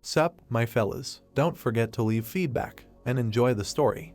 Sup, my fellas, don't forget to leave feedback, and enjoy the story.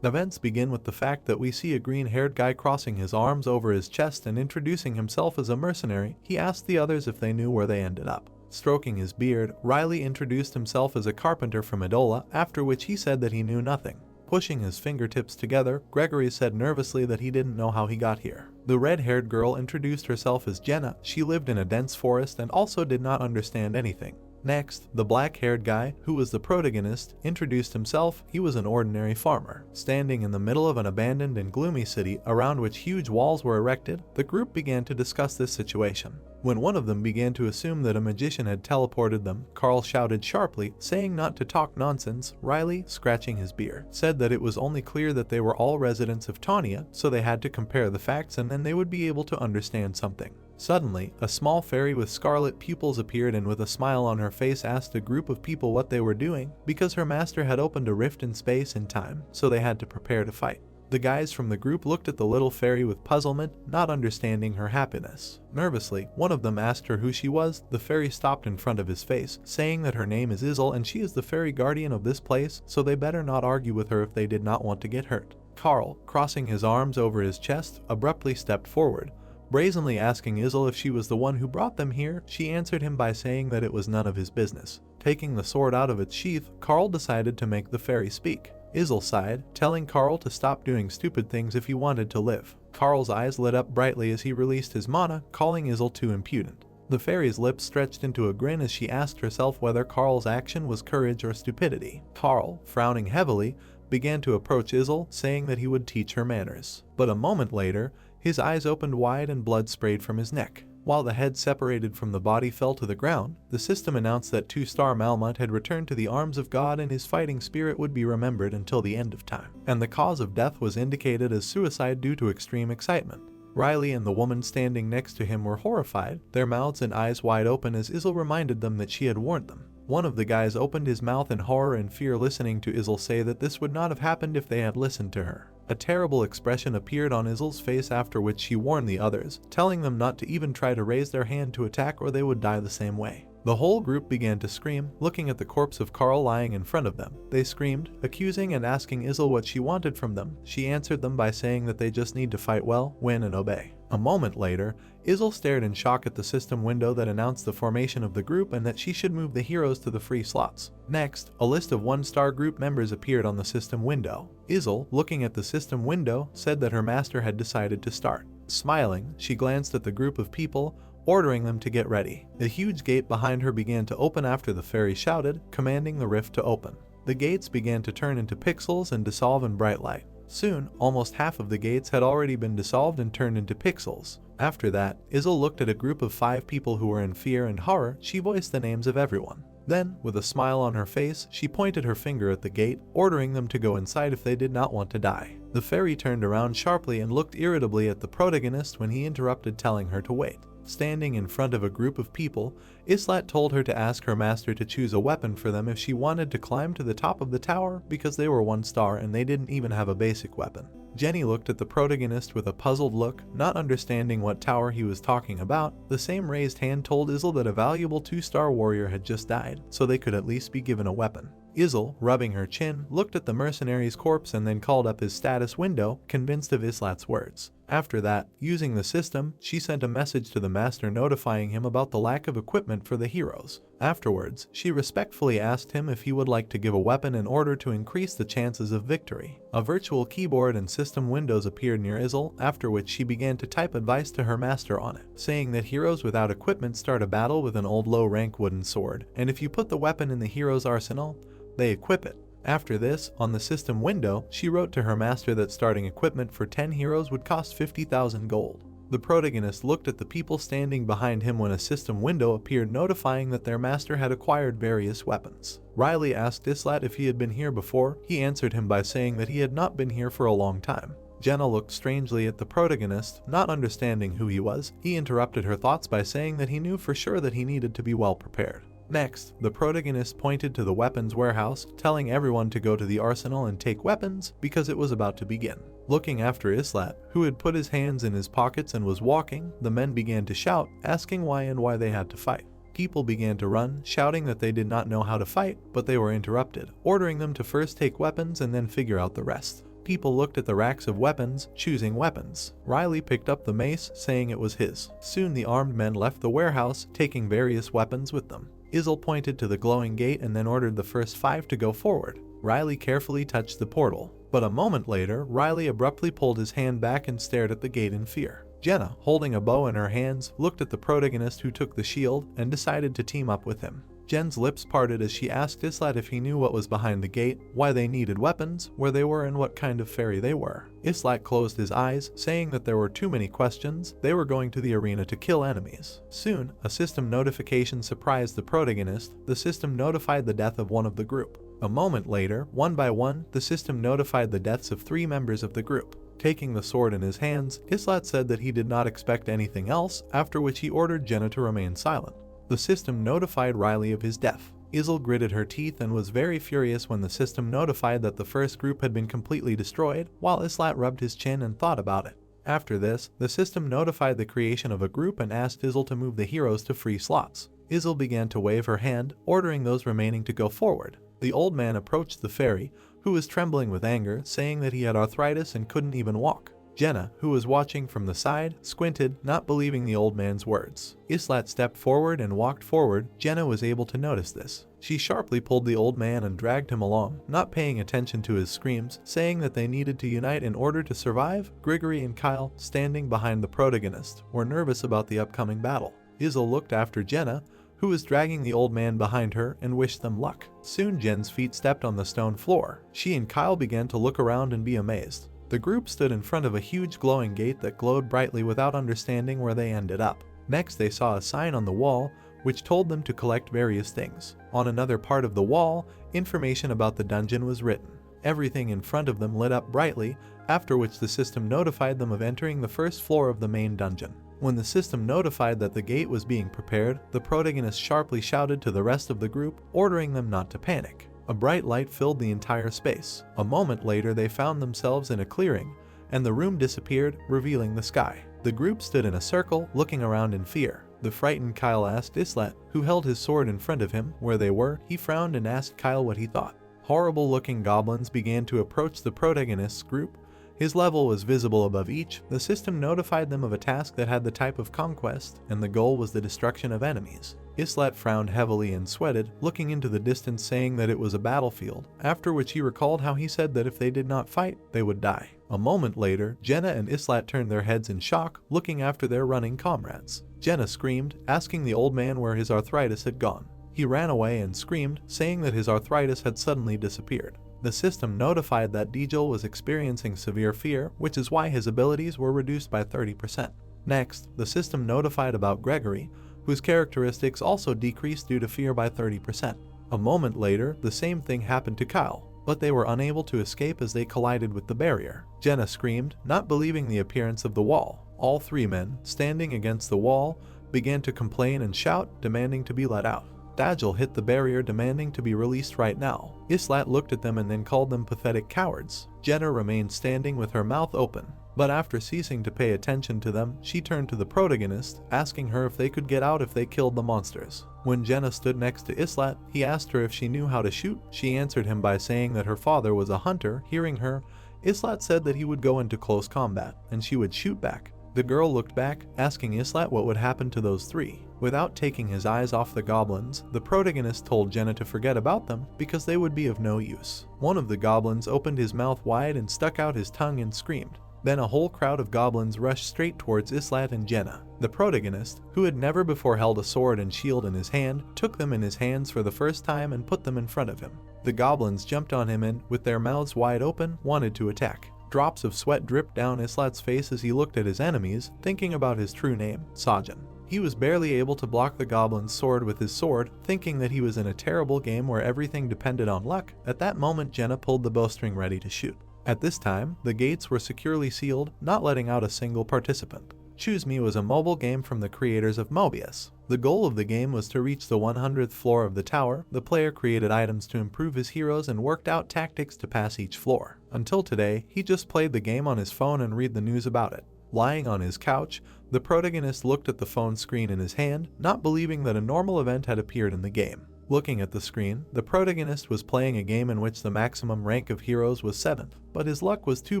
Events begin with the fact that we see a green-haired guy crossing his arms over his chest and introducing himself as a mercenary. He asked the others if they knew where they ended up. Stroking his beard, Riley introduced himself as a carpenter from Edola, after which he said that he knew nothing. Pushing his fingertips together, Gregory said nervously that he didn't know how he got here. The red-haired girl introduced herself as Jenna. She lived in a dense forest and also did not understand anything. Next, the black-haired guy, who was the protagonist, introduced himself. He was an ordinary farmer. Standing in the middle of an abandoned and gloomy city around which huge walls were erected, the group began to discuss this situation. When one of them began to assume that a magician had teleported them, Carl shouted sharply, saying not to talk nonsense. Riley, scratching his beard, said that it was only clear that they were all residents of Tanya, so they had to compare the facts and then they would be able to understand something. Suddenly, a small fairy with scarlet pupils appeared and with a smile on her face asked a group of people what they were doing, because her master had opened a rift in space and time, so they had to prepare to fight. The guys from the group looked at the little fairy with puzzlement, not understanding her happiness. Nervously, one of them asked her who she was. The fairy stopped in front of his face, saying that her name is Izel and she is the fairy guardian of this place, so they better not argue with her if they did not want to get hurt. Carl, crossing his arms over his chest, abruptly stepped forward. Brazenly asking Izel if she was the one who brought them here, she answered him by saying that it was none of his business. Taking the sword out of its sheath, Carl decided to make the fairy speak. Izel sighed, telling Carl to stop doing stupid things if he wanted to live. Carl's eyes lit up brightly as he released his mana, calling Izel too impudent. The fairy's lips stretched into a grin as she asked herself whether Carl's action was courage or stupidity. Carl, frowning heavily, began to approach Izel, saying that he would teach her manners. But a moment later, his eyes opened wide and blood sprayed from his neck. While the head separated from the body fell to the ground, the system announced that 2-star Malmut had returned to the arms of God and his fighting spirit would be remembered until the end of time. And the cause of death was indicated as suicide due to extreme excitement. Riley and the woman standing next to him were horrified, their mouths and eyes wide open as Izel reminded them that she had warned them. One of the guys opened his mouth in horror and fear, listening to Izel say that this would not have happened if they had listened to her. A terrible expression appeared on Izel's face, after which she warned the others, telling them not to even try to raise their hand to attack or they would die the same way. The whole group began to scream, looking at the corpse of Carl lying in front of them. They screamed, accusing and asking Izel what she wanted from them. She answered them by saying that they just need to fight well, win and obey. A moment later, Izel stared in shock at the system window that announced the formation of the group and that she should move the heroes to the free slots. Next, a list of 1-star group members appeared on the system window. Izel, looking at the system window, said that her master had decided to start. Smiling, she glanced at the group of people, ordering them to get ready. The huge gate behind her began to open after the fairy shouted, commanding the rift to open. The gates began to turn into pixels and dissolve in bright light. Soon, almost half of the gates had already been dissolved and turned into pixels. After that, Izel looked at a group of 5 people who were in fear and horror. She voiced the names of everyone. Then, with a smile on her face, she pointed her finger at the gate, ordering them to go inside if they did not want to die. The fairy turned around sharply and looked irritably at the protagonist when he interrupted, telling her to wait. Standing in front of a group of people, Islat told her to ask her master to choose a weapon for them if she wanted to climb to the top of the tower, because they were 1-star and they didn't even have a basic weapon. Jenny looked at the protagonist with a puzzled look, not understanding what tower he was talking about. The same raised hand told Izel that a valuable 2-star warrior had just died, so they could at least be given a weapon. Izel, rubbing her chin, looked at the mercenary's corpse and then called up his status window, convinced of Islat's words. After that, using the system, she sent a message to the master notifying him about the lack of equipment for the heroes. Afterwards, she respectfully asked him if he would like to give a weapon in order to increase the chances of victory. A virtual keyboard and system windows appeared near Izel, after which she began to type advice to her master on it, saying that heroes without equipment start a battle with an old low-rank wooden sword, and if you put the weapon in the hero's arsenal, they equip it. After this, on the system window, she wrote to her master that starting equipment for 10 heroes would cost 50,000 gold. The protagonist looked at the people standing behind him when a system window appeared notifying that their master had acquired various weapons. Riley asked Islat if he had been here before. He answered him by saying that he had not been here for a long time. Jenna looked strangely at the protagonist, not understanding who he was. He interrupted her thoughts by saying that he knew for sure that he needed to be well prepared. Next, the protagonist pointed to the weapons warehouse, telling everyone to go to the arsenal and take weapons because it was about to begin. Looking after Islat, who had put his hands in his pockets and was walking, the men began to shout, asking why and why they had to fight. People began to run, shouting that they did not know how to fight, but they were interrupted, ordering them to first take weapons and then figure out the rest. People looked at the racks of weapons, choosing weapons. Riley picked up the mace, saying it was his. Soon the armed men left the warehouse, taking various weapons with them. Izel pointed to the glowing gate and then ordered the first 5 to go forward. Riley carefully touched the portal. But a moment later, Riley abruptly pulled his hand back and stared at the gate in fear. Jenna, holding a bow in her hands, looked at the protagonist who took the shield and decided to team up with him. Jen's lips parted as she asked Islat if he knew what was behind the gate, why they needed weapons, where they were, and what kind of fairy they were. Islat closed his eyes, saying that there were too many questions. They were going to the arena to kill enemies. Soon, a system notification surprised the protagonist. The system notified the death of one of the group. A moment later, one by one, the system notified the deaths of 3 members of the group. Taking the sword in his hands, Islat said that he did not expect anything else, after which he ordered Jenna to remain silent. The system notified Riley of his death. Izel gritted her teeth and was very furious when the system notified that the first group had been completely destroyed, while Islat rubbed his chin and thought about it. After this, the system notified the creation of a group and asked Izel to move the heroes to free slots. Izel began to wave her hand, ordering those remaining to go forward. The old man approached the fairy, who was trembling with anger, saying that he had arthritis and couldn't even walk. Jenna, who was watching from the side, squinted, not believing the old man's words. Islat stepped forward and walked forward. Jenna was able to notice this. She sharply pulled the old man and dragged him along, not paying attention to his screams, saying that they needed to unite in order to survive. Grigory and Kyle, standing behind the protagonist, were nervous about the upcoming battle. Izel looked after Jenna, who was dragging the old man behind her, and wished them luck. Soon Jen's feet stepped on the stone floor. She and Kyle began to look around and be amazed. The group stood in front of a huge glowing gate that glowed brightly without understanding where they ended up. Next they saw a sign on the wall, which told them to collect various things. On another part of the wall, information about the dungeon was written. Everything in front of them lit up brightly, after which the system notified them of entering the first floor of the main dungeon. When the system notified that the gate was being prepared, the protagonist sharply shouted to the rest of the group, ordering them not to panic. A bright light filled the entire space. A moment later they found themselves in a clearing, and the room disappeared, revealing the sky. The group stood in a circle, looking around in fear. The frightened Kyle asked Islat, who held his sword in front of him, where they were. He frowned and asked Kyle what he thought. Horrible-looking goblins began to approach the protagonist's group. His level was visible above each. The system notified them of a task that had the type of conquest, and the goal was the destruction of enemies. Islat frowned heavily and sweated, looking into the distance, saying that it was a battlefield, after which he recalled how he said that if they did not fight, they would die. A moment later, Jenna and Islat turned their heads in shock, looking after their running comrades. Jenna screamed, asking the old man where his arthritis had gone. He ran away and screamed, saying that his arthritis had suddenly disappeared. The system notified that Dijal was experiencing severe fear, which is why his abilities were reduced by 30%. Next, the system notified about Gregory, whose characteristics also decreased due to fear by 30%. A moment later, the same thing happened to Kyle, but they were unable to escape as they collided with the barrier. Jenna screamed, not believing the appearance of the wall. All 3 men, standing against the wall, began to complain and shout, demanding to be let out. Dajjal hit the barrier, demanding to be released right now. Islat looked at them and then called them pathetic cowards. Jenna remained standing with her mouth open, but after ceasing to pay attention to them, she turned to the protagonist, asking her if they could get out if they killed the monsters. When Jenna stood next to Islat, he asked her if she knew how to shoot. She answered him by saying that her father was a hunter. Hearing her, Islat said that he would go into close combat, and she would shoot back. The girl looked back, asking Islat what would happen to those 3. Without taking his eyes off the goblins, the protagonist told Jenna to forget about them because they would be of no use. One of the goblins opened his mouth wide and stuck out his tongue and screamed. Then a whole crowd of goblins rushed straight towards Islat and Jenna. The protagonist, who had never before held a sword and shield in his hand, took them in his hands for the first time and put them in front of him. The goblins jumped on him and, with their mouths wide open, wanted to attack. Drops of sweat dripped down Islat's face as he looked at his enemies, thinking about his true name, Sajin. He was barely able to block the goblin's sword with his sword, thinking that he was in a terrible game where everything depended on luck. At that moment, Jenna pulled the bowstring ready to shoot. At this time, the gates were securely sealed, not letting out a single participant. Choose Me was a mobile game from the creators of Mobius. The goal of the game was to reach the 100th floor of the tower. The player created items to improve his heroes and worked out tactics to pass each floor. Until today, he just played the game on his phone and read the news about it. Lying on his couch, the protagonist looked at the phone screen in his hand, not believing that a normal event had appeared in the game. Looking at the screen, the protagonist was playing a game in which the maximum rank of heroes was 7th, but his luck was too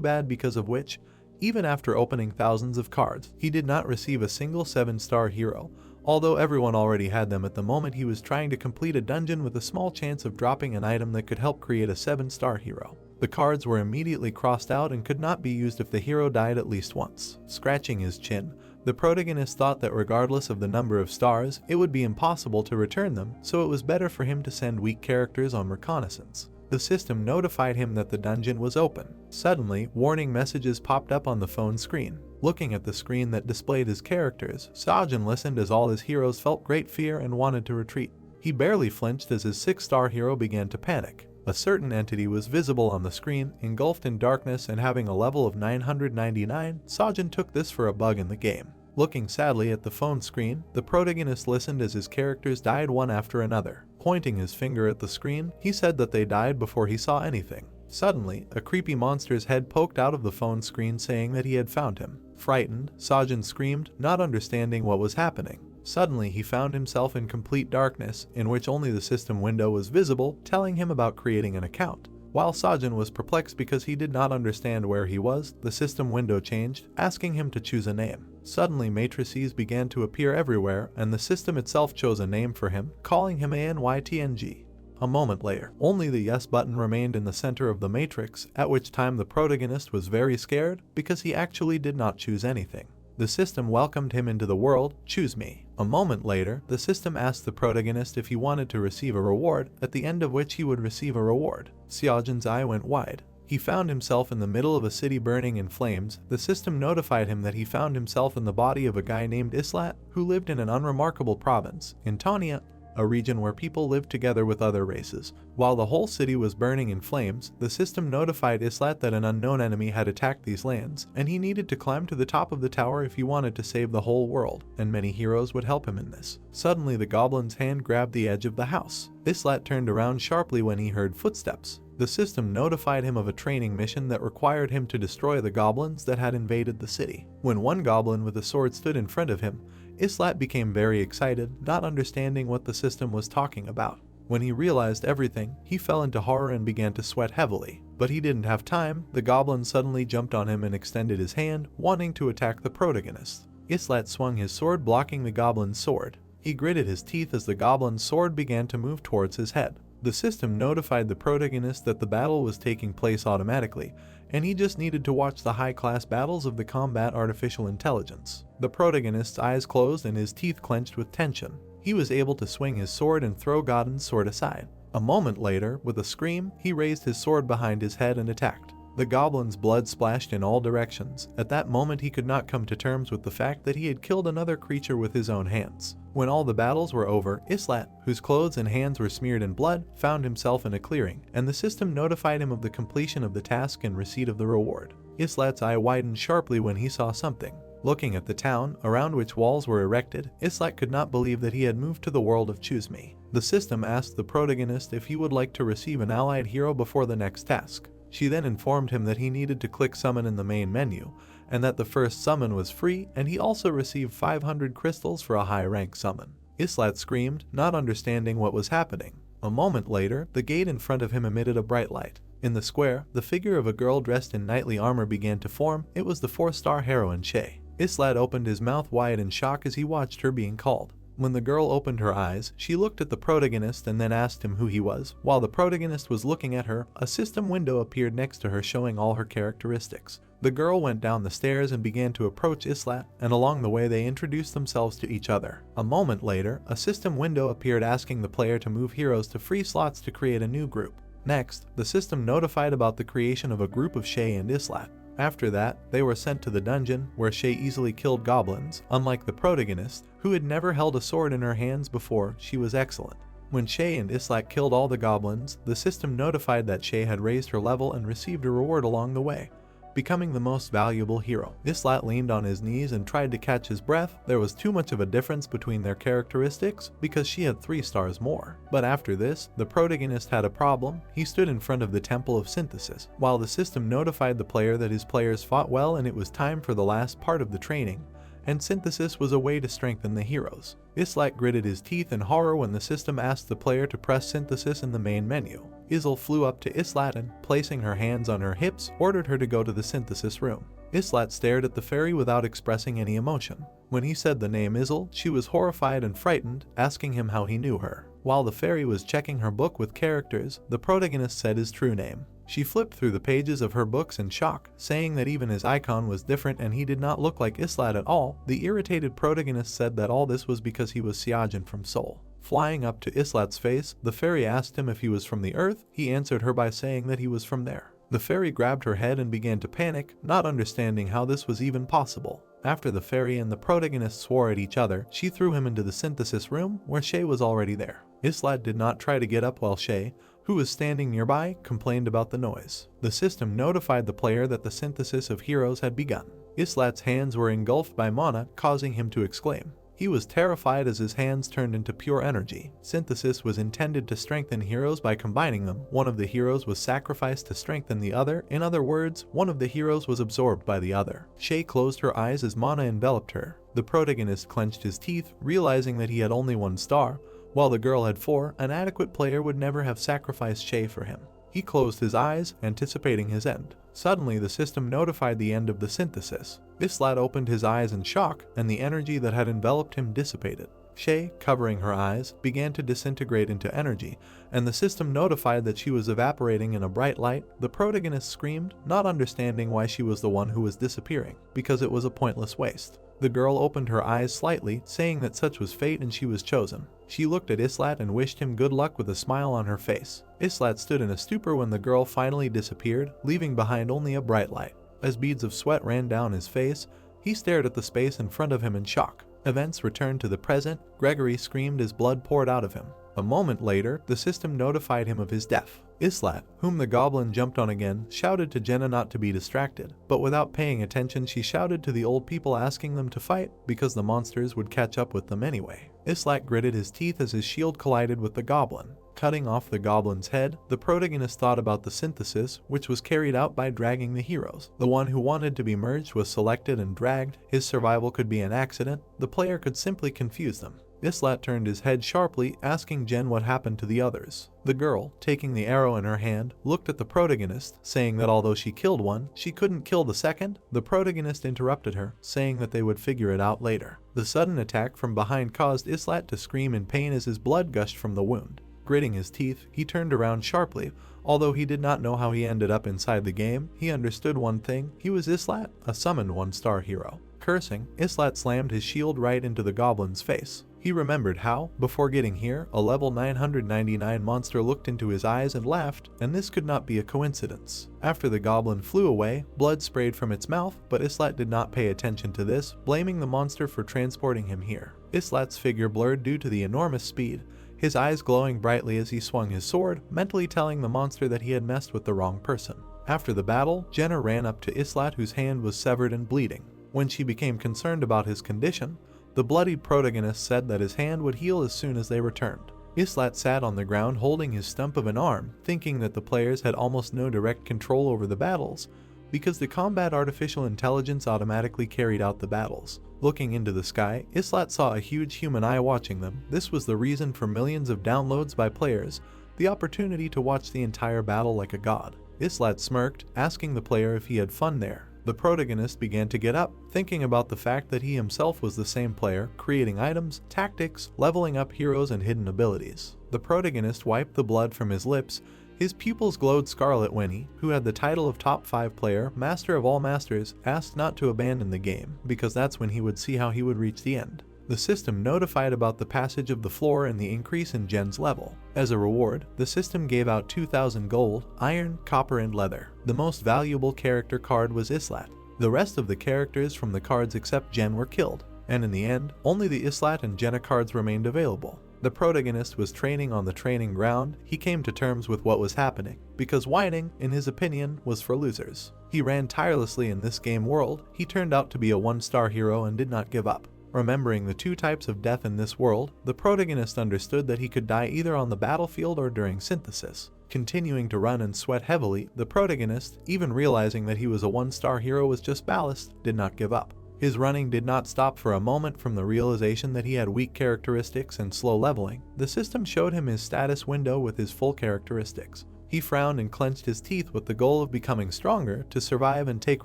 bad, because of which, even after opening thousands of cards, he did not receive a single 7-star hero, although everyone already had them at the moment he was trying to complete a dungeon with a small chance of dropping an item that could help create a 7-star hero. The cards were immediately crossed out and could not be used if the hero died at least once. Scratching his chin, the protagonist thought that regardless of the number of stars, it would be impossible to return them, so it was better for him to send weak characters on reconnaissance. The system notified him that the dungeon was open. Suddenly, warning messages popped up on the phone screen. Looking at the screen that displayed his characters, Sajin listened as all his heroes felt great fear and wanted to retreat. He barely flinched as his 6-star hero began to panic. A certain entity was visible on the screen, engulfed in darkness and having a level of 999. Sajin took this for a bug in the game. Looking sadly at the phone screen, the protagonist listened as his characters died one after another. Pointing his finger at the screen, he said that they died before he saw anything. Suddenly, a creepy monster's head poked out of the phone screen saying that he had found him. Frightened, Sajin screamed, not understanding what was happening. Suddenly, he found himself in complete darkness, in which only the system window was visible, telling him about creating an account. While Sajin was perplexed because he did not understand where he was, the system window changed, asking him to choose a name. Suddenly, matrices began to appear everywhere, and the system itself chose a name for him, calling him ANYTNG. A moment later, only the yes button remained in the center of the matrix, at which time the protagonist was very scared because he actually did not choose anything. The system welcomed him into the world. Choose me. A moment later, the system asked the protagonist if he wanted to receive a reward, at the end of which he would receive a reward. Seojin's eye went wide. He found himself in the middle of a city burning in flames. The system notified him that he found himself in the body of a guy named Islat, who lived in an unremarkable province, in Tania, a region where people lived together with other races. While the whole city was burning in flames, the system notified Islat that an unknown enemy had attacked these lands, and he needed to climb to the top of the tower if he wanted to save the whole world, and many heroes would help him in this. Suddenly, the goblin's hand grabbed the edge of the house. Islat turned around sharply when he heard footsteps. The system notified him of a training mission that required him to destroy the goblins that had invaded the city. When one goblin with a sword stood in front of him, Islat became very excited, not understanding what the system was talking about. When he realized everything, he fell into horror and began to sweat heavily. But he didn't have time. The goblin suddenly jumped on him and extended his hand, wanting to attack the protagonist. Islat swung his sword, blocking the goblin's sword. He gritted his teeth as the goblin's sword began to move towards his head. The system notified the protagonist that the battle was taking place automatically, and he just needed to watch the high-class battles of the combat artificial intelligence. The protagonist's eyes closed and his teeth clenched with tension. He was able to swing his sword and throw Godin's sword aside. A moment later, with a scream, he raised his sword behind his head and attacked. The goblin's blood splashed in all directions. At that moment, he could not come to terms with the fact that he had killed another creature with his own hands. When all the battles were over, Islat, whose clothes and hands were smeared in blood, found himself in a clearing, and the system notified him of the completion of the task and receipt of the reward. Islat's eye widened sharply when he saw something. Looking at the town, around which walls were erected, Islat could not believe that he had moved to the world of Choose Me. The system asked the protagonist if he would like to receive an allied hero before the next task. She then informed him that he needed to click summon in the main menu, and that the first summon was free, and he also received 500 crystals for a high-rank summon. Islat screamed, not understanding what was happening. A moment later, the gate in front of him emitted a bright light. In the square, the figure of a girl dressed in knightly armor began to form. It was the 4-star heroine Shay. Islat opened his mouth wide in shock as he watched her being called. When the girl opened her eyes, she looked at the protagonist and then asked him who he was. While the protagonist was looking at her, a system window appeared next to her showing all her characteristics. The girl went down the stairs and began to approach Islat, and along the way they introduced themselves to each other. A moment later, a system window appeared asking the player to move heroes to free slots to create a new group. Next, the system notified about the creation of a group of Shay and Islat. After that, they were sent to the dungeon, where Shay easily killed goblins. Unlike the protagonist, who had never held a sword in her hands before, she was excellent. When Shay and Islat killed all the goblins, the system notified that Shay had raised her level and received a reward along the way. becoming the most valuable hero. Islat leaned on his knees and tried to catch his breath. There was too much of a difference between their characteristics because she had 3 stars more. But after this, the protagonist had a problem. He stood in front of the Temple of Synthesis, while the system notified the player that his players fought well and it was time for the last part of the training, and synthesis was a way to strengthen the heroes. Islat gritted his teeth in horror when the system asked the player to press synthesis in the main menu. Isil flew up to Islat and, placing her hands on her hips, ordered her to go to the synthesis room. Islat stared at the fairy without expressing any emotion. When he said the name Isil, she was horrified and frightened, asking him how he knew her. While the fairy was checking her book with characters, the protagonist said his true name. She flipped through the pages of her books in shock, saying that even his icon was different and he did not look like Islat at all. The irritated protagonist said that all this was because he was Syajin from Seoul. Flying up to Islat's face, the fairy asked him if he was from the earth. He answered her by saying that he was from there. The fairy grabbed her head and began to panic, not understanding how this was even possible. After the fairy and the protagonist swore at each other, she threw him into the synthesis room, where Shay was already there. Islat did not try to get up while Shay, who was standing nearby, complained about the noise. The system notified the player that the synthesis of heroes had begun. Islat's hands were engulfed by mana, causing him to exclaim. He was terrified as his hands turned into pure energy. Synthesis was intended to strengthen heroes by combining them. One of the heroes was sacrificed to strengthen the other. In other words, one of the heroes was absorbed by the other. Shay closed her eyes as mana enveloped her. The protagonist clenched his teeth, realizing that he had only 1 star, while the girl had 4. An adequate player would never have sacrificed Shay for him. He closed his eyes, anticipating his end. Suddenly, the system notified the end of the synthesis. Islat opened his eyes in shock, and the energy that had enveloped him dissipated. Shay, covering her eyes, began to disintegrate into energy, and the system notified that she was evaporating in a bright light. The protagonist screamed, not understanding why she was the one who was disappearing, because it was a pointless waste. The girl opened her eyes slightly, saying that such was fate and she was chosen. She looked at Islat and wished him good luck with a smile on her face. Islat stood in a stupor when the girl finally disappeared, leaving behind only a bright light. As beads of sweat ran down his face, he stared at the space in front of him in shock. Events returned to the present. Gregory screamed as blood poured out of him. A moment later, the system notified him of his death. Islat, whom the goblin jumped on again, shouted to Jenna not to be distracted, but without paying attention she shouted to the old people asking them to fight because the monsters would catch up with them anyway. Islat gritted his teeth as his shield collided with the goblin. Cutting off the goblin's head, the protagonist thought about the synthesis, which was carried out by dragging the heroes. The one who wanted to be merged was selected and dragged. His survival could be an accident. The player could simply confuse them. Islat turned his head sharply, asking Jen what happened to the others. The girl, taking the arrow in her hand, looked at the protagonist, saying that although she killed one, she couldn't kill the second. The protagonist interrupted her, saying that they would figure it out later. The sudden attack from behind caused Islat to scream in pain as his blood gushed from the wound. Gritting his teeth, he turned around sharply. Although he did not know how he ended up inside the game, he understood one thing: he was Islat, a summoned 1-star hero. Cursing, Islat slammed his shield right into the goblin's face. He remembered how, before getting here, a level 999 monster looked into his eyes and laughed, and this could not be a coincidence. After the goblin flew away, blood sprayed from its mouth, but Islat did not pay attention to this, blaming the monster for transporting him here. Islat's figure blurred due to the enormous speed, his eyes glowing brightly as he swung his sword, mentally telling the monster that he had messed with the wrong person. After the battle, Jenna ran up to Islat, whose hand was severed and bleeding. When she became concerned about his condition, the bloodied protagonist said that his hand would heal as soon as they returned. Islat sat on the ground holding his stump of an arm, thinking that the players had almost no direct control over the battles, because the combat artificial intelligence automatically carried out the battles. Looking into the sky, Islat saw a huge human eye watching them. This was the reason for millions of downloads by players, the opportunity to watch the entire battle like a god. Islat smirked, asking the player if he had fun there. The protagonist began to get up, thinking about the fact that he himself was the same player, creating items, tactics, leveling up heroes and hidden abilities. The protagonist wiped the blood from his lips. His pupils glowed scarlet when he, who had the title of top 5 player, master of all masters, asked not to abandon the game, because that's when he would see how he would reach the end. The system notified about the passage of the floor and the increase in Jen's level. As a reward, the system gave out 2,000 gold, iron, copper and leather. The most valuable character card was Islat. The rest of the characters from the cards except Jen were killed, and in the end, only the Islat and Jenna cards remained available. The protagonist was training on the training ground. He came to terms with what was happening, because whining, in his opinion, was for losers. He ran tirelessly in this game world. He turned out to be a one-star hero and did not give up. Remembering the two types of death in this world, the protagonist understood that he could die either on the battlefield or during synthesis. Continuing to run and sweat heavily, the protagonist, even realizing that he was a one-star hero was just ballast, did not give up. His running did not stop for a moment. From the realization that he had weak characteristics and slow leveling, the system showed him his status window with his full characteristics. He frowned and clenched his teeth with the goal of becoming stronger to survive and take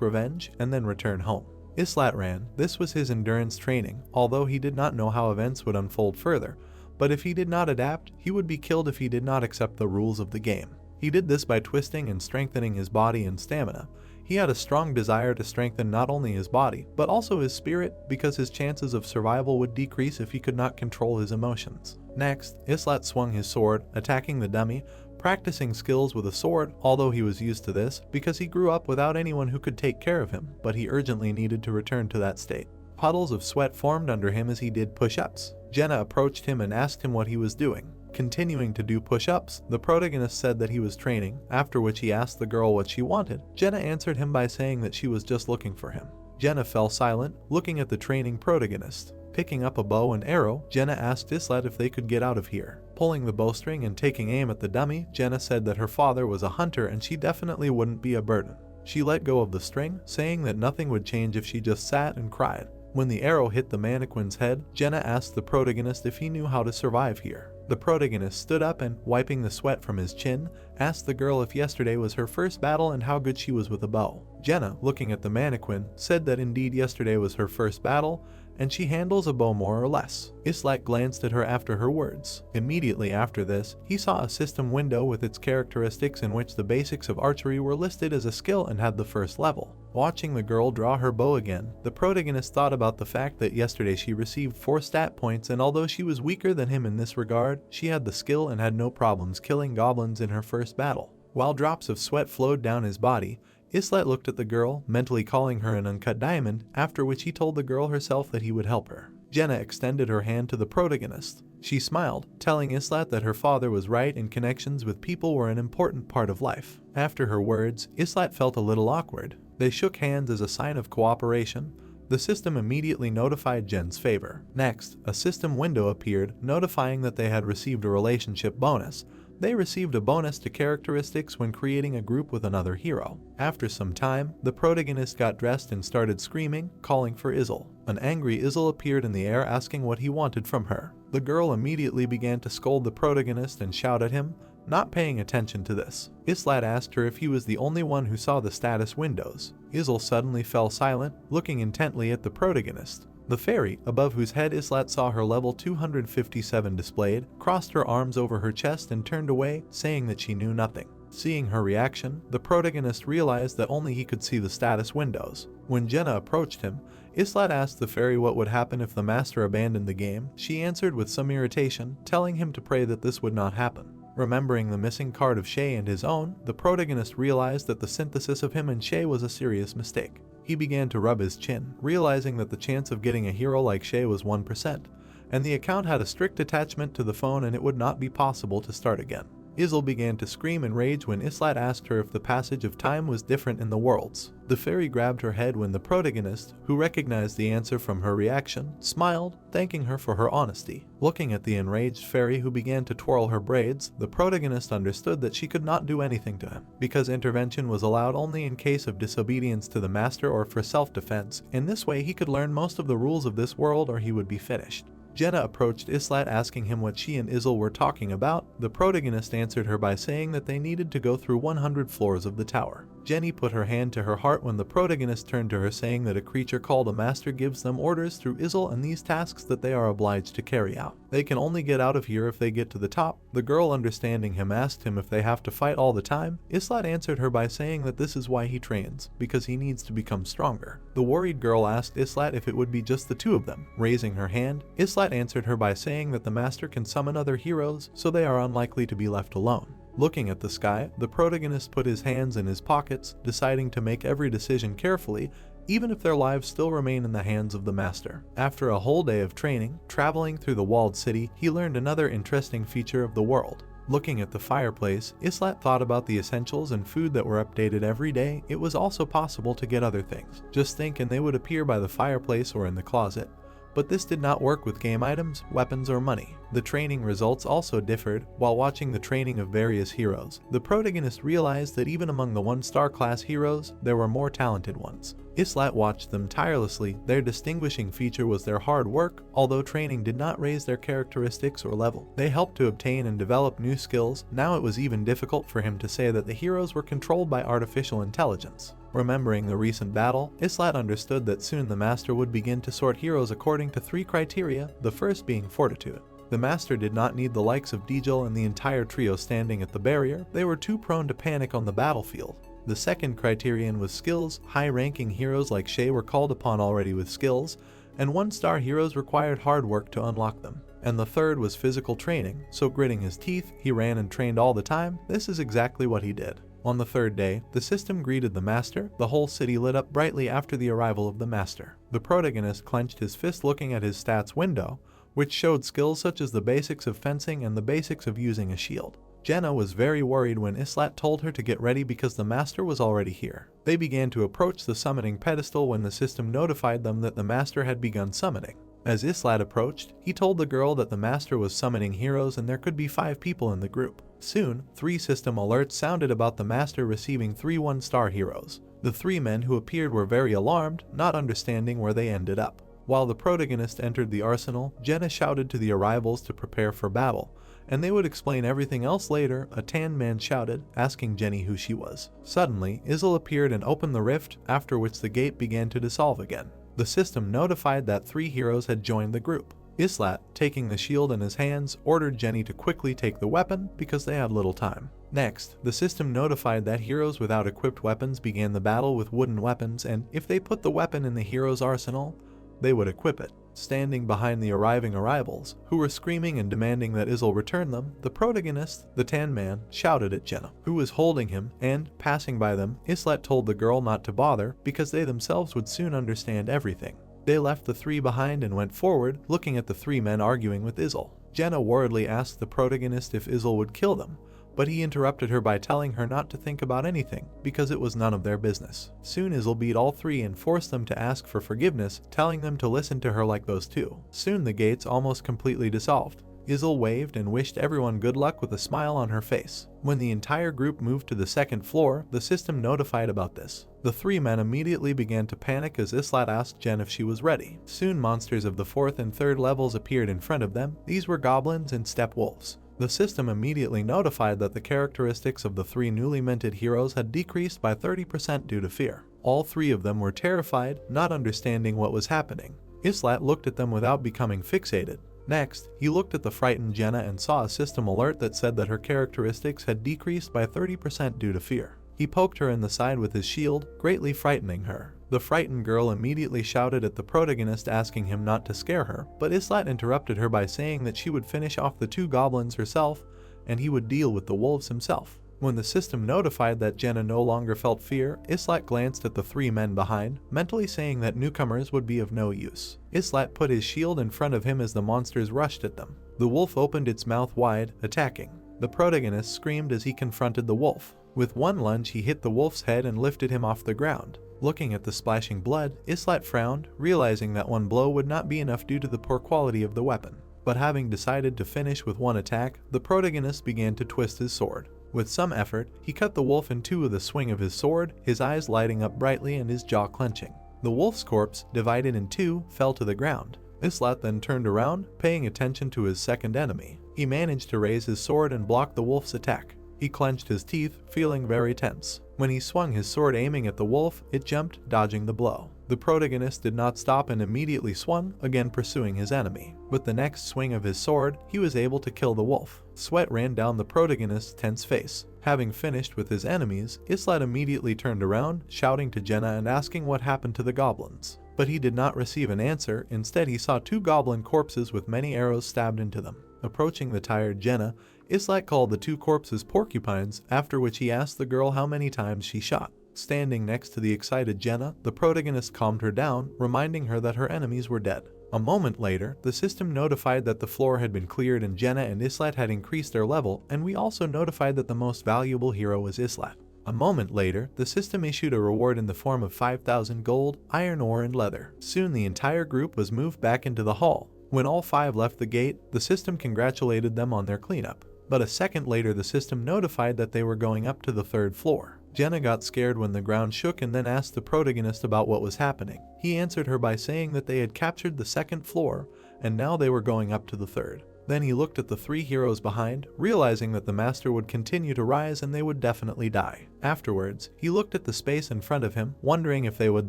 revenge and then return home. Islat ran. This was his endurance training, although he did not know how events would unfold further. But if he did not adapt, he would be killed if he did not accept the rules of the game. He did this by twisting and strengthening his body and stamina. He had a strong desire to strengthen not only his body, but also his spirit, because his chances of survival would decrease if he could not control his emotions. Next, Islat swung his sword, attacking the dummy, practicing skills with a sword, although he was used to this, because he grew up without anyone who could take care of him, but he urgently needed to return to that state. Puddles of sweat formed under him as he did push-ups. Jenna approached him and asked him what he was doing. Continuing to do push-ups, the protagonist said that he was training, after which he asked the girl what she wanted. Jenna answered him by saying that she was just looking for him. Jenna fell silent, looking at the training protagonist. Picking up a bow and arrow, Jenna asked Islat if they could get out of here. Pulling the bowstring and taking aim at the dummy, Jenna said that her father was a hunter and she definitely wouldn't be a burden. She let go of the string, saying that nothing would change if she just sat and cried. When the arrow hit the mannequin's head, Jenna asked the protagonist if he knew how to survive here. The protagonist stood up and, wiping the sweat from his chin, asked the girl if yesterday was her first battle and how good she was with a bow. Jenna, looking at the mannequin, said that indeed yesterday was her first battle, and she handles a bow more or less. Islat glanced at her after her words. Immediately after this, he saw a system window with its characteristics in which the basics of archery were listed as a skill and had the first level. Watching the girl draw her bow again, the protagonist thought about the fact that yesterday she received 4 stat points, and although she was weaker than him in this regard, she had the skill and had no problems killing goblins in her first battle. While drops of sweat flowed down his body, Islat looked at the girl, mentally calling her an uncut diamond, after which he told the girl herself that he would help her. Jenna extended her hand to the protagonist. She smiled, telling Islat that her father was right and connections with people were an important part of life. After her words, Islat felt a little awkward. They shook hands as a sign of cooperation. The system immediately notified Jen's favor. Next, a system window appeared, notifying that they had received a relationship bonus. They received a bonus to characteristics when creating a group with another hero. After some time, the protagonist got dressed and started screaming, calling for Izzle. An angry Izzle appeared in the air asking what he wanted from her. The girl immediately began to scold the protagonist and shout at him, not paying attention to this. Islat asked her if he was the only one who saw the status windows. Izzle suddenly fell silent, looking intently at the protagonist. The fairy, above whose head Islat saw her level 257 displayed, crossed her arms over her chest and turned away, saying that she knew nothing. Seeing her reaction, the protagonist realized that only he could see the status windows. When Jenna approached him, Islat asked the fairy what would happen if the master abandoned the game. She answered with some irritation, telling him to pray that this would not happen. Remembering the missing card of Shay and his own, the protagonist realized that the synthesis of him and Shay was a serious mistake. He began to rub his chin, realizing that the chance of getting a hero like Shay was 1%, and the account had a strict attachment to the phone and it would not be possible to start again. Izzle began to scream in rage when Islat asked her if the passage of time was different in the worlds. The fairy grabbed her head when the protagonist, who recognized the answer from her reaction, smiled, thanking her for her honesty. Looking at the enraged fairy who began to twirl her braids, the protagonist understood that she could not do anything to him, because intervention was allowed only in case of disobedience to the master or for self-defense. In this way he could learn most of the rules of this world or he would be finished. Jenna approached Islat asking him what she and Izzle were talking about. The protagonist answered her by saying that they needed to go through 100 floors of the tower. Jenny put her hand to her heart when the protagonist turned to her saying that a creature called a master gives them orders through Izzle and these tasks that they are obliged to carry out. They can only get out of here if they get to the top. The girl, understanding him, asked him if they have to fight all the time. Islat answered her by saying that this is why he trains, because he needs to become stronger. The worried girl asked Islat if it would be just the two of them. Raising her hand, Islat answered her by saying that the master can summon other heroes, so they are unlikely to be left alone. Looking at the sky, the protagonist put his hands in his pockets, deciding to make every decision carefully. even if their lives still remain in the hands of the master. After a whole day of training, traveling through the walled city, he learned another interesting feature of the world. Looking at the fireplace, Islat thought about the essentials and food that were updated every day. It was also possible to get other things. Just think and they would appear by the fireplace or in the closet. But this did not work with game items, weapons, or money. The training results also differed. While watching the training of various heroes, the protagonist realized that even among the 1-star class heroes, there were more talented ones. Islat watched them tirelessly. Their distinguishing feature was their hard work. Although training did not raise their characteristics or level, they helped to obtain and develop new skills. Now it was even difficult for him to say that the heroes were controlled by artificial intelligence. Remembering the recent battle, Islat understood that soon the master would begin to sort heroes according to 3 criteria, the first being fortitude. The master did not need the likes of Dijil and the entire trio standing at the barrier. They were too prone to panic on the battlefield. The second criterion was skills. High-ranking heroes like Shay were called upon already with skills, and 1-star heroes required hard work to unlock them. And the third was physical training, so gritting his teeth, he ran and trained all the time. This is exactly what he did. On the third day, the system greeted the master. The whole city lit up brightly after the arrival of the master. The protagonist clenched his fist looking at his stats window, which showed skills such as the basics of fencing and the basics of using a shield. Jenna was very worried when Islat told her to get ready because the master was already here. They began to approach the summoning pedestal when the system notified them that the master had begun summoning. As Islat approached, he told the girl that the master was summoning heroes and there could be 5 people in the group. Soon, 3 system alerts sounded about the master receiving 3 1-star heroes. The 3 men who appeared were very alarmed, not understanding where they ended up. While the protagonist entered the arsenal, Jenna shouted to the arrivals to prepare for battle, and they would explain everything else later. A tan man shouted, asking Jenny who she was. Suddenly, Izel appeared and opened the rift, after which the gate began to dissolve again. The system notified that 3 heroes had joined the group. Islat, taking the shield in his hands, ordered Jenny to quickly take the weapon because they had little time. Next, the system notified that heroes without equipped weapons began the battle with wooden weapons, and if they put the weapon in the hero's arsenal, they would equip it. Standing behind the arriving arrivals, who were screaming and demanding that Izel return them, the protagonist, the tan man, shouted at Jenna, who was holding him, and, passing by them, Islat told the girl not to bother because they themselves would soon understand everything. They left the 3 behind and went forward, looking at the 3 men arguing with Izel. Jenna worriedly asked the protagonist if Izel would kill them, but he interrupted her by telling her not to think about anything, because it was none of their business. Soon Izel beat all 3 and forced them to ask for forgiveness, telling them to listen to her like those 2. Soon the gates almost completely dissolved. Izel waved and wished everyone good luck with a smile on her face. When the entire group moved to the 2nd floor, the system notified about this. The 3 men immediately began to panic as Islat asked Jen if she was ready. Soon monsters of the 4th and 3rd levels appeared in front of them. These were goblins and steppe wolves. The system immediately notified that the characteristics of the 3 newly minted heroes had decreased by 30% due to fear. All 3 of them were terrified, not understanding what was happening. Islat looked at them without becoming fixated. Next, he looked at the frightened Jenna and saw a system alert that said that her characteristics had decreased by 30% due to fear. He poked her in the side with his shield, greatly frightening her. The frightened girl immediately shouted at the protagonist asking him not to scare her, but Islat interrupted her by saying that she would finish off the 2 goblins herself and he would deal with the wolves himself. When the system notified that Jenna no longer felt fear, Islat glanced at the 3 men behind, mentally saying that newcomers would be of no use. Islat put his shield in front of him as the monsters rushed at them. The wolf opened its mouth wide, attacking. The protagonist screamed as he confronted the wolf. With one lunge he hit the wolf's head and lifted him off the ground. Looking at the splashing blood, Islat frowned, realizing that one blow would not be enough due to the poor quality of the weapon. But having decided to finish with one attack, the protagonist began to twist his sword. With some effort, he cut the wolf in 2 with a swing of his sword, his eyes lighting up brightly and his jaw clenching. The wolf's corpse, divided in 2, fell to the ground. Islat then turned around, paying attention to his second enemy. He managed to raise his sword and block the wolf's attack. He clenched his teeth, feeling very tense. When he swung his sword aiming at the wolf, it jumped, dodging the blow. The protagonist did not stop and immediately swung, again pursuing his enemy. With the next swing of his sword, he was able to kill the wolf. Sweat ran down the protagonist's tense face. Having finished with his enemies, Islat immediately turned around, shouting to Jenna and asking what happened to the goblins. But he did not receive an answer. Instead, he saw 2 goblin corpses with many arrows stabbed into them. Approaching the tired Jenna, Islat called the 2 corpses porcupines, after which he asked the girl how many times she shot. Standing next to the excited Jenna, the protagonist calmed her down, reminding her that her enemies were dead. A moment later, the system notified that the floor had been cleared and Jenna and Islat had increased their level, and we also notified that the most valuable hero was Islat. A moment later, the system issued a reward in the form of 5,000 gold, iron ore, and leather. Soon the entire group was moved back into the hall. When all 5 left the gate, the system congratulated them on their cleanup. But a second later, the system notified that they were going up to the 3rd floor. Jenna got scared when the ground shook and then asked the protagonist about what was happening. He answered her by saying that they had captured the 2nd floor and now they were going up to the 3rd. Then he looked at the 3 heroes behind, realizing that the master would continue to rise and they would definitely die. Afterwards, he looked at the space in front of him, wondering if they would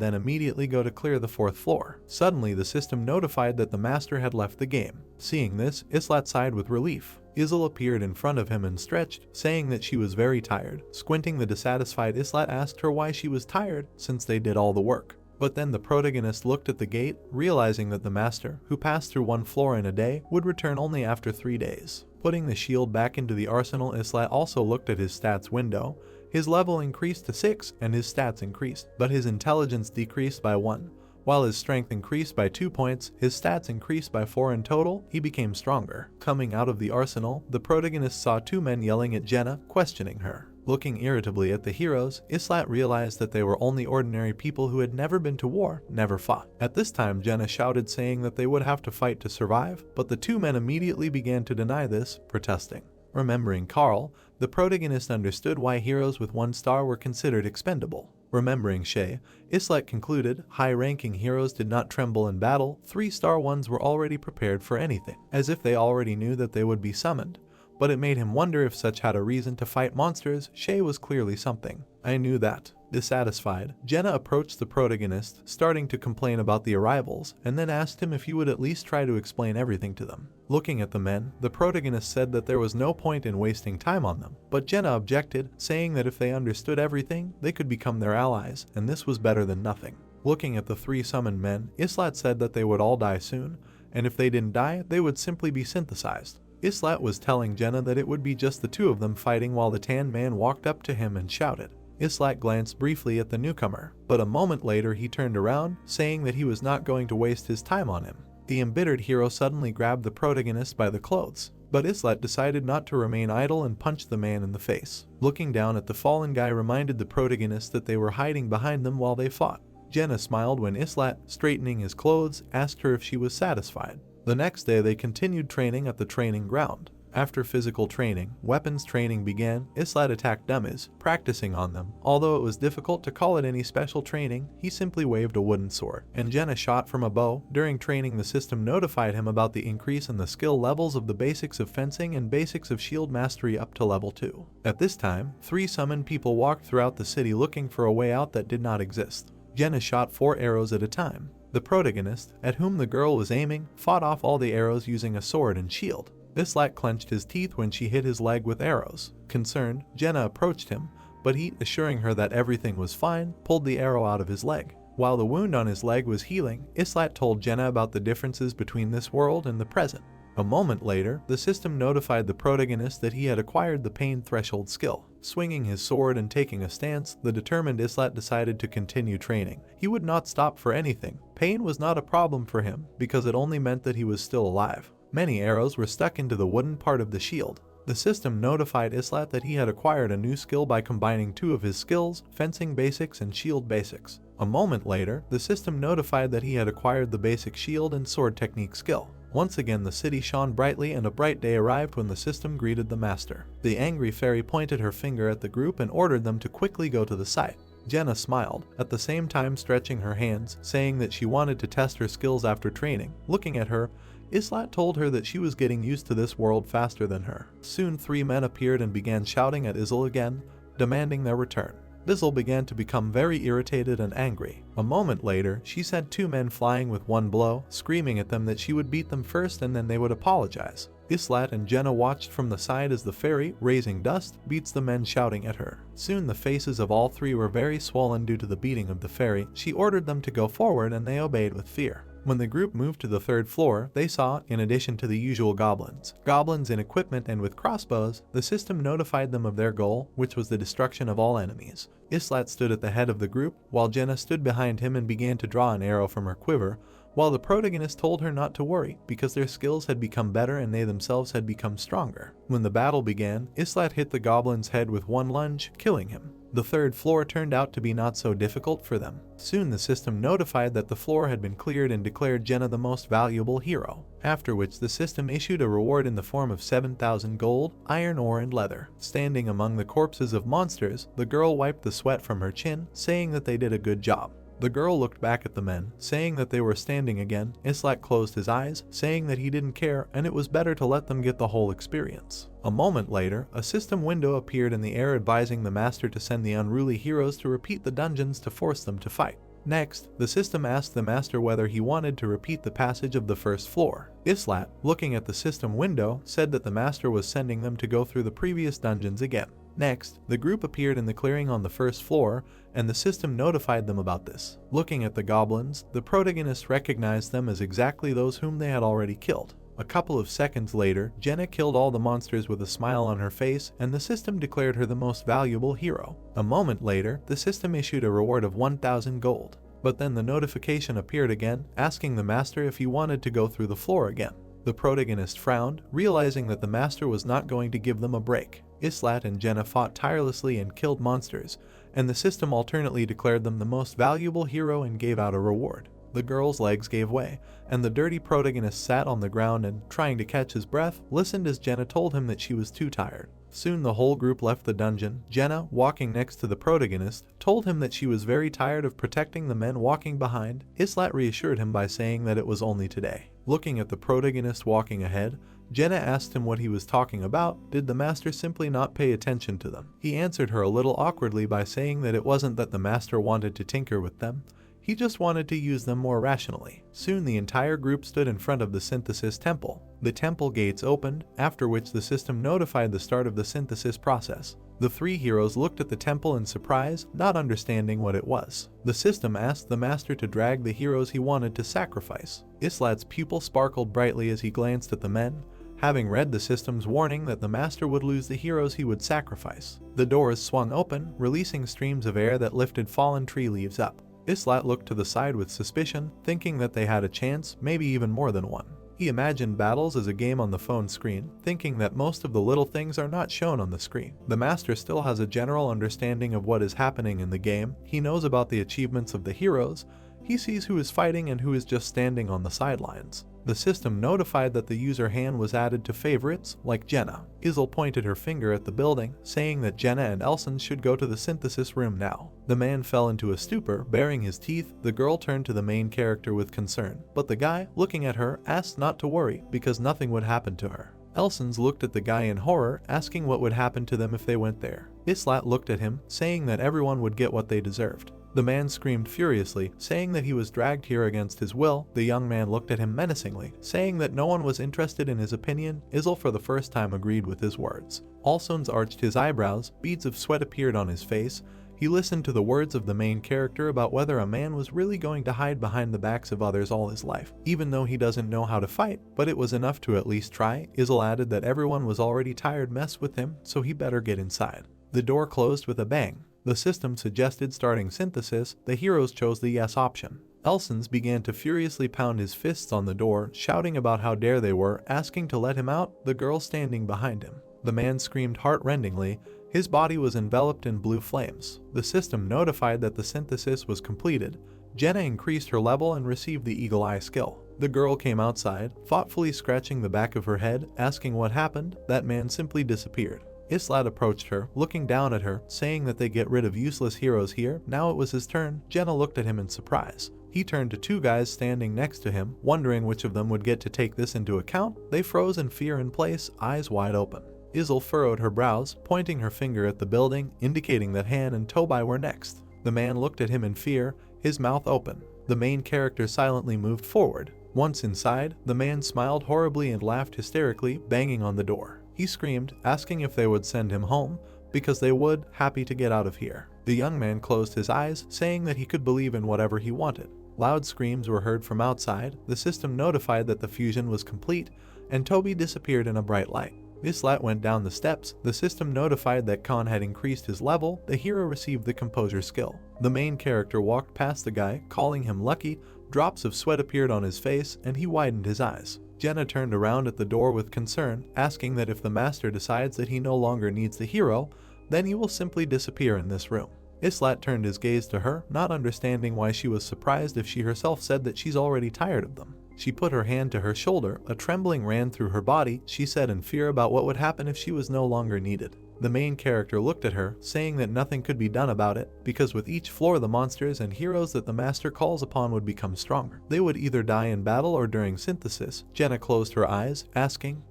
then immediately go to clear the 4th floor. Suddenly, the system notified that the master had left the game. Seeing this, Islat sighed with relief. Isil appeared in front of him and stretched, saying that she was very tired. Squinting, the dissatisfied Islat asked her why she was tired, since they did all the work. But then the protagonist looked at the gate, realizing that the master, who passed through 1 floor in a day, would return only after 3 days. Putting the shield back into the arsenal, Islat also looked at his stats window. His level increased to 6 and his stats increased, but his intelligence decreased by 1. While his strength increased by 2 points, his stats increased by 4 in total. He became stronger. Coming out of the arsenal, the protagonist saw 2 men yelling at Jenna, questioning her. Looking irritably at the heroes, Islat realized that they were only ordinary people who had never been to war, never fought. At this time, Jenna shouted, saying that they would have to fight to survive, but the 2 men immediately began to deny this, protesting. Remembering Carl, the protagonist understood why heroes with 1 star were considered expendable. Remembering Shay, Islat concluded high-ranking heroes did not tremble in battle. 3-star ones were already prepared for anything, as if they already knew that they would be summoned. But it made him wonder if such had a reason to fight monsters. Shay was clearly something. I knew that. Dissatisfied, Jenna approached the protagonist, starting to complain about the arrivals, and then asked him if he would at least try to explain everything to them. Looking at the men, the protagonist said that there was no point in wasting time on them, but Jenna objected, saying that if they understood everything, they could become their allies, and this was better than nothing. Looking at the 3 summoned men, Islat said that they would all die soon, and if they didn't die, they would simply be synthesized. Islat was telling Jenna that it would be just the 2 of them fighting while the tan man walked up to him and shouted. Islat glanced briefly at the newcomer, but a moment later he turned around, saying that he was not going to waste his time on him. The embittered hero suddenly grabbed the protagonist by the clothes, but Islat decided not to remain idle and punched the man in the face. Looking down at the fallen guy reminded the protagonist that they were hiding behind them while they fought. Jenna smiled when Islat, straightening his clothes, asked her if she was satisfied. The next day they continued training at the training ground. After physical training, weapons training began. Islat attacked dummies, practicing on them. Although it was difficult to call it any special training, he simply waved a wooden sword, and Jenna shot from a bow. During training, the system notified him about the increase in the skill levels of the basics of fencing and basics of shield mastery up to level 2. At this time, 3 summoned people walked throughout the city looking for a way out that did not exist. Jenna shot 4 arrows at a time. The protagonist, at whom the girl was aiming, fought off all the arrows using a sword and shield. Islat clenched his teeth when she hit his leg with arrows. Concerned, Jenna approached him, but he, assuring her that everything was fine, pulled the arrow out of his leg. While the wound on his leg was healing, Islat told Jenna about the differences between this world and the present. A moment later, the system notified the protagonist that he had acquired the pain threshold skill. Swinging his sword and taking a stance, the determined Islat decided to continue training. He would not stop for anything. Pain was not a problem for him, because it only meant that he was still alive. Many arrows were stuck into the wooden part of the shield. The system notified Islat that he had acquired a new skill by combining 2 of his skills, fencing basics and shield basics. A moment later, the system notified that he had acquired the basic shield and sword technique skill. Once again, the city shone brightly and a bright day arrived when the system greeted the master. The angry fairy pointed her finger at the group and ordered them to quickly go to the site. Jenna smiled, at the same time stretching her hands, saying that she wanted to test her skills after training. Looking at her, Islat told her that she was getting used to this world faster than her. Soon 3 men appeared and began shouting at Isil again, demanding their return. Isil began to become very irritated and angry. A moment later, she sent 2 men flying with 1 blow, screaming at them that she would beat them first and then they would apologize. Islat and Jenna watched from the side as the fairy, raising dust, beats the men shouting at her. Soon the faces of all 3 were very swollen due to the beating of the fairy. She ordered them to go forward and they obeyed with fear. When the group moved to the third floor, they saw, in addition to the usual goblins in equipment and with crossbows, the system notified them of their goal, which was the destruction of all enemies. Islat stood at the head of the group, while Jenna stood behind him and began to draw an arrow from her quiver, while the protagonist told her not to worry because their skills had become better and they themselves had become stronger. When the battle began, Islat hit the goblin's head with one lunge, killing him. The third floor turned out to be not so difficult for them. Soon the system notified that the floor had been cleared and declared Jenna the most valuable hero, after which the system issued a reward in the form of 7,000 gold, iron ore and leather. Standing among the corpses of monsters, the girl wiped the sweat from her chin, saying that they did a good job. The girl looked back at the men, saying that they were standing again. Islat closed his eyes, saying that he didn't care and it was better to let them get the whole experience. A moment later, a system window appeared in the air advising the master to send the unruly heroes to repeat the dungeons to force them to fight. Next, the system asked the master whether he wanted to repeat the passage of the first floor. Islat, looking at the system window, said that the master was sending them to go through the previous dungeons again. Next, the group appeared in the clearing on the first floor, and the system notified them about this. Looking at the goblins, the protagonist recognized them as exactly those whom they had already killed. A couple of seconds later, Jenna killed all the monsters with a smile on her face, and the system declared her the most valuable hero. A moment later, the system issued a reward of 1,000 gold. But then the notification appeared again, asking the master if he wanted to go through the floor again. The protagonist frowned, realizing that the master was not going to give them a break. Islat and Jenna fought tirelessly and killed monsters, and the system alternately declared them the most valuable hero and gave out a reward. The girl's legs gave way, and the dirty protagonist sat on the ground and, trying to catch his breath, listened as Jenna told him that she was too tired. Soon the whole group left the dungeon. Jenna, walking next to the protagonist, told him that she was very tired of protecting the men walking behind. Islat reassured him by saying that it was only today. Looking at the protagonist walking ahead, Jenna asked him what he was talking about. Did the master simply not pay attention to them? He answered her a little awkwardly by saying that it wasn't that the master wanted to tinker with them, he just wanted to use them more rationally. Soon the entire group stood in front of the synthesis temple. The temple gates opened, after which the system notified the start of the synthesis process. The three heroes looked at the temple in surprise, not understanding what it was. The system asked the master to drag the heroes he wanted to sacrifice. Islat's pupil sparkled brightly as he glanced at the men, having read the system's warning that the master would lose the heroes he would sacrifice. The doors swung open, releasing streams of air that lifted fallen tree leaves up. Islat looked to the side with suspicion, thinking that they had a chance, maybe even more than one. He imagined battles as a game on the phone screen, thinking that most of the little things are not shown on the screen. The master still has a general understanding of what is happening in the game. He knows about the achievements of the heroes. He sees who is fighting and who is just standing on the sidelines. The system notified that the user hand was added to favorites, like Jenna. Isl pointed her finger at the building, saying that Jenna and Elson should go to the synthesis room now. The man fell into a stupor, baring his teeth. The girl turned to the main character with concern, but the guy, looking at her, asked not to worry because nothing would happen to her. Elsons looked at the guy in horror, asking what would happen to them if they went there. Islat looked at him, saying that everyone would get what they deserved. The man screamed furiously, saying that he was dragged here against his will. The young man looked at him menacingly, saying that no one was interested in his opinion. Isl for the first time agreed with his words. Alsons arched his eyebrows, beads of sweat appeared on his face. He listened to the words of the main character about whether a man was really going to hide behind the backs of others all his life, even though he doesn't know how to fight, but it was enough to at least try. Isl added that everyone was already tired mess with him, so he better get inside. The door closed with a bang. The system suggested starting synthesis. The heroes chose the yes option. Elsons began to furiously pound his fists on the door, shouting about how dare they were, asking to let him out, the girl standing behind him. The man screamed heart-rendingly. His body was enveloped in blue flames. The system notified that the synthesis was completed. Jenna increased her level and received the Eagle Eye skill. The girl came outside, thoughtfully scratching the back of her head, asking what happened. That man simply disappeared. Islat approached her, looking down at her, saying that they get rid of useless heroes here. Now it was his turn. Jenna looked at him in surprise. He turned to two guys standing next to him, wondering which of them would get to take this into account. They froze in fear in place, eyes wide open. Isl furrowed her brows, pointing her finger at the building, indicating that Han and Tobai were next. The man looked at him in fear, his mouth open. The main character silently moved forward. Once inside, the man smiled horribly and laughed hysterically, banging on the door. He screamed, asking if they would send him home, because they would, happy to get out of here. The young man closed his eyes, saying that he could believe in whatever he wanted. Loud screams were heard from outside. The system notified that the fusion was complete, and Toby disappeared in a bright light. Islat went down the steps. The system notified that Khan had increased his level. The hero received the composure skill. The main character walked past the guy, calling him lucky. Drops of sweat appeared on his face, and he widened his eyes. Jenna turned around at the door with concern, asking that if the master decides that he no longer needs the hero, then he will simply disappear in this room. Islat turned his gaze to her, not understanding why she was surprised if she herself said that she's already tired of them. She put her hand to her shoulder. A trembling ran through her body, she said in fear about what would happen if she was no longer needed. The main character looked at her, saying that nothing could be done about it, because with each floor the monsters and heroes that the master calls upon would become stronger. They would either die in battle or during synthesis. Jenna closed her eyes,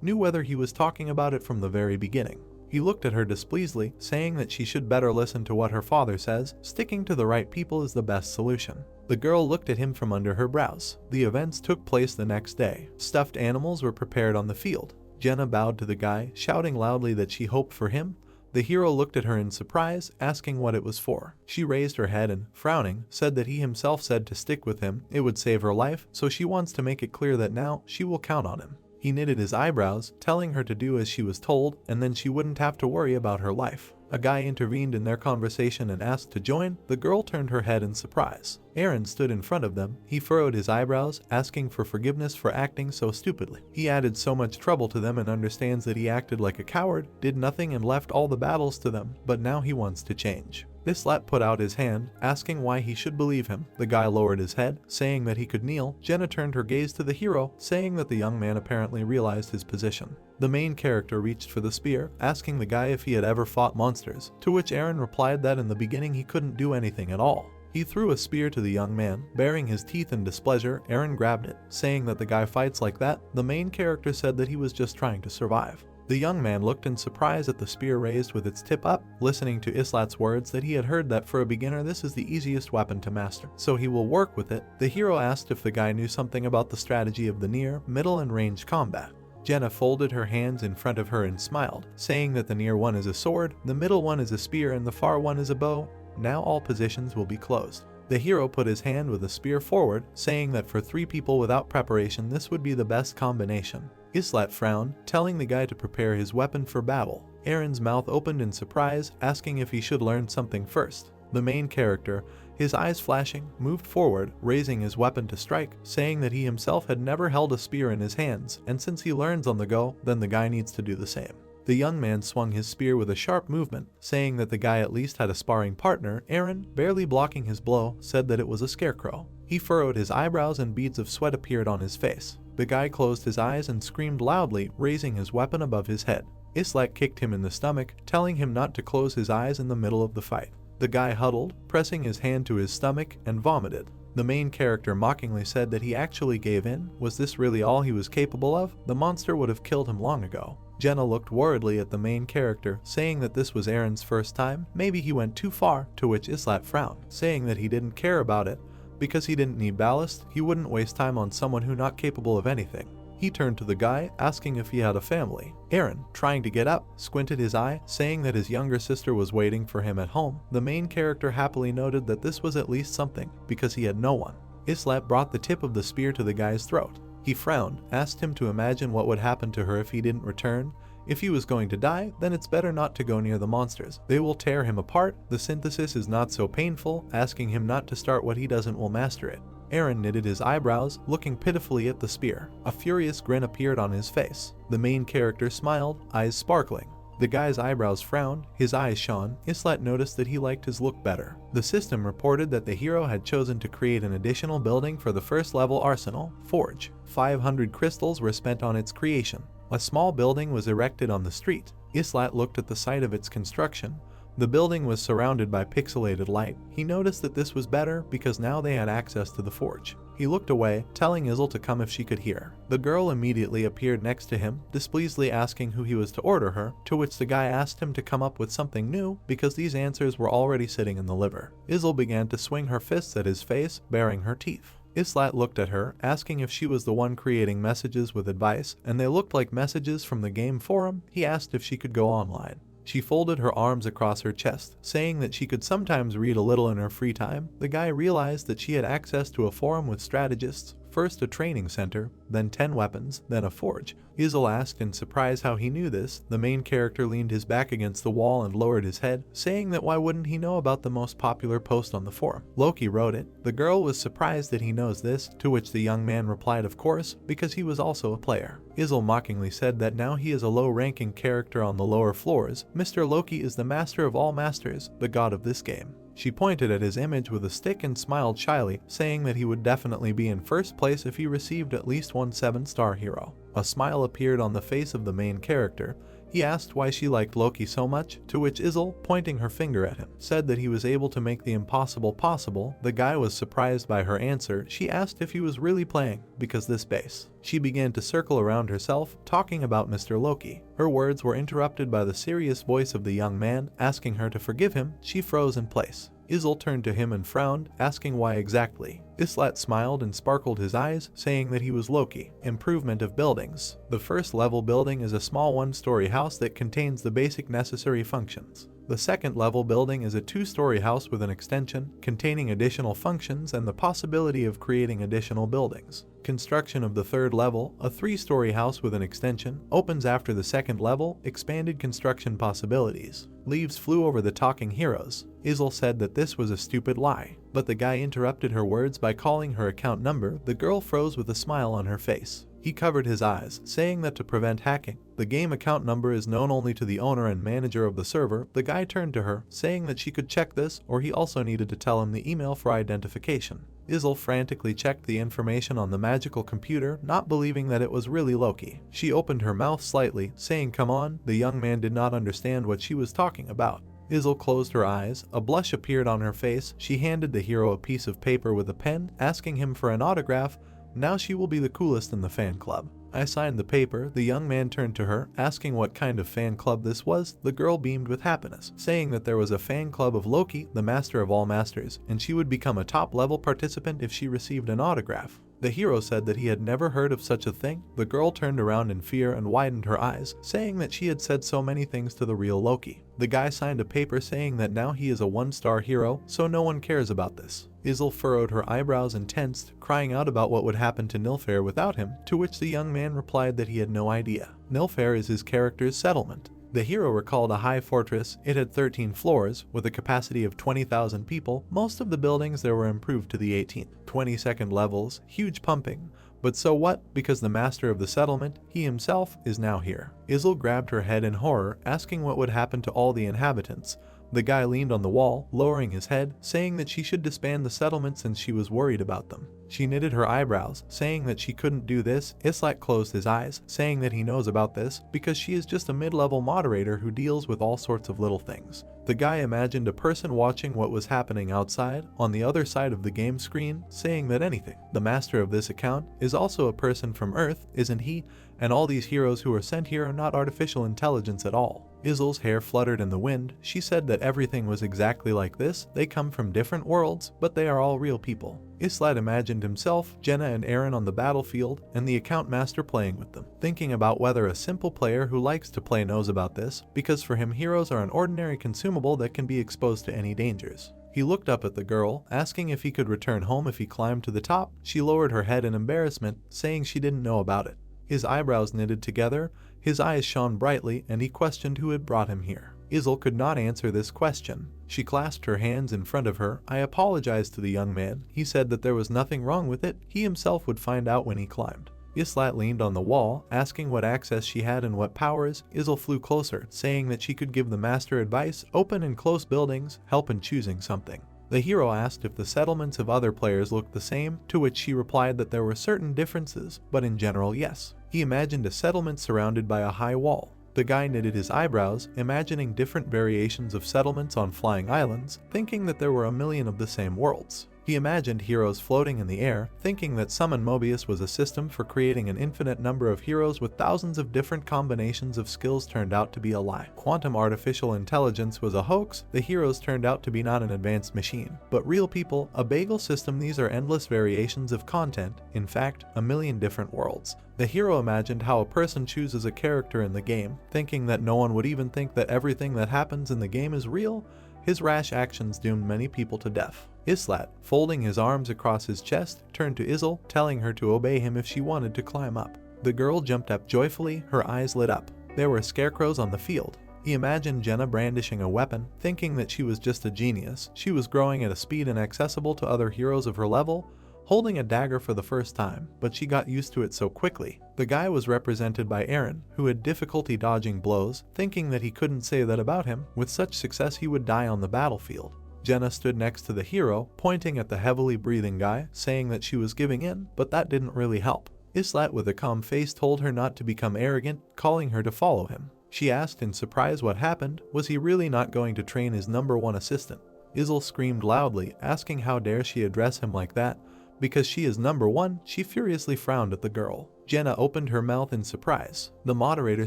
knew whether he was talking about it from the very beginning. He looked at her displeasantly, saying that she should better listen to what her father says. Sticking to the right people is the best solution. The girl looked at him from under her brows. The events took place the next day. Stuffed animals were prepared on the field. Jenna bowed to the guy, shouting loudly that she hoped for him. The hero looked at her in surprise, asking what it was for. She raised her head and, frowning, said that he himself said to stick with him. It would save her life, so she wants to make it clear that now she will count on him. He knitted his eyebrows, telling her to do as she was told, and then she wouldn't have to worry about her life. A guy intervened in their conversation and asked to join. The girl turned her head in surprise. Aaron stood in front of them. He furrowed his eyebrows, asking for forgiveness for acting so stupidly. He added so much trouble to them and understands that he acted like a coward, did nothing and left all the battles to them, but now he wants to change. Islat put out his hand, asking why he should believe him. The guy lowered his head, saying that he could kneel. Jenna turned her gaze to the hero, saying that the young man apparently realized his position. The main character reached for the spear, asking the guy if he had ever fought monsters, to which Aaron replied that in the beginning he couldn't do anything at all. He threw a spear to the young man. Baring his teeth in displeasure, Aaron grabbed it, saying that the guy fights like that. The main character said that he was just trying to survive. The young man looked in surprise at the spear raised with its tip up, listening to Islat's words that he had heard that for a beginner this is the easiest weapon to master, so he will work with it. The hero asked if the guy knew something about the strategy of the near, middle and range combat. Jenna folded her hands in front of her and smiled, saying that the near one is a sword, the middle one is a spear and the far one is a bow. Now all positions will be closed. The hero put his hand with a spear forward, saying that for 3 people without preparation this would be the best combination. Islat frowned, telling the guy to prepare his weapon for battle. Aaron's mouth opened in surprise, asking if he should learn something first. The main character, his eyes flashing, moved forward, raising his weapon to strike, saying that he himself had never held a spear in his hands, and since he learns on the go, then the guy needs to do the same. The young man swung his spear with a sharp movement, saying that the guy at least had a sparring partner. Aaron, barely blocking his blow, said that it was a scarecrow. He furrowed his eyebrows and beads of sweat appeared on his face. The guy closed his eyes and screamed loudly, raising his weapon above his head. Islat kicked him in the stomach, telling him not to close his eyes in the middle of the fight. The guy huddled, pressing his hand to his stomach, and vomited. The main character mockingly said that he actually gave in. Was this really all he was capable of? The monster would have killed him long ago. Jenna looked worriedly at the main character, saying that this was Aaron's first time. Maybe he went too far, to which Islat frowned, saying that he didn't care about it. Because he didn't need ballast, he wouldn't waste time on someone who not capable of anything. He turned to the guy, asking if he had a family. Aaron, trying to get up, squinted his eye, saying that his younger sister was waiting for him at home. The main character happily noted that this was at least something, because he had no one. Islat brought the tip of the spear to the guy's throat. He frowned, asked him to imagine what would happen to her if he didn't return. If he was going to die, then it's better not to go near the monsters. They will tear him apart. The synthesis is not so painful. Asking him not to start what he doesn't will master it. Aaron knitted his eyebrows, looking pitifully at the spear. A furious grin appeared on his face. The main character smiled, eyes sparkling. The guy's eyebrows frowned, his eyes shone. Islat noticed that he liked his look better. The system reported that the hero had chosen to create an additional building for the first level arsenal, Forge. 500 crystals were spent on its creation. A small building was erected on the street. Islat looked at the site of its construction. The building was surrounded by pixelated light. He noticed that this was better because now they had access to the forge. He looked away, telling Izel to come if she could hear. The girl immediately appeared next to him, displeasedly asking who he was to order her, to which the guy asked him to come up with something new because these answers were already sitting in the liver. Izel began to swing her fists at his face, baring her teeth. Islat looked at her, asking if she was the one creating messages with advice, and they looked like messages from the game forum. He asked if she could go online. She folded her arms across her chest, saying that she could sometimes read a little in her free time. The guy realized that she had access to a forum with strategists, first a training center, then 10 weapons, then a forge. Izel asked in surprise how he knew this. The main character leaned his back against the wall and lowered his head, saying that why wouldn't he know about the most popular post on the forum? Loki wrote it. The girl was surprised that he knows this, to which the young man replied of course, because he was also a player. Izel mockingly said that now he is a low-ranking character on the lower floors. Mr. Loki is the master of all masters, the god of this game. She pointed at his image with a stick and smiled shyly, saying that he would definitely be in first place if he received at least one 7-star hero. A smile appeared on the face of the main character. He asked why she liked Loki so much, to which Izel, pointing her finger at him, said that he was able to make the impossible possible. The guy was surprised by her answer. She asked if he was really playing, because this base. She began to circle around herself, talking about Mr. Loki. Her words were interrupted by the serious voice of the young man, asking her to forgive him. She froze in place. Izel turned to him and frowned, asking why exactly. Islat smiled and sparkled his eyes, saying that he was Loki. Improvement of buildings. The first level building is a small 1-story house that contains the basic necessary functions. The second level building is a 2-story house with an extension, containing additional functions and the possibility of creating additional buildings. Construction of the third level, a 3-story house with an extension, opens after the second level, expanded construction possibilities. Leaves flew over the talking heroes. Izel said that this was a stupid lie, but the guy interrupted her words by calling her account number. The girl froze with a smile on her face. He covered his eyes, saying that to prevent hacking, the game account number is known only to the owner and manager of the server. The guy turned to her, saying that she could check this, or he also needed to tell him the email for identification. Izel frantically checked the information on the magical computer, not believing that it was really Loki. She opened her mouth slightly, saying come on. The young man did not understand what she was talking about. Izel closed her eyes. A blush appeared on her face. She handed the hero a piece of paper with a pen, asking him for an autograph. Now she will be the coolest in the fan club. I signed the paper. The young man turned to her, asking what kind of fan club this was. The girl beamed with happiness, saying that there was a fan club of Loki, the master of all masters, and she would become a top-level participant if she received an autograph. The hero said that he had never heard of such a thing. The girl turned around in fear and widened her eyes, saying that she had said so many things to the real Loki. The guy signed a paper saying that now he is a 1-star hero, so no one cares about this. Izel furrowed her eyebrows and tensed, crying out about what would happen to Nilfgaard without him, to which the young man replied that he had no idea. Nilfgaard is his character's settlement. The hero recalled a high fortress. It had 13 floors, with a capacity of 20,000 people. Most of the buildings there were improved to the 18th, 22nd levels, huge pumping. But so what, because the master of the settlement, he himself, is now here. Izel grabbed her head in horror, asking what would happen to all the inhabitants. The guy leaned on the wall, lowering his head, saying that she should disband the settlement since she was worried about them. She knitted her eyebrows, saying that she couldn't do this. Islat closed his eyes, saying that he knows about this because she is just a mid-level moderator who deals with all sorts of little things. The guy imagined a person watching what was happening outside, on the other side of the game screen, saying that anything. The master of this account is also a person from Earth, isn't he? And all these heroes who are sent here are not artificial intelligence at all. Izel's hair fluttered in the wind. She said that everything was exactly like this. They come from different worlds, but they are all real people. Islat imagined himself, Jenna and Aaron on the battlefield, and the account master playing with them, thinking about whether a simple player who likes to play knows about this, because for him heroes are an ordinary consumable that can be exposed to any dangers. He looked up at the girl, asking if he could return home if he climbed to the top. She lowered her head in embarrassment, saying she didn't know about it. His eyebrows knitted together, his eyes shone brightly, and he questioned who had brought him here. Izel could not answer this question. She clasped her hands in front of her. I apologized to the young man. He said that there was nothing wrong with it. He himself would find out when he climbed. Islat leaned on the wall, asking what access she had and what powers. Izel flew closer, saying that she could give the master advice, open and close buildings, help in choosing something. The hero asked if the settlements of other players looked the same, to which she replied that there were certain differences, but in general yes. He imagined a settlement surrounded by a high wall. The guy knitted his eyebrows, imagining different variations of settlements on flying islands, thinking that there were a million of the same worlds. He imagined heroes floating in the air, thinking that Summon Mobius was a system for creating an infinite number of heroes with thousands of different combinations of skills turned out to be a lie. Quantum artificial intelligence was a hoax, the heroes turned out to be not an advanced machine, but real people, a bagel system. These are endless variations of content, in fact, a million different worlds. The hero imagined how a person chooses a character in the game, thinking that no one would even think that everything that happens in the game is real. His rash actions doomed many people to death. Islat, folding his arms across his chest, turned to Izel, telling her to obey him if she wanted to climb up. The girl jumped up joyfully, her eyes lit up. There were scarecrows on the field. He imagined Jenna brandishing a weapon, thinking that she was just a genius. She was growing at a speed inaccessible to other heroes of her level, holding a dagger for the first time, but she got used to it so quickly. The guy was represented by Aaron, who had difficulty dodging blows, thinking that he couldn't say that about him. With such success he would die on the battlefield. Jenna stood next to the hero, pointing at the heavily breathing guy, saying that she was giving in, but that didn't really help. Islat with a calm face told her not to become arrogant, calling her to follow him. She asked in surprise what happened. Was he really not going to train his #1 assistant? Izel screamed loudly, asking how dare she address him like that. Because she is #1, she furiously frowned at the girl. Jenna opened her mouth in surprise. The moderator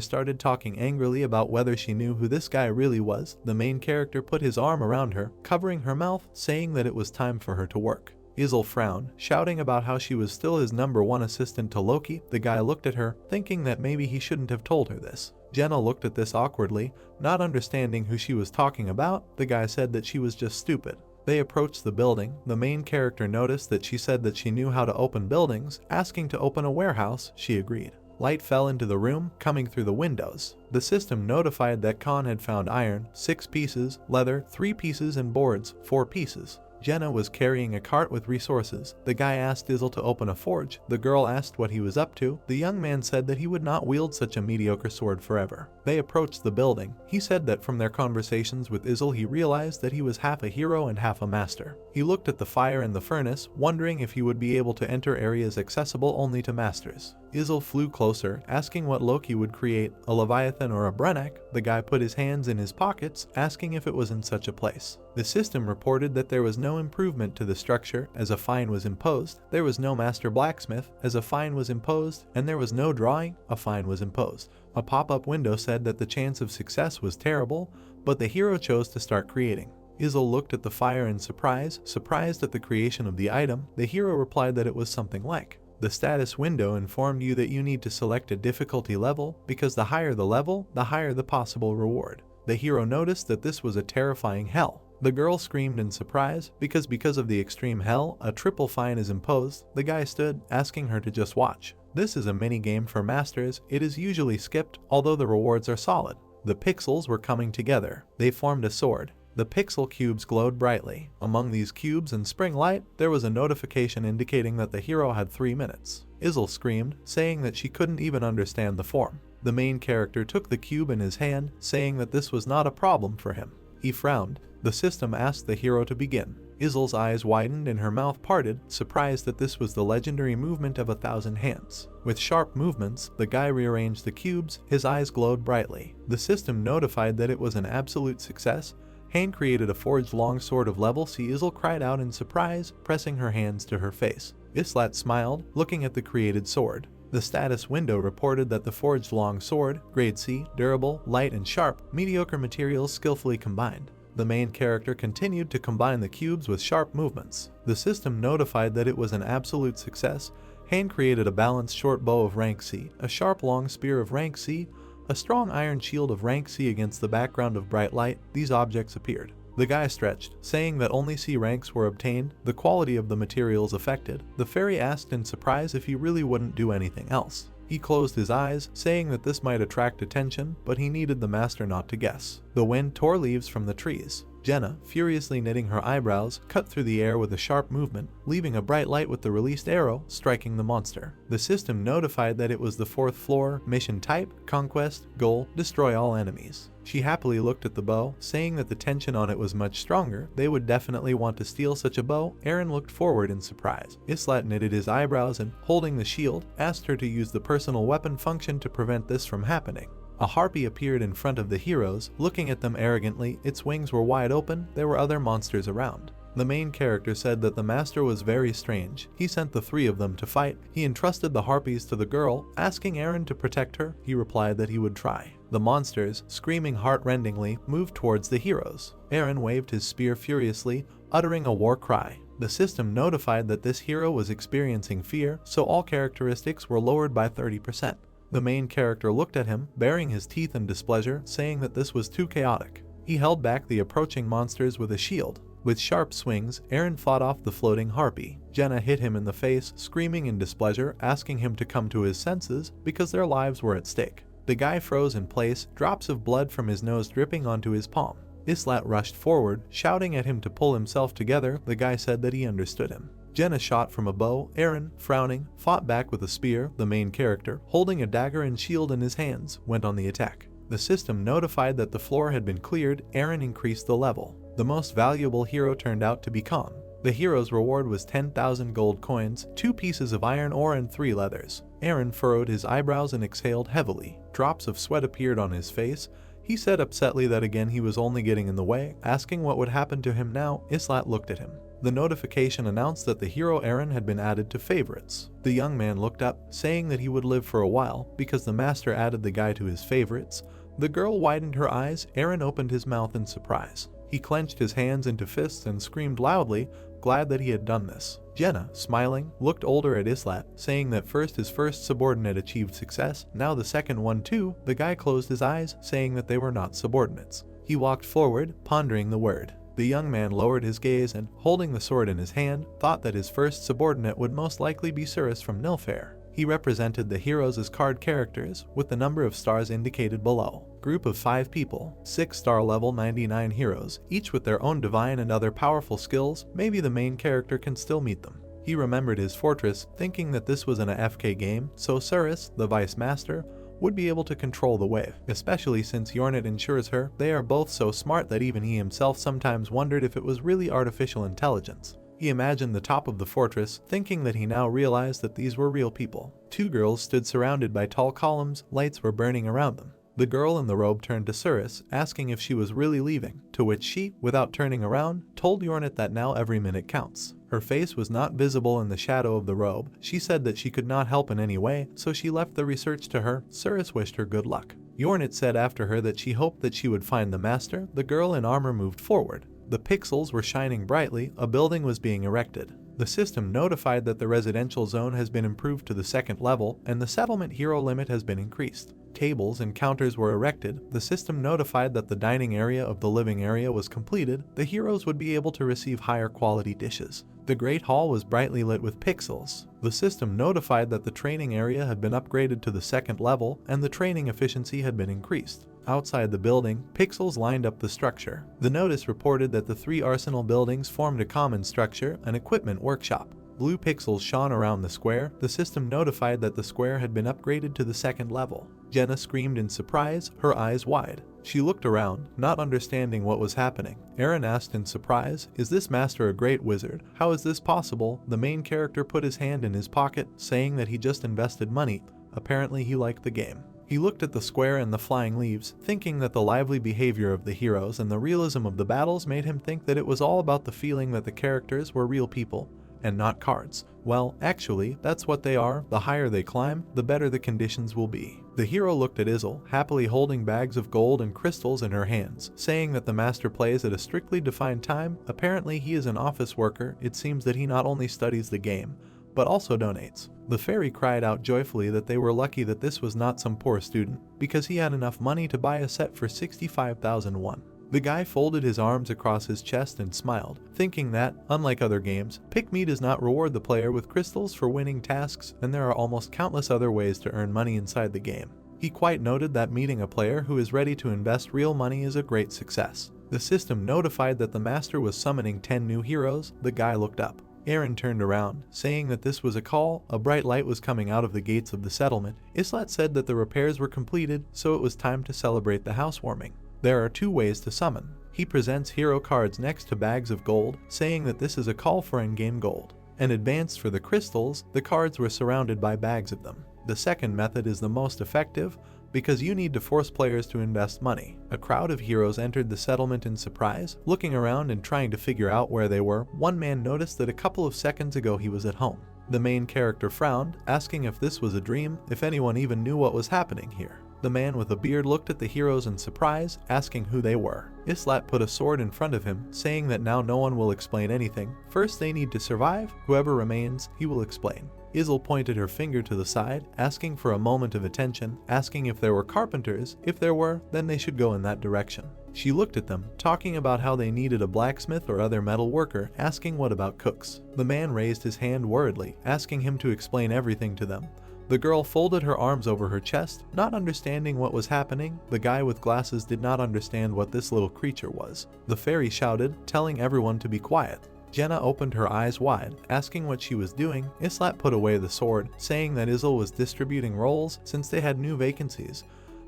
started talking angrily about whether she knew who this guy really was. The main character put his arm around her, covering her mouth, saying that it was time for her to work. Izel frowned, shouting about how she was still his #1 assistant to Loki. The guy looked at her, thinking that maybe he shouldn't have told her this. Jenna looked at this awkwardly, not understanding who she was talking about. The guy said that she was just stupid. They approached the building. The main character noticed that she said that she knew how to open buildings, asking to open a warehouse. She agreed. Light fell into the room, coming through the windows. The system notified that Khan had found iron, 6 pieces, leather, 3 pieces, and boards, 4 pieces. Jenna was carrying a cart with resources. The guy asked Izel to open a forge. The girl asked what he was up to. The young man said that he would not wield such a mediocre sword forever. They approached the building. He said that from their conversations with Izel he realized that he was half a hero and half a master. He looked at the fire in the furnace, wondering if he would be able to enter areas accessible only to masters. Izel flew closer, asking what Loki would create, a Leviathan or a Brennak. The guy put his hands in his pockets, asking if it was in such a place. The system reported that there was no improvement to the structure, as a fine was imposed. There was no master blacksmith, as a fine was imposed, and there was no drawing, a fine was imposed. A pop-up window said that the chance of success was terrible, but the hero chose to start creating. Izel looked at the fire in surprise, surprised at the creation of the item. The hero replied that it was something like, the status window informed you that you need to select a difficulty level, because the higher the level, the higher the possible reward. The hero noticed that this was a terrifying hell. The girl screamed in surprise, because of the extreme hell, a triple fine is imposed. The guy stood, asking her to just watch. This is a mini-game for masters. It is usually skipped, although the rewards are solid. The pixels were coming together. They formed a sword. The pixel cubes glowed brightly. Among these cubes and spring light, there was a notification indicating that the hero had 3 minutes. Izel screamed, saying that she couldn't even understand the form. The main character took the cube in his hand, saying that this was not a problem for him. He frowned. The system asked the hero to begin. Izel's eyes widened and her mouth parted, surprised that this was the legendary movement of 1,000 hands. With sharp movements, the guy rearranged the cubes. His eyes glowed brightly. The system notified that it was an absolute success. Hand created a forged long sword of level C. Izel cried out in surprise, pressing her hands to her face. Islat smiled, looking at the created sword. The status window reported that the forged long sword, grade C, durable, light and sharp, mediocre materials skillfully combined. The main character continued to combine the cubes with sharp movements. The system notified that it was an absolute success. Hand created a balanced short bow of rank C, a sharp long spear of rank C, a strong iron shield of rank C against the background of bright light. These objects appeared. The guy stretched, saying that only C ranks were obtained, the quality of the materials affected. The fairy asked in surprise if he really wouldn't do anything else. He closed his eyes, saying that this might attract attention, but he needed the master not to guess. The wind tore leaves from the trees. Jenna, furiously knitting her eyebrows, cut through the air with a sharp movement, leaving a bright light with the released arrow, striking the monster. The system notified that it was the 4th floor, mission type, conquest, goal, destroy all enemies. She happily looked at the bow, saying that the tension on it was much stronger. They would definitely want to steal such a bow. Aaron looked forward in surprise. Islat knitted his eyebrows and, holding the shield, asked her to use the personal weapon function to prevent this from happening. A harpy appeared in front of the heroes, looking at them arrogantly. Its wings were wide open. There were other monsters around. The main character said that the master was very strange. He sent the three of them to fight. He entrusted the harpies to the girl, asking Eren to protect her. He replied that he would try. The monsters, screaming heart-rendingly, moved towards the heroes. Eren waved his spear furiously, uttering a war cry. The system notified that this hero was experiencing fear, so all characteristics were lowered by 30%. The main character looked at him, baring his teeth in displeasure, saying that this was too chaotic. He held back the approaching monsters with a shield. With sharp swings, Eren fought off the floating harpy. Jenna hit him in the face, screaming in displeasure, asking him to come to his senses because their lives were at stake. The guy froze in place, drops of blood from his nose dripping onto his palm. Islat rushed forward, shouting at him to pull himself together. The guy said that he understood him. Jenna shot from a bow. Eren, frowning, fought back with a spear. The main character, holding a dagger and shield in his hands, went on the attack. The system notified that the floor had been cleared. Eren increased the level. The most valuable hero turned out to be Khan. The hero's reward was 10,000 gold coins, 2 pieces of iron ore and 3 leathers. Eren furrowed his eyebrows and exhaled heavily. Drops of sweat appeared on his face. He said upsetly that again he was only getting in the way, asking what would happen to him now. Islat looked at him. The notification announced that the hero Eren had been added to favorites. The young man looked up, saying that he would live for a while because the master added the guy to his favorites. The girl widened her eyes. Eren opened his mouth in surprise. He clenched his hands into fists and screamed loudly, glad that he had done this. Jenna, smiling, looked older at Islat, saying that first his first subordinate achieved success, now the second one too. The guy closed his eyes, saying that they were not subordinates. He walked forward, pondering the word. The young man lowered his gaze and, holding the sword in his hand, thought that his first subordinate would most likely be Surus from Nilfgaard. He represented the heroes as card characters, with the number of stars indicated below. Group of 5 people, 6-star level 99 heroes, each with their own divine and other powerful skills. Maybe the main character can still meet them. He remembered his fortress, thinking that this was an AFK game, so Surus, the vice master, would be able to control the wave, especially since Yornet ensures her. They are both so smart that even he himself sometimes wondered if it was really artificial intelligence. He imagined the top of the fortress, thinking that he now realized that these were real people. 2 girls stood surrounded by tall columns. Lights were burning around them. The girl in the robe turned to Surus, asking if she was really leaving, to which she, without turning around, told Yornet that now every minute counts. Her face was not visible in the shadow of the robe. She said that she could not help in any way, so she left the research to her. Surus wished her good luck. Yornet said after her that she hoped that she would find the master. The girl in armor moved forward. The pixels were shining brightly. A building was being erected. The system notified that the residential zone has been improved to the 2nd level, and the settlement hero limit has been increased. Tables and counters were erected. The system notified that the dining area of the living area was completed. The heroes would be able to receive higher quality dishes. The Great Hall was brightly lit with pixels. The system notified that the training area had been upgraded to the 2nd level, and the training efficiency had been increased. Outside the building, pixels lined up the structure. The notice reported that the 3 arsenal buildings formed a common structure, an equipment workshop. Blue pixels shone around the square. The system notified that the square had been upgraded to the 2nd level. Jenna screamed in surprise, her eyes wide. She looked around, not understanding what was happening. Eren asked in surprise, "Is this master a great wizard? How is this possible?" The main character put his hand in his pocket, saying that he just invested money. Apparently he liked the game. He looked at the square and the flying leaves, thinking that the lively behavior of the heroes and the realism of the battles made him think that it was all about the feeling that the characters were real people and not cards. Well, actually, that's what they are. The higher they climb, the better the conditions will be. The hero looked at Izel, happily holding bags of gold and crystals in her hands, saying that the master plays at a strictly defined time. Apparently he is an office worker. It seems that he not only studies the game, but also donates. The fairy cried out joyfully that they were lucky that this was not some poor student, because he had enough money to buy a set for 65,001. The guy folded his arms across his chest and smiled, thinking that, unlike other games, Pick Me does not reward the player with crystals for winning tasks, and there are almost countless other ways to earn money inside the game. He quite noted that meeting a player who is ready to invest real money is a great success. The system notified that the master was summoning 10 new heroes. The guy looked up. Eren turned around, saying that this was a call. A bright light was coming out of the gates of the settlement. Islat said that the repairs were completed, so it was time to celebrate the housewarming. There are 2 ways to summon. He presents hero cards next to bags of gold, saying that this is a call for in-game gold. And advanced for the crystals, the cards were surrounded by bags of them. The second method is the most effective. because you need to force players to invest money. A crowd of heroes entered the settlement in surprise, looking around and trying to figure out where they were. One man noticed that a couple of seconds ago he was at home. The main character frowned, asking if this was a dream, if anyone even knew what was happening here. The man with a beard looked at the heroes in surprise, asking who they were. Islat put a sword in front of him, saying that now no one will explain anything. First they need to survive, whoever remains, he will explain. Izel pointed her finger to the side, asking for a moment of attention, asking if there were carpenters. If there were, then they should go in that direction. She looked at them, talking about how they needed a blacksmith or other metal worker, asking what about cooks. The man raised his hand worriedly, asking him to explain everything to them. The girl folded her arms over her chest, not understanding what was happening. The guy with glasses did not understand what this little creature was. The fairy shouted, telling everyone to be quiet. Jenna opened her eyes wide, asking what she was doing. Islat put away the sword, saying that Izel was distributing roles since they had new vacancies,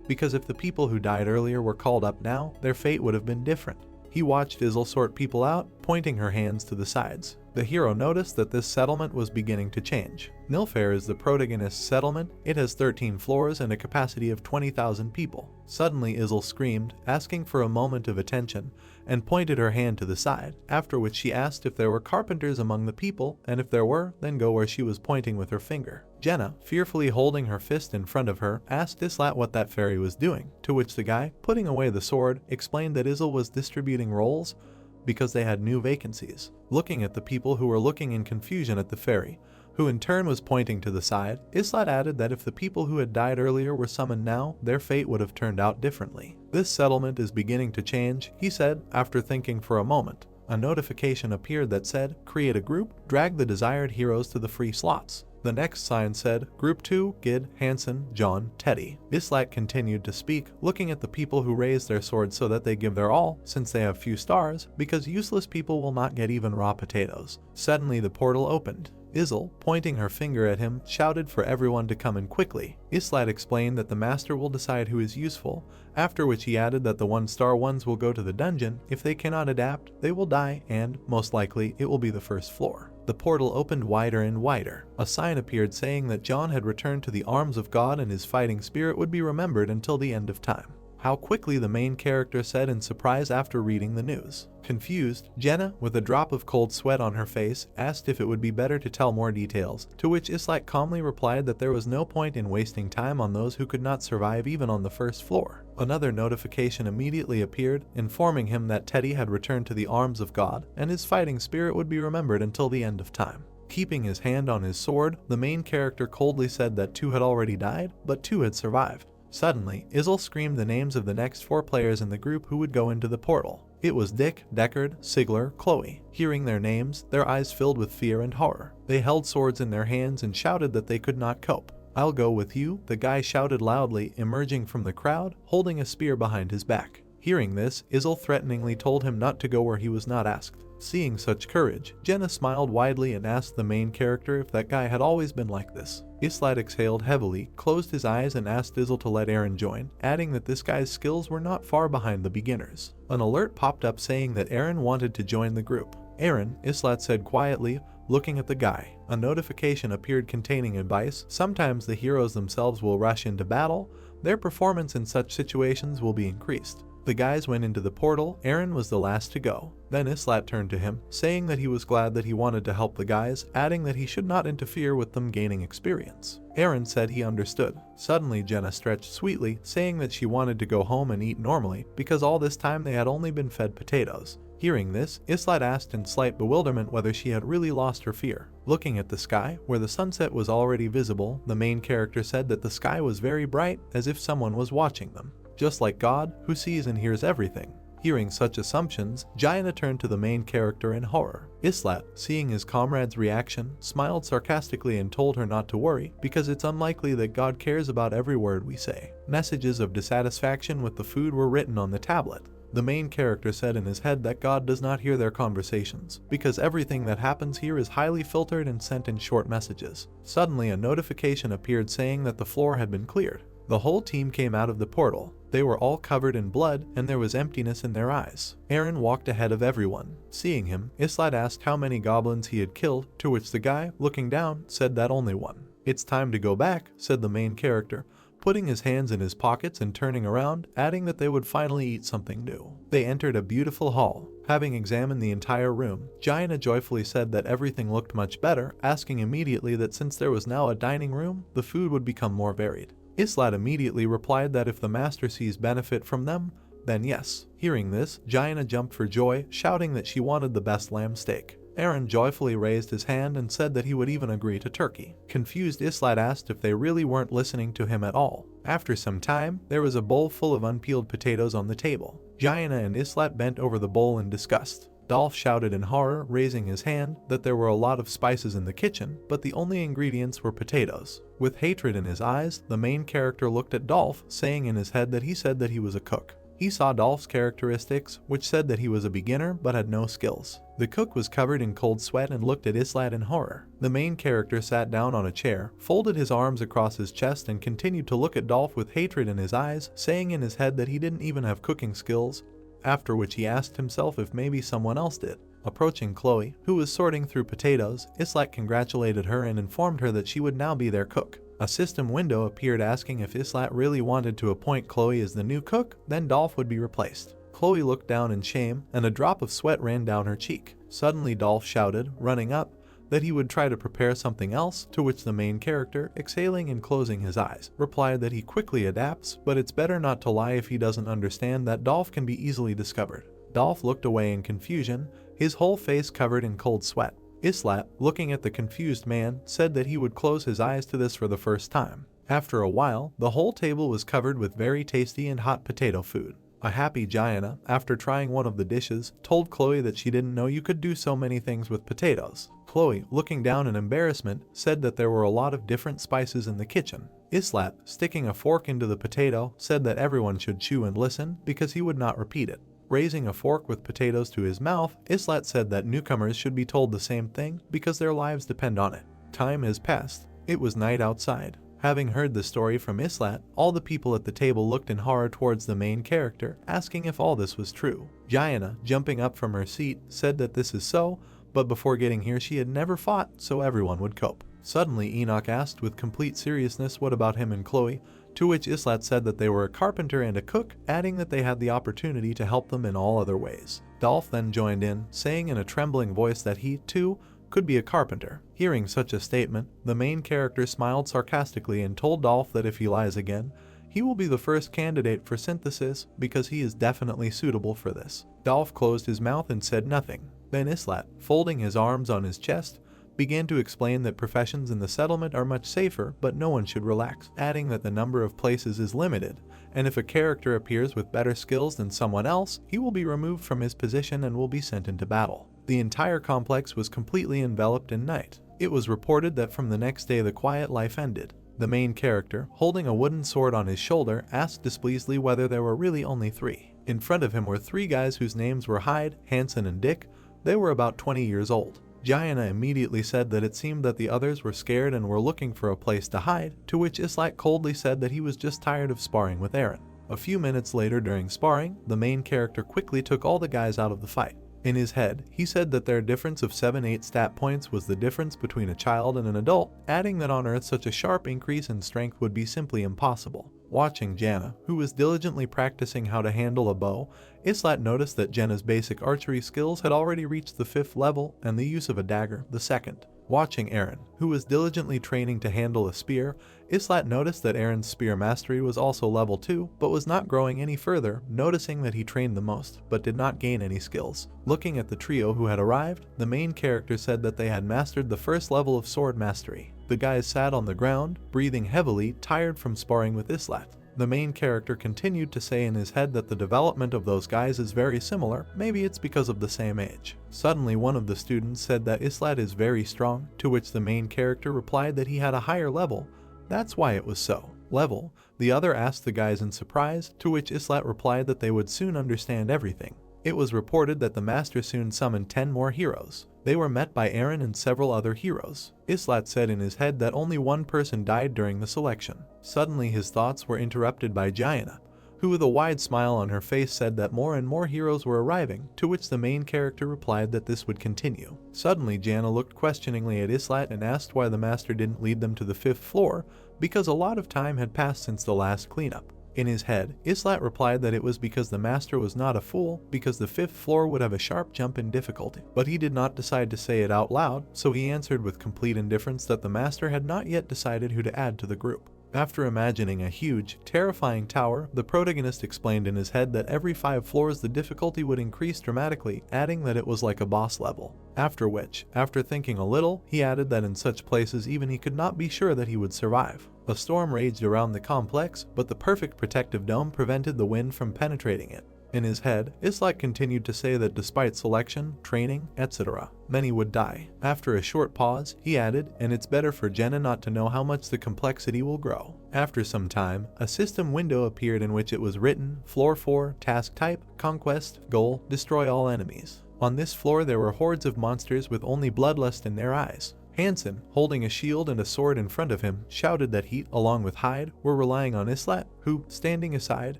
because if the people who died earlier were called up now, their fate would have been different. He watched Izel sort people out, pointing her hands to the sides. The hero noticed that this settlement was beginning to change. Nilfair is the protagonist's settlement. It has 13 floors and a capacity of 20,000 people. Suddenly Izel screamed, asking for a moment of attention, and pointed her hand to the side, after which she asked if there were carpenters among the people, and if there were, then go where she was pointing with her finger. Jenna, fearfully holding her fist in front of her, asked Islat what that fairy was doing, to which the guy, putting away the sword, explained that Izel was distributing roles because they had new vacancies. Looking at the people who were looking in confusion at the fairy, who in turn was pointing to the side, Islat added that if the people who had died earlier were summoned now, their fate would have turned out differently. This settlement is beginning to change, he said, after thinking for a moment. A notification appeared that said, create a group, drag the desired heroes to the free slots. The next sign said, Group 2, Gid, Hansen, John, Teddy. Islat continued to speak, looking at the people who raised their swords so that they give their all, since they have few stars, because useless people will not get even raw potatoes. Suddenly the portal opened. Izel, pointing her finger at him, shouted for everyone to come in quickly. Islat explained that the master will decide who is useful, after which he added that the 1-star ones will go to the dungeon. If they cannot adapt, they will die, and, most likely, it will be the first floor. The portal opened wider and wider. A sign appeared saying that John had returned to the arms of God and his fighting spirit would be remembered until the end of time. How quickly, the main character said in surprise after reading the news. Confused, Jenna, with a drop of cold sweat on her face, asked if it would be better to tell more details, to which Islat calmly replied that there was no point in wasting time on those who could not survive even on the first floor. Another notification immediately appeared, informing him that Teddy had returned to the arms of God, and his fighting spirit would be remembered until the end of time. Keeping his hand on his sword, the main character coldly said that 2 had already died, but 2 had survived. Suddenly, Izel screamed the names of the next 4 players in the group who would go into the portal. It was Dick, Deckard, Sigler, Chloe. Hearing their names, their eyes filled with fear and horror. They held swords in their hands and shouted that they could not cope. I'll go with you, the guy shouted loudly, emerging from the crowd, holding a spear behind his back. Hearing this, Izel threateningly told him not to go where he was not asked. Seeing such courage, Jenna smiled widely and asked the main character if that guy had always been like this. Islat exhaled heavily, closed his eyes and asked Izel to let Aaron join, adding that this guy's skills were not far behind the beginners. An alert popped up saying that Aaron wanted to join the group. Aaron, Islat said quietly, looking at the guy. A notification appeared containing advice. Sometimes the heroes themselves will rush into battle. Their performance in such situations will be increased. The guys went into the portal. Aaron was the last to go. Then Islat turned to him, saying that he was glad that he wanted to help the guys, adding that he should not interfere with them gaining experience. Aaron said he understood. Suddenly Jenna stretched sweetly, saying that she wanted to go home and eat normally, because all this time they had only been fed potatoes. Hearing this, Islat asked in slight bewilderment whether she had really lost her fear. Looking at the sky, where the sunset was already visible, the main character said that the sky was very bright, as if someone was watching them. Just like God, who sees and hears everything. Hearing such assumptions, Jaina turned to the main character in horror. Islat, seeing his comrade's reaction, smiled sarcastically and told her not to worry, because it's unlikely that God cares about every word we say. Messages of dissatisfaction with the food were written on the tablet. The main character said in his head that God does not hear their conversations, because everything that happens here is highly filtered and sent in short messages. Suddenly a notification appeared saying that the floor had been cleared. The whole team came out of the portal. They were all covered in blood, and there was emptiness in their eyes. Aaron walked ahead of everyone. Seeing him, Islat asked how many goblins he had killed, to which the guy, looking down, said that only 1. It's time to go back, said the main character, putting his hands in his pockets and turning around, adding that they would finally eat something new. They entered a beautiful hall. Having examined the entire room, Jaina joyfully said that everything looked much better, asking immediately that since there was now a dining room, the food would become more varied. Islat immediately replied that if the master sees benefit from them, then yes. Hearing this, Jaina jumped for joy, shouting that she wanted the best lamb steak. Aaron joyfully raised his hand and said that he would even agree to turkey. Confused, Islat asked if they really weren't listening to him at all. After some time, there was a bowl full of unpeeled potatoes on the table. Jaina and Islat bent over the bowl in disgust. Dolph shouted in horror, raising his hand, that there were a lot of spices in the kitchen, but the only ingredients were potatoes. With hatred in his eyes, the main character looked at Dolph, saying in his head that he said that he was a cook. He saw Dolph's characteristics, which said that he was a beginner but had no skills. The cook was covered in cold sweat and looked at Islat in horror. The main character sat down on a chair, folded his arms across his chest and continued to look at Dolph with hatred in his eyes, saying in his head that he didn't even have cooking skills, after which he asked himself if maybe someone else did. Approaching Chloe, who was sorting through potatoes, Islat congratulated her and informed her that she would now be their cook. A system window appeared asking if Islat really wanted to appoint Chloe as the new cook, then Dolph would be replaced. Chloe looked down in shame, and a drop of sweat ran down her cheek. Suddenly Dolph shouted, running up, that he would try to prepare something else, to which the main character, exhaling and closing his eyes, replied that he quickly adapts, but it's better not to lie if he doesn't understand that Dolph can be easily discovered. Dolph looked away in confusion, his whole face covered in cold sweat. Islat, looking at the confused man, said that he would close his eyes to this for the first time. After a while, the whole table was covered with very tasty and hot potato food. A happy Jaina, after trying one of the dishes, told Chloe that she didn't know you could do so many things with potatoes. Chloe, looking down in embarrassment, said that there were a lot of different spices in the kitchen. Islat, sticking a fork into the potato, said that everyone should chew and listen because he would not repeat it. Raising a fork with potatoes to his mouth, Islat said that newcomers should be told the same thing because their lives depend on it. Time has passed. It was night outside. Having heard the story from Islat, all the people at the table looked in horror towards the main character, asking if all this was true. Jaina, jumping up from her seat, said that this is so, but before getting here she had never fought, so everyone would cope. Suddenly Enoch asked with complete seriousness what about him and Chloe, to which Islat said that they were a carpenter and a cook, adding that they had the opportunity to help them in all other ways. Dolph then joined in, saying in a trembling voice that he, too, could be a carpenter. Hearing such a statement, the main character smiled sarcastically and told Dolph that if he lies again, he will be the first candidate for synthesis because he is definitely suitable for this. Dolph closed his mouth and said nothing. Then Islat, folding his arms on his chest, began to explain that professions in the settlement are much safer, but no one should relax, adding that the number of places is limited, and if a character appears with better skills than someone else, he will be removed from his position and will be sent into battle. The entire complex was completely enveloped in night. It was reported that from the next day the quiet life ended. The main character, holding a wooden sword on his shoulder, asked displeasedly whether there were really only 3. In front of him were 3 guys whose names were Hyde, Hansen, and Dick. They were about 20 years old. Jaina immediately said that it seemed that the others were scared and were looking for a place to hide, to which Islat coldly said that he was just tired of sparring with Aaron. A few minutes later during sparring, the main character quickly took all the guys out of the fight. In his head, he said that their difference of 7-8 stat points was the difference between a child and an adult, adding that on Earth such a sharp increase in strength would be simply impossible. Watching Janna, who was diligently practicing how to handle a bow, Islat noticed that Jenna's basic archery skills had already reached the 5th level and the use of a dagger, the 2nd. Watching Aaron, who was diligently training to handle a spear, Islat noticed that Aaron's spear mastery was also level 2, but was not growing any further, noticing that he trained the most, but did not gain any skills. Looking at the trio who had arrived, the main character said that they had mastered the 1st level of sword mastery. The guys sat on the ground, breathing heavily, tired from sparring with Islat. The main character continued to say in his head that the development of those guys is very similar, maybe it's because of the same age. Suddenly one of the students said that Islat is very strong, to which the main character replied that he had a higher level. That's why it was so. Level. The other asked the guys in surprise, to which Islat replied that they would soon understand everything. It was reported that the master soon summoned 10 more heroes. They were met by Aaron and several other heroes. Islat said in his head that only one person died during the selection. Suddenly his thoughts were interrupted by Jaina, who with a wide smile on her face said that more and more heroes were arriving, to which the main character replied that this would continue. Suddenly Jana looked questioningly at Islat and asked why the master didn't lead them to the 5th floor, because a lot of time had passed since the last cleanup. In his head, Islat replied that it was because the master was not a fool, because the 5th floor would have a sharp jump in difficulty. But he did not decide to say it out loud, so he answered with complete indifference that the master had not yet decided who to add to the group. After imagining a huge, terrifying tower, the protagonist explained in his head that every 5 floors the difficulty would increase dramatically, adding that it was like a boss level. After which, after thinking a little, he added that in such places even he could not be sure that he would survive. A storm raged around the complex, but the perfect protective dome prevented the wind from penetrating it. In his head, Islat continued to say that despite selection, training, etc., many would die. After a short pause, he added, and it's better for Jenna not to know how much the complexity will grow. After some time, a system window appeared in which it was written, Floor 4, Task Type, Conquest, Goal, Destroy all enemies. On this floor there were hordes of monsters with only bloodlust in their eyes. Hansen, holding a shield and a sword in front of him, shouted that he, along with Hyde, were relying on Islat, who, standing aside,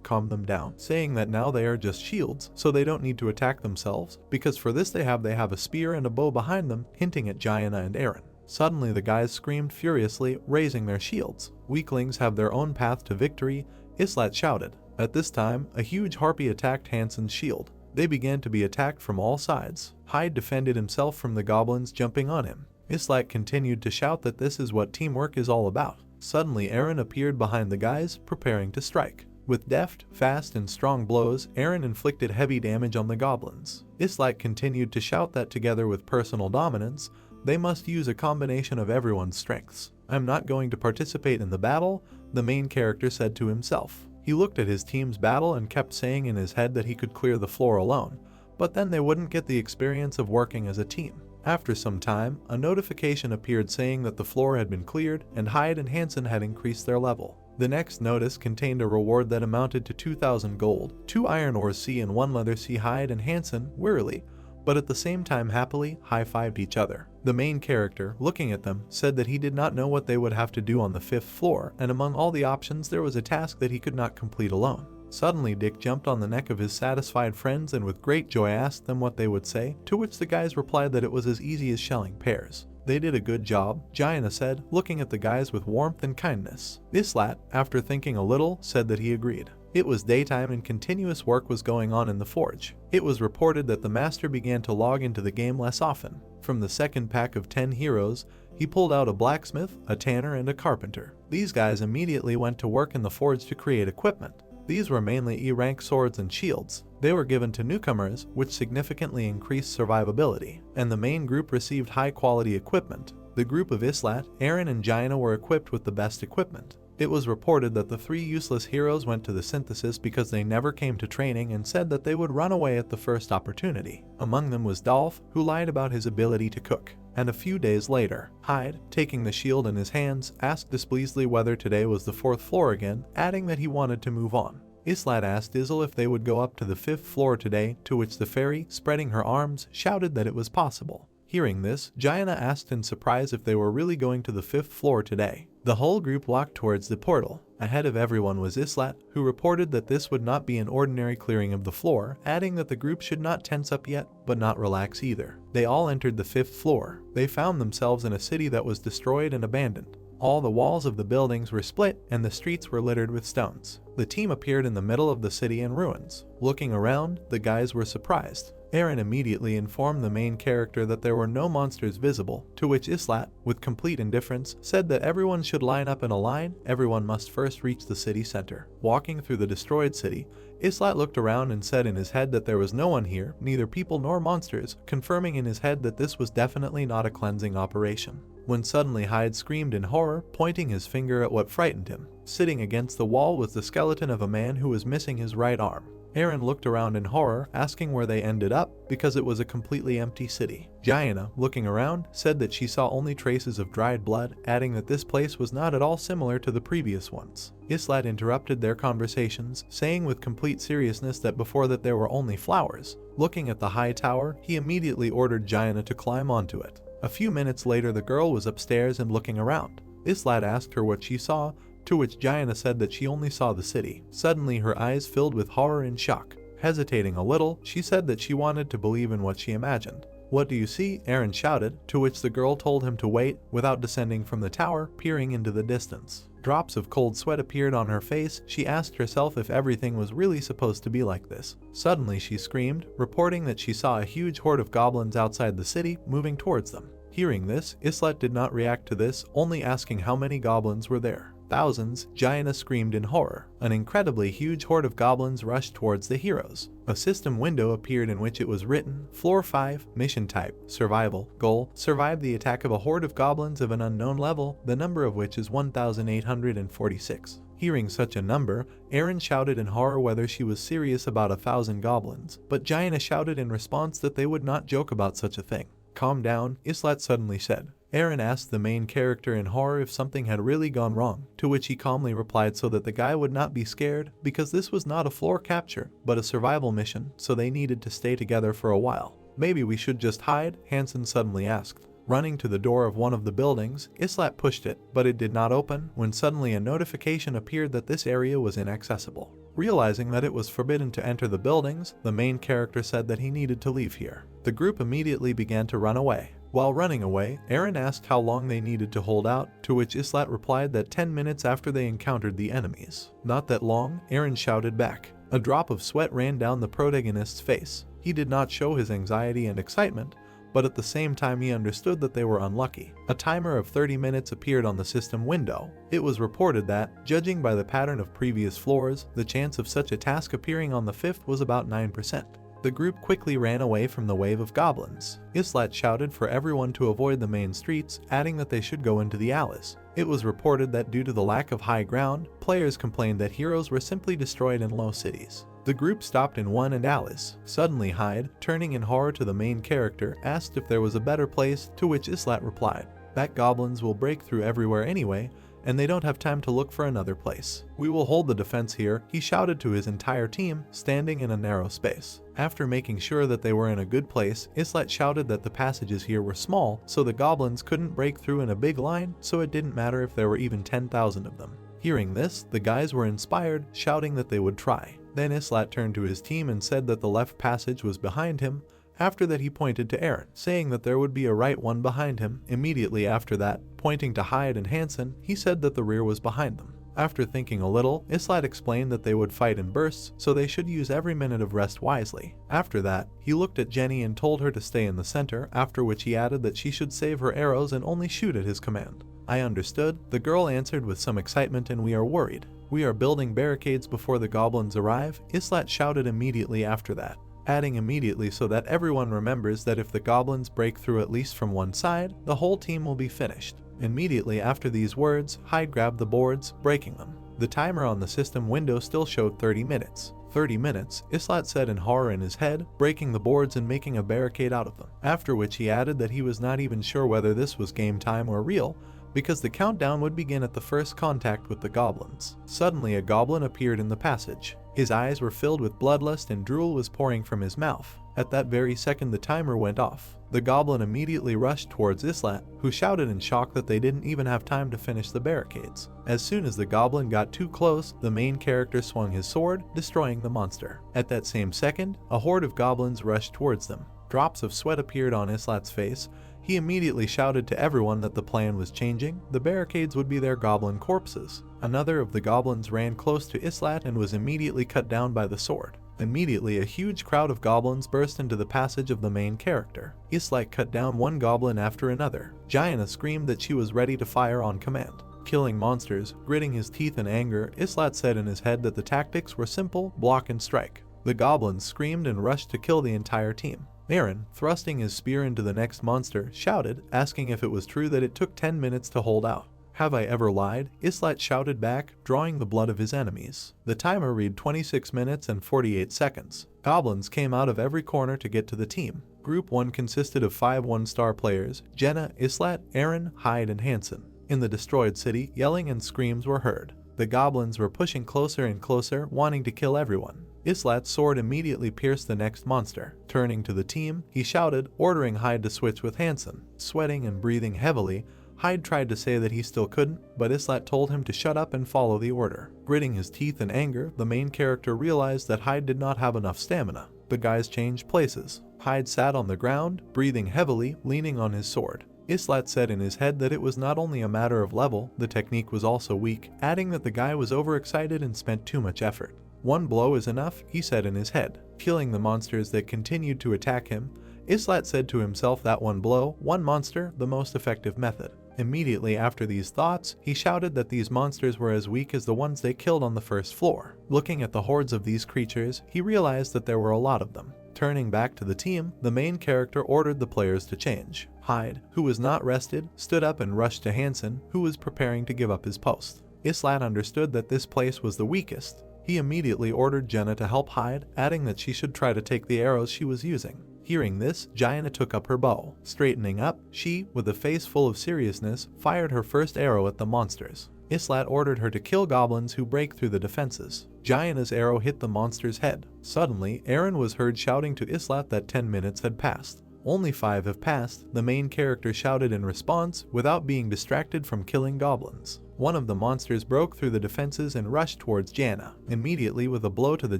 calmed them down, saying that now they are just shields, so they don't need to attack themselves, because for this they have a spear and a bow behind them, hinting at Jayana and Eren. Suddenly the guys screamed furiously, raising their shields. Weaklings have their own path to victory, Islat shouted. At this time, a huge harpy attacked Hansen's shield. They began to be attacked from all sides. Hyde defended himself from the goblins jumping on him. Islat continued to shout that this is what teamwork is all about. Suddenly Eren appeared behind the guys, preparing to strike. With deft, fast, and strong blows, Eren inflicted heavy damage on the goblins. Islat continued to shout that together with personal dominance, they must use a combination of everyone's strengths. I'm not going to participate in the battle, the main character said to himself. He looked at his team's battle and kept saying in his head that he could clear the floor alone, but then they wouldn't get the experience of working as a team. After some time, a notification appeared saying that the floor had been cleared and Hyde and Hansen had increased their level. The next notice contained a reward that amounted to 2,000 gold, 2 iron ore C and 1 leather C. Hyde and Hansen, wearily, but at the same time happily, high-fived each other. The main character, looking at them, said that he did not know what they would have to do on the 5th floor, and among all the options there was a task that he could not complete alone. Suddenly Dick jumped on the neck of his satisfied friends and with great joy asked them what they would say, to which the guys replied that it was as easy as shelling pears. They did a good job, Jayana said, looking at the guys with warmth and kindness. Islat, after thinking a little, said that he agreed. It was daytime and continuous work was going on in the forge. It was reported that the master began to log into the game less often. From the second pack of 10 heroes, he pulled out a blacksmith, a tanner, and a carpenter. These guys immediately went to work in the forge to create equipment. These were mainly E-rank swords and shields. They were given to newcomers, which significantly increased survivability, and the main group received high-quality equipment. The group of Islat, Eren, and Jayana were equipped with the best equipment. It was reported that the 3 useless heroes went to the synthesis because they never came to training and said that they would run away at the first opportunity. Among them was Dolph, who lied about his ability to cook. And a few days later, Hyde, taking the shield in his hands, asked displeasedly whether today was the 4th floor again, adding that he wanted to move on. Islat asked Izzle if they would go up to the 5th floor today, to which the fairy, spreading her arms, shouted that it was possible. Hearing this, Jayana asked in surprise if they were really going to the 5th floor today. The whole group walked towards the portal. Ahead of everyone was Islat, who reported that this would not be an ordinary clearing of the floor, adding that the group should not tense up yet, but not relax either. They all entered the 5th floor. They found themselves in a city that was destroyed and abandoned. All the walls of the buildings were split and the streets were littered with stones. The team appeared in the middle of the city in ruins. Looking around, the guys were surprised. Eren immediately informed the main character that there were no monsters visible, to which Islat, with complete indifference, said that everyone should line up in a line, everyone must first reach the city center. Walking through the destroyed city, Islat looked around and said in his head that there was no one here, neither people nor monsters, confirming in his head that this was definitely not a cleansing operation. When suddenly Hyde screamed in horror, pointing his finger at what frightened him. Sitting against the wall was the skeleton of a man who was missing his right arm. Eren looked around in horror, asking where they ended up, because it was a completely empty city. Jayana, looking around, said that she saw only traces of dried blood, adding that this place was not at all similar to the previous ones. Islat interrupted their conversations, saying with complete seriousness that before that there were only flowers. Looking at the high tower, he immediately ordered Jayana to climb onto it. A few minutes later the girl was upstairs and looking around. Islat asked her what she saw, to which Gianna said that she only saw the city. Suddenly her eyes filled with horror and shock. Hesitating a little, she said that she wanted to believe in what she imagined. "What do you see?" Aaron shouted, to which the girl told him to wait, without descending from the tower, peering into the distance. Drops of cold sweat appeared on her face. She asked herself if everything was really supposed to be like this. Suddenly she screamed, reporting that she saw a huge horde of goblins outside the city, moving towards them. Hearing this, Islet did not react to this, only asking how many goblins were there. "Thousands," Gianna screamed in horror. An incredibly huge horde of goblins rushed towards the heroes. A system window appeared in which it was written, Floor 5, Mission Type, Survival, Goal, survive the attack of a horde of goblins of an unknown level, the number of which is 1,846. Hearing such a number, Aaron shouted in horror whether she was serious about 1,000 goblins, but Gianna shouted in response that they would not joke about such a thing. "Calm down," Islet suddenly said. Aaron asked the main character in horror if something had really gone wrong, to which he calmly replied so that the guy would not be scared, because this was not a floor capture, but a survival mission, so they needed to stay together for a while. "Maybe we should just hide?" Hansen suddenly asked. Running to the door of one of the buildings, Islet pushed it, but it did not open, when suddenly a notification appeared that this area was inaccessible. Realizing that it was forbidden to enter the buildings, the main character said that he needed to leave here. The group immediately began to run away. While running away, Aaron asked how long they needed to hold out, to which Islet replied that 10 minutes after they encountered the enemies. "Not that long," Aaron shouted back. A drop of sweat ran down the protagonist's face. He did not show his anxiety and excitement, but at the same time he understood that they were unlucky. A timer of 30 minutes appeared on the system window. It was reported that, judging by the pattern of previous floors, the chance of such a task appearing on the 5th was about 9%. The group quickly ran away from the wave of goblins. Islet shouted for everyone to avoid the main streets, adding that they should go into the alleys. It was reported that due to the lack of high ground, players complained that heroes were simply destroyed in low cities. The group stopped in one and Alice. Suddenly Hyde, turning in horror to the main character, asked if there was a better place, to which Islet replied that goblins will break through everywhere anyway, and they don't have time to look for another place. "We will hold the defense here," he shouted to his entire team, standing in a narrow space. After making sure that they were in a good place, Islet shouted that the passages here were small, so the goblins couldn't break through in a big line, so it didn't matter if there were even 10,000 of them. Hearing this, the guys were inspired, shouting that they would try. Then Islet turned to his team and said that the left passage was behind him. After that he pointed to Aaron, saying that there would be a right one behind him. Immediately after that, pointing to Hyde and Hansen, he said that the rear was behind them. After thinking a little, Islet explained that they would fight in bursts, so they should use every minute of rest wisely. After that, he looked at Jenny and told her to stay in the center, after which he added that she should save her arrows and only shoot at his command. "I understood," the girl answered with some excitement, "and we are worried. We are building barricades before the goblins arrive," Islet shouted immediately after that, adding immediately so that everyone remembers that if the goblins break through at least from one side, the whole team will be finished. Immediately after these words, Hyde grabbed the boards, breaking them. The timer on the system window still showed 30 minutes. 30 minutes, Islet said in horror in his head, breaking the boards and making a barricade out of them. After which he added that he was not even sure whether this was game time or real, because the countdown would begin at the first contact with the goblins. Suddenly a goblin appeared in the passage. His eyes were filled with bloodlust and drool was pouring from his mouth. At that very second the timer went off. The goblin immediately rushed towards Islet, who shouted in shock that they didn't even have time to finish the barricades. As soon as the goblin got too close, the main character swung his sword, destroying the monster. At that same second, a horde of goblins rushed towards them. Drops of sweat appeared on Islet's face. He immediately shouted to everyone that the plan was changing. The barricades would be their goblin corpses. Another of the goblins ran close to Islet and was immediately cut down by the sword. Immediately a huge crowd of goblins burst into the passage of the main character. Islet cut down one goblin after another. Gianna screamed that she was ready to fire on command. Killing monsters, gritting his teeth in anger, Islet said in his head that the tactics were simple, block and strike. The goblins screamed and rushed to kill the entire team. Aaron, thrusting his spear into the next monster, shouted, asking if it was true that it took 10 minutes to hold out. "Have I ever lied?" Islet shouted back, drawing the blood of his enemies. The timer read 26 minutes and 48 seconds. Goblins came out of every corner to get to the team. Group 1 consisted of 5 one-star players, Jenna, Islet, Aaron, Hyde, and Hansen. In the destroyed city, yelling and screams were heard. The goblins were pushing closer and closer, wanting to kill everyone. Islet's sword immediately pierced the next monster. Turning to the team, he shouted, ordering Hyde to switch with Hansen. Sweating and breathing heavily, Hyde tried to say that he still couldn't, but Islat told him to shut up and follow the order. Gritting his teeth in anger, the main character realized that Hyde did not have enough stamina. The guys changed places. Hyde sat on the ground, breathing heavily, leaning on his sword. Islat said in his head that it was not only a matter of level, the technique was also weak, adding that the guy was overexcited and spent too much effort. One blow is enough, he said in his head. Killing the monsters that continued to attack him, Islat said to himself that one blow, one monster, the most effective method. Immediately after these thoughts, he shouted that these monsters were as weak as the ones they killed on the first floor. Looking at the hordes of these creatures, he realized that there were a lot of them. Turning back to the team, the main character ordered the players to change. Hyde, who was not rested, stood up and rushed to Hansen, who was preparing to give up his post. Islat understood that this place was the weakest. He immediately ordered Jenna to help Hyde, adding that she should try to take the arrows she was using. Hearing this, Jaina took up her bow. Straightening up, she, with a face full of seriousness, fired her first arrow at the monsters. Islat ordered her to kill goblins who break through the defenses. Jaina's arrow hit the monster's head. Suddenly, Eren was heard shouting to Islat that 10 minutes had passed. Only 5 have passed, the main character shouted in response, without being distracted from killing goblins. One of the monsters broke through the defenses and rushed towards Jaina. Immediately, with a blow to the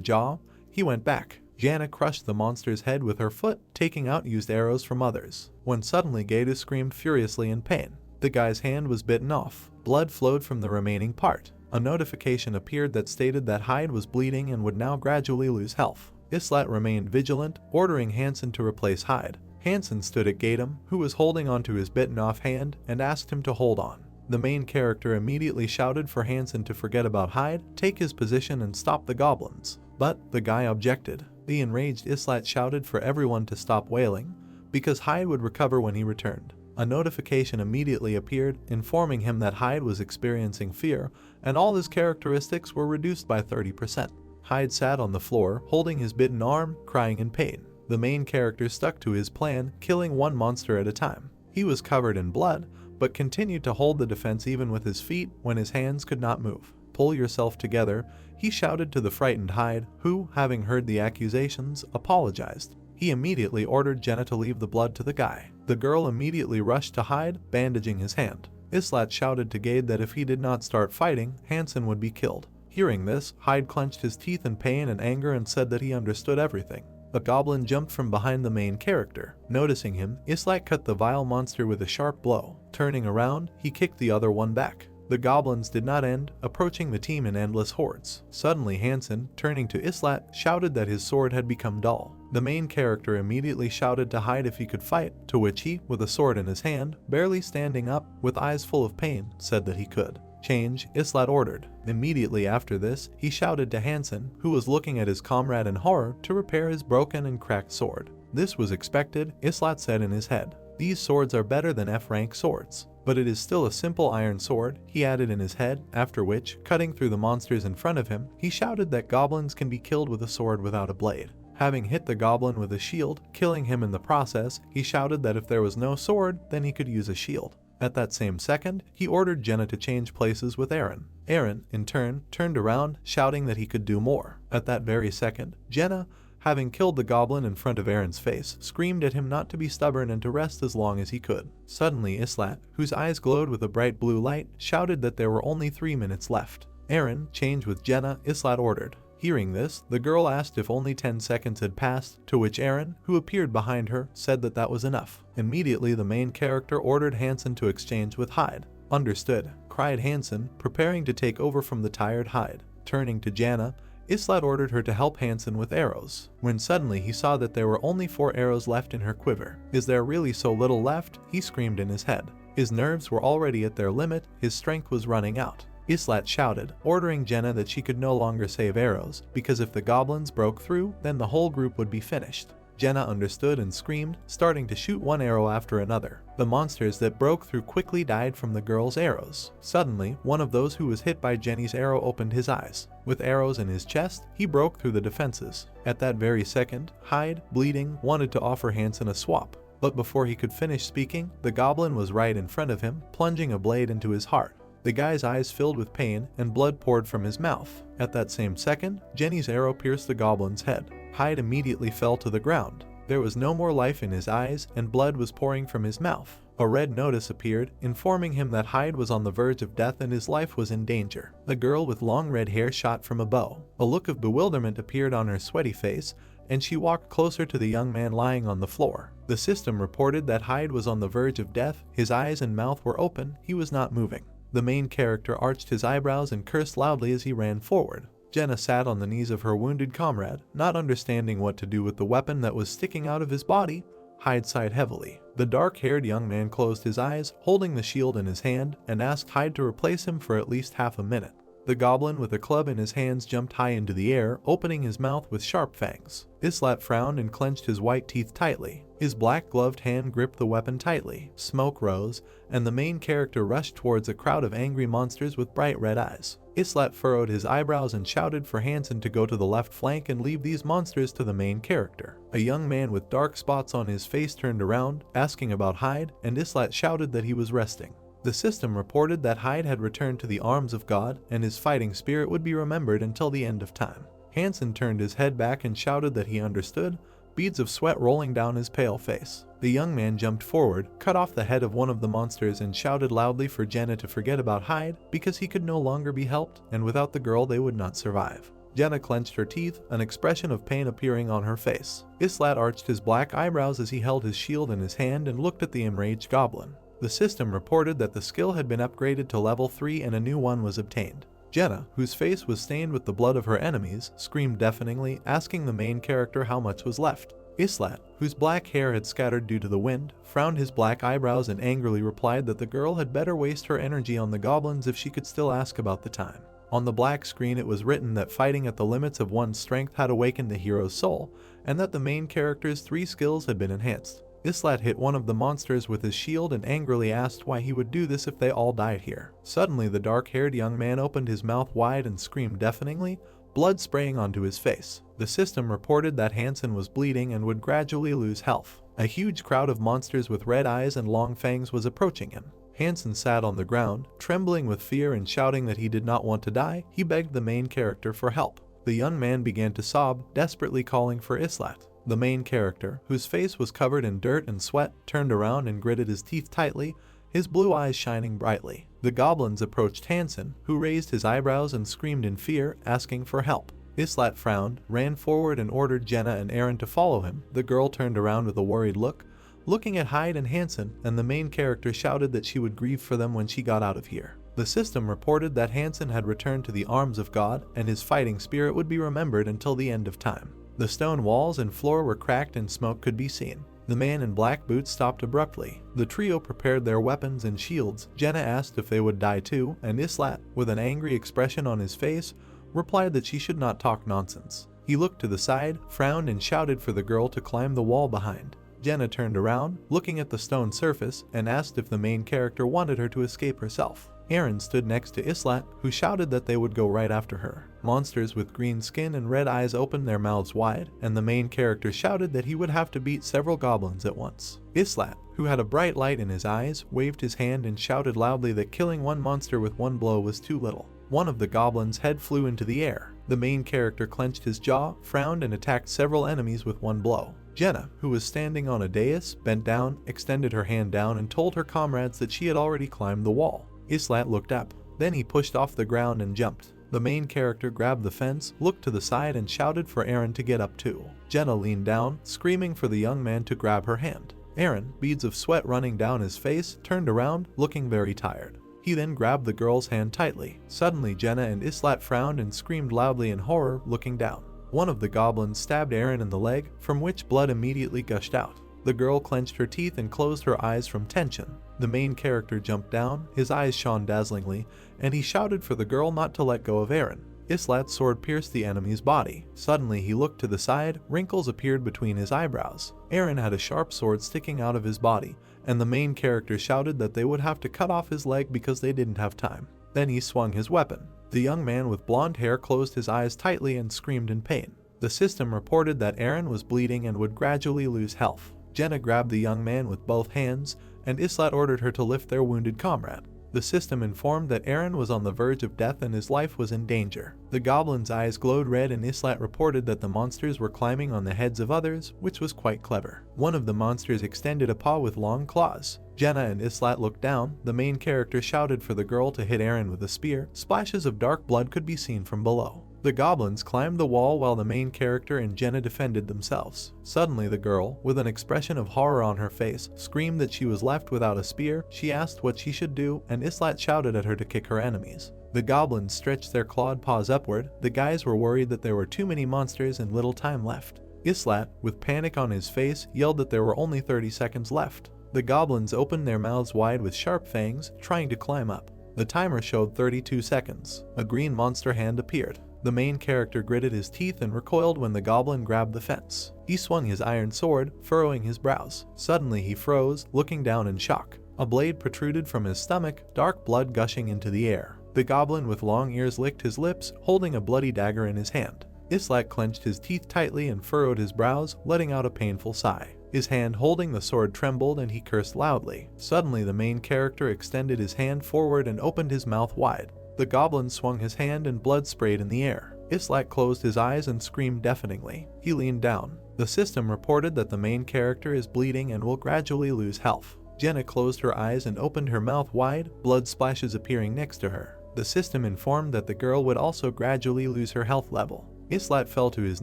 jaw, he went back. Jaina crushed the monster's head with her foot, taking out used arrows from others. When suddenly Gato screamed furiously in pain. The guy's hand was bitten off. Blood flowed from the remaining part. A notification appeared that stated that Hyde was bleeding and would now gradually lose health. Islat remained vigilant, ordering Hansen to replace Hyde. Hansen stood at Gatum, who was holding onto his bitten off hand, and asked him to hold on. The main character immediately shouted for Hansen to forget about Hyde, take his position and stop the goblins. But the guy objected. The enraged Islat shouted for everyone to stop wailing, because Hyde would recover when he returned. A notification immediately appeared, informing him that Hyde was experiencing fear, and all his characteristics were reduced by 30%. Hyde sat on the floor, holding his bitten arm, crying in pain. The main character stuck to his plan, killing one monster at a time. He was covered in blood, but continued to hold the defense even with his feet when his hands could not move. Pull yourself together, he shouted to the frightened Hyde, who, having heard the accusations, apologized. He immediately ordered Jenna to leave the blood to the guy. The girl immediately rushed to Hyde, bandaging his hand. Islat shouted to Gade that if he did not start fighting, Hansen would be killed. Hearing this, Hyde clenched his teeth in pain and anger and said that he understood everything. A goblin jumped from behind the main character. Noticing him, Islat cut the vile monster with a sharp blow. Turning around, he kicked the other one back. The goblins did not end, approaching the team in endless hordes. Suddenly Hansen, turning to Islat, shouted that his sword had become dull. The main character immediately shouted to Hyde if he could fight, to which he, with a sword in his hand, barely standing up, with eyes full of pain, said that he could. Change, Islat ordered. Immediately after this, he shouted to Hansen, who was looking at his comrade in horror, to repair his broken and cracked sword. This was expected, Islat said in his head. These swords are better than F-rank swords. But it is still a simple iron sword, he added in his head, after which, cutting through the monsters in front of him, he shouted that goblins can be killed with a sword without a blade. Having hit the goblin with a shield, killing him in the process, he shouted that if there was no sword, then he could use a shield. At that same second, he ordered Jenna to change places with Eren. Eren, in turn, turned around, shouting that he could do more. At that very second, Jenna, having killed the goblin in front of Eren's face, screamed at him not to be stubborn and to rest as long as he could. Suddenly Islat, whose eyes glowed with a bright blue light, shouted that there were only 3 minutes left. Eren, changed with Jenna, Islat ordered. Hearing this, the girl asked if only 10 seconds had passed, to which Eren, who appeared behind her, said that that was enough. Immediately the main character ordered Hansen to exchange with Hyde. Understood, cried Hansen, preparing to take over from the tired Hyde. Turning to Janna, Islat ordered her to help Hansen with arrows, when suddenly he saw that there were only 4 arrows left in her quiver. Is there really so little left? He screamed in his head. His nerves were already at their limit, his strength was running out. Islat shouted, ordering Jenna that she could no longer save arrows, because if the goblins broke through, then the whole group would be finished. Jenna understood and screamed, starting to shoot one arrow after another. The monsters that broke through quickly died from the girl's arrows. Suddenly, one of those who was hit by Jenny's arrow opened his eyes. With arrows in his chest, he broke through the defenses. At that very second, Hyde, bleeding, wanted to offer Hansen a swap. But before he could finish speaking, the goblin was right in front of him, plunging a blade into his heart. The guy's eyes filled with pain, and blood poured from his mouth. At that same second, Jenny's arrow pierced the goblin's head. Hyde immediately fell to the ground. There was no more life in his eyes, and blood was pouring from his mouth. A red notice appeared, informing him that Hyde was on the verge of death and his life was in danger. A girl with long red hair shot from a bow. A look of bewilderment appeared on her sweaty face, and she walked closer to the young man lying on the floor. The system reported that Hyde was on the verge of death. His eyes and mouth were open. He was not moving. The main character arched his eyebrows and cursed loudly as he ran forward. Jenna sat on the knees of her wounded comrade, not understanding what to do with the weapon that was sticking out of his body. Hyde sighed heavily. The dark-haired young man closed his eyes, holding the shield in his hand, and asked Hyde to replace him for at least half a minute. The goblin with a club in his hands jumped high into the air, opening his mouth with sharp fangs. Islat frowned and clenched his white teeth tightly. His black-gloved hand gripped the weapon tightly. Smoke rose, and the main character rushed towards a crowd of angry monsters with bright red eyes. Islat furrowed his eyebrows and shouted for Hansen to go to the left flank and leave these monsters to the main character. A young man with dark spots on his face turned around, asking about Hyde, and Islat shouted that he was resting. The system reported that Hyde had returned to the arms of God, and his fighting spirit would be remembered until the end of time. Hansen turned his head back and shouted that he understood, beads of sweat rolling down his pale face. The young man jumped forward, cut off the head of one of the monsters and shouted loudly for Jenna to forget about Hyde because he could no longer be helped, and without the girl they would not survive. Jenna clenched her teeth, an expression of pain appearing on her face. Islat arched his black eyebrows as he held his shield in his hand and looked at the enraged goblin. The system reported that the skill had been upgraded to level 3 and a new one was obtained. Jenna, whose face was stained with the blood of her enemies, screamed deafeningly, asking the main character how much was left. Islat, whose black hair had scattered due to the wind, frowned his black eyebrows and angrily replied that the girl had better waste her energy on the goblins if she could still ask about the time. On the black screen it was written that fighting at the limits of one's strength had awakened the hero's soul, and that the main character's 3 skills had been enhanced. Islat hit one of the monsters with his shield and angrily asked why he would do this if they all died here. Suddenly the dark-haired young man opened his mouth wide and screamed deafeningly, blood spraying onto his face. The system reported that Hansen was bleeding and would gradually lose health. A huge crowd of monsters with red eyes and long fangs was approaching him. Hansen sat on the ground, trembling with fear and shouting that he did not want to die. He begged the main character for help. The young man began to sob, desperately calling for Islat. The main character, whose face was covered in dirt and sweat, turned around and gritted his teeth tightly, his blue eyes shining brightly. The goblins approached Hansen, who raised his eyebrows and screamed in fear, asking for help. Islat frowned, ran forward and ordered Jenna and Aaron to follow him. The girl turned around with a worried look, looking at Hyde and Hansen, and the main character shouted that she would grieve for them when she got out of here. The system reported that Hansen had returned to the arms of God, and his fighting spirit would be remembered until the end of time. The stone walls and floor were cracked and smoke could be seen. The man in black boots stopped abruptly. The trio prepared their weapons and shields. Jenna asked if they would die too, and Islat, with an angry expression on his face, replied that she should not talk nonsense. He looked to the side, frowned and shouted for the girl to climb the wall behind. Jenna turned around, looking at the stone surface, and asked if the main character wanted her to escape herself. Aaron stood next to Islat, who shouted that they would go right after her. Monsters with green skin and red eyes opened their mouths wide, and the main character shouted that he would have to beat several goblins at once. Islat, who had a bright light in his eyes, waved his hand and shouted loudly that killing one monster with one blow was too little. One of the goblins' head flew into the air. The main character clenched his jaw, frowned, and attacked several enemies with one blow. Jenna, who was standing on a dais, bent down, extended her hand down, and told her comrades that she had already climbed the wall. Islat looked up. Then he pushed off the ground and jumped. The main character grabbed the fence, looked to the side, and shouted for Aaron to get up too. Jenna leaned down, screaming for the young man to grab her hand. Aaron, beads of sweat running down his face, turned around, looking very tired. He then grabbed the girl's hand tightly. Suddenly Jenna and Islat frowned and screamed loudly in horror, looking down. One of the goblins stabbed Aaron in the leg, from which blood immediately gushed out. The girl clenched her teeth and closed her eyes from tension. The main character jumped down, his eyes shone dazzlingly, and he shouted for the girl not to let go of Aaron. Islat's sword pierced the enemy's body. Suddenly he looked to the side, wrinkles appeared between his eyebrows. Aaron had a sharp sword sticking out of his body, and the main character shouted that they would have to cut off his leg because they didn't have time. Then he swung his weapon. The young man with blonde hair closed his eyes tightly and screamed in pain. The system reported that Aaron was bleeding and would gradually lose health. Jenna grabbed the young man with both hands, and Islat ordered her to lift their wounded comrade. The system informed that Eren was on the verge of death and his life was in danger. The goblin's eyes glowed red and Islat reported that the monsters were climbing on the heads of others, which was quite clever. One of the monsters extended a paw with long claws. Jenna and Islat looked down. The main character shouted for the girl to hit Eren with a spear. Splashes of dark blood could be seen from below. The goblins climbed the wall while the main character and Jenna defended themselves. Suddenly the girl, with an expression of horror on her face, screamed that she was left without a spear. She asked what she should do, and Islat shouted at her to kick her enemies. The goblins stretched their clawed paws upward. The guys were worried that there were too many monsters and little time left. Islat, with panic on his face, yelled that there were only 30 seconds left. The goblins opened their mouths wide with sharp fangs, trying to climb up. The timer showed 32 seconds. A green monster hand appeared. The main character gritted his teeth and recoiled when the goblin grabbed the fence. He swung his iron sword, furrowing his brows. Suddenly he froze, looking down in shock. A blade protruded from his stomach, dark blood gushing into the air. The goblin with long ears licked his lips, holding a bloody dagger in his hand. Islat clenched his teeth tightly and furrowed his brows, letting out a painful sigh. His hand holding the sword trembled and he cursed loudly. Suddenly the main character extended his hand forward and opened his mouth wide. The goblin swung his hand and blood sprayed in the air. Islat closed his eyes and screamed deafeningly. He leaned down. The system reported that the main character is bleeding and will gradually lose health. Jenna closed her eyes and opened her mouth wide, blood splashes appearing next to her. The system informed that the girl would also gradually lose her health level. Islat fell to his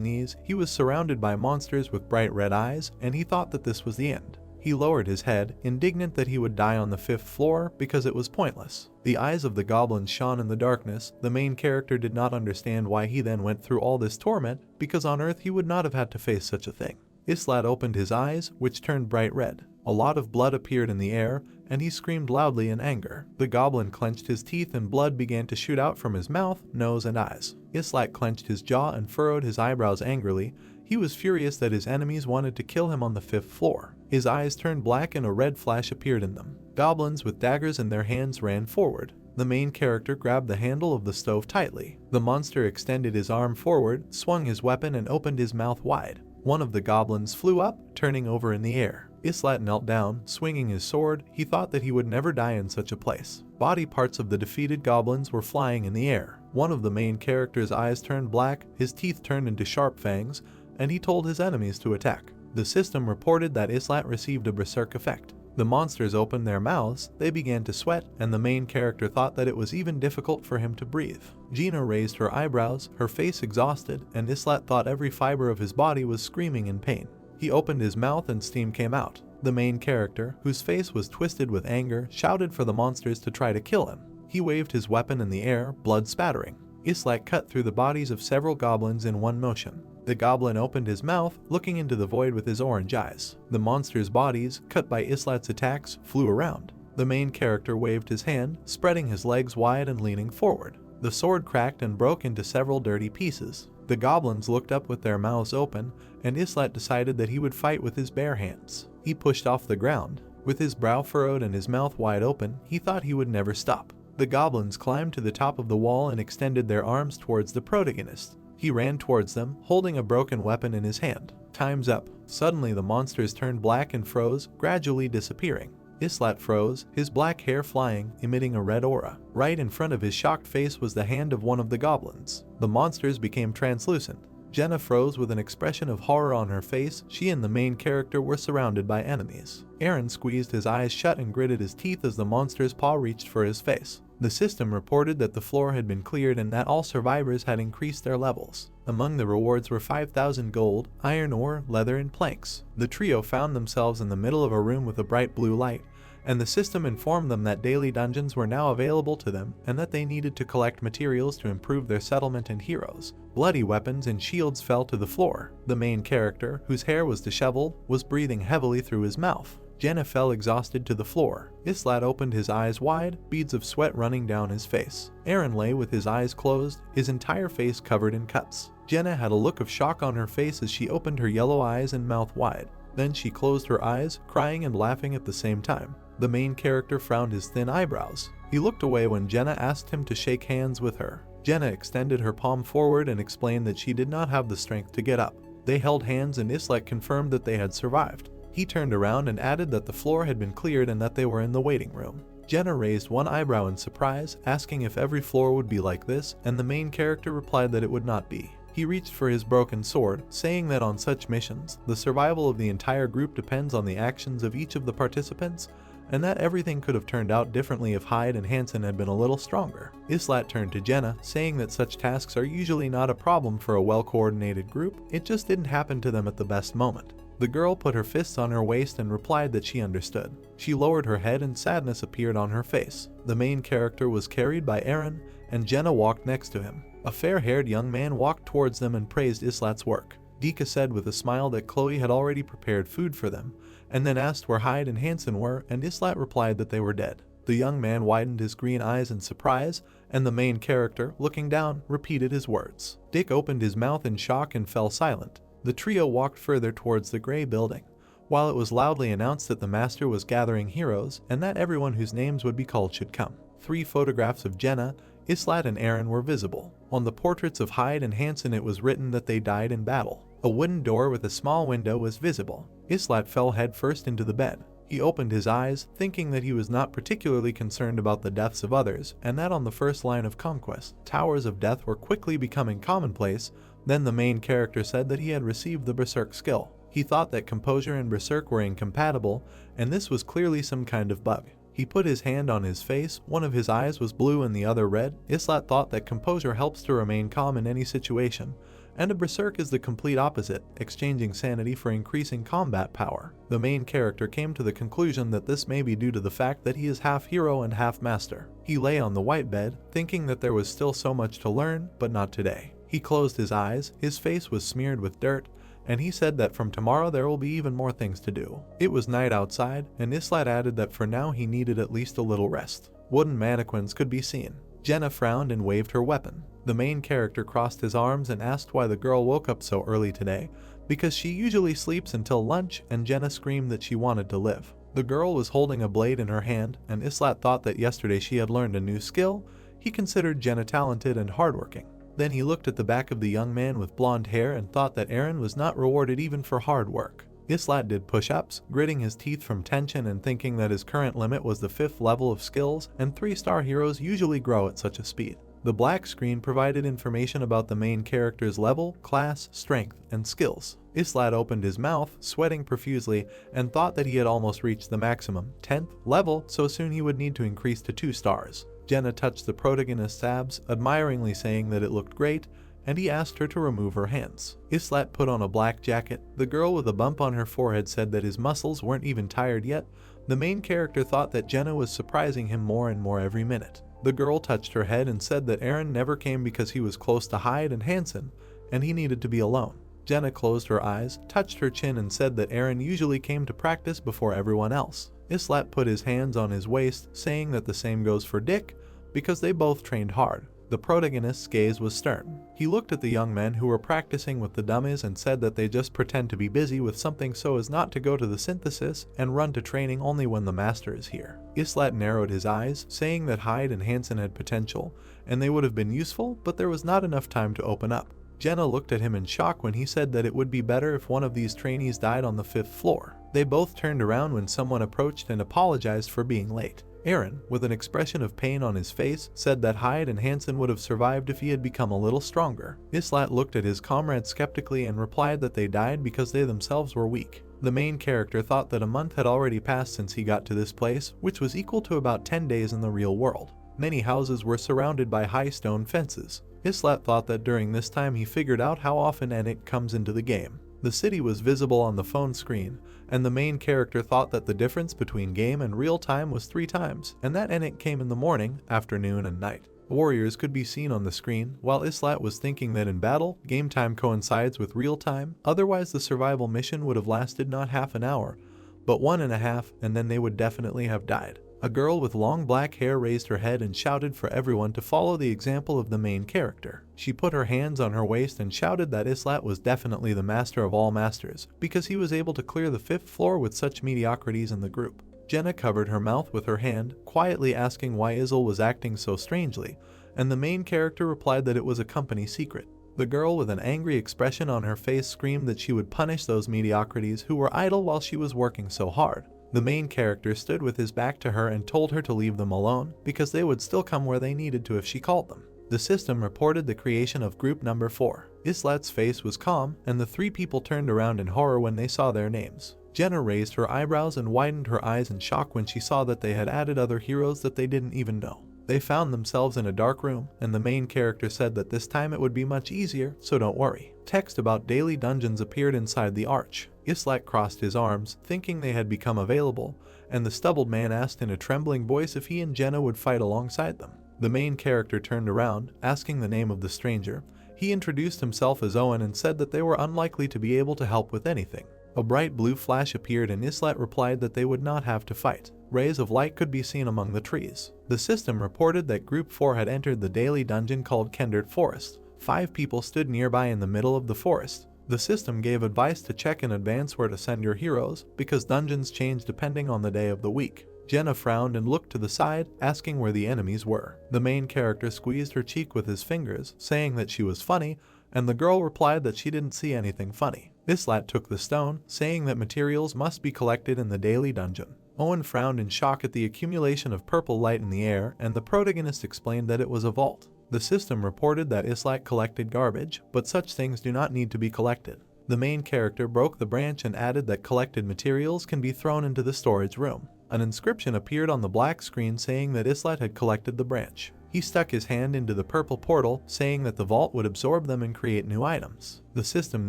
knees. He was surrounded by monsters with bright red eyes, and he thought that this was the end. He lowered his head, indignant that he would die on the 5th floor because it was pointless. The eyes of the goblins shone in the darkness. The main character did not understand why he then went through all this torment, because on Earth he would not have had to face such a thing. Islat opened his eyes, which turned bright red. A lot of blood appeared in the air, and he screamed loudly in anger. The goblin clenched his teeth and blood began to shoot out from his mouth, nose, and eyes. Islat clenched his jaw and furrowed his eyebrows angrily. He was furious that his enemies wanted to kill him on the 5th floor. His eyes turned black and a red flash appeared in them. Goblins with daggers in their hands ran forward. The main character grabbed the handle of the stove tightly. The monster extended his arm forward, swung his weapon, and opened his mouth wide. One of the goblins flew up, turning over in the air. Islat knelt down, swinging his sword. He thought that he would never die in such a place. Body parts of the defeated goblins were flying in the air. One of the main character's eyes turned black, his teeth turned into sharp fangs, and he told his enemies to attack. The system reported that Islat received a berserk effect. The monsters opened their mouths, they began to sweat, and the main character thought that it was even difficult for him to breathe. Gina raised her eyebrows, her face exhausted, and Islat thought every fiber of his body was screaming in pain. He opened his mouth and steam came out. The main character, whose face was twisted with anger, shouted for the monsters to try to kill him. He waved his weapon in the air, blood spattering. Islat cut through the bodies of several goblins in one motion. The goblin opened his mouth, looking into the void with his orange eyes. The monsters' bodies, cut by Islat's attacks, flew around. The main character waved his hand, spreading his legs wide and leaning forward. The sword cracked and broke into several dirty pieces. The goblins looked up with their mouths open, and Islat decided that he would fight with his bare hands. He pushed off the ground. With his brow furrowed and his mouth wide open, he thought he would never stop. The goblins climbed to the top of the wall and extended their arms towards the protagonist. He ran towards them, holding a broken weapon in his hand. Time's up. Suddenly the monsters turned black and froze, gradually disappearing. Islat froze, his black hair flying, emitting a red aura. Right in front of his shocked face was the hand of one of the goblins. The monsters became translucent. Jenna froze with an expression of horror on her face. She and the main character were surrounded by enemies. Eren squeezed his eyes shut and gritted his teeth as the monster's paw reached for his face. The system reported that the floor had been cleared and that all survivors had increased their levels. Among the rewards were 5,000 gold, iron ore, leather, and planks. The trio found themselves in the middle of a room with a bright blue light, and the system informed them that daily dungeons were now available to them and that they needed to collect materials to improve their settlement and heroes. Bloody weapons and shields fell to the floor. The main character, whose hair was disheveled, was breathing heavily through his mouth. Jenna fell exhausted to the floor. Islat opened his eyes wide, beads of sweat running down his face. Eren lay with his eyes closed, his entire face covered in cuts. Jenna had a look of shock on her face as she opened her yellow eyes and mouth wide. Then she closed her eyes, crying and laughing at the same time. The main character frowned his thin eyebrows. He looked away when Jenna asked him to shake hands with her. Jenna extended her palm forward and explained that she did not have the strength to get up. They held hands and Islat confirmed that they had survived. He turned around and added that the floor had been cleared and that they were in the waiting room. Jenna raised one eyebrow in surprise, asking if every floor would be like this, and the main character replied that it would not be. He reached for his broken sword, saying that on such missions, the survival of the entire group depends on the actions of each of the participants, and that everything could have turned out differently if Hyde and Hansen had been a little stronger. Islat turned to Jenna, saying that such tasks are usually not a problem for a well-coordinated group, it just didn't happen to them at the best moment. The girl put her fists on her waist and replied that she understood. She lowered her head and sadness appeared on her face. The main character was carried by Aaron, and Jenna walked next to him. A fair-haired young man walked towards them and praised Islat's work. Dika said with a smile that Chloe had already prepared food for them, and then asked where Hyde and Hansen were, and Islat replied that they were dead. The young man widened his green eyes in surprise, and the main character, looking down, repeated his words. Dick opened his mouth in shock and fell silent. The trio walked further towards the gray building, while it was loudly announced that the master was gathering heroes and that everyone whose names would be called should come. 3 photographs of Jenna, Islat and Aaron were visible. On the portraits of Hyde and Hansen it was written that they died in battle. A wooden door with a small window was visible. Islat fell headfirst into the bed. He opened his eyes, thinking that he was not particularly concerned about the deaths of others, and that on the first line of conquest, towers of death were quickly becoming commonplace. Then the main character said that he had received the Berserk skill. He thought that Composure and Berserk were incompatible, and this was clearly some kind of bug. He put his hand on his face, one of his eyes was blue and the other red. Islat thought that Composure helps to remain calm in any situation, and a Berserk is the complete opposite, exchanging sanity for increasing combat power. The main character came to the conclusion that this may be due to the fact that he is half hero and half master. He lay on the white bed, thinking that there was still so much to learn, but not today. He closed his eyes, his face was smeared with dirt, and he said that from tomorrow there will be even more things to do. It was night outside, and Islat added that for now he needed at least a little rest. Wooden mannequins could be seen. Jenna frowned and waved her weapon. The main character crossed his arms and asked why the girl woke up so early today, because she usually sleeps until lunch, and Jenna screamed that she wanted to live. The girl was holding a blade in her hand, and Islat thought that yesterday she had learned a new skill. He considered Jenna talented and hardworking. Then he looked at the back of the young man with blonde hair and thought that Aaron was not rewarded even for hard work. Islat did push-ups, gritting his teeth from tension and thinking that his current limit was the 5th level of skills, and 3-star heroes usually grow at such a speed. The black screen provided information about the main character's level, class, strength, and skills. Islat opened his mouth, sweating profusely, and thought that he had almost reached the maximum, 10th level, so soon he would need to increase to 2 stars. Jenna touched the protagonist's abs, admiringly saying that it looked great, and he asked her to remove her hands. Islat put on a black jacket. The girl with a bump on her forehead said that his muscles weren't even tired yet. The main character thought that Jenna was surprising him more and more every minute. The girl touched her head and said that Aaron never came because he was close to Hyde and Hansen, and he needed to be alone. Jenna closed her eyes, touched her chin and said that Aaron usually came to practice before everyone else. Islat put his hands on his waist, saying that the same goes for Dick, because they both trained hard. The protagonist's gaze was stern. He looked at the young men who were practicing with the dummies and said that they just pretend to be busy with something so as not to go to the synthesis and run to training only when the master is here. Islat narrowed his eyes, saying that Hyde and Hansen had potential, and they would have been useful, but there was not enough time to open up. Jenna looked at him in shock when he said that it would be better if one of these trainees died on the 5th floor. They both turned around when someone approached and apologized for being late. Aaron, with an expression of pain on his face, said that Hyde and Hansen would have survived if he had become a little stronger. Islat looked at his comrade skeptically and replied that they died because they themselves were weak. The main character thought that a month had already passed since he got to this place, which was equal to about 10 days in the real world. Many houses were surrounded by high stone fences. Islat thought that during this time he figured out how often Enik comes into the game. The city was visible on the phone screen, and the main character thought that the difference between game and real time was 3 times, and that Enik came in the morning, afternoon, and night. Warriors could be seen on the screen, while Islat was thinking that in battle, game time coincides with real time, otherwise the survival mission would have lasted not half an hour, but 1.5, and then they would definitely have died. A girl with long black hair raised her head and shouted for everyone to follow the example of the main character. She put her hands on her waist and shouted that Islat was definitely the master of all masters, because he was able to clear the 5th floor with such mediocrities in the group. Jenna covered her mouth with her hand, quietly asking why Isil was acting so strangely, and the main character replied that it was a company secret. The girl with an angry expression on her face screamed that she would punish those mediocrities who were idle while she was working so hard. The main character stood with his back to her and told her to leave them alone because they would still come where they needed to if she called them. The system reported the creation of group number 4. Islet's face was calm, and the 3 people turned around in horror when they saw their names. Jenna raised her eyebrows and widened her eyes in shock when she saw that they had added other heroes that they didn't even know. They found themselves in a dark room, and the main character said that this time it would be much easier, so don't worry. Text about daily dungeons appeared inside the arch. Islet crossed his arms, thinking they had become available, and the stubbled man asked in a trembling voice if he and Jenna would fight alongside them. The main character turned around, asking the name of the stranger. He introduced himself as Owen and said that they were unlikely to be able to help with anything. A bright blue flash appeared and Islet replied that they would not have to fight. Rays of light could be seen among the trees. The system reported that Group 4 had entered the daily dungeon called Kindred Forest. 5 people stood nearby in the middle of the forest. The system gave advice to check in advance where to send your heroes, because dungeons change depending on the day of the week. Jenna frowned and looked to the side, asking where the enemies were. The main character squeezed her cheek with his fingers, saying that she was funny, and the girl replied that she didn't see anything funny. Islet took the stone, saying that materials must be collected in the daily dungeon. Owen frowned in shock at the accumulation of purple light in the air, and the protagonist explained that it was a vault. The system reported that Islet collected garbage, but such things do not need to be collected. The main character broke the branch and added that collected materials can be thrown into the storage room. An inscription appeared on the black screen saying that Islet had collected the branch. He stuck his hand into the purple portal, saying that the vault would absorb them and create new items. The system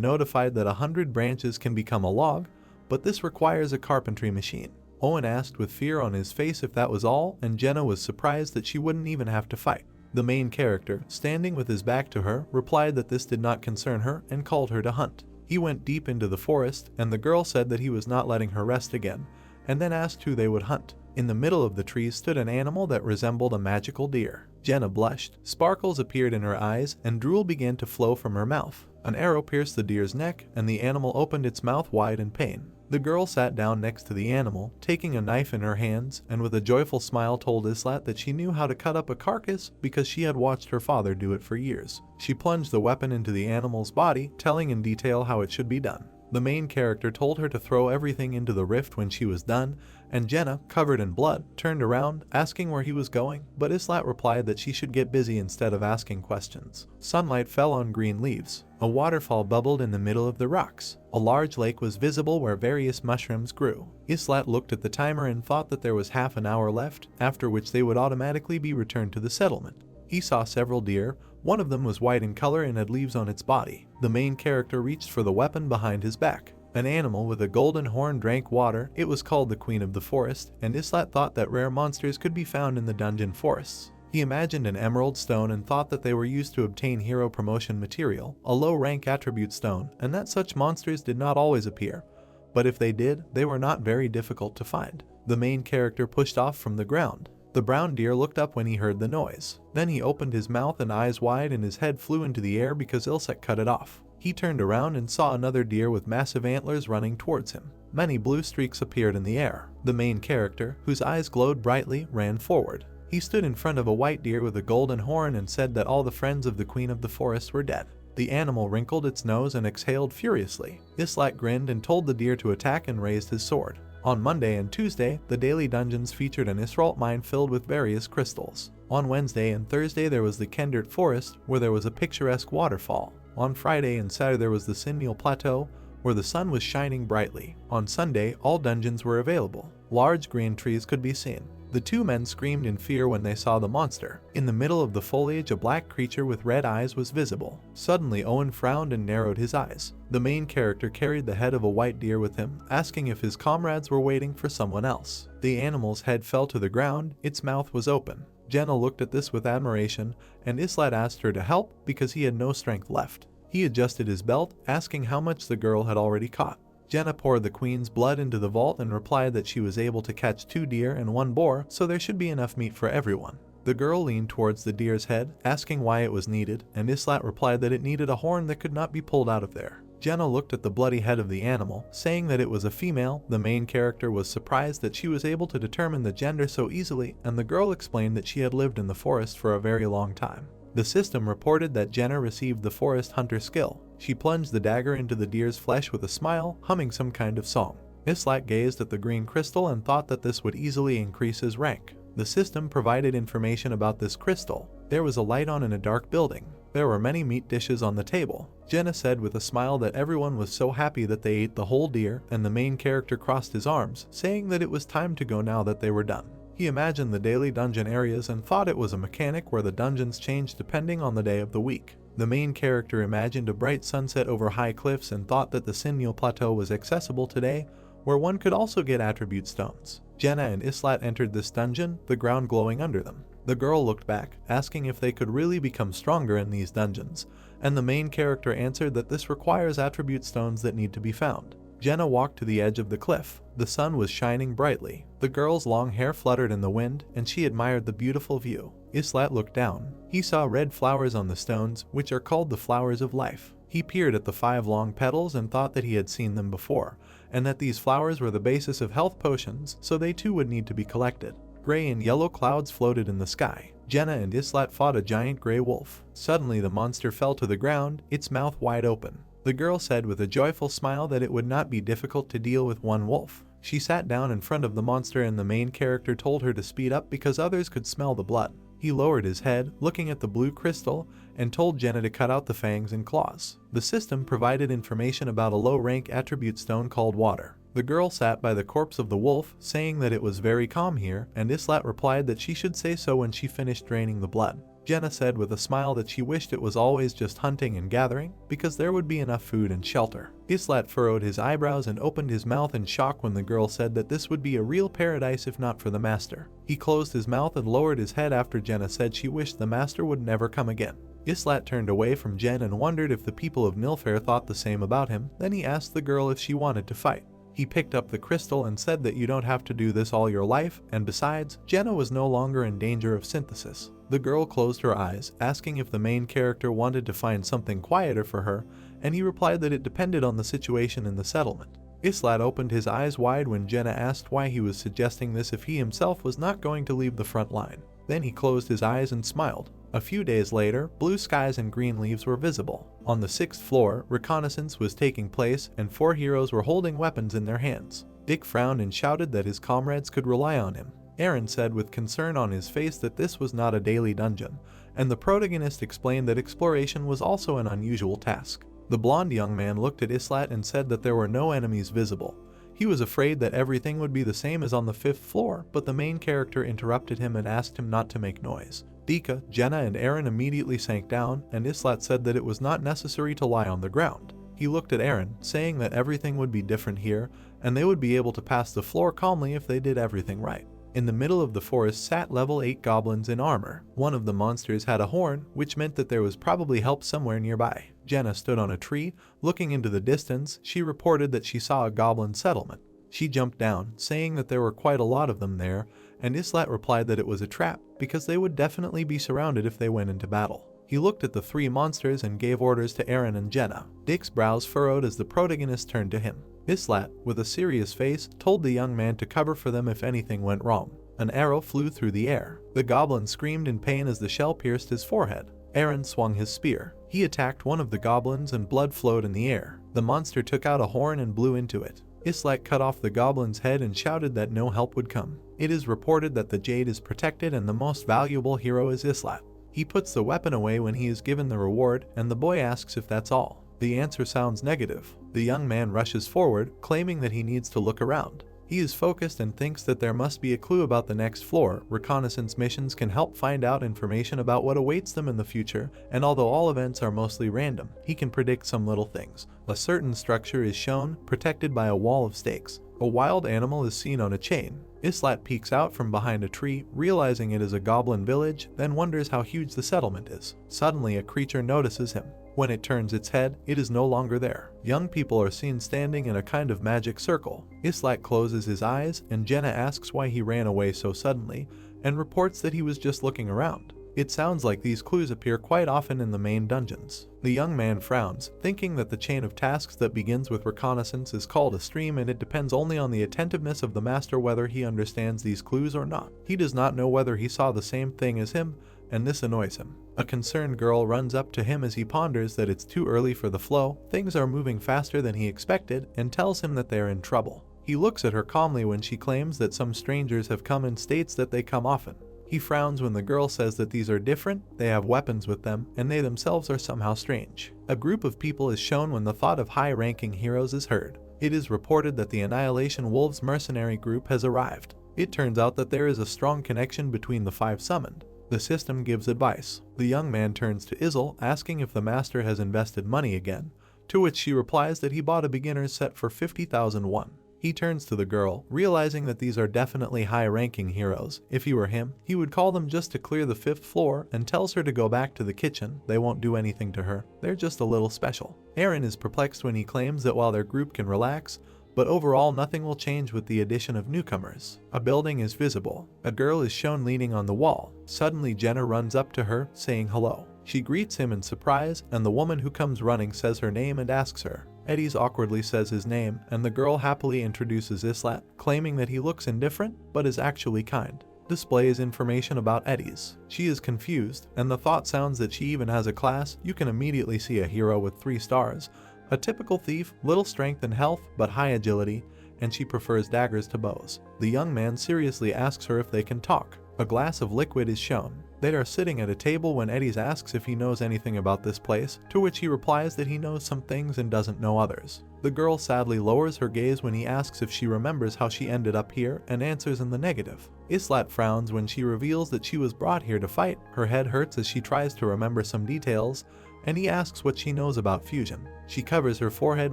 notified that 100 branches can become a log, but this requires a carpentry machine. Owen asked with fear on his face if that was all, and Jenna was surprised that she wouldn't even have to fight. The main character, standing with his back to her, replied that this did not concern her and called her to hunt. He went deep into the forest, and the girl said that he was not letting her rest again, and then asked who they would hunt. In the middle of the trees stood an animal that resembled a magical deer. Jenna blushed, sparkles appeared in her eyes, and drool began to flow from her mouth. An arrow pierced the deer's neck, and the animal opened its mouth wide in pain. The girl sat down next to the animal, taking a knife in her hands, and with a joyful smile told Islet that she knew how to cut up a carcass because she had watched her father do it for years. She plunged the weapon into the animal's body, telling in detail how it should be done. The main character told her to throw everything into the rift when she was done, and Jenna, covered in blood, turned around, asking where he was going, but Islet replied that she should get busy instead of asking questions. Sunlight fell on green leaves. A waterfall bubbled in the middle of the rocks. A large lake was visible where various mushrooms grew. Islet looked at the timer and thought that there was half an hour left, after which they would automatically be returned to the settlement. He saw several deer. One of them was white in color and had leaves on its body. The main character reached for the weapon behind his back. An animal with a golden horn drank water. It was called the Queen of the Forest, and Islet thought that rare monsters could be found in the dungeon forests. He imagined an emerald stone and thought that they were used to obtain hero promotion material, a low-rank attribute stone, and that such monsters did not always appear. But if they did, they were not very difficult to find. The main character pushed off from the ground. The brown deer looked up when he heard the noise. Then he opened his mouth and eyes wide and his head flew into the air because Islet cut it off. He turned around and saw another deer with massive antlers running towards him. Many blue streaks appeared in the air. The main character, whose eyes glowed brightly, ran forward. He stood in front of a white deer with a golden horn and said that all the friends of the Queen of the Forest were dead. The animal wrinkled its nose and exhaled furiously. Islet grinned and told the deer to attack and raised his sword. On Monday and Tuesday, the daily dungeons featured an Isralt mine filled with various crystals. On Wednesday and Thursday there was the Kendert Forest, where there was a picturesque waterfall. On Friday and Saturday there was the Sinil Plateau, where the sun was shining brightly. On Sunday, all dungeons were available. Large green trees could be seen. The 2 men screamed in fear when they saw the monster. In the middle of the foliage, a black creature with red eyes was visible. Suddenly, Owen frowned and narrowed his eyes. The main character carried the head of a white deer with him, asking if his comrades were waiting for someone else. The animal's head fell to the ground, its mouth was open. Jenna looked at this with admiration, and Islet asked her to help because he had no strength left. He adjusted his belt, asking how much the girl had already caught. Jenna poured the queen's blood into the vault and replied that she was able to catch 2 deer and 1 boar, so there should be enough meat for everyone. The girl leaned towards the deer's head, asking why it was needed, and Islet replied that it needed a horn that could not be pulled out of there. Jenna looked at the bloody head of the animal, saying that it was a female. The main character was surprised that she was able to determine the gender so easily, and the girl explained that she had lived in the forest for a very long time. The system reported that Jenna received the Forest Hunter skill. She plunged the dagger into the deer's flesh with a smile, humming some kind of song. Islat gazed at the green crystal and thought that this would easily increase his rank. The system provided information about this crystal. There was a light on in a dark building. There were many meat dishes on the table. Jenna said with a smile that everyone was so happy that they ate the whole deer, and the main character crossed his arms, saying that it was time to go now that they were done. He imagined the daily dungeon areas and thought it was a mechanic where the dungeons changed depending on the day of the week. The main character imagined a bright sunset over high cliffs and thought that the Sinmil Plateau was accessible today, where one could also get attribute stones. Jenna and Islat entered this dungeon, the ground glowing under them. The girl looked back, asking if they could really become stronger in these dungeons, and the main character answered that this requires attribute stones that need to be found. Jenna walked to the edge of the cliff. The sun was shining brightly. The girl's long hair fluttered in the wind, and she admired the beautiful view. Islat looked down. He saw red flowers on the stones, which are called the flowers of life. He peered at the 5 long petals and thought that he had seen them before, and that these flowers were the basis of health potions, so they too would need to be collected. Gray and yellow clouds floated in the sky. Jenna and Islat fought a giant gray wolf. Suddenly the monster fell to the ground, its mouth wide open. The girl said with a joyful smile that it would not be difficult to deal with one wolf. She sat down in front of the monster and the main character told her to speed up because others could smell the blood. He lowered his head, looking at the blue crystal, and told Jenna to cut out the fangs and claws. The system provided information about a low-rank attribute stone called water. The girl sat by the corpse of the wolf, saying that it was very calm here, and Islat replied that she should say so when she finished draining the blood. Jenna said with a smile that she wished it was always just hunting and gathering, because there would be enough food and shelter. Islat furrowed his eyebrows and opened his mouth in shock when the girl said that this would be a real paradise if not for the master. He closed his mouth and lowered his head after Jenna said she wished the master would never come again. Islat turned away from Jen and wondered if the people of Nilfair thought the same about him. Then he asked the girl if she wanted to fight. He picked up the crystal and said that you don't have to do this all your life, and besides, Jenna was no longer in danger of synthesis. The girl closed her eyes, asking if the main character wanted to find something quieter for her, and he replied that it depended on the situation in the settlement. Islat opened his eyes wide when Jenna asked why he was suggesting this if he himself was not going to leave the front line. Then he closed his eyes and smiled. A few days later, blue skies and green leaves were visible. On the 6th floor, reconnaissance was taking place and 4 heroes were holding weapons in their hands. Dick frowned and shouted that his comrades could rely on him. Aaron said with concern on his face that this was not a daily dungeon, and the protagonist explained that exploration was also an unusual task. The blonde young man looked at Islat and said that there were no enemies visible. He was afraid that everything would be the same as on the 5th floor, but the main character interrupted him and asked him not to make noise. Dika, Jenna and Aaron immediately sank down, and Islat said that it was not necessary to lie on the ground. He looked at Aaron, saying that everything would be different here, and they would be able to pass the floor calmly if they did everything right. In the middle of the forest sat level 8 goblins in armor. One of the monsters had a horn, which meant that there was probably help somewhere nearby. Jenna stood on a tree. Looking into the distance, she reported that she saw a goblin settlement. She jumped down, saying that there were quite a lot of them there, and Islat replied that it was a trap, because they would definitely be surrounded if they went into battle. He looked at the 3 monsters and gave orders to Aaron and Jenna. Dick's brows furrowed as the protagonist turned to him. Islat, with a serious face, told the young man to cover for them if anything went wrong. An arrow flew through the air. The goblin screamed in pain as the shell pierced his forehead. Aaron swung his spear. He attacked one of the goblins and blood flowed in the air. The monster took out a horn and blew into it. Islat cut off the goblin's head and shouted that no help would come. It is reported that the jade is protected and the most valuable hero is Islat. He puts the weapon away when he is given the reward, and the boy asks if that's all. The answer sounds negative. The young man rushes forward, claiming that he needs to look around. He is focused and thinks that there must be a clue about the next floor. Reconnaissance missions can help find out information about what awaits them in the future, and although all events are mostly random, he can predict some little things. A certain structure is shown, protected by a wall of stakes. A wild animal is seen on a chain. Islat peeks out from behind a tree, realizing it is a goblin village, then wonders how huge the settlement is. Suddenly a creature notices him. When it turns its head, it is no longer there. Young people are seen standing in a kind of magic circle. Islat closes his eyes, and Jenna asks why he ran away so suddenly, and reports that he was just looking around. It sounds like these clues appear quite often in the main dungeons. The young man frowns, thinking that the chain of tasks that begins with reconnaissance is called a stream, and it depends only on the attentiveness of the master whether he understands these clues or not. He does not know whether he saw the same thing as him, and this annoys him. A concerned girl runs up to him as he ponders that it's too early for the flow, things are moving faster than he expected, and tells him that they are in trouble. He looks at her calmly when she claims that some strangers have come and states that they come often. He frowns when the girl says that these are different, they have weapons with them, and they themselves are somehow strange. A group of people is shown when the thought of high-ranking heroes is heard. It is reported that the Annihilation Wolves mercenary group has arrived. It turns out that there is a strong connection between the 5 summoned. The system gives advice. The young man turns to Izel, asking if the master has invested money again, to which she replies that he bought a beginner's set for 50,000 won. He turns to the girl, realizing that these are definitely high-ranking heroes. If he were him, he would call them just to clear the 5th floor and tells her to go back to the kitchen. They won't do anything to her. They're just a little special. Eren is perplexed when he claims that while their group can relax, but overall nothing will change with the addition of newcomers. A building is visible. A girl is shown leaning on the wall. Suddenly Jenna runs up to her, saying hello. She greets him in surprise, and the woman who comes running says her name and asks her. Eddie's awkwardly says his name, and the girl happily introduces Islat, claiming that he looks indifferent, but is actually kind. Displays information about Eddie's. She is confused, and the thought sounds that she even has a class. You can immediately see a hero with 3 stars. A typical thief, little strength and health, but high agility, and she prefers daggers to bows. The young man seriously asks her if they can talk. A glass of liquid is shown. They are sitting at a table when Eddie asks if he knows anything about this place, to which he replies that he knows some things and doesn't know others. The girl sadly lowers her gaze when he asks if she remembers how she ended up here and answers in the negative. Islat frowns when she reveals that she was brought here to fight. Her head hurts as she tries to remember some details, and he asks what she knows about fusion. She covers her forehead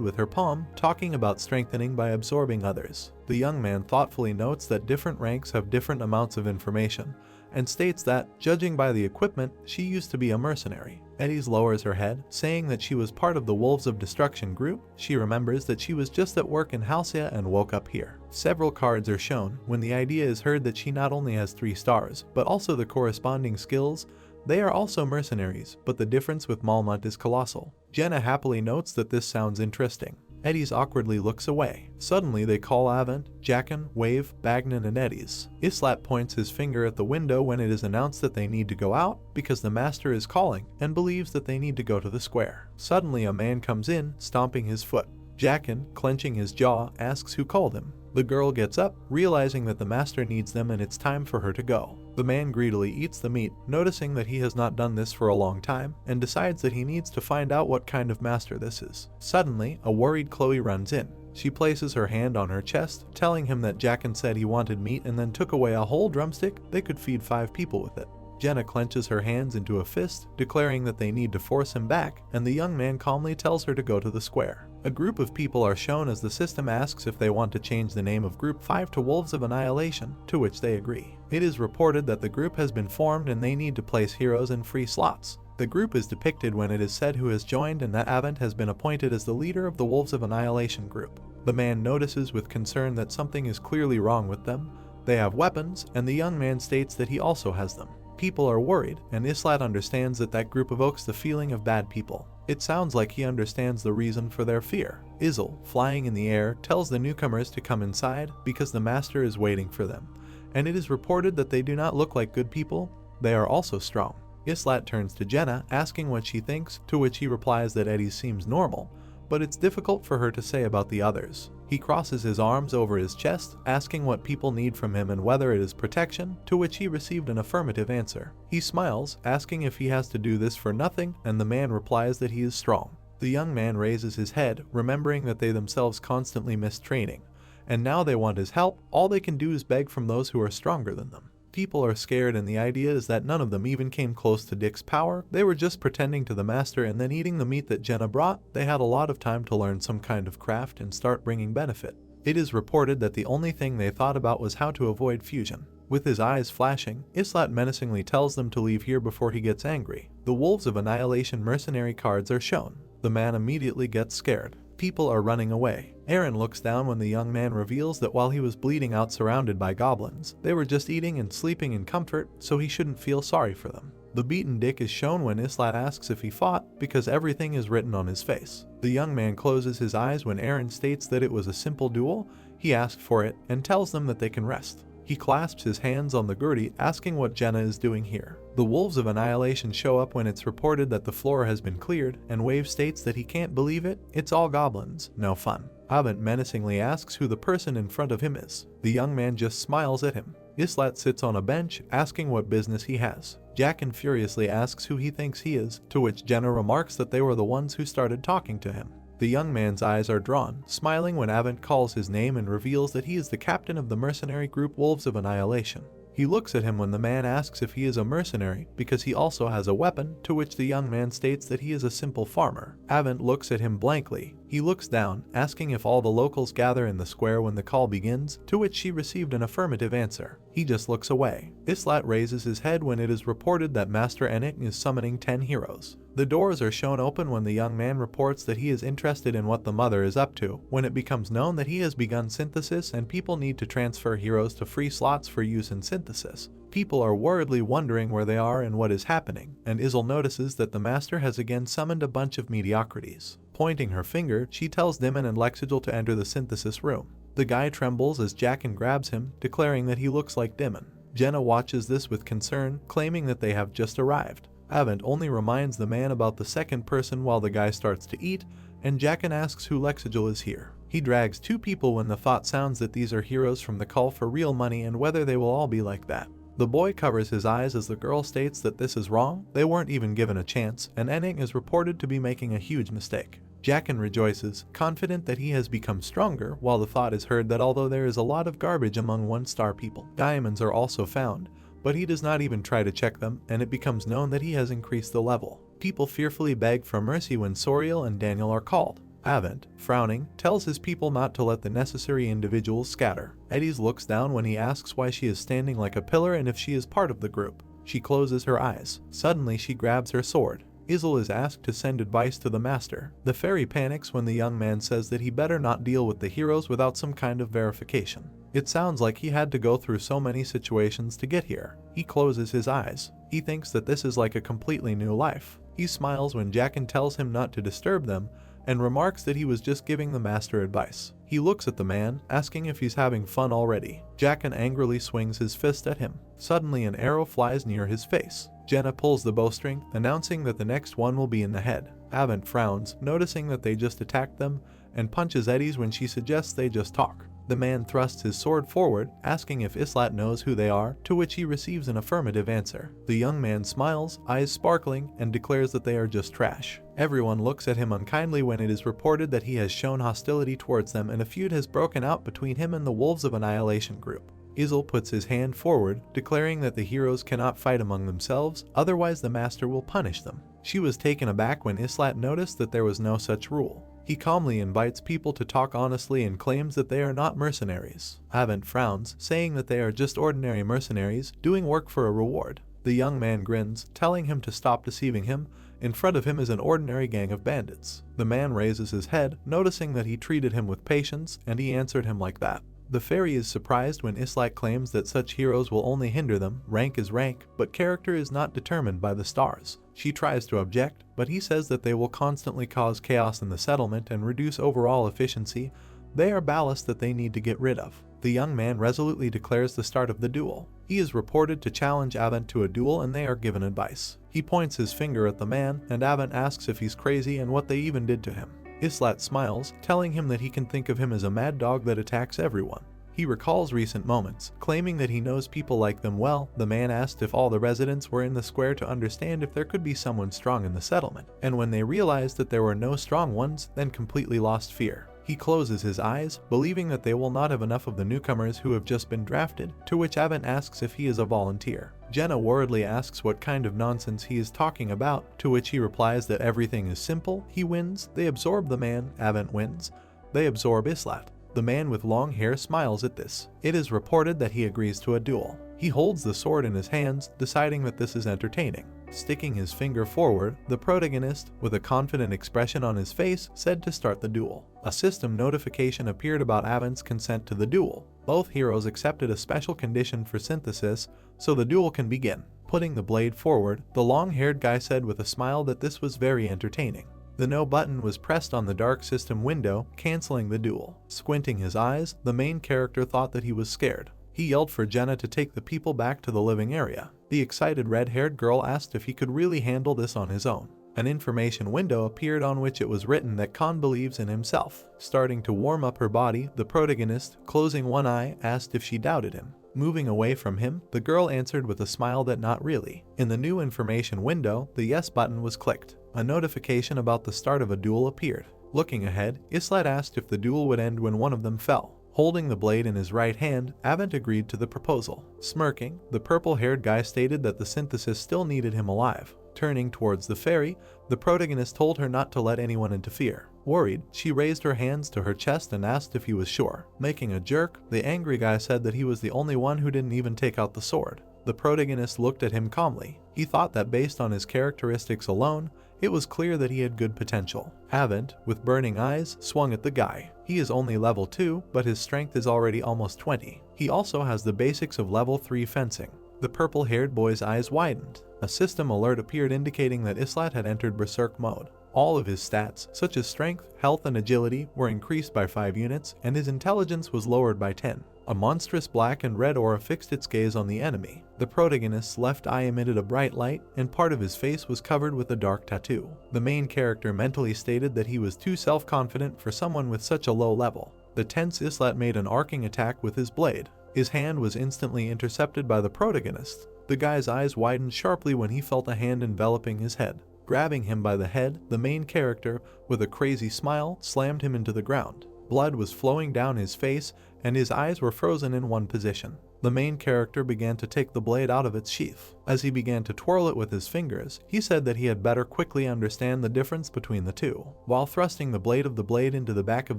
with her palm, talking about strengthening by absorbing others. The young man thoughtfully notes that different ranks have different amounts of information, and states that, judging by the equipment, she used to be a mercenary. Eddie lowers her head, saying that she was part of the Wolves of Destruction group. She remembers that she was just at work in Halcyon and woke up here. Several cards are shown when the idea is heard that she not only has 3 stars, but also the corresponding skills. They are also mercenaries, but the difference with Malmut is colossal. Jenna happily notes that this sounds interesting. Eddie's awkwardly looks away. Suddenly they call Avent, Jackin, Wave, Bagnan, and Eddie's. Islat points his finger at the window when it is announced that they need to go out because the master is calling and believes that they need to go to the square. Suddenly a man comes in, stomping his foot. Jackin, clenching his jaw, asks who called him. The girl gets up, realizing that the master needs them and it's time for her to go. The man greedily eats the meat, noticing that he has not done this for a long time, and decides that he needs to find out what kind of master this is. Suddenly, a worried Chloe runs in. She places her hand on her chest, telling him that Jackin said he wanted meat and then took away a whole drumstick. They could feed 5 people with it. Jenna clenches her hands into a fist, declaring that they need to force him back, and the young man calmly tells her to go to the square. A group of people are shown as the system asks if they want to change the name of Group 5 to Wolves of Annihilation, to which they agree. It is reported that the group has been formed and they need to place heroes in free slots. The group is depicted when it is said who has joined and that Avent has been appointed as the leader of the Wolves of Annihilation group. The man notices with concern that something is clearly wrong with them. They have weapons, and the young man states that he also has them. People are worried, and Islat understands that that group evokes the feeling of bad people. It sounds like he understands the reason for their fear. Izel, flying in the air, tells the newcomers to come inside because the master is waiting for them, and it is reported that they do not look like good people. They are also strong. Islat turns to Jenna, asking what she thinks, to which he replies that Eddie seems normal, but it's difficult for her to say about the others. He crosses his arms over his chest, asking what people need from him and whether it is protection, to which he received an affirmative answer. He smiles, asking if he has to do this for nothing, and the man replies that he is strong. The young man raises his head, remembering that they themselves constantly miss training, and now they want his help. All they can do is beg from those who are stronger than them. People are scared, and the idea is that none of them even came close to Dick's power. They were just pretending to the master and then eating the meat that Jenna brought. They had a lot of time to learn some kind of craft and start bringing benefit. It is reported that the only thing they thought about was how to avoid fusion. With his eyes flashing, Islat menacingly tells them to leave here before he gets angry. The Wolves of Annihilation mercenary cards are shown. The man immediately gets scared. People are running away. Eren looks down when the young man reveals that while he was bleeding out surrounded by goblins, they were just eating and sleeping in comfort, so he shouldn't feel sorry for them. The beaten Dick is shown when Islat asks if he fought, because everything is written on his face. The young man closes his eyes when Eren states that it was a simple duel. He asked for it and tells them that they can rest. He clasps his hands on the Gurdi, asking what Jenna is doing here. The Wolves of Annihilation show up when it's reported that the floor has been cleared, and Wave states that he can't believe it. It's all goblins, no fun. Avent menacingly asks who the person in front of him is. The young man just smiles at him. Islat sits on a bench, asking what business he has. Jackin furiously asks who he thinks he is, to which Jenna remarks that they were the ones who started talking to him. The young man's eyes are drawn, smiling when Avent calls his name and reveals that he is the captain of the mercenary group Wolves of Annihilation. He looks at him when the man asks if he is a mercenary because he also has a weapon, to which the young man states that he is a simple farmer. Avent looks at him blankly. He looks down, asking if all the locals gather in the square when the call begins, to which she received an affirmative answer. He just looks away. Islat raises his head when it is reported that Master Enik is summoning 10 heroes. The doors are shown open when the young man reports that he is interested in what the mother is up to. When it becomes known that he has begun synthesis and people need to transfer heroes to free slots for use in synthesis, people are worriedly wondering where they are and what is happening, and Izel notices that the master has again summoned a bunch of mediocrities. Pointing her finger, she tells Dimon and Lexigel to enter the synthesis room. The guy trembles as Jackin grabs him, declaring that he looks like Dimon. Jenna watches this with concern, claiming that they have just arrived. Avent only reminds the man about the second person while the guy starts to eat, and Jackin asks who Lexigel is here. He drags 2 people when the thought sounds that these are heroes from the call for real money and whether they will all be like that. The boy covers his eyes as the girl states that this is wrong, they weren't even given a chance, and Ening is reported to be making a huge mistake. Jackin rejoices, confident that he has become stronger, while the thought is heard that although there is a lot of garbage among 1-star people, diamonds are also found, but he does not even try to check them, and it becomes known that he has increased the level. People fearfully beg for mercy when Soriel and Daniel are called. Avent, frowning, tells his people not to let the necessary individuals scatter. Eddies looks down when he asks why she is standing like a pillar and if she is part of the group. She closes her eyes. Suddenly she grabs her sword. Izel is asked to send advice to the master. The fairy panics when the young man says that he better not deal with the heroes without some kind of verification. It sounds like he had to go through so many situations to get here. He closes his eyes. He thinks that this is like a completely new life. He smiles when Jackin tells him not to disturb them, and remarks that he was just giving the master advice. He looks at the man, asking if he's having fun already. Jackin angrily swings his fist at him. Suddenly an arrow flies near his face. Jenna pulls the bowstring, announcing that the next one will be in the head. Avent frowns, noticing that they just attacked them, and punches Eddies when she suggests they just talk. The man thrusts his sword forward, asking if Islat knows who they are, to which he receives an affirmative answer. The young man smiles, eyes sparkling, and declares that they are just trash. Everyone looks at him unkindly when it is reported that he has shown hostility towards them and a feud has broken out between him and the Wolves of Annihilation group. Izel puts his hand forward, declaring that the heroes cannot fight among themselves, otherwise the master will punish them. She was taken aback when Islat noticed that there was no such rule. He calmly invites people to talk honestly and claims that they are not mercenaries. Avent frowns, saying that they are just ordinary mercenaries, doing work for a reward. The young man grins, telling him to stop deceiving him. In front of him is an ordinary gang of bandits. The man raises his head, noticing that he treated him with patience, and he answered him like that. The fairy is surprised when Islat claims that such heroes will only hinder them. Rank is rank, but character is not determined by the stars. She tries to object, but he says that they will constantly cause chaos in the settlement and reduce overall efficiency. They are ballast that they need to get rid of. The young man resolutely declares the start of the duel. He is reported to challenge Avent to a duel and they are given advice. He points his finger at the man, and Avent asks if he's crazy and what they even did to him. Islat smiles, telling him that he can think of him as a mad dog that attacks everyone. He recalls recent moments, claiming that he knows people like them well. The man asked if all the residents were in the square to understand if there could be someone strong in the settlement, and when they realized that there were no strong ones, then completely lost fear. He closes his eyes, believing that they will not have enough of the newcomers who have just been drafted, to which Avent asks if he is a volunteer. Jenna worriedly asks what kind of nonsense he is talking about, to which he replies that everything is simple. He wins, they absorb the man, Avent wins, they absorb Islat. The man with long hair smiles at this. It is reported that he agrees to a duel. He holds the sword in his hands, deciding that this is entertaining. Sticking his finger forward, the protagonist, with a confident expression on his face, said to start the duel. A system notification appeared about Avent's consent to the duel. Both heroes accepted a special condition for synthesis, so the duel can begin. Putting the blade forward, the long-haired guy said with a smile that this was very entertaining. The no button was pressed on the dark system window, canceling the duel. Squinting his eyes, the main character thought that he was scared. He yelled for Jenna to take the people back to the living area. The excited red-haired girl asked if he could really handle this on his own. An information window appeared on which it was written that Khan believes in himself. Starting to warm up her body, the protagonist, closing one eye, asked if she doubted him. Moving away from him, the girl answered with a smile that not really. In the new information window, the yes button was clicked. A notification about the start of a duel appeared. Looking ahead, Islet asked if the duel would end when one of them fell. Holding the blade in his right hand, Avent agreed to the proposal. Smirking, the purple-haired guy stated that the synthesis still needed him alive. Turning towards the fairy, the protagonist told her not to let anyone interfere. Worried, she raised her hands to her chest and asked if he was sure. Making a jerk, the angry guy said that he was the only one who didn't even take out the sword. The protagonist looked at him calmly. He thought that based on his characteristics alone, it was clear that he had good potential. Avent, with burning eyes, swung at the guy. He is only level 2, but his strength is already almost 20. He also has the basics of level 3 fencing. The purple-haired boy's eyes widened. A system alert appeared indicating that Islet had entered Berserk mode. All of his stats, such as strength, health, and agility, were increased by 5 units, and his intelligence was lowered by 10. A monstrous black and red aura fixed its gaze on the enemy. The protagonist's left eye emitted a bright light, and part of his face was covered with a dark tattoo. The main character mentally stated that he was too self-confident for someone with such a low level. The tense Islet made an arcing attack with his blade. His hand was instantly intercepted by the protagonist. The guy's eyes widened sharply when he felt a hand enveloping his head. Grabbing him by the head, the main character, with a crazy smile, slammed him into the ground. Blood was flowing down his face, and his eyes were frozen in one position. The main character began to take the blade out of its sheath. As he began to twirl it with his fingers, he said that he had better quickly understand the difference between the two. While thrusting the blade into the back of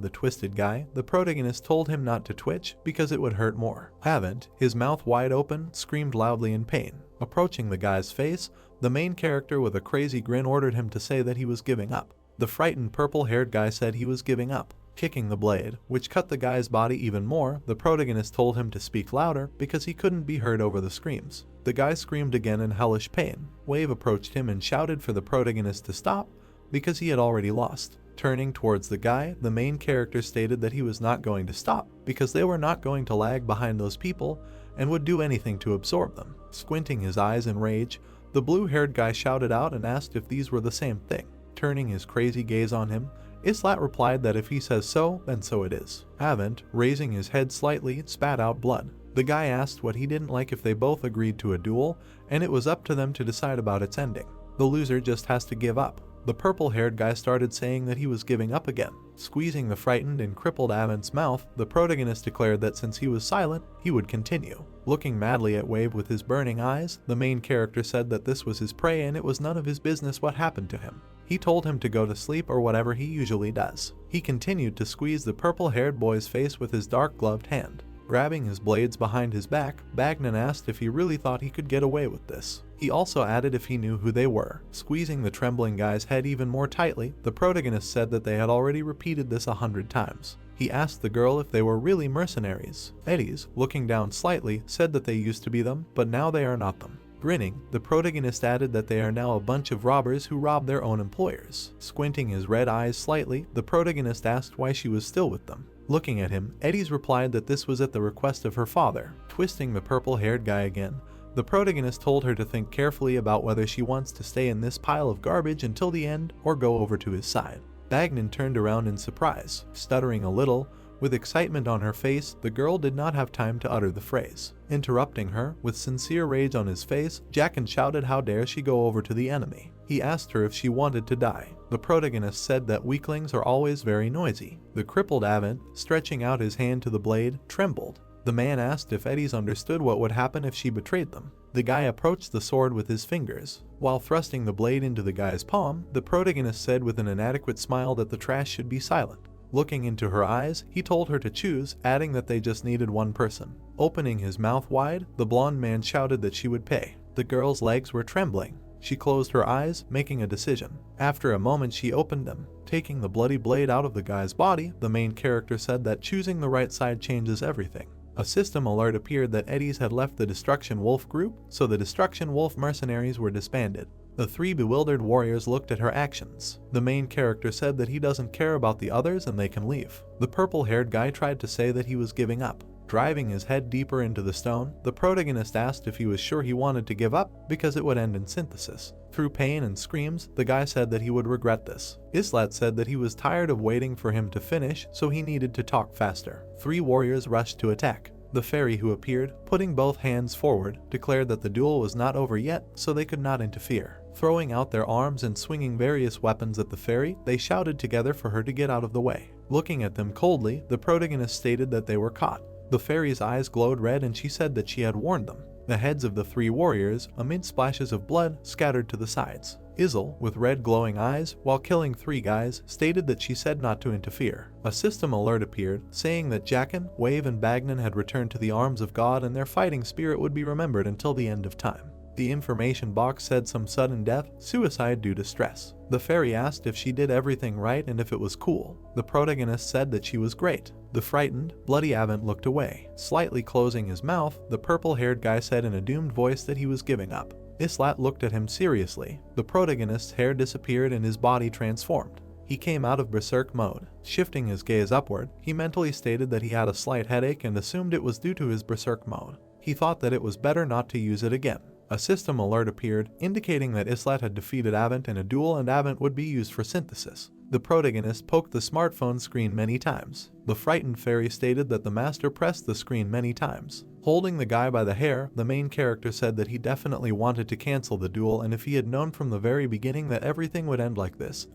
the twisted guy, the protagonist told him not to twitch because it would hurt more. Avent, his mouth wide open, screamed loudly in pain. Approaching the guy's face, the main character with a crazy grin ordered him to say that he was giving up. The frightened purple-haired guy said he was giving up. Kicking the blade, which cut the guy's body even more, the protagonist told him to speak louder because he couldn't be heard over the screams. The guy screamed again in hellish pain. Wave approached him and shouted for the protagonist to stop because he had already lost. Turning towards the guy, the main character stated that he was not going to stop because they were not going to lag behind those people and would do anything to absorb them. Squinting his eyes in rage, the blue-haired guy shouted out and asked if these were the same thing. Turning his crazy gaze on him, Islet replied that if he says so, then so it is. Avent, raising his head slightly, spat out blood. The guy asked what he didn't like if they both agreed to a duel, and it was up to them to decide about its ending. The loser just has to give up. The purple-haired guy started saying that he was giving up again. Squeezing the frightened and crippled Avent's mouth, the protagonist declared that since he was silent, he would continue. Looking madly at Wave with his burning eyes, the main character said that this was his prey and it was none of his business what happened to him. He told him to go to sleep or whatever he usually does. He continued to squeeze the purple-haired boy's face with his dark-gloved hand. Grabbing his blades behind his back, Bagnan asked if he really thought he could get away with this. He also added if he knew who they were. Squeezing the trembling guy's head even more tightly, the protagonist said that they had already repeated this 100 times. He asked the girl if they were really mercenaries. Eddies, looking down slightly, said that they used to be them, but now they are not them. Grinning, the protagonist added that they are now a bunch of robbers who rob their own employers. Squinting his red eyes slightly, the protagonist asked why she was still with them. Looking at him, Eddies replied that this was at the request of her father. Twisting the purple-haired guy again, the protagonist told her to think carefully about whether she wants to stay in this pile of garbage until the end or go over to his side. Bagnan turned around in surprise. Stuttering a little, with excitement on her face, the girl did not have time to utter the phrase. Interrupting her, with sincere rage on his face, Jaqen shouted how dare she go over to the enemy. He asked her if she wanted to die. The protagonist said that weaklings are always very noisy. The crippled Avent, stretching out his hand to the blade, trembled. The man asked if Eddies understood what would happen if she betrayed them. The guy approached the sword with his fingers. While thrusting the blade into the guy's palm, the protagonist said with an inadequate smile that the trash should be silent. Looking into her eyes, he told her to choose, adding that they just needed one person. Opening his mouth wide, the blonde man shouted that she would pay. The girl's legs were trembling. She closed her eyes, making a decision. After a moment, she opened them. Taking the bloody blade out of the guy's body, the main character said that choosing the right side changes everything. A system alert appeared that Eddies had left the Destruction Wolf group, so the Destruction Wolf mercenaries were disbanded. The 3 bewildered warriors looked at her actions. The main character said that he doesn't care about the others and they can leave. The purple-haired guy tried to say that he was giving up. Driving his head deeper into the stone, the protagonist asked if he was sure he wanted to give up because it would end in synthesis. Through pain and screams, the guy said that he would regret this. Islat said that he was tired of waiting for him to finish, so he needed to talk faster. 3 warriors rushed to attack. The fairy who appeared, putting both hands forward, declared that the duel was not over yet, so they could not interfere. Throwing out their arms and swinging various weapons at the fairy, they shouted together for her to get out of the way. Looking at them coldly, the protagonist stated that they were caught. The fairy's eyes glowed red and she said that she had warned them. The heads of the 3 warriors, amid splashes of blood, scattered to the sides. Izel, with red glowing eyes, while killing 3 guys, stated that she said not to interfere. A system alert appeared, saying that Jackin, Wave and Bagnan had returned to the arms of God and their fighting spirit would be remembered until the end of time. The information box said some sudden death, suicide due to stress. The fairy asked if she did everything right and if it was cool. The protagonist said that she was great. The frightened, bloody Avent looked away. Slightly closing his mouth, the purple-haired guy said in a doomed voice that he was giving up. Islat looked at him seriously. The protagonist's hair disappeared and his body transformed. He came out of berserk mode. Shifting his gaze upward, he mentally stated that he had a slight headache and assumed it was due to his berserk mode. He thought that it was better not to use it again. A system alert appeared, indicating that Islat had defeated Avent in a duel and Avent would be used for synthesis. The protagonist poked the smartphone screen many times. The frightened fairy stated that the master pressed the screen many times. Holding the guy by the hair, the main character said that he definitely wanted to cancel the duel and if he had known from the very beginning that everything would end like this,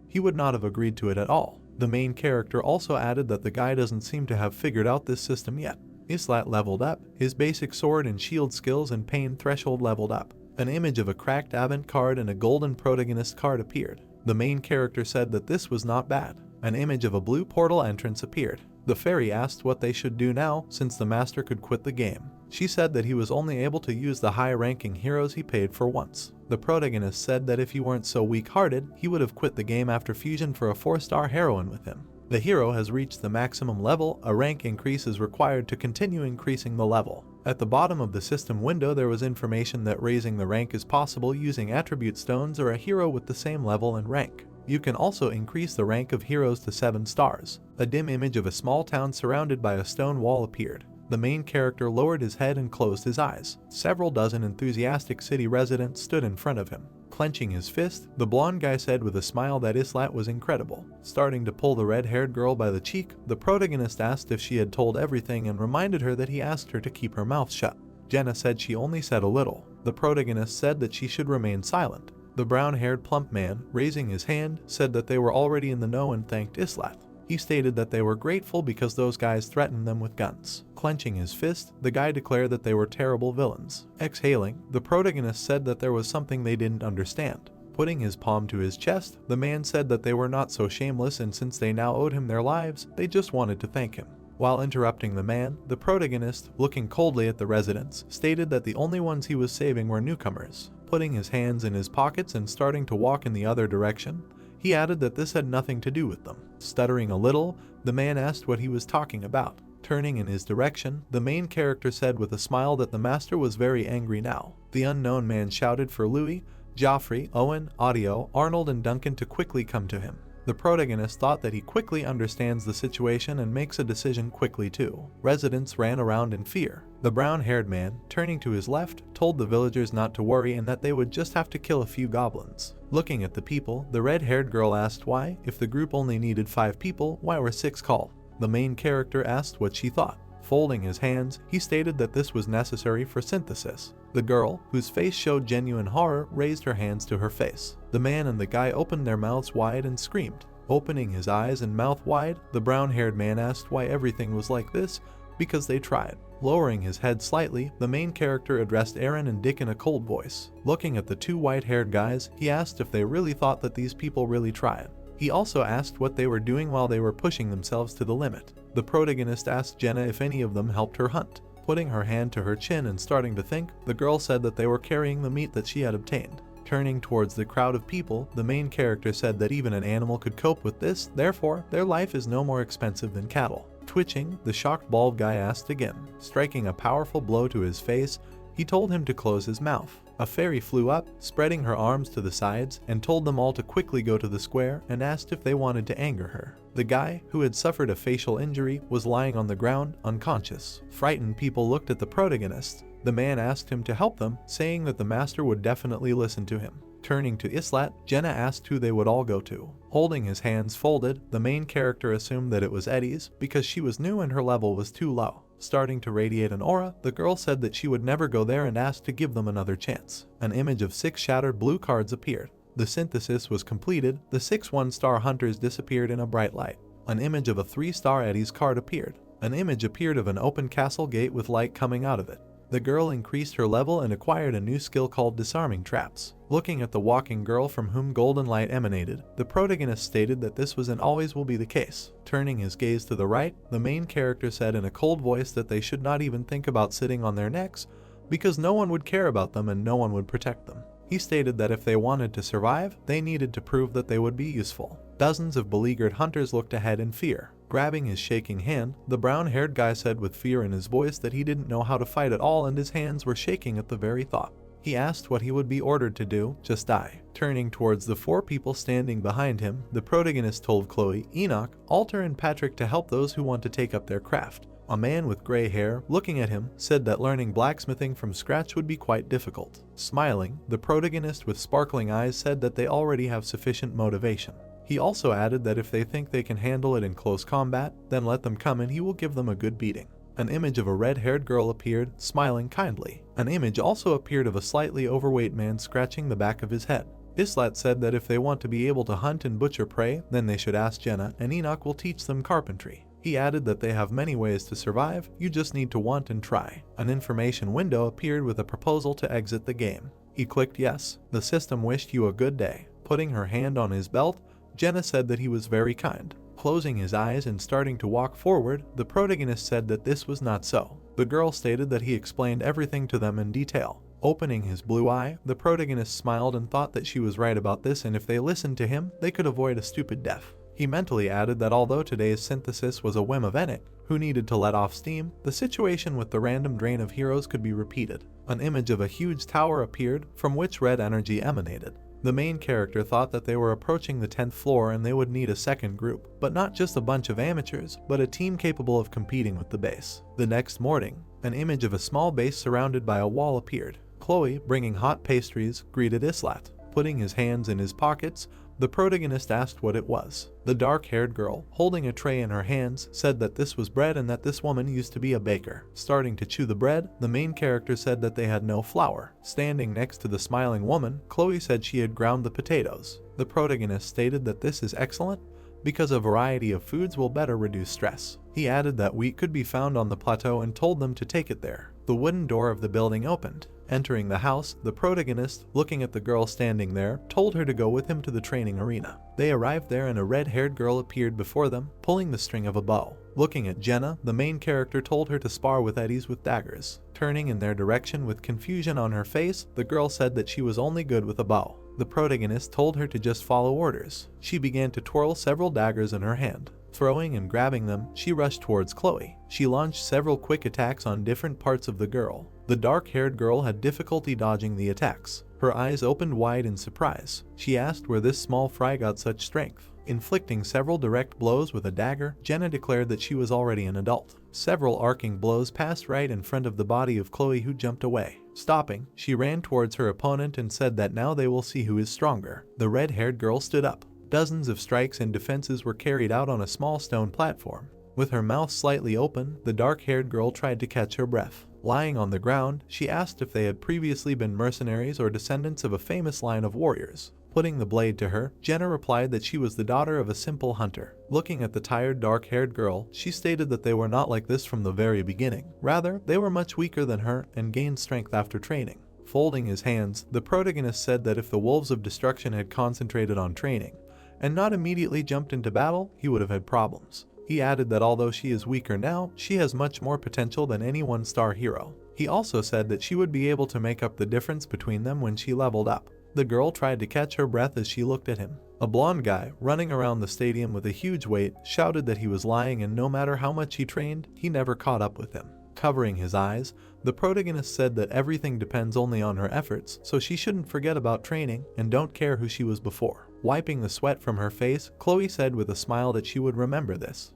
he would not have agreed to it at all. The main character also added that the guy doesn't seem to have figured out this system yet. Islat leveled up, his basic sword and shield skills and pain threshold leveled up. An image of a cracked Avent card and a golden protagonist card appeared. The main character said that this was not bad. An image of a blue portal entrance appeared. The fairy asked what they should do now since the master could quit the game. She said that he was only able to use the high-ranking heroes he paid for once. The protagonist said that if he weren't so weak-hearted, he would have quit the game after fusion for a 4-star heroine with him. The hero has reached the maximum level, a rank increase is required to continue increasing the level. At the bottom of the system window there was information that raising the rank is possible using attribute stones or a hero with the same level and rank. You can also increase the rank of heroes to 7 stars. A dim image of a small town surrounded by a stone wall appeared. The main character lowered his head and closed his eyes. Several dozen enthusiastic city residents stood in front of him. Clenching his fist, the blonde guy said with a smile that Islat was incredible. Starting to pull the red-haired girl by the cheek, the protagonist asked if she had told everything and reminded her that he asked her to keep her mouth shut. Jenna said she only said a little. The protagonist said that she should remain silent. The brown-haired plump man, raising his hand, said that they were already in the know and thanked Islat. He stated that they were grateful because those guys threatened them with guns. Clenching his fist, the guy declared that they were terrible villains. Exhaling, the protagonist said that there was something they didn't understand. Putting his palm to his chest, the man said that they were not so shameless and since they now owed him their lives, they just wanted to thank him. While interrupting the man, the protagonist, looking coldly at the residents, stated that the only ones he was saving were newcomers. Putting his hands in his pockets and starting to walk in the other direction, he added that this had nothing to do with them. Stuttering a little, the man asked what he was talking about. Turning in his direction, the main character said with a smile that the master was very angry now. The unknown man shouted for Louis, Joffrey, Owen, Audio, Arnold and Duncan to quickly come to him. The protagonist thought that he quickly understands the situation and makes a decision quickly too. Residents ran around in fear. The brown-haired man, turning to his left, told the villagers not to worry and that they would just have to kill a few goblins. Looking at the people, the red-haired girl asked why, if the group only needed 5 people, why were 6 called? The main character asked what she thought. Folding his hands, he stated that this was necessary for synthesis. The girl, whose face showed genuine horror, raised her hands to her face. The man and the guy opened their mouths wide and screamed. Opening his eyes and mouth wide, the brown-haired man asked why everything was like this, because they tried. Lowering his head slightly, the main character addressed Aaron and Dick in a cold voice. Looking at the 2 white-haired guys, he asked if they really thought that these people really tried. He also asked what they were doing while they were pushing themselves to the limit. The protagonist asked Jenna if any of them helped her hunt. Putting her hand to her chin and starting to think, the girl said that they were carrying the meat that she had obtained. Turning towards the crowd of people, the main character said that even an animal could cope with this, therefore, their life is no more expensive than cattle. Twitching, the shocked bald guy asked again. Striking a powerful blow to his face, He told him to close his mouth. A fairy flew up, spreading her arms to the sides, and told them all to quickly go to the square and asked if they wanted to anger her. The guy, who had suffered a facial injury, was lying on the ground, unconscious. Frightened people looked at the protagonist. The man asked him to help them, saying that the master would definitely listen to him. Turning to Islat, Jenna asked who they would all go to. Holding his hands folded, the main character assumed that it was Eddie's because she was new and her level was too low. Starting to radiate an aura, the girl said that she would never go there and asked to give them another chance. An image of 6 shattered blue cards appeared. The synthesis was completed. The 6 1-star hunters disappeared in a bright light. An image of a 3-star Eddie's card appeared. An image appeared of an open castle gate with light coming out of it. The girl increased her level and acquired a new skill called disarming traps. Looking at the walking girl from whom golden light emanated, the protagonist stated that this was and always will be the case. Turning his gaze to the right, the main character said in a cold voice that they should not even think about sitting on their necks because no one would care about them and no one would protect them. He stated that if they wanted to survive, they needed to prove that they would be useful. Dozens of beleaguered hunters looked ahead in fear. Grabbing his shaking hand, the brown-haired guy said with fear in his voice that he didn't know how to fight at all and his hands were shaking at the very thought. He asked what he would be ordered to do, just die. Turning towards the 4 people standing behind him, the protagonist told Chloe, Enoch, Alter and Patrick to help those who want to take up their craft. A man with gray hair, looking at him, said that learning blacksmithing from scratch would be quite difficult. Smiling, the protagonist with sparkling eyes said that they already have sufficient motivation. He also added that if they think they can handle it in close combat, then let them come and he will give them a good beating. An image of a red-haired girl appeared, smiling kindly. An image also appeared of a slightly overweight man scratching the back of his head. Islat said that if they want to be able to hunt and butcher prey, then they should ask Jenna and Enoch will teach them carpentry. He added that they have many ways to survive, you just need to want and try. An information window appeared with a proposal to exit the game. He clicked yes. The system wished you a good day. Putting her hand on his belt, Jenna said that he was very kind. Closing his eyes and starting to walk forward, the protagonist said that this was not so. The girl stated that he explained everything to them in detail. Opening his blue eye, the protagonist smiled and thought that she was right about this and if they listened to him, they could avoid a stupid death. He mentally added that although today's synthesis was a whim of Enoch, who needed to let off steam, the situation with the random drain of heroes could be repeated. An image of a huge tower appeared, from which red energy emanated. The main character thought that they were approaching the 10th floor and they would need a second group, but not just a bunch of amateurs, but a team capable of competing with the base. The next morning, an image of a small base surrounded by a wall appeared. Chloe, bringing hot pastries, greeted Islat. Putting his hands in his pockets, the protagonist asked what it was. The dark-haired girl, holding a tray in her hands, said that this was bread and that this woman used to be a baker. Starting to chew the bread, the main character said that they had no flour. Standing next to the smiling woman, Chloe said she had ground the potatoes. The protagonist stated that this is excellent because a variety of foods will better reduce stress. He added that wheat could be found on the plateau and told them to take it there. The wooden door of the building opened. Entering the house, the protagonist, looking at the girl standing there, told her to go with him to the training arena. They arrived there and a red-haired girl appeared before them, pulling the string of a bow. Looking at Jenna, the main character told her to spar with eddies with daggers. Turning in their direction with confusion on her face, the girl said that she was only good with a bow. The protagonist told her to just follow orders. She began to twirl several daggers in her hand. Throwing and grabbing them, she rushed towards Chloe. She launched several quick attacks on different parts of the girl. The dark-haired girl had difficulty dodging the attacks. Her eyes opened wide in surprise. She asked where this small fry got such strength. Inflicting several direct blows with a dagger, Jenna declared that she was already an adult. Several arcing blows passed right in front of the body of Chloe, who jumped away. Stopping, she ran towards her opponent and said that now they will see who is stronger. The red-haired girl stood up. Dozens of strikes and defenses were carried out on a small stone platform. With her mouth slightly open, the dark-haired girl tried to catch her breath. Lying on the ground, she asked if they had previously been mercenaries or descendants of a famous line of warriors. Putting the blade to her, Jenna replied that she was the daughter of a simple hunter. Looking at the tired dark-haired girl, she stated that they were not like this from the very beginning. Rather, they were much weaker than her and gained strength after training. Folding his hands, the protagonist said that if the Wolves of Destruction had concentrated on training, and not immediately jumped into battle, he would have had problems. He added that although she is weaker now, she has much more potential than any one-star hero. He also said that she would be able to make up the difference between them when she leveled up. The girl tried to catch her breath as she looked at him. A blonde guy, running around the stadium with a huge weight, shouted that he was lying and no matter how much he trained, he never caught up with him. Covering his eyes, the protagonist said that everything depends only on her efforts, so she shouldn't forget about training and don't care who she was before. Wiping the sweat from her face, Chloe said with a smile that she would remember this.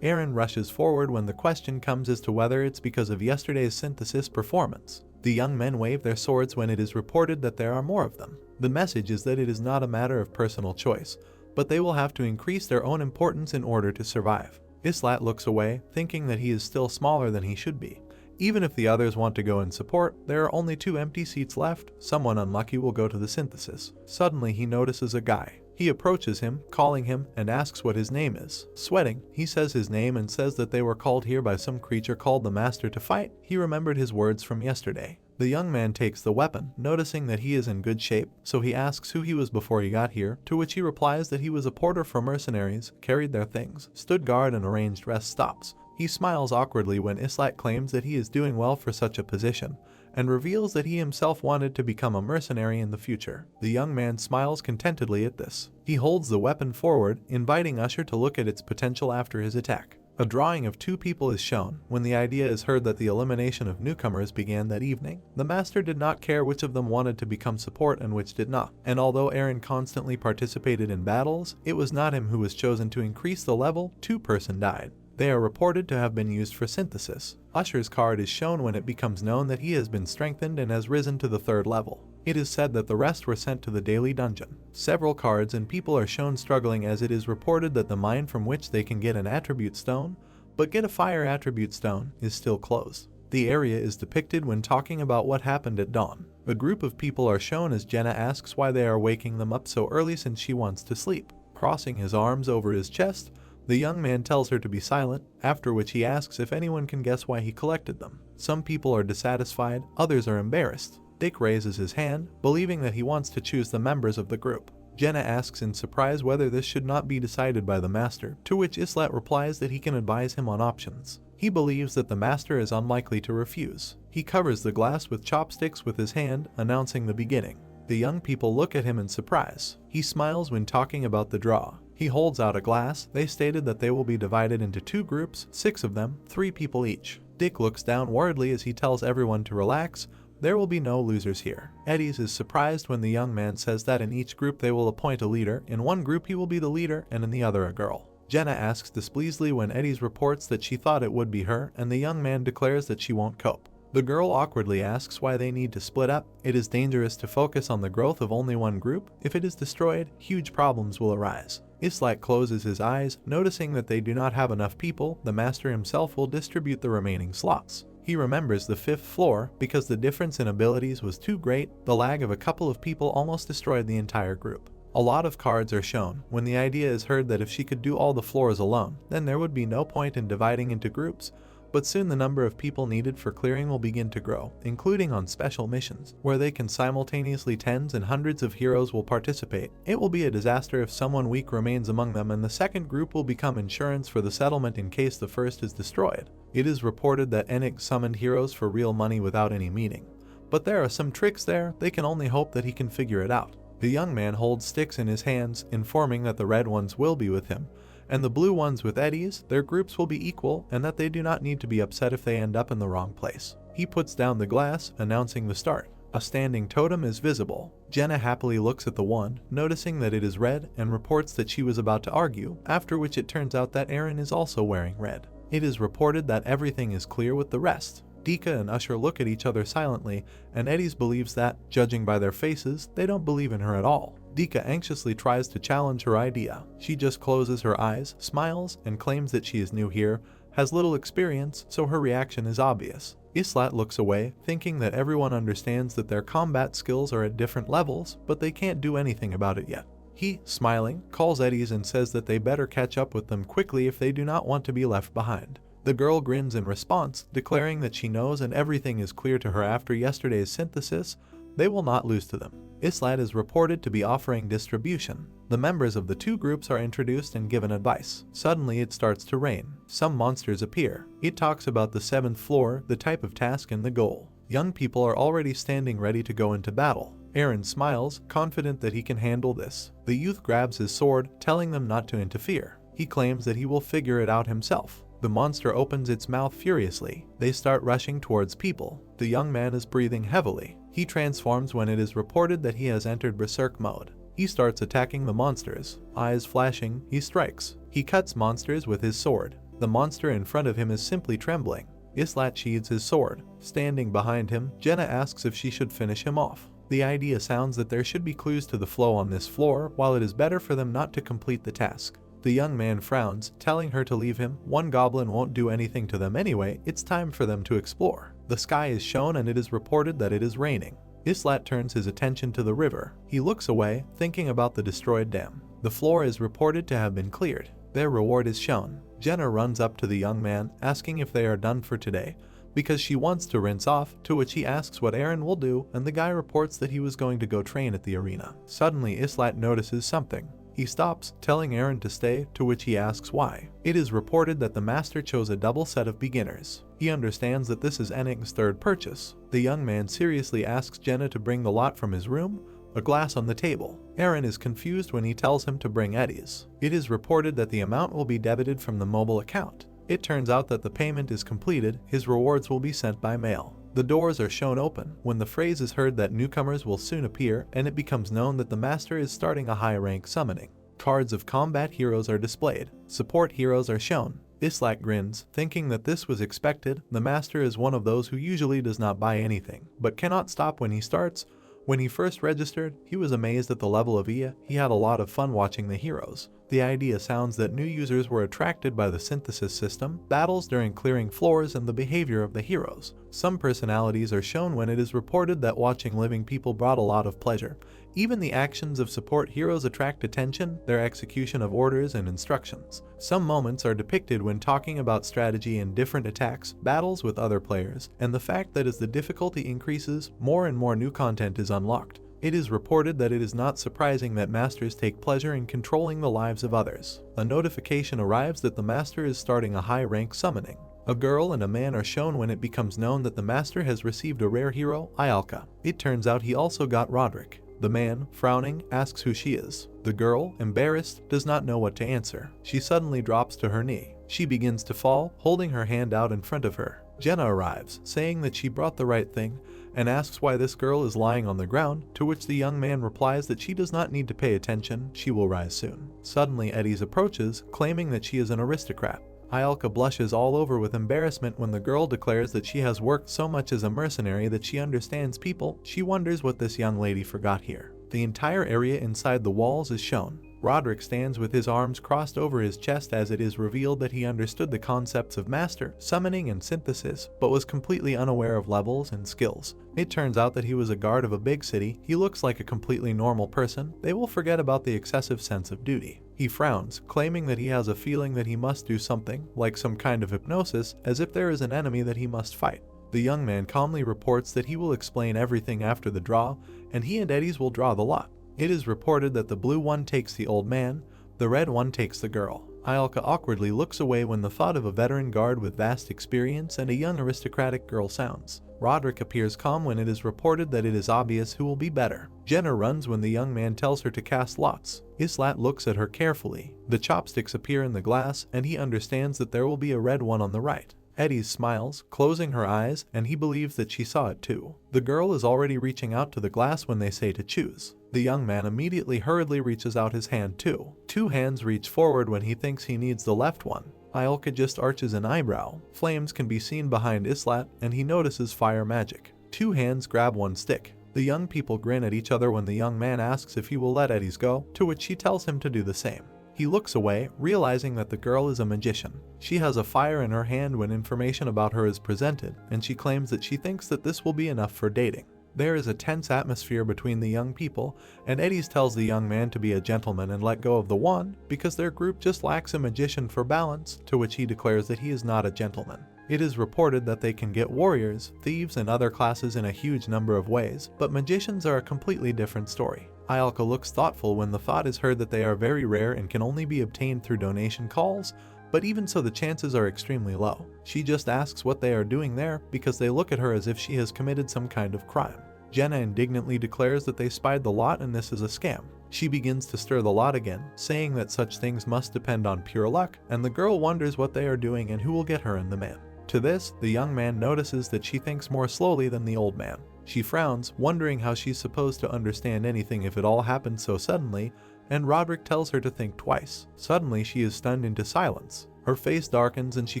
Eren rushes forward when the question comes as to whether it's because of yesterday's synthesis performance. The young men wave their swords when it is reported that there are more of them. The message is that it is not a matter of personal choice, but they will have to increase their own importance in order to survive. Islat looks away, thinking that he is still smaller than he should be. Even if the others want to go in support, there are only 2 empty seats left. Someone unlucky will go to the synthesis. Suddenly he notices a guy. He approaches him, calling him, and asks what his name is. Sweating, he says his name and says that they were called here by some creature called the Master to fight. He remembered his words from yesterday. The young man takes the weapon, noticing that he is in good shape, so he asks who he was before he got here, to which he replies that he was a porter for mercenaries, carried their things, stood guard and arranged rest stops. He smiles awkwardly when Islat claims that he is doing well for such a position, and reveals that he himself wanted to become a mercenary in the future. The young man smiles contentedly at this. He holds the weapon forward, inviting Usher to look at its potential after his attack. A drawing of 2 people is shown when the idea is heard that the elimination of newcomers began that evening. The master did not care which of them wanted to become support and which did not, and although Eren constantly participated in battles, it was not him who was chosen to increase the level. 2 persons died. They are reported to have been used for synthesis. Usher's card is shown when it becomes known that he has been strengthened and has risen to the 3rd level. It is said that the rest were sent to the daily dungeon. Several cards and people are shown struggling as it is reported that the mine from which they can get an attribute stone, but get a fire attribute stone, is still closed. The area is depicted when talking about what happened at dawn. A group of people are shown as Jenna asks why they are waking them up so early since she wants to sleep. Crossing his arms over his chest, the young man tells her to be silent, after which he asks if anyone can guess why he collected them. Some people are dissatisfied, others are embarrassed. Dick raises his hand, believing that he wants to choose the members of the group. Jenna asks in surprise whether this should not be decided by the master, to which Islat replies that he can advise him on options. He believes that the master is unlikely to refuse. He covers the glass with chopsticks with his hand, announcing the beginning. The young people look at him in surprise. He smiles when talking about the draw. He holds out a glass. They stated that they will be divided into 2 groups, 6 of them, 3 people each. Dick looks down worriedly as he tells everyone to relax. There will be no losers here. Eddie's is surprised when the young man says that in each group they will appoint a leader. In one group he will be the leader and in the other a girl. Jenna asks displeasedly when Eddie's reports that she thought it would be her, and the young man declares that she won't cope. The girl awkwardly asks why they need to split up. It is dangerous to focus on the growth of only one group. If it is destroyed, huge problems will arise. Islat closes his eyes, noticing that they do not have enough people. The master himself will distribute the remaining slots. He remembers the 5th floor because the difference in abilities was too great. The lag of a couple of people almost destroyed the entire group. A lot of cards are shown when the idea is heard that if she could do all the floors alone, then there would be no point in dividing into groups. But soon the number of people needed for clearing will begin to grow, including on special missions, where they can simultaneously tens and hundreds of heroes will participate. It will be a disaster if someone weak remains among them, and the second group will become insurance for the settlement in case the first is destroyed. It is reported that Enig summoned heroes for real money without any meaning. But there are some tricks there. They can only hope that he can figure it out. The young man holds sticks in his hands, informing that the red ones will be with him, and the blue ones with Eddie's. Their groups will be equal, and that they do not need to be upset if they end up in the wrong place. He puts down the glass, announcing the start. A standing totem is visible. Jenna happily looks at the one, noticing that it is red, and reports that she was about to argue, after which it turns out that Eren is also wearing red. It is reported that everything is clear with the rest. Dika and Usher look at each other silently, and Eddie's believes that, judging by their faces, they don't believe in her at all. Dika anxiously tries to challenge her idea. She just closes her eyes, smiles, and claims that she is new here, has little experience, so her reaction is obvious. Islat looks away, thinking that everyone understands that their combat skills are at different levels, but they can't do anything about it yet. He, smiling, calls Eddie's and says that they better catch up with them quickly if they do not want to be left behind. The girl grins in response, declaring that she knows and everything is clear to her after yesterday's synthesis. They will not lose to them. Islat is reported to be offering distribution. The members of the 2 groups are introduced and given advice. Suddenly it starts to rain. Some monsters appear. It talks about the 7th floor, the type of task and the goal. Young people are already standing ready to go into battle. Eren smiles, confident that he can handle this. The youth grabs his sword, telling them not to interfere. He claims that he will figure it out himself. The monster opens its mouth furiously. They start rushing towards people. The young man is breathing heavily. He transforms when it is reported that he has entered berserk mode. He starts attacking the monsters. Eyes flashing, he strikes. He cuts monsters with his sword. The monster in front of him is simply trembling. Islat sheathes his sword. Standing behind him, Jenna asks if she should finish him off. The idea sounds that there should be clues to the flow on this floor, while it is better for them not to complete the task. The young man frowns, telling her to leave him. One goblin won't do anything to them anyway, it's time for them to explore. The sky is shown and it is reported that it is raining. Islat turns his attention to the river. He looks away, thinking about the destroyed dam. The floor is reported to have been cleared. Their reward is shown. Jenna runs up to the young man, asking if they are done for today, because she wants to rinse off, to which he asks what Aaron will do, and the guy reports that he was going to go train at the arena. Suddenly, Islat notices something. He stops, telling Aaron to stay, to which he asks why. It is reported that the master chose a double set of beginners. He understands that this is Enning's third purchase. The young man seriously asks Jenna to bring the lot from his room, a glass on the table. Aaron is confused when he tells him to bring Eddie's. It is reported that the amount will be debited from the mobile account. It turns out that the payment is completed, his rewards will be sent by mail. The doors are shown open when the phrase is heard that newcomers will soon appear, and it becomes known that the master is starting a high-rank summoning. Cards of combat heroes are displayed. Support heroes are shown. Islat grins, thinking that this was expected. The master is one of those who usually does not buy anything, but cannot stop when he starts. When he first registered, he was amazed at the level of IA. He had a lot of fun watching the heroes. The idea sounds that new users were attracted by the synthesis system, battles during clearing floors, and the behavior of the heroes. Some personalities are shown when it is reported that watching living people brought a lot of pleasure. Even the actions of support heroes attract attention, their execution of orders and instructions. Some moments are depicted when talking about strategy in different attacks, battles with other players, and the fact that as the difficulty increases, more and more new content is unlocked. It is reported that it is not surprising that masters take pleasure in controlling the lives of others. A notification arrives that the master is starting a high-rank summoning. A girl and a man are shown when it becomes known that the master has received a rare hero, Ialka. It turns out he also got Roderick. The man, frowning, asks who she is. The girl, embarrassed, does not know what to answer. She suddenly drops to her knee. She begins to fall, holding her hand out in front of her. Jenna arrives, saying that she brought the right thing, and asks why this girl is lying on the ground, to which the young man replies that she does not need to pay attention, she will rise soon. Suddenly Eddie's approaches, claiming that she is an aristocrat. Ialka blushes all over with embarrassment when the girl declares that she has worked so much as a mercenary that she understands people. She wonders what this young lady forgot here. The entire area inside the walls is shown. Roderick stands with his arms crossed over his chest as it is revealed that he understood the concepts of master, summoning, and synthesis, but was completely unaware of levels and skills. It turns out that he was a guard of a big city. He looks like a completely normal person. They will forget about the excessive sense of duty. He frowns, claiming that he has a feeling that he must do something, like some kind of hypnosis, as if there is an enemy that he must fight. The young man calmly reports that he will explain everything after the draw, and he and Eddie's will draw the lot. It is reported that the blue one takes the old man, the red one takes the girl. Ialka awkwardly looks away when the thought of a veteran guard with vast experience and a young aristocratic girl sounds. Roderick appears calm when it is reported that it is obvious who will be better. Jenna runs when the young man tells her to cast lots. Islat looks at her carefully. The chopsticks appear in the glass, and he understands that there will be a red one on the right. Eddie smiles, closing her eyes, and he believes that she saw it too. The girl is already reaching out to the glass when they say to choose. The young man immediately hurriedly reaches out his hand too. Two hands reach forward when he thinks he needs the left one. Ialka just arches an eyebrow. Flames can be seen behind Islat, and he notices fire magic. Two hands grab one stick. The young people grin at each other when the young man asks if he will let Eddie's go, to which she tells him to do the same. He looks away, realizing that the girl is a magician. She has a fire in her hand when information about her is presented, and she claims that she thinks that this will be enough for dating. There is a tense atmosphere between the young people, and Eddie's tells the young man to be a gentleman and let go of the wand because their group just lacks a magician for balance, to which he declares that he is not a gentleman. It is reported that they can get warriors, thieves, and other classes in a huge number of ways, but magicians are a completely different story. Ialka looks thoughtful when the thought is heard that they are very rare and can only be obtained through donation calls, but even so the chances are extremely low. She just asks what they are doing there because they look at her as if she has committed some kind of crime. Jenna indignantly declares that they spied the lot and this is a scam. She begins to stir the lot again, saying that such things must depend on pure luck, and the girl wonders what they are doing and who will get her and the man. To this, the young man notices that she thinks more slowly than the old man. She frowns, wondering how she's supposed to understand anything if it all happened so suddenly, and Roderick tells her to think twice. Suddenly, she is stunned into silence. Her face darkens and she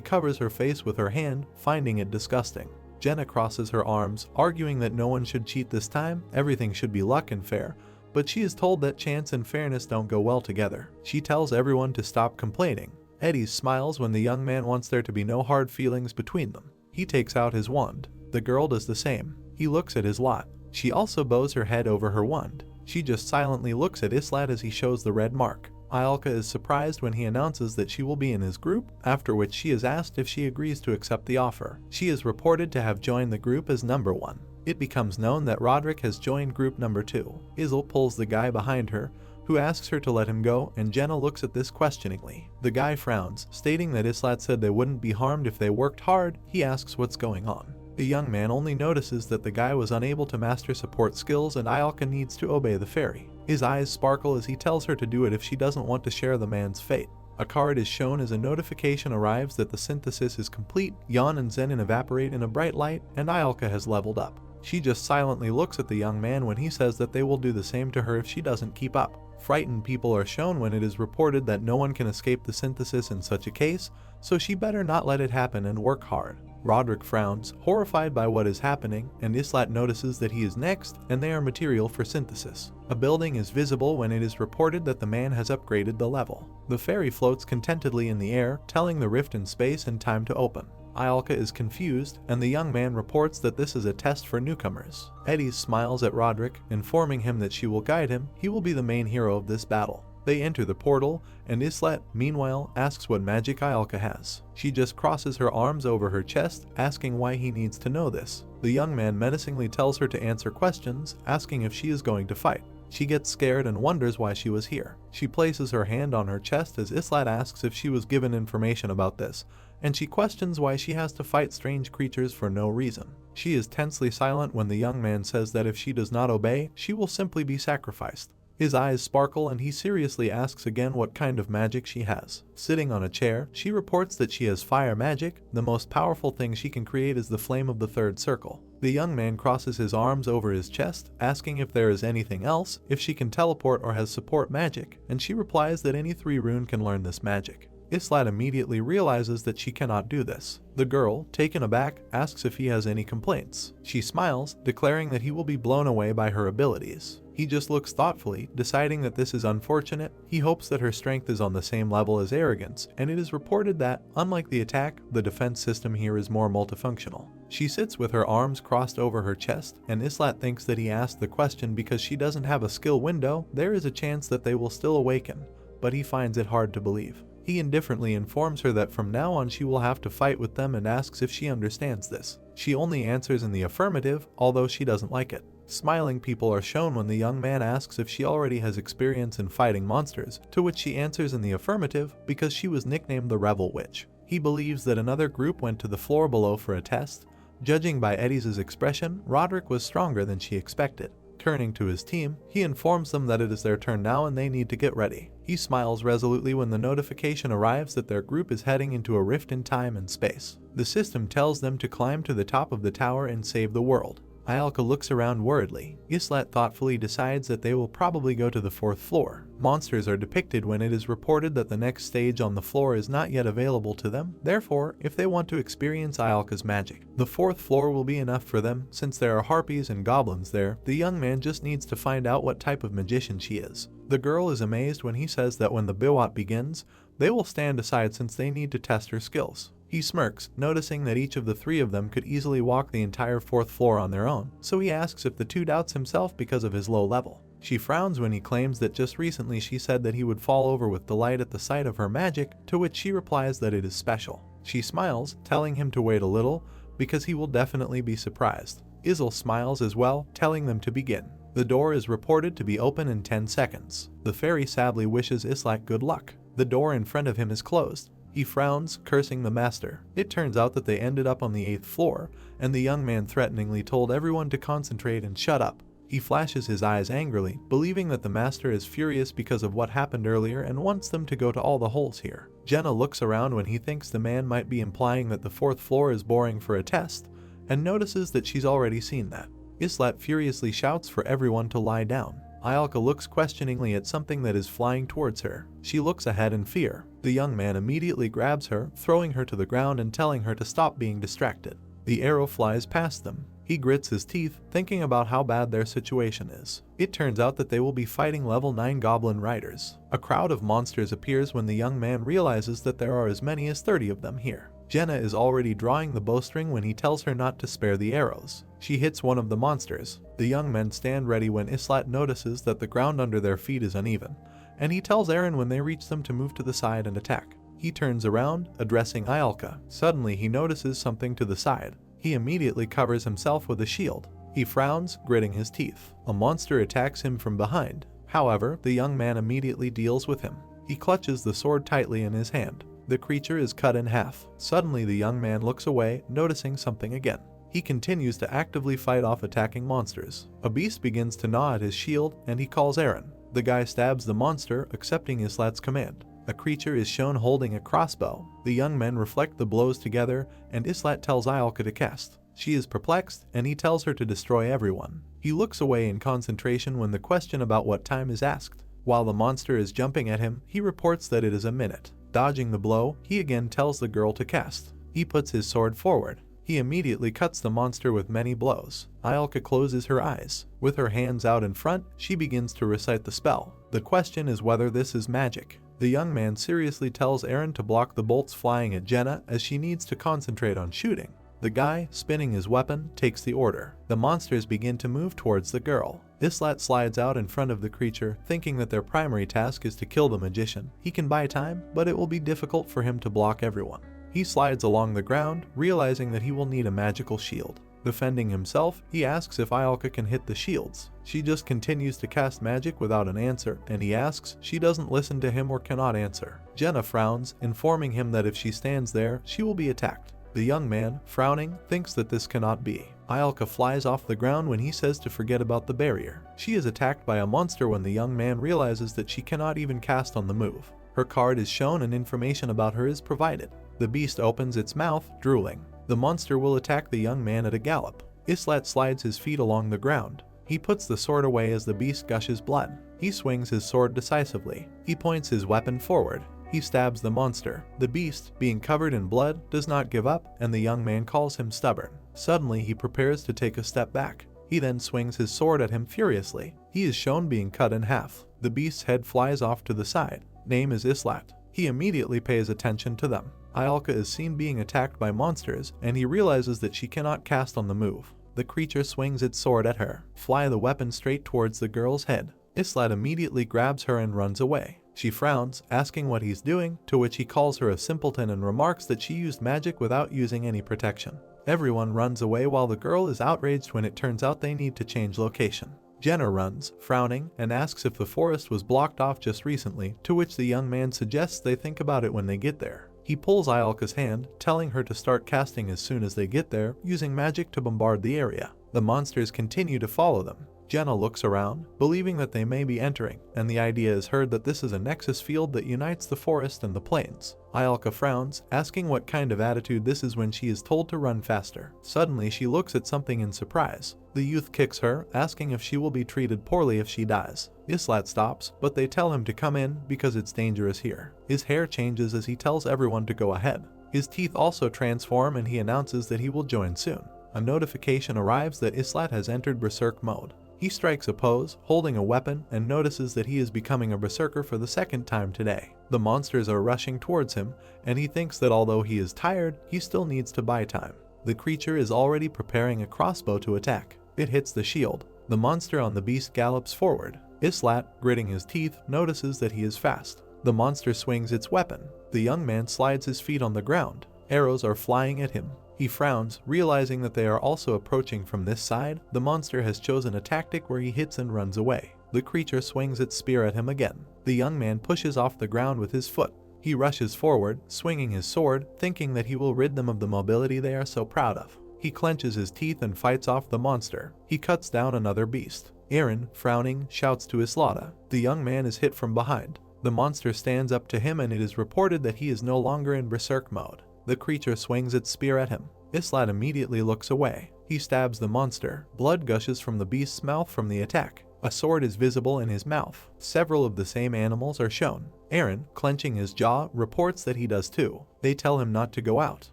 covers her face with her hand, finding it disgusting. Jenna crosses her arms, arguing that no one should cheat this time, everything should be luck and fair, but she is told that chance and fairness don't go well together. She tells everyone to stop complaining. Eddie smiles when the young man wants there to be no hard feelings between them. He takes out his wand. The girl does the same. He looks at his lot. She also bows her head over her wand. She just silently looks at Islat as he shows the red mark. Ayalka is surprised when he announces that she will be in his group, after which she is asked if she agrees to accept the offer. She is reported to have joined the group as number 1. It becomes known that Roderick has joined group number 2. Isl pulls the guy behind her, who asks her to let him go, and Jenna looks at this questioningly. The guy frowns, stating that Islat said they wouldn't be harmed if they worked hard. He asks what's going on. The young man only notices that the guy was unable to master support skills and Ayalka needs to obey the fairy. His eyes sparkle as he tells her to do it if she doesn't want to share the man's fate. A card is shown as a notification arrives that the synthesis is complete. Yan and Zenin evaporate in a bright light, and Ayalka has leveled up. She just silently looks at the young man when he says that they will do the same to her if she doesn't keep up. Frightened people are shown when it is reported that no one can escape the synthesis in such a case, so she better not let it happen and work hard. Roderick frowns, horrified by what is happening, and Islat notices that he is next, and they are material for synthesis. A building is visible when it is reported that the man has upgraded the level. The fairy floats contentedly in the air, telling the rift in space and time to open. Ayalka is confused, and the young man reports that this is a test for newcomers. Eddie smiles at Roderick, informing him that she will guide him. He will be the main hero of this battle. They enter the portal, and Islat, meanwhile, asks what magic Ayalka has. She just crosses her arms over her chest, asking why he needs to know this. The young man menacingly tells her to answer questions, asking if she is going to fight. She gets scared and wonders why she was here. She places her hand on her chest as Islat asks if she was given information about this, and she questions why she has to fight strange creatures for no reason. She is tensely silent when the young man says that if she does not obey, she will simply be sacrificed. His eyes sparkle and he seriously asks again what kind of magic she has. Sitting on a chair, she reports that she has fire magic. The most powerful thing she can create is the flame of the third circle. The young man crosses his arms over his chest, asking if there is anything else, if she can teleport or has support magic, and she replies that any 3 rune can learn this magic. Islat immediately realizes that she cannot do this. The girl, taken aback, asks if he has any complaints. She smiles, declaring that he will be blown away by her abilities. He just looks thoughtfully, deciding that this is unfortunate. He hopes that her strength is on the same level as arrogance, and it is reported that, unlike the attack, the defense system here is more multifunctional. She sits with her arms crossed over her chest, and Islat thinks that he asked the question because she doesn't have a skill window. There is a chance that they will still awaken, but he finds it hard to believe. He indifferently informs her that from now on she will have to fight with them and asks if she understands this. She only answers in the affirmative, although she doesn't like it. Smiling people are shown when the young man asks if she already has experience in fighting monsters, to which she answers in the affirmative because she was nicknamed the Revel Witch. He believes that another group went to the floor below for a test. Judging by Eddie's expression, Roderick was stronger than she expected. Turning to his team, he informs them that it is their turn now and they need to get ready. He smiles resolutely when the notification arrives that their group is heading into a rift in time and space. The system tells them to climb to the top of the tower and save the world. Ayalka looks around worriedly. Islat thoughtfully decides that they will probably go to the 4th floor. Monsters are depicted when it is reported that the next stage on the floor is not yet available to them. Therefore, if they want to experience Ayalka's magic, the 4th floor will be enough for them. Since there are harpies and goblins there, the young man just needs to find out what type of magician she is. The girl is amazed when he says that when the biwat begins, they will stand aside since they need to test her skills. He smirks, noticing that each of the 3 of them could easily walk the entire 4th floor on their own, so he asks if the 2 doubts himself because of his low level. She frowns when he claims that just recently she said that he would fall over with delight at the sight of her magic, to which she replies that it is special. She smiles, telling him to wait a little, because he will definitely be surprised. Isl smiles as well, telling them to begin. The door is reported to be open in 10 seconds. The fairy sadly wishes Islat good luck. The door in front of him is closed. He frowns, cursing the master. It turns out that they ended up on the 8th floor, and the young man threateningly told everyone to concentrate and shut up. He flashes his eyes angrily, believing that the master is furious because of what happened earlier and wants them to go to all the holes here. Jenna looks around when he thinks the man might be implying that the 4th floor is boring for a test, and notices that she's already seen that. Islat furiously shouts for everyone to lie down. Ayalka looks questioningly at something that is flying towards her. She looks ahead in fear. The young man immediately grabs her, throwing her to the ground and telling her to stop being distracted. The arrow flies past them. He grits his teeth, thinking about how bad their situation is. It turns out that they will be fighting level 9 goblin riders. A crowd of monsters appears when the young man realizes that there are as many as 30 of them here. Jenna is already drawing the bowstring when he tells her not to spare the arrows. She hits one of the monsters. The young men stand ready when Islat notices that the ground under their feet is uneven, and he tells Eren when they reach them to move to the side and attack. He turns around, addressing Ayalka. Suddenly he notices something to the side. He immediately covers himself with a shield. He frowns, gritting his teeth. A monster attacks him from behind. However, the young man immediately deals with him. He clutches the sword tightly in his hand. The creature is cut in half. Suddenly the young man looks away, noticing something again. He continues to actively fight off attacking monsters. A beast begins to gnaw at his shield, and he calls Eren. The guy stabs the monster, accepting Islat's command. A creature is shown holding a crossbow. The young men reflect the blows together, and Islat tells Ayalka to cast. She is perplexed, and he tells her to destroy everyone. He looks away in concentration when the question about what time is asked. While the monster is jumping at him, he reports that it is a minute. Dodging the blow, he again tells the girl to cast. He puts his sword forward. He immediately cuts the monster with many blows. Ayalka closes her eyes. With her hands out in front, she begins to recite the spell. The question is whether this is magic. The young man seriously tells Eren to block the bolts flying at Jenna as she needs to concentrate on shooting. The guy, spinning his weapon, takes the order. The monsters begin to move towards the girl. Islat slides out in front of the creature, thinking that their primary task is to kill the magician. He can buy time, but it will be difficult for him to block everyone. He slides along the ground, realizing that he will need a magical shield. Defending himself, he asks if Ayalka can hit the shields. She just continues to cast magic without an answer, and he asks, she doesn't listen to him or cannot answer. Jenna frowns, informing him that if she stands there, she will be attacked. The young man, frowning, thinks that this cannot be. Ayalka flies off the ground when he says to forget about the barrier. She is attacked by a monster when the young man realizes that she cannot even cast on the move. Her card is shown and information about her is provided. The beast opens its mouth, drooling. The monster will attack the young man at a gallop. Islat slides his feet along the ground. He puts the sword away as the beast gushes blood. He swings his sword decisively. He points his weapon forward. He stabs the monster. The beast, being covered in blood, does not give up, and the young man calls him stubborn. Suddenly, he prepares to take a step back. He then swings his sword at him furiously. He is shown being cut in half. The beast's head flies off to the side. Name is Islat. He immediately pays attention to them. Ayalka is seen being attacked by monsters, and he realizes that she cannot cast on the move. The creature swings its sword at her. Fly the weapon straight towards the girl's head. Islat immediately grabs her and runs away. She frowns, asking what he's doing, to which he calls her a simpleton and remarks that she used magic without using any protection. Everyone runs away while the girl is outraged when it turns out they need to change location. Jenna runs, frowning, and asks if the forest was blocked off just recently, to which the young man suggests they think about it when they get there. He pulls Ayalka's hand, telling her to start casting as soon as they get there, using magic to bombard the area. The monsters continue to follow them. Jenna looks around, believing that they may be entering, and the idea is heard that this is a nexus field that unites the forest and the plains. Ayalka frowns, asking what kind of attitude this is when she is told to run faster. Suddenly she looks at something in surprise. The youth kicks her, asking if she will be treated poorly if she dies. Islat stops, but they tell him to come in because it's dangerous here. His hair changes as he tells everyone to go ahead. His teeth also transform and he announces that he will join soon. A notification arrives that Islat has entered berserk mode. He strikes a pose, holding a weapon, and notices that he is becoming a berserker for the second time today. The monsters are rushing towards him, and he thinks that although he is tired, he still needs to buy time. The creature is already preparing a crossbow to attack. It hits the shield. The monster on the beast gallops forward. Islat, gritting his teeth, notices that he is fast. The monster swings its weapon. The young man slides his feet on the ground. Arrows are flying at him. He frowns, realizing that they are also approaching from this side. The monster has chosen a tactic where he hits and runs away. The creature swings its spear at him again. The young man pushes off the ground with his foot. He rushes forward, swinging his sword, thinking that he will rid them of the mobility they are so proud of. He clenches his teeth and fights off the monster. He cuts down another beast. Eren, frowning, shouts to Islata. The young man is hit from behind. The monster stands up to him and it is reported that he is no longer in berserk mode. The creature swings its spear at him. Islat immediately looks away. He stabs the monster. Blood gushes from the beast's mouth from the attack. A sword is visible in his mouth. Several of the same animals are shown. Eren, clenching his jaw, reports that he does too. They tell him not to go out.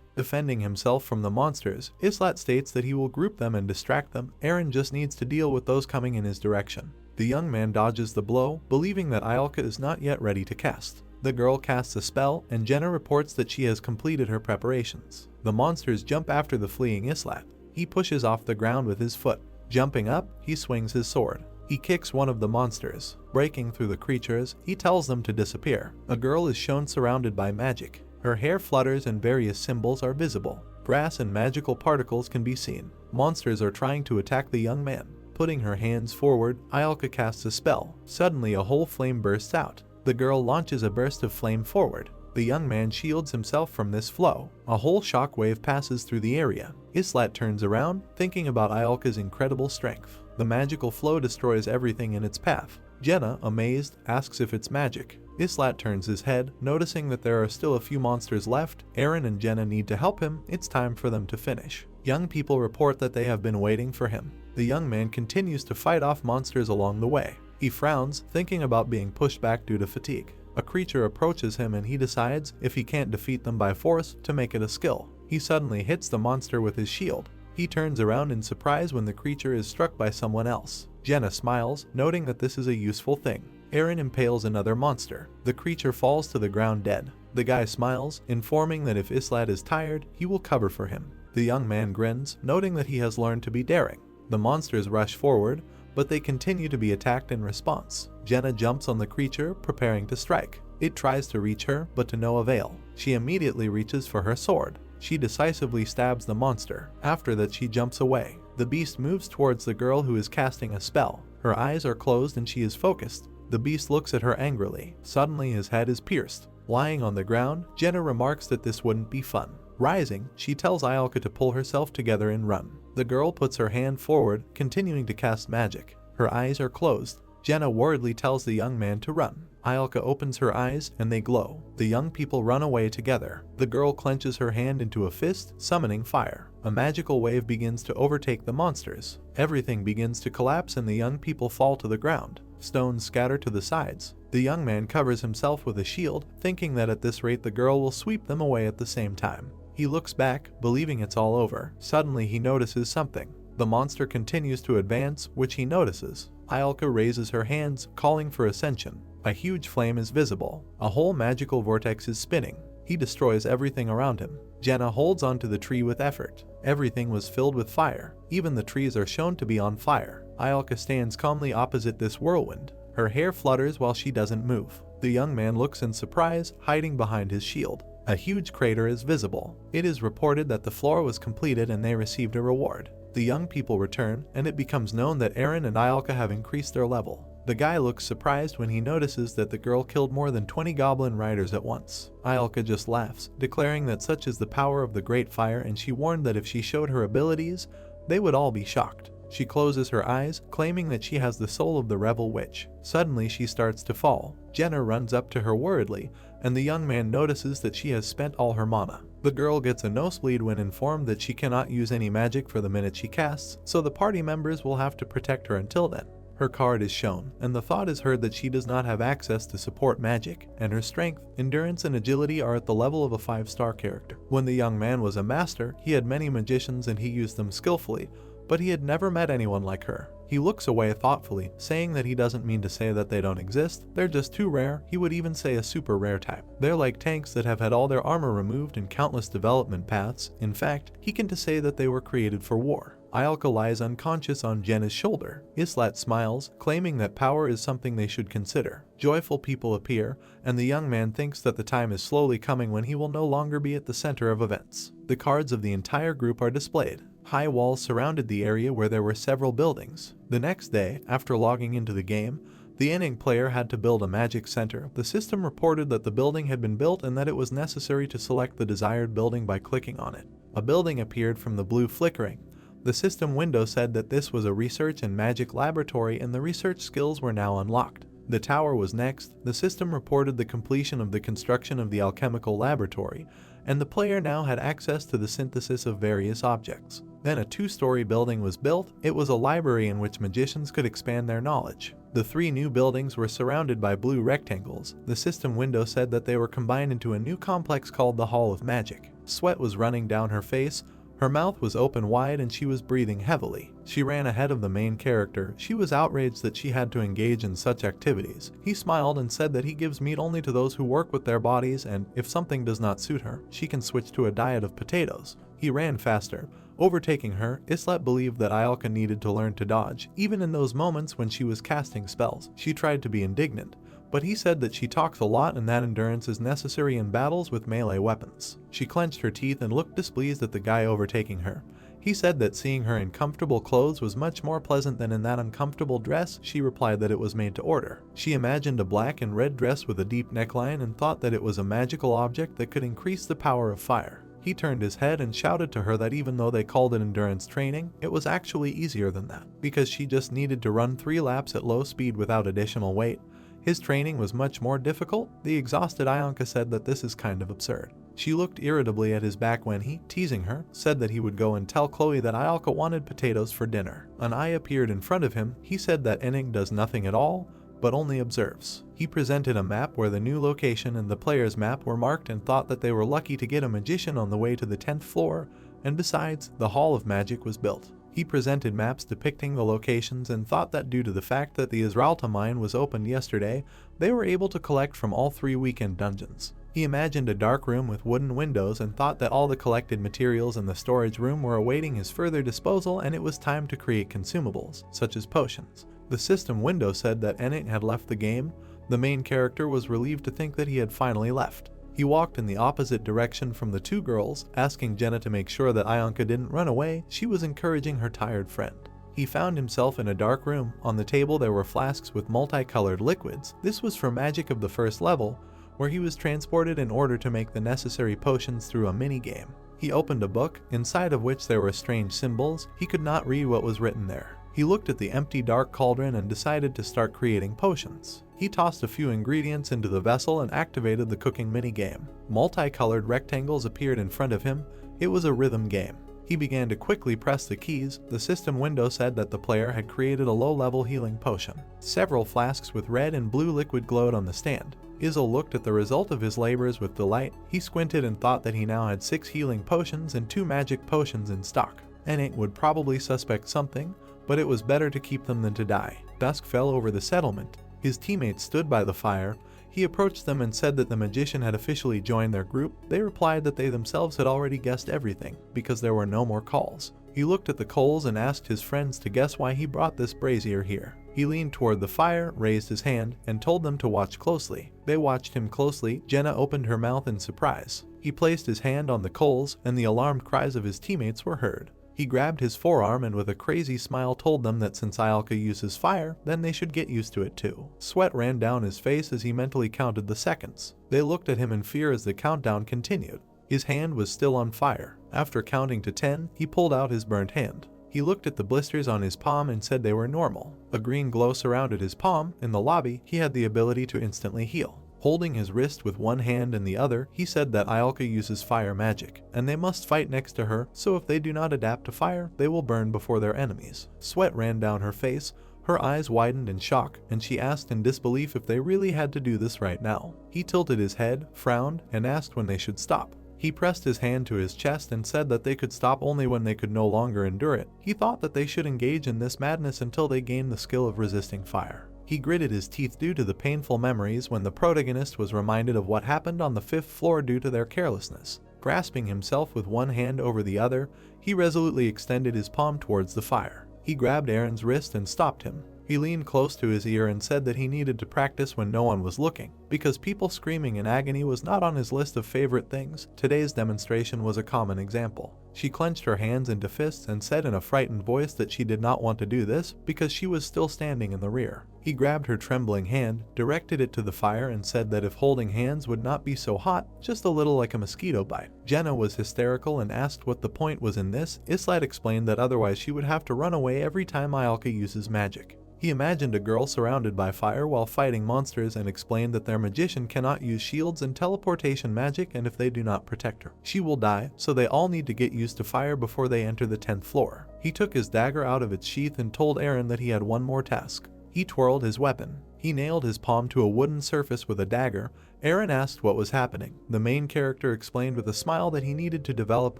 Defending himself from the monsters, Islat states that he will group them and distract them. Eren just needs to deal with those coming in his direction. The young man dodges the blow, believing that Ialka is not yet ready to cast. The girl casts a spell, and Jenna reports that she has completed her preparations. The monsters jump after the fleeing Islat. He pushes off the ground with his foot. Jumping up, he swings his sword. He kicks one of the monsters. Breaking through the creatures, he tells them to disappear. A girl is shown surrounded by magic. Her hair flutters and various symbols are visible. Brass and magical particles can be seen. Monsters are trying to attack the young man. Putting her hands forward, Ialka casts a spell. Suddenly a whole flame bursts out. The girl launches a burst of flame forward. The young man shields himself from this flow. A whole shockwave passes through the area. Islat turns around, thinking about Ialka's incredible strength. The magical flow destroys everything in its path. Jenna, amazed, asks if it's magic. Islat turns his head, noticing that there are still a few monsters left. Eren and Jenna need to help him. It's time for them to finish. Young people report that they have been waiting for him. The young man continues to fight off monsters along the way. He frowns, thinking about being pushed back due to fatigue. A creature approaches him and he decides, if he can't defeat them by force, to make it a skill. He suddenly hits the monster with his shield. He turns around in surprise when the creature is struck by someone else. Jenna smiles, noting that this is a useful thing. Eren impales another monster. The creature falls to the ground dead. The guy smiles, informing that if Islat is tired, he will cover for him. The young man grins, noting that he has learned to be daring. The monsters rush forward, but they continue to be attacked in response. Jenna jumps on the creature, preparing to strike. It tries to reach her, but to no avail. She immediately reaches for her sword. She decisively stabs the monster. After that, she jumps away. The beast moves towards the girl who is casting a spell. Her eyes are closed and she is focused. The beast looks at her angrily. Suddenly his head is pierced. Lying on the ground, Jenna remarks that this wouldn't be fun. Rising, she tells Ialka to pull herself together and run. The girl puts her hand forward, continuing to cast magic. Her eyes are closed. Jenna worriedly tells the young man to run. Ialka opens her eyes and they glow. The young people run away together. The girl clenches her hand into a fist, summoning fire. A magical wave begins to overtake the monsters. Everything begins to collapse and the young people fall to the ground. Stones scatter to the sides. The young man covers himself with a shield, thinking that at this rate the girl will sweep them away at the same time. He looks back, believing it's all over. Suddenly he notices something. The monster continues to advance, which he notices. Ialka raises her hands, calling for ascension. A huge flame is visible. A whole magical vortex is spinning. He destroys everything around him. Jenna holds onto the tree with effort. Everything was filled with fire. Even the trees are shown to be on fire. Ialka stands calmly opposite this whirlwind. Her hair flutters while she doesn't move. The young man looks in surprise, hiding behind his shield. A huge crater is visible. It is reported that the floor was completed and they received a reward. The young people return, and it becomes known that Eren and Ialka have increased their level. The guy looks surprised when he notices that the girl killed more than 20 goblin riders at once. Ialka just laughs, declaring that such is the power of the Great Fire, and she warned that if she showed her abilities, they would all be shocked. She closes her eyes, claiming that she has the soul of the rebel witch. Suddenly she starts to fall. Jenna runs up to her worriedly, and the young man notices that she has spent all her mana. The girl gets a nosebleed when informed that she cannot use any magic for the minute she casts, so the party members will have to protect her until then. Her card is shown, and the thought is heard that she does not have access to support magic, and her strength, endurance, and agility are at the level of a 5-star character. When the young man was a master, he had many magicians and he used them skillfully, but he had never met anyone like her. He looks away thoughtfully, saying that he doesn't mean to say that they don't exist, they're just too rare. He would even say a super rare type. They're like tanks that have had all their armor removed in countless development paths. In fact, he can say that they were created for war. Ialka lies unconscious on Jenna's shoulder. Islat smiles, claiming that power is something they should consider. Joyful people appear, and the young man thinks that the time is slowly coming when he will no longer be at the center of events. The cards of the entire group are displayed. High walls surrounded the area where there were several buildings. The next day, after logging into the game, The inning player had to build a magic center. The system reported that the building had been built and that it was necessary to select the desired building by clicking on it. A building appeared from the blue flickering. The system window said that this was a research and magic laboratory and the research skills were now unlocked. The tower was next. The system reported the completion of the construction of the alchemical laboratory, and the player now had access to the synthesis of various objects. Then a two-story building was built. It was a library in which magicians could expand their knowledge. The three new buildings were surrounded by blue rectangles. The system window said that they were combined into a new complex called the Hall of Magic. Sweat was running down her face. Her mouth was open wide and she was breathing heavily. She ran ahead of the main character. She was outraged that she had to engage in such activities. He smiled and said that he gives meat only to those who work with their bodies, and if something does not suit her, she can switch to a diet of potatoes. He ran faster. Overtaking her, Islet believed that Ayalka needed to learn to dodge. Even in those moments when she was casting spells, she tried to be indignant. But he said that she talks a lot and that endurance is necessary in battles with melee weapons. She clenched her teeth and looked displeased at the guy overtaking her. He said that seeing her in comfortable clothes was much more pleasant than in that uncomfortable dress. She replied that it was made to order. She imagined a black and red dress with a deep neckline and thought that it was a magical object that could increase the power of fire. He turned his head and shouted to her that even though they called it endurance training, it was actually easier than that, because she just needed to run 3 laps at low speed without additional weight. His training was much more difficult. The exhausted Ayalka said that this is kind of absurd. She looked irritably at his back when he, teasing her, said that he would go and tell Chloe that Ayalka wanted potatoes for dinner. An eye appeared in front of him. He said that Enning does nothing at all, but only observes. He presented a map where the new location and the player's map were marked and thought that they were lucky to get a magician on the way to the 10th floor, and besides, the Hall of Magic was built. He presented maps depicting the locations and thought that due to the fact that the Israelta mine was opened yesterday, they were able to collect from all 3 weekend dungeons. He imagined a dark room with wooden windows and thought that all the collected materials in the storage room were awaiting his further disposal and it was time to create consumables, such as potions. The system window said that Enning had left the game. The main character was relieved to think that he had finally left. He walked in the opposite direction from the 2 girls, asking Jenna to make sure that Ayalka didn't run away. She was encouraging her tired friend. He found himself in a dark room. On the table there were flasks with multicolored liquids. This was for magic of the 1st level, where he was transported in order to make the necessary potions through a mini-game. He opened a book, inside of which there were strange symbols. He could not read what was written there. He looked at the empty dark cauldron and decided to start creating potions. He tossed a few ingredients into the vessel and activated the cooking minigame. Multicolored rectangles appeared in front of him. It was a rhythm game. He began to quickly press the keys. The system window said that the player had created a low-level healing potion. Several flasks with red and blue liquid glowed on the stand. Izel looked at the result of his labors with delight. He squinted and thought that he now had 6 healing potions and 2 magic potions in stock. Enning would probably suspect something, but it was better to keep them than to die. Dusk fell over the settlement. His teammates stood by the fire. He approached them and said that the magician had officially joined their group. They replied that they themselves had already guessed everything, because there were no more calls. He looked at the coals and asked his friends to guess why he brought this brazier here. He leaned toward the fire, raised his hand, and told them to watch closely. They watched him closely. Jenna opened her mouth in surprise. He placed his hand on the coals, and the alarmed cries of his teammates were heard. He grabbed his forearm and with a crazy smile told them that since Ayalka uses fire, then they should get used to it too. Sweat ran down his face as he mentally counted the seconds. They looked at him in fear as the countdown continued. His hand was still on fire. After counting to 10, he pulled out his burnt hand. He looked at the blisters on his palm and said they were normal. A green glow surrounded his palm. In the lobby, he had the ability to instantly heal. Holding his wrist with one hand and the other, he said that Ayalka uses fire magic, and they must fight next to her, so if they do not adapt to fire, they will burn before their enemies. Sweat ran down her face. Her eyes widened in shock, and she asked in disbelief if they really had to do this right now. He tilted his head, frowned, and asked when they should stop. He pressed his hand to his chest and said that they could stop only when they could no longer endure it. He thought that they should engage in this madness until they gained the skill of resisting fire. He gritted his teeth due to the painful memories when the protagonist was reminded of what happened on the 5th floor due to their carelessness. Grasping himself with one hand over the other, he resolutely extended his palm towards the fire. He grabbed Aaron's wrist and stopped him. He leaned close to his ear and said that he needed to practice when no one was looking, because people screaming in agony was not on his list of favorite things. Today's demonstration was a common example. She clenched her hands into fists and said in a frightened voice that she did not want to do this because she was still standing in the rear. He grabbed her trembling hand, directed it to the fire and said that if holding hands would not be so hot, just a little like a mosquito bite. Jenna was hysterical and asked what the point was in this. Islat explained that otherwise she would have to run away every time Ayalka uses magic. He imagined a girl surrounded by fire while fighting monsters and explained that their magician cannot use shields and teleportation magic, and if they do not protect her, she will die, so they all need to get used to fire before they enter the 10th floor. He took his dagger out of its sheath and told Aaron that he had one more task. He twirled his weapon. He nailed his palm to a wooden surface with a dagger. Aaron asked what was happening. The main character explained with a smile that he needed to develop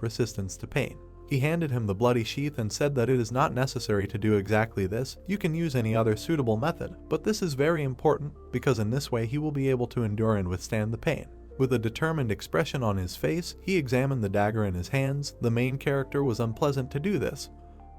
resistance to pain. He handed him the bloody sheath and said that it is not necessary to do exactly this. You can use any other suitable method, but this is very important because in this way he will be able to endure and withstand the pain. With a determined expression on his face, he examined the dagger in his hands. The main character was unpleasant to do this,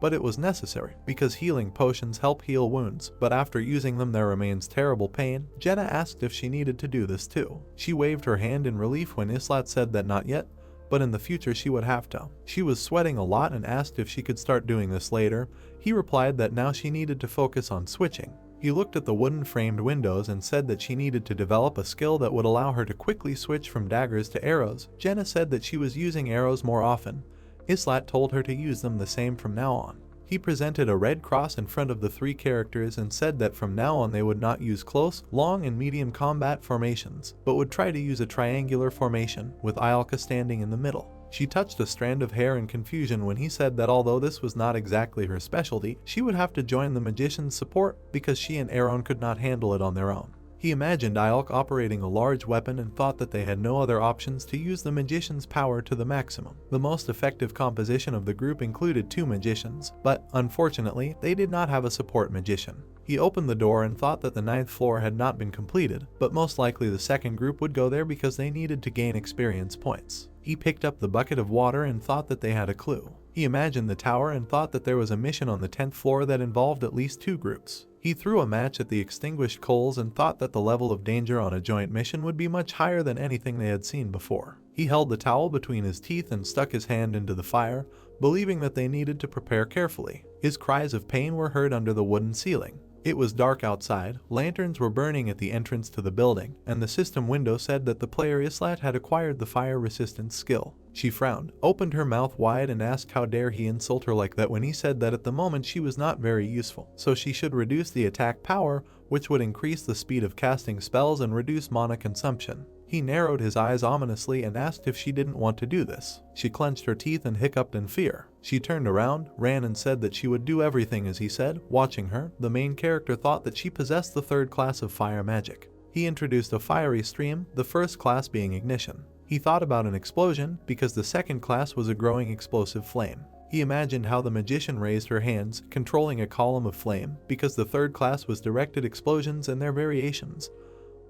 but it was necessary because healing potions help heal wounds, but after using them there remains terrible pain. Jenna asked if she needed to do this too. She waved her hand in relief when Islat said that not yet, but in the future she would have to. She was sweating a lot and asked if she could start doing this later. He replied that now she needed to focus on switching. He looked at the wooden framed windows and said that she needed to develop a skill that would allow her to quickly switch from daggers to arrows. Jenna said that she was using arrows more often. Islat told her to use them the same from now on. He presented a red cross in front of the three characters and said that from now on they would not use close, long and medium combat formations, but would try to use a triangular formation, with Ayalka standing in the middle. She touched a strand of hair in confusion when he said that although this was not exactly her specialty, she would have to join the magician's support because she and Aaron could not handle it on their own. He imagined Ayalk operating a large weapon and thought that they had no other options to use the magician's power to the maximum. The most effective composition of the group included 2 magicians, but unfortunately, they did not have a support magician. He opened the door and thought that the 9th floor had not been completed, but most likely the second group would go there because they needed to gain experience points. He picked up the bucket of water and thought that they had a clue. He imagined the tower and thought that there was a mission on the 10th floor that involved at least 2 groups. He threw a match at the extinguished coals and thought that the level of danger on a joint mission would be much higher than anything they had seen before. He held the towel between his teeth and stuck his hand into the fire, believing that they needed to prepare carefully. His cries of pain were heard under the wooden ceiling. It was dark outside, lanterns were burning at the entrance to the building, and the system window said that the player Islat had acquired the fire resistance skill. She frowned, opened her mouth wide and asked how dare he insult her like that when he said that at the moment she was not very useful, so she should reduce the attack power, which would increase the speed of casting spells and reduce mana consumption. He narrowed his eyes ominously and asked if she didn't want to do this. She clenched her teeth and hiccuped in fear. She turned around, ran and said that she would do everything as he said. Watching her, the main character thought that she possessed the 3rd class of fire magic. He introduced a fiery stream, the 1st class being ignition. He thought about an explosion because the 2nd class was a growing explosive flame. He imagined how the magician raised her hands, controlling a column of flame, because the 3rd class was directed explosions and their variations.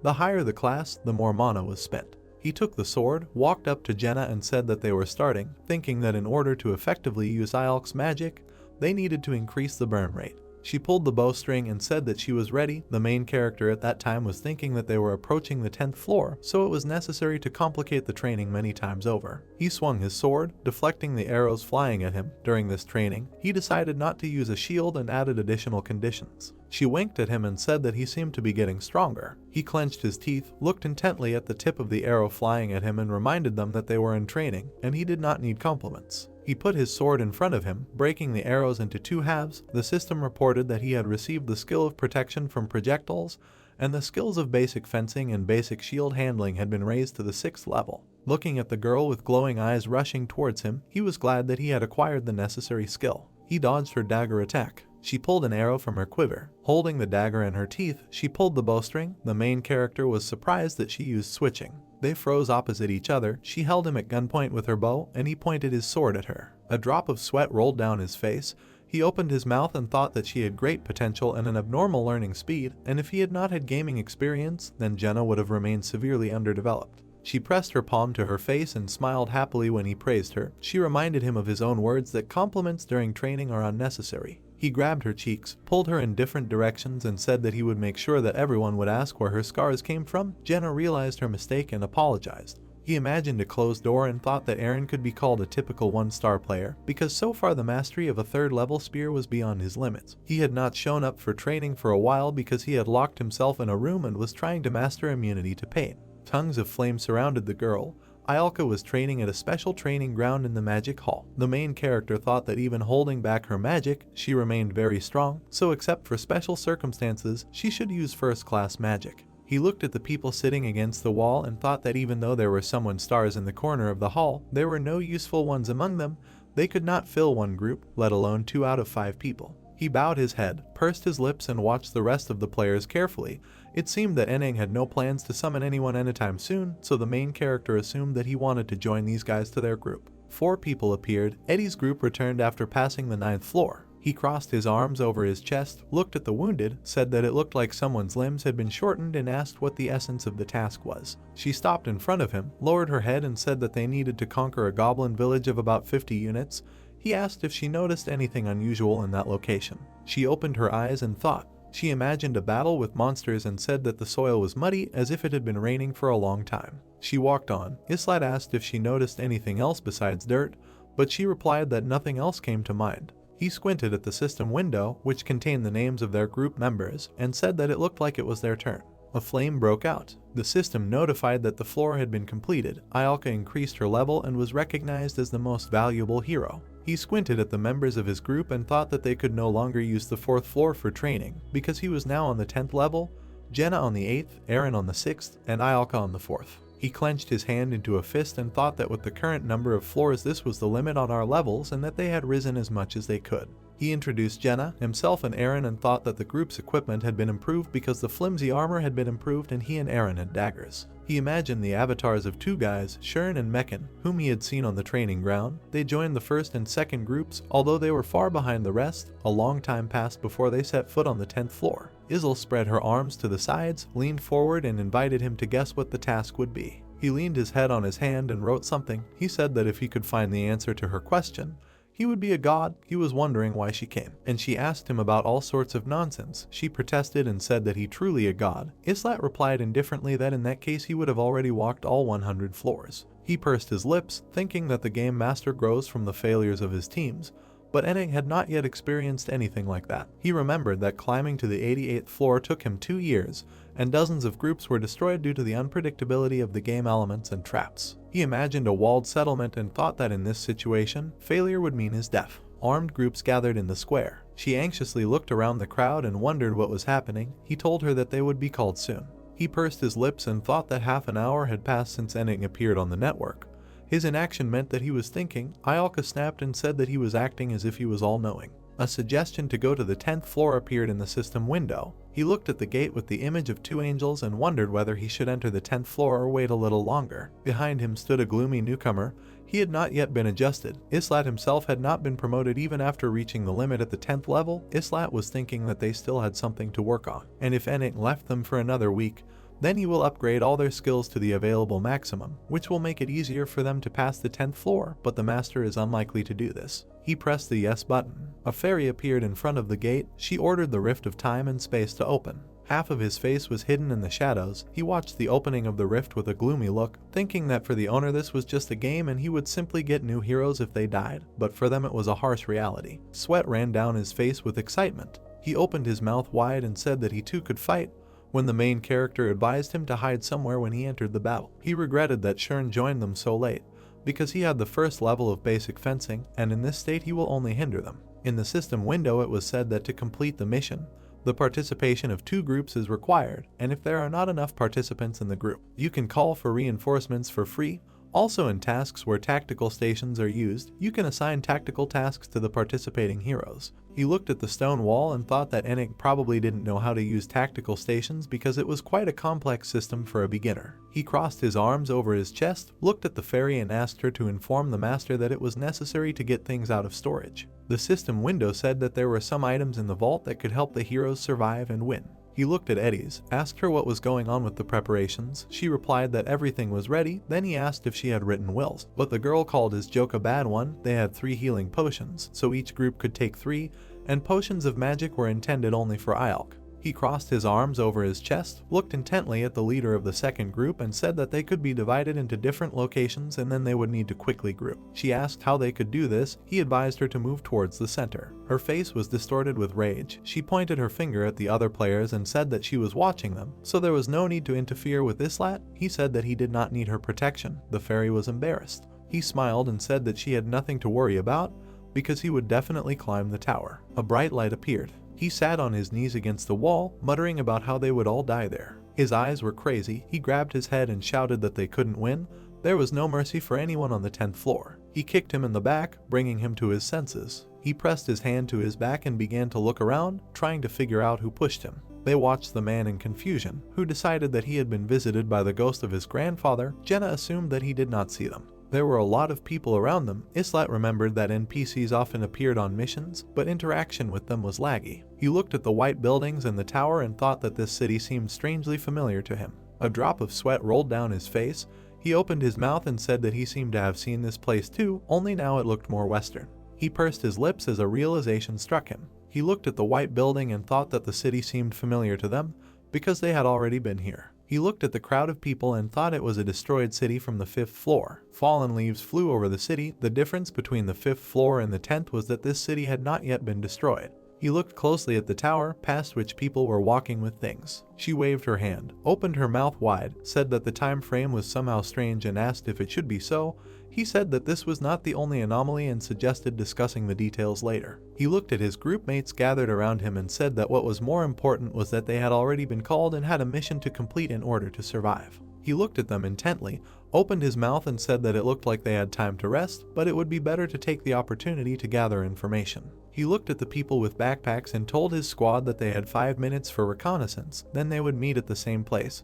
The higher the class, the more mana was spent. He took the sword, walked up to Jenna and said that they were starting, thinking that in order to effectively use Ayalk's magic, they needed to increase the burn rate. She pulled the bowstring and said that she was ready. The main character at that time was thinking that they were approaching the 10th floor, so it was necessary to complicate the training many times over. He swung his sword, deflecting the arrows flying at him. During this training, he decided not to use a shield and added additional conditions. She winked at him and said that he seemed to be getting stronger. He clenched his teeth, looked intently at the tip of the arrow flying at him and reminded them that they were in training, and he did not need compliments. He put his sword in front of him, breaking the arrows into 2 halves. The system reported that he had received the skill of protection from projectiles, and the skills of basic fencing and basic shield handling had been raised to the 6th level. Looking at the girl with glowing eyes rushing towards him, he was glad that he had acquired the necessary skill. He dodged her dagger attack. She pulled an arrow from her quiver. Holding the dagger in her teeth, she pulled the bowstring. The main character was surprised that she used switching. They froze opposite each other. She held him at gunpoint with her bow, and he pointed his sword at her. A drop of sweat rolled down his face. He opened his mouth and thought that she had great potential and an abnormal learning speed, and if he had not had gaming experience, then Jenna would have remained severely underdeveloped. She pressed her palm to her face and smiled happily when he praised her. She reminded him of his own words that compliments during training are unnecessary. He grabbed her cheeks, pulled her in different directions and said that he would make sure that everyone would ask where her scars came from. Jenna realized her mistake and apologized. He imagined a closed door and thought that Eren could be called a typical 1-star player, because so far the mastery of a 3rd level spear was beyond his limits. He had not shown up for training for a while because he had locked himself in a room and was trying to master immunity to pain. Tongues of flame surrounded the girl. Ayalka was training at a special training ground in the magic hall. The main character thought that even holding back her magic, she remained very strong, so except for special circumstances, she should use first-class magic. He looked at the people sitting against the wall and thought that even though there were some 1-stars in the corner of the hall, there were no useful ones among them. They could not fill one group, let alone 2 out of 5 people. He bowed his head, pursed his lips and watched the rest of the players carefully. It seemed that Enning had no plans to summon anyone anytime soon, so the main character assumed that he wanted to join these guys to their group. 4 people appeared. Eddie's group returned after passing the 9th floor. He crossed his arms over his chest, looked at the wounded, said that it looked like someone's limbs had been shortened and asked what the essence of the task was. She stopped in front of him, lowered her head and said that they needed to conquer a goblin village of about 50 units. He asked if she noticed anything unusual in that location. She opened her eyes and thought. She imagined a battle with monsters and said that the soil was muddy as if it had been raining for a long time. She walked on. Islat asked if she noticed anything else besides dirt, but she replied that nothing else came to mind. He squinted at the system window, which contained the names of their group members, and said that it looked like it was their turn. A flame broke out. The system notified that the floor had been completed. Ayalka increased her level and was recognized as the most valuable hero. He squinted at the members of his group and thought that they could no longer use the 4th floor for training, because he was now on the 10th level, Jenna on the 8th, Eren on the 6th, and Ayalka on the 4th. He clenched his hand into a fist and thought that with the current number of floors this was the limit on our levels and that they had risen as much as they could. He introduced Jenna, himself and Eren and thought that the group's equipment had been improved because the flimsy armor had been improved and he and Eren had daggers. He imagined the avatars of 2 guys, Shern and Mekken, whom he had seen on the training ground. They joined the 1st and 2nd groups, although they were far behind the rest. A long time passed before they set foot on the 10th floor. Izel spread her arms to the sides, leaned forward and invited him to guess what the task would be. He leaned his head on his hand and wrote something. He said that if he could find the answer to her question, he would be a god. He was wondering why she came, and she asked him about all sorts of nonsense. She protested and said that he truly a god. Islat replied indifferently that in that case he would have already walked all 100 floors. He pursed his lips, thinking that the game master grows from the failures of his teams, but Enning had not yet experienced anything like that. He remembered that climbing to the 88th floor took him 2 years, and dozens of groups were destroyed due to the unpredictability of the game elements and traps. He imagined a walled settlement and thought that in this situation, failure would mean his death. Armed groups gathered in the square. She anxiously looked around the crowd and wondered what was happening. He told her that they would be called soon. He pursed his lips and thought that half an hour had passed since Enning appeared on the network. His inaction meant that he was thinking. Ayalka snapped and said that he was acting as if he was all-knowing. A suggestion to go to the 10th floor appeared in the system window. He looked at the gate with the image of 2 angels and wondered whether he should enter the 10th floor or wait a little longer. Behind him stood a gloomy newcomer. He had not yet been adjusted. Islat himself had not been promoted even after reaching the limit at the 10th level. Islat was thinking that they still had something to work on, and if Enning left them for another week, then he will upgrade all their skills to the available maximum, which will make it easier for them to pass the 10th floor, but the master is unlikely to do this. He pressed the yes button. A fairy appeared in front of the gate. She ordered the rift of time and space to open. Half of his face was hidden in the shadows. He watched the opening of the rift with a gloomy look, thinking that for the owner this was just a game and he would simply get new heroes if they died, but for them it was a harsh reality. Sweat ran down his face with excitement. He opened his mouth wide and said that he too could fight, when the main character advised him to hide somewhere when he entered the battle. He regretted that Shern joined them so late, because he had the 1st level of basic fencing, and in this state he will only hinder them. In the system window it was said that to complete the mission, the participation of 2 groups is required, and if there are not enough participants in the group, you can call for reinforcements for free. Also in tasks where tactical stations are used, you can assign tactical tasks to the participating heroes. He looked at the stone wall and thought that Enning probably didn't know how to use tactical stations because it was quite a complex system for a beginner. He crossed his arms over his chest, looked at the fairy and asked her to inform the master that it was necessary to get things out of storage. The system window said that there were some items in the vault that could help the heroes survive and win. He looked at Eddie's, asked her what was going on with the preparations. She replied that everything was ready. Then he asked if she had written wills, but the girl called his joke a bad one. They had 3 healing potions, so each group could take 3, and potions of magic were intended only for Ayalk. He crossed his arms over his chest, looked intently at the leader of the second group and said that they could be divided into different locations and then they would need to quickly group. She asked how they could do this. He advised her to move towards the center. Her face was distorted with rage. She pointed her finger at the other players and said that she was watching them, so there was no need to interfere with Islat. He said that he did not need her protection. The fairy was embarrassed. He smiled and said that she had nothing to worry about because he would definitely climb the tower. A bright light appeared. He sat on his knees against the wall, muttering about how they would all die there. His eyes were crazy. He grabbed his head and shouted that they couldn't win. There was no mercy for anyone on the 10th floor. He kicked him in the back, bringing him to his senses. He pressed his hand to his back and began to look around, trying to figure out who pushed him. They watched the man in confusion, who decided that he had been visited by the ghost of his grandfather. Jenna assumed that he did not see them. There were a lot of people around them. Islat remembered that NPCs often appeared on missions, but interaction with them was laggy. He looked at the white buildings and the tower and thought that this city seemed strangely familiar to him. A drop of sweat rolled down his face. He opened his mouth and said that he seemed to have seen this place too, only now it looked more western. He pursed his lips as a realization struck him. He looked at the white building and thought that the city seemed familiar to them because they had already been here. He looked at the crowd of people and thought it was a destroyed city from the 5th floor. Fallen leaves flew over the city. The difference between the 5th floor and the 10th was that this city had not yet been destroyed. He looked closely at the tower, past which people were walking with things. She waved her hand, opened her mouth wide, said that the time frame was somehow strange and asked if it should be so. He said that this was not the only anomaly and suggested discussing the details later. He looked at his group mates gathered around him and said that what was more important was that they had already been called and had a mission to complete in order to survive. He looked at them intently, opened his mouth and said that it looked like they had time to rest, but it would be better to take the opportunity to gather information. He looked at the people with backpacks and told his squad that they had 5 minutes for reconnaissance, then they would meet at the same place.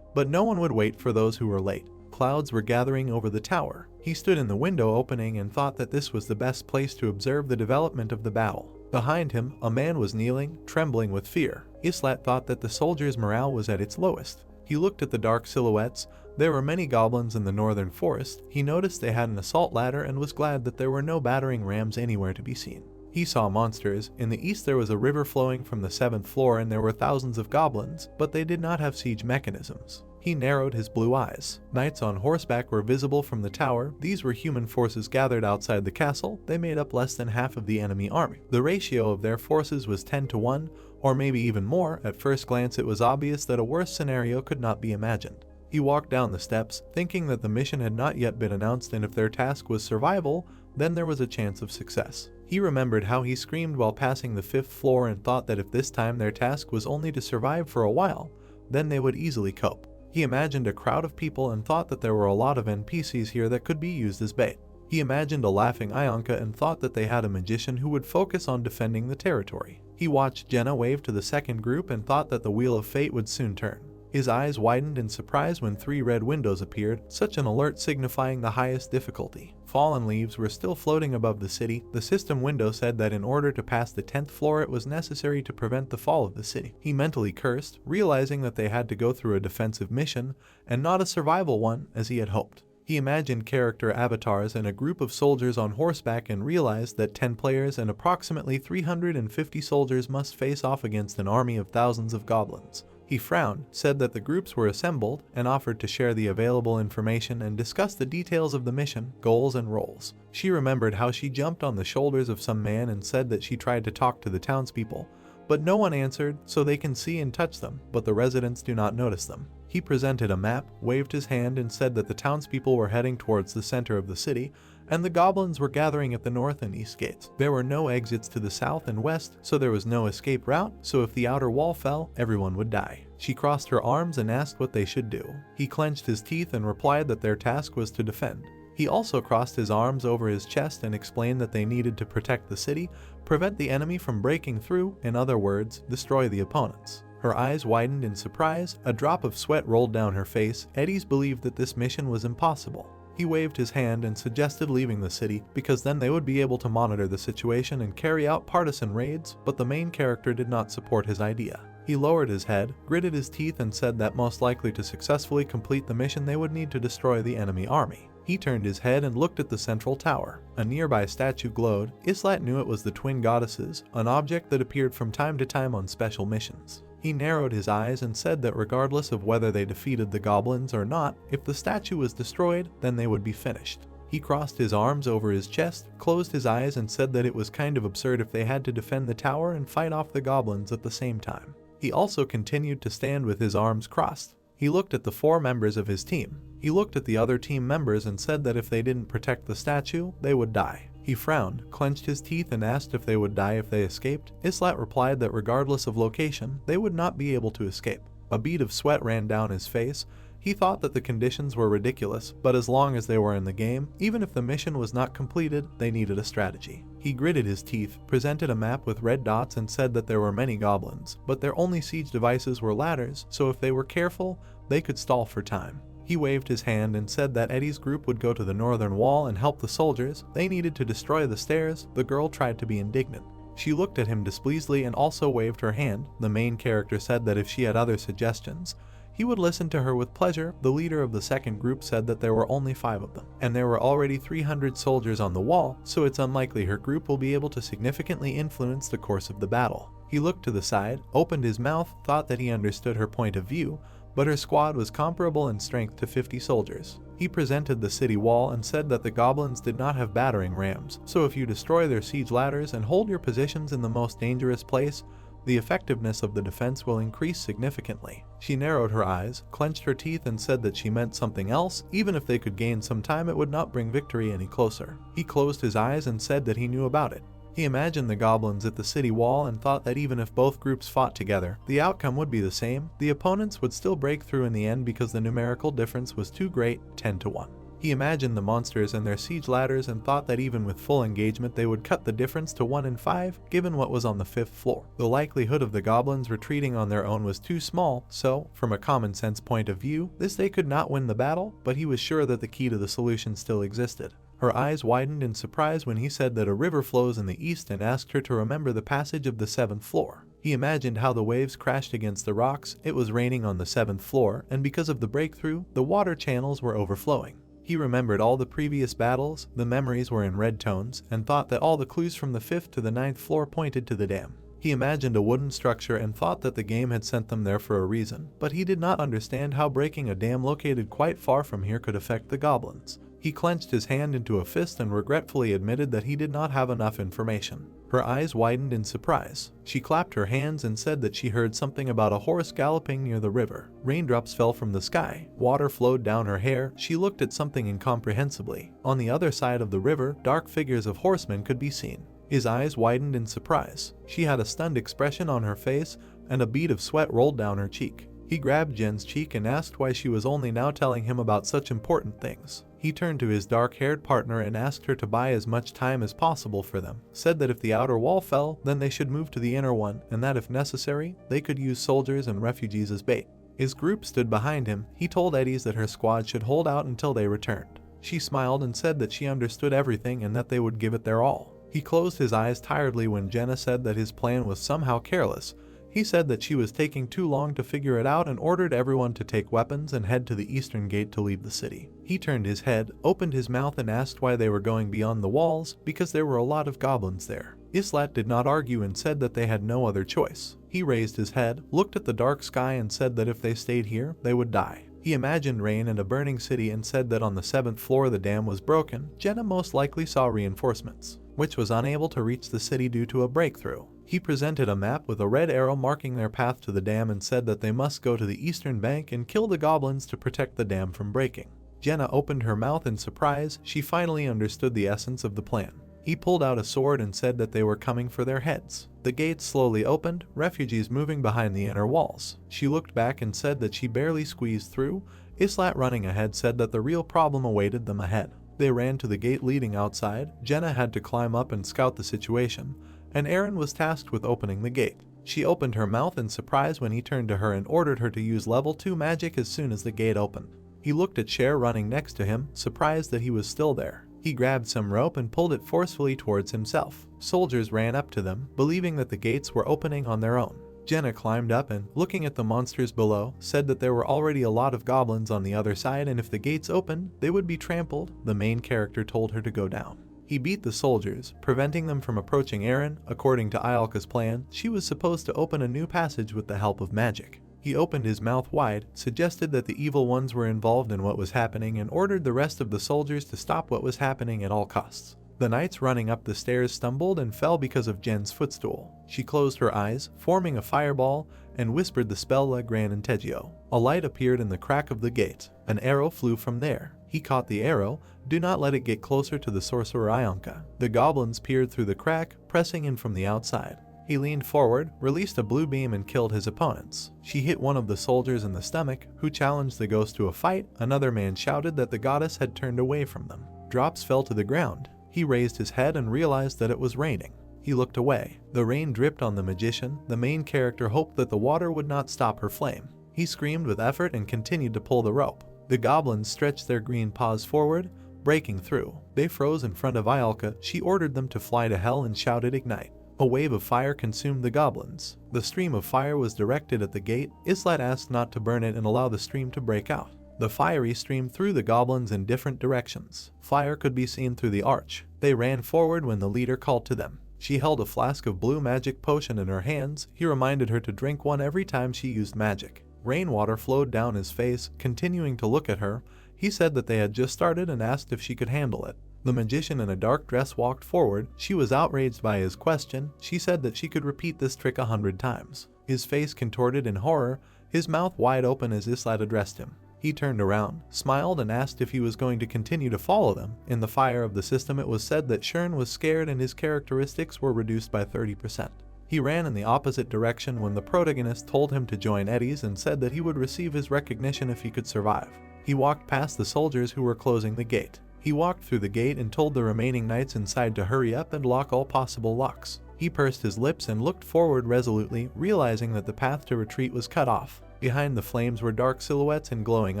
But no one would wait for those who were late. Clouds were gathering over the tower. He stood in the window opening and thought that this was the best place to observe the development of the battle. Behind him, a man was kneeling, trembling with fear. Islat thought that the soldiers' morale was at its lowest. He looked at the dark silhouettes. There were many goblins in the northern forest. He noticed they had an assault ladder and was glad that there were no battering rams anywhere to be seen. He saw monsters. In the east there was a river flowing from the 7th floor and there were thousands of goblins, but they did not have siege mechanisms. He narrowed his blue eyes. Knights on horseback were visible from the tower. These were human forces gathered outside the castle. They made up less than half of the enemy army. The ratio of their forces was 10-1, or maybe even more. At first glance it was obvious that a worse scenario could not be imagined. He walked down the steps, thinking that the mission had not yet been announced and if their task was survival, then there was a chance of success. He remembered how he screamed while passing the 5th floor and thought that if this time their task was only to survive for a while, then they would easily cope. He imagined a crowd of people and thought that there were a lot of NPCs here that could be used as bait. He imagined a laughing Ionka and thought that they had a magician who would focus on defending the territory. He watched Jenna wave to the second group and thought that the wheel of fate would soon turn. His eyes widened in surprise when 3 red windows appeared, such an alert signifying the highest difficulty. Fallen leaves were still floating above the city. The system window said that in order to pass the 10th floor it was necessary to prevent the fall of the city. He mentally cursed, realizing that they had to go through a defensive mission and not a survival one as he had hoped. He imagined character avatars and a group of soldiers on horseback and realized that 10 players and approximately 350 soldiers must face off against an army of thousands of goblins. He frowned, said that the groups were assembled, and offered to share the available information and discuss the details of the mission, goals, and roles. She remembered how she jumped on the shoulders of some man and said that she tried to talk to the townspeople, but no one answered, so they can see and touch them, but the residents do not notice them. He presented a map, waved his hand, and said that the townspeople were heading towards the center of the city, and the goblins were gathering at the north and east gates. There were no exits to the south and west, so there was no escape route, so if the outer wall fell, everyone would die. She crossed her arms and asked what they should do. He clenched his teeth and replied that their task was to defend. He also crossed his arms over his chest and explained that they needed to protect the city, prevent the enemy from breaking through, in other words, destroy the opponents. Her eyes widened in surprise, a drop of sweat rolled down her face. Eddies believed that this mission was impossible. He waved his hand and suggested leaving the city, because then they would be able to monitor the situation and carry out partisan raids, but the main character did not support his idea. He lowered his head, gritted his teeth and said that most likely to successfully complete the mission they would need to destroy the enemy army. He turned his head and looked at the central tower. A nearby statue glowed. Islat knew it was the twin goddesses, an object that appeared from time to time on special missions. He narrowed his eyes and said that regardless of whether they defeated the goblins or not, if the statue was destroyed, then they would be finished. He crossed his arms over his chest, closed his eyes and said that it was kind of absurd if they had to defend the tower and fight off the goblins at the same time. He also continued to stand with his arms crossed. He looked at the 4 members of his team. He looked at the other team members and said that if they didn't protect the statue, they would die. He frowned, clenched his teeth and asked if they would die if they escaped. Islat replied that regardless of location, they would not be able to escape. A bead of sweat ran down his face. He thought that the conditions were ridiculous, but as long as they were in the game, even if the mission was not completed, they needed a strategy. He gritted his teeth, presented a map with red dots and said that there were many goblins, but their only siege devices were ladders, so if they were careful, they could stall for time. He waved his hand and said that Eddie's group would go to the northern wall and help the soldiers. They needed to destroy the stairs. The girl tried to be indignant. She looked at him displeasedly and also waved her hand. The main character said that if she had other suggestions, he would listen to her with pleasure. The leader of the second group said that there were only 5 of them, and there were already 300 soldiers on the wall, so it's unlikely her group will be able to significantly influence the course of the battle. He looked to the side, opened his mouth, thought that he understood her point of view, but her squad was comparable in strength to 50 soldiers. He presented the city wall and said that the goblins did not have battering rams, so if you destroy their siege ladders and hold your positions in the most dangerous place, the effectiveness of the defense will increase significantly. She narrowed her eyes, clenched her teeth and said that she meant something else. Even if they could gain some time, it would not bring victory any closer. He closed his eyes and said that he knew about it. He imagined the goblins at the city wall and thought that even if both groups fought together, the outcome would be the same. The opponents would still break through in the end because the numerical difference was too great, 10 to 1. He imagined the monsters and their siege ladders and thought that even with full engagement they would cut the difference to 1 in 5, given what was on the 5th floor. The likelihood of the goblins retreating on their own was too small, so, from a common sense point of view, they could not win the battle, but he was sure that the key to the solution still existed. Her eyes widened in surprise when he said that a river flows in the east and asked her to remember the passage of the 7th floor. He imagined how the waves crashed against the rocks. It was raining on the 7th floor, and because of the breakthrough, the water channels were overflowing. He remembered all the previous battles. The memories were in red tones, and thought that all the clues from the 5th to the 9th floor pointed to the dam. He imagined a wooden structure and thought that the game had sent them there for a reason, but he did not understand how breaking a dam located quite far from here could affect the goblins. He clenched his hand into a fist and regretfully admitted that he did not have enough information. Her eyes widened in surprise. She clapped her hands and said that she heard something about a horse galloping near the river. Raindrops fell from the sky. Water flowed down her hair. She looked at something incomprehensibly. On the other side of the river, dark figures of horsemen could be seen. His eyes widened in surprise. She had a stunned expression on her face, and a bead of sweat rolled down her cheek. He grabbed Jen's cheek and asked why she was only now telling him about such important things. He turned to his dark-haired partner and asked her to buy as much time as possible for them, said that if the outer wall fell, then they should move to the inner one, and that if necessary, they could use soldiers and refugees as bait. His group stood behind him. He told Eddies that her squad should hold out until they returned. She smiled and said that she understood everything and that they would give it their all. He closed his eyes tiredly when Jenna said that his plan was somehow careless. He said that she was taking too long to figure it out and ordered everyone to take weapons and head to the eastern gate to leave the city. He turned his head, opened his mouth and asked why they were going beyond the walls, because there were a lot of goblins there. Islat did not argue and said that they had no other choice. He raised his head, looked at the dark sky and said that if they stayed here, they would die. He imagined rain and a burning city and said that on the 7th floor the dam was broken. Jenna most likely saw reinforcements, which was unable to reach the city due to a breakthrough. He presented a map with a red arrow marking their path to the dam and said that they must go to the eastern bank and kill the goblins to protect the dam from breaking. Jenna opened her mouth in surprise. She finally understood the essence of the plan. He pulled out a sword and said that they were coming for their heads. The gates slowly opened, refugees moving behind the inner walls. She looked back and said that she barely squeezed through. Islat running ahead said that the real problem awaited them ahead. They ran to the gate leading outside. Jenna had to climb up and scout the situation, and Aaron was tasked with opening the gate. She opened her mouth in surprise when he turned to her and ordered her to use level 2 magic as soon as the gate opened. He looked at Cher running next to him, surprised that he was still there. He grabbed some rope and pulled it forcefully towards himself. Soldiers ran up to them, believing that the gates were opening on their own. Jenna climbed up and, looking at the monsters below, said that there were already a lot of goblins on the other side and if the gates opened, they would be trampled. The main character told her to go down. He beat the soldiers, preventing them from approaching Eren. According to Ialka's plan, she was supposed to open a new passage with the help of magic. He opened his mouth wide, suggested that the evil ones were involved in what was happening, and ordered the rest of the soldiers to stop what was happening at all costs. The knights running up the stairs stumbled and fell because of Jen's footstool. She closed her eyes, forming a fireball, and whispered the spell La Gran Integio. A light appeared in the crack of the gate. An arrow flew from there. He caught the arrow. Do not let it get closer to the sorcerer Ianka. The goblins peered through the crack, pressing in from the outside. He leaned forward, released a blue beam and killed his opponents. She hit one of the soldiers in the stomach, who challenged the ghost to a fight. Another man shouted that the goddess had turned away from them. Drops fell to the ground. He raised his head and realized that it was raining. He looked away. The rain dripped on the magician. The main character hoped that the water would not stop her flame. He screamed with effort and continued to pull the rope. The goblins stretched their green paws forward, breaking through. They froze in front of Ialka. She ordered them to fly to hell and shouted ignite. A wave of fire consumed the goblins. The stream of fire was directed at the gate. Islat asked not to burn it and allow the stream to break out. The fiery stream threw the goblins in different directions. Fire could be seen through the arch. They ran forward when the leader called to them. She held a flask of blue magic potion in her hands. He reminded her to drink one every time she used magic. Rainwater flowed down his face, continuing to look at her. He said that they had just started and asked if she could handle it. The magician in a dark dress walked forward. She was outraged by his question. She said that she could repeat this trick 100 times. His face contorted in horror, his mouth wide open as Islat addressed him. He turned around, smiled and asked if he was going to continue to follow them. In the fire of the system it was said that Shern was scared and his characteristics were reduced by 30%. He ran in the opposite direction when the protagonist told him to join Eddie's and said that he would receive his recognition if he could survive. He walked past the soldiers who were closing the gate. He walked through the gate and told the remaining knights inside to hurry up and lock all possible locks. He pursed his lips and looked forward resolutely, realizing that the path to retreat was cut off. Behind the flames were dark silhouettes and glowing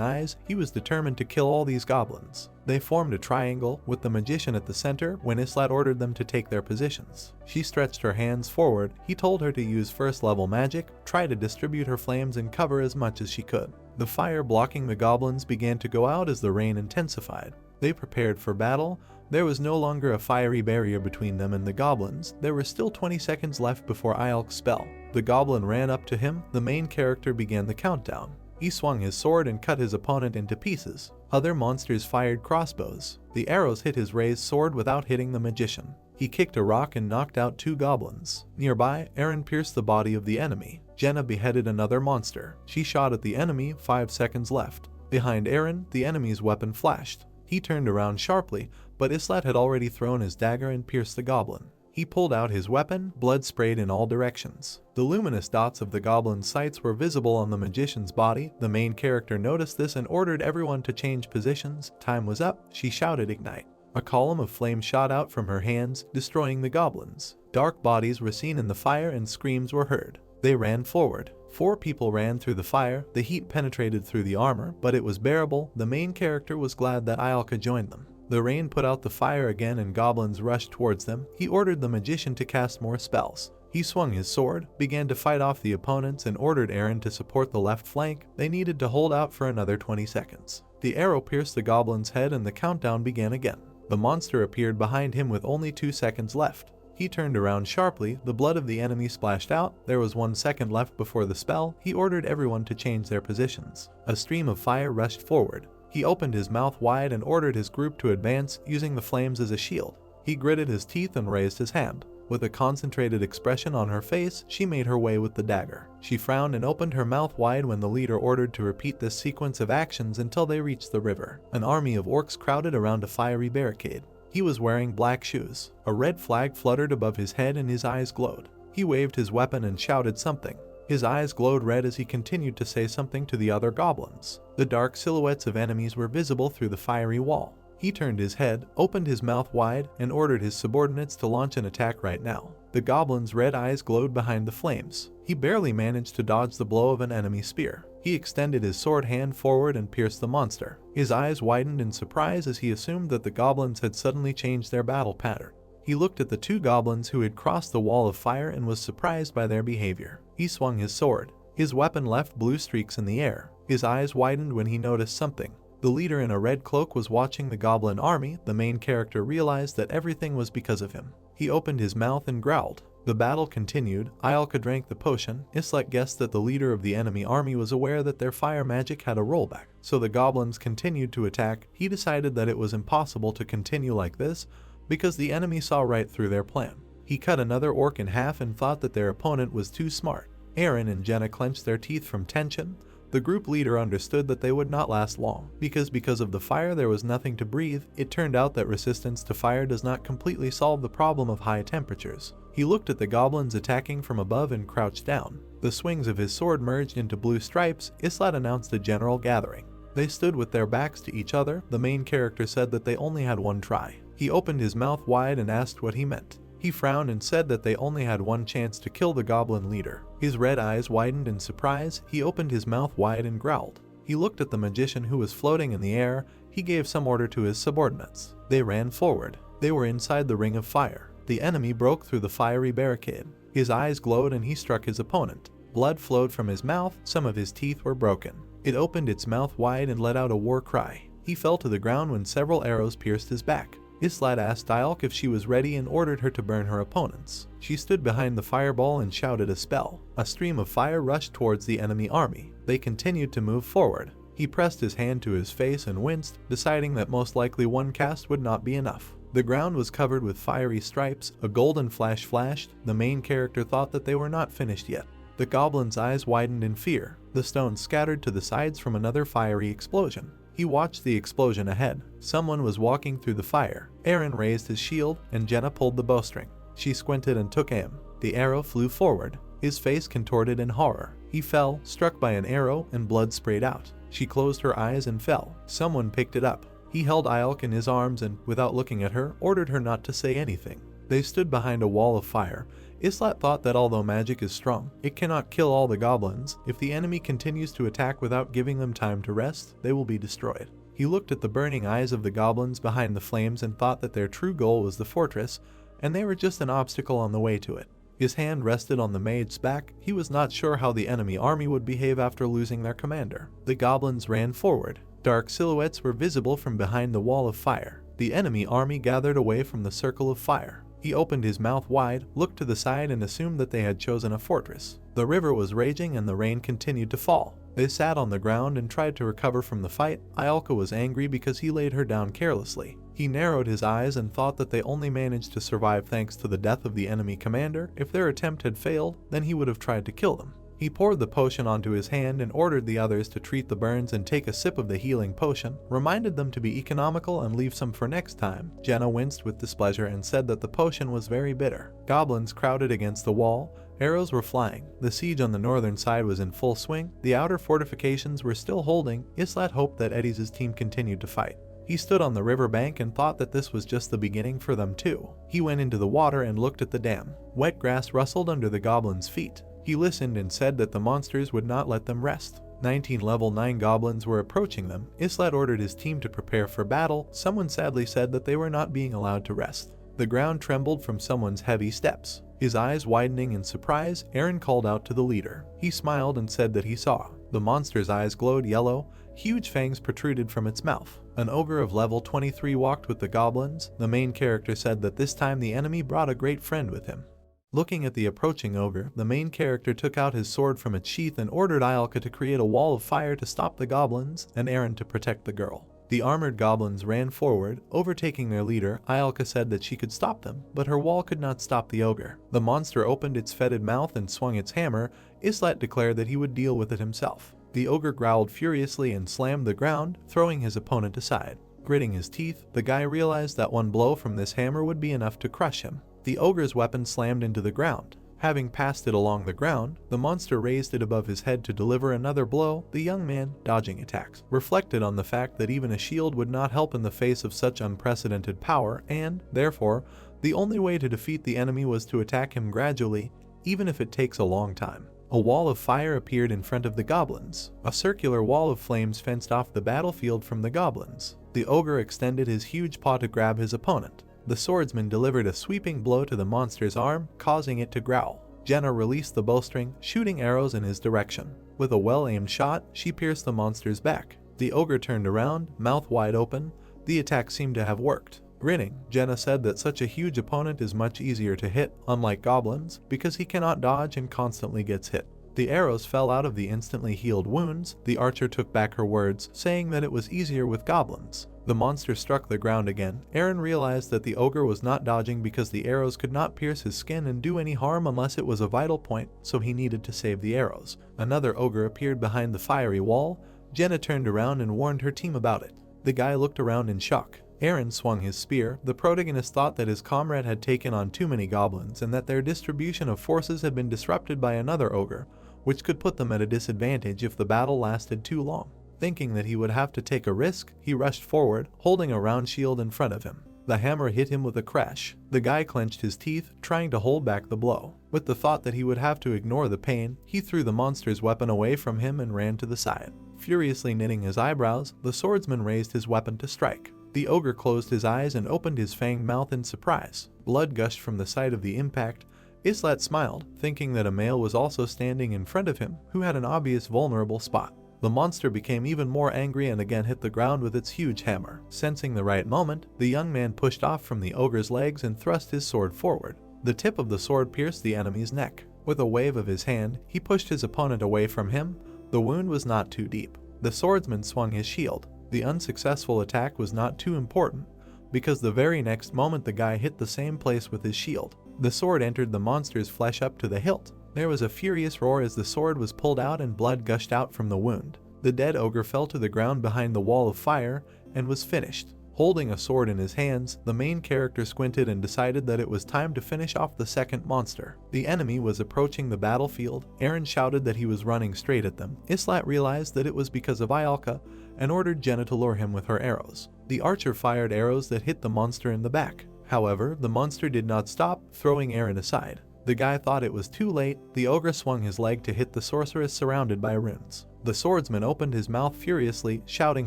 eyes. He was determined to kill all these goblins. They formed a triangle, with the magician at the center, when Islat ordered them to take their positions. She stretched her hands forward. He told her to use first-level magic, try to distribute her flames and cover as much as she could. The fire blocking the goblins began to go out as the rain intensified. They prepared for battle. There was no longer a fiery barrier between them and the goblins. There were still 20 seconds left before Ialk's spell. The goblin ran up to him. The main character began the countdown. He swung his sword and cut his opponent into pieces. Other monsters fired crossbows. The arrows hit his raised sword without hitting the magician. He kicked a rock and knocked out 2 goblins. Nearby, Eren pierced the body of the enemy. Jenna beheaded another monster. She shot at the enemy. 5 seconds left. Behind Eren, the enemy's weapon flashed. He turned around sharply, but Islat had already thrown his dagger and pierced the goblin. He pulled out his weapon. Blood sprayed in all directions. The luminous dots of the goblin's sights were visible on the magician's body. The main character noticed this and ordered everyone to change positions. Time was up. She shouted ignite. A column of flame shot out from her hands, destroying the goblins. Dark bodies were seen in the fire and screams were heard. They ran forward. 4 people ran through the fire. The heat penetrated through the armor, but it was bearable. The main character was glad that Ialka joined them. The rain put out the fire again and goblins rushed towards them. He ordered the magician to cast more spells. He swung his sword, began to fight off the opponents and ordered Eren to support the left flank. They needed to hold out for another 20 seconds. The arrow pierced the goblin's head and the countdown began again. The monster appeared behind him with only 2 seconds left. He turned around sharply. The blood of the enemy splashed out. There was 1 second left before the spell. He ordered everyone to change their positions. A stream of fire rushed forward. He opened his mouth wide and ordered his group to advance, using the flames as a shield. He gritted his teeth and raised his hand. With a concentrated expression on her face, she made her way with the dagger. She frowned and opened her mouth wide when the leader ordered to repeat this sequence of actions until they reached the river. An army of orcs crowded around a fiery barricade. He was wearing black shoes. A red flag fluttered above his head and his eyes glowed. He waved his weapon and shouted something. His eyes glowed red as he continued to say something to the other goblins. The dark silhouettes of enemies were visible through the fiery wall. He turned his head, opened his mouth wide, and ordered his subordinates to launch an attack right now. The goblin's red eyes glowed behind the flames. He barely managed to dodge the blow of an enemy spear. He extended his sword hand forward and pierced the monster. His eyes widened in surprise as he assumed that the goblins had suddenly changed their battle pattern. He looked at the two goblins who had crossed the wall of fire and was surprised by their behavior. He swung his sword. His weapon left blue streaks in the air. His eyes widened when he noticed something. The leader in a red cloak was watching the goblin army. The main character realized that everything was because of him. He opened his mouth and growled. The battle continued. Ialka drank the potion. Islet guessed that the leader of the enemy army was aware that their fire magic had a rollback, so the goblins continued to attack. He decided that it was impossible to continue like this because the enemy saw right through their plan. He cut another orc in half and thought that their opponent was too smart. Aaron and Jenna clenched their teeth from tension. The group leader understood that they would not last long, because of the fire there was nothing to breathe. It turned out that resistance to fire does not completely solve the problem of high temperatures. He looked at the goblins attacking from above and crouched down. The swings of his sword merged into blue stripes. Islet announced a general gathering. They stood with their backs to each other. The main character said that they only had one try. He opened his mouth wide and asked what he meant. He frowned and said that they only had one chance to kill the goblin leader. His red eyes widened in surprise. He opened his mouth wide and growled. He looked at the magician who was floating in the air. He gave some order to his subordinates. They ran forward. They were inside the ring of fire. The enemy broke through the fiery barricade. His eyes glowed and he struck his opponent. Blood flowed from his mouth. Some of his teeth were broken. It opened its mouth wide and let out a war cry. He fell to the ground when several arrows pierced his back. Islet asked Ialka if she was ready and ordered her to burn her opponents. She stood behind the fireball and shouted a spell. A stream of fire rushed towards the enemy army. They continued to move forward. He pressed his hand to his face and winced, deciding that most likely one cast would not be enough. The ground was covered with fiery stripes. A golden flash flashed. The main character thought that they were not finished yet. The goblin's eyes widened in fear. The stones scattered to the sides from another fiery explosion. He watched the explosion ahead. Someone was walking through the fire. Aaron raised his shield, and Jenna pulled the bowstring. She squinted and took aim. The arrow flew forward. His face contorted in horror. He fell, struck by an arrow, and blood sprayed out. She closed her eyes and fell. Someone picked it up. He held Ialka in his arms and, without looking at her, ordered her not to say anything. They stood behind a wall of fire. Islet thought that although magic is strong, it cannot kill all the goblins. If the enemy continues to attack without giving them time to rest, they will be destroyed. He looked at the burning eyes of the goblins behind the flames and thought that their true goal was the fortress, and they were just an obstacle on the way to it. His hand rested on the maid's back. He was not sure how the enemy army would behave after losing their commander. The goblins ran forward. Dark silhouettes were visible from behind the wall of fire. The enemy army gathered away from the circle of fire. He opened his mouth wide, looked to the side and assumed that they had chosen a fortress. The river was raging and the rain continued to fall. They sat on the ground and tried to recover from the fight. Ialka was angry because he laid her down carelessly. He narrowed his eyes and thought that they only managed to survive thanks to the death of the enemy commander. If their attempt had failed, then he would have tried to kill them. He poured the potion onto his hand and ordered the others to treat the burns and take a sip of the healing potion, reminded them to be economical and leave some for next time. Jenna winced with displeasure and said that the potion was very bitter. Goblins crowded against the wall. Arrows were flying. The siege on the northern side was in full swing. The outer fortifications were still holding. Islet hoped that Eddie's team continued to fight. He stood on the riverbank and thought that this was just the beginning for them too. He went into the water and looked at the dam. Wet grass rustled under the goblins' feet. He listened and said that the monsters would not let them rest. 19 level 9 goblins were approaching them. Islet ordered his team to prepare for battle. Someone sadly said that they were not being allowed to rest. The ground trembled from someone's heavy steps. His eyes widening in surprise, Aaron called out to the leader. He smiled and said that he saw. The monster's eyes glowed yellow. Huge fangs protruded from its mouth. An ogre of level 23 walked with the goblins. The main character said that this time the enemy brought a great friend with him. Looking at the approaching ogre, the main character took out his sword from its sheath and ordered Ialka to create a wall of fire to stop the goblins, and Aaron to protect the girl. The armored goblins ran forward, overtaking their leader. Ialka said that she could stop them, but her wall could not stop the ogre. The monster opened its fetid mouth and swung its hammer. Islet declared that he would deal with it himself. The ogre growled furiously and slammed the ground, throwing his opponent aside. Gritting his teeth, the guy realized that one blow from this hammer would be enough to crush him. The ogre's weapon slammed into the ground. Having passed it along the ground, the monster raised it above his head to deliver another blow. The young man, dodging attacks, reflected on the fact that even a shield would not help in the face of such unprecedented power, and, therefore, the only way to defeat the enemy was to attack him gradually, even if it takes a long time. A wall of fire appeared in front of the goblins. A circular wall of flames fenced off the battlefield from the goblins. The ogre extended his huge paw to grab his opponent. The swordsman delivered a sweeping blow to the monster's arm, causing it to growl. Jenna released the bowstring, shooting arrows in his direction. With a well-aimed shot, she pierced the monster's back. The ogre turned around, mouth wide open. The attack seemed to have worked. Grinning, Jenna said that such a huge opponent is much easier to hit, unlike goblins, because he cannot dodge and constantly gets hit. The arrows fell out of the instantly healed wounds. The archer took back her words, saying that it was easier with goblins. The monster struck the ground again. Aaron realized that the ogre was not dodging because the arrows could not pierce his skin and do any harm unless it was a vital point, so he needed to save the arrows. Another ogre appeared behind the fiery wall. Jenna turned around and warned her team about it. The guy looked around in shock. Aaron swung his spear. The protagonist thought that his comrade had taken on too many goblins and that their distribution of forces had been disrupted by another ogre, which could put them at a disadvantage if the battle lasted too long. Thinking that he would have to take a risk, he rushed forward, holding a round shield in front of him. The hammer hit him with a crash. The guy clenched his teeth, trying to hold back the blow. With the thought that he would have to ignore the pain, he threw the monster's weapon away from him and ran to the side. Furiously knitting his eyebrows, the swordsman raised his weapon to strike. The ogre closed his eyes and opened his fanged mouth in surprise. Blood gushed from the site of the impact. Islat smiled, thinking that a male was also standing in front of him, who had an obvious vulnerable spot. The monster became even more angry and again hit the ground with its huge hammer. Sensing the right moment, the young man pushed off from the ogre's legs and thrust his sword forward. The tip of the sword pierced the enemy's neck. With a wave of his hand, he pushed his opponent away from him. The wound was not too deep. The swordsman swung his shield. The unsuccessful attack was not too important, because the very next moment the guy hit the same place with his shield. The sword entered the monster's flesh up to the hilt. There was a furious roar as the sword was pulled out and blood gushed out from the wound. The dead ogre fell to the ground behind the wall of fire and was finished. Holding a sword in his hands, the main character squinted and decided that it was time to finish off the second monster. The enemy was approaching the battlefield. Aaron shouted that he was running straight at them. Islat realized that it was because of Ialka and ordered Jenna to lure him with her arrows. The archer fired arrows that hit the monster in the back. However, the monster did not stop, throwing Aaron aside. The guy thought it was too late. The ogre swung his leg to hit the sorceress surrounded by runes. The swordsman opened his mouth furiously, shouting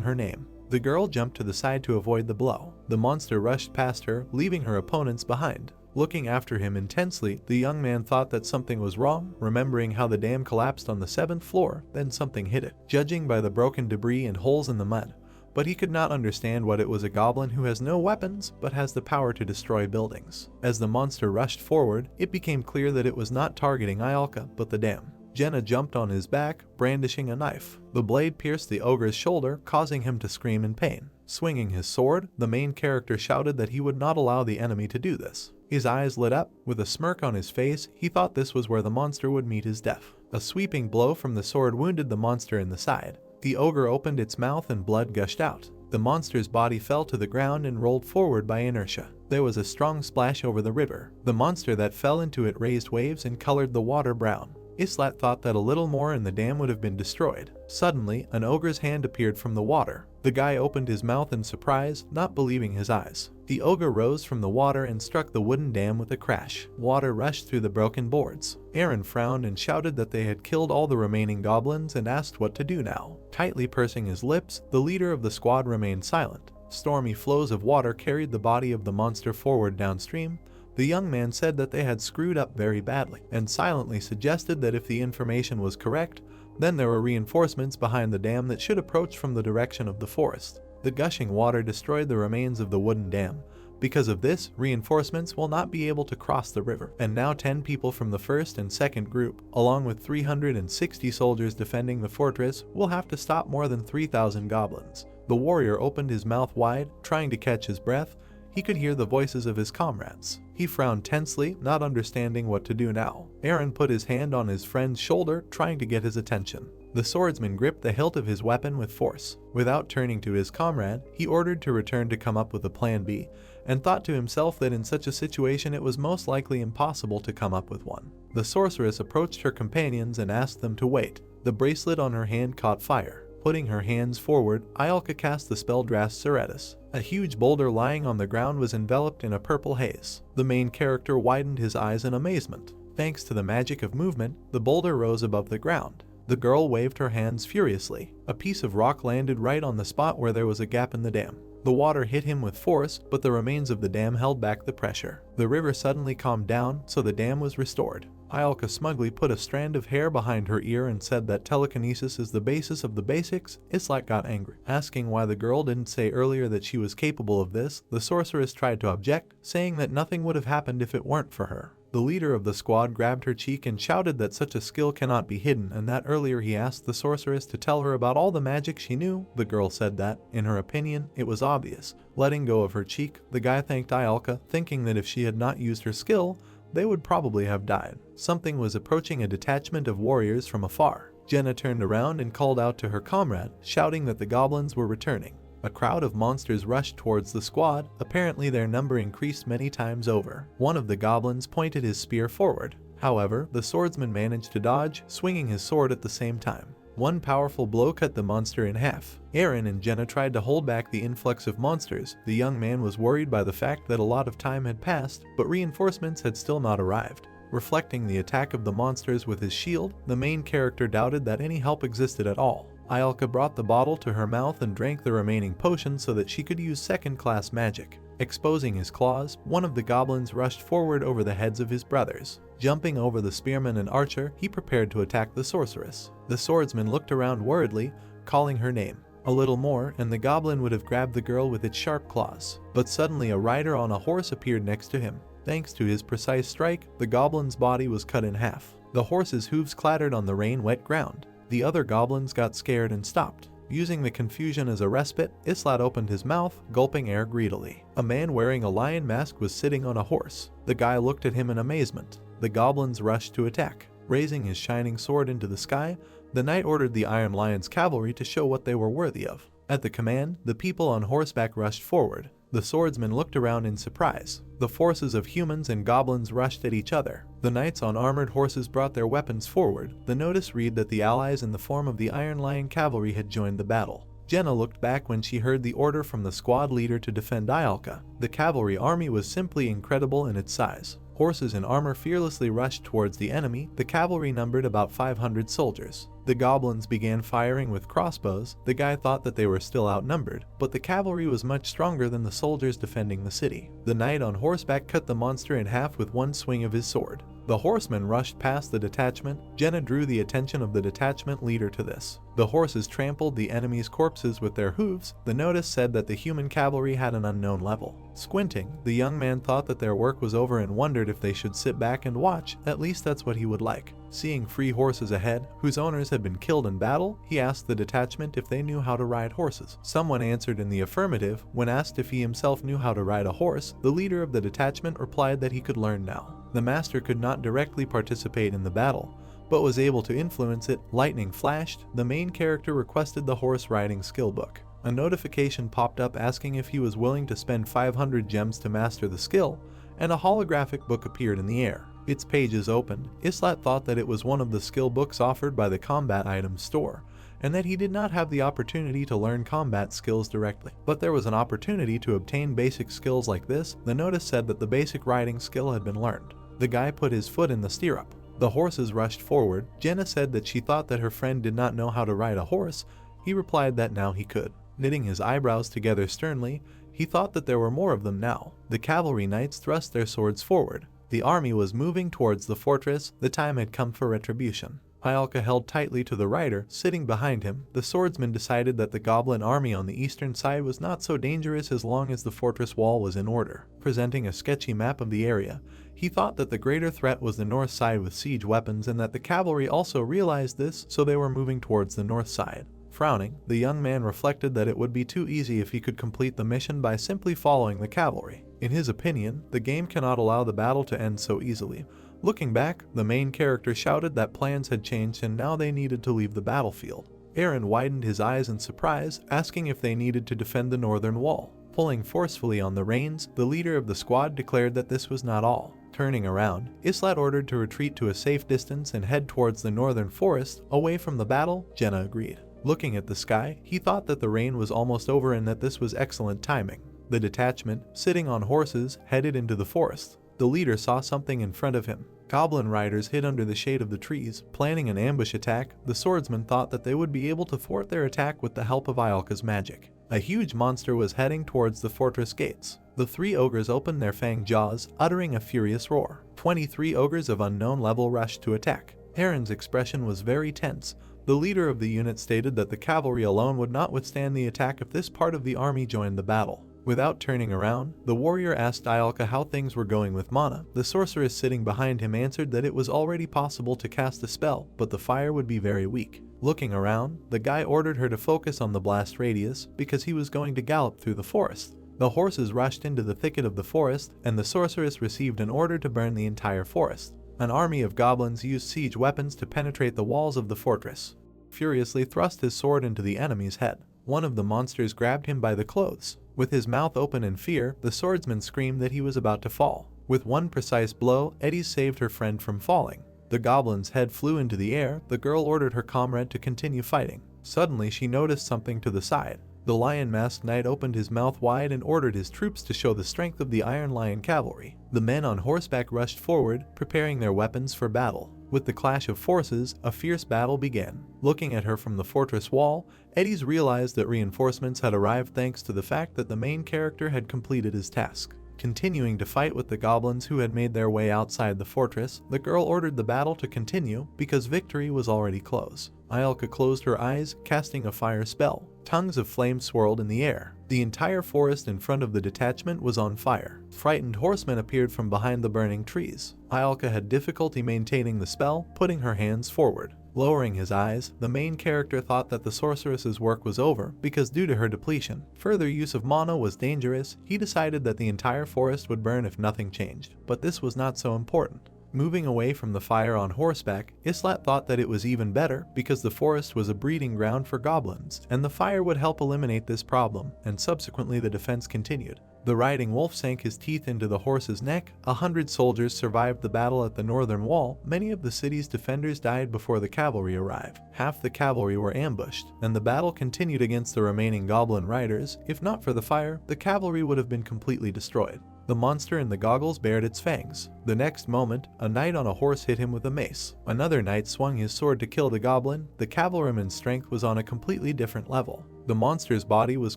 her name. The girl jumped to the side to avoid the blow. The monster rushed past her, leaving her opponents behind. Looking after him intensely, the young man thought that something was wrong, remembering how the dam collapsed on the 7th floor, then something hit it, judging by the broken debris and holes in the mud. But he could not understand what it was. A goblin who has no weapons, but has the power to destroy buildings. As the monster rushed forward, it became clear that it was not targeting Ialka, but the dam. Jenna jumped on his back, brandishing a knife. The blade pierced the ogre's shoulder, causing him to scream in pain. Swinging his sword, the main character shouted that he would not allow the enemy to do this. His eyes lit up. With a smirk on his face, he thought this was where the monster would meet his death. A sweeping blow from the sword wounded the monster in the side. The ogre opened its mouth and blood gushed out. The monster's body fell to the ground and rolled forward by inertia. There was a strong splash over the river. The monster that fell into it raised waves and colored the water brown. Islat thought that a little more and the dam would have been destroyed. Suddenly, an ogre's hand appeared from the water. The guy opened his mouth in surprise, not believing his eyes. The ogre rose from the water and struck the wooden dam with a crash. Water rushed through the broken boards. Aaron frowned and shouted that they had killed all the remaining goblins and asked what to do now. Tightly pursing his lips, the leader of the squad remained silent. Stormy flows of water carried the body of the monster forward downstream. The young man said that they had screwed up very badly, and silently suggested that if the information was correct, then there were reinforcements behind the dam that should approach from the direction of the forest. The gushing water destroyed the remains of the wooden dam. Because of this, reinforcements will not be able to cross the river, and now 10 people from the first and second group, along with 360 soldiers defending the fortress, will have to stop more than 3,000 goblins. The warrior opened his mouth wide, trying to catch his breath. He could hear the voices of his comrades. He frowned tensely, not understanding what to do now. Aaron put his hand on his friend's shoulder, trying to get his attention. The swordsman gripped the hilt of his weapon with force. Without turning to his comrade, he ordered to return to come up with a plan B, and thought to himself that in such a situation it was most likely impossible to come up with one. The sorceress approached her companions and asked them to wait. The bracelet on her hand caught fire. Putting her hands forward, Ialka cast the spell Drast Seretis. A huge boulder lying on the ground was enveloped in a purple haze. The main character widened his eyes in amazement. Thanks to the magic of movement, the boulder rose above the ground. The girl waved her hands furiously. A piece of rock landed right on the spot where there was a gap in the dam. The water hit him with force, but the remains of the dam held back the pressure. The river suddenly calmed down, so the dam was restored. Iolka smugly put a strand of hair behind her ear and said that telekinesis is the basis of the basics. Islat got angry, asking why the girl didn't say earlier that she was capable of this. The sorceress tried to object, saying that nothing would have happened if it weren't for her. The leader of the squad grabbed her cheek and shouted that such a skill cannot be hidden, and that earlier he asked the sorceress to tell her about all the magic she knew. The girl said that, in her opinion, it was obvious. Letting go of her cheek, the guy thanked Iolka, thinking that if she had not used her skill, they would probably have died. Something was approaching a detachment of warriors from afar. Jenna turned around and called out to her comrade, shouting that the goblins were returning. A crowd of monsters rushed towards the squad. Apparently their number increased many times over. One of the goblins pointed his spear forward. However, the swordsman managed to dodge, swinging his sword at the same time. One powerful blow cut the monster in half. Aaron and Jenna tried to hold back the influx of monsters. The young man was worried by the fact that a lot of time had passed, but reinforcements had still not arrived. Reflecting the attack of the monsters with his shield, the main character doubted that any help existed at all. Iolka brought the bottle to her mouth and drank the remaining potion so that she could use second-class magic. Exposing his claws, one of the goblins rushed forward over the heads of his brothers. Jumping over the spearman and archer, he prepared to attack the sorceress. The swordsman looked around worriedly, calling her name. A little more, and the goblin would have grabbed the girl with its sharp claws. But suddenly a rider on a horse appeared next to him. Thanks to his precise strike, the goblin's body was cut in half. The horse's hooves clattered on the rain-wet ground. The other goblins got scared and stopped. Using the confusion as a respite, Islat opened his mouth, gulping air greedily. A man wearing a lion mask was sitting on a horse. The guy looked at him in amazement. The goblins rushed to attack. Raising his shining sword into the sky, the knight ordered the Iron Lion's cavalry to show what they were worthy of. At the command, the people on horseback rushed forward. The swordsman looked around in surprise. The forces of humans and goblins rushed at each other. The knights on armored horses brought their weapons forward. The notice read that the allies in the form of the Iron Lion cavalry had joined the battle. Jenna looked back when she heard the order from the squad leader to defend Iolka. The cavalry army was simply incredible in its size. Horses in armor fearlessly rushed towards the enemy. The cavalry numbered about 500 soldiers. The goblins began firing with crossbows. The guy thought that they were still outnumbered, but the cavalry was much stronger than the soldiers defending the city. The knight on horseback cut the monster in half with one swing of his sword. The horsemen rushed past the detachment. Jenna drew the attention of the detachment leader to this. The horses trampled the enemy's corpses with their hooves. The notice said that the human cavalry had an unknown level. Squinting, the young man thought that their work was over and wondered if they should sit back and watch. At least that's what he would like. Seeing free horses ahead, whose owners had been killed in battle, he asked the detachment if they knew how to ride horses. Someone answered in the affirmative. When asked if he himself knew how to ride a horse, the leader of the detachment replied that he could learn now. The master could not directly participate in the battle, but was able to influence it. Lightning flashed. The main character requested the horse riding skill book. A notification popped up asking if he was willing to spend 500 gems to master the skill, and a holographic book appeared in the air. Its pages opened. Islat thought that it was one of the skill books offered by the combat items store, and that he did not have the opportunity to learn combat skills directly. But there was an opportunity to obtain basic skills like this. The notice said that the basic riding skill had been learned. The guy put his foot in the stirrup. The horses rushed forward. Jenna said that she thought that her friend did not know how to ride a horse. He replied that now he could. Knitting his eyebrows together sternly, he thought that there were more of them now. The cavalry knights thrust their swords forward. The army was moving towards the fortress. The time had come for retribution. Iolka held tightly to the rider, sitting behind him. The swordsman decided that the goblin army on the eastern side was not so dangerous as long as the fortress wall was in order. Presenting a sketchy map of the area, he thought that the greater threat was the north side with siege weapons, and that the cavalry also realized this, so they were moving towards the north side. Frowning, the young man reflected that it would be too easy if he could complete the mission by simply following the cavalry. In his opinion, the game cannot allow the battle to end so easily. Looking back, the main character shouted that plans had changed and now they needed to leave the battlefield. Aaron widened his eyes in surprise, asking if they needed to defend the northern wall. Pulling forcefully on the reins, the leader of the squad declared that this was not all. Turning around, Islat ordered to retreat to a safe distance and head towards the northern forest, away from the battle. Jenna agreed. Looking at the sky, he thought that the rain was almost over and that this was excellent timing. The detachment, sitting on horses, headed into the forest. The leader saw something in front of him. Goblin riders hid under the shade of the trees, planning an ambush attack. The swordsman thought that they would be able to thwart their attack with the help of Iolka's magic. A huge monster was heading towards the fortress gates. The 3 ogres opened their fanged jaws, uttering a furious roar. 23 ogres of unknown level rushed to attack. Aaron's expression was very tense. The leader of the unit stated that the cavalry alone would not withstand the attack if this part of the army joined the battle. Without turning around, the warrior asked Ialka how things were going with Mana. The sorceress sitting behind him answered that it was already possible to cast a spell, but the fire would be very weak. Looking around, the guy ordered her to focus on the blast radius because he was going to gallop through the forest. The horses rushed into the thicket of the forest, and the sorceress received an order to burn the entire forest. An army of goblins used siege weapons to penetrate the walls of the fortress. Furiously thrust his sword into the enemy's head. One of the monsters grabbed him by the clothes. With his mouth open in fear, the swordsman screamed that he was about to fall. With one precise blow, Eddie saved her friend from falling. The goblin's head flew into the air. The girl ordered her comrade to continue fighting. Suddenly, she noticed something to the side. The lion-masked knight opened his mouth wide and ordered his troops to show the strength of the Iron Lion cavalry. The men on horseback rushed forward, preparing their weapons for battle. With the clash of forces, a fierce battle began. Looking at her from the fortress wall, Eddie's realized that reinforcements had arrived thanks to the fact that the main character had completed his task. Continuing to fight with the goblins who had made their way outside the fortress, the girl ordered the battle to continue because victory was already close. Ialka closed her eyes, casting a fire spell. Tongues of flame swirled in the air. The entire forest in front of the detachment was on fire. Frightened horsemen appeared from behind the burning trees. Ialka had difficulty maintaining the spell, putting her hands forward. Lowering his eyes, the main character thought that the sorceress's work was over because due to her depletion, further use of mana was dangerous. He decided that the entire forest would burn if nothing changed, but this was not so important. Moving away from the fire on horseback, Islat thought that it was even better because the forest was a breeding ground for goblins, and the fire would help eliminate this problem, and subsequently the defense continued. The riding wolf sank his teeth into the horse's neck. 100 soldiers survived the battle at the northern wall. Many of the city's defenders died before the cavalry arrived. Half the cavalry were ambushed, and the battle continued against the remaining goblin riders. If not for the fire, the cavalry would have been completely destroyed. The monster in the goggles bared its fangs. The next moment, a knight on a horse hit him with a mace. Another knight swung his sword to kill the goblin. The cavalryman's strength was on a completely different level. The monster's body was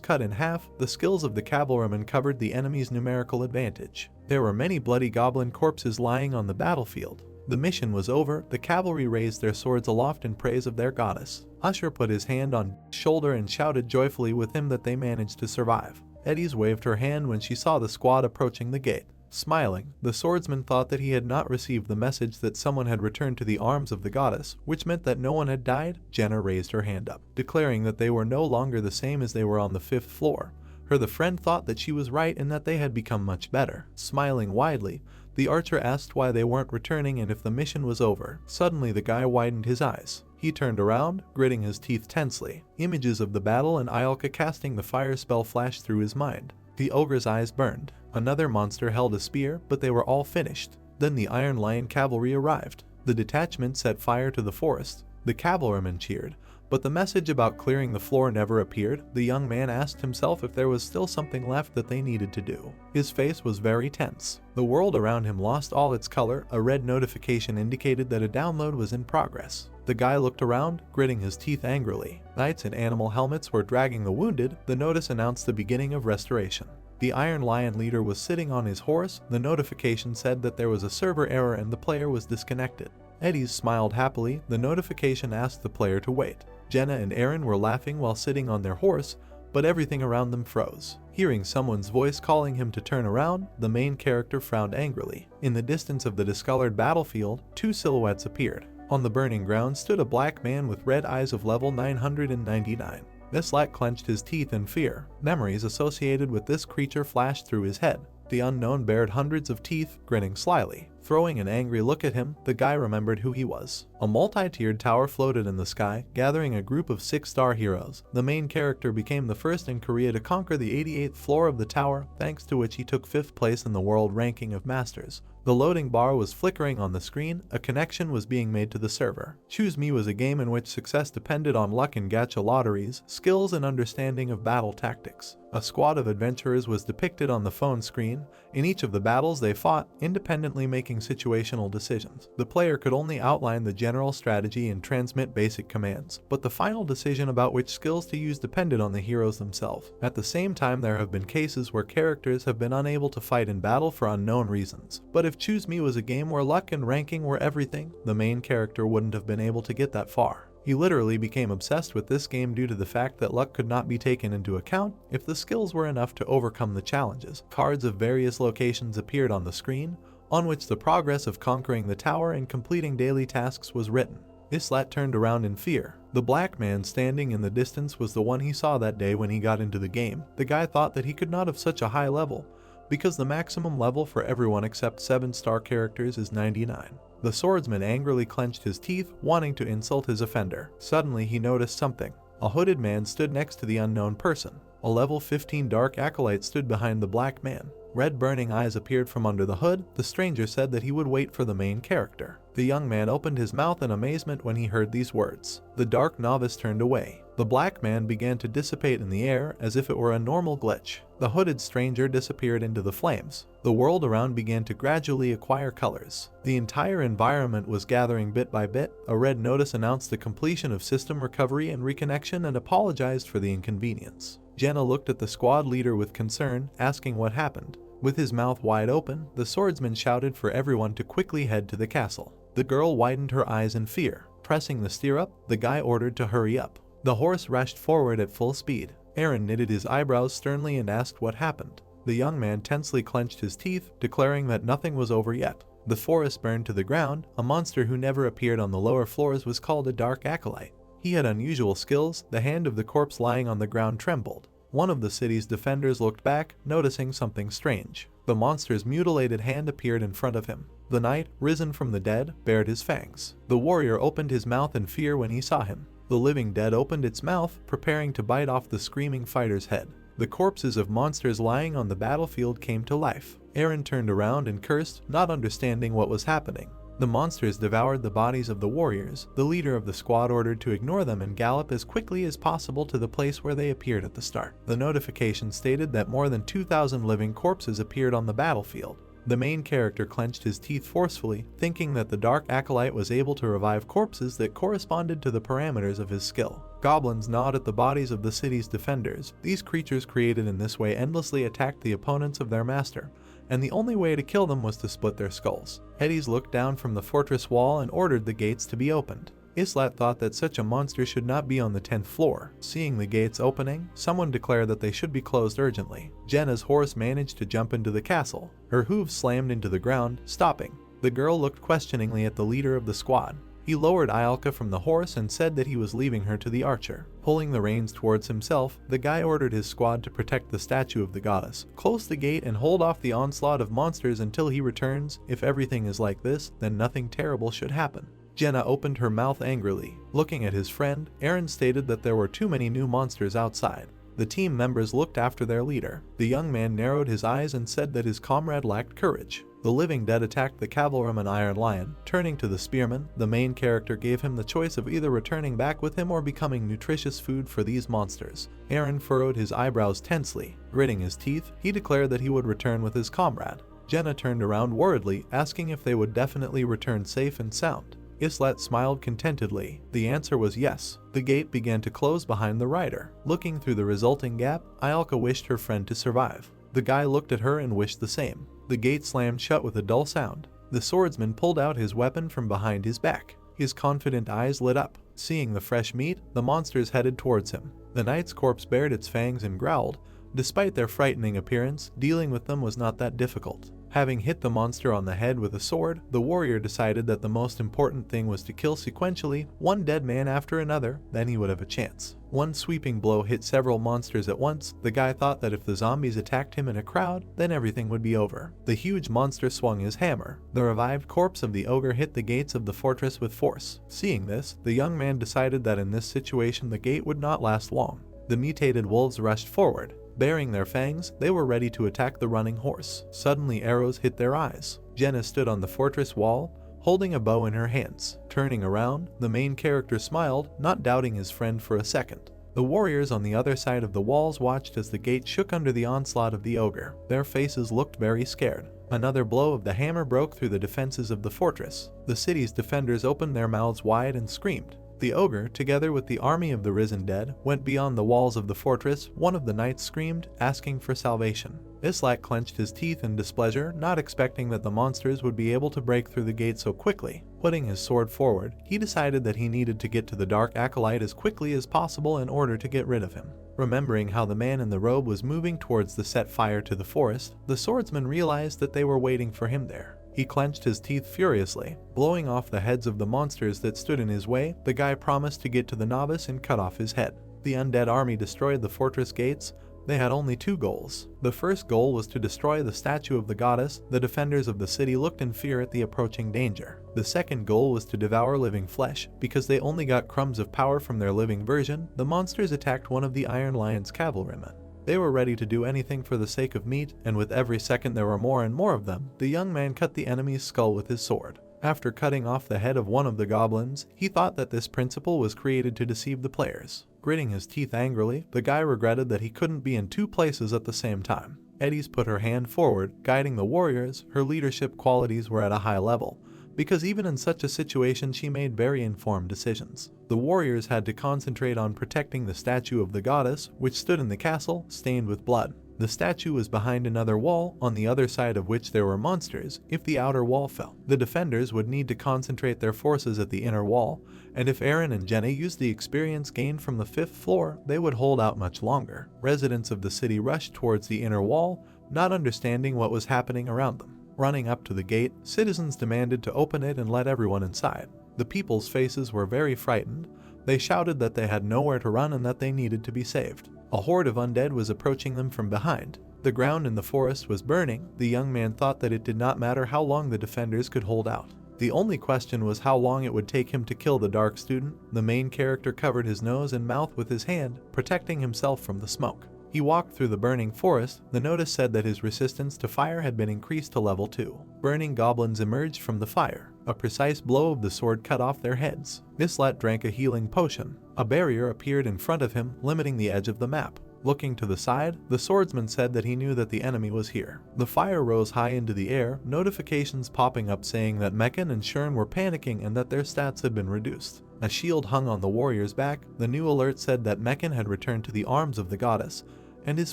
cut in half. The skills of the cavalryman covered the enemy's numerical advantage. There were many bloody goblin corpses lying on the battlefield. The mission was over. The cavalry raised their swords aloft in praise of their goddess. Usher put his hand on his shoulder and shouted joyfully with him that they managed to survive. Eddie's waved her hand when she saw the squad approaching the gate. Smiling, the swordsman thought that he had not received the message that someone had returned to the arms of the goddess, which meant that no one had died. Jenna raised her hand up, declaring that they were no longer the same as they were on the 5th floor. The friend thought that she was right and that they had become much better. Smiling widely, the archer asked why they weren't returning and if the mission was over. Suddenly the guy widened his eyes. He turned around, gritting his teeth tensely. Images of the battle and Ialka casting the fire spell flashed through his mind. The ogre's eyes burned. Another monster held a spear, but they were all finished. Then the Iron Lion cavalry arrived. The detachment set fire to the forest. The cavalryman cheered, but the message about clearing the floor never appeared. The young man asked himself if there was still something left that they needed to do. His face was very tense. The world around him lost all its color. A red notification indicated that a download was in progress. The guy looked around, gritting his teeth angrily. Knights in animal helmets were dragging the wounded. The notice announced the beginning of restoration. The Iron Lion leader was sitting on his horse. The notification said that there was a server error and the player was disconnected. Eddie's smiled happily. The notification asked the player to wait. Jenna and Aaron were laughing while sitting on their horse, but everything around them froze. Hearing someone's voice calling him to turn around, the main character frowned angrily. In the distance of the discolored battlefield, 2 silhouettes appeared. On the burning ground stood a black man with red eyes of level 999. Islat clenched his teeth in fear. Memories associated with this creature flashed through his head. The unknown bared hundreds of teeth, grinning slyly. Throwing an angry look at him, the guy remembered who he was. A multi-tiered tower floated in the sky, gathering a group of 6-star heroes. The main character became the first in Korea to conquer the 88th floor of the tower, thanks to which he took 5th place in the world ranking of masters. The loading bar was flickering on the screen. A connection was being made to the server. Choose Me was a game in which success depended on luck in gacha lotteries, skills and understanding of battle tactics. A squad of adventurers was depicted on the phone screen. In each of the battles they fought, independently making situational decisions. The player could only outline the general strategy and transmit basic commands, but the final decision about which skills to use depended on the heroes themselves. At the same time, there have been cases where characters have been unable to fight in battle for unknown reasons. But if Choose Me was a game where luck and ranking were everything, the main character wouldn't have been able to get that far. He literally became obsessed with this game due to the fact that luck could not be taken into account if the skills were enough to overcome the challenges. Cards of various locations appeared on the screen, on which the progress of conquering the tower and completing daily tasks was written. Islat turned around in fear. The black man standing in the distance was the one he saw that day when he got into the game. The guy thought that he could not have such a high level, because the maximum level for everyone except 7-star characters is 99. The swordsman angrily clenched his teeth, wanting to insult his offender. Suddenly he noticed something. A hooded man stood next to the unknown person. A level 15 dark acolyte stood behind the black man. Red burning eyes appeared from under the hood. The stranger said that he would wait for the main character. The young man opened his mouth in amazement when he heard these words. The dark novice turned away. The black man began to dissipate in the air as if it were a normal glitch. The hooded stranger disappeared into the flames. The world around began to gradually acquire colors. The entire environment was gathering bit by bit. A red notice announced the completion of system recovery and reconnection and apologized for the inconvenience. Jenna looked at the squad leader with concern, asking what happened. With his mouth wide open, the swordsman shouted for everyone to quickly head to the castle. The girl widened her eyes in fear. Pressing the stirrup, the guy ordered to hurry up. The horse rushed forward at full speed. Aaron knitted his eyebrows sternly and asked what happened. The young man tensely clenched his teeth, declaring that nothing was over yet. The forest burned to the ground. A monster who never appeared on the lower floors was called a dark acolyte. He had unusual skills. The hand of the corpse lying on the ground trembled. One of the city's defenders looked back, noticing something strange. The monster's mutilated hand appeared in front of him. The knight, risen from the dead, bared his fangs. The warrior opened his mouth in fear when he saw him. The living dead opened its mouth, preparing to bite off the screaming fighter's head. The corpses of monsters lying on the battlefield came to life. Aaron turned around and cursed, not understanding what was happening. The monsters devoured the bodies of the warriors. The leader of the squad ordered to ignore them and gallop as quickly as possible to the place where they appeared at the start. The notification stated that more than 2,000 living corpses appeared on the battlefield. The main character clenched his teeth forcefully, thinking that the dark acolyte was able to revive corpses that corresponded to the parameters of his skill. Goblins gnawed at the bodies of the city's defenders. These creatures created in this way endlessly attacked the opponents of their master, and the only way to kill them was to split their skulls. Hades looked down from the fortress wall and ordered the gates to be opened. Islat thought that such a monster should not be on the 10th floor. Seeing the gates opening, someone declared that they should be closed urgently. Jenna's horse managed to jump into the castle. Her hooves slammed into the ground, stopping. The girl looked questioningly at the leader of the squad. He lowered Ialka from the horse and said that he was leaving her to the archer. Pulling the reins towards himself, the guy ordered his squad to protect the statue of the goddess. Close the gate and hold off the onslaught of monsters until he returns. If everything is like this, then nothing terrible should happen. Jenna opened her mouth angrily. Looking at his friend, Aaron stated that there were too many new monsters outside. The team members looked after their leader. The young man narrowed his eyes and said that his comrade lacked courage. The living dead attacked the cavalryman Iron Lion. Turning to the spearman, the main character gave him the choice of either returning back with him or becoming nutritious food for these monsters. Aaron furrowed his eyebrows tensely. Gritting his teeth, he declared that he would return with his comrade. Jenna turned around worriedly, asking if they would definitely return safe and sound. Islat smiled contentedly. The answer was yes. The gate began to close behind the rider. Looking through the resulting gap, Ialka wished her friend to survive. The guy looked at her and wished the same. The gate slammed shut with a dull sound. The swordsman pulled out his weapon from behind his back. His confident eyes lit up. Seeing the fresh meat, the monsters headed towards him. The knight's corpse bared its fangs and growled. Despite their frightening appearance, dealing with them was not that difficult. Having hit the monster on the head with a sword, the warrior decided that the most important thing was to kill sequentially, one dead man after another, then he would have a chance. One sweeping blow hit several monsters at once. The guy thought that if the zombies attacked him in a crowd, then everything would be over. The huge monster swung his hammer. The revived corpse of the ogre hit the gates of the fortress with force. Seeing this, the young man decided that in this situation the gate would not last long. The mutated wolves rushed forward. Baring their fangs, they were ready to attack the running horse. Suddenly arrows hit their eyes. Jenna stood on the fortress wall, holding a bow in her hands. Turning around, the main character smiled, not doubting his friend for a second. The warriors on the other side of the walls watched as the gate shook under the onslaught of the ogre. Their faces looked very scared. Another blow of the hammer broke through the defenses of the fortress. The city's defenders opened their mouths wide and screamed. The ogre, together with the army of the risen dead, went beyond the walls of the fortress. One of the knights screamed, asking for salvation. Islak clenched his teeth in displeasure, not expecting that the monsters would be able to break through the gate so quickly. Putting his sword forward, he decided that he needed to get to the dark acolyte as quickly as possible in order to get rid of him. Remembering how the man in the robe was moving towards the set fire to the forest, the swordsman realized that they were waiting for him there. He clenched his teeth furiously, blowing off the heads of the monsters that stood in his way. The guy promised to get to the novice and cut off his head. The undead army destroyed the fortress gates. They had only two goals. The first goal was to destroy the statue of the goddess. The defenders of the city looked in fear at the approaching danger. The second goal was to devour living flesh. Because they only got crumbs of power from their living version, the monsters attacked one of the Iron Lion's cavalrymen. They were ready to do anything for the sake of meat, and with every second there were more and more of them. The young man cut the enemy's skull with his sword. After cutting off the head of one of the goblins, he thought that this principle was created to deceive the players. Gritting his teeth angrily, the guy regretted that he couldn't be in two places at the same time. Eddies put her hand forward, guiding the warriors. Her leadership qualities were at a high level, because even in such a situation she made very informed decisions. The warriors had to concentrate on protecting the statue of the goddess, which stood in the castle, stained with blood. The statue was behind another wall, on the other side of which there were monsters. If the outer wall fell, the defenders would need to concentrate their forces at the inner wall, and if Aaron and Jenny used the experience gained from the 5th floor, they would hold out much longer. Residents of the city rushed towards the inner wall, not understanding what was happening around them. Running up to the gate, citizens demanded to open it and let everyone inside. The people's faces were very frightened. They shouted that they had nowhere to run and that they needed to be saved. A horde of undead was approaching them from behind. The ground in the forest was burning. The young man thought that it did not matter how long the defenders could hold out. The only question was how long it would take him to kill the dark student. The main character covered his nose and mouth with his hand, protecting himself from the smoke. He walked through the burning forest. The notice said that his resistance to fire had been increased to level 2. Burning goblins emerged from the fire. A precise blow of the sword cut off their heads. Nislat drank a healing potion. A barrier appeared in front of him, limiting the edge of the map. Looking to the side, the swordsman said that he knew that the enemy was here. The fire rose high into the air, notifications popping up saying that Mekan and Shern were panicking and that their stats had been reduced. A shield hung on the warrior's back. The new alert said that Mekan had returned to the arms of the goddess, and his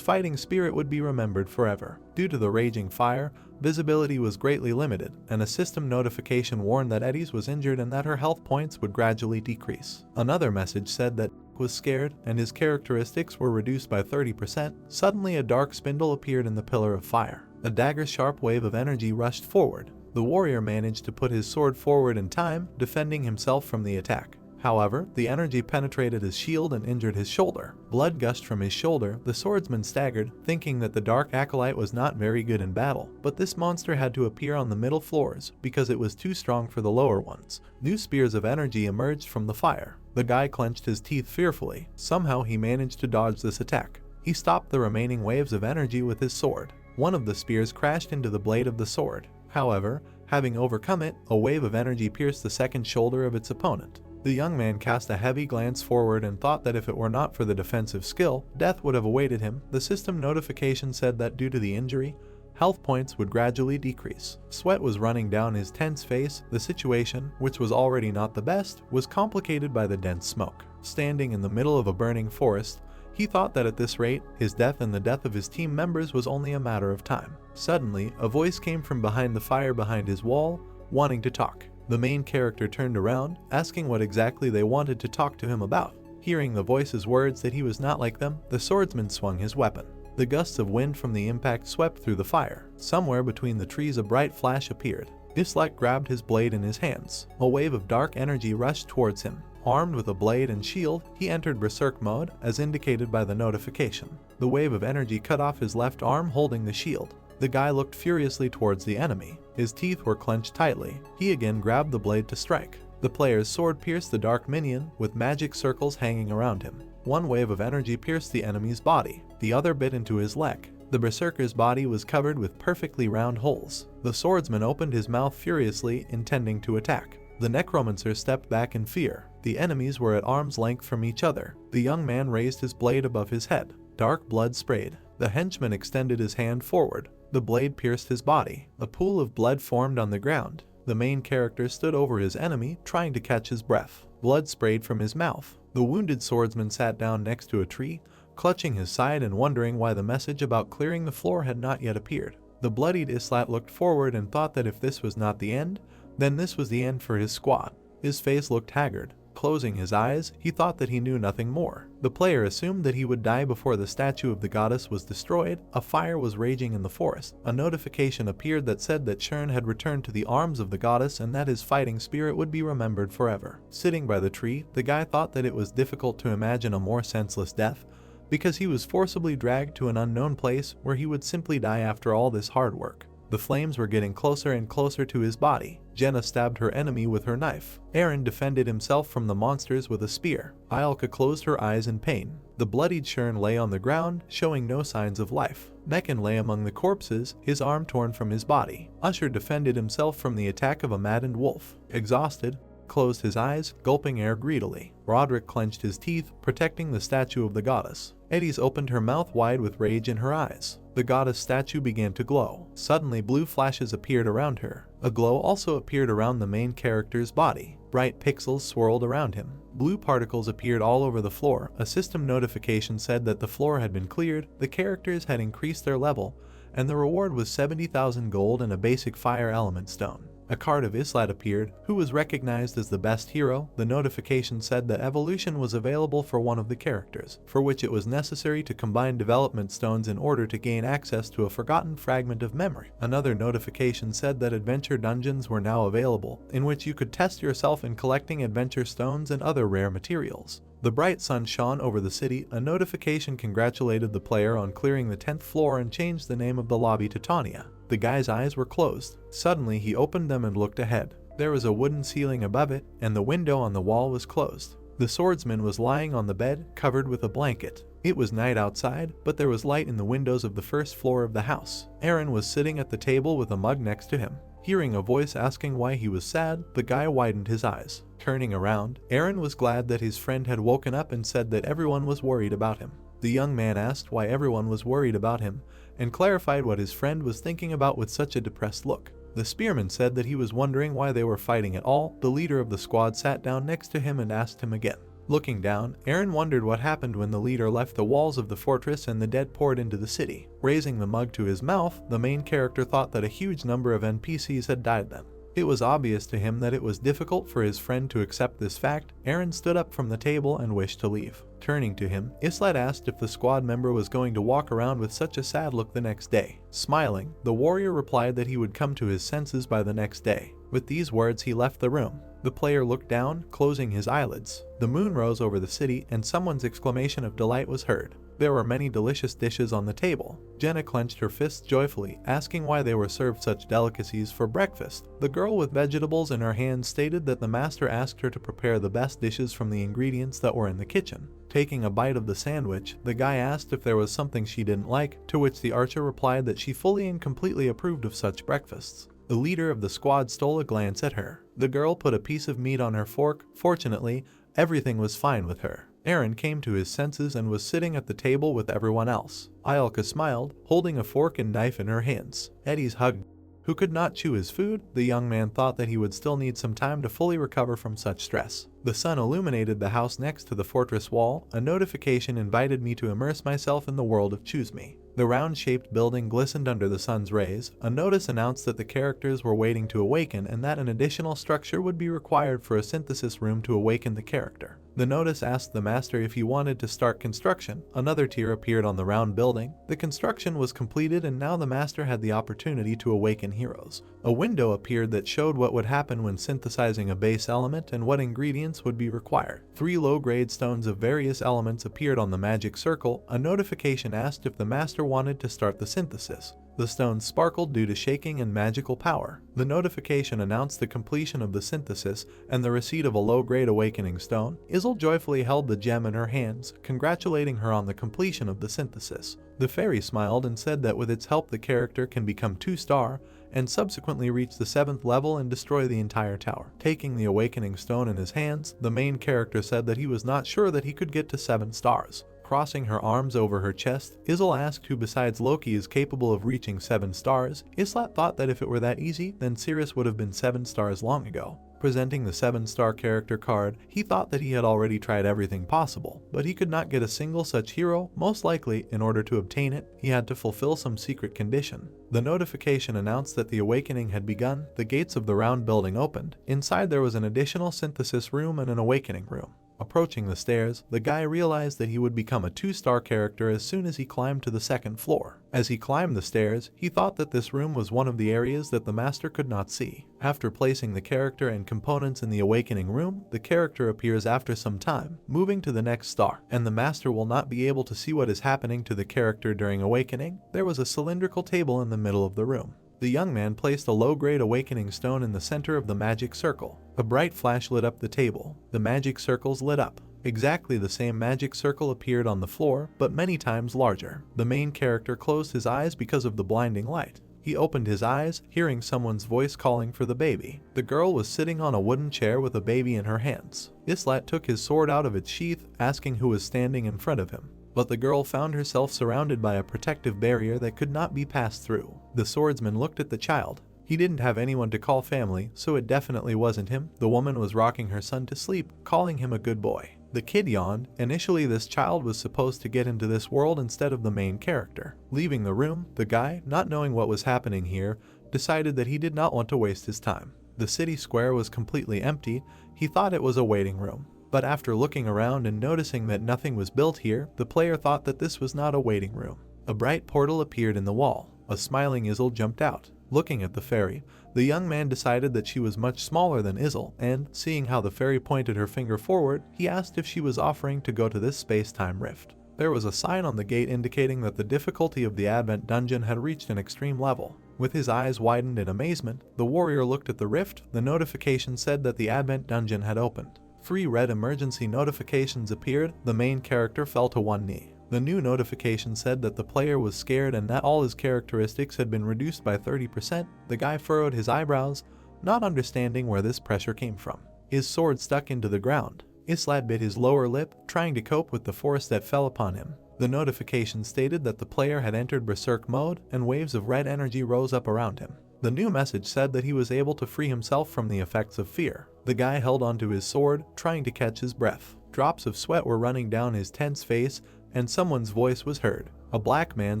fighting spirit would be remembered forever. Due to the raging fire, visibility was greatly limited, and a system notification warned that Eddies was injured and that her health points would gradually decrease. Another message said that was scared, and his characteristics were reduced by 30%. Suddenly a dark spindle appeared in the pillar of fire. A dagger-sharp wave of energy rushed forward. The warrior managed to put his sword forward in time, defending himself from the attack. However, the energy penetrated his shield and injured his shoulder. Blood gushed from his shoulder. The swordsman staggered, thinking that the dark acolyte was not very good in battle. But this monster had to appear on the middle floors, because it was too strong for the lower ones. New spears of energy emerged from the fire. The guy clenched his teeth fearfully. Somehow he managed to dodge this attack. He stopped the remaining waves of energy with his sword. One of the spears crashed into the blade of the sword. However, having overcome it, a wave of energy pierced the second shoulder of its opponent. The young man cast a heavy glance forward and thought that if it were not for the defensive skill, death would have awaited him. The system notification said that due to the injury, health points would gradually decrease. Sweat was running down his tense face. The situation, which was already not the best, was complicated by the dense smoke. Standing in the middle of a burning forest, he thought that at this rate, his death and the death of his team members was only a matter of time. Suddenly, a voice came from behind the fire behind his wall, wanting to talk. The main character turned around, asking what exactly they wanted to talk to him about. Hearing the voice's words that he was not like them, the swordsman swung his weapon. The gusts of wind from the impact swept through the fire. Somewhere between the trees a bright flash appeared. Islak grabbed his blade in his hands. A wave of dark energy rushed towards him. Armed with a blade and shield, he entered berserk mode, as indicated by the notification. The wave of energy cut off his left arm holding the shield. The guy looked furiously towards the enemy. His teeth were clenched tightly. He again grabbed the blade to strike. The player's sword pierced the dark minion, with magic circles hanging around him. One wave of energy pierced the enemy's body. The other bit into his leg. The berserker's body was covered with perfectly round holes. The swordsman opened his mouth furiously, intending to attack. The necromancer stepped back in fear. The enemies were at arm's length from each other. The young man raised his blade above his head. Dark blood sprayed. The henchman extended his hand forward. The blade pierced his body. A pool of blood formed on the ground. The main character stood over his enemy, trying to catch his breath. Blood sprayed from his mouth. The wounded swordsman sat down next to a tree, clutching his side and wondering why the message about clearing the floor had not yet appeared. The bloodied Islat looked forward and thought that if this was not the end, then this was the end for his squad. His face looked haggard. Closing his eyes, he thought that he knew nothing more. The player assumed that he would die before the statue of the goddess was destroyed. A fire was raging in the forest. A notification appeared that said that Shern had returned to the arms of the goddess and that his fighting spirit would be remembered forever. Sitting by the tree, the guy thought that it was difficult to imagine a more senseless death, because he was forcibly dragged to an unknown place where he would simply die after all this hard work. The flames were getting closer and closer to his body. Jenna stabbed her enemy with her knife. Eren defended himself from the monsters with a spear. Iolka closed her eyes in pain. The bloodied Shern lay on the ground, showing no signs of life. Mekken lay among the corpses, his arm torn from his body. Usher defended himself from the attack of a maddened wolf. Exhausted, closed his eyes, gulping air greedily. Roderick clenched his teeth, protecting the statue of the goddess. Eddies opened her mouth wide with rage in her eyes. The goddess statue began to glow. Suddenly blue flashes appeared around her. A glow also appeared around the main character's body. Bright pixels swirled around him. Blue particles appeared all over the floor. A system notification said that the floor had been cleared, the characters had increased their level, and the reward was 70,000 gold and a basic fire element stone. A card of Islat appeared, who was recognized as the best hero. The notification said that evolution was available for one of the characters, for which it was necessary to combine development stones in order to gain access to a forgotten fragment of memory. Another notification said that adventure dungeons were now available, in which you could test yourself in collecting adventure stones and other rare materials. The bright sun shone over the city. A notification congratulated the player on clearing the 10th floor and changed the name of the lobby to Tanya. The guy's eyes were closed. Suddenly he opened them and looked ahead. There was a wooden ceiling above it, and the window on the wall was closed. The swordsman was lying on the bed, covered with a blanket. It was night outside, but there was light in the windows of the first floor of the house. Eren was sitting at the table with a mug next to him. Hearing a voice asking why he was sad, the guy widened his eyes. Turning around, Eren was glad that his friend had woken up and said that everyone was worried about him. The young man asked why everyone was worried about him, and clarified what his friend was thinking about with such a depressed look. The spearman said that he was wondering why they were fighting at all. The leader of the squad sat down next to him and asked him again. Looking down, Eren wondered what happened when the leader left the walls of the fortress and the dead poured into the city. Raising the mug to his mouth, the main character thought that a huge number of NPCs had died then. It was obvious to him that it was difficult for his friend to accept this fact. Eren stood up from the table and wished to leave. Turning to him, Islat asked if the squad member was going to walk around with such a sad look the next day. Smiling, the warrior replied that he would come to his senses by the next day. With these words, he left the room. The player looked down, closing his eyelids. The moon rose over the city, and someone's exclamation of delight was heard. There were many delicious dishes on the table. Jenna clenched her fists joyfully, asking why they were served such delicacies for breakfast. The girl with vegetables in her hands stated that the master asked her to prepare the best dishes from the ingredients that were in the kitchen. Taking a bite of the sandwich, the guy asked if there was something she didn't like, to which the archer replied that she fully and completely approved of such breakfasts. The leader of the squad stole a glance at her. The girl put a piece of meat on her fork. Fortunately, everything was fine with her. Eren came to his senses and was sitting at the table with everyone else. Iolka smiled, holding a fork and knife in her hands. Eddies hugged. Who could not chew his food, the young man thought that he would still need some time to fully recover from such stress. The sun illuminated the house next to the fortress wall. A notification invited me to immerse myself in the world of Choose Me. The round-shaped building glistened under the sun's rays. A notice announced that the characters were waiting to awaken and that an additional structure would be required for a synthesis room to awaken the character. The notice asked the master if he wanted to start construction. Another tier appeared on the round building. The construction was completed and now the master had the opportunity to awaken heroes. A window appeared that showed what would happen when synthesizing a base element and what ingredients would be required. 3 low-grade stones of various elements appeared on the magic circle. A notification asked if the master wanted to start the synthesis. The stones sparkled due to shaking and magical power. The notification announced the completion of the synthesis and the receipt of a low-grade awakening stone. Isil joyfully held the gem in her hands, congratulating her on the completion of the synthesis. The fairy smiled and said that with its help the character can become 2-star, and subsequently reach the 7th level and destroy the entire tower. Taking the awakening stone in his hands, the main character said that he was not sure that he could get to 7 stars. Crossing her arms over her chest, Izel asked who besides Loki is capable of reaching 7 stars. Islat thought that if it were that easy, then Sirius would have been 7 stars long ago. Presenting the 7-star character card, he thought that he had already tried everything possible, but he could not get a single such hero. Most likely, in order to obtain it, he had to fulfill some secret condition. The notification announced that the awakening had begun. The gates of the round building opened. Inside there was an additional synthesis room and an awakening room. Approaching the stairs, the guy realized that he would become a 2-star character as soon as he climbed to the 2nd floor. As he climbed the stairs, he thought that this room was one of the areas that the master could not see. After placing the character and components in the awakening room, the character appears after some time, moving to the next star, and the master will not be able to see what is happening to the character during awakening. There was a cylindrical table in the middle of the room. The young man placed a low-grade awakening stone in the center of the magic circle. A bright flash lit up the table. The magic circles lit up. Exactly the same magic circle appeared on the floor, but many times larger. The main character closed his eyes because of the blinding light. He opened his eyes, hearing someone's voice calling for the baby. The girl was sitting on a wooden chair with a baby in her hands. Islat took his sword out of its sheath, asking who was standing in front of him. But the girl found herself surrounded by a protective barrier that could not be passed through. The swordsman looked at the child. He didn't have anyone to call family, so it definitely wasn't him. The woman was rocking her son to sleep, calling him a good boy. The kid yawned. Initially, this child was supposed to get into this world instead of the main character. Leaving the room, the guy, not knowing what was happening here, decided that he did not want to waste his time. The city square was completely empty. He thought it was a waiting room. But after looking around and noticing that nothing was built here, the player thought that this was not a waiting room. A bright portal appeared in the wall. A smiling Izel jumped out. Looking at the fairy, the young man decided that she was much smaller than Izel, and, seeing how the fairy pointed her finger forward, he asked if she was offering to go to this space-time rift. There was a sign on the gate indicating that the difficulty of the Advent dungeon had reached an extreme level. With his eyes widened in amazement, the warrior looked at the rift. The notification said that the Advent dungeon had opened. 3 red emergency notifications appeared. The main character fell to one knee. The new notification said that the player was scared and that all his characteristics had been reduced by 30%. The guy furrowed his eyebrows, not understanding where this pressure came from. His sword stuck into the ground. Islat bit his lower lip, trying to cope with the force that fell upon him. The notification stated that the player had entered berserk mode, and waves of red energy rose up around him. The new message said that he was able to free himself from the effects of fear. The guy held onto his sword, trying to catch his breath. Drops of sweat were running down his tense face, and someone's voice was heard. A black man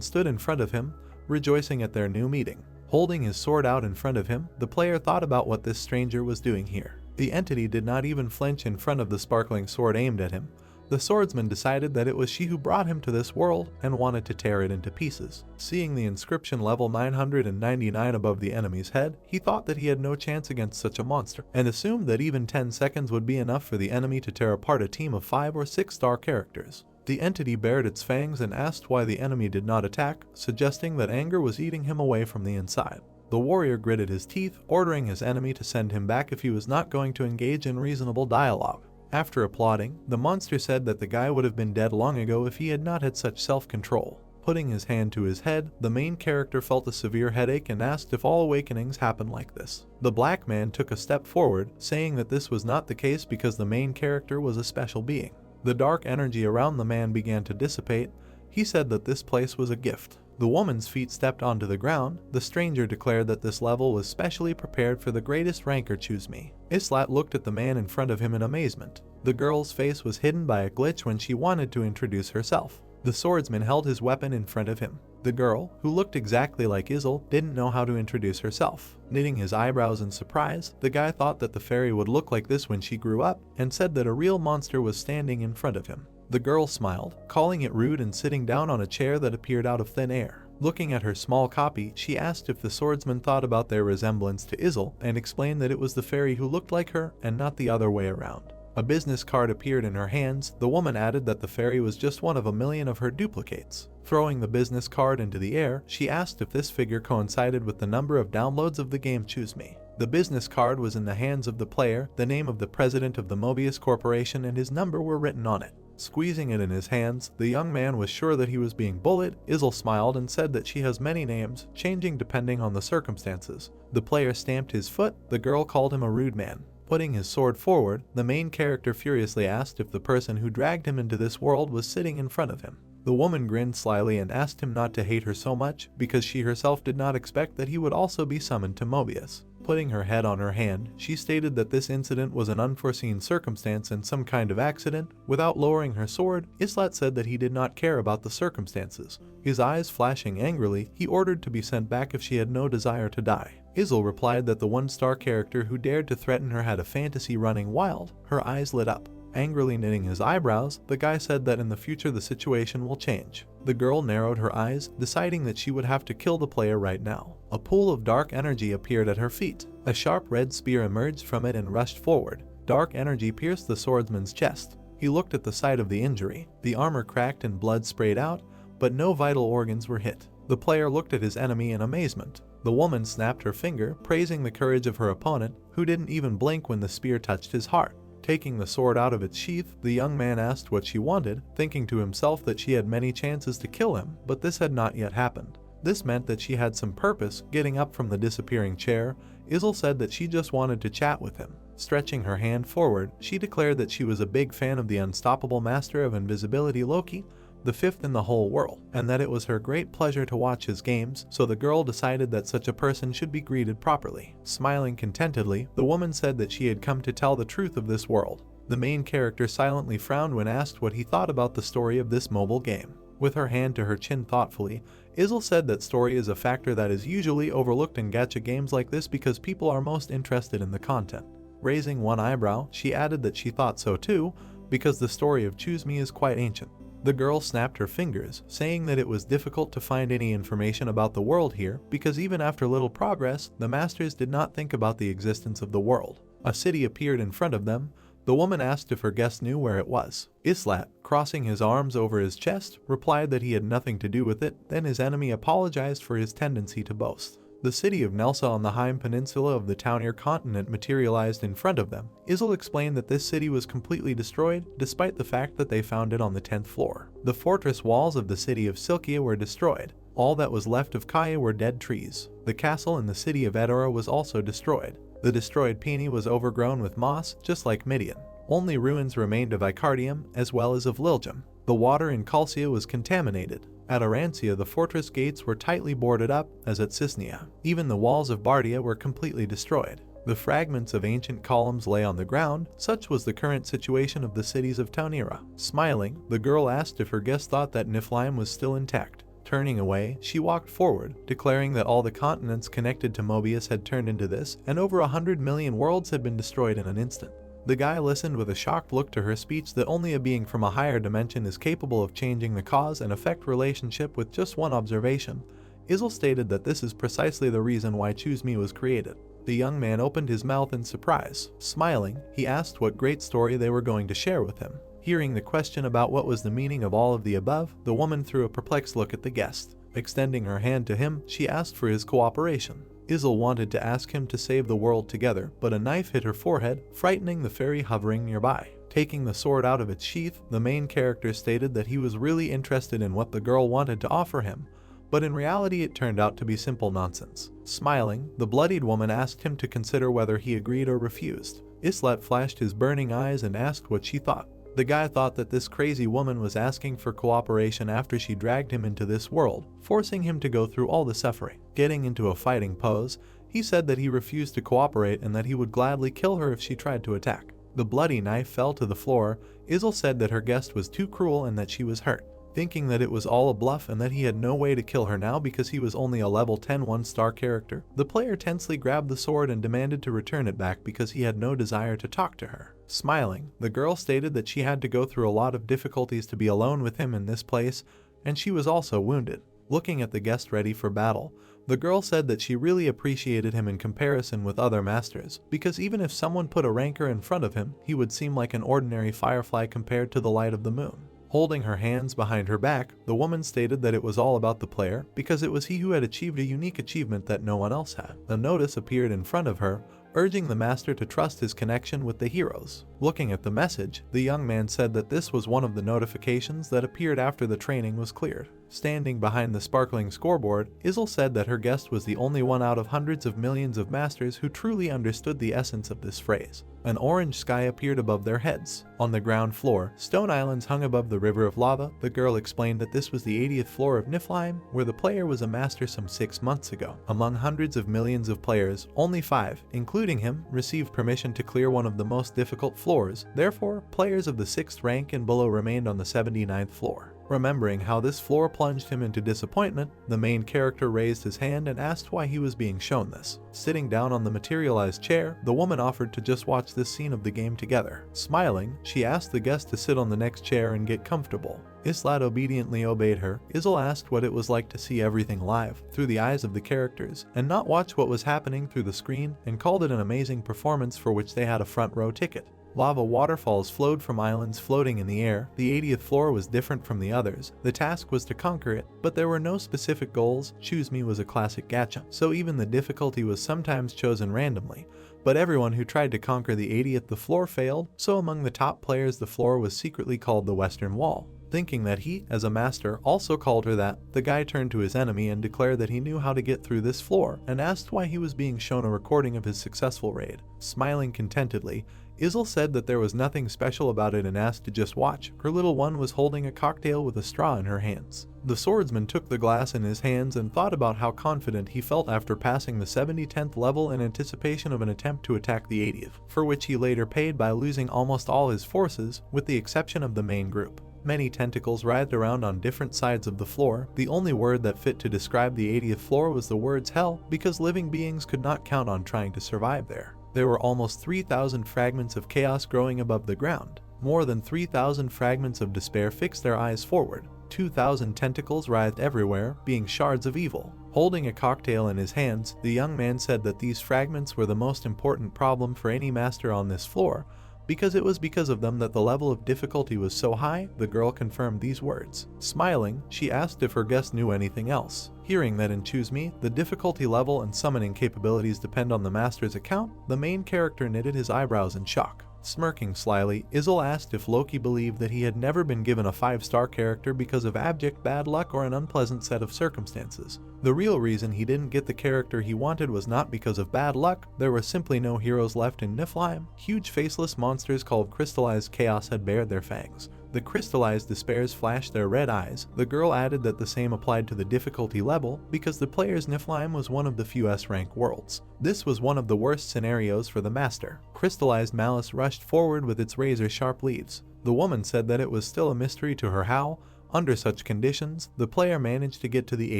stood in front of him, rejoicing at their new meeting. Holding his sword out in front of him, the player thought about what this stranger was doing here. The entity did not even flinch in front of the sparkling sword aimed at him. The swordsman decided that it was she who brought him to this world and wanted to tear it into pieces. Seeing the inscription level 999 above the enemy's head, he thought that he had no chance against such a monster, and assumed that even 10 seconds would be enough for the enemy to tear apart a team of 5 or 6-star characters. The entity bared its fangs and asked why the enemy did not attack, suggesting that anger was eating him away from the inside. The warrior gritted his teeth, ordering his enemy to send him back if he was not going to engage in reasonable dialogue. After applauding, the monster said that the guy would have been dead long ago if he had not had such self-control. Putting his hand to his head, the main character felt a severe headache and asked if all awakenings happen like this. The black man took a step forward, saying that this was not the case because the main character was a special being. The dark energy around the man began to dissipate. He said that this place was a gift. The woman's feet stepped onto the ground. The stranger declared that this level was specially prepared for the greatest ranker. Choose me. Islat looked at the man in front of him in amazement. The girl's face was hidden by a glitch when she wanted to introduce herself. The swordsman held his weapon in front of him. The girl, who looked exactly like Izel, didn't know how to introduce herself. Knitting his eyebrows in surprise, the guy thought that the fairy would look like this when she grew up, and said that a real monster was standing in front of him. The girl smiled, calling it rude and sitting down on a chair that appeared out of thin air. Looking at her small copy, she asked if the swordsman thought about their resemblance to Izel, and explained that it was the fairy who looked like her and not the other way around. A business card appeared in her hands. The woman added that the fairy was just one of a million of her duplicates. Throwing the business card into the air, she asked if this figure coincided with the number of downloads of the game Choose Me. The business card was in the hands of the player. The name of the president of the Mobius Corporation and his number were written on it. Squeezing it in his hands, the young man was sure that he was being bullied. Izel smiled and said that she has many names, changing depending on the circumstances. The player stamped his foot. The girl called him a rude man. Putting his sword forward, the main character furiously asked if the person who dragged him into this world was sitting in front of him. The woman grinned slyly and asked him not to hate her so much, because she herself did not expect that he would also be summoned to Mobius. Putting her head on her hand, she stated that this incident was an unforeseen circumstance and some kind of accident. Without lowering her sword, Islat said that he did not care about the circumstances. His eyes flashing angrily, he ordered to be sent back if she had no desire to die. Izel replied that the one-star character who dared to threaten her had a fantasy running wild. Her eyes lit up. Angrily knitting his eyebrows, the guy said that in the future the situation will change. The girl narrowed her eyes, deciding that she would have to kill the player right now. A pool of dark energy appeared at her feet. A sharp red spear emerged from it and rushed forward. Dark energy pierced the swordsman's chest. He looked at the site of the injury. The armor cracked and blood sprayed out, but no vital organs were hit. The player looked at his enemy in amazement. The woman snapped her finger, praising the courage of her opponent, who didn't even blink when the spear touched his heart. Taking the sword out of its sheath, the young man asked what she wanted, thinking to himself that she had many chances to kill him, but this had not yet happened. This meant that she had some purpose. Getting up from the disappearing chair, Izel said that she just wanted to chat with him. Stretching her hand forward, she declared that she was a big fan of the unstoppable master of invisibility Loki, the fifth in the whole world, and that it was her great pleasure to watch his games, so the girl decided that such a person should be greeted properly. Smiling contentedly, the woman said that she had come to tell the truth of this world. The main character silently frowned when asked what he thought about the story of this mobile game. With her hand to her chin thoughtfully, Izel said that story is a factor that is usually overlooked in gacha games like this because people are most interested in the content. Raising one eyebrow, she added that she thought so too, because the story of Choose Me is quite ancient. The girl snapped her fingers, saying that it was difficult to find any information about the world here because even after little progress, the masters did not think about the existence of the world. A city appeared in front of them. The woman asked if her guest knew where it was. Islat, crossing his arms over his chest, replied that he had nothing to do with it. Then his enemy apologized for his tendency to boast. The city of Nelsa on the Haim Peninsula of the Taunir continent materialized in front of them. Izel explained that this city was completely destroyed, despite the fact that they found it on the 10th floor. The fortress walls of the city of Silkia were destroyed. All that was left of Kaya were dead trees. The castle in the city of Edora was also destroyed. The destroyed Peony was overgrown with moss, just like Midian. Only ruins remained of Icardium, as well as of Liljum. The water in Calcia was contaminated. At Arancia, the fortress gates were tightly boarded up, as at Cisnea. Even the walls of Bardia were completely destroyed. The fragments of ancient columns lay on the ground. Such was the current situation of the cities of Taunira. Smiling, the girl asked if her guest thought that Niflheim was still intact. Turning away, she walked forward, declaring that all the continents connected to Mobius had turned into this, and over 100 million worlds had been destroyed in an instant. The guy listened with a shocked look to her speech that only a being from a higher dimension is capable of changing the cause and effect relationship with just one observation. Izel stated that this is precisely the reason why Choose Me was created. The young man opened his mouth in surprise. Smiling, he asked what great story they were going to share with him. Hearing the question about what was the meaning of all of the above, the woman threw a perplexed look at the guest. Extending her hand to him, she asked for his cooperation. Izel wanted to ask him to save the world together, but a knife hit her forehead, frightening the fairy hovering nearby. Taking the sword out of its sheath, the main character stated that he was really interested in what the girl wanted to offer him, but in reality it turned out to be simple nonsense. Smiling, the bloodied woman asked him to consider whether he agreed or refused. Islet flashed his burning eyes and asked what she thought. The guy thought that this crazy woman was asking for cooperation after she dragged him into this world, forcing him to go through all the suffering. Getting into a fighting pose, he said that he refused to cooperate and that he would gladly kill her if she tried to attack. The bloody knife fell to the floor. Izel said that her guest was too cruel and that she was hurt. Thinking that it was all a bluff and that he had no way to kill her now because he was only a level 10 one-star character, the player tensely grabbed the sword and demanded to return it back because he had no desire to talk to her. Smiling, the girl stated that she had to go through a lot of difficulties to be alone with him in this place, and she was also wounded. Looking at the guest ready for battle, the girl said that she really appreciated him in comparison with other masters, because even if someone put a rancor in front of him, he would seem like an ordinary firefly compared to the light of the moon. Holding her hands behind her back, the woman stated that it was all about the player, because it was he who had achieved a unique achievement that no one else had. A notice appeared in front of her, urging the master to trust his connection with the heroes. Looking at the message, the young man said that this was one of the notifications that appeared after the training was cleared. Standing behind the sparkling scoreboard, Izel said that her guest was the only one out of hundreds of millions of masters who truly understood the essence of this phrase. An orange sky appeared above their heads. On the ground floor, stone islands hung above the river of lava. The girl explained that this was the 80th floor of Niflheim, where the player was a master some 6 months ago. Among hundreds of millions of players, only 5, including him, received permission to clear one of the most difficult floors. Therefore, players of the 6th rank and below remained on the 79th floor. Remembering how this floor plunged him into disappointment, the main character raised his hand and asked why he was being shown this. Sitting down on the materialized chair, the woman offered to just watch this scene of the game together. Smiling, she asked the guest to sit on the next chair and get comfortable. Islat obediently obeyed her. Izel asked what it was like to see everything live, through the eyes of the characters, and not watch what was happening through the screen, and called it an amazing performance for which they had a front row ticket. Lava waterfalls flowed from islands floating in the air. The 80th floor was different from the others. The task was to conquer it, but there were no specific goals. Choose Me was a classic gacha, so even the difficulty was sometimes chosen randomly. But everyone who tried to conquer the 80th floor failed, so among the top players the floor was secretly called the Western Wall. Thinking that he, as a master, also called her that, the guy turned to his enemy and declared that he knew how to get through this floor, and asked why he was being shown a recording of his successful raid. Smiling contentedly, Izel said that there was nothing special about it and asked to just watch. Her little one was holding a cocktail with a straw in her hands. The swordsman took the glass in his hands and thought about how confident he felt after passing the 70th level in anticipation of an attempt to attack the 80th, for which he later paid by losing almost all his forces, with the exception of the main group. Many tentacles writhed around on different sides of the floor. The only word that fit to describe the 80th floor was the words hell, because living beings could not count on trying to survive there. There were almost 3,000 fragments of chaos growing above the ground. More than 3,000 fragments of despair fixed their eyes forward. 2,000 tentacles writhed everywhere, being shards of evil. Holding a cocktail in his hands, the young man said that these fragments were the most important problem for any master on this floor, because it was because of them that the level of difficulty was so high. The girl confirmed these words. Smiling, she asked if her guest knew anything else. Hearing that in Choose Me, the difficulty level and summoning capabilities depend on the master's account, the main character knitted his eyebrows in shock. Smirking slyly, Izel asked if Loki believed that he had never been given a 5-star character because of abject bad luck or an unpleasant set of circumstances. The real reason he didn't get the character he wanted was not because of bad luck. There were simply no heroes left in Niflheim. Huge faceless monsters called crystallized chaos had bared their fangs. The crystallized despairs flashed their red eyes. The girl added that the same applied to the difficulty level because the player's Niflheim was one of the few S-rank worlds. This was one of the worst scenarios for the master. Crystallized malice rushed forward with its razor-sharp leaves. The woman said that it was still a mystery to her how, under such conditions, the player managed to get to the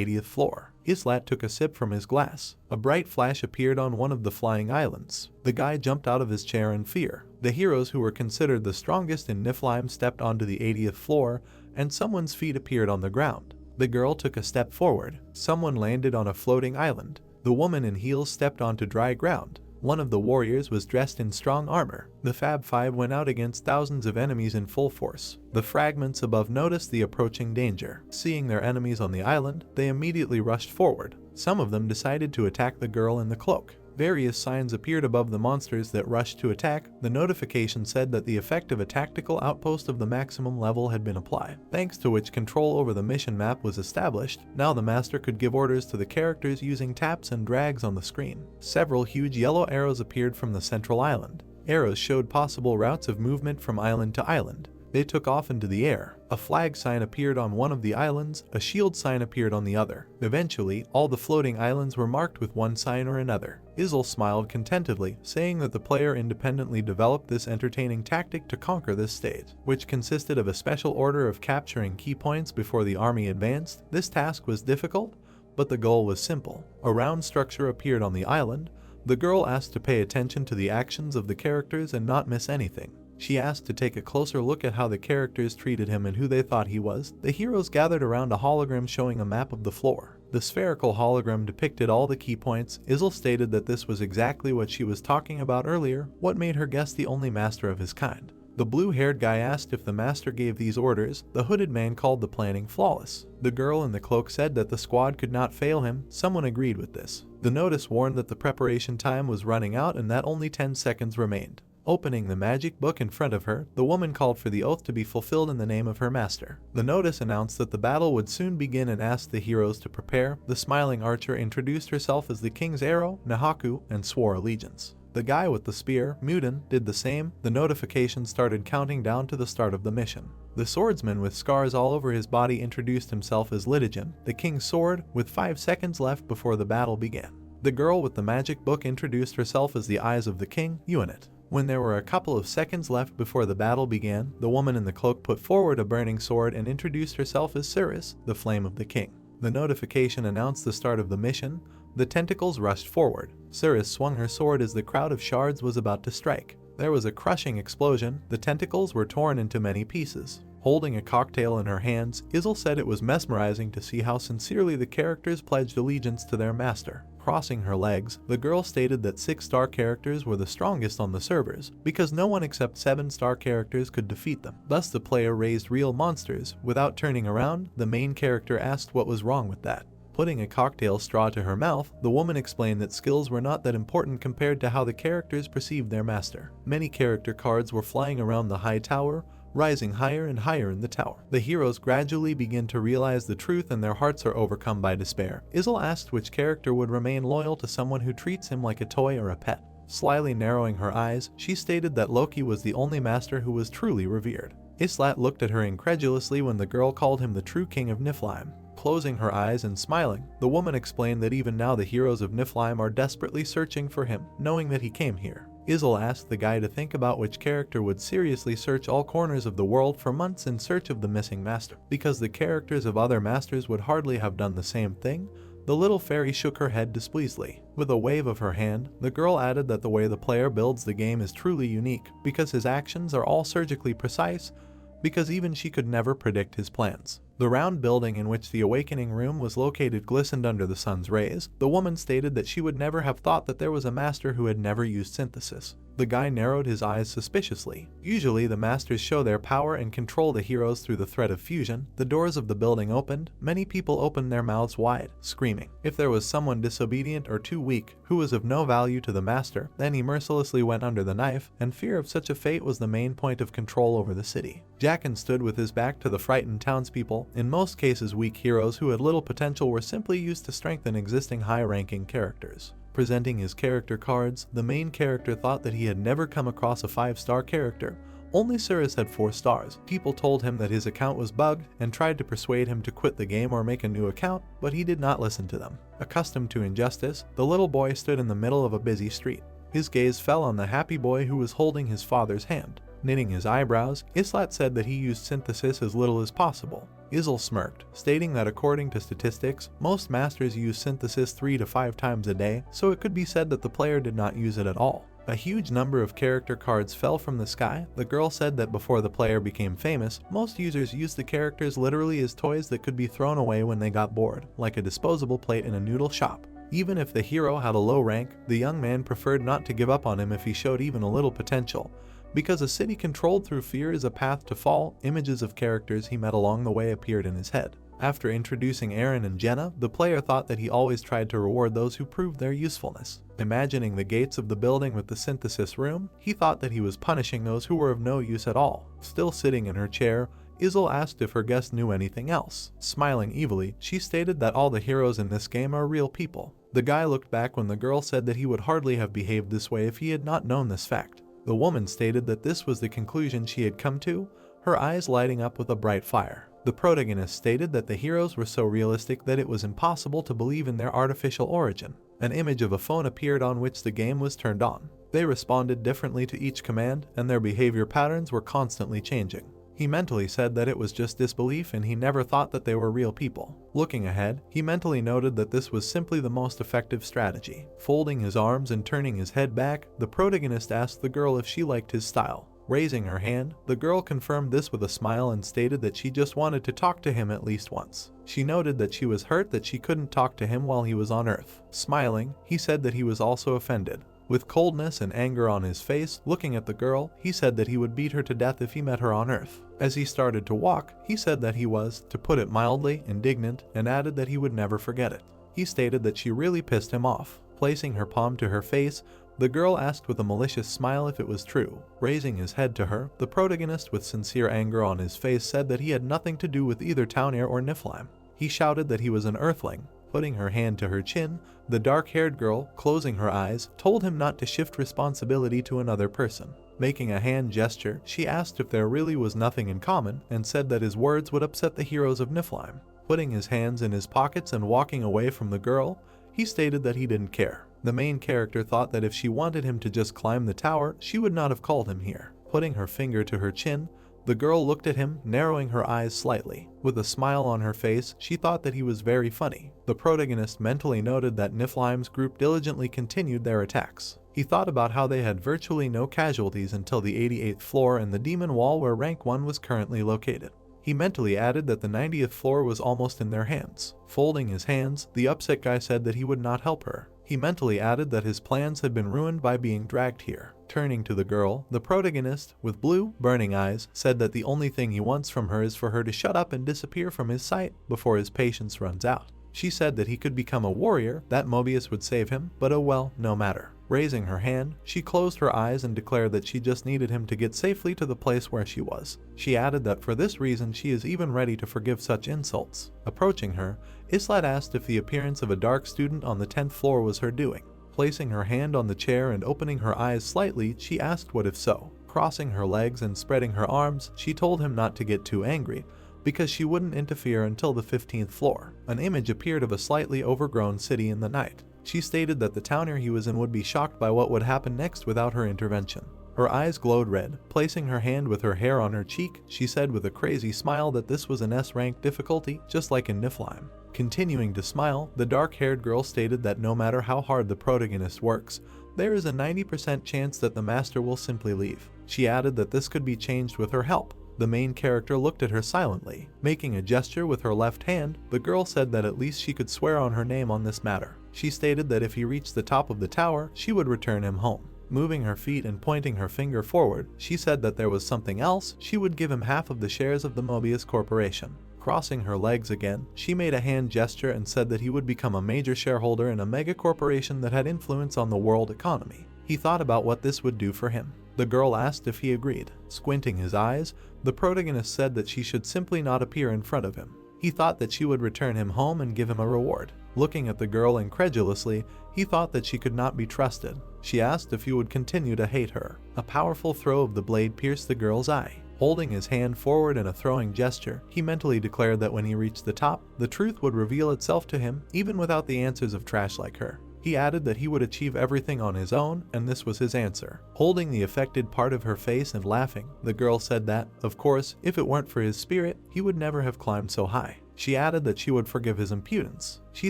80th floor. Islat took a sip from his glass. A bright flash appeared on one of the flying islands. The guy jumped out of his chair in fear. The heroes who were considered the strongest in Niflheim stepped onto the 80th floor, and someone's feet appeared on the ground. The girl took a step forward. Someone landed on a floating island. The woman in heels stepped onto dry ground. One of the warriors was dressed in strong armor. The Fab Five went out against thousands of enemies in full force. The fragments above noticed the approaching danger. Seeing their enemies on the island, they immediately rushed forward. Some of them decided to attack the girl in the cloak. Various signs appeared above the monsters that rushed to attack. The notification said that the effect of a tactical outpost of the maximum level had been applied, thanks to which control over the mission map was established. Now the master could give orders to the characters using taps and drags on the screen. Several huge yellow arrows appeared from the central island. Arrows showed possible routes of movement from island to island. They took off into the air. A flag sign appeared on one of the islands, a shield sign appeared on the other. Eventually, all the floating islands were marked with one sign or another. Izel smiled contentedly, saying that the player independently developed this entertaining tactic to conquer this stage, which consisted of a special order of capturing key points before the army advanced. This task was difficult, but the goal was simple. A round structure appeared on the island. The girl asked to pay attention to the actions of the characters and not miss anything. She asked to take a closer look at how the characters treated him and who they thought he was. The heroes gathered around a hologram showing a map of the floor. The spherical hologram depicted all the key points. Izel stated that this was exactly what she was talking about earlier, what made her guess the only master of his kind. The blue-haired guy asked if the master gave these orders. The hooded man called the planning flawless. The girl in the cloak said that the squad could not fail him. Someone agreed with this. The notice warned that the preparation time was running out and that only 10 seconds remained. Opening the magic book in front of her, the woman called for the oath to be fulfilled in the name of her master. The notice announced that the battle would soon begin and asked the heroes to prepare. The smiling archer introduced herself as the king's arrow, Nahaku, and swore allegiance. The guy with the spear, Muden, did the same. The notification started counting down to the start of the mission. The swordsman with scars all over his body introduced himself as Litigin, the king's sword, with 5 seconds left before the battle began. The girl with the magic book introduced herself as the eyes of the king, Yuanit. When there were a couple of seconds left before the battle began, the woman in the cloak put forward a burning sword and introduced herself as Cirrus, the flame of the king. The notification announced the start of the mission. The tentacles rushed forward. Cirrus swung her sword as the crowd of shards was about to strike. There was a crushing explosion. The tentacles were torn into many pieces. Holding a cocktail in her hands, Izel said it was mesmerizing to see how sincerely the characters pledged allegiance to their master. Crossing her legs, the girl stated that 6-star characters were the strongest on the servers, because no one except 7-star characters could defeat them. Thus the player raised real monsters. Without turning around, the main character asked what was wrong with that. Putting a cocktail straw to her mouth, the woman explained that skills were not that important compared to how the characters perceived their master. Many character cards were flying around the high tower, rising higher and higher in the tower. The heroes gradually begin to realize the truth and their hearts are overcome by despair. Izel asked which character would remain loyal to someone who treats him like a toy or a pet. Slyly narrowing her eyes, she stated that Loki was the only master who was truly revered. Islat looked at her incredulously when the girl called him the true king of Niflheim. Closing her eyes and smiling, the woman explained that even now the heroes of Niflheim are desperately searching for him, knowing that he came here. Izel asked the guy to think about which character would seriously search all corners of the world for months in search of the missing master. Because the characters of other masters would hardly have done the same thing, the little fairy shook her head displeasedly. With a wave of her hand, the girl added that the way the player builds the game is truly unique, because his actions are all surgically precise, because even she could never predict his plans. The round building in which the awakening room was located glistened under the sun's rays. The woman stated that she would never have thought that there was a master who had never used synthesis. The guy narrowed his eyes suspiciously. Usually the masters show their power and control the heroes through the threat of fusion. The doors of the building opened. Many people opened their mouths wide, screaming. If there was someone disobedient or too weak, who was of no value to the master, then he mercilessly went under the knife, and fear of such a fate was the main point of control over the city. Jaqen stood with his back to the frightened townspeople. In most cases, weak heroes who had little potential were simply used to strengthen existing high-ranking characters. Presenting his character cards, the main character thought that he had never come across a 5-star character. Only Cirrus had 4 stars. People told him that his account was bugged and tried to persuade him to quit the game or make a new account, but he did not listen to them. Accustomed to injustice, the little boy stood in the middle of a busy street. His gaze fell on the happy boy who was holding his father's hand. Knitting his eyebrows, Islat said that he used synthesis as little as possible. Izel smirked, stating that according to statistics, most masters use synthesis 3 to 5 times a day, so it could be said that the player did not use it at all. A huge number of character cards fell from the sky. The girl said that before the player became famous, most users used the characters literally as toys that could be thrown away when they got bored, like a disposable plate in a noodle shop. Even if the hero had a low rank, the young man preferred not to give up on him if he showed even a little potential. Because a city controlled through fear is a path to fall, images of characters he met along the way appeared in his head. After introducing Eren and Jenna, the player thought that he always tried to reward those who proved their usefulness. Imagining the gates of the building with the synthesis room, he thought that he was punishing those who were of no use at all. Still sitting in her chair, Izel asked if her guest knew anything else. Smiling evilly, she stated that all the heroes in this game are real people. The guy looked back when the girl said that he would hardly have behaved this way if he had not known this fact. The woman stated that this was the conclusion she had come to, her eyes lighting up with a bright fire. The protagonist stated that the heroes were so realistic that it was impossible to believe in their artificial origin. An image of a phone appeared on which the game was turned on. They responded differently to each command, and their behavior patterns were constantly changing. He mentally said that it was just disbelief and he never thought that they were real people. Looking ahead, he mentally noted that this was simply the most effective strategy. Folding his arms and turning his head back, the protagonist asked the girl if she liked his style. Raising her hand, the girl confirmed this with a smile and stated that she just wanted to talk to him at least once. She noted that she was hurt that she couldn't talk to him while he was on Earth. Smiling, he said that he was also offended. With coldness and anger on his face, looking at the girl, he said that he would beat her to death if he met her on Earth. As he started to walk, he said that he was, to put it mildly, indignant, and added that he would never forget it. He stated that she really pissed him off. Placing her palm to her face, the girl asked with a malicious smile if it was true. Raising his head to her, the protagonist with sincere anger on his face said that he had nothing to do with either Taunir or Niflheim. He shouted that he was an Earthling. Putting her hand to her chin, the dark-haired girl, closing her eyes, told him not to shift responsibility to another person. Making a hand gesture, she asked if there really was nothing in common and said that his words would upset the heroes of Niflheim. Putting his hands in his pockets and walking away from the girl, he stated that he didn't care. The main character thought that if she wanted him to just climb the tower, she would not have called him here. Putting her finger to her chin, the girl looked at him, narrowing her eyes slightly. With a smile on her face, she thought that he was very funny. The protagonist mentally noted that Niflheim's group diligently continued their attacks. He thought about how they had virtually no casualties until the 88th floor and the demon wall where rank 1 was currently located. He mentally added that the 90th floor was almost in their hands. Folding his hands, the upset guy said that he would not help her. He mentally added that his plans had been ruined by being dragged here. Turning to the girl, the protagonist, with blue, burning eyes, said that the only thing he wants from her is for her to shut up and disappear from his sight before his patience runs out. She said that he could become a warrior, that Mobius would save him, but oh well, no matter. Raising her hand, she closed her eyes and declared that she just needed him to get safely to the place where she was. She added that for this reason she is even ready to forgive such insults. Approaching her, Islat asked if the appearance of a dark student on the 10th floor was her doing. Placing her hand on the chair and opening her eyes slightly, she asked what if so. Crossing her legs and spreading her arms, she told him not to get too angry, because she wouldn't interfere until the 15th floor. An image appeared of a slightly overgrown city in the night. She stated that the Taunir he was in would be shocked by what would happen next without her intervention. Her eyes glowed red. Placing her hand with her hair on her cheek, she said with a crazy smile that this was an S-rank difficulty, just like in Niflheim. Continuing to smile, the dark-haired girl stated that no matter how hard the protagonist works, there is a 90% chance that the master will simply leave. She added that this could be changed with her help. The main character looked at her silently. Making a gesture with her left hand, the girl said that at least she could swear on her name on this matter. She stated that if he reached the top of the tower, she would return him home. Moving her feet and pointing her finger forward, she said that there was something else, she would give him half of the shares of the Mobius Corporation. Crossing her legs again, she made a hand gesture and said that he would become a major shareholder in a mega corporation that had influence on the world economy. He thought about what this would do for him. The girl asked if he agreed. Squinting his eyes, the protagonist said that she should simply not appear in front of him. He thought that she would return him home and give him a reward. Looking at the girl incredulously, he thought that she could not be trusted. She asked if he would continue to hate her. A powerful throw of the blade pierced the girl's eye. Holding his hand forward in a throwing gesture, he mentally declared that when he reached the top, the truth would reveal itself to him, even without the answers of trash like her. He added that he would achieve everything on his own, and this was his answer. Holding the affected part of her face and laughing, the girl said that, of course, if it weren't for his spirit, he would never have climbed so high. She added that she would forgive his impudence. She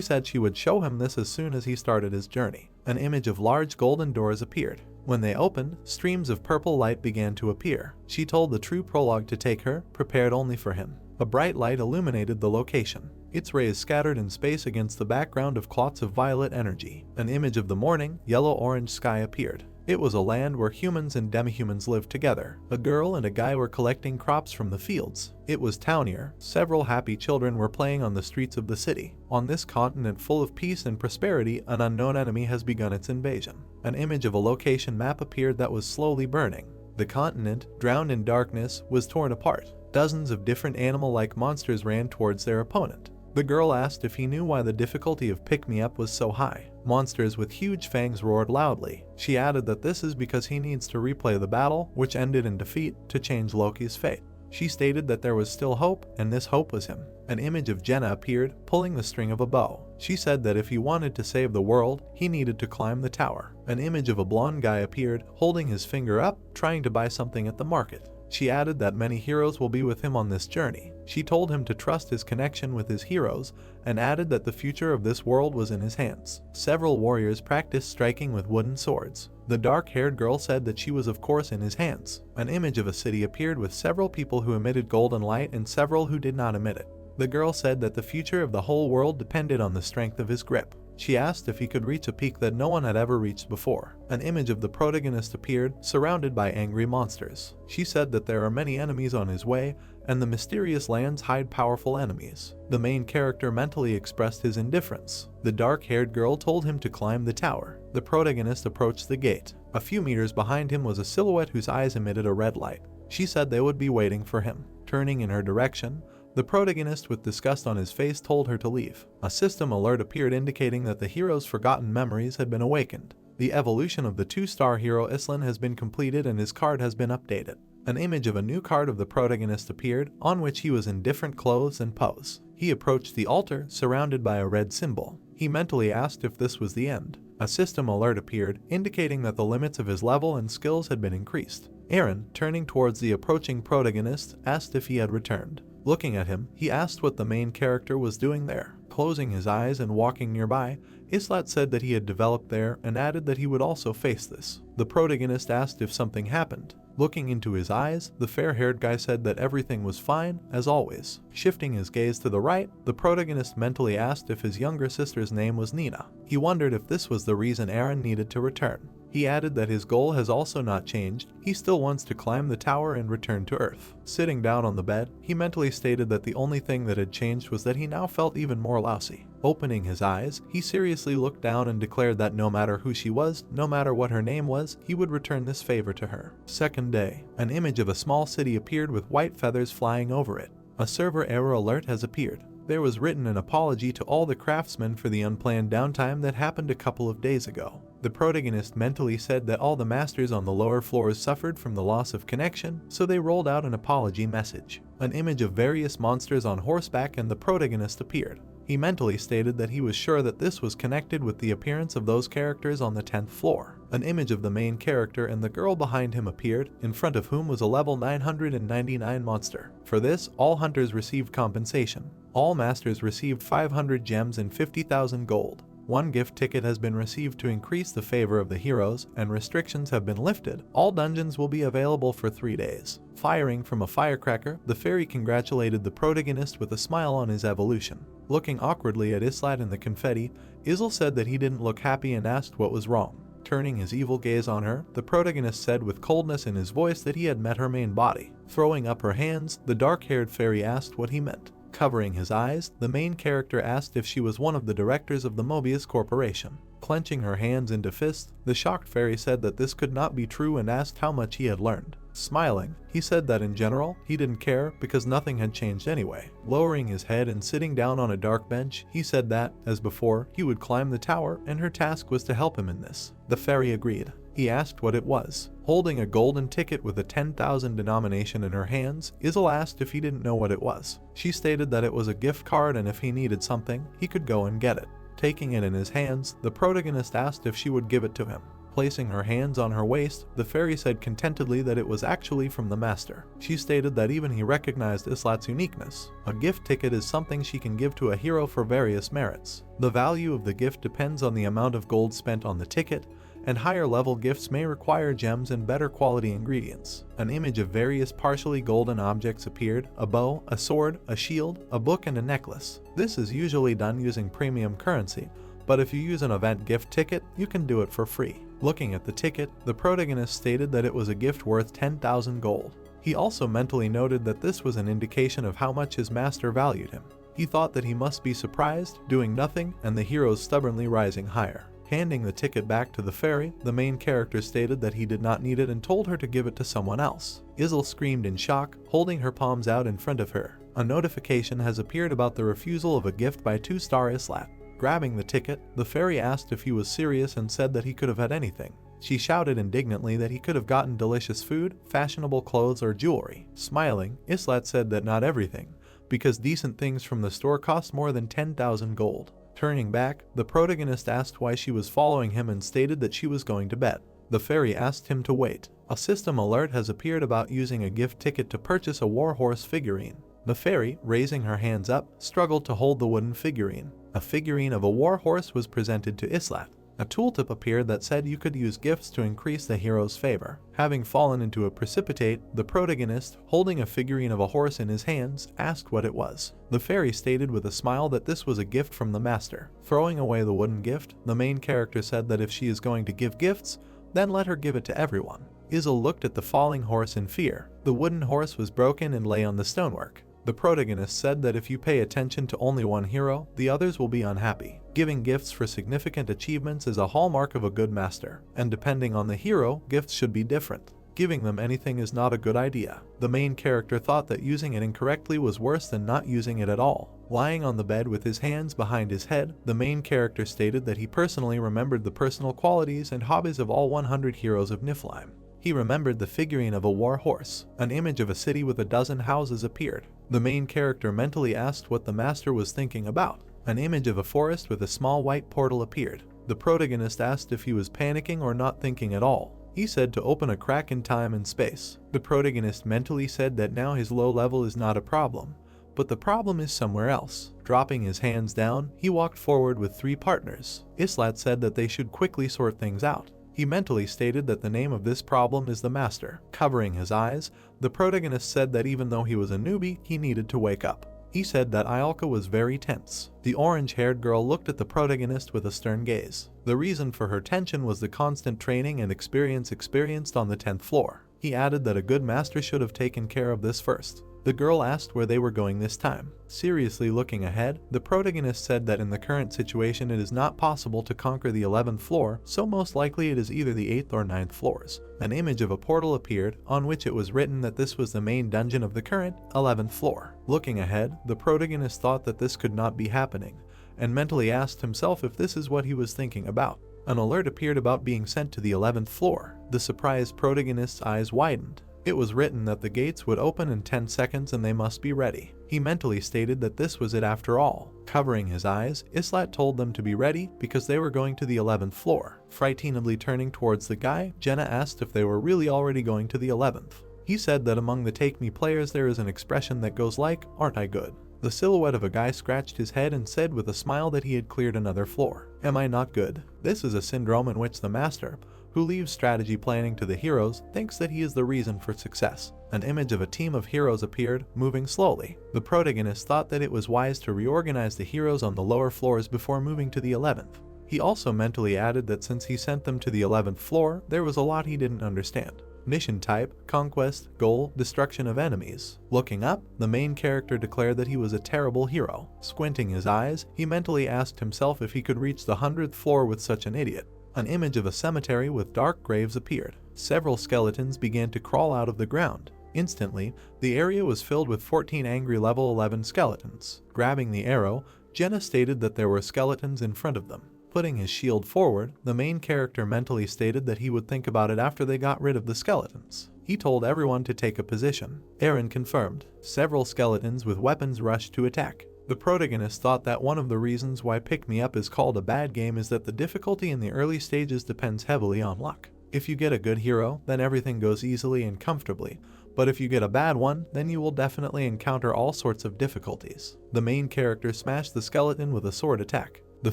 said she would show him this as soon as he started his journey. An image of large golden doors appeared. When they opened, streams of purple light began to appear. She told the true prologue to take her, prepared only for him. A bright light illuminated the location. Its rays scattered in space against the background of clots of violet energy. An image of the morning, yellow-orange sky appeared. It was a land where humans and demi-humans lived together. A girl and a guy were collecting crops from the fields. It was Taunir. Several happy children were playing on the streets of the city. On this continent full of peace and prosperity, an unknown enemy has begun its invasion. An image of a location map appeared that was slowly burning. The continent, drowned in darkness, was torn apart. Dozens of different animal-like monsters ran towards their opponent. The girl asked if he knew why the difficulty of pick-me-up was so high. Monsters with huge fangs roared loudly. She added that this is because he needs to replay the battle, which ended in defeat, to change Loki's fate. She stated that there was still hope, and this hope was him. An image of Jenna appeared, pulling the string of a bow. She said that if he wanted to save the world, he needed to climb the tower. An image of a blonde guy appeared, holding his finger up, trying to buy something at the market. She added that many heroes will be with him on this journey. She told him to trust his connection with his heroes, and added that the future of this world was in his hands. Several warriors practiced striking with wooden swords. The dark-haired girl said that she was of course in his hands. An image of a city appeared with several people who emitted golden light and several who did not emit it. The girl said that the future of the whole world depended on the strength of his grip. She asked if he could reach a peak that no one had ever reached before. An image of the protagonist appeared, surrounded by angry monsters. She said that there are many enemies on his way, and the mysterious lands hide powerful enemies. The main character mentally expressed his indifference. The dark-haired girl told him to climb the tower. The protagonist approached the gate. A few meters behind him was a silhouette whose eyes emitted a red light. She said they would be waiting for him. Turning in her direction, the protagonist with disgust on his face told her to leave. A system alert appeared indicating that the hero's forgotten memories had been awakened. The evolution of the 2-star hero Islan has been completed and his card has been updated. An image of a new card of the protagonist appeared, on which he was in different clothes and pose. He approached the altar, surrounded by a red symbol. He mentally asked if this was the end. A system alert appeared, indicating that the limits of his level and skills had been increased. Aaron, turning towards the approaching protagonist, asked if he had returned. Looking at him, he asked what the main character was doing there. Closing his eyes and walking nearby, Islat said that he had developed there and added that he would also face this. The protagonist asked if something happened. Looking into his eyes, the fair-haired guy said that everything was fine, as always. Shifting his gaze to the right, the protagonist mentally asked if his younger sister's name was Nina. He wondered if this was the reason Aaron needed to return. He added that his goal has also not changed. He still wants to climb the tower and return to Earth. Sitting down on the bed, he mentally stated that the only thing that had changed was that he now felt even more lousy. Opening his eyes, he seriously looked down and declared that no matter who she was, no matter what her name was, he would return this favor to her. Second day, an image of a small city appeared with white feathers flying over it. A server error alert has appeared. There was written an apology to all the craftsmen for the unplanned downtime that happened a couple of days ago. The protagonist mentally said that all the masters on the lower floors suffered from the loss of connection, so they rolled out an apology message. An image of various monsters on horseback and the protagonist appeared. He mentally stated that he was sure that this was connected with the appearance of those characters on the 10th floor. An image of the main character and the girl behind him appeared, in front of whom was a level 999 monster. For this, all hunters received compensation. All masters received 500 gems and 50,000 gold. One gift ticket has been received to increase the favor of the heroes, and restrictions have been lifted. All dungeons will be available for 3 days. Firing from a firecracker, the fairy congratulated the protagonist with a smile on his evolution. Looking awkwardly at Islat and the confetti, Isl said that he didn't look happy and asked what was wrong. Turning his evil gaze on her, the protagonist said with coldness in his voice that he had met her main body. Throwing up her hands, the dark-haired fairy asked what he meant. Covering his eyes, the main character asked if she was one of the directors of the Mobius Corporation. Clenching her hands into fists, the shocked fairy said that this could not be true and asked how much he had learned. Smiling, he said that in general, he didn't care because nothing had changed anyway. Lowering his head and sitting down on a dark bench, he said that, as before, he would climb the tower and her task was to help him in this. The fairy agreed. He asked what it was. Holding a golden ticket with a 10,000 denomination in her hands, Isl asked if he didn't know what it was. She stated that it was a gift card and if he needed something, he could go and get it. Taking it in his hands, the protagonist asked if she would give it to him. Placing her hands on her waist, the fairy said contentedly that it was actually from the master. She stated that even he recognized Islat's uniqueness. A gift ticket is something she can give to a hero for various merits. The value of the gift depends on the amount of gold spent on the ticket, and higher level gifts may require gems and better quality ingredients. An image of various partially golden objects appeared: a bow, a sword, a shield, a book, and a necklace. This is usually done using premium currency, but if you use an event gift ticket, you can do it for free. Looking at the ticket, the protagonist stated that it was a gift worth 10,000 gold. He also mentally noted that this was an indication of how much his master valued him. He thought that he must be surprised, doing nothing, and the heroes stubbornly rising higher. Handing the ticket back to the fairy, the main character stated that he did not need it and told her to give it to someone else. Isl screamed in shock, holding her palms out in front of her. A notification has appeared about the refusal of a gift by 2-star Islat. Grabbing the ticket, the fairy asked if he was serious and said that he could have had anything. She shouted indignantly that he could have gotten delicious food, fashionable clothes, or jewelry. Smiling, Islat said that not everything, because decent things from the store cost more than 10,000 gold. Turning back, the protagonist asked why she was following him and stated that she was going to bed. The fairy asked him to wait. A system alert has appeared about using a gift ticket to purchase a warhorse figurine. The fairy, raising her hands up, struggled to hold the wooden figurine. A figurine of a warhorse was presented to Islat. A tooltip appeared that said you could use gifts to increase the hero's favor. Having fallen into a precipitate, the protagonist, holding a figurine of a horse in his hands, asked what it was. The fairy stated with a smile that this was a gift from the master. Throwing away the wooden gift, the main character said that if she is going to give gifts, then let her give it to everyone. Isle looked at the falling horse in fear. The wooden horse was broken and lay on the stonework. The protagonist said that if you pay attention to only one hero, the others will be unhappy. Giving gifts for significant achievements is a hallmark of a good master, and depending on the hero, gifts should be different. Giving them anything is not a good idea. The main character thought that using it incorrectly was worse than not using it at all. Lying on the bed with his hands behind his head, the main character stated that he personally remembered the personal qualities and hobbies of all 100 heroes of Niflheim. He remembered the figurine of a war horse. An image of a city with a dozen houses appeared. The main character mentally asked what the master was thinking about. An image of a forest with a small white portal appeared. The protagonist asked if he was panicking or not thinking at all. He said to open a crack in time and space. The protagonist mentally said that now his low level is not a problem, but the problem is somewhere else. Dropping his hands down, he walked forward with 3 partners. Islat said that they should quickly sort things out. He mentally stated that the name of this problem is the master. Covering his eyes, the protagonist said that even though he was a newbie, he needed to wake up. He said that Iolka was very tense. The orange-haired girl looked at the protagonist with a stern gaze. The reason for her tension was the constant training and experience experienced on the 10th floor. He added that a good master should have taken care of this first. The girl asked where they were going this time. Seriously looking ahead, the protagonist said that in the current situation it is not possible to conquer the 11th floor, so most likely it is either the 8th or 9th floors. An image of a portal appeared, on which it was written that this was the main dungeon of the current 11th floor. Looking ahead, the protagonist thought that this could not be happening, and mentally asked himself if this is what he was thinking about. An alert appeared about being sent to the 11th floor. The surprised protagonist's eyes widened. It was written that the gates would open in 10 seconds and they must be ready. He mentally stated that this was it after all. Covering his eyes, Islat told them to be ready because they were going to the 11th floor. Frighteningly turning towards the guy, Jenna asked if they were really already going to the 11th. He said that among the Take Me players there is an expression that goes like, "Aren't I good?" The silhouette of a guy scratched his head and said with a smile that he had cleared another floor. "Am I not good?" This is a syndrome in which the master, who leaves strategy planning to the heroes, thinks that he is the reason for success. An image of a team of heroes appeared, moving slowly. The protagonist thought that it was wise to reorganize the heroes on the lower floors before moving to the 11th. He also mentally added that since he sent them to the 11th floor, there was a lot he didn't understand. Mission type, conquest, goal, destruction of enemies. Looking up, the main character declared that he was a terrible hero. Squinting his eyes, he mentally asked himself if he could reach the 100th floor with such an idiot. An image of a cemetery with dark graves appeared. Several skeletons began to crawl out of the ground. Instantly, the area was filled with 14 angry level 11 skeletons. Grabbing the arrow, Jenna stated that there were skeletons in front of them. Putting his shield forward, the main character mentally stated that he would think about it after they got rid of the skeletons. He told everyone to take a position. Aaron confirmed. Several skeletons with weapons rushed to attack. The protagonist thought that one of the reasons why Pick Me Up is called a bad game is that the difficulty in the early stages depends heavily on luck. If you get a good hero, then everything goes easily and comfortably, but if you get a bad one, then you will definitely encounter all sorts of difficulties. The main character smashed the skeleton with a sword attack. The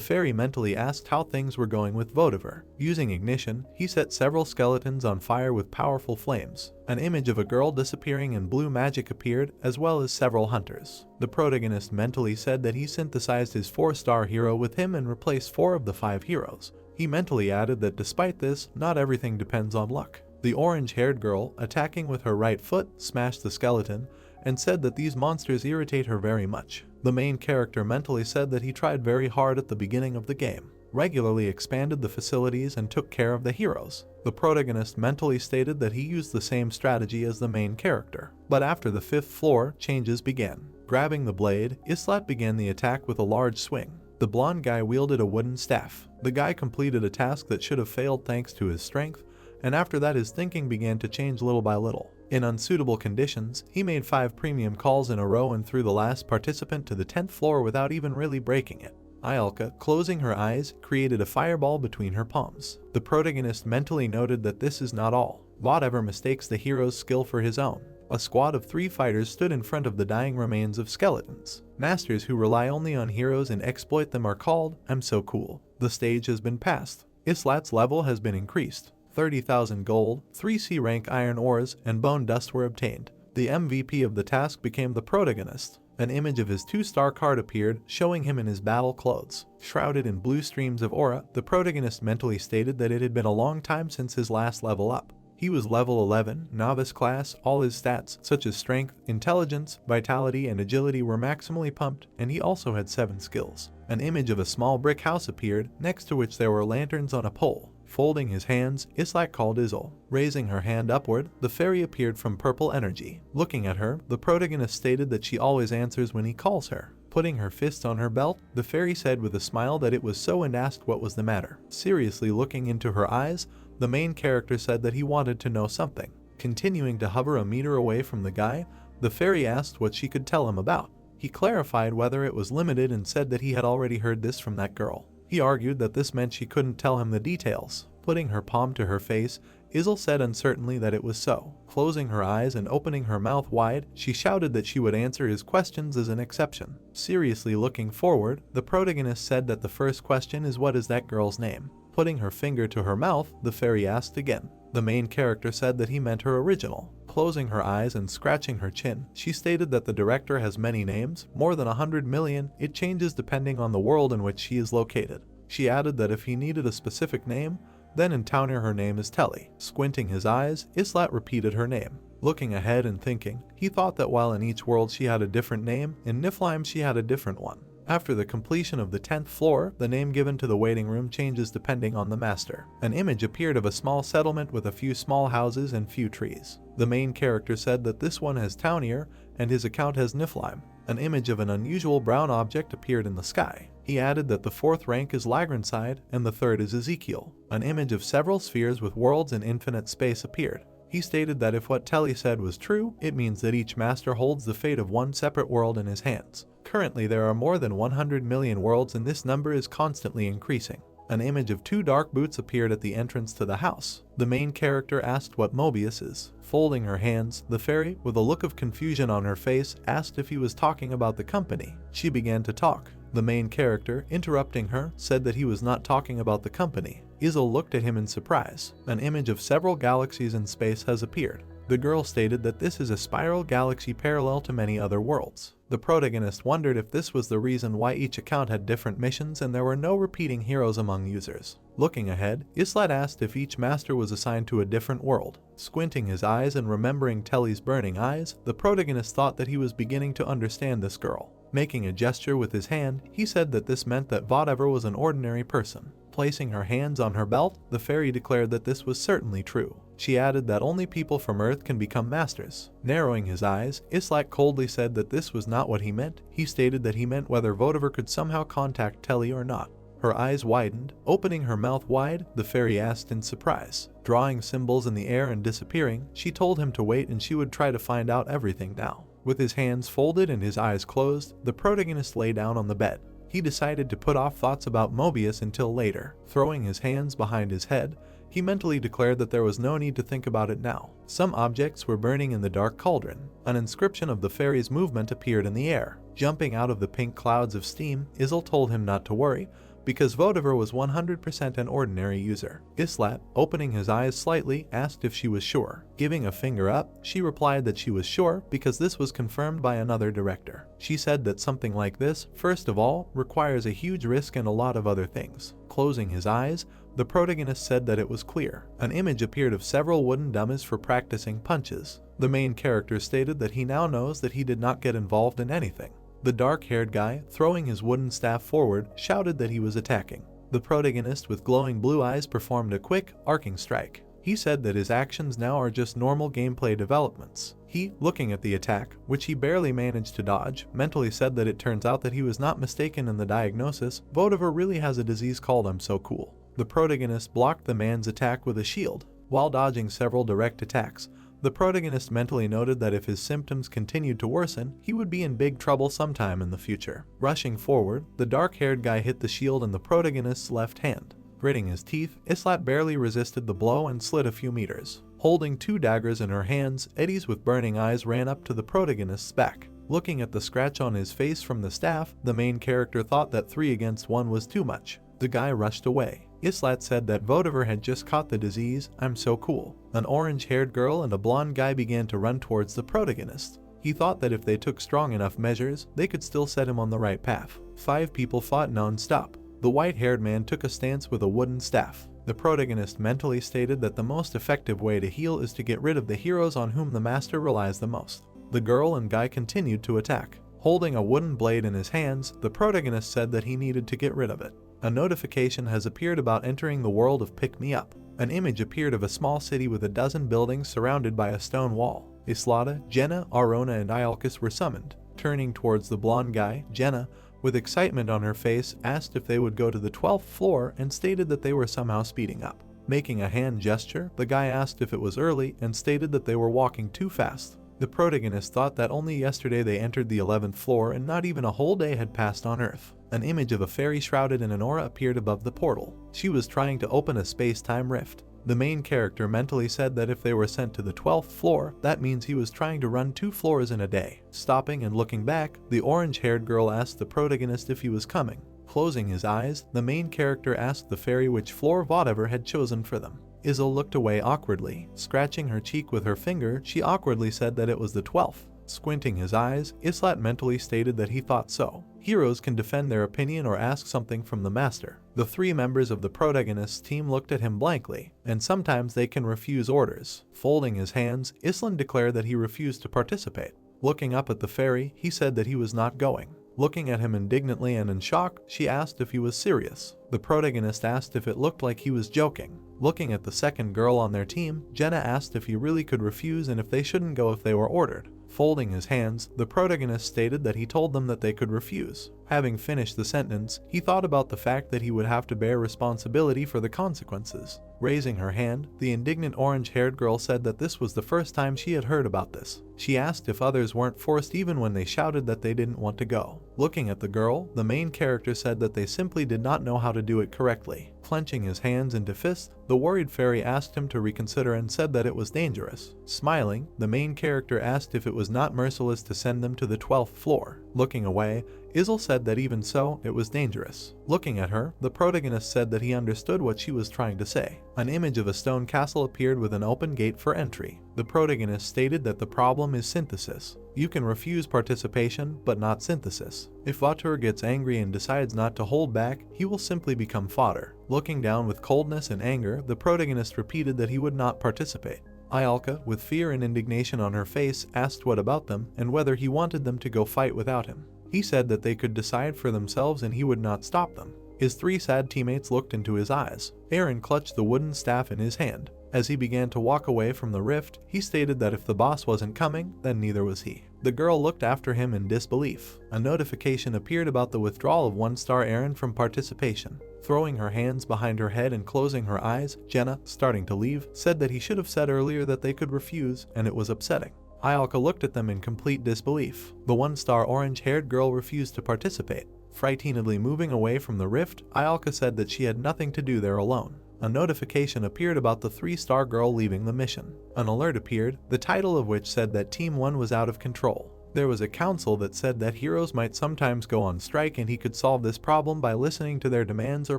fairy mentally asked how things were going with Vodiver. Using ignition, he set several skeletons on fire with powerful flames. An image of a girl disappearing in blue magic appeared, as well as several hunters. The protagonist mentally said that he synthesized his 4-star hero with him and replaced 4 of the 5 heroes. He mentally added that despite this, not everything depends on luck. The orange-haired girl, attacking with her right foot, smashed the skeleton, and said that these monsters irritate her very much. The main character mentally said that he tried very hard at the beginning of the game, regularly expanded the facilities and took care of the heroes. The protagonist mentally stated that he used the same strategy as the main character. But after the 5th floor, changes began. Grabbing the blade, Islat began the attack with a large swing. The blonde guy wielded a wooden staff. The guy completed a task that should have failed thanks to his strength, and after that his thinking began to change little by little. In unsuitable conditions, he made 5 premium calls in a row and threw the last participant to the 10th floor without even really breaking it. Iolka, closing her eyes, created a fireball between her palms. The protagonist mentally noted that this is not all. Whatever mistakes the hero's skill for his own. A squad of 3 fighters stood in front of the dying remains of skeletons. Masters who rely only on heroes and exploit them are called, "I'm so cool." The stage has been passed. Islat's level has been increased. 30,000 gold, 3 C-rank iron ores, and bone dust were obtained. The MVP of the task became the protagonist. An image of his 2-star card appeared, showing him in his battle clothes. Shrouded in blue streams of aura, the protagonist mentally stated that it had been a long time since his last level up. He was level 11, novice class, all his stats, such as strength, intelligence, vitality, and agility were maximally pumped, and he also had 7 skills. An image of a small brick house appeared, next to which there were lanterns on a pole. Folding his hands, Islat called Izzle. Raising her hand upward, the fairy appeared from purple energy. Looking at her, the protagonist stated that she always answers when he calls her. Putting her fist on her belt, the fairy said with a smile that it was so and asked what was the matter. Seriously looking into her eyes, the main character said that he wanted to know something. Continuing to hover a meter away from the guy, the fairy asked what she could tell him about. He clarified whether it was limited and said that he had already heard this from that girl. He argued that this meant she couldn't tell him the details. Putting her palm to her face, Izzle said uncertainly that it was so. Closing her eyes and opening her mouth wide, she shouted that she would answer his questions as an exception. Seriously looking forward, the protagonist said that the first question is what is that girl's name? Putting her finger to her mouth, the fairy asked again. The main character said that he meant her original. Closing her eyes and scratching her chin, she stated that the director has many names, more than 100 million, it changes depending on the world in which she is located. She added that if he needed a specific name, then in Towner her name is Telly. Squinting his eyes, Islat repeated her name. Looking ahead and thinking, he thought that while in each world she had a different name, in Niflheim she had a different one. After the completion of the 10th floor, the name given to the waiting room changes depending on the master. An image appeared of a small settlement with a few small houses and few trees. The main character said that this one has Townier and his account has Niflheim. An image of an unusual brown object appeared in the sky. He added that the 4th rank is Lagrandside and the 3rd is Ezekiel. An image of several spheres with worlds in infinite space appeared. He stated that if what Telly said was true, it means that each master holds the fate of one separate world in his hands. Currently there are more than 100 million worlds and this number is constantly increasing. An image of 2 dark boots appeared at the entrance to the house. The main character asked what Mobius is. Folding her hands, the fairy, with a look of confusion on her face, asked if he was talking about the company. She began to talk. The main character, interrupting her, said that he was not talking about the company. Izzle looked at him in surprise. An image of several galaxies in space has appeared. The girl stated that this is a spiral galaxy parallel to many other worlds. The protagonist wondered if this was the reason why each account had different missions and there were no repeating heroes among users. Looking ahead, Islat asked if each master was assigned to a different world. Squinting his eyes and remembering Telly's burning eyes, the protagonist thought that he was beginning to understand this girl. Making a gesture with his hand, he said that this meant that whatever was an ordinary person. Placing her hands on her belt, the fairy declared that this was certainly true. She added that only people from Earth can become masters. Narrowing his eyes, Islat coldly said that this was not what he meant. He stated that he meant whether Vodiver could somehow contact Telly or not. Her eyes widened. Opening her mouth wide, the fairy asked in surprise. Drawing symbols in the air and disappearing, she told him to wait and she would try to find out everything now. With his hands folded and his eyes closed, the protagonist lay down on the bed. He decided to put off thoughts about Mobius until later. Throwing his hands behind his head, he mentally declared that there was no need to think about it now. Some objects were burning in the dark cauldron. An inscription of the fairy's movement appeared in the air. Jumping out of the pink clouds of steam, Izzle told him not to worry, because Vodiver was 100% an ordinary user. Islat, opening his eyes slightly, asked if she was sure. Giving a finger up, she replied that she was sure because this was confirmed by another director. She said that something like this, first of all, requires a huge risk and a lot of other things. Closing his eyes, the protagonist said that it was clear. An image appeared of several wooden dummies for practicing punches. The main character stated that he now knows that he did not get involved in anything. The dark-haired guy, throwing his wooden staff forward, shouted that he was attacking. The protagonist with glowing blue eyes performed a quick, arcing strike. He said that his actions now are just normal gameplay developments. He, looking at the attack, which he barely managed to dodge, mentally said that it turns out that he was not mistaken in the diagnosis. Vodiver really has a disease called I'm So Cool. The protagonist blocked the man's attack with a shield. While dodging several direct attacks, the protagonist mentally noted that if his symptoms continued to worsen, he would be in big trouble sometime in the future. Rushing forward, the dark-haired guy hit the shield in the protagonist's left hand. Gritting his teeth, Islat barely resisted the blow and slid a few meters. Holding 2 daggers in her hands, eddies with burning eyes ran up to the protagonist's back. Looking at the scratch on his face from the staff, the main character thought that 3 against 1 was too much. The guy rushed away. Islat said that Vodiver had just caught the disease. I'm so cool. An orange-haired girl and a blonde guy began to run towards the protagonist. He thought that if they took strong enough measures, they could still set him on the right path. 5 people fought non-stop. The white-haired man took a stance with a wooden staff. The protagonist mentally stated that the most effective way to heal is to get rid of the heroes on whom the master relies the most. The girl and guy continued to attack. Holding a wooden blade in his hands, the protagonist said that he needed to get rid of it. A notification has appeared about entering the world of Pick Me Up. An image appeared of a small city with a dozen buildings surrounded by a stone wall. Islata, Jenna, Arona, and Ialkis were summoned. Turning towards the blonde guy, Jenna, with excitement on her face, asked if they would go to the 12th floor and stated that they were somehow speeding up. Making a hand gesture, the guy asked if it was early and stated that they were walking too fast. The protagonist thought that only yesterday they entered the 11th floor and not even a whole day had passed on Earth. An image of a fairy shrouded in an aura appeared above the portal. She was trying to open a space-time rift. The main character mentally said that if they were sent to the 12th floor, that means he was trying to run 2 floors in a day. Stopping and looking back, the orange-haired girl asked the protagonist if he was coming. Closing his eyes, the main character asked the fairy which floor Vodiver had chosen for them. Isil looked away awkwardly. Scratching her cheek with her finger, she awkwardly said that it was the 12th. Squinting his eyes, Islat mentally stated that he thought so. Heroes can defend their opinion or ask something from the master. The 3 members of the protagonist's team looked at him blankly, and sometimes they can refuse orders. Folding his hands, Islan declared that he refused to participate. Looking up at the fairy, he said that he was not going. Looking at him indignantly and in shock, she asked if he was serious. The protagonist asked if it looked like he was joking. Looking at the second girl on their team, Jenna asked if he really could refuse and if they shouldn't go if they were ordered. Folding his hands, the protagonist stated that he told them that they could refuse. Having finished the sentence, he thought about the fact that he would have to bear responsibility for the consequences. Raising her hand, the indignant orange-haired girl said that this was the first time she had heard about this. She asked if others weren't forced even when they shouted that they didn't want to go. Looking at the girl, the main character said that they simply did not know how to do it correctly. Clenching his hands into fists, the worried fairy asked him to reconsider and said that it was dangerous. Smiling, the main character asked if it was not merciless to send them to the 12th floor. Looking away, Isil said that even so, it was dangerous. Looking at her, the protagonist said that he understood what she was trying to say. An image of a stone castle appeared with an open gate for entry. The protagonist stated that the problem is synthesis. You can refuse participation, but not synthesis. If Vatur gets angry and decides not to hold back, he will simply become fodder. Looking down with coldness and anger, the protagonist repeated that he would not participate. Ialka, with fear and indignation on her face, asked what about them and whether he wanted them to go fight without him. He said that they could decide for themselves and he would not stop them. His 3 sad teammates looked into his eyes. Aaron clutched the wooden staff in his hand. As he began to walk away from the rift, he stated that if the boss wasn't coming, then neither was he. The girl looked after him in disbelief. A notification appeared about the withdrawal of 1-star Aaron from participation. Throwing her hands behind her head and closing her eyes, Jenna, starting to leave, said that he should have said earlier that they could refuse, and it was upsetting. Ialka looked at them in complete disbelief. The 1-star orange-haired girl refused to participate. Frightenedly moving away from the rift, Ialka said that she had nothing to do there alone. A notification appeared about the 3-star girl leaving the mission. An alert appeared, the title of which said that Team 1 was out of control. There was a council that said that heroes might sometimes go on strike and he could solve this problem by listening to their demands or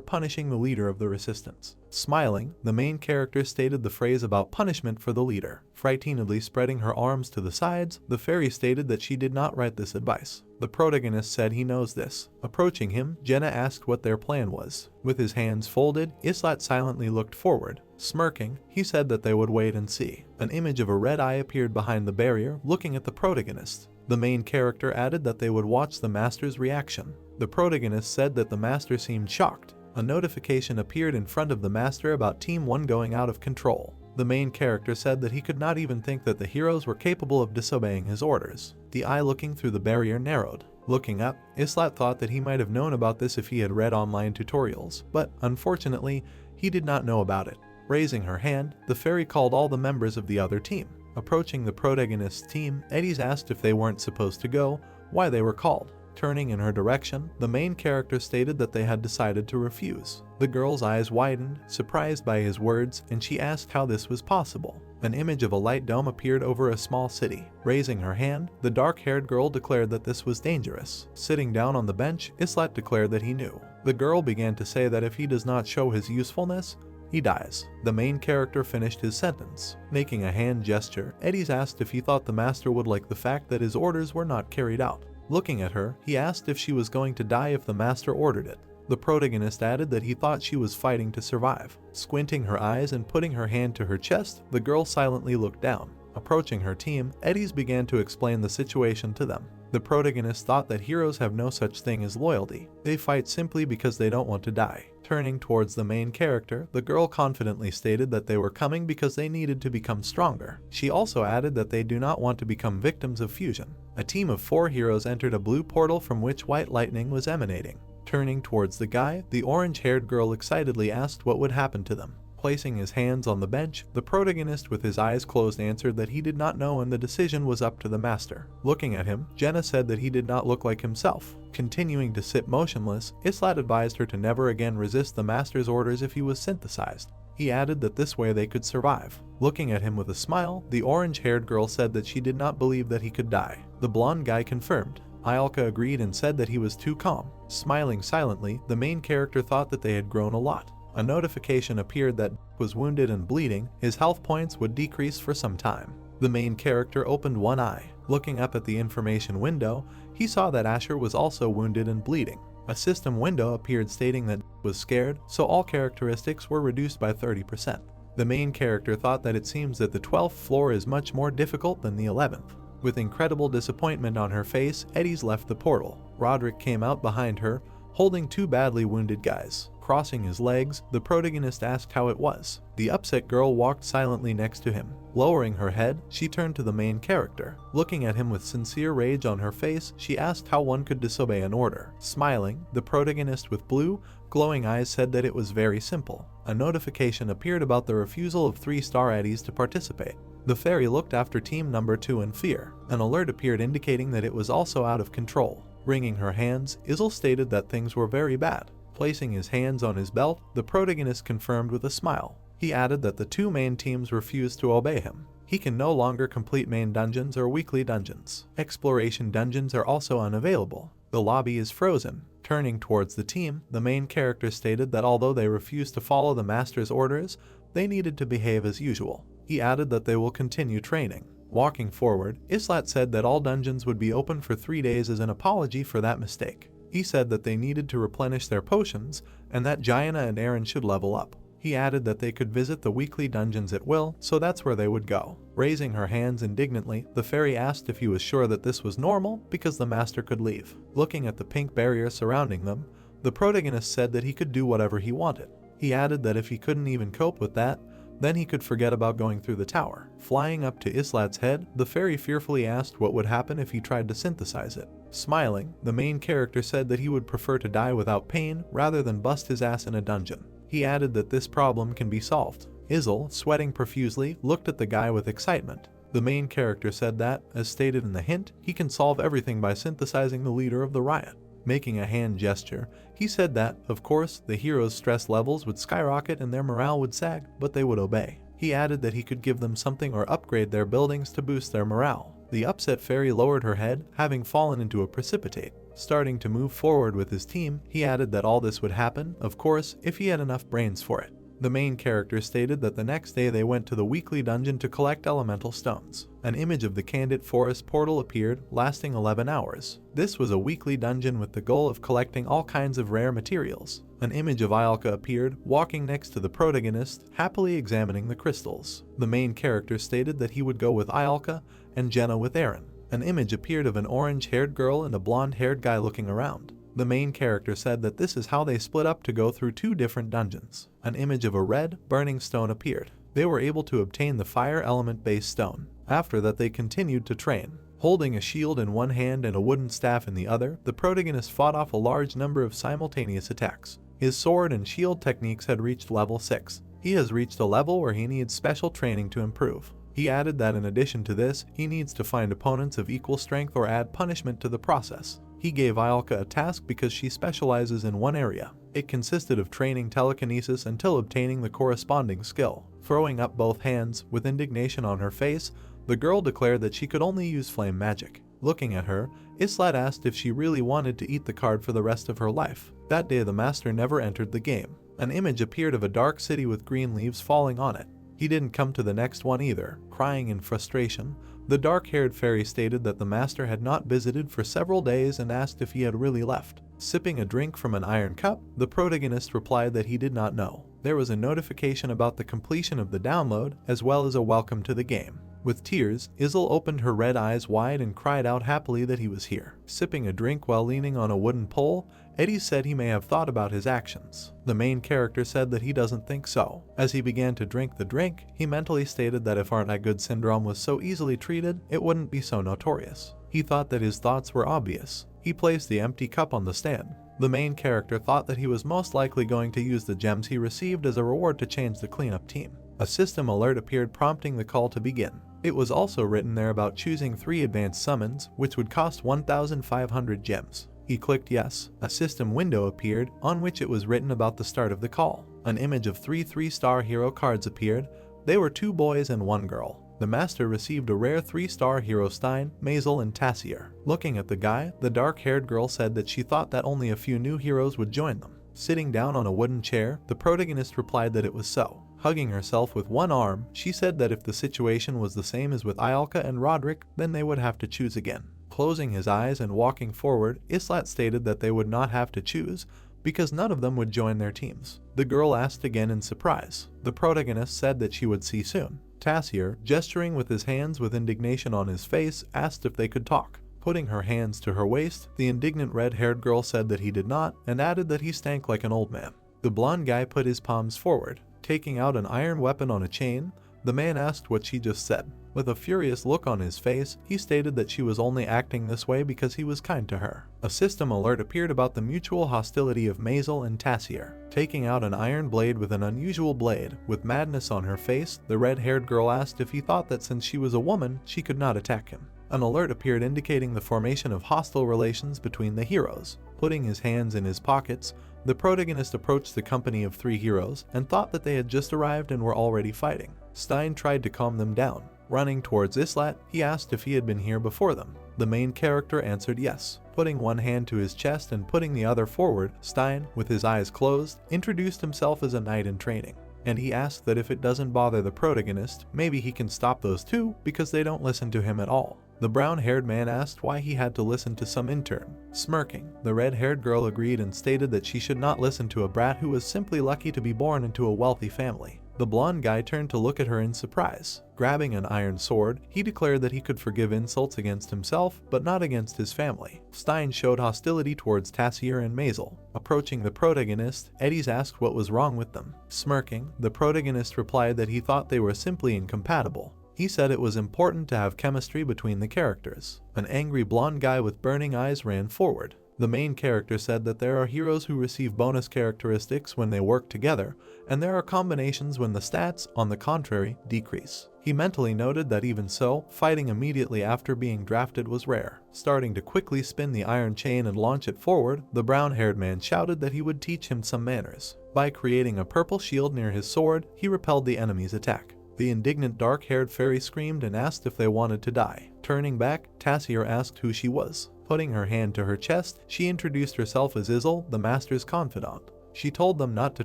punishing the leader of the resistance. Smiling, the main character stated the phrase about punishment for the leader. Frightenedly spreading her arms to the sides, the fairy stated that she did not write this advice. The protagonist said he knows this. Approaching him, Jenna asked what their plan was. With his hands folded, Islat silently looked forward. Smirking, he said that they would wait and see. An image of a red eye appeared behind the barrier, looking at the protagonist. The main character added that they would watch the master's reaction. The protagonist said that the master seemed shocked. A notification appeared in front of the master about Team 1 going out of control. The main character said that he could not even think that the heroes were capable of disobeying his orders. The eye looking through the barrier narrowed. Looking up, Islat thought that he might have known about this if he had read online tutorials, but unfortunately, he did not know about it. Raising her hand, the fairy called all the members of the other team. Approaching the protagonist's team, Eddies asked if they weren't supposed to go, why they were called. Turning in her direction, the main character stated that they had decided to refuse. The girl's eyes widened, surprised by his words, and she asked how this was possible. An image of a light dome appeared over a small city. Raising her hand, the dark-haired girl declared that this was dangerous. Sitting down on the bench, Islat declared that he knew. The girl began to say that if he does not show his usefulness, he dies. The main character finished his sentence. Making a hand gesture, Eddie's asked if he thought the master would like the fact that his orders were not carried out. Looking at her, he asked if she was going to die if the master ordered it. The protagonist added that he thought she was fighting to survive. Squinting her eyes and putting her hand to her chest, the girl silently looked down. Approaching her team, Eddie's began to explain the situation to them. The protagonist thought that heroes have no such thing as loyalty. They fight simply because they don't want to die. Turning towards the main character, the girl confidently stated that they were coming because they needed to become stronger. She also added that they do not want to become victims of fusion. A team of 4 heroes entered a blue portal from which white lightning was emanating. Turning towards the guy, the orange-haired girl excitedly asked what would happen to them. Placing his hands on the bench, the protagonist with his eyes closed answered that he did not know and the decision was up to the master. Looking at him, Jenna said that he did not look like himself. Continuing to sit motionless, Islat advised her to never again resist the master's orders if he was synthesized. He added that this way they could survive. Looking at him with a smile, the orange-haired girl said that she did not believe that he could die. The blonde guy confirmed. Ayalka agreed and said that he was too calm. Smiling silently, the main character thought that they had grown a lot. A notification appeared that was wounded and bleeding. His health points would decrease for some time. The main character opened one eye. Looking up at the information window, he saw that Asher was also wounded and bleeding. A system window appeared stating that was scared, so all characteristics were reduced by 30%. The main character thought that it seems that the 12th floor is much more difficult than the 11th. With incredible disappointment on her face, Eddie's left the portal. Roderick came out behind her, holding 2 badly wounded guys. Crossing his legs, the protagonist asked how it was. The upset girl walked silently next to him. Lowering her head, she turned to the main character. Looking at him with sincere rage on her face, she asked how one could disobey an order. Smiling, the protagonist with blue, glowing eyes said that it was very simple. A notification appeared about the refusal of 3-star Eddies to participate. The fairy looked after team number 2 in fear. An alert appeared indicating that it was also out of control. Wringing her hands, Izel stated that things were very bad. Placing his hands on his belt, the protagonist confirmed with a smile. He added that the 2 main teams refused to obey him. He can no longer complete main dungeons or weekly dungeons. Exploration dungeons are also unavailable. The lobby is frozen. Turning towards the team, the main character stated that although they refused to follow the master's orders, they needed to behave as usual. He added that they will continue training. Walking forward, Islat said that all dungeons would be open for 3 days as an apology for that mistake. He said that they needed to replenish their potions and that Gianna and Aaron should level up. He added that they could visit the weekly dungeons at will, so that's where they would go. Raising her hands indignantly, the fairy asked if he was sure that this was normal because the master could leave. Looking at the pink barrier surrounding them, the protagonist said that he could do whatever he wanted. He added that if he couldn't even cope with that, then he could forget about going through the tower. Flying up to Islat's head, the fairy fearfully asked what would happen if he tried to synthesize it. Smiling, the main character said that he would prefer to die without pain rather than bust his ass in a dungeon. He added that this problem can be solved. Izel, sweating profusely, looked at the guy with excitement. The main character said that, as stated in the hint, he can solve everything by synthesizing the leader of the riot. Making a hand gesture, he said that, of course, the heroes' stress levels would skyrocket and their morale would sag, but they would obey. He added that he could give them something or upgrade their buildings to boost their morale. The upset fairy lowered her head, having fallen into a precipitate. Starting to move forward with his team, he added that all this would happen, of course, if he had enough brains for it. The main character stated that the next day they went to the weekly dungeon to collect elemental stones. An image of the Candid Forest portal appeared, lasting 11 hours. This was a weekly dungeon with the goal of collecting all kinds of rare materials. An image of Ayalka appeared, walking next to the protagonist, happily examining the crystals. The main character stated that he would go with Ayalka and Jenna with Aaron. An image appeared of an orange-haired girl and a blonde-haired guy looking around. The main character said that this is how they split up to go through 2 different dungeons. An image of a red, burning stone appeared. They were able to obtain the fire element-based stone. After that they continued to train. Holding a shield in one hand and a wooden staff in the other, the protagonist fought off a large number of simultaneous attacks. His sword and shield techniques had reached level 6. He has reached a level where he needs special training to improve. He added that in addition to this, he needs to find opponents of equal strength or add punishment to the process. He gave Iolka a task because she specializes in one area. It consisted of training telekinesis until obtaining the corresponding skill. Throwing up both hands, with indignation on her face, the girl declared that she could only use flame magic. Looking at her, Islat asked if she really wanted to eat the card for the rest of her life. That day the master never entered the game. An image appeared of a dark city with green leaves falling on it. He didn't come to the next one either. Crying in frustration, the dark-haired fairy stated that the master had not visited for several days and asked if he had really left. Sipping a drink from an iron cup, the protagonist replied that he did not know. There was a notification about the completion of the download, as well as a welcome to the game. With tears, Izel opened her red eyes wide and cried out happily that he was here. Sipping a drink while leaning on a wooden pole, Eddie said he may have thought about his actions. The main character said that he doesn't think so. As he began to drink the drink, he mentally stated that if Aren't I Good syndrome was so easily treated, it wouldn't be so notorious. He thought that his thoughts were obvious. He placed the empty cup on the stand. The main character thought that he was most likely going to use the gems he received as a reward to change the cleanup team. A system alert appeared prompting the call to begin. It was also written there about choosing 3 advanced summons, which would cost 1,500 gems. He clicked yes. A system window appeared, on which it was written about the start of the call. An image of 3 3-star hero cards appeared. They were 2 boys and 1 girl. The master received a rare 3-star hero Stein, Maisel, and Tassier. Looking at the guy, the dark-haired girl said that she thought that only a few new heroes would join them. Sitting down on a wooden chair, the protagonist replied that it was so. Hugging herself with one arm, she said that if the situation was the same as with Iolka and Roderick, then they would have to choose again. Closing his eyes and walking forward, Islat stated that they would not have to choose, because none of them would join their teams. The girl asked again in surprise. The protagonist said that she would see soon. Tassier, gesturing with his hands with indignation on his face, asked if they could talk. Putting her hands to her waist, the indignant red-haired girl said that he did not, and added that he stank like an old man. The blonde guy put his palms forward. Taking out an iron weapon on a chain, the man asked what she just said. With a furious look on his face, he stated that she was only acting this way because he was kind to her. A system alert appeared about the mutual hostility of Maisel and Tassier. Taking out an iron blade with an unusual blade, with madness on her face, the red-haired girl asked if he thought that since she was a woman, she could not attack him. An alert appeared indicating the formation of hostile relations between the heroes. Putting his hands in his pockets, the protagonist approached the company of 3 heroes and thought that they had just arrived and were already fighting. Stein tried to calm them down. Running towards Islat, he asked if he had been here before them. The main character answered yes. Putting one hand to his chest and putting the other forward, Stein, with his eyes closed, introduced himself as a knight in training. And he asked that if it doesn't bother the protagonist, maybe he can stop those 2 because they don't listen to him at all. The brown-haired man asked why he had to listen to some intern. Smirking, the red-haired girl agreed and stated that she should not listen to a brat who was simply lucky to be born into a wealthy family. The blonde guy turned to look at her in surprise. Grabbing an iron sword, he declared that he could forgive insults against himself, but not against his family. Stein showed hostility towards Tassier and Maisel. Approaching the protagonist, Eddie's asked what was wrong with them. Smirking, the protagonist replied that he thought they were simply incompatible. He said it was important to have chemistry between the characters. An angry blonde guy with burning eyes ran forward. The main character said that there are heroes who receive bonus characteristics when they work together, and there are combinations when the stats, on the contrary, decrease. He mentally noted that even so, fighting immediately after being drafted was rare. Starting to quickly spin the iron chain and launch it forward, the brown-haired man shouted that he would teach him some manners. By creating a purple shield near his sword, he repelled the enemy's attack. The indignant dark-haired fairy screamed and asked if they wanted to die. Turning back, Tassier asked who she was. Putting her hand to her chest, she introduced herself as Izel, the master's confidant. She told them not to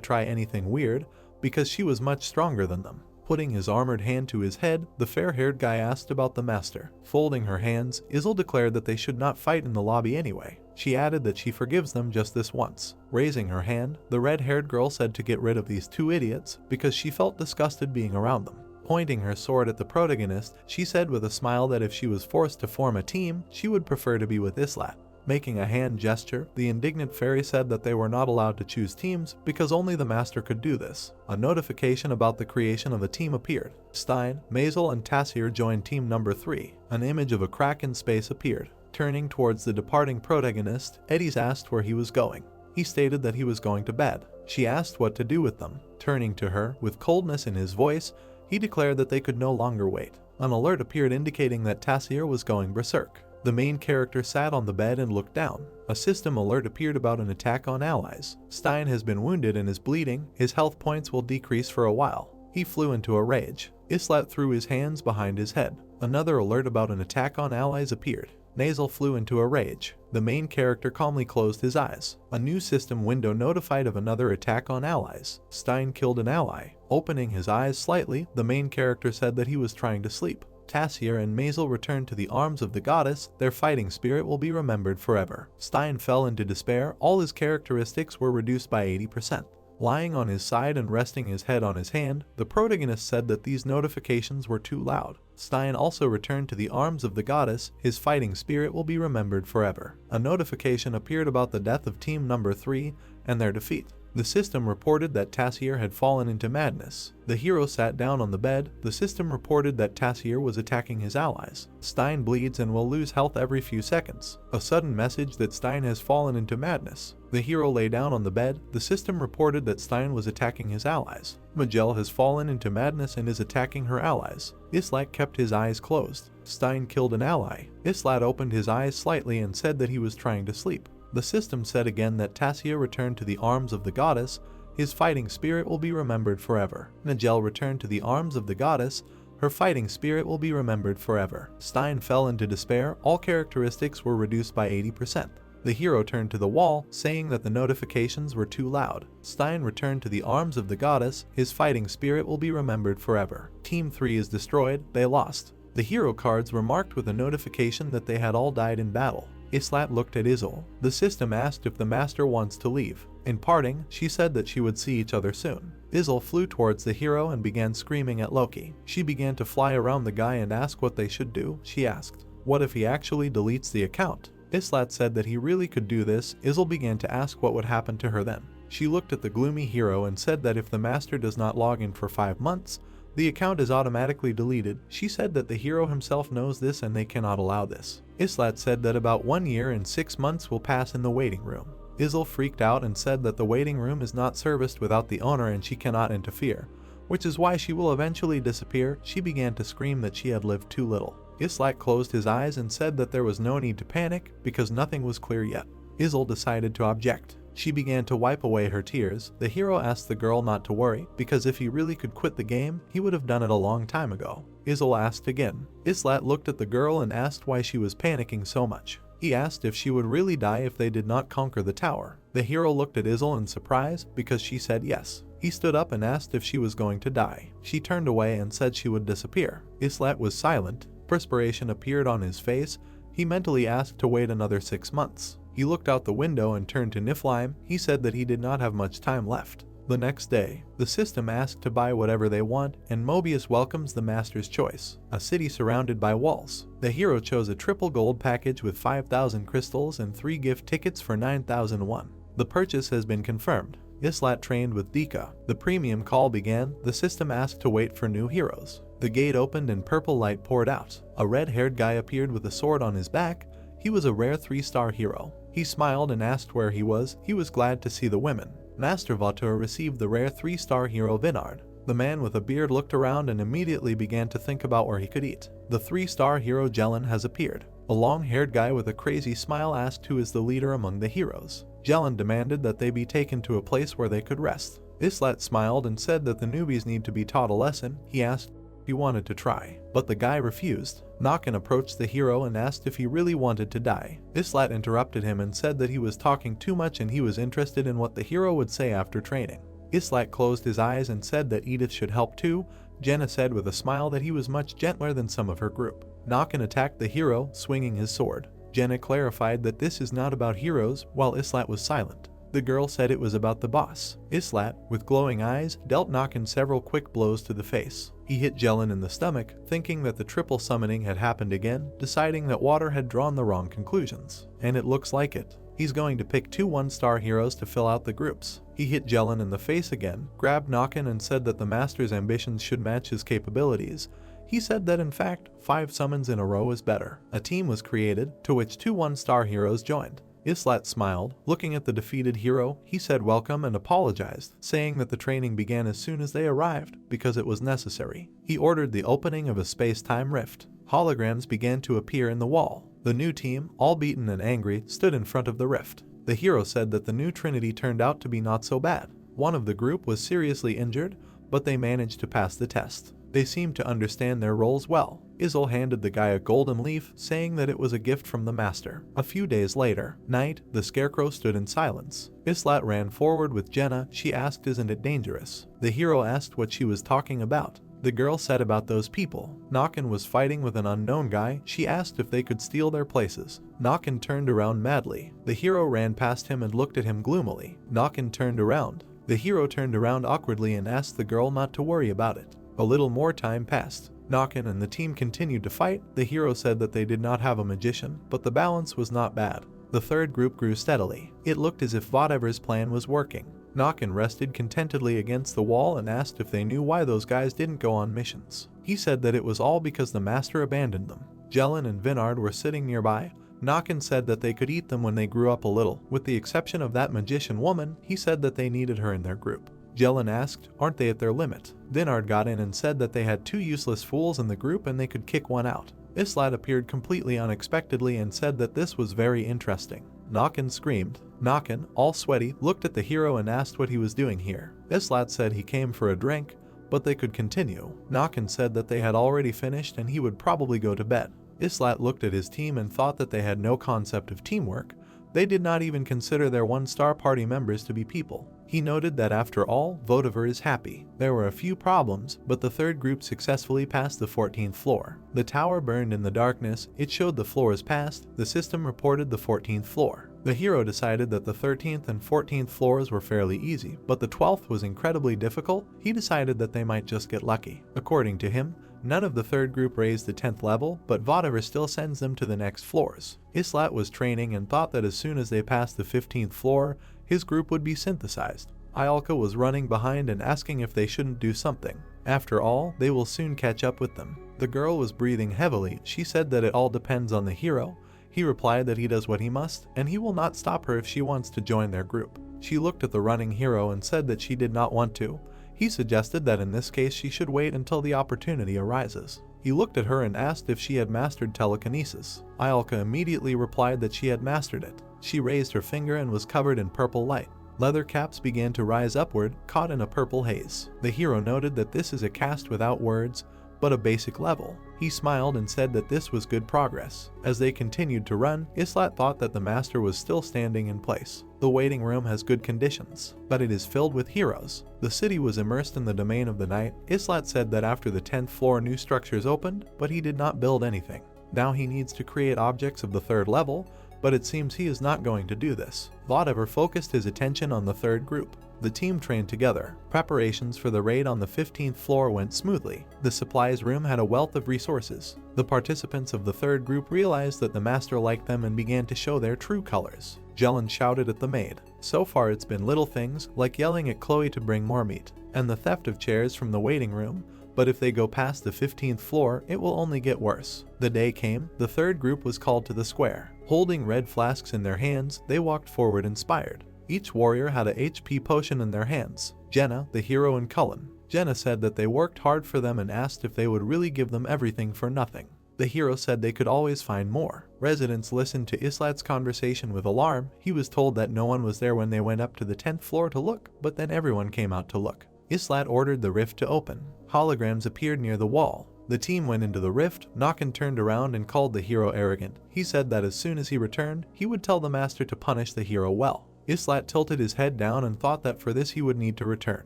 try anything weird, because she was much stronger than them. Putting his armored hand to his head, the fair-haired guy asked about the master. Folding her hands, Izel declared that they should not fight in the lobby anyway. She added that she forgives them just this once. Raising her hand, the red-haired girl said to get rid of these 2 idiots, because she felt disgusted being around them. Pointing her sword at the protagonist, she said with a smile that if she was forced to form a team, she would prefer to be with Islat. Making a hand gesture, the indignant fairy said that they were not allowed to choose teams because only the master could do this. A notification about the creation of a team appeared. Stein, Maisel, and Tassier joined team number 3. An image of a crack in space appeared. Turning towards the departing protagonist, Eddie's asked where he was going. He stated that he was going to bed. She asked what to do with them. Turning to her, with coldness in his voice, he declared that they could no longer wait. An alert appeared indicating that Tassier was going berserk. The main character sat on the bed and looked down. A system alert appeared about an attack on allies. Stein has been wounded and is bleeding. His health points will decrease for a while. He flew into a rage. Islat threw his hands behind his head. Another alert about an attack on allies appeared. Nasal flew into a rage. The main character calmly closed his eyes. A new system window notified of another attack on allies. Stein killed an ally. Opening his eyes slightly, the main character said that he was trying to sleep. Tassier and Maisel returned to the arms of the goddess. Their fighting spirit will be remembered forever. Stein fell into despair. All his characteristics were reduced by 80%. Lying on his side and resting his head on his hand, the protagonist said that these notifications were too loud. Stein also returned to the arms of the goddess. His fighting spirit will be remembered forever. A notification appeared about the death of Team Number 3 and their defeat. The system reported that Tassier had fallen into madness. The hero sat down on the bed. The system reported that Tassier was attacking his allies. Stein bleeds and will lose health every few seconds. A sudden message that Stein has fallen into madness. The hero lay down on the bed. The system reported that Stein was attacking his allies. Magel has fallen into madness and is attacking her allies. Islat kept his eyes closed. Stein killed an ally. Islat opened his eyes slightly and said that he was trying to sleep. The system said again that Tassier returned to the arms of the goddess. His fighting spirit will be remembered forever. Nigel returned to the arms of the goddess. Her fighting spirit will be remembered forever. Stein fell into despair. All characteristics were reduced by 80%. The hero turned to the wall, saying that the notifications were too loud. Stein returned to the arms of the goddess. His fighting spirit will be remembered forever. Team 3 is destroyed. They lost. The hero cards were marked with a notification that they had all died in battle. Islat looked at Isil. The system asked if the master wants to leave. In parting, she said that she would see each other soon. Isil flew towards the hero and began screaming at Loki. She began to fly around the guy and ask what they should do. She asked, "What if he actually deletes the account?" Islat said that he really could do this. Isil began to ask what would happen to her then. She looked at the gloomy hero and said that if the master does not log in for 5 months, the account is automatically deleted. She said that the hero himself knows this and they cannot allow this. Islat said that about 1 year and 6 months will pass in the waiting room. Isil freaked out and said that the waiting room is not serviced without the owner and she cannot interfere, which is why she will eventually disappear. She began to scream that she had lived too little. Islat closed his eyes and said that there was no need to panic because nothing was clear yet. Isil decided to object. She began to wipe away her tears. The hero asked the girl not to worry, because if he really could quit the game, he would have done it a long time ago. Isil asked again. Islat looked at the girl and asked why she was panicking so much. He asked if she would really die if they did not conquer the tower. The hero looked at Isil in surprise because she said yes. He stood up and asked if she was going to die. She turned away and said she would disappear. Islat was silent. Perspiration appeared on his face. He mentally asked to wait another 6 months. He looked out the window and turned to Niflheim. He said that he did not have much time left. The next day, the system asked to buy whatever they want, and Mobius welcomes the master's choice, a city surrounded by walls. The hero chose a triple gold package with 5,000 crystals and 3 gift tickets for 9,001. The purchase has been confirmed. Islat trained with Dika. The premium call began. The system asked to wait for new heroes. The gate opened and purple light poured out. A red-haired guy appeared with a sword on his back. He was a rare 3-star hero. He smiled and asked where he was. He was glad to see the women. Master Vatur received the rare 3-star hero Vinard. The man with a beard looked around and immediately began to think about where he could eat. The 3-star hero Jelen has appeared. A long-haired guy with a crazy smile asked who is the leader among the heroes. Jelen demanded that they be taken to a place where they could rest. Islat smiled and said that the newbies need to be taught a lesson. He asked if he wanted to try, but the guy refused. Nakan approached the hero and asked if he really wanted to die. Islat interrupted him and said that he was talking too much and he was interested in what the hero would say after training. Islat closed his eyes and said that Edith should help too. Jenna said with a smile that he was much gentler than some of her group. Nakan attacked the hero, swinging his sword. Jenna clarified that this is not about heroes, while Islat was silent. The girl said it was about the boss. Islat, with glowing eyes, dealt Nakan several quick blows to the face. He hit Jelen in the stomach, thinking that the triple summoning had happened again, deciding that Water had drawn the wrong conclusions. And it looks like it. He's going to pick 2 1-star heroes to fill out the groups. He hit Jelen in the face again, grabbed Nakan and said that the master's ambitions should match his capabilities. He said that in fact, 5 summons in a row is better. A team was created, to which 2 1-star heroes joined. Islat smiled. Looking at the defeated hero, he said welcome and apologized, saying that the training began as soon as they arrived, because it was necessary. He ordered the opening of a space-time rift. Holograms began to appear in the wall. The new team, all beaten and angry, stood in front of the rift. The hero said that the new trinity turned out to be not so bad. One of the group was seriously injured, but they managed to pass the test. They seemed to understand their roles well. Izzle handed the guy a golden leaf, saying that it was a gift from the master. A few days later, night, the scarecrow stood in silence. Islat ran forward with Jenna. She asked, "Isn't it dangerous?" The hero asked what she was talking about. The girl said about those people. Nakin was fighting with an unknown guy. She asked if they could steal their places. Nakin turned around madly. The hero ran past him and looked at him gloomily. Nakin turned around. The hero turned around awkwardly and asked the girl not to worry about it. A little more time passed. Nakin and the team continued to fight. The hero said that they did not have a magician, but the balance was not bad. The third group grew steadily. It looked as if whatever's plan was working. Nakin rested contentedly against the wall and asked if they knew why those guys didn't go on missions. He said that it was all because the master abandoned them. Jelen and Vinard were sitting nearby. Nakin said that they could eat them when they grew up a little. With the exception of that magician woman, he said that they needed her in their group. Jelen asked, "Aren't they at their limit?" Vinard got in and said that they had 2 useless fools in the group and they could kick one out. Islat appeared completely unexpectedly and said that this was very interesting. Nakin screamed. Nakin, all sweaty, looked at the hero and asked what he was doing here. Islat said he came for a drink, but they could continue. Nakin said that they had already finished and he would probably go to bed. Islat looked at his team and thought that they had no concept of teamwork. They did not even consider their one-star party members to be people. He noted that after all, Vodiver is happy. There were a few problems, but the third group successfully passed the 14th floor. The tower burned in the darkness. It showed the floors passed. The system reported the 14th floor. The hero decided that the 13th and 14th floors were fairly easy, but the 12th was incredibly difficult. He decided that they might just get lucky. According to him, none of the third group raised the 10th level, but Vodiver still sends them to the next floors. Islat was training and thought that as soon as they passed the 15th floor, his group would be synthesized. Ialka was running behind and asking if they shouldn't do something. After all, they will soon catch up with them. The girl was breathing heavily. She said that it all depends on the hero. He replied that he does what he must, and he will not stop her if she wants to join their group. She looked at the running hero and said that she did not want to. He suggested that in this case she should wait until the opportunity arises. He looked at her and asked if she had mastered telekinesis. Ialka immediately replied that she had mastered it. She raised her finger and was covered in purple light. Leather caps began to rise upward, caught in a purple haze. The hero noted that this is a cast without words, but a basic level. He smiled and said that this was good progress. As they continued to run, Islat thought that the master was still standing in place. The waiting room has good conditions, but it is filled with heroes. The city was immersed in the domain of the night. Islat said that after the 10th floor new structures opened, but he did not build anything. Now he needs to create objects of the 3rd level, but it seems he is not going to do this. Vodiver focused his attention on the third group. The team trained together. Preparations for the raid on the 15th floor went smoothly. The supplies room had a wealth of resources. The participants of the third group realized that the master liked them and began to show their true colors. Jelen shouted at the maid. So far it's been little things, like yelling at Chloe to bring more meat, and the theft of chairs from the waiting room, but if they go past the 15th floor, it will only get worse. The day came. The third group was called to the square. Holding red flasks in their hands, they walked forward inspired. Each warrior had a HP potion in their hands. Jenna, the hero, and Cullen. Jenna said that they worked hard for them and asked if they would really give them everything for nothing. The hero said they could always find more. Residents listened to Islat's conversation with alarm. He was told that no one was there when they went up to the 10th floor to look, but then everyone came out to look. Islat ordered the rift to open. Holograms appeared near the wall. The team went into the rift. Nakin turned around and called the hero arrogant. He said that as soon as he returned, he would tell the master to punish the hero well. Islat tilted his head down and thought that for this he would need to return.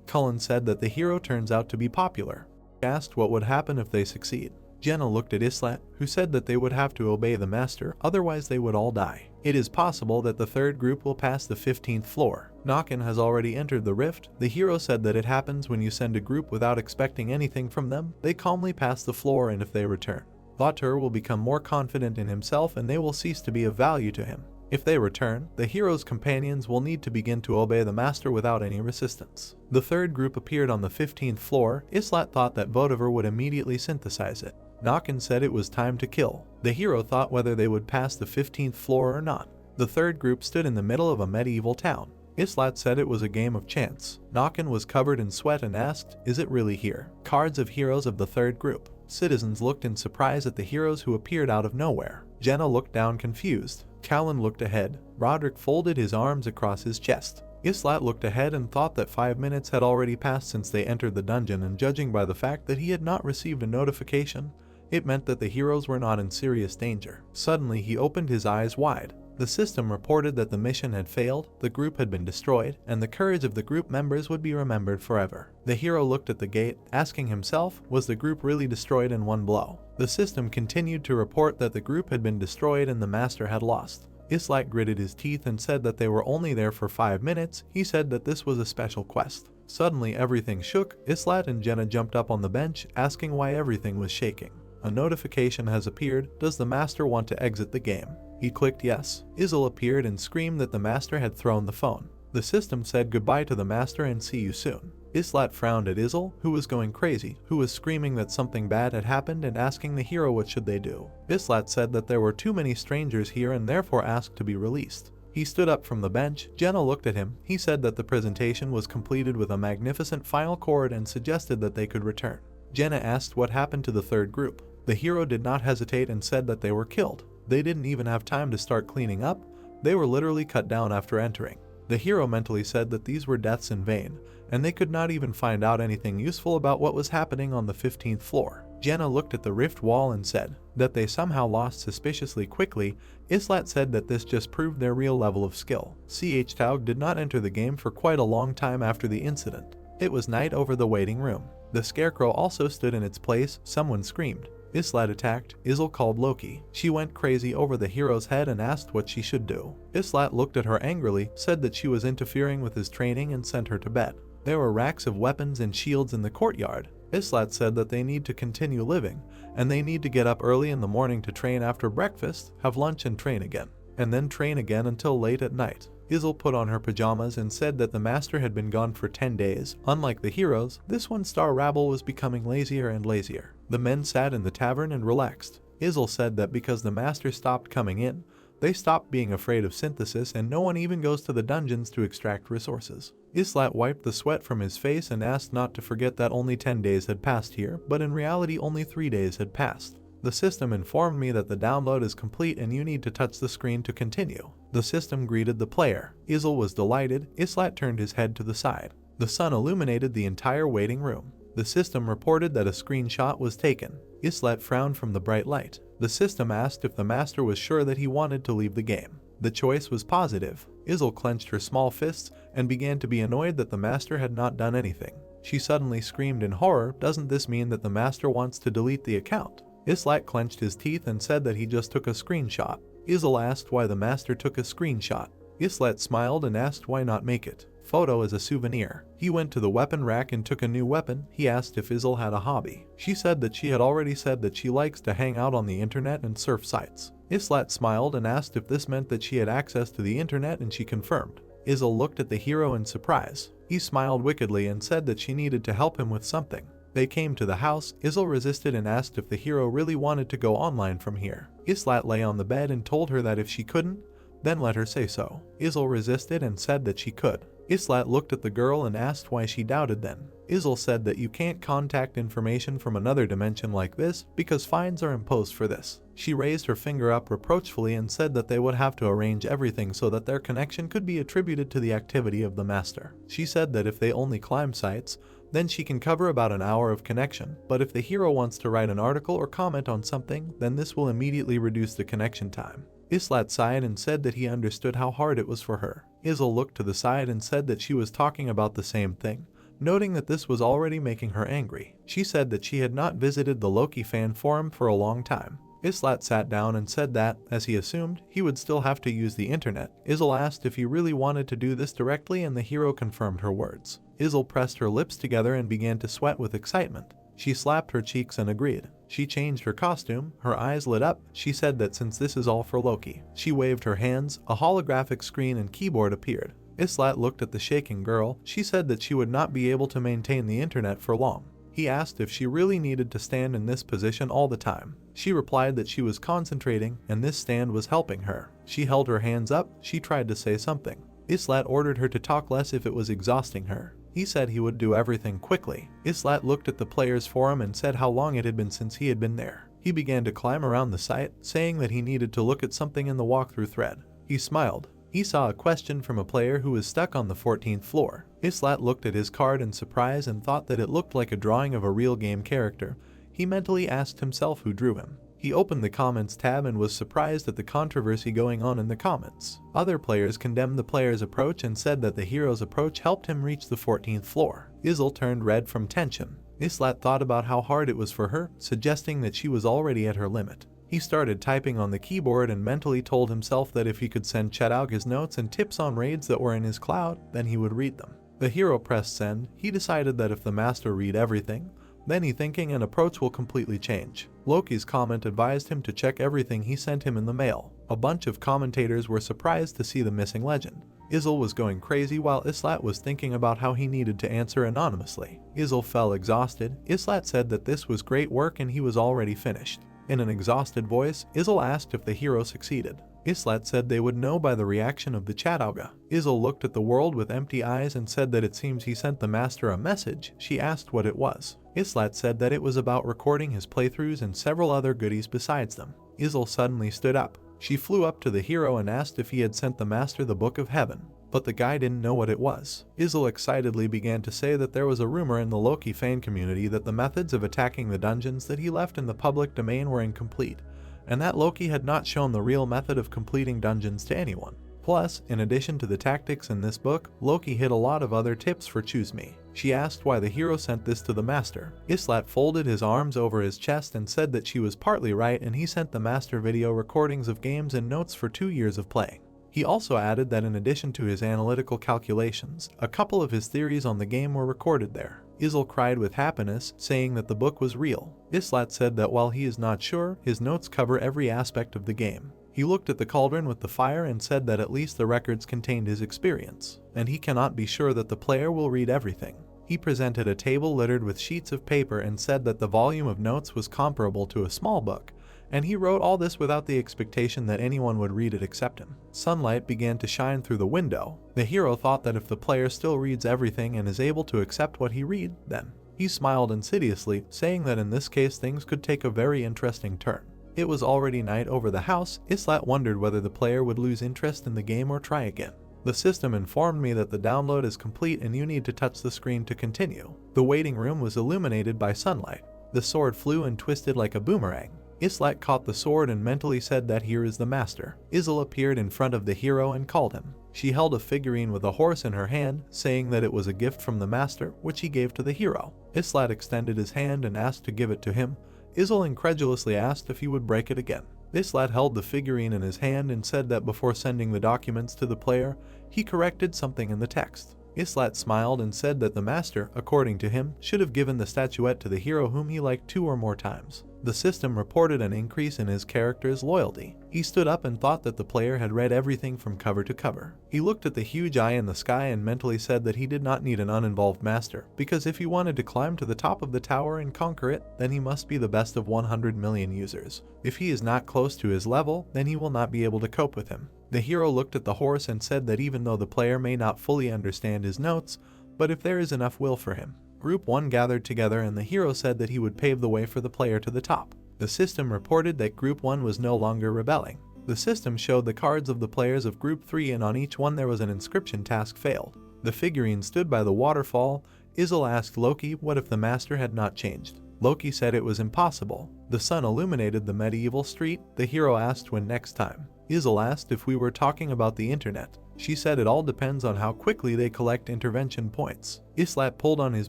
Cullen said that the hero turns out to be popular. He asked what would happen if they succeed. Jenna looked at Islat, who said that they would have to obey the master, otherwise they would all die. It is possible that the third group will pass the 15th floor. Nakin has already entered the rift. The hero said that it happens when you send a group without expecting anything from them. They calmly pass the floor, and if they return, Vatur will become more confident in himself and they will cease to be of value to him. If they return, the hero's companions will need to begin to obey the master without any resistance. The third group appeared on the 15th floor. Islat thought that Vodiver would immediately synthesize it. Nakin said it was time to kill. The hero thought whether they would pass the 15th floor or not. The third group stood in the middle of a medieval town. Islat said it was a game of chance. Nakin was covered in sweat and asked, "Is it really here?" Cards of heroes of the third group. Citizens looked in surprise at the heroes who appeared out of nowhere. Jenna looked down confused. Callan looked ahead. Roderick folded his arms across his chest. Islat looked ahead and thought that 5 minutes had already passed since they entered the dungeon, and judging by the fact that he had not received a notification, it meant that the heroes were not in serious danger. Suddenly he opened his eyes wide. The system reported that the mission had failed, the group had been destroyed, and the courage of the group members would be remembered forever. The hero looked at the gate, asking himself, was the group really destroyed in one blow? The system continued to report that the group had been destroyed and the master had lost. Islat gritted his teeth and said that they were only there for 5 minutes. He said that this was a special quest. Suddenly everything shook. Islat and Jenna jumped up on the bench, asking why everything was shaking. A notification has appeared. Does the master want to exit the game? He clicked yes. Izel appeared and screamed that the master had thrown the phone. The system said goodbye to the master and see you soon. Islat frowned at Izel, who was going crazy, who was screaming that something bad had happened and asking the hero what should they do. Islat said that there were too many strangers here and therefore asked to be released. He stood up from the bench. Jenna looked at him. He said that the presentation was completed with a magnificent final chord and suggested that they could return. Jenna asked what happened to the third group. The hero did not hesitate and said that they were killed. They didn't even have time to start cleaning up. They were literally cut down after entering. The hero mentally said that these were deaths in vain, and they could not even find out anything useful about what was happening on the 15th floor. Jenna looked at the rift wall and said that they somehow lost suspiciously quickly. Islat said that this just proved their real level of skill. CH Taug did not enter the game for quite a long time after the incident. It was night over the waiting room. The scarecrow also stood in its place. Someone screamed. Islat attacked. Izel called Loki. She went crazy over the hero's head and asked what she should do. Islat looked at her angrily, said that she was interfering with his training and sent her to bed. There were racks of weapons and shields in the courtyard. Islat said that they need to continue living, and they need to get up early in the morning to train after breakfast, have lunch and train again, and then train again until late at night. Izel put on her pajamas and said that the master had been gone for 10 days. Unlike the heroes, this one-star rabble was becoming lazier and lazier. The men sat in the tavern and relaxed. Izel said that because the master stopped coming in, they stopped being afraid of synthesis and no one even goes to the dungeons to extract resources. Islat wiped the sweat from his face and asked not to forget that only 10 days had passed here, but in reality only 3 days had passed. The system informed me that the download is complete and you need to touch the screen to continue. The system greeted the player. Izel was delighted. Islat turned his head to the side. The sun illuminated the entire waiting room. The system reported that a screenshot was taken. Islat frowned from the bright light. The system asked if the master was sure that he wanted to leave the game. The choice was positive. Izel clenched her small fists and began to be annoyed that the master had not done anything. She suddenly screamed in horror, "Doesn't this mean that the master wants to delete the account?" Islat clenched his teeth and said that he just took a screenshot. Izel asked why the master took a screenshot. Islat smiled and asked why not make it. Photo as a souvenir. He went to the weapon rack and took a new weapon. He asked if Izel had a hobby. She said that she had already said that she likes to hang out on the internet and surf sites. Islat smiled and asked if this meant that she had access to the internet, and she confirmed. Izel looked at the hero in surprise. He smiled wickedly and said that she needed to help him with something. They came to the house. Izel resisted and asked if the hero really wanted to go online from here. Islat lay on the bed and told her that if she couldn't, then let her say so. Izel resisted and said that she could. Islat looked at the girl and asked why she doubted then. Izel said that you can't contact information from another dimension like this because fines are imposed for this. She raised her finger up reproachfully and said that they would have to arrange everything so that their connection could be attributed to the activity of the master. She said that if they only climb sites, then she can cover about an hour of connection, but if the hero wants to write an article or comment on something, then this will immediately reduce the connection time. Islat sighed and said that he understood how hard it was for her. Izel looked to the side and said that she was talking about the same thing, noting that this was already making her angry. She said that she had not visited the Loki fan forum for a long time. Islat sat down and said that, as he assumed, he would still have to use the internet. Izel asked if he really wanted to do this directly and the hero confirmed her words. Izel pressed her lips together and began to sweat with excitement. She slapped her cheeks and agreed. She changed her costume, her eyes lit up. She said that since this is all for Loki. She waved her hands, a holographic screen and keyboard appeared. Islat looked at the shaking girl. She said that she would not be able to maintain the internet for long. He asked if she really needed to stand in this position all the time. She replied that she was concentrating and this stand was helping her. She held her hands up. She tried to say something. Islat ordered her to talk less if it was exhausting her. He said he would do everything quickly. Islat looked at the players' forum and said how long it had been since he had been there. He began to climb around the site, saying that he needed to look at something in the walkthrough thread. He smiled. He saw a question from a player who was stuck on the 14th floor. Islat looked at his card in surprise and thought that it looked like a drawing of a real game character. He mentally asked himself who drew him. He opened the comments tab and was surprised at the controversy going on in the comments. Other players condemned the player's approach and said that the hero's approach helped him reach the 14th floor. Isl turned red from tension. Islat thought about how hard it was for her, suggesting that she was already at her limit. He started typing on the keyboard and mentally told himself that if he could send Chetaug his notes and tips on raids that were in his cloud, then he would read them. The hero pressed send. He decided that if the master read everything, then he thinking an approach will completely change. Loki's comment advised him to check everything he sent him in the mail. A bunch of commentators were surprised to see the missing legend. Isl was going crazy while Islat was thinking about how he needed to answer anonymously. Isl fell exhausted. Islat said that this was great work and he was already finished. In an exhausted voice, Isl asked if the hero succeeded. Islat said they would know by the reaction of the Chatauga. Isl looked at the world with empty eyes and said that it seems he sent the master a message. She asked what it was. Islat said that it was about recording his playthroughs and several other goodies besides them. Isl suddenly stood up. She flew up to the hero and asked if he had sent the master the Book of Heaven, but the guy didn't know what it was. Isl excitedly began to say that there was a rumor in the Loki fan community that the methods of attacking the dungeons that he left in the public domain were incomplete, and that Loki had not shown the real method of completing dungeons to anyone. Plus, in addition to the tactics in this book, Loki hid a lot of other tips for Choose Me. She asked why the hero sent this to the master. Islat folded his arms over his chest and said that she was partly right and he sent the master video recordings of games and notes for 2 years of playing. He also added that in addition to his analytical calculations, a couple of his theories on the game were recorded there. Isl cried with happiness, saying that the book was real. Islat said that while he is not sure, his notes cover every aspect of the game. He looked at the cauldron with the fire and said that at least the records contained his experience, and he cannot be sure that the player will read everything. He presented a table littered with sheets of paper and said that the volume of notes was comparable to a small book, and he wrote all this without the expectation that anyone would read it except him. Sunlight began to shine through the window. The hero thought that if the player still reads everything and is able to accept what he read, then he smiled insidiously, saying that in this case things could take a very interesting turn. It was already night over the house. Islat wondered whether the player would lose interest in the game or try again. The system informed me that the download is complete and you need to touch the screen to continue. The waiting room was illuminated by sunlight. The sword flew and twisted like a boomerang. Islat caught the sword and mentally said that here is the master. Isl appeared in front of the hero and called him. She held a figurine with a horse in her hand, saying that it was a gift from the master, which he gave to the hero. Islat extended his hand and asked to give it to him. Isl incredulously asked if he would break it again. Islat held the figurine in his hand and said that before sending the documents to the player, he corrected something in the text. Islat smiled and said that the master, according to him, should have given the statuette to the hero whom he liked 2 or more times. The system reported an increase in his character's loyalty. He stood up and thought that the player had read everything from cover to cover. He looked at the huge eye in the sky and mentally said that he did not need an uninvolved master, because if he wanted to climb to the top of the tower and conquer it, then he must be the best of 100 million users. If he is not close to his level, then he will not be able to cope with him. The hero looked at the horse and said that even though the player may not fully understand his notes, but if there is enough will for him. Group 1 gathered together and the hero said that he would pave the way for the player to the top. The system reported that Group 1 was no longer rebelling. The system showed the cards of the players of Group 3 and on each one there was an inscription task failed. The figurine stood by the waterfall. Isl asked Loki what if the master had not changed. Loki said it was impossible. The sun illuminated the medieval street. The hero asked when next time. Isl asked if we were talking about the internet. She said it all depends on how quickly they collect intervention points. Islat pulled on his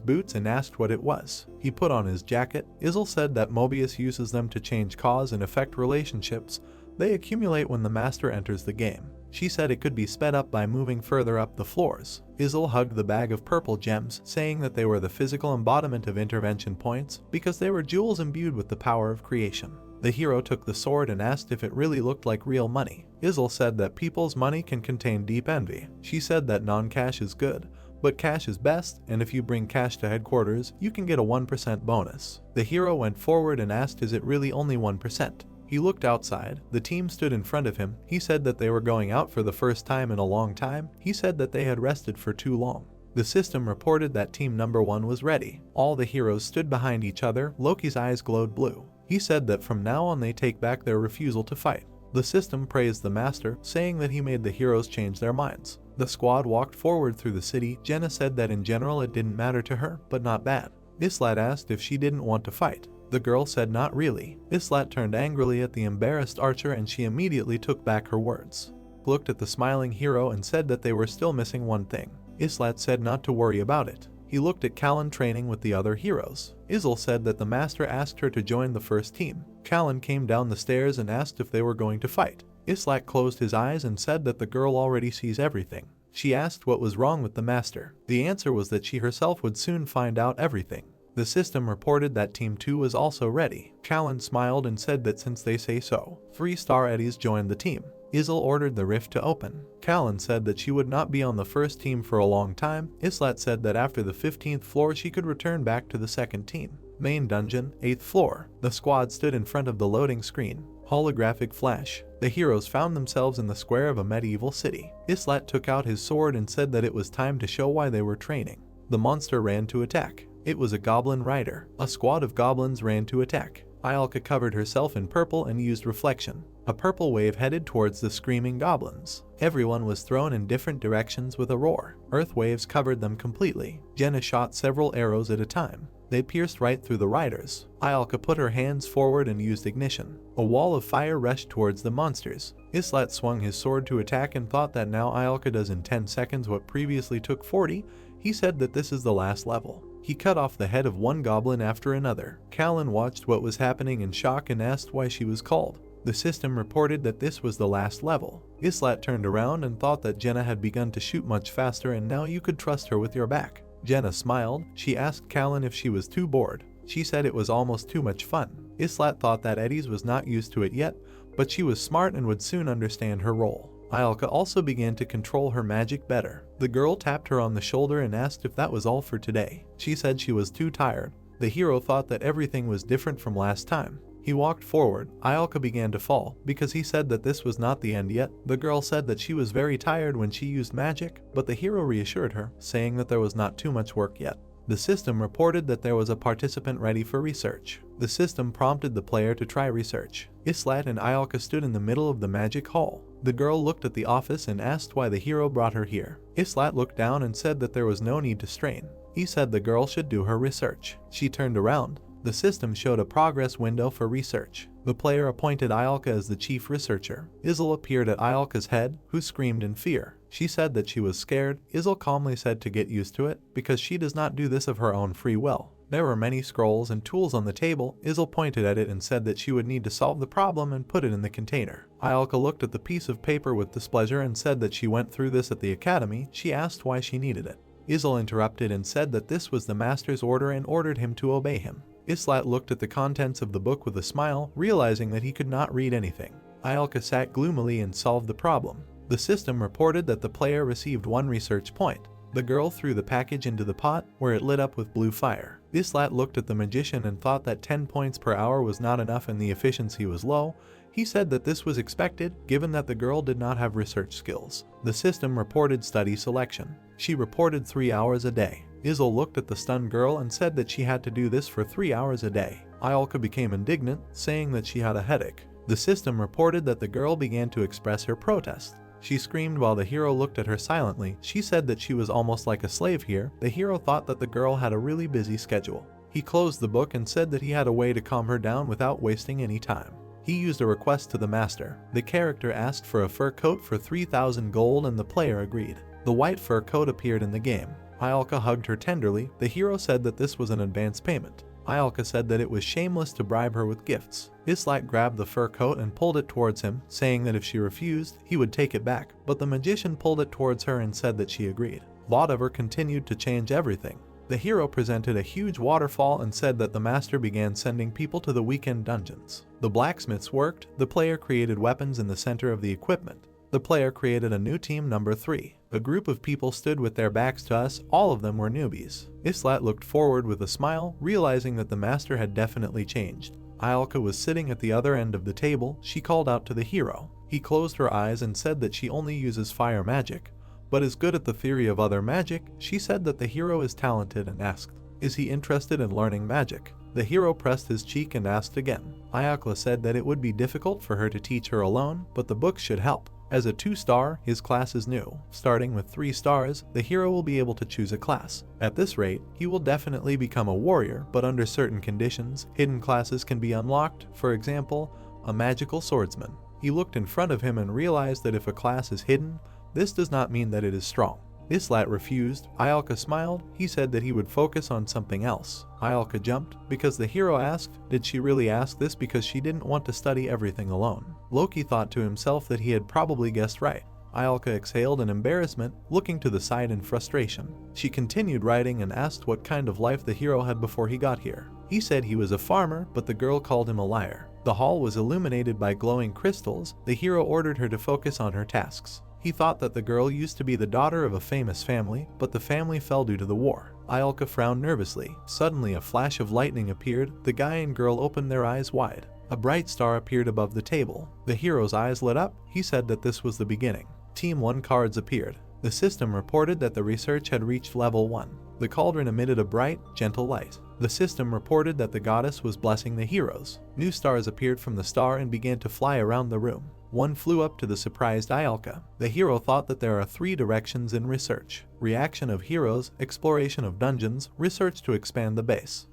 boots and asked what it was. He put on his jacket. Isl said that Mobius uses them to change cause and effect relationships. They accumulate when the master enters the game. She said it could be sped up by moving further up the floors. Isl hugged the bag of purple gems, saying that they were the physical embodiment of intervention points because they were jewels imbued with the power of creation. The hero took the sword and asked if it really looked like real money. Isl said that people's money can contain deep envy. She said that non-cash is good, but cash is best, and if you bring cash to headquarters, you can get a 1% bonus. The hero went forward and asked, is it really only 1%? He looked outside. The team stood in front of him. He said that they were going out for the first time in a long time. He said that they had rested for too long. The system reported that team number 1 was ready. All the heroes stood behind each other. Loki's eyes glowed blue. He said that from now on they take back their refusal to fight. The system praised the master, saying that he made the heroes change their minds. The squad walked forward through the city. Jenna said that in general it didn't matter to her, but not bad. Islat asked if she didn't want to fight. The girl said not really. Islat turned angrily at the embarrassed archer and she immediately took back her words. Looked at the smiling hero and said that they were still missing one thing. Islat said not to worry about it. He looked at Callan training with the other heroes. Isil said that the master asked her to join the first team. Callan came down the stairs and asked if they were going to fight. Islat closed his eyes and said that the girl already sees everything. She asked what was wrong with the master. The answer was that she herself would soon find out everything. The system reported that Team 2 was also ready. Callan smiled and said that since they say so, 3-star Eddies joined the team. Isil ordered the rift to open. Callan said that she would not be on the first team for a long time. Islat said that after the 15th floor she could return back to the second team. Main dungeon, 8th floor. The squad stood in front of the loading screen. Holographic flash. The heroes found themselves in the square of a medieval city. Islat took out his sword and said that it was time to show why they were training. The monster ran to attack. It was a goblin rider. A squad of goblins ran to attack. Ialka covered herself in purple and used reflection. A purple wave headed towards the screaming goblins. Everyone was thrown in different directions with a roar. Earth waves covered them completely. Jenna shot several arrows at a time. They pierced right through the riders. Ialka put her hands forward and used ignition. A wall of fire rushed towards the monsters. Islat swung his sword to attack and thought that now Ialka does in 10 seconds what previously took 40. He said that this is the last level. He cut off the head of one goblin after another. Callan watched what was happening in shock and asked why she was called. The system reported that this was the last level. Islat turned around and thought that Jenna had begun to shoot much faster and now you could trust her with your back. Jenna smiled. She asked Callan if she was too bored. She said it was almost too much fun. Islat thought that Eddies was not used to it yet, but she was smart and would soon understand her role. Ialka also began to control her magic better. The girl tapped her on the shoulder and asked if that was all for today. She said she was too tired. The hero thought that everything was different from last time. He walked forward. Ialka began to fall, because he said that this was not the end yet. The girl said that she was very tired when she used magic, but the hero reassured her, saying that there was not too much work yet. The system reported that there was a participant ready for research. The system prompted the player to try research. Islat and Ialka stood in the middle of the magic hall. The girl looked at the office and asked why the hero brought her here. Islat looked down and said that there was no need to strain. He said the girl should do her research. She turned around. The system showed a progress window for research. The player appointed Ialka as the chief researcher. Isil appeared at Ialka's head, who screamed in fear. She said that she was scared. Isil calmly said to get used to it, because she does not do this of her own free will. There were many scrolls and tools on the table. Isil pointed at it and said that she would need to solve the problem and put it in the container. Ialka looked at the piece of paper with displeasure and said that she went through this at the academy. She asked why she needed it. Isil interrupted and said that this was the master's order and ordered him to obey him. Islat looked at the contents of the book with a smile, realizing that he could not read anything. Ialka sat gloomily and solved the problem. The system reported that the player received 1 research point. The girl threw the package into the pot, where it lit up with blue fire. Islat looked at the magician and thought that 10 points per hour was not enough and the efficiency was low. He said that this was expected, given that the girl did not have research skills. The system reported study selection. She reported 3 hours a day. Isil looked at the stunned girl and said that she had to do this for 3 hours a day. Ialka became indignant, saying that she had a headache. The system reported that the girl began to express her protest. She screamed while the hero looked at her silently. She said that she was almost like a slave here. The hero thought that the girl had a really busy schedule. He closed the book and said that he had a way to calm her down without wasting any time. He used a request to the master. The character asked for a fur coat for 3,000 gold and the player agreed. The white fur coat appeared in the game. Ialka hugged her tenderly. The hero said that this was an advance payment. Ialka said that it was shameless to bribe her with gifts. Islat grabbed the fur coat and pulled it towards him, saying that if she refused, he would take it back, but the magician pulled it towards her and said that she agreed. Whatever continued to change everything. The hero presented a huge waterfall and said that the master began sending people to the weekend dungeons. The blacksmiths worked. The player created weapons in the center of the equipment. The player created a new team number 3. A group of people stood with their backs to us. All of them were newbies. Islat looked forward with a smile, realizing that the master had definitely changed. Ialka was sitting at the other end of the table. She called out to the hero. He closed her eyes and said that she only uses fire magic, but is good at the theory of other magic. She said that the hero is talented and asked, is he interested in learning magic? The hero pressed his cheek and asked again. Ayaka said that it would be difficult for her to teach her alone, but the books should help. As a 2-star, his class is new. Starting with 3 stars, the hero will be able to choose a class. At this rate, he will definitely become a warrior, but under certain conditions, hidden classes can be unlocked, for example, a magical swordsman. He looked in front of him and realized that if a class is hidden, this does not mean that it is strong. Islat refused. Ayaka smiled. He said that he would focus on something else. Ayaka jumped because the hero asked, did she really ask this because she didn't want to study everything alone? Loki thought to himself that he had probably guessed right. Ayaka exhaled in embarrassment, looking to the side in frustration. She continued writing and asked what kind of life the hero had before he got here. He said he was a farmer, but the girl called him a liar. The hall was illuminated by glowing crystals. The hero ordered her to focus on her tasks. He thought that the girl used to be the daughter of a famous family, but the family fell due to the war. Ayaka frowned nervously. Suddenly a flash of lightning appeared. The guy and girl opened their eyes wide. A bright star appeared above the table. The hero's eyes lit up. He said that this was the beginning. Team 1 cards appeared. The system reported that the research had reached level 1. The cauldron emitted a bright, gentle light. The system reported that the goddess was blessing the heroes. New stars appeared from the star and began to fly around the room. One flew up to the surprised Ayaka. The hero thought that there are 3 directions in research. Reaction of heroes, exploration of dungeons, research to expand the base.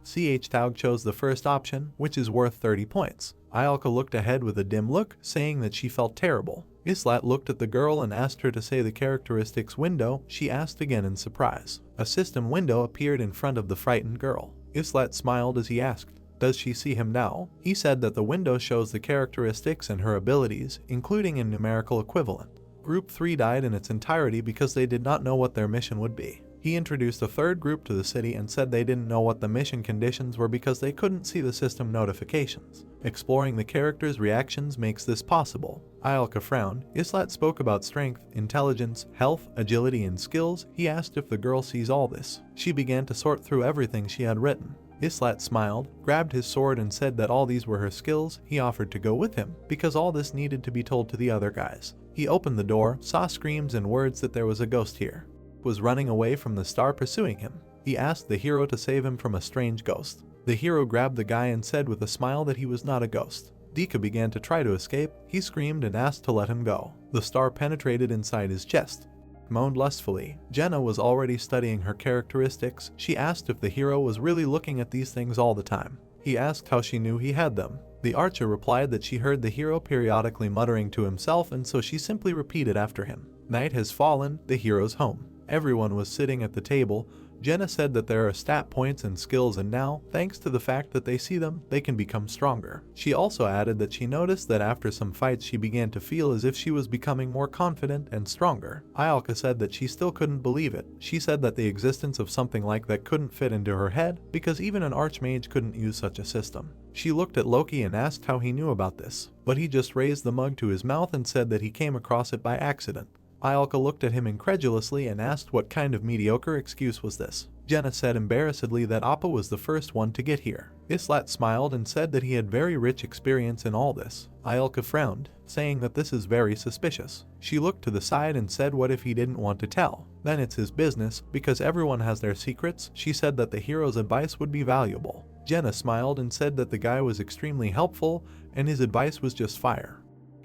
Taug chose the first option, which is worth 30 points. Ayaka looked ahead with a dim look, saying that she felt terrible. Islat looked at the girl and asked her to say the characteristics window. She asked again in surprise. A system window appeared in front of the frightened girl. Islat smiled as he asked, does she see him now? He said that the window shows the characteristics and her abilities, including a numerical equivalent. Group 3 died in its entirety because they did not know what their mission would be. He introduced a third group to the city and said they didn't know what the mission conditions were because they couldn't see the system notifications. Exploring the characters' reactions makes this possible. Ayaka frowned. Islat spoke about strength, intelligence, health, agility, and skills. He asked if the girl sees all this. She began to sort through everything she had written. Islat smiled, grabbed his sword and said that all these were her skills. He offered to go with him, because all this needed to be told to the other guys. He opened the door, saw screams and words that there was a ghost here. Was running away from the star pursuing him. He asked the hero to save him from a strange ghost. The hero grabbed the guy and said with a smile that he was not a ghost. Dika began to try to escape. He screamed and asked to let him go. The star penetrated inside his chest. Moaned lustfully. Jenna was already studying her characteristics. She asked if the hero was really looking at these things all the time. He asked how she knew he had them. The archer replied that she heard the hero periodically muttering to himself, and so she simply repeated after him. Night has fallen, the hero's home. Everyone was sitting at the table. Jenna said that there are stat points and skills, and now, thanks to the fact that they see them, they can become stronger. She also added that she noticed that after some fights she began to feel as if she was becoming more confident and stronger. Ayaka said that she still couldn't believe it. She said that the existence of something like that couldn't fit into her head, because even an archmage couldn't use such a system. She looked at Loki and asked how he knew about this, but he just raised the mug to his mouth and said that he came across it by accident. Ayaka looked at him incredulously and asked what kind of mediocre excuse was this. Jenna said embarrassedly that Appa was the first one to get here. Islat smiled and said that he had very rich experience in all this. Ayaka frowned, saying that this is very suspicious. She looked to the side and said what if he didn't want to tell? Then it's his business, because everyone has their secrets. She said that the hero's advice would be valuable. Jenna smiled and said that the guy was extremely helpful and his advice was just fire.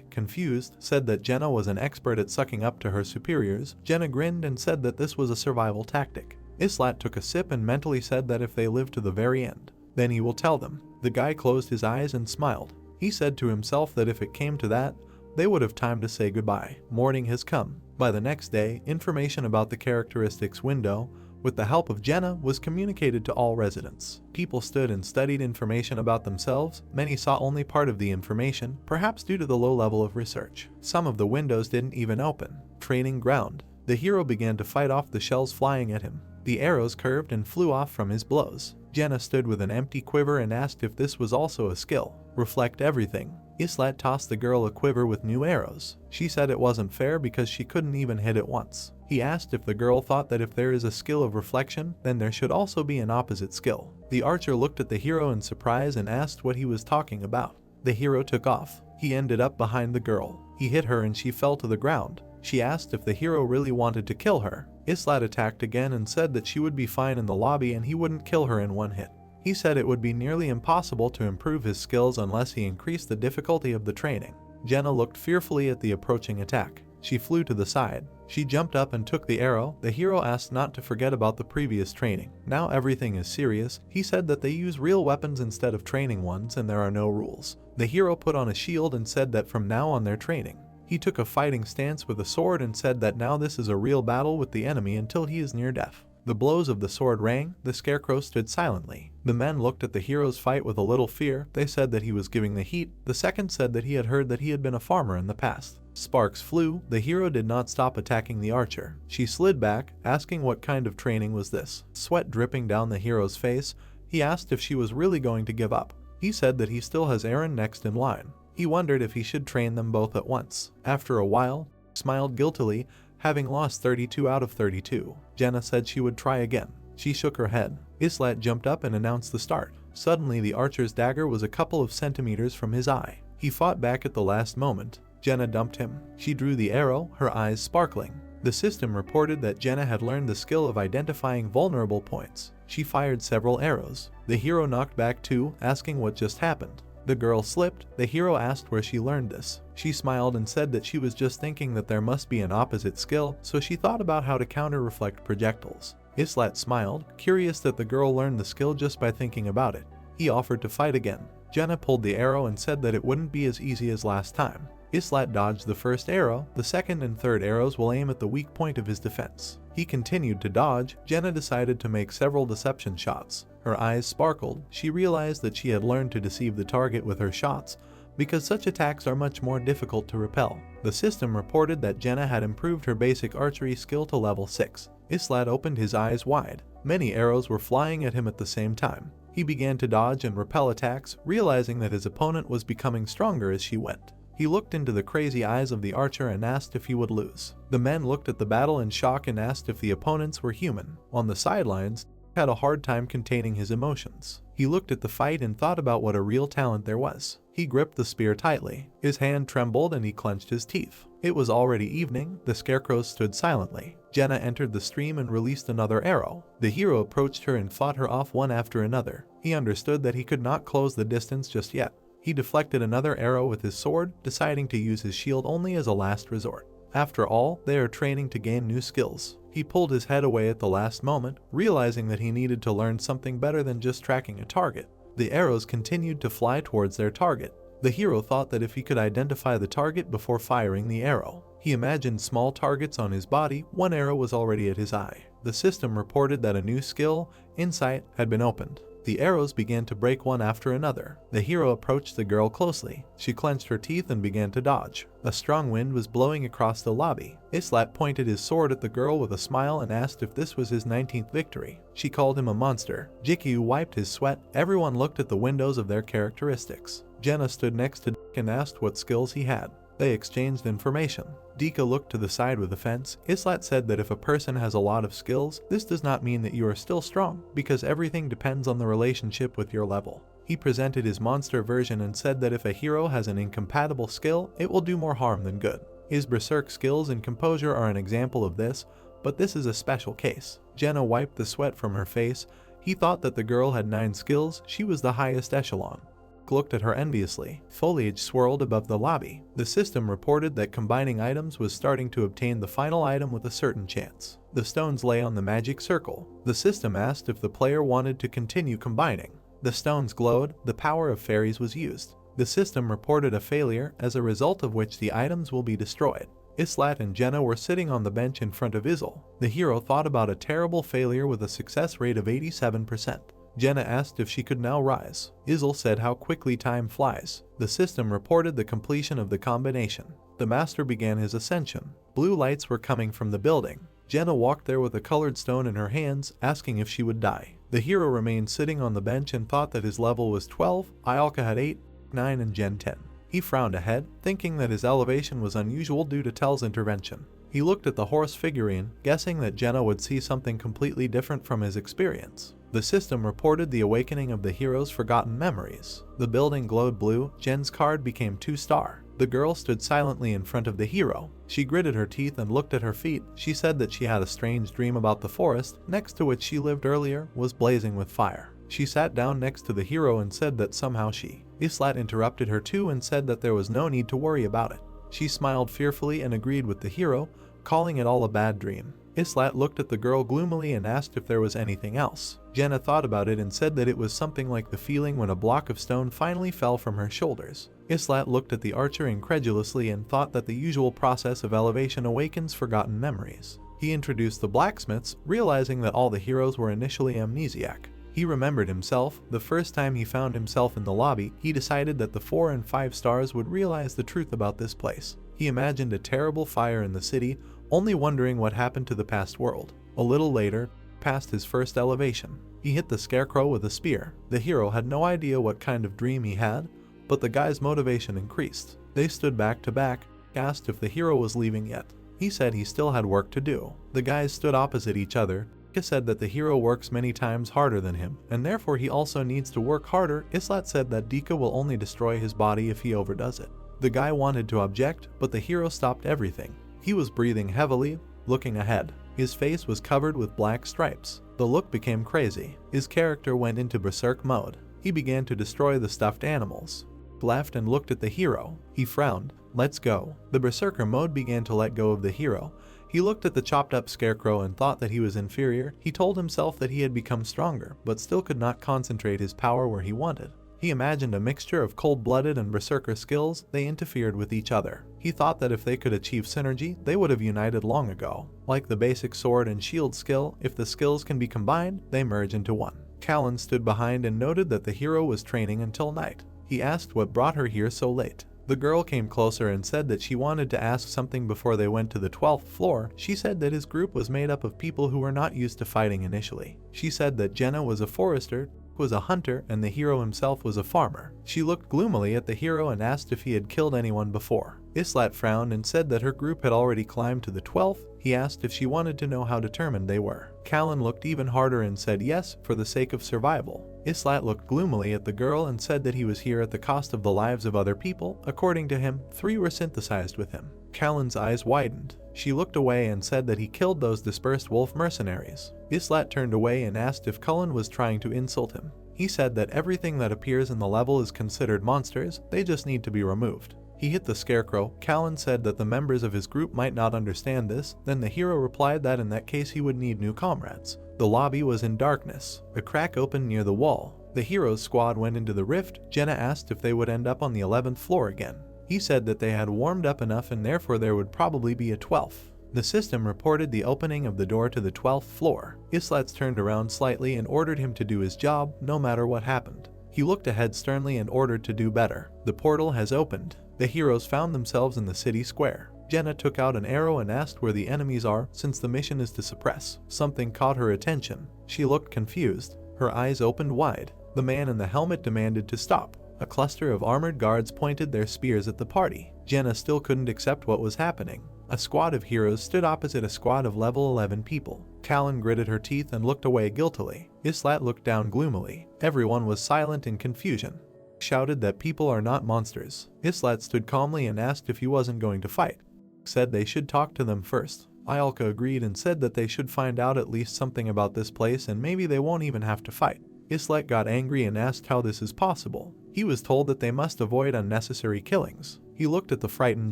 Confused, said that Jenna was an expert at sucking up to her superiors. Jenna grinned and said that this was a survival tactic. Islat took a sip and mentally said that if they live to the very end, then he will tell them. The guy closed his eyes and smiled. He said to himself that if it came to that, they would have time to say goodbye. Morning has come. By the next day, information about the characteristics window, with the help of Jenna, was communicated to all residents. People stood and studied information about themselves. Many saw only part of the information, perhaps due to the low level of research. Some of the windows didn't even open. Training ground. The hero began to fight off the shells flying at him. The arrows curved and flew off from his blows. Jenna stood with an empty quiver and asked if this was also a skill. Reflect everything. Islat tossed the girl a quiver with new arrows. She said it wasn't fair because she couldn't even hit it once. He asked if the girl thought that if there is a skill of reflection, then there should also be an opposite skill. The archer looked at the hero in surprise and asked what he was talking about. The hero took off. He ended up behind the girl. He hit her and she fell to the ground. She asked if the hero really wanted to kill her. Islat attacked again and said that she would be fine in the lobby and he wouldn't kill her in one hit. He said it would be nearly impossible to improve his skills unless he increased the difficulty of the training. Jenna looked fearfully at the approaching attack. She flew to the side. She jumped up and took the arrow. The hero asked not to forget about the previous training. Now everything is serious. He said that they use real weapons instead of training ones and there are no rules. The hero put on a shield and said that from now on they're training. He took a fighting stance with a sword and said that now this is a real battle with the enemy until he is near death. The blows of the sword rang. The scarecrow stood silently. The men looked at the hero's fight with a little fear. They said that he was giving the heat. The second said that he had heard that he had been a farmer in the past. Sparks flew. The hero did not stop attacking the archer. She slid back, asking what kind of training was this. Sweat dripping down the hero's face. He asked if she was really going to give up. He said that he still has Aaron next in line. He wondered if he should train them both at once. After a while, smiled guiltily, having lost 32 out of 32. Jenna said she would try again. She shook her head. Islat jumped up and announced the start. Suddenly the archer's dagger was a couple of centimeters from his eye. He fought back at the last moment. Jenna dumped him. She drew the arrow, her eyes sparkling. The system reported that Jenna had learned the skill of identifying vulnerable points. She fired several arrows. The hero knocked back two, asking what just happened. The girl slipped. The hero asked where she learned this. She smiled and said that she was just thinking that there must be an opposite skill, so she thought about how to counter-reflect projectiles. Islat smiled, curious that the girl learned the skill just by thinking about it. He offered to fight again. Jenna pulled the arrow and said that it wouldn't be as easy as last time. Islat dodged the first arrow. The second and third arrows will aim at the weak point of his defense. He continued to dodge. Jenna decided to make several deception shots. Her eyes sparkled. She realized that she had learned to deceive the target with her shots, because such attacks are much more difficult to repel. The system reported that Jenna had improved her basic archery skill to level 6. Islat opened his eyes wide. Many arrows were flying at him at the same time. He began to dodge and repel attacks, realizing that his opponent was becoming stronger as she went. He looked into the crazy eyes of the archer and asked if he would lose. The men looked at the battle in shock and asked if the opponents were human. On the sidelines, he had a hard time containing his emotions. He looked at the fight and thought about what a real talent there was. He gripped the spear tightly. His hand trembled and he clenched his teeth. It was already evening. The scarecrow stood silently. Jenna entered the stream and released another arrow. The hero approached her and fought her off one after another. He understood that he could not close the distance just yet. He deflected another arrow with his sword, deciding to use his shield only as a last resort. After all, they are training to gain new skills. He pulled his head away at the last moment, realizing that he needed to learn something better than just tracking a target. The arrows continued to fly towards their target. The hero thought that if he could identify the target before firing the arrow. He imagined small targets on his body. One arrow was already at his eye. The system reported that a new skill, Insight, had been opened. The arrows began to break one after another. The hero approached the girl closely. She clenched her teeth and began to dodge. A strong wind was blowing across the lobby. Islat pointed his sword at the girl with a smile and asked if this was his 19th victory. She called him a monster. Jikyu wiped his sweat. Everyone looked at the windows of their characteristics. Jenna stood next to Dick and asked what skills he had. They exchanged information. Dika looked to the side with offense. Islat said that if a person has a lot of skills, this does not mean that you are still strong, because everything depends on the relationship with your level. He presented his monster version and said that if a hero has an incompatible skill, it will do more harm than good. His berserk skills and composure are an example of this, but this is a special case. Jenna wiped the sweat from her face. He thought that the girl had 9 skills. She was the highest echelon. Looked at her enviously. Foliage swirled above the lobby. The system reported that combining items was starting to obtain the final item with a certain chance. The stones lay on the magic circle. The system asked if the player wanted to continue combining. The stones glowed. The power of fairies was used. The system reported a failure, as a result of which the items will be destroyed. Islat and Jenna were sitting on the bench in front of Izzle. The hero thought about a terrible failure with a success rate of 87%. Jenna asked if she could now rise. Izzle said how quickly time flies. The system reported the completion of the combination. The master began his ascension. Blue lights were coming from the building. Jenna walked there with a colored stone in her hands, asking if she would die. The hero remained sitting on the bench and thought that his level was 12, Ialka had 8, 9 and Gen 10. He frowned ahead, thinking that his elevation was unusual due to Tel's intervention. He looked at the horse figurine, guessing that Jenna would see something completely different from his experience. The system reported the awakening of the hero's forgotten memories. The building glowed blue. Jen's card became 2-star. The girl stood silently in front of the hero. She gritted her teeth and looked at her feet. She said that she had a strange dream about the forest, next to which she lived earlier, was blazing with fire. She sat down next to the hero and said that somehow Islat interrupted her too and said that there was no need to worry about it. She smiled fearfully and agreed with the hero, calling it all a bad dream. Islat looked at the girl gloomily and asked if there was anything else. Jenna thought about it and said that it was something like the feeling when a block of stone finally fell from her shoulders. Islat looked at the archer incredulously and thought that the usual process of elevation awakens forgotten memories. He introduced the blacksmiths, realizing that all the heroes were initially amnesiac. He remembered himself. The first time he found himself in the lobby, he decided that the 4 and 5 stars would realize the truth about this place. He imagined a terrible fire in the city, only wondering what happened to the past world. A little later, past his first elevation, he hit the scarecrow with a spear. The hero had no idea what kind of dream he had, but the guy's motivation increased. They stood back to back, asked if the hero was leaving yet. He said he still had work to do. The guys stood opposite each other. Dika said that the hero works many times harder than him, and therefore he also needs to work harder. Islat said that Dika will only destroy his body if he overdoes it. The guy wanted to object, but the hero stopped everything. He was breathing heavily, looking ahead. His face was covered with black stripes. The look became crazy. His character went into berserk mode. He began to destroy the stuffed animals. Left and looked at the hero. He frowned. Let's go. The berserker mode began to let go of the hero. He looked at the chopped up scarecrow and thought that he was inferior. He told himself that he had become stronger, but still could not concentrate his power where he wanted. He imagined a mixture of cold-blooded and berserker skills. They interfered with each other. He thought that if they could achieve synergy, they would have united long ago. Like the basic sword and shield skill, if the skills can be combined, they merge into one. Callan stood behind and noted that the hero was training until night. He asked what brought her here so late. The girl came closer and said that she wanted to ask something before they went to the 12th floor. She said that his group was made up of people who were not used to fighting initially. She said that Jenna was a forester, was a hunter, and the hero himself was a farmer. She looked gloomily at the hero and asked if he had killed anyone before. Islat frowned and said that her group had already climbed to the 12th. He asked if she wanted to know how determined they were. Callan looked even harder and said yes, for the sake of survival. Islat looked gloomily at the girl and said that he was here at the cost of the lives of other people. According to him, 3 were synthesized with him. Callan's eyes widened. She looked away and said that he killed those dispersed wolf mercenaries. Islat turned away and asked if Cullen was trying to insult him. He said that everything that appears in the level is considered monsters, they just need to be removed. He hit the scarecrow. Callan said that the members of his group might not understand this. Then the hero replied that in that case he would need new comrades. The lobby was in darkness. A crack opened near the wall. The hero's squad went into the rift. Jenna asked if they would end up on the 11th floor again. He said that they had warmed up enough and therefore there would probably be a 12th. The system reported the opening of the door to the 12th floor. Islat turned around slightly and ordered him to do his job, no matter what happened. He looked ahead sternly and ordered to do better. The portal has opened. The heroes found themselves in the city square. Jenna took out an arrow and asked where the enemies are, since the mission is to suppress. Something caught her attention. She looked confused. Her eyes opened wide. The man in the helmet demanded to stop. A cluster of armored guards pointed their spears at the party. Jenna still couldn't accept what was happening. A squad of heroes stood opposite a squad of level 11 people. Callan gritted her teeth and looked away guiltily. Islat looked down gloomily. Everyone was silent in confusion. Shouted that people are not monsters. Islat stood calmly and asked if he wasn't going to fight. Said they should talk to them first. Ialka agreed and said that they should find out at least something about this place and maybe they won't even have to fight. Islat got angry and asked how this is possible. He was told that they must avoid unnecessary killings. He looked at the frightened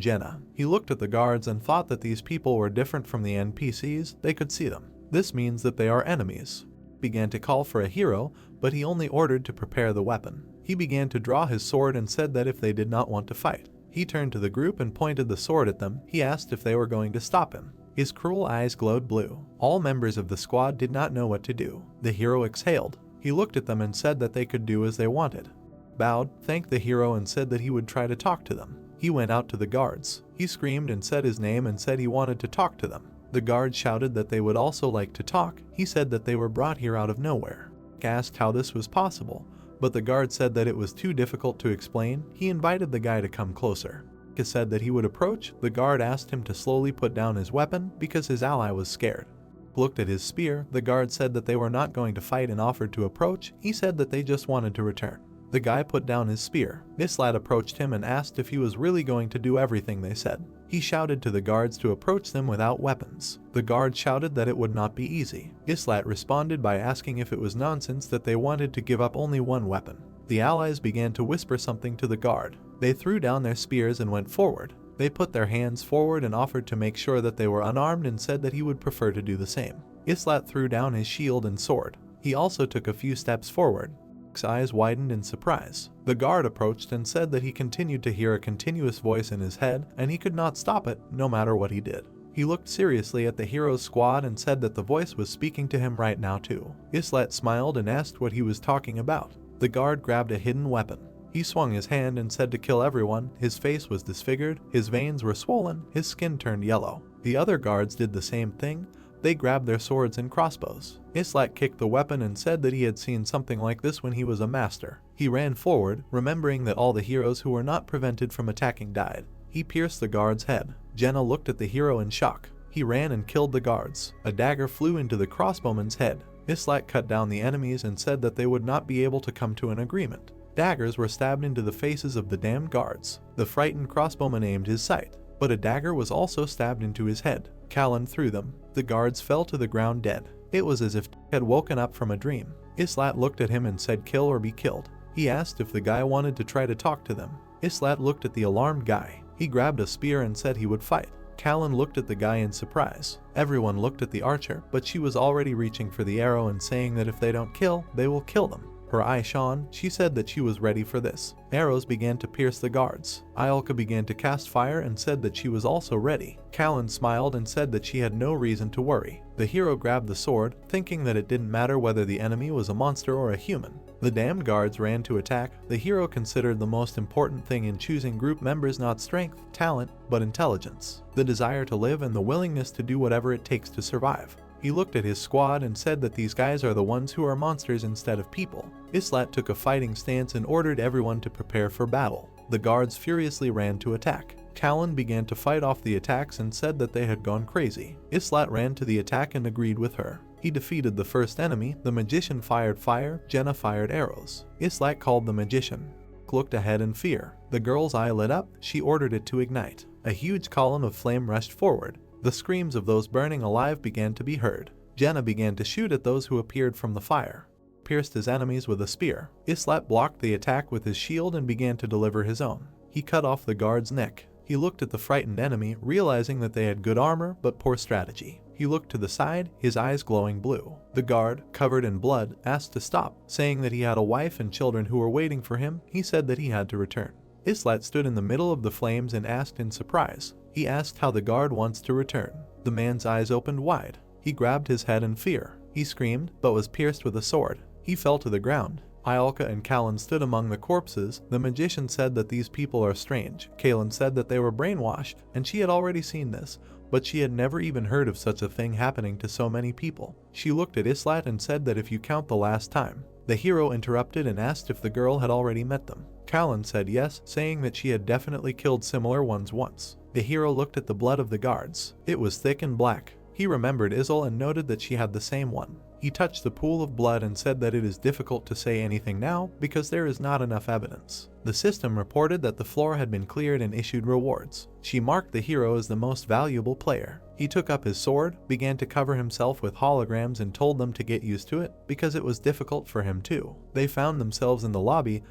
Jenna. He looked at the guards and thought that these people were different from the NPCs. They could see them. This means that they are enemies. Began to call for a hero, but he only ordered to prepare the weapon. He began to draw his sword and said that if they did not want to fight. He turned to the group and pointed the sword at them. He asked if they were going to stop him. His cruel eyes glowed blue. All members of the squad did not know what to do. The hero exhaled. He looked at them and said that they could do as they wanted. Bowed, thanked the hero and said that he would try to talk to them. He went out to the guards. He screamed and said his name and said he wanted to talk to them. The guards shouted that they would also like to talk. He said that they were brought here out of nowhere. Asked how this was possible, but the guard said that it was too difficult to explain. He invited the guy to come closer. He said that he would approach. The guard asked him to slowly put down his weapon because his ally was scared. Looked at his spear. The guard said that they were not going to fight and offered to approach. He said that they just wanted to return. The guy put down his spear. Islat approached him and asked if he was really going to do everything they said. He shouted to the guards to approach them without weapons. The guard shouted that it would not be easy. Islat responded by asking if it was nonsense that they wanted to give up only one weapon. The allies began to whisper something to the guard. They threw down their spears and went forward. They put their hands forward and offered to make sure that they were unarmed and said that he would prefer to do the same. Islat threw down his shield and sword. He also took a few steps forward. His eyes widened in surprise. The guard approached and said that he continued to hear a continuous voice in his head and he could not stop it no matter what he did. He looked seriously at the hero's squad and said that the voice was speaking to him right now too. Islat smiled and asked what he was talking about. The guard grabbed a hidden weapon. He swung his hand and said to kill everyone. His face was disfigured, his veins were swollen, his skin turned yellow. The other guards did the same thing. They grabbed their swords and crossbows. Islat kicked the weapon and said that he had seen something like this when he was a master. He ran forward, remembering that all the heroes who were not prevented from attacking died. He pierced the guard's head. Jenna looked at the hero in shock. He ran and killed the guards. A dagger flew into the crossbowman's head. Islat cut down the enemies and said that they would not be able to come to an agreement. Daggers were stabbed into the faces of the damned guards. The frightened crossbowman aimed his sight, but a dagger was also stabbed into his head. Callan threw them. The guards fell to the ground dead. It was as if he had woken up from a dream. Islat looked at him and said kill or be killed. He asked if the guy wanted to try to talk to them. Islat looked at the alarmed guy. He grabbed a spear and said he would fight. Callan looked at the guy in surprise. Everyone looked at the archer, but she was already reaching for the arrow and saying that if they don't kill, they will kill them. Her eye shone. She said that she was ready for this. Arrows began to pierce the guards. Iolka began to cast fire and said that she was also ready. Callan smiled and said that she had no reason to worry. The hero grabbed the sword, thinking that it didn't matter whether the enemy was a monster or a human. The damned guards ran to attack. The hero considered the most important thing in choosing group members not strength, talent, but intelligence. The desire to live and the willingness to do whatever it takes to survive. He looked at his squad and said that these guys are the ones who are monsters instead of people. Islat took a fighting stance and ordered everyone to prepare for battle. The guards furiously ran to attack. Callan began to fight off the attacks and said that they had gone crazy. Islat ran to the attack and agreed with her. He defeated the first enemy. The magician fired fire, Jenna fired arrows. Islat called the magician. Looked ahead in fear. The girl's eye lit up. She ordered it to ignite. A huge column of flame rushed forward. The screams of those burning alive began to be heard. Jenna began to shoot at those who appeared from the fire. Pierced his enemies with a spear. Islat blocked the attack with his shield and began to deliver his own. He cut off the guard's neck. He looked at the frightened enemy, realizing that they had good armor but poor strategy. He looked to the side, his eyes glowing blue. The guard, covered in blood, asked to stop, saying that he had a wife and children who were waiting for him. He said that he had to return. Islat stood in the middle of the flames and asked in surprise. He asked how the guard wants to return. The man's eyes opened wide. He grabbed his head in fear. He screamed, but was pierced with a sword. He fell to the ground. Iolka and Callan stood among the corpses. The magician said that these people are strange. Callan said that they were brainwashed, and she had already seen this, but she had never even heard of such a thing happening to so many people. She looked at Islat and said that if you count the last time. The hero interrupted and asked if the girl had already met them. Callan said yes, saying that she had definitely killed similar ones once. The hero looked at the blood of the guards. It was thick and black. He remembered Isil and noted that she had the same one. He touched the pool of blood and said that it is difficult to say anything now because there is not enough evidence. The system reported that the floor had been cleared and issued rewards. She marked the hero as the most valuable player. He took up his sword, began to cover himself with holograms and told them to get used to it because it was difficult for him too. They found themselves in the lobby.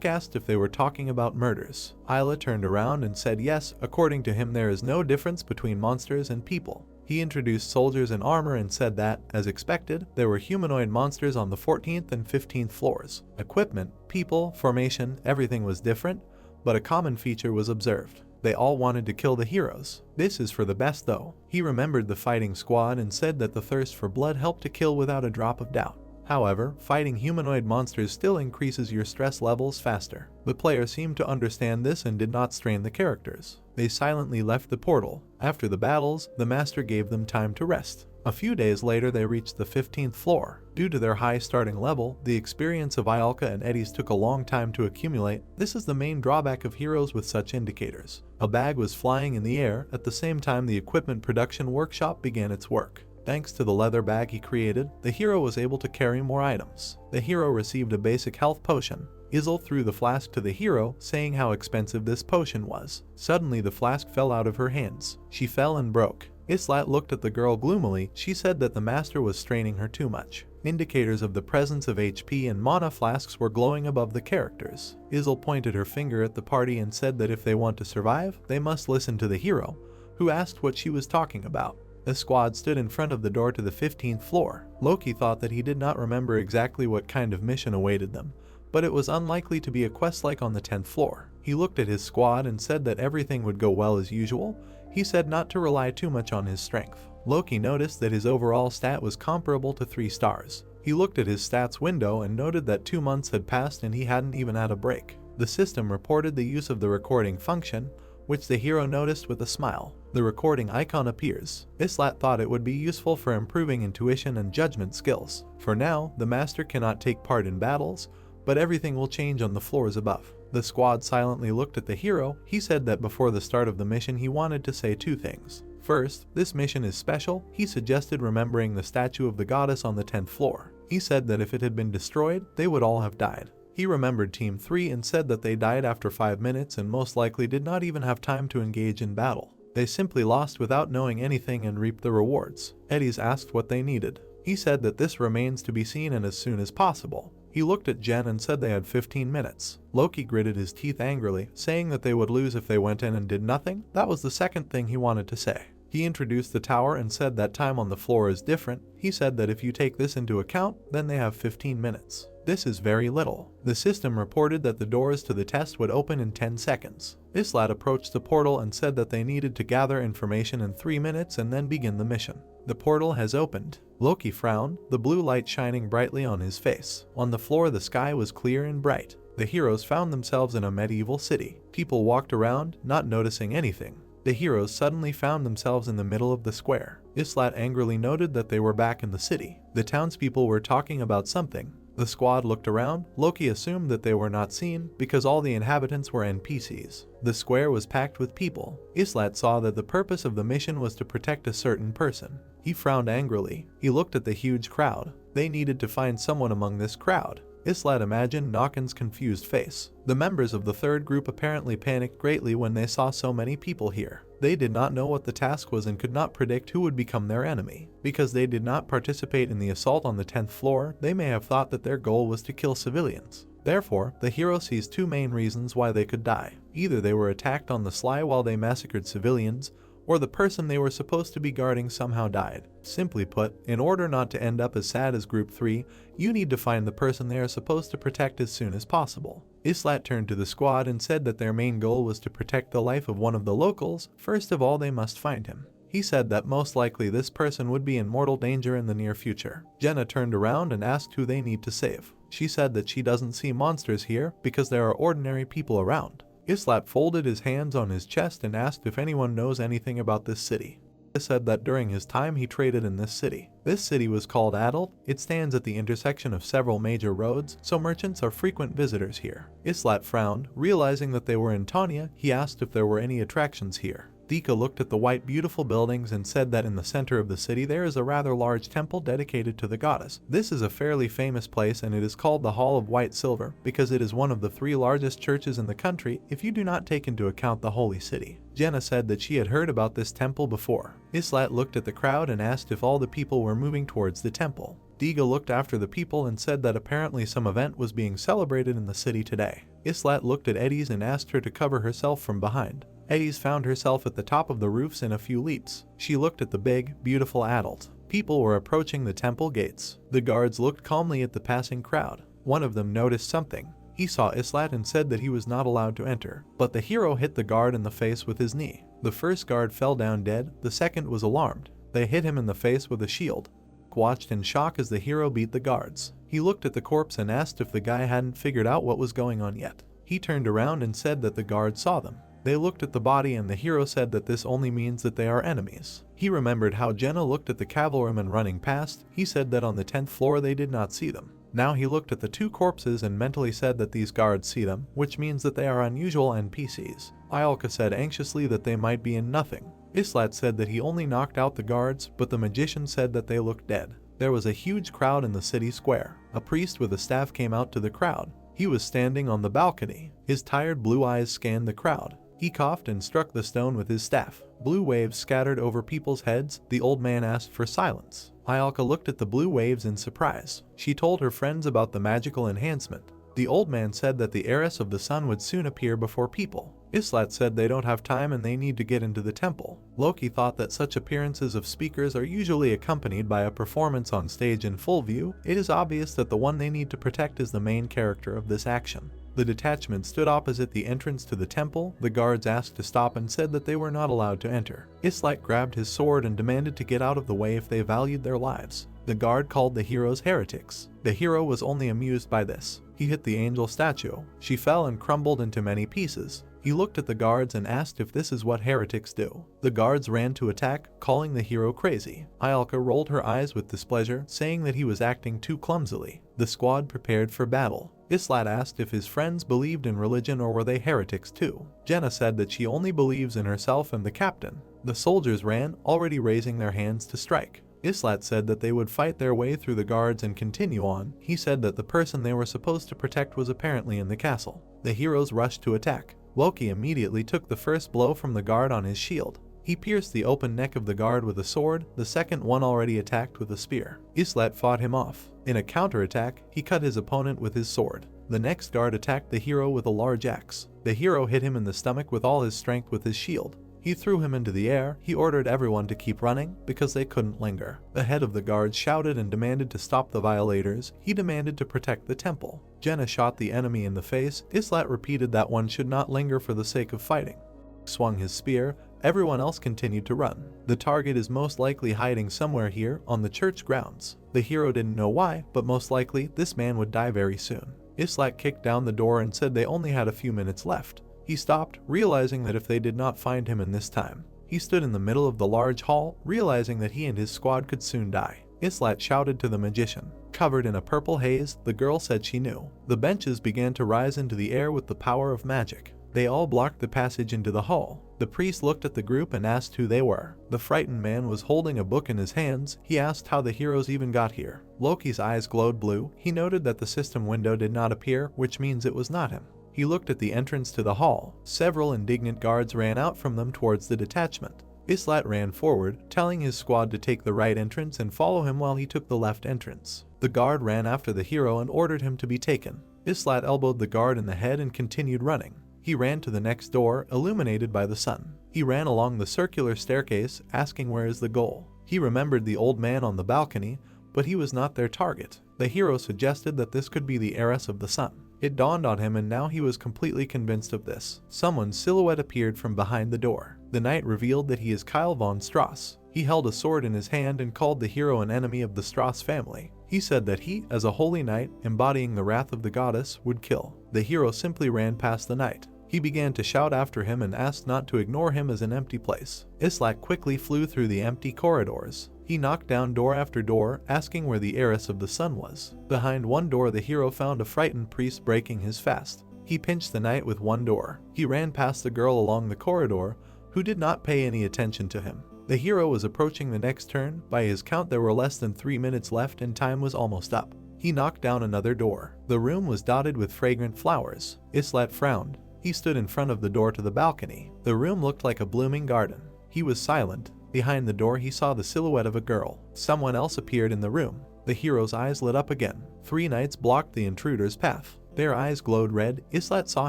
Asked if they were talking about murders. Isla turned around and said yes, according to him there is no difference between monsters and people. He introduced soldiers in armor and said that, as expected, there were humanoid monsters on the 14th and 15th floors. Equipment, people, formation, everything was different, but a common feature was observed. They all wanted to kill the heroes. This is for the best though. He remembered the fighting squad and said that the thirst for blood helped to kill without a drop of doubt. However, fighting humanoid monsters still increases your stress levels faster. The player seemed to understand this and did not strain the characters. They silently left the portal. After the battles, the master gave them time to rest. A few days later they reached the 15th floor. Due to their high starting level, the experience of Iolka and Eddie's took a long time to accumulate. This is the main drawback of heroes with such indicators. A bag was flying in the air. At the same time the equipment production workshop began its work. Thanks to the leather bag he created, the hero was able to carry more items. The hero received a basic health potion. Izzle threw the flask to the hero, saying how expensive this potion was. Suddenly the flask fell out of her hands. She fell and broke. Islat looked at the girl gloomily. She said that the master was straining her too much. Indicators of the presence of HP and mana flasks were glowing above the characters. Izzle pointed her finger at the party and said that if they want to survive, they must listen to the hero, who asked what she was talking about. The squad stood in front of the door to the 15th floor. Loki thought that he did not remember exactly what kind of mission awaited them, but it was unlikely to be a quest like on the 10th floor. He looked at his squad and said that everything would go well as usual. He said not to rely too much on his strength. Loki noticed that his overall stat was comparable to 3 stars. He looked at his stats window and noted that 2 months had passed and he hadn't even had a break. The system reported the use of the recording function, which the hero noticed with a smile. The recording icon appears. Islat thought it would be useful for improving intuition and judgment skills. For now, the master cannot take part in battles, but everything will change on the floors above. The squad silently looked at the hero. He said that before the start of the mission he wanted to say 2 things. First, this mission is special. He suggested remembering the statue of the goddess on the 10th floor. He said that if it had been destroyed, they would all have died. He remembered Team 3 and said that they died after 5 minutes and most likely did not even have time to engage in battle. They simply lost without knowing anything and reaped the rewards. Eddies asked what they needed. He said that this remains to be seen and as soon as possible. He looked at Jen and said they had 15 minutes. Loki gritted his teeth angrily, saying that they would lose if they went in and did nothing. That was the second thing he wanted to say. He introduced the tower and said that time on the floor is different. He said that if you take this into account, then they have 15 minutes. This is very little. The system reported that the doors to the test would open in 10 seconds. Islat approached the portal and said that they needed to gather information in 3 minutes and then begin the mission. The portal has opened. Loki frowned, the blue light shining brightly on his face. On the floor the sky was clear and bright. The heroes found themselves in a medieval city. People walked around, not noticing anything. The heroes suddenly found themselves in the middle of the square. Islat angrily noted that they were back in the city. The townspeople were talking about something. The squad looked around. Loki assumed that they were not seen because all the inhabitants were NPCs. The square was packed with people. Islat saw that the purpose of the mission was to protect a certain person. He frowned angrily. He looked at the huge crowd. They needed to find someone among this crowd. Islat imagined Nokken's confused face. The members of the third group apparently panicked greatly when they saw so many people here. They did not know what the task was and could not predict who would become their enemy. Because they did not participate in the assault on the 10th floor, they may have thought that their goal was to kill civilians. Therefore, the hero sees 2 main reasons why they could die. Either they were attacked on the sly while they massacred civilians, or the person they were supposed to be guarding somehow died. Simply put, in order not to end up as sad as Group 3, you need to find the person they are supposed to protect as soon as possible. Islat turned to the squad and said that their main goal was to protect the life of one of the locals. First of all, they must find him. He said that most likely this person would be in mortal danger in the near future. Jenna turned around and asked who they need to save. She said that she doesn't see monsters here because there are ordinary people around. Islat folded his hands on his chest and asked if anyone knows anything about this city. He said that during his time he traded in this city. This city was called Adult. It stands at the intersection of several major roads, so merchants are frequent visitors here. Islat frowned. Realizing that they were in Tanya, he asked if there were any attractions here. Dika looked at the white beautiful buildings and said that in the center of the city there is a rather large temple dedicated to the goddess. This is a fairly famous place and it is called the Hall of White Silver because it is one of the 3 largest churches in the country if you do not take into account the holy city. Jenna said that she had heard about this temple before. Islat looked at the crowd and asked if all the people were moving towards the temple. Diga looked after the people and said that apparently some event was being celebrated in the city today. Islat looked at Eddies and asked her to cover herself from behind. Eddies found herself at the top of the roofs in a few leaps. She looked at the big, beautiful adult. People were approaching the temple gates. The guards looked calmly at the passing crowd. One of them noticed something. He saw Islat and said that he was not allowed to enter. But the hero hit the guard in the face with his knee. The first guard fell down dead. The second was alarmed. They hit him in the face with a shield. Watched in shock as the hero beat the guards. He looked at the corpse and asked if the guy hadn't figured out what was going on yet. He turned around and said that the guards saw them. They looked at the body and the hero said that this only means that they are enemies. He remembered how Jenna looked at the cavalrymen running past. He said that on the 10th floor they did not see them. Now he looked at the 2 corpses and mentally said that these guards see them, which means that they are unusual NPCs. Iolka said anxiously that they might be in nothing. Islat said that he only knocked out the guards, but the magician said that they looked dead. There was a huge crowd in the city square. A priest with a staff came out to the crowd. He was standing on the balcony. His tired blue eyes scanned the crowd. He coughed and struck the stone with his staff. Blue waves scattered over people's heads. The old man asked for silence. Ayaka looked at the blue waves in surprise. She told her friends about the magical enhancement. The old man said that the heiress of the sun would soon appear before people. Islat said they don't have time and they need to get into the temple. Loki thought that such appearances of speakers are usually accompanied by a performance on stage in full view. It is obvious that the one they need to protect is the main character of this action. The detachment stood opposite the entrance to the temple. The guards asked to stop and said that they were not allowed to enter. Islat grabbed his sword and demanded to get out of the way if they valued their lives. The guard called the heroes heretics. The hero was only amused by this. He hit the angel statue. She fell and crumbled into many pieces. He looked at the guards and asked if this is what heretics do. The guards ran to attack, calling the hero crazy. Ayaka rolled her eyes with displeasure, saying that he was acting too clumsily. The squad prepared for battle. Islat asked if his friends believed in religion or were they heretics too. Jenna said that she only believes in herself and the captain. The soldiers ran, already raising their hands to strike. Islat said that they would fight their way through the guards and continue on. He said that the person they were supposed to protect was apparently in the castle. The heroes rushed to attack. Loki immediately took the first blow from the guard on his shield. He pierced the open neck of the guard with a sword. The second one already attacked with a spear. Islat fought him off. In a counterattack, he cut his opponent with his sword. The next guard attacked the hero with a large axe. The hero hit him in the stomach with all his strength with his shield. He threw him into the air. He ordered everyone to keep running because they couldn't linger. The head of the guards shouted and demanded to stop the violators. He demanded to protect the temple. Jenna shot the enemy in the face. Islat repeated that one should not linger for the sake of fighting. Swung his spear. Everyone else continued to run. The target is most likely hiding somewhere here on the church grounds. The hero didn't know why, but most likely this man would die very soon. Islat kicked down the door and said they only had a few minutes left. He stopped, realizing that if they did not find him in this time. He stood in the middle of the large hall, realizing that he and his squad could soon die. Islat shouted to the magician. Covered in a purple haze, the girl said she knew. The benches began to rise into the air with the power of magic. They all blocked the passage into the hall. The priest looked at the group and asked who they were. The frightened man was holding a book in his hands. He asked how the heroes even got here. Loki's eyes glowed blue. He noted that the system window did not appear, which means it was not him. He looked at the entrance to the hall. Several indignant guards ran out from them towards the detachment. Islat ran forward, telling his squad to take the right entrance and follow him while he took the left entrance. The guard ran after the hero and ordered him to be taken. Islat elbowed the guard in the head and continued running. He ran to the next door, illuminated by the sun. He ran along the circular staircase, asking where is the goal. He remembered the old man on the balcony, but he was not their target. The hero suggested that this could be the heiress of the sun. It dawned on him and now he was completely convinced of this. Someone's silhouette appeared from behind the door. The knight revealed that he is Kyle von Strauss. He held a sword in his hand and called the hero an enemy of the Strauss family. He said that he, as a holy knight, embodying the wrath of the goddess, would kill. The hero simply ran past the knight. He began to shout after him and asked not to ignore him as an empty place. Islat quickly flew through the empty corridors. He knocked down door after door, asking where the heiress of the sun was. Behind one door the hero found a frightened priest breaking his fast. He pinched the knight with one door. He ran past the girl along the corridor, who did not pay any attention to him. The hero was approaching the next turn. By his count there were less than 3 minutes left and time was almost up. He knocked down another door. The room was dotted with fragrant flowers. Islat frowned. He stood in front of the door to the balcony. The room looked like a blooming garden. He was silent. Behind the door he saw the silhouette of a girl. Someone else appeared in the room. The hero's eyes lit up again. 3 knights blocked the intruder's path. Their eyes glowed red. Islat saw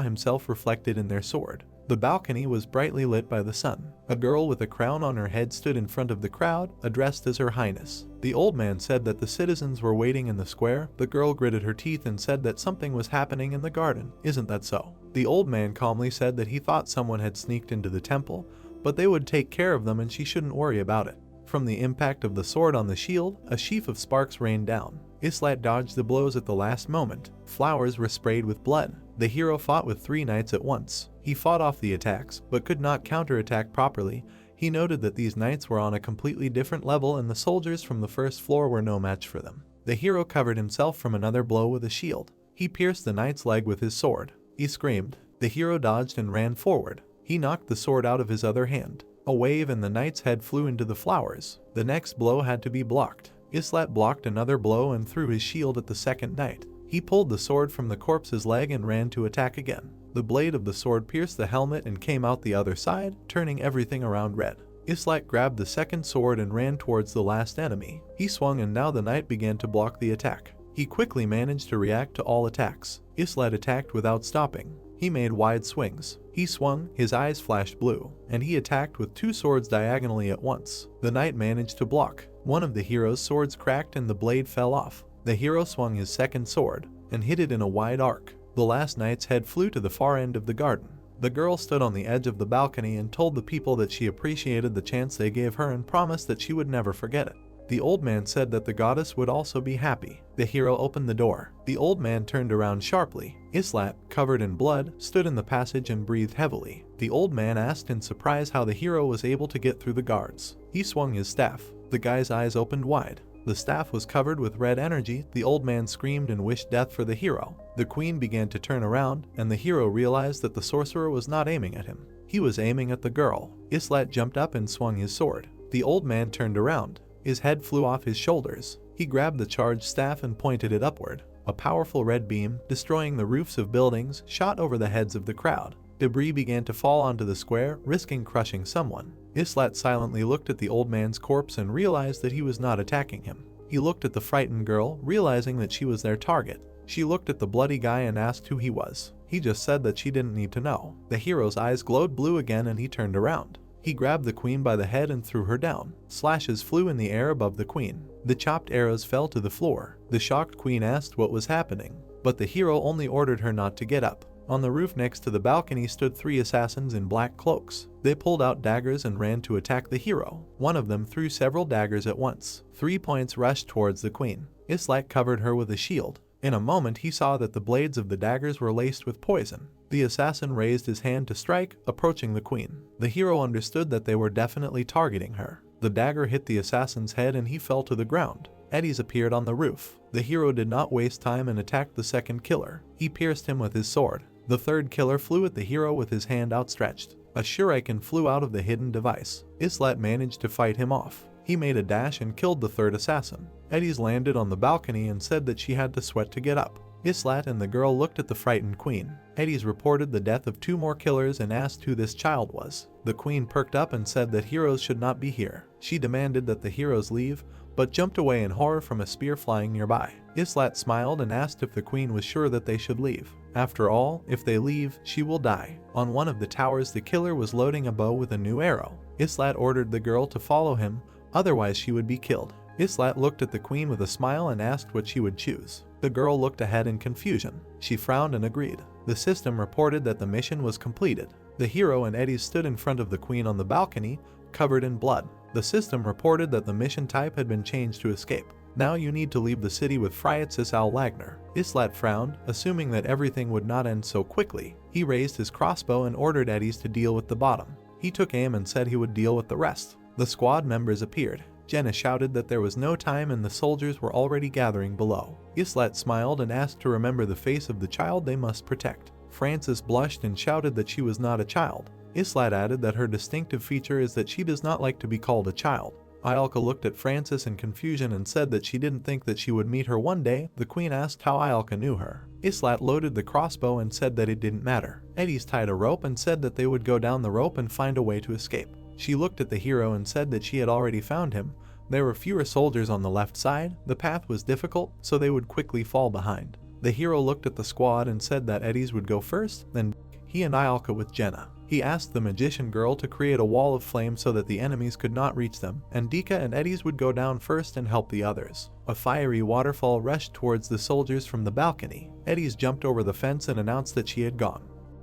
himself reflected in their sword. The balcony was brightly lit by the sun. A girl with a crown on her head stood in front of the crowd, addressed as Her Highness. The old man said that the citizens were waiting in the square. The girl gritted her teeth and said that something was happening in the garden. Isn't that so? The old man calmly said that he thought someone had sneaked into the temple, but they would take care of them and she shouldn't worry about it. From the impact of the sword on the shield, a sheaf of sparks rained down. Islat dodged the blows at the last moment. Flowers were sprayed with blood. The hero fought with 3 knights at once. He fought off the attacks, but could not counterattack properly. He noted that these knights were on a completely different level and the soldiers from the first floor were no match for them. The hero covered himself from another blow with a shield. He pierced the knight's leg with his sword. He screamed. The hero dodged and ran forward. He knocked the sword out of his other hand. A wave and the knight's head flew into the flowers. The next blow had to be blocked. Islat blocked another blow and threw his shield at the second knight. He pulled the sword from the corpse's leg and ran to attack again. The blade of the sword pierced the helmet and came out the other side, turning everything around red. Islat grabbed the second sword and ran towards the last enemy. He swung and now the knight began to block the attack. He quickly managed to react to all attacks. Islat attacked without stopping. He made wide swings. He swung, his eyes flashed blue, and he attacked with two swords diagonally at once. The knight managed to block. One of the hero's swords cracked and the blade fell off. The hero swung his second sword and hit it in a wide arc. The last knight's head flew to the far end of the garden. The girl stood on the edge of the balcony and told the people that she appreciated the chance they gave her and promised that she would never forget it. The old man said that the goddess would also be happy. The hero opened the door. The old man turned around sharply. Islat, covered in blood, stood in the passage and breathed heavily. The old man asked in surprise how the hero was able to get through the guards. He swung his staff. The guy's eyes opened wide. The staff was covered with red energy. The old man screamed and wished death for the hero. The queen began to turn around, and the hero realized that the sorcerer was not aiming at him. He was aiming at the girl. Islat jumped up and swung his sword. The old man turned around. His head flew off his shoulders. He grabbed the charged staff and pointed it upward. A powerful red beam, destroying the roofs of buildings, shot over the heads of the crowd. Debris began to fall onto the square, risking crushing someone. Islat silently looked at the old man's corpse and realized that he was not attacking him. He looked at the frightened girl, realizing that she was their target. She looked at the bloody guy and asked who he was. He just said that she didn't need to know. The hero's eyes glowed blue again and he turned around. He grabbed the queen by the head and threw her down. Slashes flew in the air above the queen. The chopped arrows fell to the floor. The shocked queen asked what was happening, but the hero only ordered her not to get up. On the roof next to the balcony stood 3 assassins in black cloaks. They pulled out daggers and ran to attack the hero. One of them threw several daggers at once. 3 points rushed towards the queen. Islat covered her with a shield. In a moment he saw that the blades of the daggers were laced with poison. The assassin raised his hand to strike, approaching the queen. The hero understood that they were definitely targeting her. The dagger hit the assassin's head and he fell to the ground. Eddies appeared on the roof. The hero did not waste time and attacked the second killer. He pierced him with his sword. The third killer flew at the hero with his hand outstretched. A shuriken flew out of the hidden device. Islat managed to fight him off. He made a dash and killed the third assassin. Eddies landed on the balcony and said that she had to sweat to get up. Islat and the girl looked at the frightened queen. Eddies reported the death of 2 more killers and asked who this child was. The queen perked up and said that heroes should not be here. She demanded that the heroes leave, but jumped away in horror from a spear flying nearby. Islat smiled and asked if the queen was sure that they should leave. After all, if they leave, she will die. On one of the towers, the killer was loading a bow with a new arrow. Islat ordered the girl to follow him, otherwise she would be killed. Islat looked at the queen with a smile and asked what she would choose. The girl looked ahead in confusion. She frowned and agreed. The system reported that the mission was completed. The hero and Eddies stood in front of the queen on the balcony, covered in blood. The system reported that the mission type had been changed to escape. Now you need to leave the city with Friatzis Al Lagner. Islat frowned, assuming that everything would not end so quickly. He raised his crossbow and ordered Eddies to deal with the bottom. He took aim and said he would deal with the rest. The squad members appeared. Jenna shouted that there was no time and the soldiers were already gathering below. Islat smiled and asked to remember the face of the child they must protect. Francis blushed and shouted that she was not a child. Islat added that her distinctive feature is that she does not like to be called a child. Ialka looked at Francis in confusion and said that she didn't think that she would meet her one day. The queen asked how Ialka knew her. Islat loaded the crossbow and said that it didn't matter. Eddies tied a rope and said that they would go down the rope and find a way to escape. She looked at the hero and said that she had already found him. There were fewer soldiers on the left side. The path was difficult, so they would quickly fall behind. The hero looked at the squad and said that Eddies would go first, then he and Ialka with Jenna. He asked the magician girl to create a wall of flame so that the enemies could not reach them, and Dika and Eddies would go down first and help the others. A fiery waterfall rushed towards the soldiers from the balcony. Eddies jumped over the fence and announced that she had gone.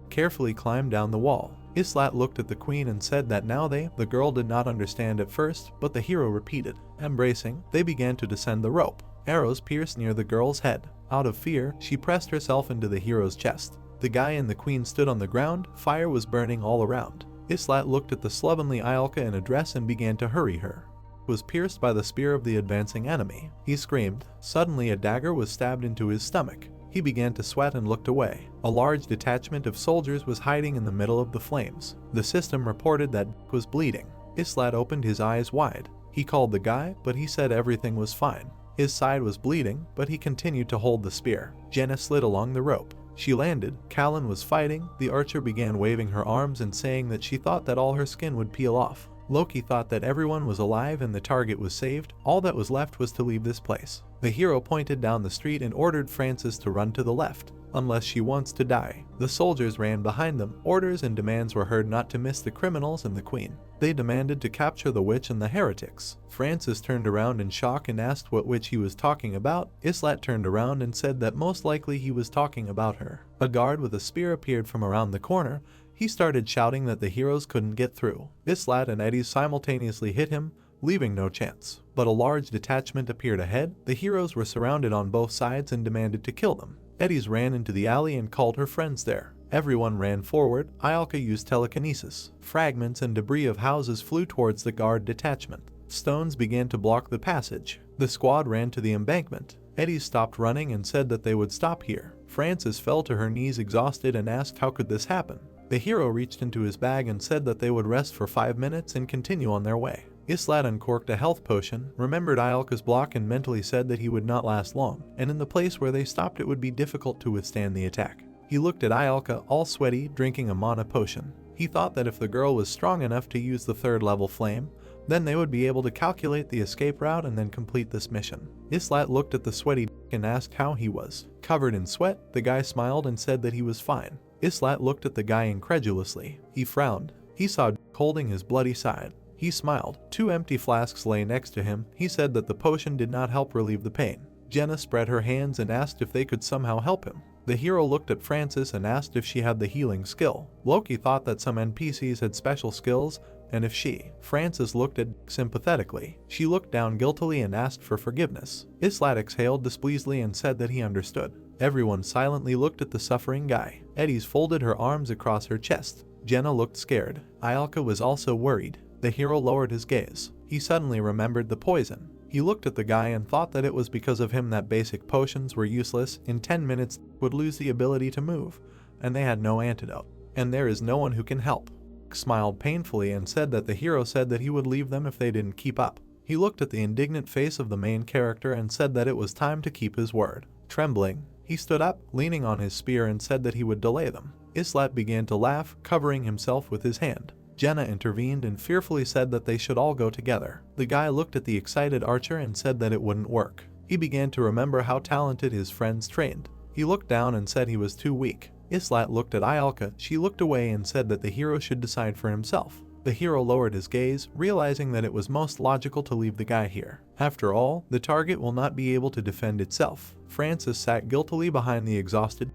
Carefully climbed down the wall. Islat looked at the queen and said that now the girl did not understand at first, but the hero repeated. Embracing, they began to descend the rope. Arrows pierced near the girl's head. Out of fear, she pressed herself into the hero's chest. The guy and the queen stood on the ground. Fire was burning all around. Islat looked at the slovenly Ialka in a dress and began to hurry her. Was pierced by the spear of the advancing enemy. He screamed. Suddenly a dagger was stabbed into his stomach. He began to sweat and looked away. A large detachment of soldiers was hiding in the middle of the flames. The system reported that was bleeding. Islat opened his eyes wide. He called the guy, but he said everything was fine. His side was bleeding, but he continued to hold the spear. Jenna slid along the rope. She landed. Callan was fighting. The archer began waving her arms and saying that she thought that all her skin would peel off. Loki thought that everyone was alive and the target was saved. All that was left was to leave this place. The hero pointed down the street and ordered Francis to run to the left, unless she wants to die. The soldiers ran behind them. Orders and demands were heard not to miss the criminals and the queen. They demanded to capture the witch and the heretics. Francis turned around in shock and asked what witch he was talking about. Islat turned around and said that most likely he was talking about her. A guard with a spear appeared from around the corner. He started shouting that the heroes couldn't get through. Islat and Eddie simultaneously hit him, leaving no chance. But a large detachment appeared ahead. The heroes were surrounded on both sides and demanded to kill them. Eddie's ran into the alley and called her friends there. Everyone ran forward. Ialka used telekinesis. Fragments and debris of houses flew towards the guard detachment. Stones began to block the passage. The squad ran to the embankment. Eddie stopped running and said that they would stop here. Francis fell to her knees exhausted and asked how could this happen. The hero reached into his bag and said that they would rest for 5 minutes and continue on their way. Islat uncorked a health potion, remembered Ialka's block and mentally said that he would not last long, and in the place where they stopped it would be difficult to withstand the attack. He looked at Ialka, all sweaty, drinking a mana potion. He thought that if the girl was strong enough to use the 3rd level flame, then they would be able to calculate the escape route and then complete this mission. Islat looked at the sweaty and asked how he was. Covered in sweat, the guy smiled and said that he was fine. Islat looked at the guy incredulously. He frowned. He saw holding his bloody side. He smiled. 2 empty flasks lay next to him. He said that the potion did not help relieve the pain. Jenna spread her hands and asked if they could somehow help him. The hero looked at Francis and asked if she had the healing skill. Loki thought that some NPCs had special skills, and if Francis looked at sympathetically. She looked down guiltily and asked for forgiveness. Islat exhaled displeasedly and said that he understood. Everyone silently looked at the suffering guy. Eddie's folded her arms across her chest. Jenna looked scared. Ialka was also worried. The hero lowered his gaze. He suddenly remembered the poison. He looked at the guy and thought that it was because of him that basic potions were useless. In 10 minutes would lose the ability to move, and they had no antidote. And there is no one who can help. Smiled painfully and said that the hero said that he would leave them if they didn't keep up. He looked at the indignant face of the main character and said that it was time to keep his word. Trembling, he stood up, leaning on his spear, and said that he would delay them. Islat began to laugh, covering himself with his hand. Jenna intervened and fearfully said that they should all go together. The guy looked at the excited archer and said that it wouldn't work. He began to remember how talented his friends trained. He looked down and said he was too weak. Islat looked at Ialka. She looked away and said that the hero should decide for himself. The hero lowered his gaze, realizing that it was most logical to leave the guy here. After all, the target will not be able to defend itself. Francis sat guiltily behind the exhausted.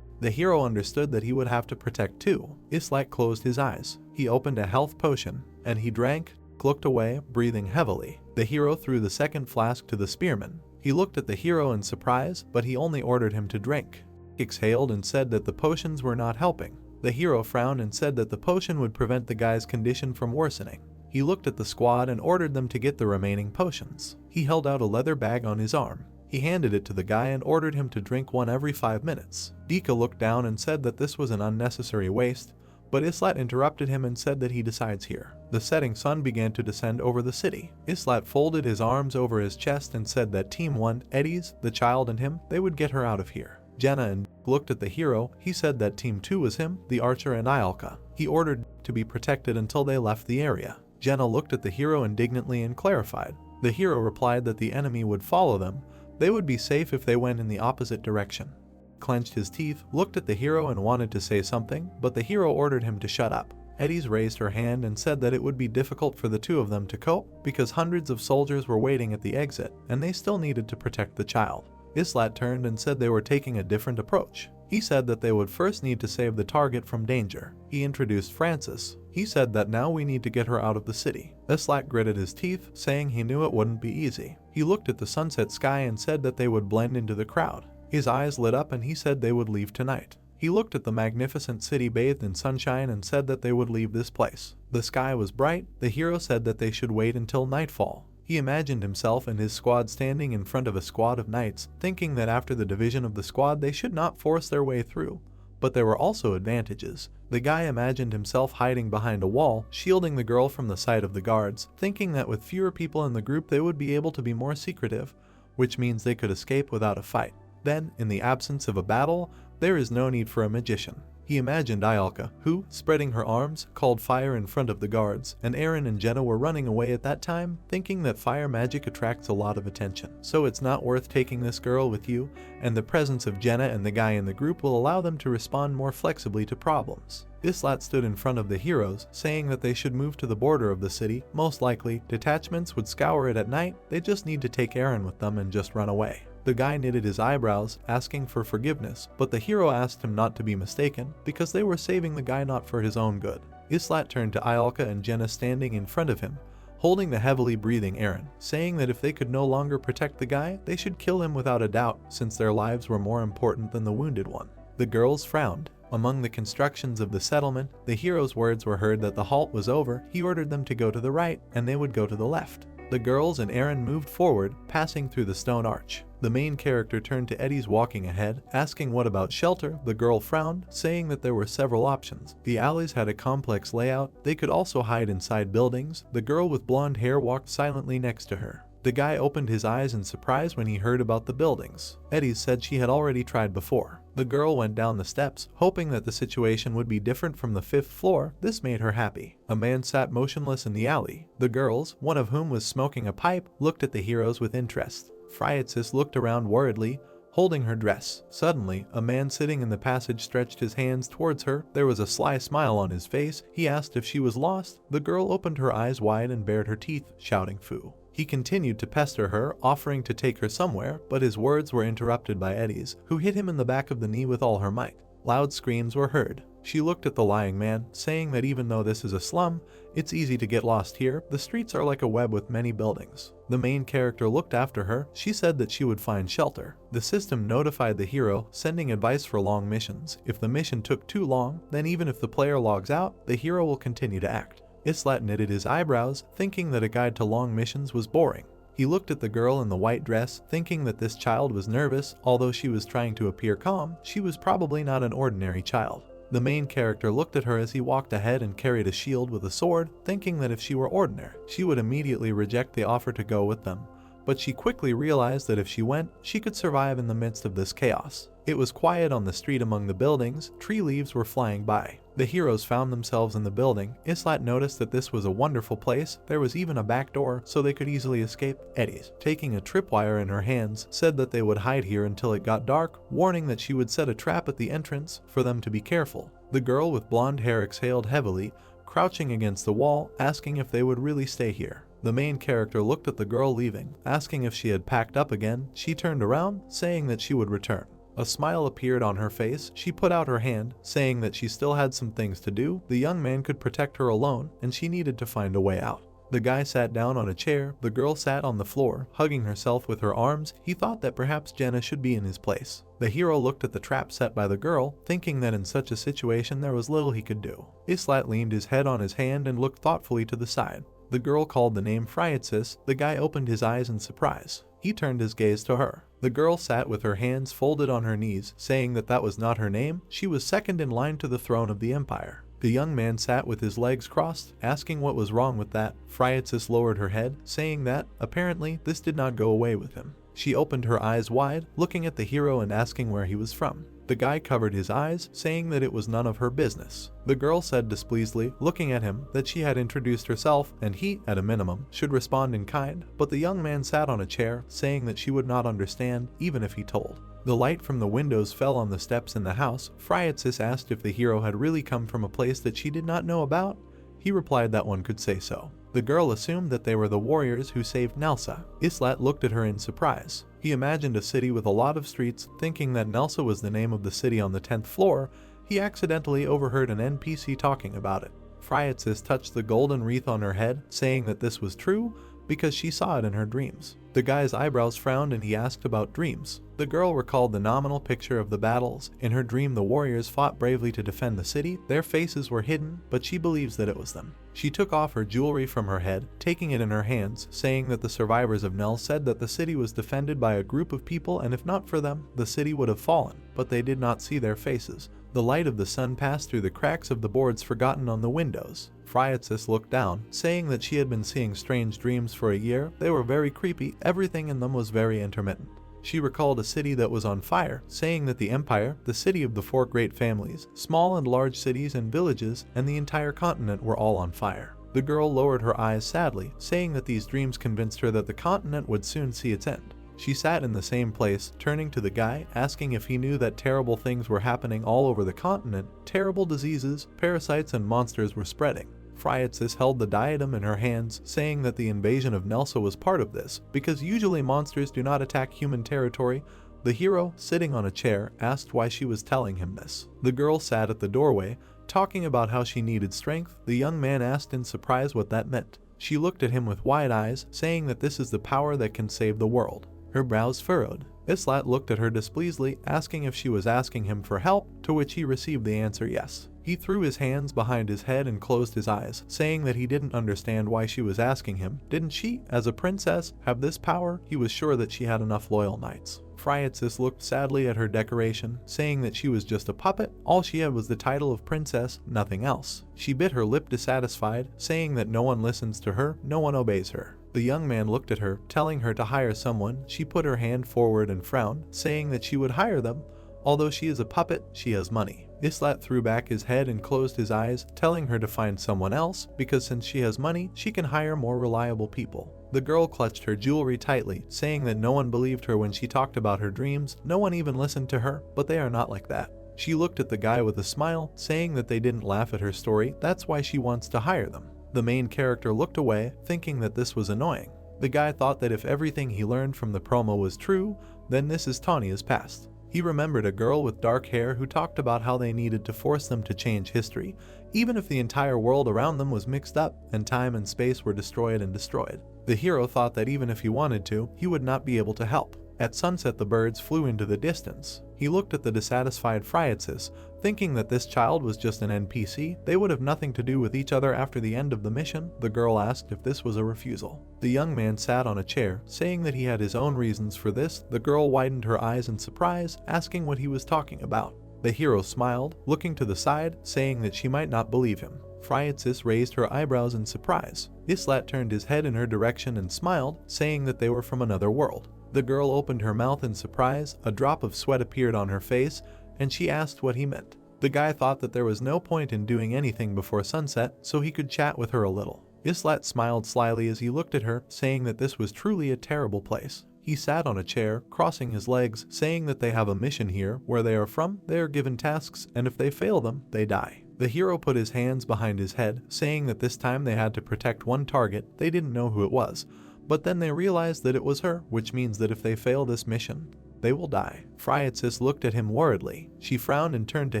The hero understood that he would have to protect too. Islat closed his eyes. He opened a health potion, and he drank, looked away, breathing heavily. The hero threw the second flask to the spearman. He looked at the hero in surprise, but he only ordered him to drink. Exhaled and said that the potions were not helping. The hero frowned and said that the potion would prevent the guy's condition from worsening. He looked at the squad and ordered them to get the remaining potions. He held out a leather bag on his arm. He handed it to the guy and ordered him to drink one every 5 minutes. Dika looked down and said that this was an unnecessary waste, but Islat interrupted him and said that he decides here. The setting sun began to descend over the city. Islat folded his arms over his chest and said that Team 1, Eddie's, the child and him, they would get her out of here. Jenna and looked at the hero. He said that Team 2 was him, the archer, and Ialka. He ordered to be protected until they left the area. Jenna looked at the hero indignantly and clarified. The hero replied that the enemy would follow them. They would be safe if they went in the opposite direction. Clenched his teeth, looked at the hero and wanted to say something, but the hero ordered him to shut up. Eddie's raised her hand and said that it would be difficult for the two of them to cope because hundreds of soldiers were waiting at the exit and they still needed to protect the child. Islat turned and said they were taking a different approach. He said that they would first need to save the target from danger. He introduced Francis. He said that now we need to get her out of the city. Islat gritted his teeth, saying he knew it wouldn't be easy. He looked at the sunset sky and said that they would blend into the crowd. His eyes lit up and he said they would leave tonight. He looked at the magnificent city bathed in sunshine and said that they would leave this place. The sky was bright. The hero said that they should wait until nightfall. He imagined himself and his squad standing in front of a squad of knights, thinking that after the division of the squad they should not force their way through. But there were also advantages. The guy imagined himself hiding behind a wall, shielding the girl from the sight of the guards, thinking that with fewer people in the group they would be able to be more secretive, which means they could escape without a fight. Then, in the absence of a battle, there is no need for a magician. He imagined Ialka, who, spreading her arms, called fire in front of the guards, and Eren and Jenna were running away at that time, thinking that fire magic attracts a lot of attention. So it's not worth taking this girl with you, and the presence of Jenna and the guy in the group will allow them to respond more flexibly to problems. Islat stood in front of the heroes, saying that they should move to the border of the city. Most likely, detachments would scour it at night, they just need to take Eren with them and just run away. The guy knitted his eyebrows, asking for forgiveness, but the hero asked him not to be mistaken, because they were saving the guy not for his own good. Islat turned to Ialka and Jenna standing in front of him, holding the heavily breathing Eren, saying that if they could no longer protect the guy, they should kill him without a doubt, since their lives were more important than the wounded one. The girls frowned. Among the constructions of the settlement, the hero's words were heard that the halt was over. He ordered them to go to the right, and they would go to the left. The girls and Eren moved forward, passing through the stone arch. The main character turned to Eddie's walking ahead, asking what about shelter. The girl frowned, saying that there were several options. The alleys had a complex layout. They could also hide inside buildings. The girl with blonde hair walked silently next to her. The guy opened his eyes in surprise when he heard about the buildings. Eddie said she had already tried before. The girl went down the steps, hoping that the situation would be different from the 5th floor. This made her happy. A man sat motionless in the alley. The girls, one of whom was smoking a pipe, looked at the heroes with interest. Phryatsis looked around worriedly, holding her dress. Suddenly, a man sitting in the passage stretched his hands towards her. There was a sly smile on his face. He asked if she was lost. The girl opened her eyes wide and bared her teeth, shouting "Foo." He continued to pester her, offering to take her somewhere, but his words were interrupted by Eddie's, who hit him in the back of the knee with all her might. Loud screams were heard. She looked at the lying man, saying that even though this is a slum, it's easy to get lost here. The streets are like a web with many buildings. The main character looked after her. She said that she would find shelter. The system notified the hero, sending advice for long missions. If the mission took too long, then even if the player logs out, the hero will continue to act. Islat knitted his eyebrows, thinking that a guide to long missions was boring. He looked at the girl in the white dress, thinking that this child was nervous. Although she was trying to appear calm, she was probably not an ordinary child. The main character looked at her as he walked ahead and carried a shield with a sword, thinking that if she were ordinary, she would immediately reject the offer to go with them. But she quickly realized that if she went, she could survive in the midst of this chaos. It was quiet on the street among the buildings. Tree leaves were flying by. The heroes found themselves in the building. Islat noticed that this was a wonderful place. There was even a back door, so they could easily escape. Eddie's, taking a tripwire in her hands, said that they would hide here until it got dark, warning that she would set a trap at the entrance for them to be careful. The girl with blonde hair exhaled heavily, crouching against the wall, asking if they would really stay here. The main character looked at the girl leaving, asking if she had packed up again. She turned around, saying that she would return. A smile appeared on her face. She put out her hand, saying that she still had some things to do. The young man could protect her alone, and she needed to find a way out. The guy sat down on a chair. The girl sat on the floor, hugging herself with her arms. He thought that perhaps Jenna should be in his place. The hero looked at the trap set by the girl, thinking that in such a situation there was little he could do. Islat leaned his head on his hand and looked thoughtfully to the side. The girl called the name Phryatsis. The guy opened his eyes in surprise. He turned his gaze to her. The girl sat with her hands folded on her knees, saying that that was not her name. She was second in line to the throne of the empire. The young man sat with his legs crossed, asking what was wrong with that. Phryatsis lowered her head, saying that, apparently, this did not go away with him. She opened her eyes wide, looking at the hero and asking where he was from. The guy covered his eyes, saying that it was none of her business. The girl said displeasedly, looking at him, that she had introduced herself, and he, at a minimum, should respond in kind, but the young man sat on a chair, saying that she would not understand, even if he told. The light from the windows fell on the steps in the house. Phryatsis asked if the hero had really come from a place that she did not know about. He replied that one could say so. The girl assumed that they were the warriors who saved Nelsa. Islat looked at her in surprise. He imagined a city with a lot of streets, thinking that Nelsa was the name of the city on the 10th floor. He accidentally overheard an NPC talking about it. Phryatsis touched the golden wreath on her head, saying that this was true because she saw it in her dreams. The guy's eyebrows frowned and he asked about dreams. The girl recalled the nominal picture of the battles. In her dream, the warriors fought bravely to defend the city. Their faces were hidden, but she believes that it was them. She took off her jewelry from her head, taking it in her hands, saying that the survivors of Nell said that the city was defended by a group of people, and if not for them, the city would have fallen, but they did not see their faces. The light of the sun passed through the cracks of the boards forgotten on the windows. Phriatsis looked down, saying that she had been seeing strange dreams for a year. They were very creepy, everything in them was very intermittent. She recalled a city that was on fire, saying that the empire, the city of the 4 great families, small and large cities and villages, and the entire continent were all on fire. The girl lowered her eyes sadly, saying that these dreams convinced her that the continent would soon see its end. She sat in the same place, turning to the guy, asking if he knew that terrible things were happening all over the continent. Terrible diseases, parasites, and monsters were spreading. Phriatsis held the diadem in her hands, saying that the invasion of Nelsa was part of this, because usually monsters do not attack human territory. The hero, sitting on a chair, asked why she was telling him this. The girl sat at the doorway, talking about how she needed strength. The young man asked in surprise what that meant. She looked at him with wide eyes, saying that this is the power that can save the world. Her brows furrowed. Islat looked at her displeasantly, asking if she was asking him for help, to which he received the answer yes. He threw his hands behind his head and closed his eyes, saying that he didn't understand why she was asking him. Didn't she, as a princess, have this power? He was sure that she had enough loyal knights. Phriatsis looked sadly at her decoration, saying that she was just a puppet. All she had was the title of princess, nothing else. She bit her lip dissatisfied, saying that no one listens to her, no one obeys her. The young man looked at her, telling her to hire someone. She put her hand forward and frowned, saying that she would hire them. Although she is a puppet, she has money. Islat threw back his head and closed his eyes, telling her to find someone else, because since she has money, she can hire more reliable people. The girl clutched her jewelry tightly, saying that no one believed her when she talked about her dreams. No one even listened to her, but they are not like that. She looked at the guy with a smile, saying that they didn't laugh at her story. That's why she wants to hire them. The main character looked away, thinking that this was annoying. The guy thought that if everything he learned from the promo was true, then this is Tanya's past. He remembered a girl with dark hair who talked about how they needed to force them to change history, even if the entire world around them was mixed up and time and space were destroyed and destroyed. The hero thought that even if he wanted to, he would not be able to help. At sunset, the birds flew into the distance. He looked at the dissatisfied Phriatsis, thinking that this child was just an NPC. They would have nothing to do with each other after the end of the mission. The girl asked if this was a refusal. The young man sat on a chair, saying that he had his own reasons for this. The girl widened her eyes in surprise, asking what he was talking about. The hero smiled, looking to the side, saying that she might not believe him. Phriatsis raised her eyebrows in surprise. Islat turned his head in her direction and smiled, saying that they were from another world. The girl opened her mouth in surprise, a drop of sweat appeared on her face, and she asked what he meant. The guy thought that there was no point in doing anything before sunset, so he could chat with her a little. Islat smiled slyly as he looked at her, saying that this was truly a terrible place. He sat on a chair, crossing his legs, saying that they have a mission here. Where they are from, they are given tasks, and if they fail them, they die. The hero put his hands behind his head, saying that this time they had to protect one target. They didn't know who it was, but then they realized that it was her, which means that if they fail this mission, they will die. Phriatsis looked at him worriedly. She frowned and turned to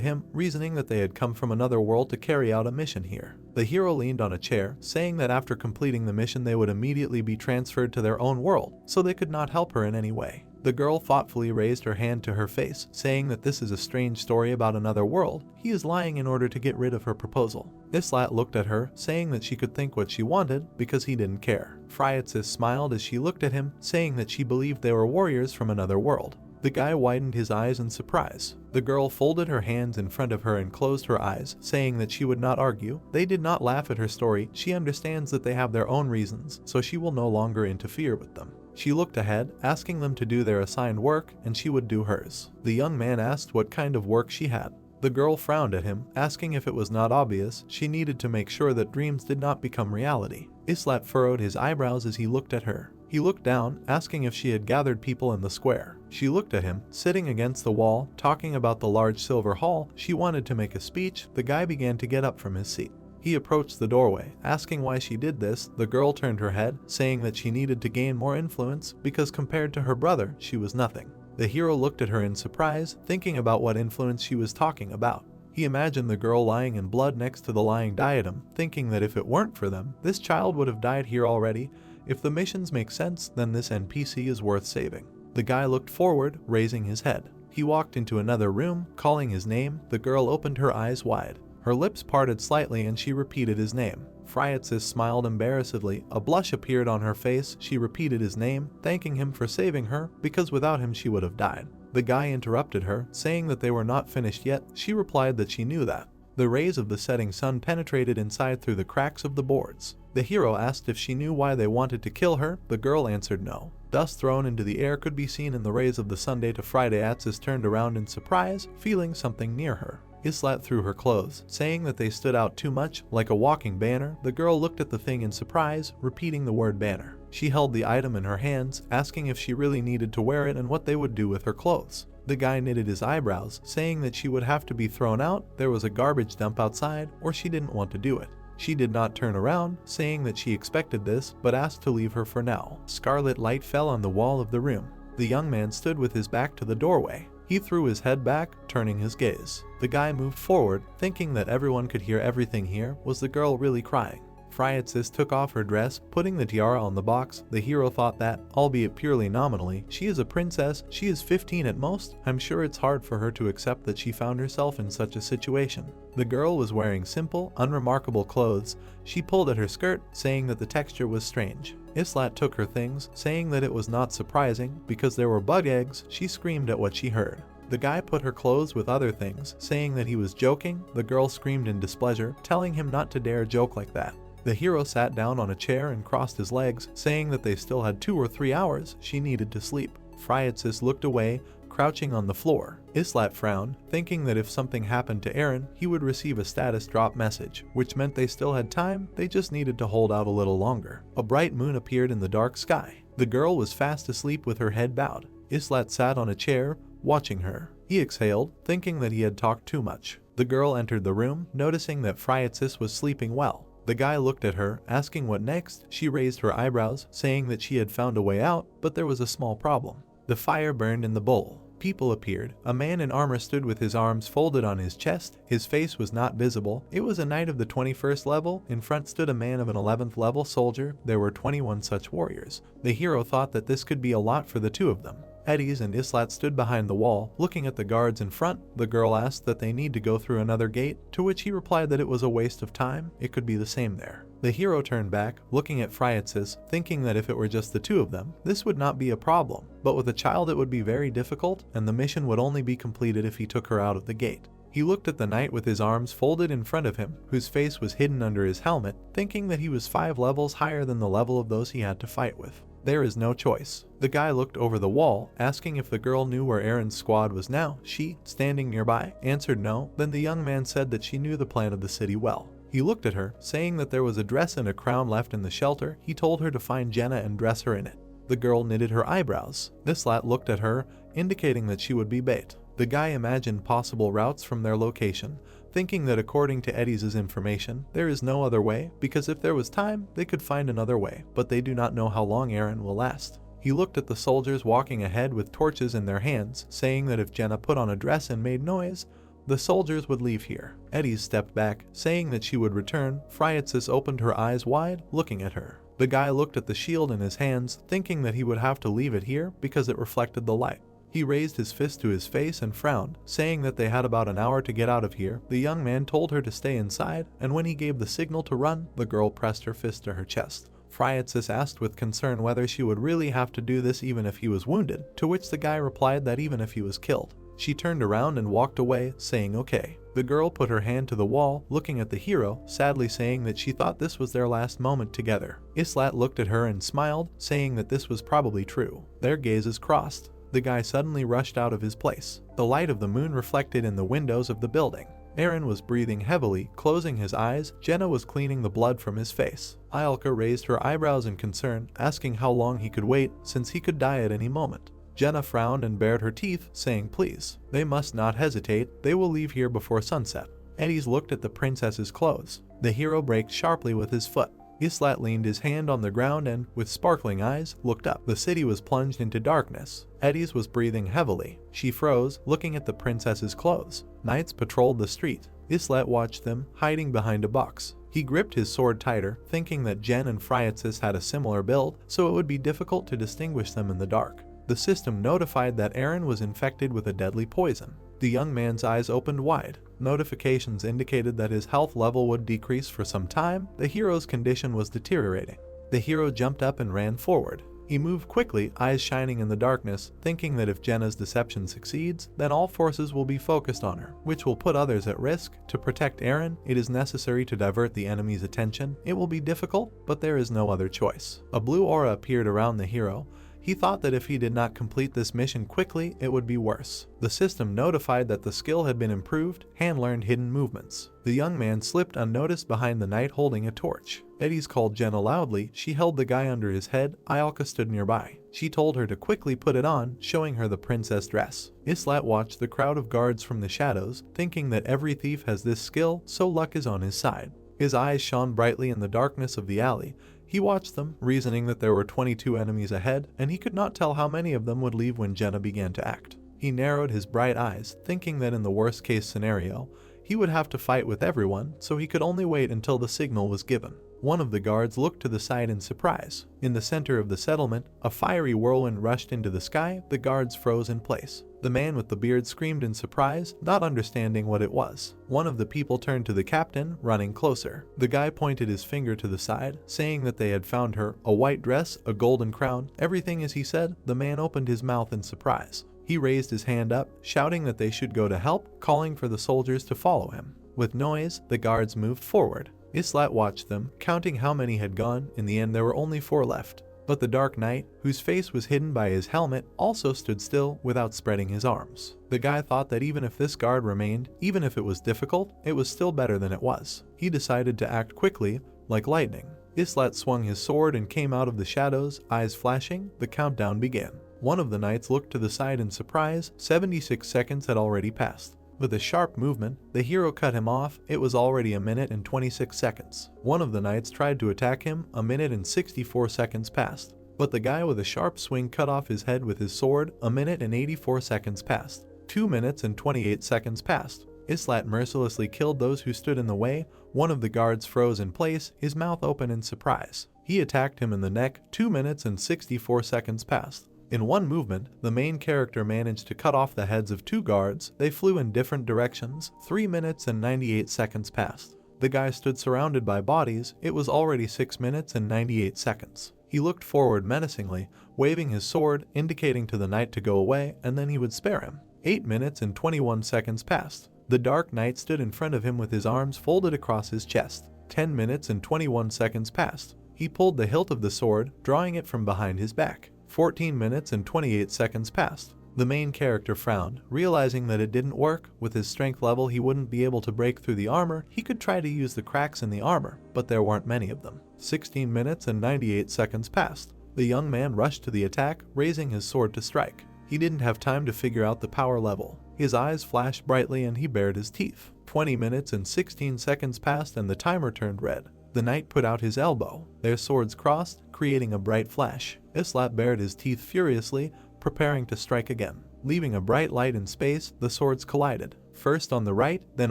him, reasoning that they had come from another world to carry out a mission here. The hero leaned on a chair, saying that after completing the mission they would immediately be transferred to their own world, so they could not help her in any way. The girl thoughtfully raised her hand to her face, saying that this is a strange story about another world. He is lying in order to get rid of her proposal. Islat looked at her, saying that she could think what she wanted because he didn't care. Phriatsis smiled as she looked at him, saying that she believed they were warriors from another world. The guy widened his eyes in surprise. The girl folded her hands in front of her and closed her eyes, saying that she would not argue. They did not laugh at her story. She understands that they have their own reasons, so she will no longer interfere with them. She looked ahead, asking them to do their assigned work, and she would do hers. The young man asked what kind of work she had. The girl frowned at him, asking if it was not obvious. She needed to make sure that dreams did not become reality. Islat furrowed his eyebrows as he looked at her. He looked down, asking if she had gathered people in the square. She looked at him, sitting against the wall, talking about the large silver hall. She wanted to make a speech. The guy began to get up from his seat. He approached the doorway, asking why she did this. The girl turned her head, saying that she needed to gain more influence because compared to her brother, she was nothing. The hero looked at her in surprise, thinking about what influence she was talking about. He imagined the girl lying in blood next to the lying diadem, thinking that if it weren't for them, this child would have died here already. If the missions make sense, then this NPC is worth saving. The guy looked forward, raising his head. He walked into another room, calling his name. The girl opened her eyes wide. Her lips parted slightly and she repeated his name. Phriatsis smiled embarrassedly. A blush appeared on her face. She repeated his name, thanking him for saving her, because without him she would have died. The guy interrupted her, saying that they were not finished yet. She replied that she knew that. The rays of the setting sun penetrated inside through the cracks of the boards. The hero asked if she knew why they wanted to kill her. The girl answered no. Dust thrown into the air could be seen in the rays of the Sunday to Friday. Atsis turned around in surprise, feeling something near her. Islat threw her clothes, saying that they stood out too much, like a walking banner. The girl looked at the thing in surprise, repeating the word banner. She held the item in her hands, asking if she really needed to wear it and what they would do with her clothes. The guy knitted his eyebrows, saying that she would have to be thrown out, there was a garbage dump outside, or she didn't want to do it. She did not turn around, saying that she expected this, but asked to leave her for now. Scarlet light fell on the wall of the room. The young man stood with his back to the doorway. He threw his head back, turning his gaze. The guy moved forward, thinking that everyone could hear everything here. Was the girl really crying? Phryatsis took off her dress, putting the tiara on the box. The hero thought that, albeit purely nominally, she is a princess, she is 15 at most. I'm sure it's hard for her to accept that she found herself in such a situation. The girl was wearing simple, unremarkable clothes. She pulled at her skirt, saying that the texture was strange. Islat took her things, saying that it was not surprising, because there were bug eggs. She screamed at what she heard. The guy put her clothes with other things, saying that he was joking. The girl screamed in displeasure, telling him not to dare joke like that. The hero sat down on a chair and crossed his legs, saying that they still had 2 or 3 hours she needed to sleep. Phryatsis looked away, crouching on the floor. Islat frowned, thinking that if something happened to Eren, he would receive a status drop message, which meant they still had time, they just needed to hold out a little longer. A bright moon appeared in the dark sky. The girl was fast asleep with her head bowed. Islat sat on a chair, watching her. He exhaled, thinking that he had talked too much. The girl entered the room, noticing that Phryatsis was sleeping well. The guy looked at her, asking what next. She raised her eyebrows, saying that she had found a way out, but there was a small problem. The fire burned in the bowl. People appeared. A man in armor stood with his arms folded on his chest. His face was not visible. It was a knight of the 21st level. In front stood a man of an 11th level soldier. There were 21 such warriors. The hero thought that this could be a lot for the two of them. Eddies and Islat stood behind the wall, looking at the guards in front. The girl asked that they need to go through another gate, to which he replied that it was a waste of time, it could be the same there. The hero turned back, looking at Phryatsis, thinking that if it were just the two of them, this would not be a problem, but with a child it would be very difficult, and the mission would only be completed if he took her out of the gate. He looked at the knight with his arms folded in front of him, whose face was hidden under his helmet, thinking that he was 5 levels higher than the level of those he had to fight with. There is no choice. The guy looked over the wall, asking if the girl knew where Eren's squad was now. She, standing nearby, answered no. Then the young man said that she knew the plan of the city well. He looked at her, saying that there was a dress and a crown left in the shelter. He told her to find Jenna and dress her in it. The girl knitted her eyebrows. Islat looked at her, indicating that she would be bait. The guy imagined possible routes from their location, thinking that according to Eddies' information, there is no other way, because if there was time, they could find another way, but they do not know how long Eren will last. He looked at the soldiers walking ahead with torches in their hands, saying that if Jenna put on a dress and made noise, the soldiers would leave here. Eddies stepped back, saying that she would return. Phryatsis opened her eyes wide, looking at her. The guy looked at the shield in his hands, thinking that he would have to leave it here because it reflected the light. He raised his fist to his face and frowned, saying that they had about an hour to get out of here. The young man told her to stay inside, and when he gave the signal to run, the girl pressed her fist to her chest. Phryatsis asked with concern whether she would really have to do this even if he was wounded, to which the guy replied that even if he was killed. She turned around and walked away, saying okay. The girl put her hand to the wall, looking at the hero, sadly saying that she thought this was their last moment together. Islat looked at her and smiled, saying that this was probably true. Their gazes crossed. The guy suddenly rushed out of his place. The light of the moon reflected in the windows of the building. Eren was breathing heavily, closing his eyes. Jenna was cleaning the blood from his face. Ialka raised her eyebrows in concern, asking how long he could wait, since he could die at any moment. Jenna frowned and bared her teeth, saying please. They must not hesitate, they will leave here before sunset. Eddies looked at the princess's clothes. The hero braked sharply with his foot. Islat leaned his hand on the ground and, with sparkling eyes, looked up. The city was plunged into darkness. Eddies was breathing heavily. She froze, looking at the princess's clothes. Knights patrolled the street. Islat watched them, hiding behind a box. He gripped his sword tighter, thinking that Jen and Phryatsis had a similar build, so it would be difficult to distinguish them in the dark. The system notified that Eren was infected with a deadly poison. The young man's eyes opened wide. Notifications indicated that his health level would decrease for some time. The hero's condition was deteriorating. The hero jumped up and ran forward. He moved quickly, eyes shining in the darkness, thinking that if Jenna's deception succeeds, then all forces will be focused on her, which will put others at risk. To protect Eren, it is necessary to divert the enemy's attention. It will be difficult, but there is no other choice. A blue aura appeared around the hero. He thought that if he did not complete this mission quickly, it would be worse. The system notified that the skill had been improved. Han learned hidden movements. The young man slipped unnoticed behind the knight holding a torch. Eddie's called Jenna loudly. She held the guy under his head. Ialka stood nearby. She told her to quickly put it on, showing her the princess dress. Islat watched the crowd of guards from the shadows, thinking that every thief has this skill, so luck is on his side. His eyes shone brightly in the darkness of the alley. He watched them, reasoning that there were 22 enemies ahead, and he could not tell how many of them would leave when Jenna began to act. He narrowed his bright eyes, thinking that in the worst-case scenario, he would have to fight with everyone, so he could only wait until the signal was given. One of the guards looked to the side in surprise. In the center of the settlement, a fiery whirlwind rushed into the sky. The guards froze in place. The man with the beard screamed in surprise, not understanding what it was. One of the people turned to the captain, running closer. The guy pointed his finger to the side, saying that they had found her, a white dress, a golden crown, everything as he said. The man opened his mouth in surprise. He raised his hand up, shouting that they should go to help, calling for the soldiers to follow him. With noise, the guards moved forward. Islat watched them, counting how many had gone. In the end there were only 4 left. But the Dark Knight, whose face was hidden by his helmet, also stood still without spreading his arms. The guy thought that even if this guard remained, even if it was difficult, it was still better than it was. He decided to act quickly, like lightning. Islat swung his sword and came out of the shadows, eyes flashing. The countdown began. One of the knights looked to the side in surprise. 76 seconds had already passed. With a sharp movement, the hero cut him off. It was already 1 minute and 26 seconds. One of the knights tried to attack him. 1 minute and 64 seconds passed. But the guy with a sharp swing cut off his head with his sword. 1 minute and 84 seconds passed. 2 minutes and 28 seconds passed. Islat mercilessly killed those who stood in the way. One of the guards froze in place, his mouth open in surprise. He attacked him in the neck. 2 minutes and 64 seconds passed. In one movement, the main character managed to cut off the heads of 2 guards. They flew in different directions. 3 minutes and 98 seconds passed. The guy stood surrounded by bodies. It was already 6 minutes and 98 seconds. He looked forward menacingly, waving his sword, indicating to the knight to go away, and then he would spare him. 8 minutes and 21 seconds passed. The Dark Knight stood in front of him with his arms folded across his chest. 10 minutes and 21 seconds passed. He pulled the hilt of the sword, drawing it from behind his back. 14 minutes and 28 seconds passed. The main character frowned, realizing that it didn't work. With his strength level, he wouldn't be able to break through the armor. He could try to use the cracks in the armor, but there weren't many of them. 16 minutes and 98 seconds passed. The young man rushed to the attack, raising his sword to strike. He didn't have time to figure out the power level. His eyes flashed brightly and he bared his teeth. 20 minutes and 16 seconds passed and the timer turned red. The knight put out his elbow. Their swords crossed, creating a bright flash. Islat bared his teeth furiously, preparing to strike again. Leaving a bright light in space, the swords collided. First on the right, then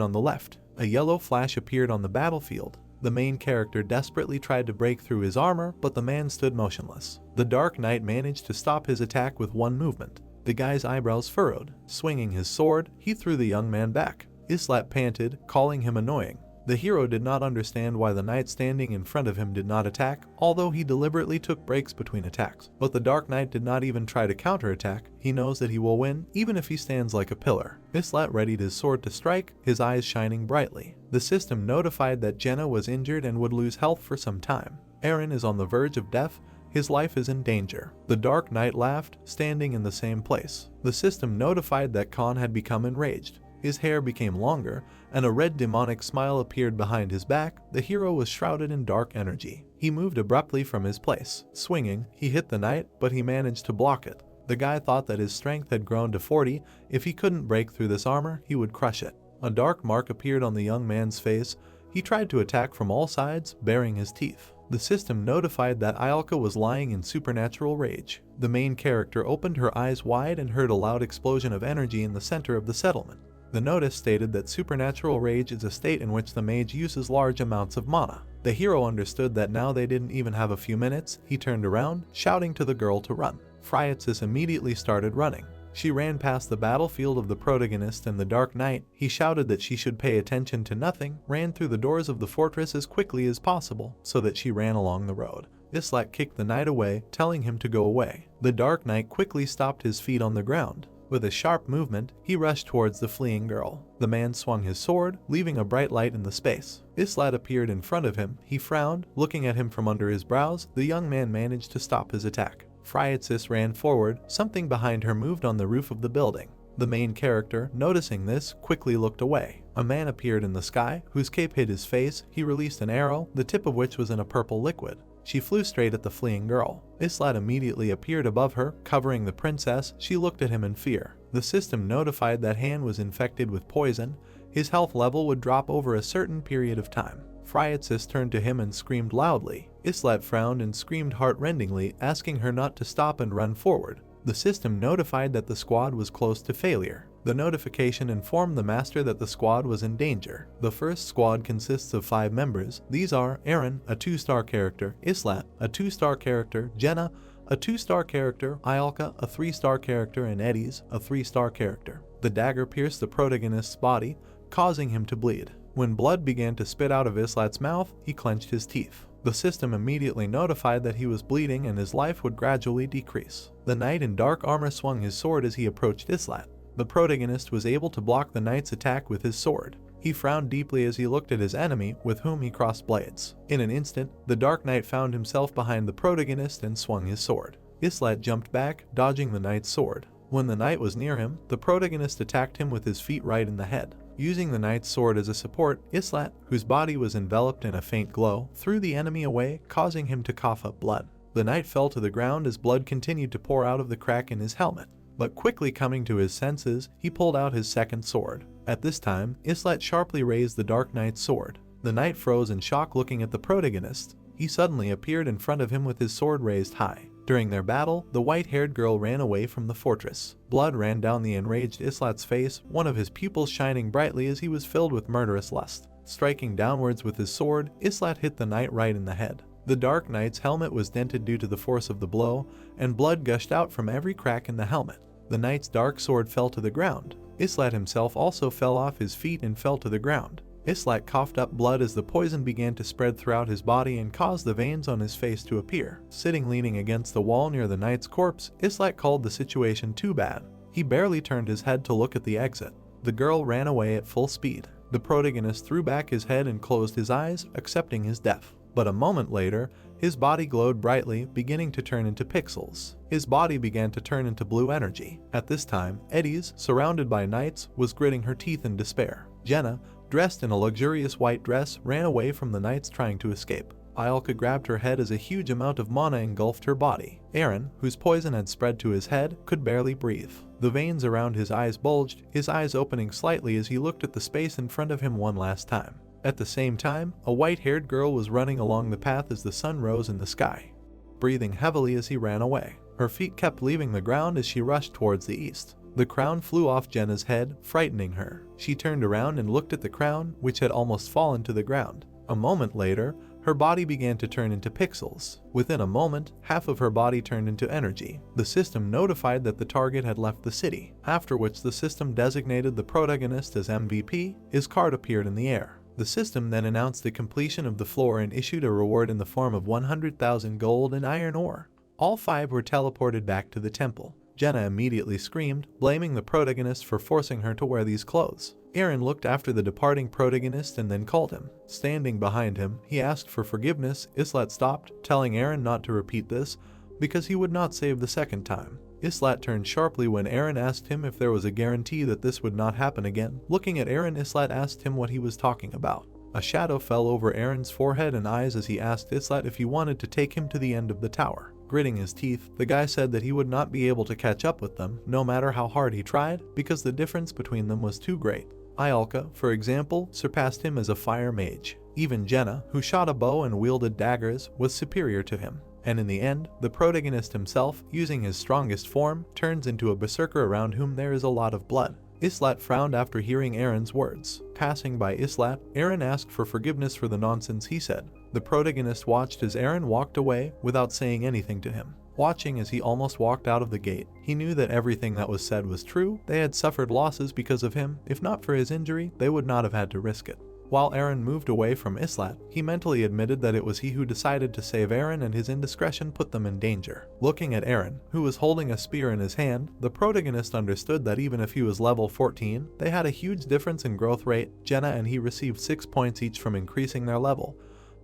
on the left. A yellow flash appeared on the battlefield. The main character desperately tried to break through his armor, but the man stood motionless. The Dark Knight managed to stop his attack with one movement. The guy's eyebrows furrowed. Swinging his sword, he threw the young man back. Islat panted, calling him annoying. The hero did not understand why the knight standing in front of him did not attack, although he deliberately took breaks between attacks. But the Dark Knight did not even try to counterattack. He knows that he will win, even if he stands like a pillar. Islat readied his sword to strike, his eyes shining brightly. The system notified that Jenna was injured and would lose health for some time. Eren is on the verge of death. His life is in danger. The Dark Knight laughed, standing in the same place. The system notified that Khan had become enraged. His hair became longer, and a red demonic smile appeared behind his back. The hero was shrouded in dark energy. He moved abruptly from his place. Swinging, he hit the knight, but he managed to block it. The guy thought that his strength had grown to 40. If he couldn't break through this armor, he would crush it. A dark mark appeared on the young man's face. He tried to attack from all sides, baring his teeth. The system notified that Ialka was lying in supernatural rage. The main character opened her eyes wide and heard a loud explosion of energy in the center of the settlement. The notice stated that supernatural rage is a state in which the mage uses large amounts of mana. The hero understood that now they didn't even have a few minutes. He turned around, shouting to the girl to run. Phryatsis immediately started running. She ran past the battlefield of the protagonist and the Dark Knight. He shouted that she should pay attention to nothing, ran through the doors of the fortress as quickly as possible, so that she ran along the road. Islat kicked the knight away, telling him to go away. The Dark Knight quickly stopped his feet on the ground. With a sharp movement, he rushed towards the fleeing girl. The man swung his sword, leaving a bright light in the space. Islat appeared in front of him. He frowned, looking at him from under his brows. The young man managed to stop his attack. Friatsis ran forward. Something behind her moved on the roof of the building. The main character, noticing this, quickly looked away. A man appeared in the sky, whose cape hid his face. He released an arrow, the tip of which was in a purple liquid. She flew straight at the fleeing girl. Islat immediately appeared above her, covering the princess. She looked at him in fear. The system notified that Han was infected with poison. His health level would drop over a certain period of time. Friatsis turned to him and screamed loudly. Islat frowned and screamed heart-rendingly, asking her not to stop and run forward. The system notified that the squad was close to failure. The notification informed the master that the squad was in danger. The first squad consists of 5 members. These are Eren, a 2-star character, Islat, a 2-star character, Jenna, a 2-star character, Ialka, a 3-star character, and Eddies, a 3-star character. The dagger pierced the protagonist's body, causing him to bleed. When blood began to spit out of Islat's mouth, he clenched his teeth. The system immediately notified that he was bleeding and his life would gradually decrease. The knight in dark armor swung his sword as he approached Islat. The protagonist was able to block the knight's attack with his sword. He frowned deeply as he looked at his enemy, with whom he crossed blades. In an instant, the Dark Knight found himself behind the protagonist and swung his sword. Islat jumped back, dodging the knight's sword. When the knight was near him, the protagonist attacked him with his feet right in the head. Using the knight's sword as a support, Islat, whose body was enveloped in a faint glow, threw the enemy away, causing him to cough up blood. The knight fell to the ground as blood continued to pour out of the crack in his helmet. But quickly coming to his senses, he pulled out his second sword. At this time, Islat sharply raised the Dark Knight's sword. The knight froze in shock looking at the protagonist. He suddenly appeared in front of him with his sword raised high. During their battle, the white-haired girl ran away from the fortress. Blood ran down the enraged Islat's face, one of his pupils shining brightly as he was filled with murderous lust. Striking downwards with his sword, Islat hit the knight right in the head. The Dark Knight's helmet was dented due to the force of the blow, and blood gushed out from every crack in the helmet. The knight's dark sword fell to the ground. Islat himself also fell off his feet and fell to the ground. Islat coughed up blood as the poison began to spread throughout his body and caused the veins on his face to appear. Sitting leaning against the wall near the knight's corpse, Islat called the situation too bad. He barely turned his head to look at the exit. The girl ran away at full speed. The protagonist threw back his head and closed his eyes, accepting his death. But a moment later, his body glowed brightly, beginning to turn into pixels. His body began to turn into blue energy. At this time, Eddies, surrounded by knights, was gritting her teeth in despair. Jenna, dressed in a luxurious white dress, ran away from the knights trying to escape. Ialka grabbed her head as a huge amount of mana engulfed her body. Eren, whose poison had spread to his head, could barely breathe. The veins around his eyes bulged, his eyes opening slightly as he looked at the space in front of him one last time. At the same time, a white-haired girl was running along the path as the sun rose in the sky, breathing heavily as he ran away. Her feet kept leaving the ground as she rushed towards the east. The crown flew off Jenna's head, frightening her. She turned around and looked at the crown, which had almost fallen to the ground. A moment later, her body began to turn into pixels. Within a moment, half of her body turned into energy. The system notified that the target had left the city, after which the system designated the protagonist as MVP. His card appeared in the air. The system then announced the completion of the floor and issued a reward in the form of 100,000 gold and iron ore. All 5 were teleported back to the temple. Jenna immediately screamed, blaming the protagonist for forcing her to wear these clothes. Eren looked after the departing protagonist and then called him. Standing behind him, he asked for forgiveness. Islat stopped, telling Eren not to repeat this, because he would not save the second time. Islat turned sharply when Eren asked him if there was a guarantee that this would not happen again. Looking at Eren, Islat asked him what he was talking about. A shadow fell over Eren's forehead and eyes as he asked Islat if he wanted to take him to the end of the tower. Gritting his teeth, the guy said that he would not be able to catch up with them, no matter how hard he tried, because the difference between them was too great. Ialka, for example, surpassed him as a fire mage. Even Jenna, who shot a bow and wielded daggers, was superior to him. And in the end, the protagonist himself, using his strongest form, turns into a berserker around whom there is a lot of blood. Islat frowned after hearing Eren's words. Passing by Islat, Eren asked for forgiveness for the nonsense he said. The protagonist watched as Eren walked away without saying anything to him. Watching as he almost walked out of the gate, he knew that everything that was said was true. They had suffered losses because of him. If not for his injury, they would not have had to risk it. While Eren moved away from Islat, he mentally admitted that it was he who decided to save Eren and his indiscretion put them in danger. Looking at Eren, who was holding a spear in his hand, the protagonist understood that even if he was level 14, they had a huge difference in growth rate. Jenna and he received 6 points each from increasing their level,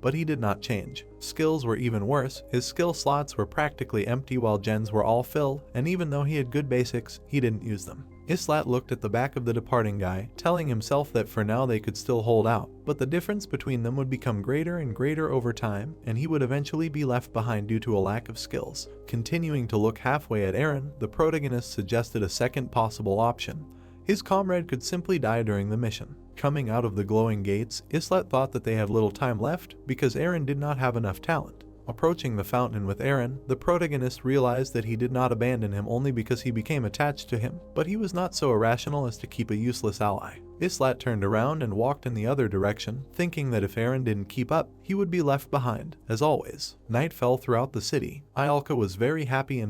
but he did not change. Skills were even worse. His skill slots were practically empty while Jen's were all filled, and even though he had good basics, he didn't use them. Islat looked at the back of the departing guy, telling himself that for now they could still hold out, but the difference between them would become greater and greater over time, and he would eventually be left behind due to a lack of skills. Continuing to look halfway at Eren, the protagonist suggested a second possible option. His comrade could simply die during the mission. Coming out of the glowing gates, Islat thought that they had little time left because Eren did not have enough talent. Approaching the fountain with Eren, the protagonist realized that he did not abandon him only because he became attached to him, but he was not so irrational as to keep a useless ally. Islat turned around and walked in the other direction, thinking that if Eren didn't keep up, he would be left behind. As always, night fell throughout the city. Ialka was very happy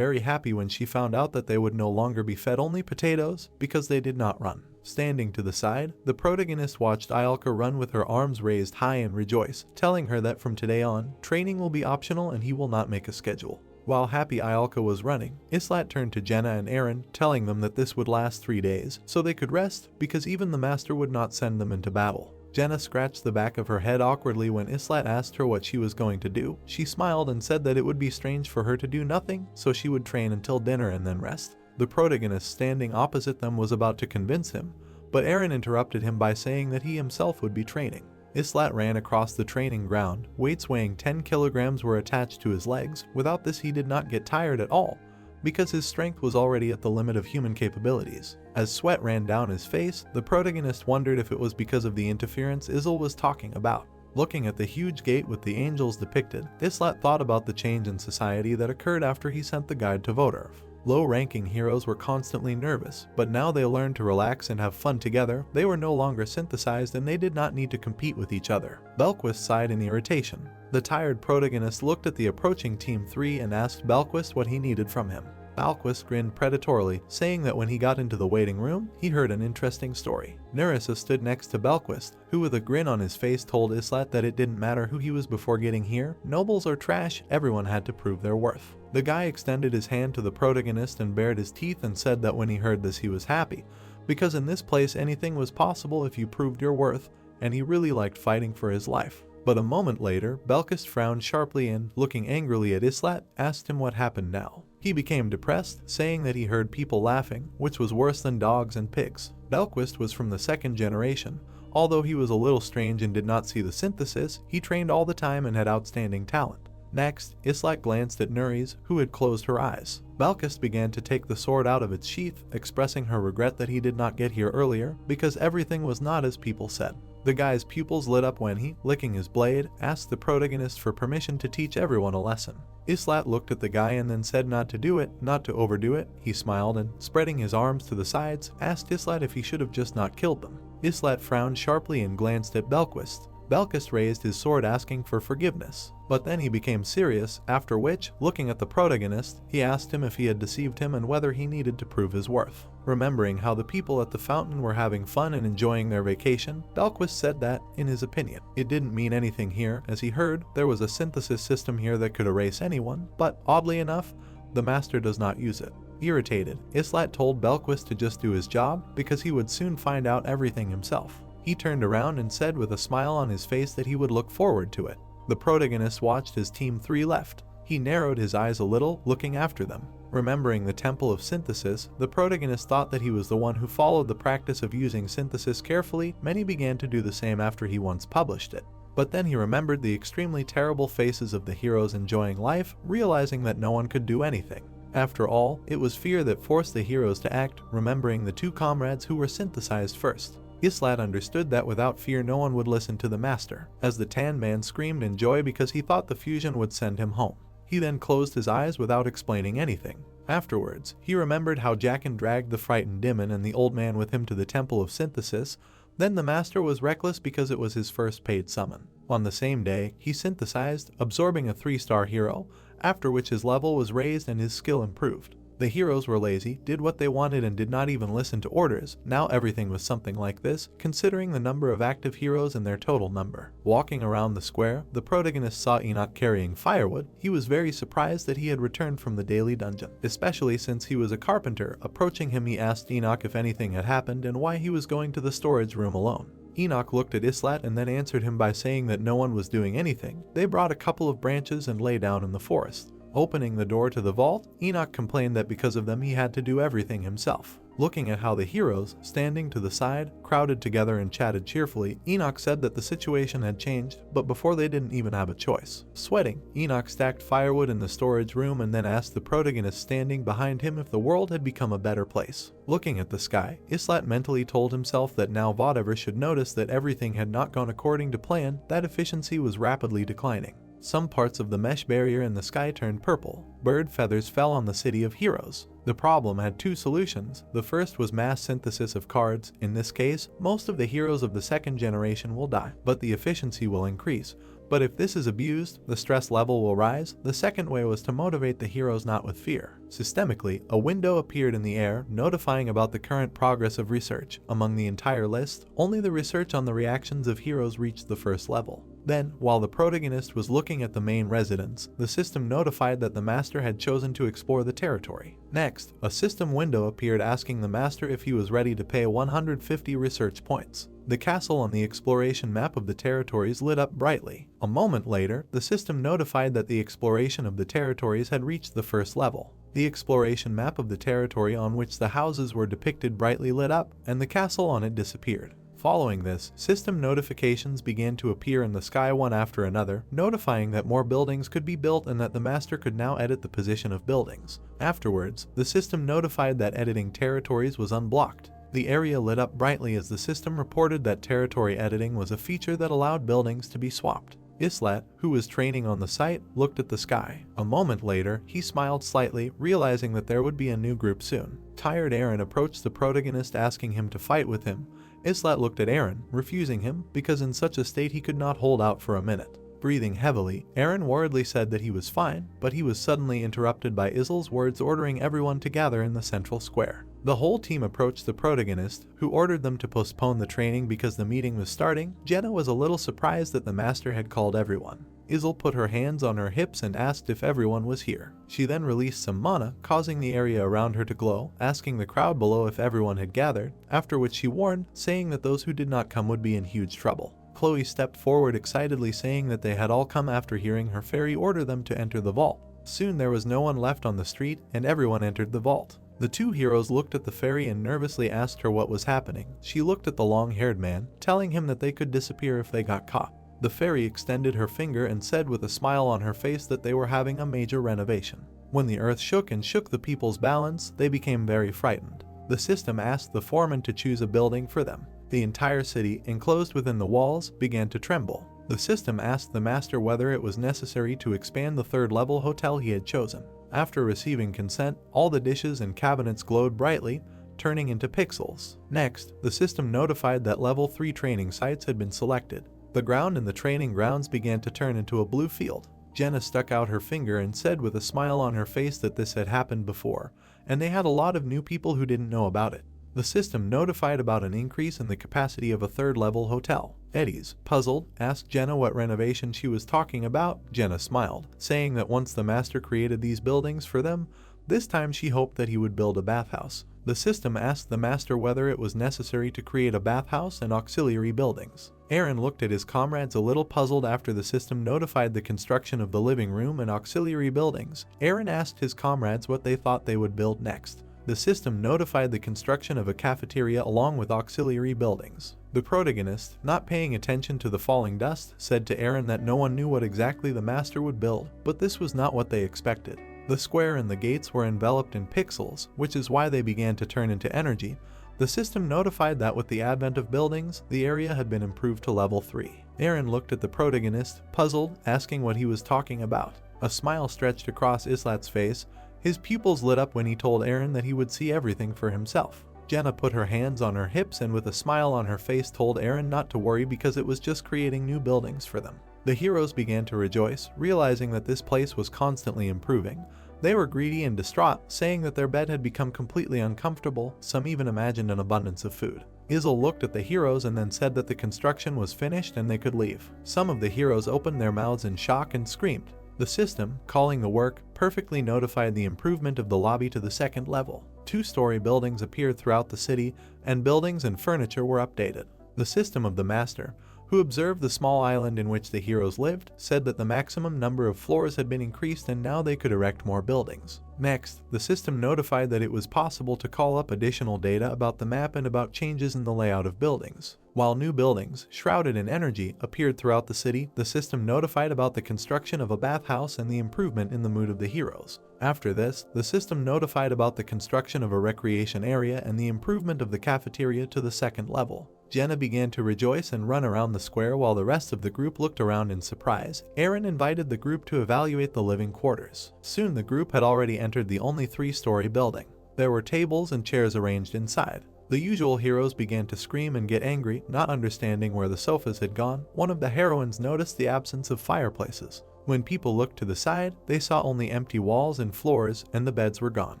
when she found out that they would no longer be fed only potatoes because they did not run. Standing to the side, the protagonist watched Ialka run with her arms raised high and rejoice, telling her that from today on, training will be optional and he will not make a schedule. While happy Ialka was running, Islat turned to Jenna and Eren, telling them that this would last 3 days, so they could rest because even the master would not send them into battle. Jenna scratched the back of her head awkwardly when Islat asked her what she was going to do. She smiled and said that it would be strange for her to do nothing, so she would train until dinner and then rest. The protagonist standing opposite them was about to convince him, but Eren interrupted him by saying that he himself would be training. Islat ran across the training ground. Weights weighing 10 kilograms were attached to his legs. Without this he did not get tired at all, because his strength was already at the limit of human capabilities. As sweat ran down his face, the protagonist wondered if it was because of the interference Isil was talking about. Looking at the huge gate with the angels depicted, Islat thought about the change in society that occurred after he sent the guide to Vodorf. Low-ranking heroes were constantly nervous, but now they learned to relax and have fun together. They were no longer synthesized and they did not need to compete with each other. Belquist sighed in irritation. The tired protagonist looked at the approaching Team 3 and asked Belquist what he needed from him. Belquist grinned predatorily, saying that when he got into the waiting room, he heard an interesting story. Nerissa stood next to Belquist, who with a grin on his face told Islat that it didn't matter who he was before getting here. Nobles or trash, everyone had to prove their worth. The guy extended his hand to the protagonist and bared his teeth and said that when he heard this he was happy, because in this place anything was possible if you proved your worth, and he really liked fighting for his life. But a moment later, Belquist frowned sharply and, looking angrily at Islat, asked him what happened now. He became depressed, saying that he heard people laughing, which was worse than dogs and pigs. Belquist was from the 2nd generation. Although he was a little strange and did not see the synthesis, he trained all the time and had outstanding talent. Next, Islat glanced at Nuris, who had closed her eyes. Belquist began to take the sword out of its sheath, expressing her regret that he did not get here earlier, because everything was not as people said. The guy's pupils lit up when he, licking his blade, asked the protagonist for permission to teach everyone a lesson. Islat looked at the guy and then said not to do it, not to overdo it. He smiled and, spreading his arms to the sides, asked Islat if he should have just not killed them. Islat frowned sharply and glanced at Belquist. Belquist raised his sword asking for forgiveness, but then he became serious, after which, looking at the protagonist, he asked him if he had deceived him and whether he needed to prove his worth. Remembering how the people at the fountain were having fun and enjoying their vacation, Belquist said that, in his opinion, it didn't mean anything here, as he heard there was a synthesis system here that could erase anyone, but, oddly enough, the master does not use it. Irritated, Islat told Belquist to just do his job, because he would soon find out everything himself. He turned around and said with a smile on his face that he would look forward to it. The protagonist watched as Team 3 left. He narrowed his eyes a little, looking after them. Remembering the Temple of Synthesis, the protagonist thought that he was the one who followed the practice of using synthesis carefully. Many began to do the same after he once published it. But then he remembered the extremely terrible faces of the heroes enjoying life, realizing that no one could do anything. After all, it was fear that forced the heroes to act, remembering the 2 comrades who were synthesized first. Islat understood that without fear no one would listen to the master, as the tan man screamed in joy because he thought the fusion would send him home. He then closed his eyes without explaining anything. Afterwards, he remembered how Jaqen dragged the frightened Dimon and the old man with him to the Temple of Synthesis. Then the master was reckless because it was his first paid summon. On the same day, he synthesized, absorbing a 3-star hero, after which his level was raised and his skill improved. The heroes were lazy, did what they wanted and did not even listen to orders. Now everything was something like this, considering the number of active heroes and their total number. Walking around the square, the protagonist saw Enoch carrying firewood. He was very surprised that he had returned from the daily dungeon, especially since he was a carpenter. Approaching him, he asked Enoch if anything had happened and why he was going to the storage room alone. Enoch looked at Islat and then answered him by saying that no one was doing anything. They brought a couple of branches and lay down in the forest. Opening the door to the vault, Enoch complained that because of them he had to do everything himself. Looking at how the heroes, standing to the side, crowded together and chatted cheerfully, Enoch said that the situation had changed, but before they didn't even have a choice. Sweating, Enoch stacked firewood in the storage room and then asked the protagonist standing behind him if the world had become a better place. Looking at the sky, Islat mentally told himself that now whatever should notice that everything had not gone according to plan, that efficiency was rapidly declining. Some parts of the mesh barrier in the sky turned purple. Bird feathers fell on the city of heroes. The problem had two solutions. The first was mass synthesis of cards. In this case, most of the heroes of the second generation will die, but the efficiency will increase. But if this is abused, the stress level will rise. The second way was to motivate the heroes not with fear. Systemically, a window appeared in the air, notifying about the current progress of research. Among the entire list, only the research on the reactions of heroes reached the first level. Then, while the protagonist was looking at the main residence, the system notified that the master had chosen to explore the territory. Next, a system window appeared asking the master if he was ready to pay 150 research points. The castle on the exploration map of the territories lit up brightly. A moment later, the system notified that the exploration of the territories had reached the first level. The exploration map of the territory on which the houses were depicted brightly lit up, and the castle on it disappeared. Following this, system notifications began to appear in the sky one after another, notifying that more buildings could be built and that the master could now edit the position of buildings. Afterwards, the system notified that editing territories was unblocked. The area lit up brightly as the system reported that territory editing was a feature that allowed buildings to be swapped. Islat, who was training on the site, looked at the sky. A moment later, he smiled slightly, realizing that there would be a new group soon. Tired Aaron approached the protagonist asking him to fight with him. Islat looked at Aaron, refusing him, because in such a state he could not hold out for a minute. Breathing heavily, Aaron worriedly said that he was fine, but he was suddenly interrupted by Izel's words ordering everyone to gather in the central square. The whole team approached the protagonist, who ordered them to postpone the training because the meeting was starting. Jenna was a little surprised that the master had called everyone. Izel put her hands on her hips and asked if everyone was here. She then released some mana, causing the area around her to glow, asking the crowd below if everyone had gathered, after which she warned, saying that those who did not come would be in huge trouble. Chloe stepped forward excitedly, saying that they had all come after hearing her fairy order them to enter the vault. Soon there was no one left on the street, and everyone entered the vault. The two heroes looked at the fairy and nervously asked her what was happening. She looked at the long-haired man, telling him that they could disappear if they got caught. The fairy extended her finger and said with a smile on her face that they were having a major renovation. When the earth shook and shook the people's balance, they became very frightened. The system asked the foreman to choose a building for them. The entire city, enclosed within the walls, began to tremble. The system asked the master whether it was necessary to expand the third-level hotel he had chosen. After receiving consent, all the dishes and cabinets glowed brightly, turning into pixels. Next, the system notified that level 3 training sites had been selected. The ground in the training grounds began to turn into a blue field. Jenna stuck out her finger and said with a smile on her face that this had happened before, and they had a lot of new people who didn't know about it. The system notified about an increase in the capacity of a third-level hotel. Eddie's, puzzled, asked Jenna what renovation she was talking about. Jenna smiled, saying that once the master created these buildings for them, this time she hoped that he would build a bathhouse. The system asked the master whether it was necessary to create a bathhouse and auxiliary buildings. Aaron looked at his comrades a little puzzled after the system notified the construction of the living room and auxiliary buildings. Aaron asked his comrades what they thought they would build next. The system notified the construction of a cafeteria along with auxiliary buildings. The protagonist, not paying attention to the falling dust, said to Aaron that no one knew what exactly the master would build, but this was not what they expected. The square and the gates were enveloped in pixels, which is why they began to turn into energy. The system notified that with the advent of buildings, the area had been improved to level 3. Aaron looked at the protagonist, puzzled, asking what he was talking about. A smile stretched across Islat's face. His pupils lit up when he told Aaron that he would see everything for himself. Jenna put her hands on her hips and with a smile on her face told Aaron not to worry because it was just creating new buildings for them. The heroes began to rejoice, realizing that this place was constantly improving. They were greedy and distraught, saying that their bed had become completely uncomfortable. Some even imagined an abundance of food. Izel looked at the heroes and then said that the construction was finished and they could leave. Some of the heroes opened their mouths in shock and screamed. The system, calling the work, perfectly notified the improvement of the lobby to the second level. 2-story buildings appeared throughout the city, and buildings and furniture were updated. The system of the master, who observed the small island in which the heroes lived, said that the maximum number of floors had been increased and now they could erect more buildings. Next, the system notified that it was possible to call up additional data about the map and about changes in the layout of buildings. While new buildings, shrouded in energy, appeared throughout the city, the system notified about the construction of a bathhouse and the improvement in the mood of the heroes. After this, the system notified about the construction of a recreation area and the improvement of the cafeteria to the second level. Jenna began to rejoice and run around the square while the rest of the group looked around in surprise. Aaron invited the group to evaluate the living quarters. Soon the group had already entered the only 3-story building. There were tables and chairs arranged inside. The usual heroes began to scream and get angry, not understanding where the sofas had gone. One of the heroines noticed the absence of fireplaces. When people looked to the side, they saw only empty walls and floors, and the beds were gone.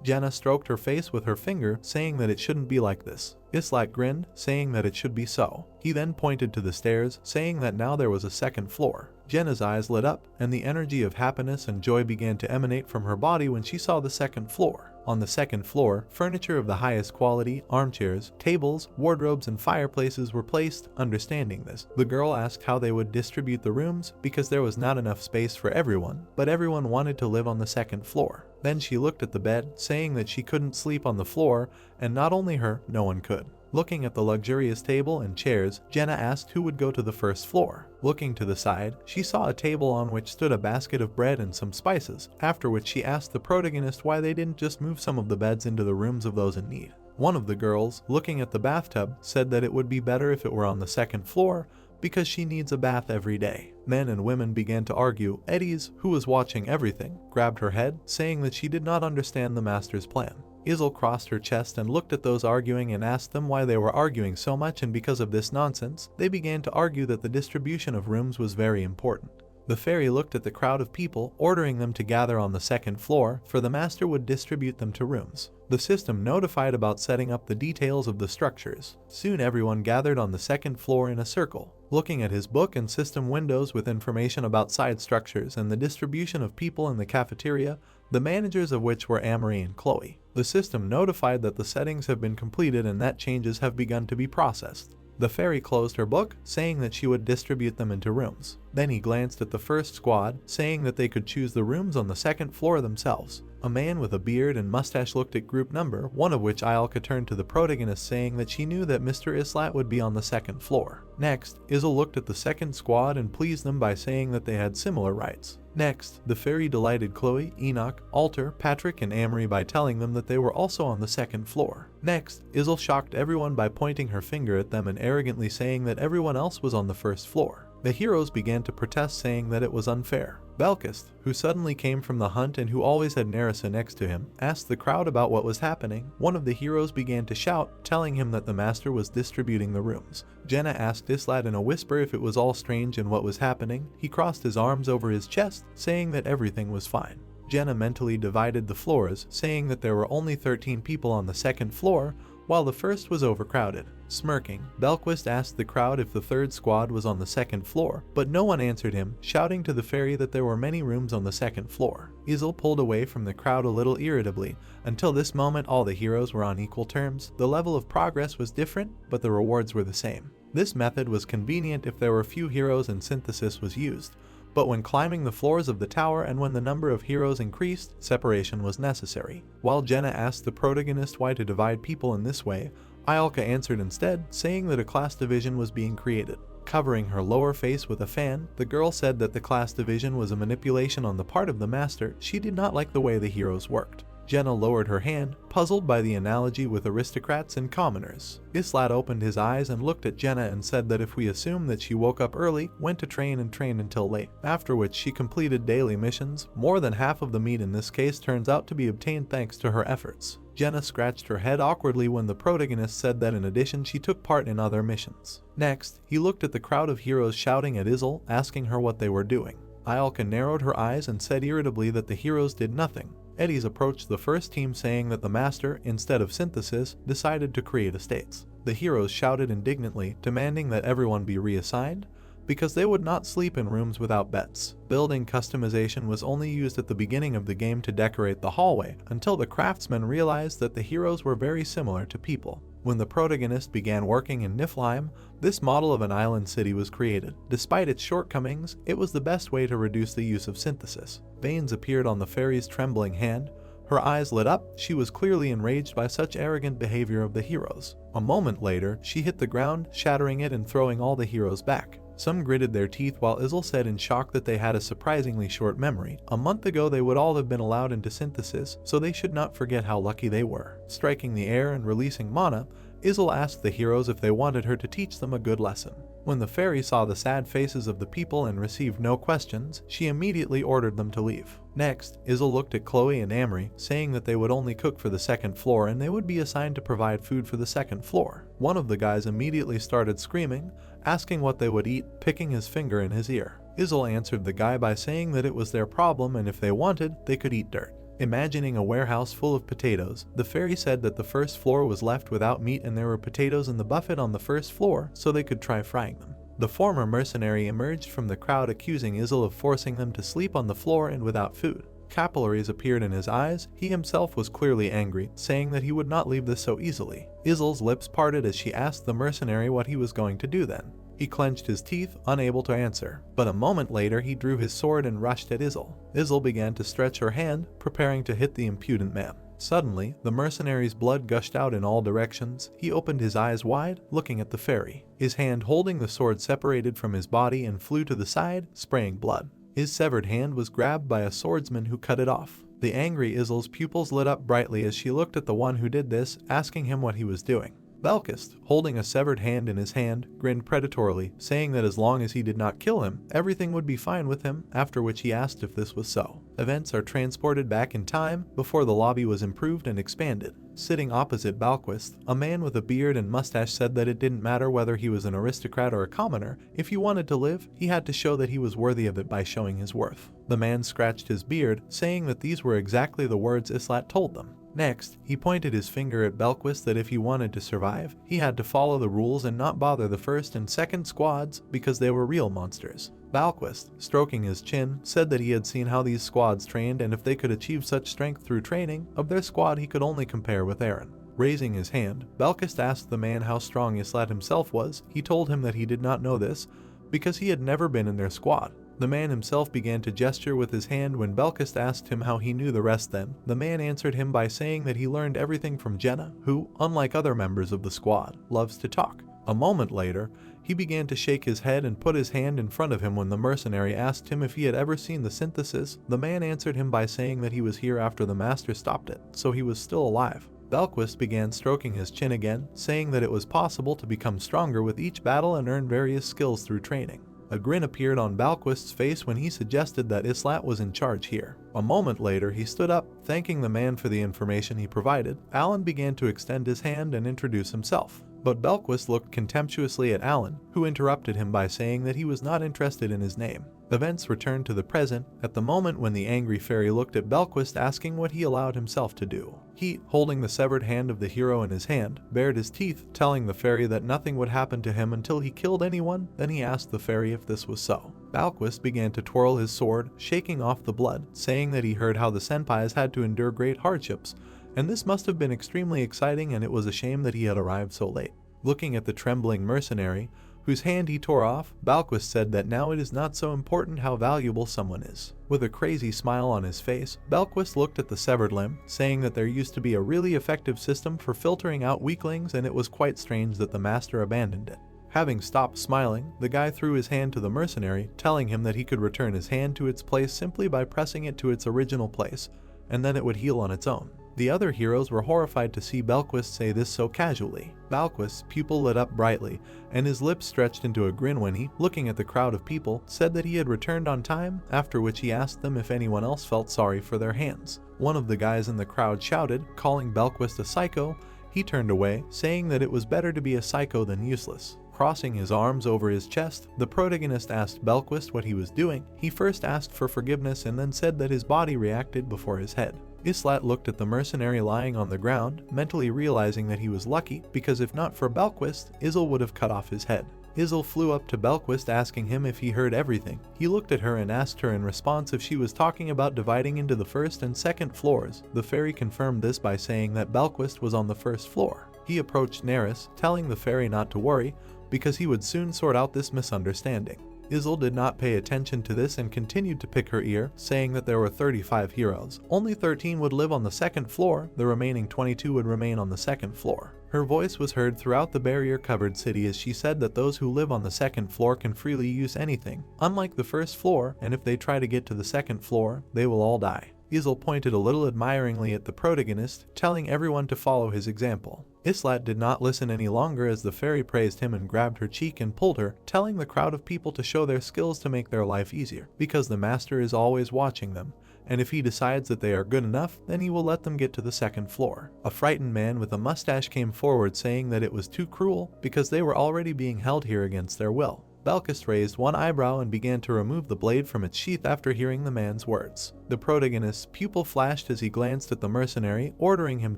Jenna stroked her face with her finger, saying that it shouldn't be like this. Islak grinned, saying that it should be so. He then pointed to the stairs, saying that now there was a second floor. Jenna's eyes lit up, and the energy of happiness and joy began to emanate from her body when she saw the second floor. On the second floor, furniture of the highest quality, armchairs, tables, wardrobes, and fireplaces were placed. Understanding this, the girl asked how they would distribute the rooms because there was not enough space for everyone, but everyone wanted to live on the second floor. Then she looked at the bed, saying that she couldn't sleep on the floor, and not only her, no one could. Looking at the luxurious table and chairs, Jenna asked who would go to the first floor. Looking to the side, she saw a table on which stood a basket of bread and some spices, after which she asked the protagonist why they didn't just move some of the beds into the rooms of those in need. One of the girls, looking at the bathtub, said that it would be better if it were on the second floor, because she needs a bath every day. Men and women began to argue. Eddie's, who was watching everything, grabbed her head, saying that she did not understand the master's plan. Izel crossed her chest and looked at those arguing and asked them why they were arguing so much, and because of this nonsense, they began to argue that the distribution of rooms was very important. The fairy looked at the crowd of people, ordering them to gather on the second floor, for the master would distribute them to rooms. The system notified about setting up the details of the structures. Soon everyone gathered on the second floor in a circle, looking at his book and system windows with information about side structures and the distribution of people in the cafeteria, the managers of which were Amory and Chloe. The system notified that the settings have been completed and that changes have begun to be processed. The fairy closed her book, saying that she would distribute them into rooms. Then he glanced at the first squad, saying that they could choose the rooms on the second floor themselves. A man with a beard and mustache looked at group number, one of which Ayalka turned to the protagonist, saying that she knew that Mr. Islat would be on the second floor. Next, Izel looked at the second squad and pleased them by saying that they had similar rights. Next, the fairy delighted Chloe, Enoch, Alter, Patrick, and Amory by telling them that they were also on the second floor. Next, Izel shocked everyone by pointing her finger at them and arrogantly saying that everyone else was on the first floor. The heroes began to protest, saying that it was unfair. Belkist, who suddenly came from the hunt and who always had Nerissa next to him, asked the crowd about what was happening. One of the heroes began to shout, telling him that the master was distributing the rooms. Jenna asked Islat in a whisper if it was all strange and what was happening. He crossed his arms over his chest, saying that everything was fine. Jenna mentally divided the floors, saying that there were only 13 people on the second floor, while the first was overcrowded. Smirking, Belquist asked the crowd if the third squad was on the second floor, but no one answered him, shouting to the fairy that there were many rooms on the second floor. Izel pulled away from the crowd a little irritably. Until this moment, all the heroes were on equal terms. The level of progress was different, but the rewards were the same. This method was convenient if there were few heroes and synthesis was used, but when climbing the floors of the tower and when the number of heroes increased, separation was necessary. While Jenna asked the protagonist why to divide people in this way, Ayalka answered instead, saying that a class division was being created. Covering her lower face with a fan, the girl said that the class division was a manipulation on the part of the master. She did not like the way the heroes worked. Jenna lowered her hand, puzzled by the analogy with aristocrats and commoners. Islat opened his eyes and looked at Jenna and said that if we assume that she woke up early, went to train and trained until late, after which she completed daily missions, more than half of the meat in this case turns out to be obtained thanks to her efforts. Jenna scratched her head awkwardly when the protagonist said that in addition she took part in other missions. Next, he looked at the crowd of heroes shouting at Izel, asking her what they were doing. Ayalka narrowed her eyes and said irritably that the heroes did nothing. Eddies approached the first team saying that the master, instead of synthesis, decided to create estates. The heroes shouted indignantly, demanding that everyone be reassigned, because they would not sleep in rooms without beds. Building customization was only used at the beginning of the game to decorate the hallway, until the craftsmen realized that the heroes were very similar to people. When the protagonist began working in Niflheim, this model of an island city was created. Despite its shortcomings, it was the best way to reduce the use of synthesis. Veins appeared on the fairy's trembling hand. Her eyes lit up. She was clearly enraged by such arrogant behavior of the heroes. A moment later, she hit the ground, shattering it and throwing all the heroes back. Some gritted their teeth while Izel said in shock that they had a surprisingly short memory. A month ago they would all have been allowed into synthesis, so they should not forget how lucky they were. Striking the air and releasing mana, Izel asked the heroes if they wanted her to teach them a good lesson. When the fairy saw the sad faces of the people and received no questions, she immediately ordered them to leave. Next, Izel looked at Chloe and Amory, saying that they would only cook for the second floor and they would be assigned to provide food for the second floor. One of the guys immediately started screaming, asking what they would eat, picking his finger in his ear. Izel answered the guy by saying that it was their problem and if they wanted, they could eat dirt. Imagining a warehouse full of potatoes, the fairy said that the first floor was left without meat and there were potatoes in the buffet on the first floor, so they could try frying them. The former mercenary emerged from the crowd accusing Izel of forcing them to sleep on the floor and without food. Capillaries appeared in his eyes. He himself was clearly angry, saying that he would not leave this so easily. Izel's lips parted as she asked the mercenary what he was going to do then. He clenched his teeth, unable to answer, but a moment later he drew his sword and rushed at Izel. Izel began to stretch her hand, preparing to hit the impudent man. Suddenly, the mercenary's blood gushed out in all directions. He opened his eyes wide, looking at the fairy. His hand holding the sword separated from his body and flew to the side, spraying blood. His severed hand was grabbed by a swordsman who cut it off. The angry Izel's pupils lit up brightly as she looked at the one who did this, asking him what he was doing. Belkist, holding a severed hand in his hand, grinned predatorily, saying that as long as he did not kill him, everything would be fine with him, after which he asked if this was so. Events are transported back in time, before the lobby was improved and expanded. Sitting opposite Balquist, a man with a beard and mustache said that it didn't matter whether he was an aristocrat or a commoner, if he wanted to live, he had to show that he was worthy of it by showing his worth. The man scratched his beard, saying that these were exactly the words Islat told them. Next, he pointed his finger at Belquist that if he wanted to survive, he had to follow the rules and not bother the first and second squads because they were real monsters. Balquist, stroking his chin, said that he had seen how these squads trained and if they could achieve such strength through training, of their squad he could only compare with Aaron. Raising his hand, Belkist asked the man how strong Islat himself was. He told him that he did not know this because he had never been in their squad. The man himself began to gesture with his hand when Belkist asked him how he knew the rest then. The man answered him by saying that he learned everything from Jenna, who, unlike other members of the squad, loves to talk. A moment later, he began to shake his head and put his hand in front of him when the mercenary asked him if he had ever seen the synthesis. The man answered him by saying that he was here after the master stopped it, so he was still alive. Belquist began stroking his chin again, saying that it was possible to become stronger with each battle and earn various skills through training. A grin appeared on Balquist's face when he suggested that Islat was in charge here. A moment later, he stood up, thanking the man for the information he provided. Alan began to extend his hand and introduce himself. But Belquist looked contemptuously at Alan, who interrupted him by saying that he was not interested in his name. Events returned to the present, at the moment when the angry fairy looked at Belquist asking what he allowed himself to do. He, holding the severed hand of the hero in his hand, bared his teeth, telling the fairy that nothing would happen to him until he killed anyone. Then he asked the fairy if this was so. Balquist began to twirl his sword, shaking off the blood, saying that he heard how the senpais had to endure great hardships, and this must have been extremely exciting and it was a shame that he had arrived so late. Looking at the trembling mercenary, whose hand he tore off, Balquist said that now it is not so important how valuable someone is. With a crazy smile on his face, Balquist looked at the severed limb, saying that there used to be a really effective system for filtering out weaklings and it was quite strange that the master abandoned it. Having stopped smiling, the guy threw his hand to the mercenary, telling him that he could return his hand to its place simply by pressing it to its original place, and then it would heal on its own. The other heroes were horrified to see Belquist say this so casually. Balquist's pupil lit up brightly, and his lips stretched into a grin when he, looking at the crowd of people, said that he had returned on time, after which he asked them if anyone else felt sorry for their hands. One of the guys in the crowd shouted, calling Belquist a psycho. He turned away, saying that it was better to be a psycho than useless. Crossing his arms over his chest, the protagonist asked Belquist what he was doing. He first asked for forgiveness and then said that his body reacted before his head. Islat looked at the mercenary lying on the ground, mentally realizing that he was lucky because if not for Belquist, Izel would have cut off his head. Izel flew up to Belquist asking him if he heard everything. He looked at her and asked her in response if she was talking about dividing into the first and second floors. The fairy confirmed this by saying that Belquist was on the first floor. He approached Neris, telling the fairy not to worry, because he would soon sort out this misunderstanding. Izel did not pay attention to this and continued to pick her ear, saying that there were 35 heroes. Only 13 would live on the second floor, the remaining 22 would remain on the second floor. Her voice was heard throughout the barrier-covered city as she said that those who live on the second floor can freely use anything, unlike the first floor, and if they try to get to the second floor, they will all die. Izel pointed a little admiringly at the protagonist, telling everyone to follow his example. Islat did not listen any longer as the fairy praised him and grabbed her cheek and pulled her, telling the crowd of people to show their skills to make their life easier, because the master is always watching them, and if he decides that they are good enough, then he will let them get to the second floor. A frightened man with a mustache came forward saying that it was too cruel because they were already being held here against their will. Belquist raised one eyebrow and began to remove the blade from its sheath after hearing the man's words. The protagonist's pupil flashed as he glanced at the mercenary, ordering him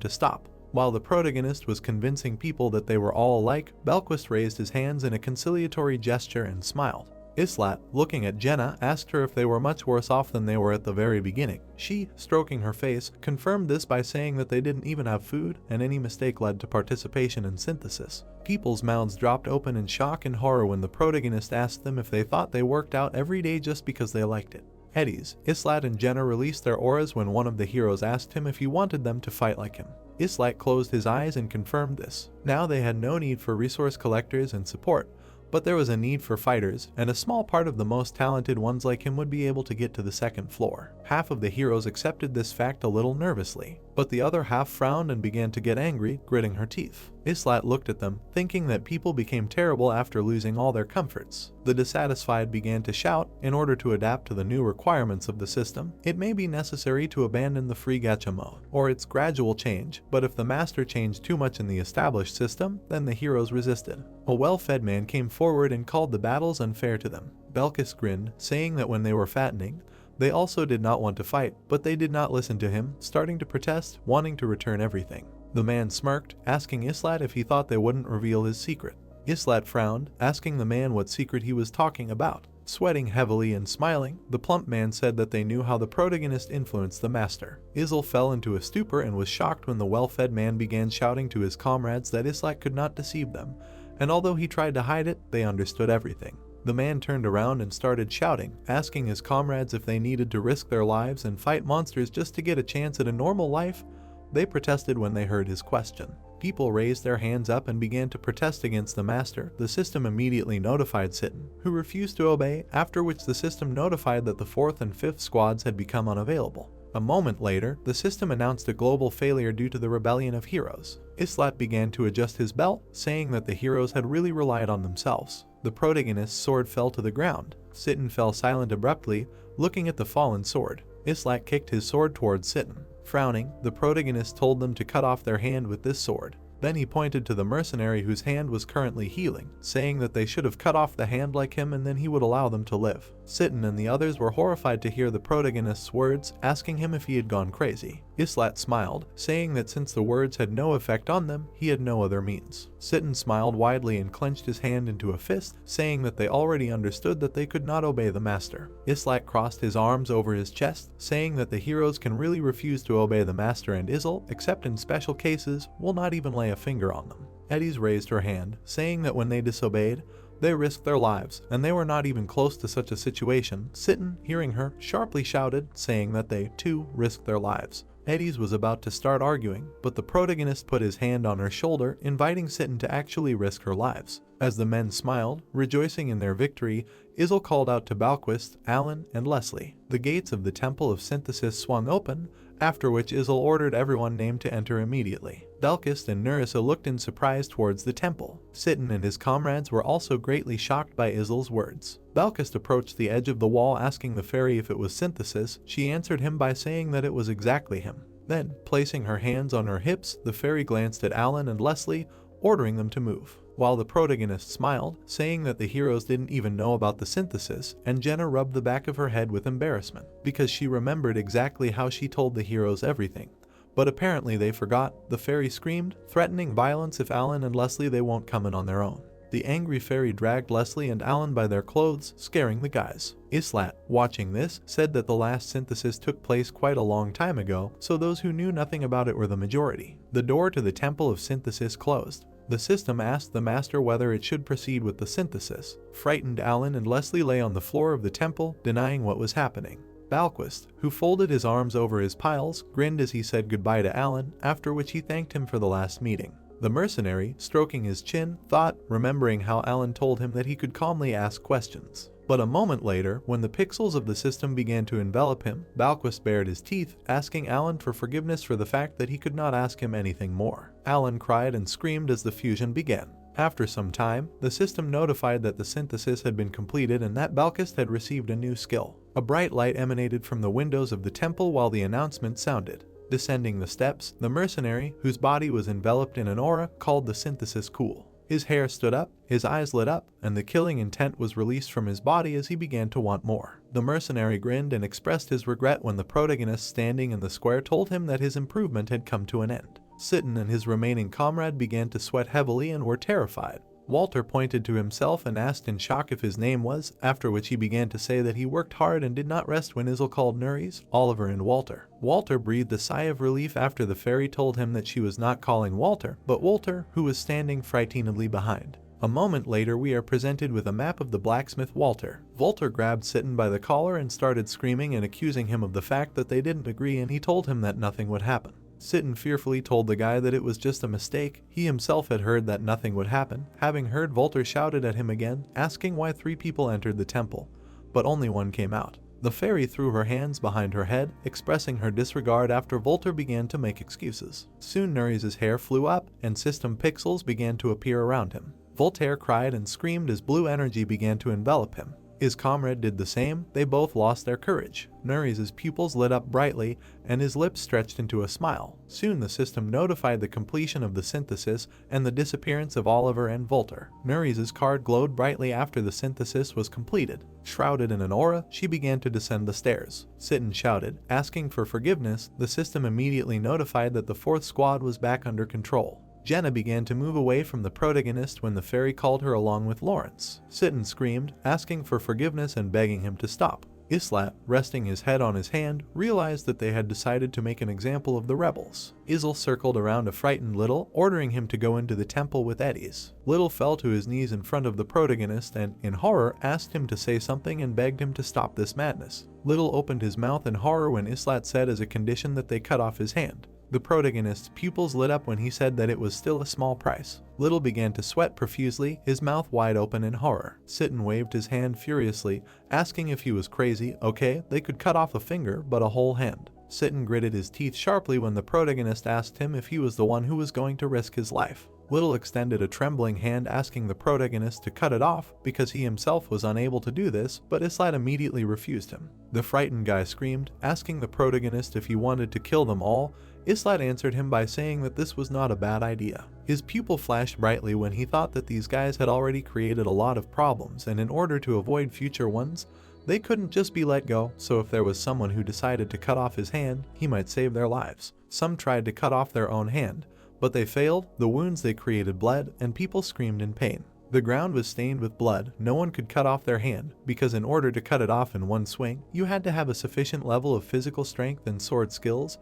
to stop. While the protagonist was convincing people that they were all alike, Belquist raised his hands in a conciliatory gesture and smiled. Islat, looking at Jenna, asked her if they were much worse off than they were at the very beginning. She, stroking her face, confirmed this by saying that they didn't even have food, and any mistake led to participation in synthesis. People's mouths dropped open in shock and horror when the protagonist asked them if they thought they worked out every day just because they liked it. Eddies, Islat and Jenna released their auras when one of the heroes asked him if he wanted them to fight like him. Islat closed his eyes and confirmed this. Now they had no need for resource collectors and support, but there was a need for fighters, and a small part of the most talented ones like him would be able to get to the second floor. Half of the heroes accepted this fact a little nervously, but the other half frowned and began to get angry, gritting her teeth. Islat looked at them, thinking that people became terrible after losing all their comforts. The dissatisfied began to shout in order to adapt to the new requirements of the system. It may be necessary to abandon the free gacha mode, or its gradual change, but if the master changed too much in the established system, then the heroes resisted. A well-fed man came forward and called the battles unfair to them. Belquist grinned, saying that when they were fattening, they also did not want to fight, but they did not listen to him, starting to protest, wanting to return everything. The man smirked, asking Islat if he thought they wouldn't reveal his secret. Islat frowned, asking the man what secret he was talking about. Sweating heavily and smiling, the plump man said that they knew how the protagonist influenced the master. Izel fell into a stupor and was shocked when the well-fed man began shouting to his comrades that Islat could not deceive them, and although he tried to hide it, they understood everything. The man turned around and started shouting, asking his comrades if they needed to risk their lives and fight monsters just to get a chance at a normal life. They protested when they heard his question. People raised their hands up and began to protest against the master. The system immediately notified Sitten, who refused to obey, after which the system notified that the 4th and 5th squads had become unavailable. A moment later, the system announced a global failure due to the rebellion of heroes. Islat began to adjust his belt, saying that the heroes had really relied on themselves. The protagonist's sword fell to the ground. Sitten fell silent abruptly, looking at the fallen sword. Islat kicked his sword towards Sitten. Frowning, the protagonist told them to cut off their hand with this sword. Then he pointed to the mercenary whose hand was currently healing, saying that they should have cut off the hand like him and then he would allow them to live. Sitten and the others were horrified to hear the protagonist's words, asking him if he had gone crazy. Islat smiled, saying that since the words had no effect on them, he had no other means. Sitten smiled widely and clenched his hand into a fist, saying that they already understood that they could not obey the master. Islat crossed his arms over his chest, saying that the heroes can really refuse to obey the master, and Izel, except in special cases, will not even lay a finger on them. Eddies raised her hand, saying that when they disobeyed, they risked their lives, and they were not even close to such a situation. Sitten, hearing her, sharply shouted, saying that they, too, risked their lives. Eddies was about to start arguing, but the protagonist put his hand on her shoulder, inviting Sitten to actually risk her lives. As the men smiled, rejoicing in their victory, Izel called out to Belquist, Alan, and Leslie. The gates of the Temple of Synthesis swung open, after which Izel ordered everyone named to enter immediately. Belquist and Nerissa looked in surprise towards the temple. Sitten and his comrades were also greatly shocked by Izel's words. Belquist approached the edge of the wall asking the fairy if it was Synthesis. She answered him by saying that it was exactly him. Then, placing her hands on her hips, the fairy glanced at Alan and Leslie, ordering them to move. while the protagonist smiled, saying that the heroes didn't even know about the synthesis, and Jenna rubbed the back of her head with embarrassment, because she remembered exactly how she told the heroes everything. But apparently they forgot. The fairy screamed, threatening violence if Alan and Leslie they won't come in on their own. The angry fairy dragged Leslie and Alan by their clothes, scaring the guys. Islat, watching this, said that the last synthesis took place quite a long time ago, so those who knew nothing about it were the majority. The door to the Temple of Synthesis closed. The system asked the master whether it should proceed with the synthesis. Frightened Alan and Leslie lay on the floor of the temple, denying what was happening. Balquist, who folded his arms over his piles, grinned as he said goodbye to Alan, after which he thanked him for the last meeting. The mercenary, stroking his chin, thought, remembering how Alan told him that he could calmly ask questions. But a moment later, when the pixels of the system began to envelop him, Balquist bared his teeth, asking Alan for forgiveness for the fact that he could not ask him anything more. Alan cried and screamed as the fusion began. After some time, the system notified that the synthesis had been completed and that Balquist had received a new skill. A bright light emanated from the windows of the temple while the announcement sounded. Descending the steps, the mercenary, whose body was enveloped in an aura, called the synthesis cool. His hair stood up, his eyes lit up, and the killing intent was released from his body as he began to want more. The mercenary grinned and expressed his regret when the protagonist standing in the square told him that his improvement had come to an end. Sitten and his remaining comrade began to sweat heavily and were terrified. Walter pointed to himself and asked in shock if his name was, after which he began to say that he worked hard and did not rest when Isil called Nuris, Oliver and Walter. Walter breathed a sigh of relief after the fairy told him that she was not calling Walter, but Walter, who was standing frighteningly behind. A moment later we are presented with a map of the blacksmith Walter. Walter grabbed Sitten by the collar and started screaming and accusing him of the fact that they didn't agree, and he told him that nothing would happen. Sitten fearfully told the guy that it was just a mistake. He himself had heard that nothing would happen, having heard Walter shouted at him again, asking why 3 people entered the temple, but only 1 came out. The fairy threw her hands behind her head, expressing her disregard after Walter began to make excuses. Soon Nuris's hair flew up, and system pixels began to appear around him. Voltaire cried and screamed as blue energy began to envelop him. His comrade did the same. They both lost their courage. Nuris's pupils lit up brightly, and his lips stretched into a smile. Soon the system notified the completion of the synthesis and the disappearance of Oliver and Volter. Nuris's card glowed brightly after the synthesis was completed. Shrouded in an aura, she began to descend the stairs. Sitten shouted, asking for forgiveness. The system immediately notified that the 4th squad was back under control. Jenna began to move away from the protagonist when the fairy called her along with Lawrence. Sitten screamed, asking for forgiveness and begging him to stop. Islat, resting his head on his hand, realized that they had decided to make an example of the rebels. Isil circled around a frightened Little, ordering him to go into the temple with Eddies. Little fell to his knees in front of the protagonist and, in horror, asked him to say something and begged him to stop this madness. Little opened his mouth in horror when Islat said as a condition that they cut off his hand. The protagonist's pupils lit up when he said that it was still a small price. Little began to sweat profusely, his mouth wide open in horror. Sitten waved his hand furiously, asking if he was crazy. Okay, they could cut off a finger, but a whole hand. Sitten gritted his teeth sharply when the protagonist asked him if he was the one who was going to risk his life. Little extended a trembling hand asking the protagonist to cut it off because he himself was unable to do this, but Islat immediately refused him. The frightened guy screamed, asking the protagonist if he wanted to kill them all. Islat answered him by saying that this was not a bad idea. His pupil flashed brightly when he thought that these guys had already created a lot of problems, and in order to avoid future ones, they couldn't just be let go, so if there was someone who decided to cut off his hand, he might save their lives. Some tried to cut off their own hand, but they failed. The wounds they created bled, and people screamed in pain. The ground was stained with blood. No one could cut off their hand, because in order to cut it off in one swing, you had to have a sufficient level of physical strength and sword skills.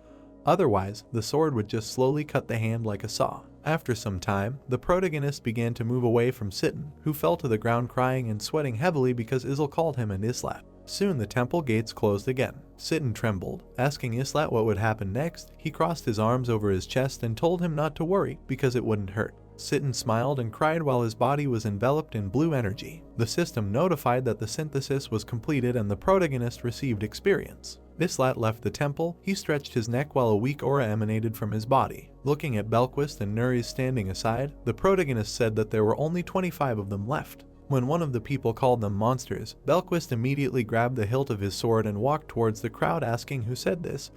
Otherwise, the sword would just slowly cut the hand like a saw. After some time, the protagonist began to move away from Sitten, who fell to the ground crying and sweating heavily because Isil called him and Islat. Soon the temple gates closed again. Sitten trembled, asking Islat what would happen next. He crossed his arms over his chest and told him not to worry because it wouldn't hurt. Sitten smiled and cried while his body was enveloped in blue energy. The system notified that the synthesis was completed and the protagonist received experience. Islat left the temple. He stretched his neck while a weak aura emanated from his body. Looking at Belquist and Nuris standing aside, the protagonist said that there were only 25 of them left. When one of the people called them monsters, Belquist immediately grabbed the hilt of his sword and walked towards the crowd asking who said this,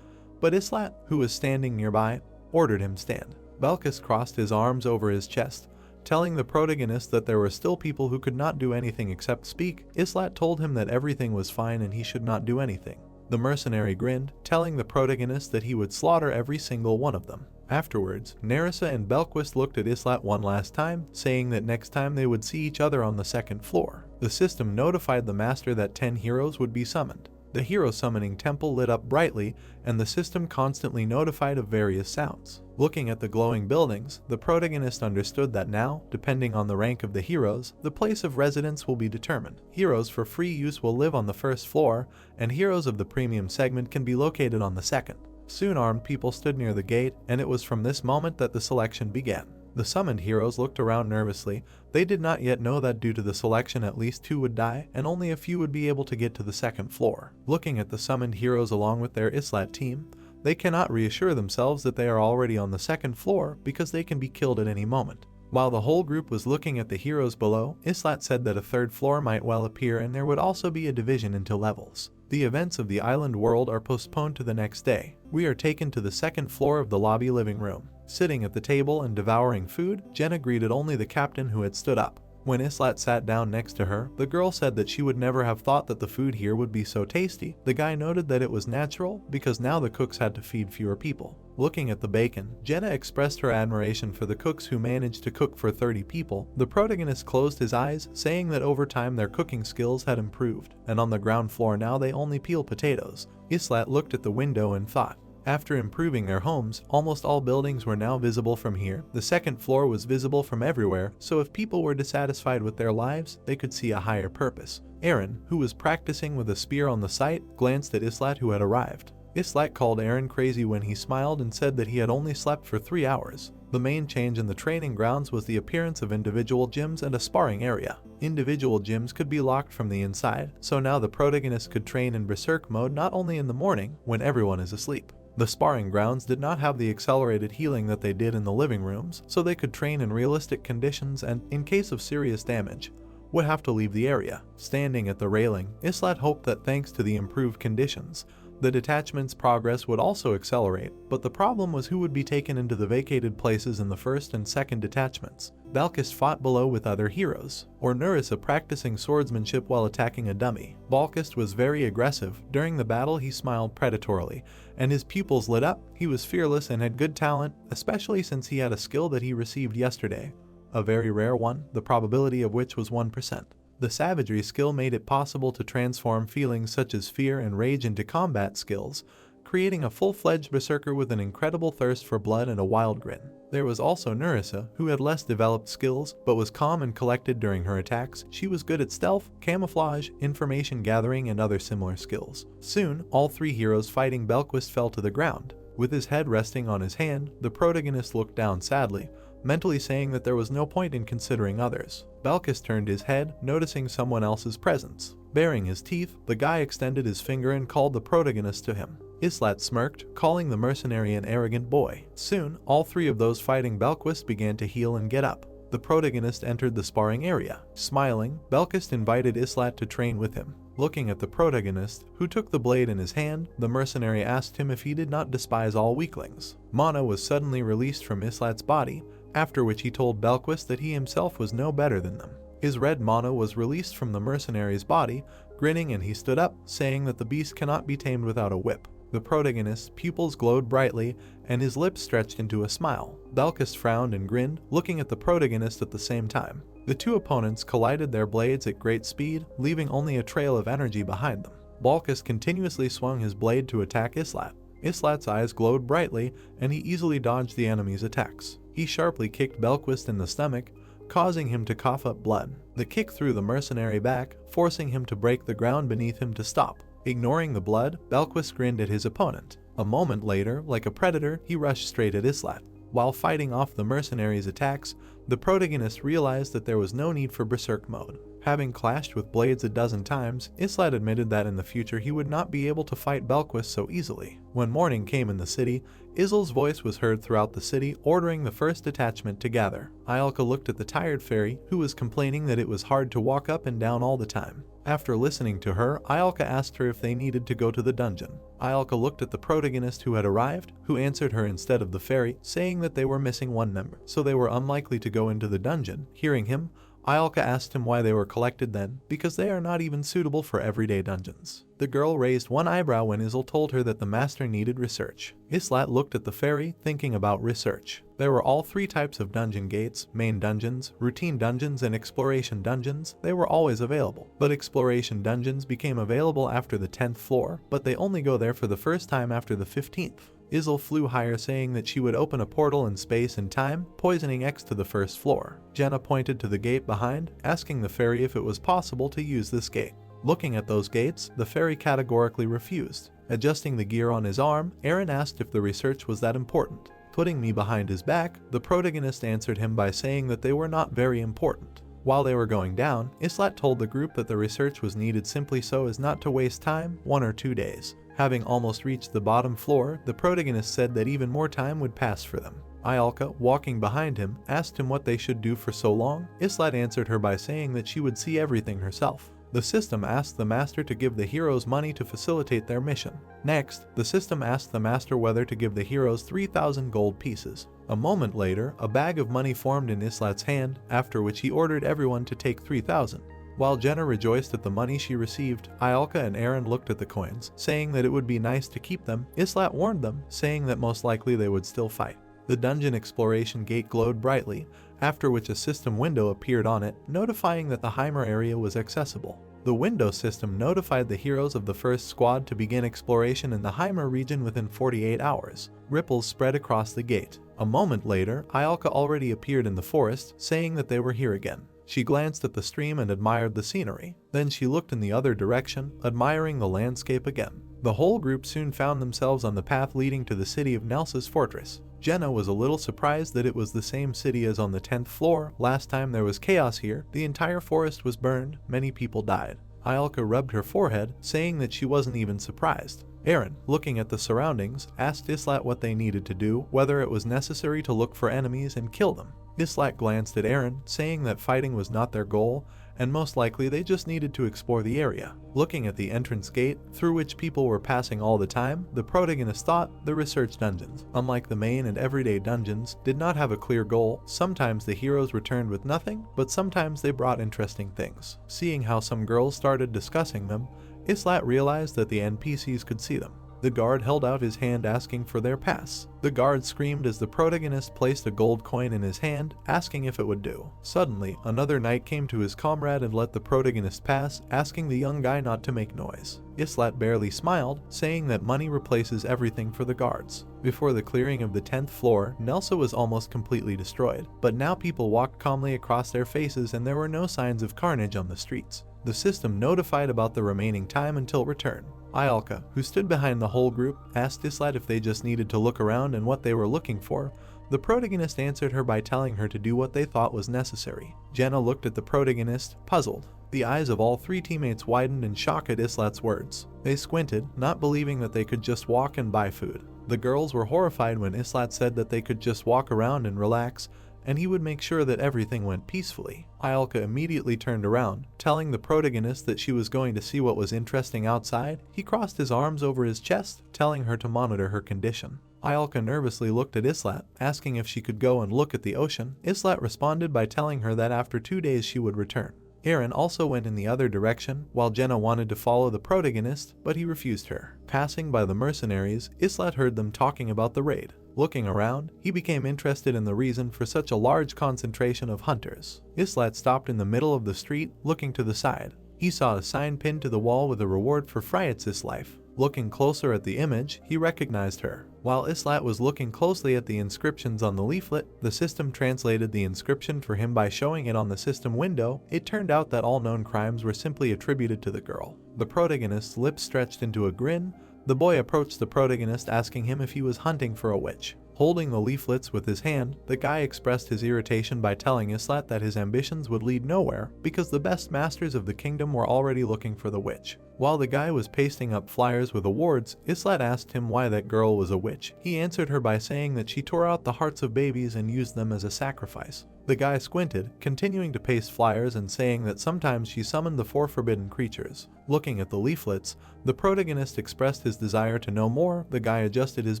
but Islat, who was standing nearby, ordered him stand. Belquist crossed his arms over his chest, Telling the protagonist that there were still people who could not do anything except speak, Islat told him that everything was fine and he should not do anything. The mercenary grinned, telling the protagonist that he would slaughter every single one of them. Afterwards, Nerissa and Belquist looked at Islat one last time, saying that next time they would see each other on the second floor. The system notified the master that 10 heroes would be summoned. The hero summoning temple lit up brightly, and the system constantly notified of various sounds. Looking at the glowing buildings, the protagonist understood that now, depending on the rank of the heroes, the place of residence will be determined. Heroes for free use will live on the first floor, and heroes of the premium segment can be located on the second. Soon armed people stood near the gate, and it was from this moment that the selection began. The summoned heroes looked around nervously. They did not yet know that due to the selection at least 2 would die, and only a few would be able to get to the second floor. Looking at the summoned heroes along with their Islat team, they cannot reassure themselves that they are already on the second floor because they can be killed at any moment. While the whole group was looking at the heroes below, Islat said that a third floor might well appear and there would also be a division into levels. The events of the island world are postponed to the next day. We are taken to the second floor of the lobby living room. Sitting at the table and devouring food, Jenna greeted only the captain who had stood up. When Islat sat down next to her, the girl said that she would never have thought that the food here would be so tasty. The guy noted that it was natural because now the cooks had to feed fewer people. Looking at the bacon, Jenna expressed her admiration for the cooks who managed to cook for 30 people. The protagonist closed his eyes, saying that over time their cooking skills had improved, and on the ground floor now they only peel potatoes. Islat looked at the window and thought. After improving their homes, almost all buildings were now visible from here. The second floor was visible from everywhere, so if people were dissatisfied with their lives, they could see a higher purpose. Aaron, who was practicing with a spear on the site, glanced at Islat who had arrived. Islat called Aaron crazy when he smiled and said that he had only slept for 3 hours. The main change in the training grounds was the appearance of individual gyms and a sparring area. Individual gyms could be locked from the inside, so now the protagonist could train in berserk mode not only in the morning, when everyone is asleep. The sparring grounds did not have the accelerated healing that they did in the living rooms, so they could train in realistic conditions and, in case of serious damage, would have to leave the area. Standing at the railing, Islat hoped that thanks to the improved conditions, the detachment's progress would also accelerate, but the problem was who would be taken into the vacated places in the first and second detachments. Balkis fought below with other heroes, or Nerissa practicing swordsmanship while attacking a dummy. Balkis was very aggressive. During the battle he smiled predatorily, and his pupils lit up. He was fearless and had good talent, especially since he had a skill that he received yesterday. A very rare one, the probability of which was 1%. The savagery skill made it possible to transform feelings such as fear and rage into combat skills, creating a full-fledged berserker with an incredible thirst for blood and a wild grin. There was also Nerissa, who had less developed skills, but was calm and collected during her attacks. She was good at stealth, camouflage, information gathering, and other similar skills. Soon, all 3 heroes fighting Belquist fell to the ground. With his head resting on his hand, the protagonist looked down sadly, mentally saying that there was no point in considering others. Balkis turned his head, noticing someone else's presence. Baring his teeth, the guy extended his finger and called the protagonist to him. Islat smirked, calling the mercenary an arrogant boy. Soon, all 3 of those fighting Belquist began to heal and get up. The protagonist entered the sparring area. Smiling, Belkis invited Islat to train with him. Looking at the protagonist, who took the blade in his hand, the mercenary asked him if he did not despise all weaklings. Mana was suddenly released from Islat's body, after which he told Belquist that he himself was no better than them. His red mana was released from the mercenary's body, grinning, and he stood up, saying that the beast cannot be tamed without a whip. The protagonist's pupils glowed brightly, and his lips stretched into a smile. Belkis frowned and grinned, looking at the protagonist at the same time. The 2 opponents collided their blades at great speed, leaving only a trail of energy behind them. Balkis continuously swung his blade to attack Islat. Islat's eyes glowed brightly, and he easily dodged the enemy's attacks. He sharply kicked Belquist in the stomach, causing him to cough up blood. The kick threw the mercenary back, forcing him to break the ground beneath him to stop. Ignoring the blood, Belquist grinned at his opponent. A moment later, like a predator, he rushed straight at Islat. While fighting off the mercenary's attacks, the protagonist realized that there was no need for berserk mode. Having clashed with Blades a dozen times, Islat admitted that in the future he would not be able to fight Belquist so easily. When morning came in the city, Izel's voice was heard throughout the city ordering the first detachment to gather. Ialka looked at the tired fairy, who was complaining that it was hard to walk up and down all the time. After listening to her, Ialka asked her if they needed to go to the dungeon. Ialka looked at the protagonist who had arrived, who answered her instead of the fairy, saying that they were missing one member, so they were unlikely to go into the dungeon. Hearing him, Ialka asked him why they were collected then, because they are not even suitable for everyday dungeons. The girl raised one eyebrow when Izel told her that the master needed research. Islat looked at the fairy, thinking about research. There were all three types of dungeon gates: main dungeons, routine dungeons, and exploration dungeons. They were always available, but exploration dungeons became available after the 10th floor, but they only go there for the first time after the 15th. Izel flew higher, saying that she would open a portal in space and time, poisoning X to the first floor. Jenna pointed to the gate behind, asking the fairy if it was possible to use this gate. Looking at those gates, the fairy categorically refused. Adjusting the gear on his arm, Aaron asked if the research was that important. Putting me behind his back, the protagonist answered him by saying that they were not very important. While they were going down, Islat told the group that the research was needed simply so as not to waste time, 1 or 2 days. Having almost reached the bottom floor, the protagonist said that even more time would pass for them. Ialka, walking behind him, asked him what they should do for so long. Islat answered her by saying that she would see everything herself. The system asked the master to give the heroes money to facilitate their mission. Next, the system asked the master whether to give the heroes 3,000 gold pieces. A moment later, a bag of money formed in Islat's hand, after which he ordered everyone to take 3,000. While Jenna rejoiced at the money she received, Ialka and Aaron looked at the coins, saying that it would be nice to keep them. Islat warned them, saying that most likely they would still fight. The dungeon exploration gate glowed brightly, after which a system window appeared on it, notifying that the Heimer area was accessible. The window system notified the heroes of the first squad to begin exploration in the Heimer region within 48 hours. Ripples spread across the gate. A moment later, Ialka already appeared in the forest, saying that they were here again. She glanced at the stream and admired the scenery. Then she looked in the other direction, admiring the landscape again. The whole group soon found themselves on the path leading to the city of Nelsa's fortress. Jenna was a little surprised that it was the same city as on the 10th floor. Last time there was chaos here, the entire forest was burned, many people died. Ialka rubbed her forehead, saying that she wasn't even surprised. Aaron, looking at the surroundings, asked Islat what they needed to do, whether it was necessary to look for enemies and kill them. Islat glanced at Aaron, saying that fighting was not their goal, and most likely they just needed to explore the area. Looking at the entrance gate, through which people were passing all the time, the protagonist thought the research dungeons, unlike the main and everyday dungeons, did not have a clear goal. Sometimes the heroes returned with nothing, but sometimes they brought interesting things. Seeing how some girls started discussing them, Islat realized that the NPCs could see them. The guard held out his hand asking for their pass. The guard screamed as the protagonist placed a gold coin in his hand, asking if it would do. Suddenly, another knight came to his comrade and let the protagonist pass, asking the young guy not to make noise. Islat barely smiled, saying that money replaces everything for the guards. Before the clearing of the 10th floor, Nelsa was almost completely destroyed, but now people walked calmly across their faces and there were no signs of carnage on the streets. The system notified about the remaining time until return. Ialka, who stood behind the whole group, asked Islat if they just needed to look around and what they were looking for. The protagonist answered her by telling her to do what they thought was necessary. Jenna looked at the protagonist, puzzled. The eyes of all three teammates widened in shock at Islat's words. They squinted, not believing that they could just walk and buy food. The girls were horrified when Islat said that they could just walk around and relax, and he would make sure that everything went peacefully. Ialka immediately turned around, telling the protagonist that she was going to see what was interesting outside. He crossed his arms over his chest, telling her to monitor her condition. Ialka nervously looked at Islat, asking if she could go and look at the ocean. Islat responded by telling her that after 2 days she would return. Aaron also went in the other direction, while Jenna wanted to follow the protagonist, but he refused her. Passing by the mercenaries, Islat heard them talking about the raid. Looking around, he became interested in the reason for such a large concentration of hunters. Islat stopped in the middle of the street, looking to the side. He saw a sign pinned to the wall with a reward for Fryatz's life. Looking closer at the image, he recognized her. While Islat was looking closely at the inscriptions on the leaflet, the system translated the inscription for him by showing it on the system window. It turned out that all known crimes were simply attributed to the girl. The protagonist's lips stretched into a grin. The boy approached the protagonist, asking him if he was hunting for a witch. Holding the leaflets with his hand, the guy expressed his irritation by telling Islat that his ambitions would lead nowhere because the best masters of the kingdom were already looking for the witch. While the guy was pasting up flyers with awards, Islat asked him why that girl was a witch. He answered her by saying that she tore out the hearts of babies and used them as a sacrifice. The guy squinted, continuing to paste flyers and saying that sometimes she summoned the 4 forbidden creatures. Looking at the leaflets, the protagonist expressed his desire to know more. The guy adjusted his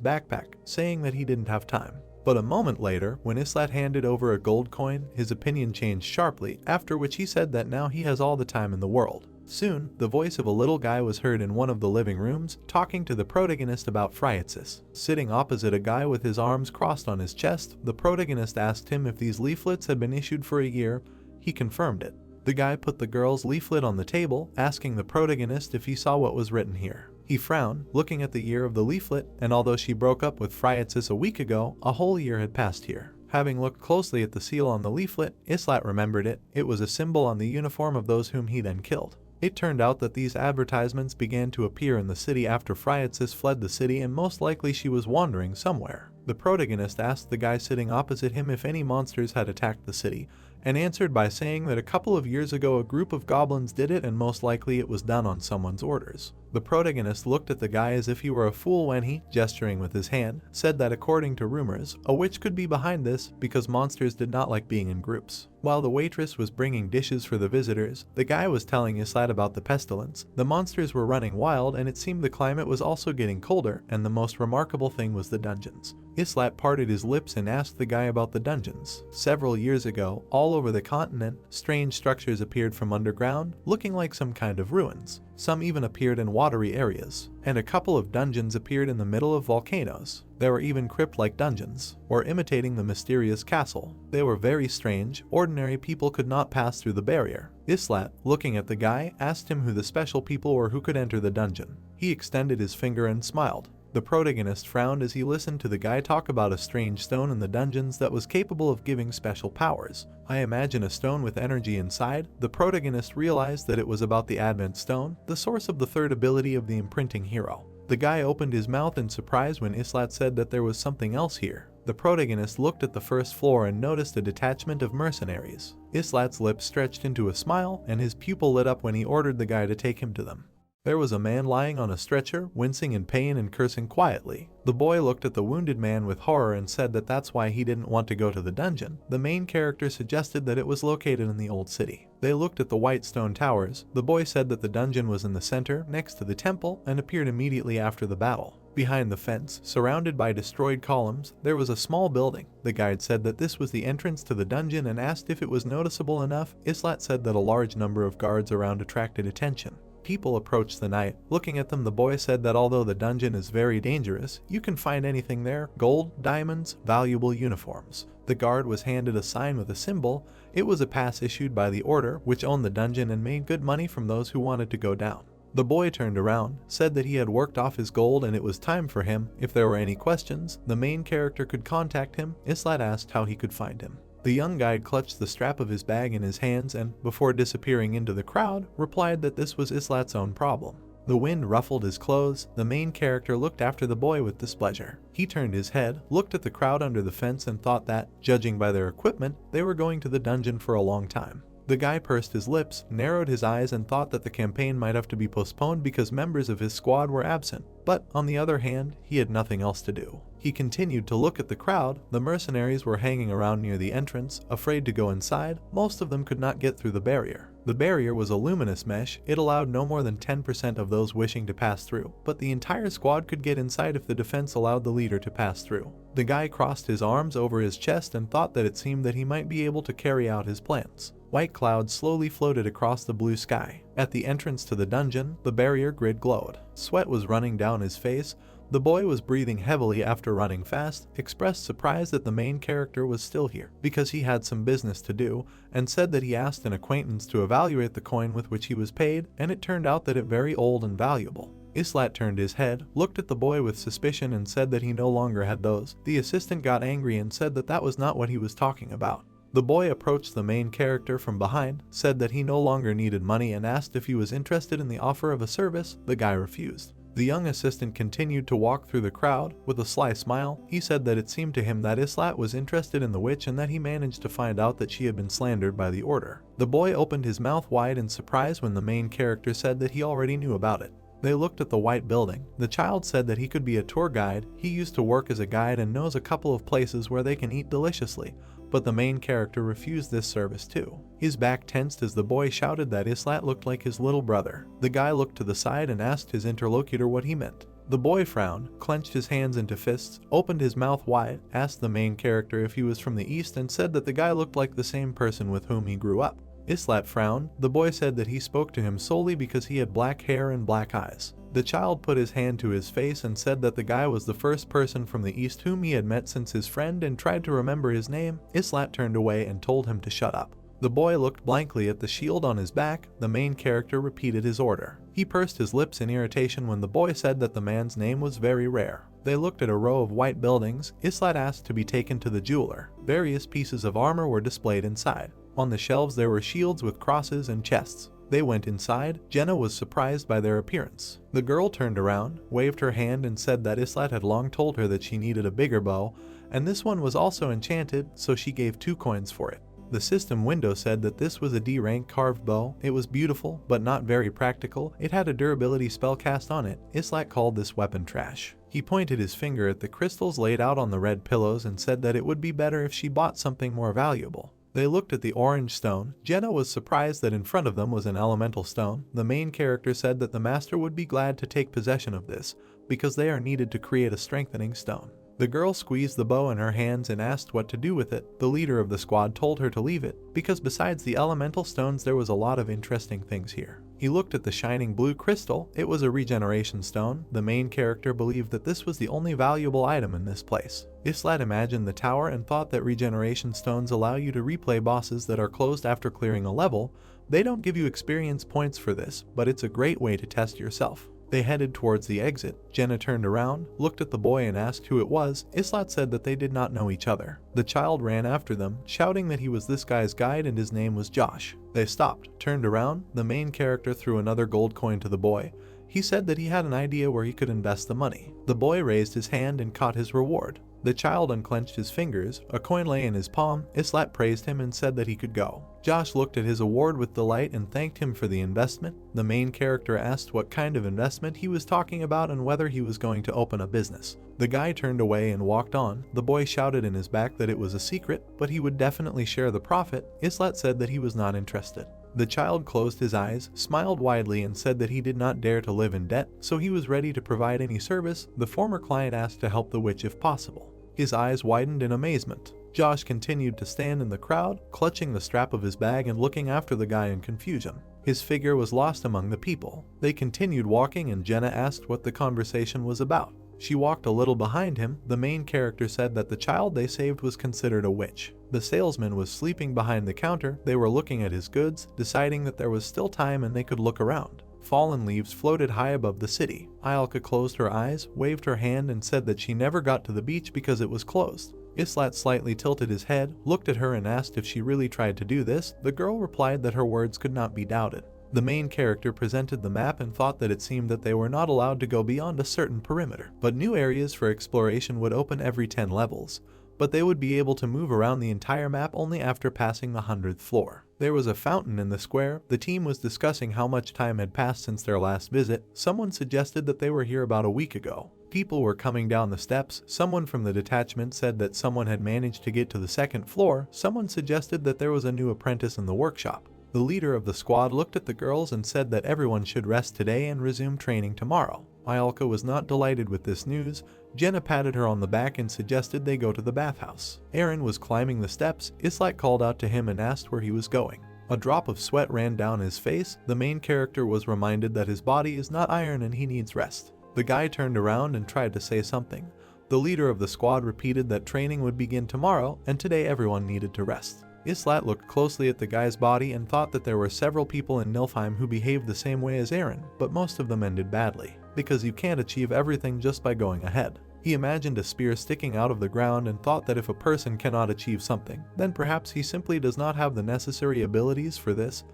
backpack, saying that he didn't have time. But a moment later, when Islat handed over a gold coin, his opinion changed sharply, after which he said that now he has all the time in the world. Soon, the voice of a little guy was heard in one of the living rooms, talking to the protagonist about Phryatsis. Sitting opposite a guy with his arms crossed on his chest, the protagonist asked him if these leaflets had been issued for a year. He confirmed it. The guy put the girl's leaflet on the table, asking the protagonist if he saw what was written here. He frowned, looking at the year of the leaflet, and although she broke up with Phryatsis a week ago, a whole year had passed here. Having looked closely at the seal on the leaflet, Islat remembered it. It was a symbol on the uniform of those whom he then killed. It turned out that these advertisements began to appear in the city after Phryatsis fled the city, and most likely she was wandering somewhere. The protagonist asked the guy sitting opposite him if any monsters had attacked the city, and answered by saying that a couple of years ago a group of goblins did it and most likely it was done on someone's orders. The protagonist looked at the guy as if he were a fool when he, gesturing with his hand, said that according to rumors, a witch could be behind this because monsters did not like being in groups. While the waitress was bringing dishes for the visitors, the guy was telling Islat about the pestilence. The monsters were running wild and it seemed the climate was also getting colder, and the most remarkable thing was the dungeons. Islat parted his lips and asked the guy about the dungeons. Several years ago, all over the continent, strange structures appeared from underground, looking like some kind of ruins. Some even appeared in watery areas, and a couple of dungeons appeared in the middle of volcanoes. There were even crypt-like dungeons, or imitating the mysterious castle. They were very strange. Ordinary people could not pass through the barrier. Islat, looking at the guy, asked him who the special people were who could enter the dungeon. He extended his finger and smiled. The protagonist frowned as he listened to the guy talk about a strange stone in the dungeons that was capable of giving special powers. I imagine a stone with energy inside. The protagonist realized that it was about the Advent Stone, the source of the third ability of the imprinting hero. The guy opened his mouth in surprise when Islat said that there was something else here. The protagonist looked at the first floor and noticed a detachment of mercenaries. Islat's lips stretched into a smile, and his pupil lit up when he ordered the guy to take him to them. There was a man lying on a stretcher, wincing in pain and cursing quietly. The boy looked at the wounded man with horror and said that that's why he didn't want to go to the dungeon. The main character suggested that it was located in the old city. They looked at the white stone towers. The boy said that the dungeon was in the center, next to the temple, and appeared immediately after the battle. Behind the fence, surrounded by destroyed columns, there was a small building. The guide said that this was the entrance to the dungeon and asked if it was noticeable enough. Islat said that a large number of guards around attracted attention. People approached the knight. Looking at them, the boy said that although the dungeon is very dangerous, you can find anything there: gold, diamonds, valuable uniforms. The guard was handed a sign with a symbol. It was a pass issued by the order, which owned the dungeon and made good money from those who wanted to go down. The boy turned around, said that he had worked off his gold and it was time for him. If there were any questions, the main character could contact him. Islat asked how he could find him. The young guide clutched the strap of his bag in his hands and, before disappearing into the crowd, replied that this was Islat's own problem. The wind ruffled his clothes. The main character looked after the boy with displeasure. He turned his head, looked at the crowd under the fence and thought that, judging by their equipment, they were going to the dungeon for a long time. The guy pursed his lips, narrowed his eyes and thought that the campaign might have to be postponed because members of his squad were absent. But, on the other hand, he had nothing else to do. He continued to look at the crowd. The mercenaries were hanging around near the entrance, afraid to go inside. Most of them could not get through the barrier. The barrier was a luminous mesh. It allowed no more than 10% of those wishing to pass through, but the entire squad could get inside if the defense allowed the leader to pass through. The guy crossed his arms over his chest and thought that it seemed that he might be able to carry out his plans. White clouds slowly floated across the blue sky. At the entrance to the dungeon, the barrier grid glowed. Sweat was running down his face. The boy was breathing heavily after running fast, expressed surprise that the main character was still here, because he had some business to do, and said that he asked an acquaintance to evaluate the coin with which he was paid, and it turned out that it very old and valuable. Islat turned his head, looked at the boy with suspicion and said that he no longer had those. The assistant got angry and said that that was not what he was talking about. The boy approached the main character from behind, said that he no longer needed money and asked if he was interested in the offer of a service. The guy refused. The young assistant continued to walk through the crowd. With a sly smile, he said that it seemed to him that Islat was interested in the witch and that he managed to find out that she had been slandered by the order. The boy opened his mouth wide in surprise when the main character said that he already knew about it. They looked at the white building. The child said that he could be a tour guide. He used to work as a guide and knows a couple of places where they can eat deliciously, but the main character refused this service too. His back tensed as the boy shouted that Islat looked like his little brother. The guy looked to the side and asked his interlocutor what he meant. The boy frowned, clenched his hands into fists, opened his mouth wide, asked the main character if he was from the east, and said that the guy looked like the same person with whom he grew up. Islat frowned. The boy said that he spoke to him solely because he had black hair and black eyes. The child put his hand to his face and said that the guy was the first person from the east whom he had met since his friend and tried to remember his name. Islat turned away and told him to shut up. The boy looked blankly at the shield on his back. The main character repeated his order. He pursed his lips in irritation when the boy said that the man's name was very rare. They looked at a row of white buildings. Islat asked to be taken to the jeweler. Various pieces of armor were displayed inside. On the shelves there were shields with crosses and chests. They went inside. Jenna was surprised by their appearance. The girl turned around, waved her hand and said that Islat had long told her that she needed a bigger bow, and this one was also enchanted, so she gave 2 coins for it. The system window said that this was a D-rank carved bow. It was beautiful, but not very practical. It had a durability spell cast on it. Islat called this weapon trash. He pointed his finger at the crystals laid out on the red pillows and said that it would be better if she bought something more valuable. They looked at the orange stone. Jenna was surprised that in front of them was an elemental stone. The main character said that the master would be glad to take possession of this, because they are needed to create a strengthening stone. The girl squeezed the bow in her hands and asked what to do with it. The leader of the squad told her to leave it, because besides the elemental stones there was a lot of interesting things here. He looked at the shining blue crystal. It was a regeneration stone. The main character believed that this was the only valuable item in this place. Islat imagined the tower and thought that regeneration stones allow you to replay bosses that are closed after clearing a level. They don't give you experience points for this, but it's a great way to test yourself. They headed towards the exit. Jenna turned around, looked at the boy and asked who it was. Islat said that they did not know each other. The child ran after them, shouting that he was this guy's guide and his name was Josh. They stopped, turned around. The main character threw another gold coin to the boy. He said that he had an idea where he could invest the money. The boy raised his hand and caught his reward. The child unclenched his fingers. A coin lay in his palm. Islat praised him and said that he could go. Josh looked at his award with delight and thanked him for the investment. The main character asked what kind of investment he was talking about and whether he was going to open a business. The guy turned away and walked on. The boy shouted in his back that it was a secret, but he would definitely share the profit. Islat said that he was not interested. The child closed his eyes, smiled widely and said that he did not dare to live in debt, so he was ready to provide any service. The former client asked to help the witch if possible. His eyes widened in amazement. Josh continued to stand in the crowd, clutching the strap of his bag and looking after the guy in confusion. His figure was lost among the people. They continued walking and Jenna asked what the conversation was about. She walked a little behind him. The main character said that the child they saved was considered a witch. The salesman was sleeping behind the counter. They were looking at his goods, deciding that there was still time and they could look around. Fallen leaves floated high above the city. Ayalka closed her eyes, waved her hand and said that she never got to the beach because it was closed. Islat slightly tilted his head, looked at her and asked if she really tried to do this. The girl replied that her words could not be doubted. The main character presented the map and thought that it seemed that they were not allowed to go beyond a certain perimeter, but new areas for exploration would open every 10 levels. But they would be able to move around the entire map only after passing the 100th floor. There was a fountain in the square. The team was discussing how much time had passed since their last visit. Someone suggested that they were here about a week ago. People were coming down the steps. Someone from the detachment said that someone had managed to get to the 2nd floor. Someone suggested that there was a new apprentice in the workshop. The leader of the squad looked at the girls and said that everyone should rest today and resume training tomorrow. Ayalka was not delighted with this news. Jenna patted her on the back and suggested they go to the bathhouse. Aaron was climbing the steps. Islat called out to him and asked where he was going. A drop of sweat ran down his face. The main character was reminded that his body is not iron and he needs rest. The guy turned around and tried to say something. The leader of the squad repeated that training would begin tomorrow and today everyone needed to rest. Islat looked closely at the guy's body and thought that there were several people in Nilfheim who behaved the same way as Aaron, but most of them ended badly, because you can't achieve everything just by going ahead. He imagined a spear sticking out of the ground and thought that if a person cannot achieve something, then perhaps he simply does not have the necessary abilities for this,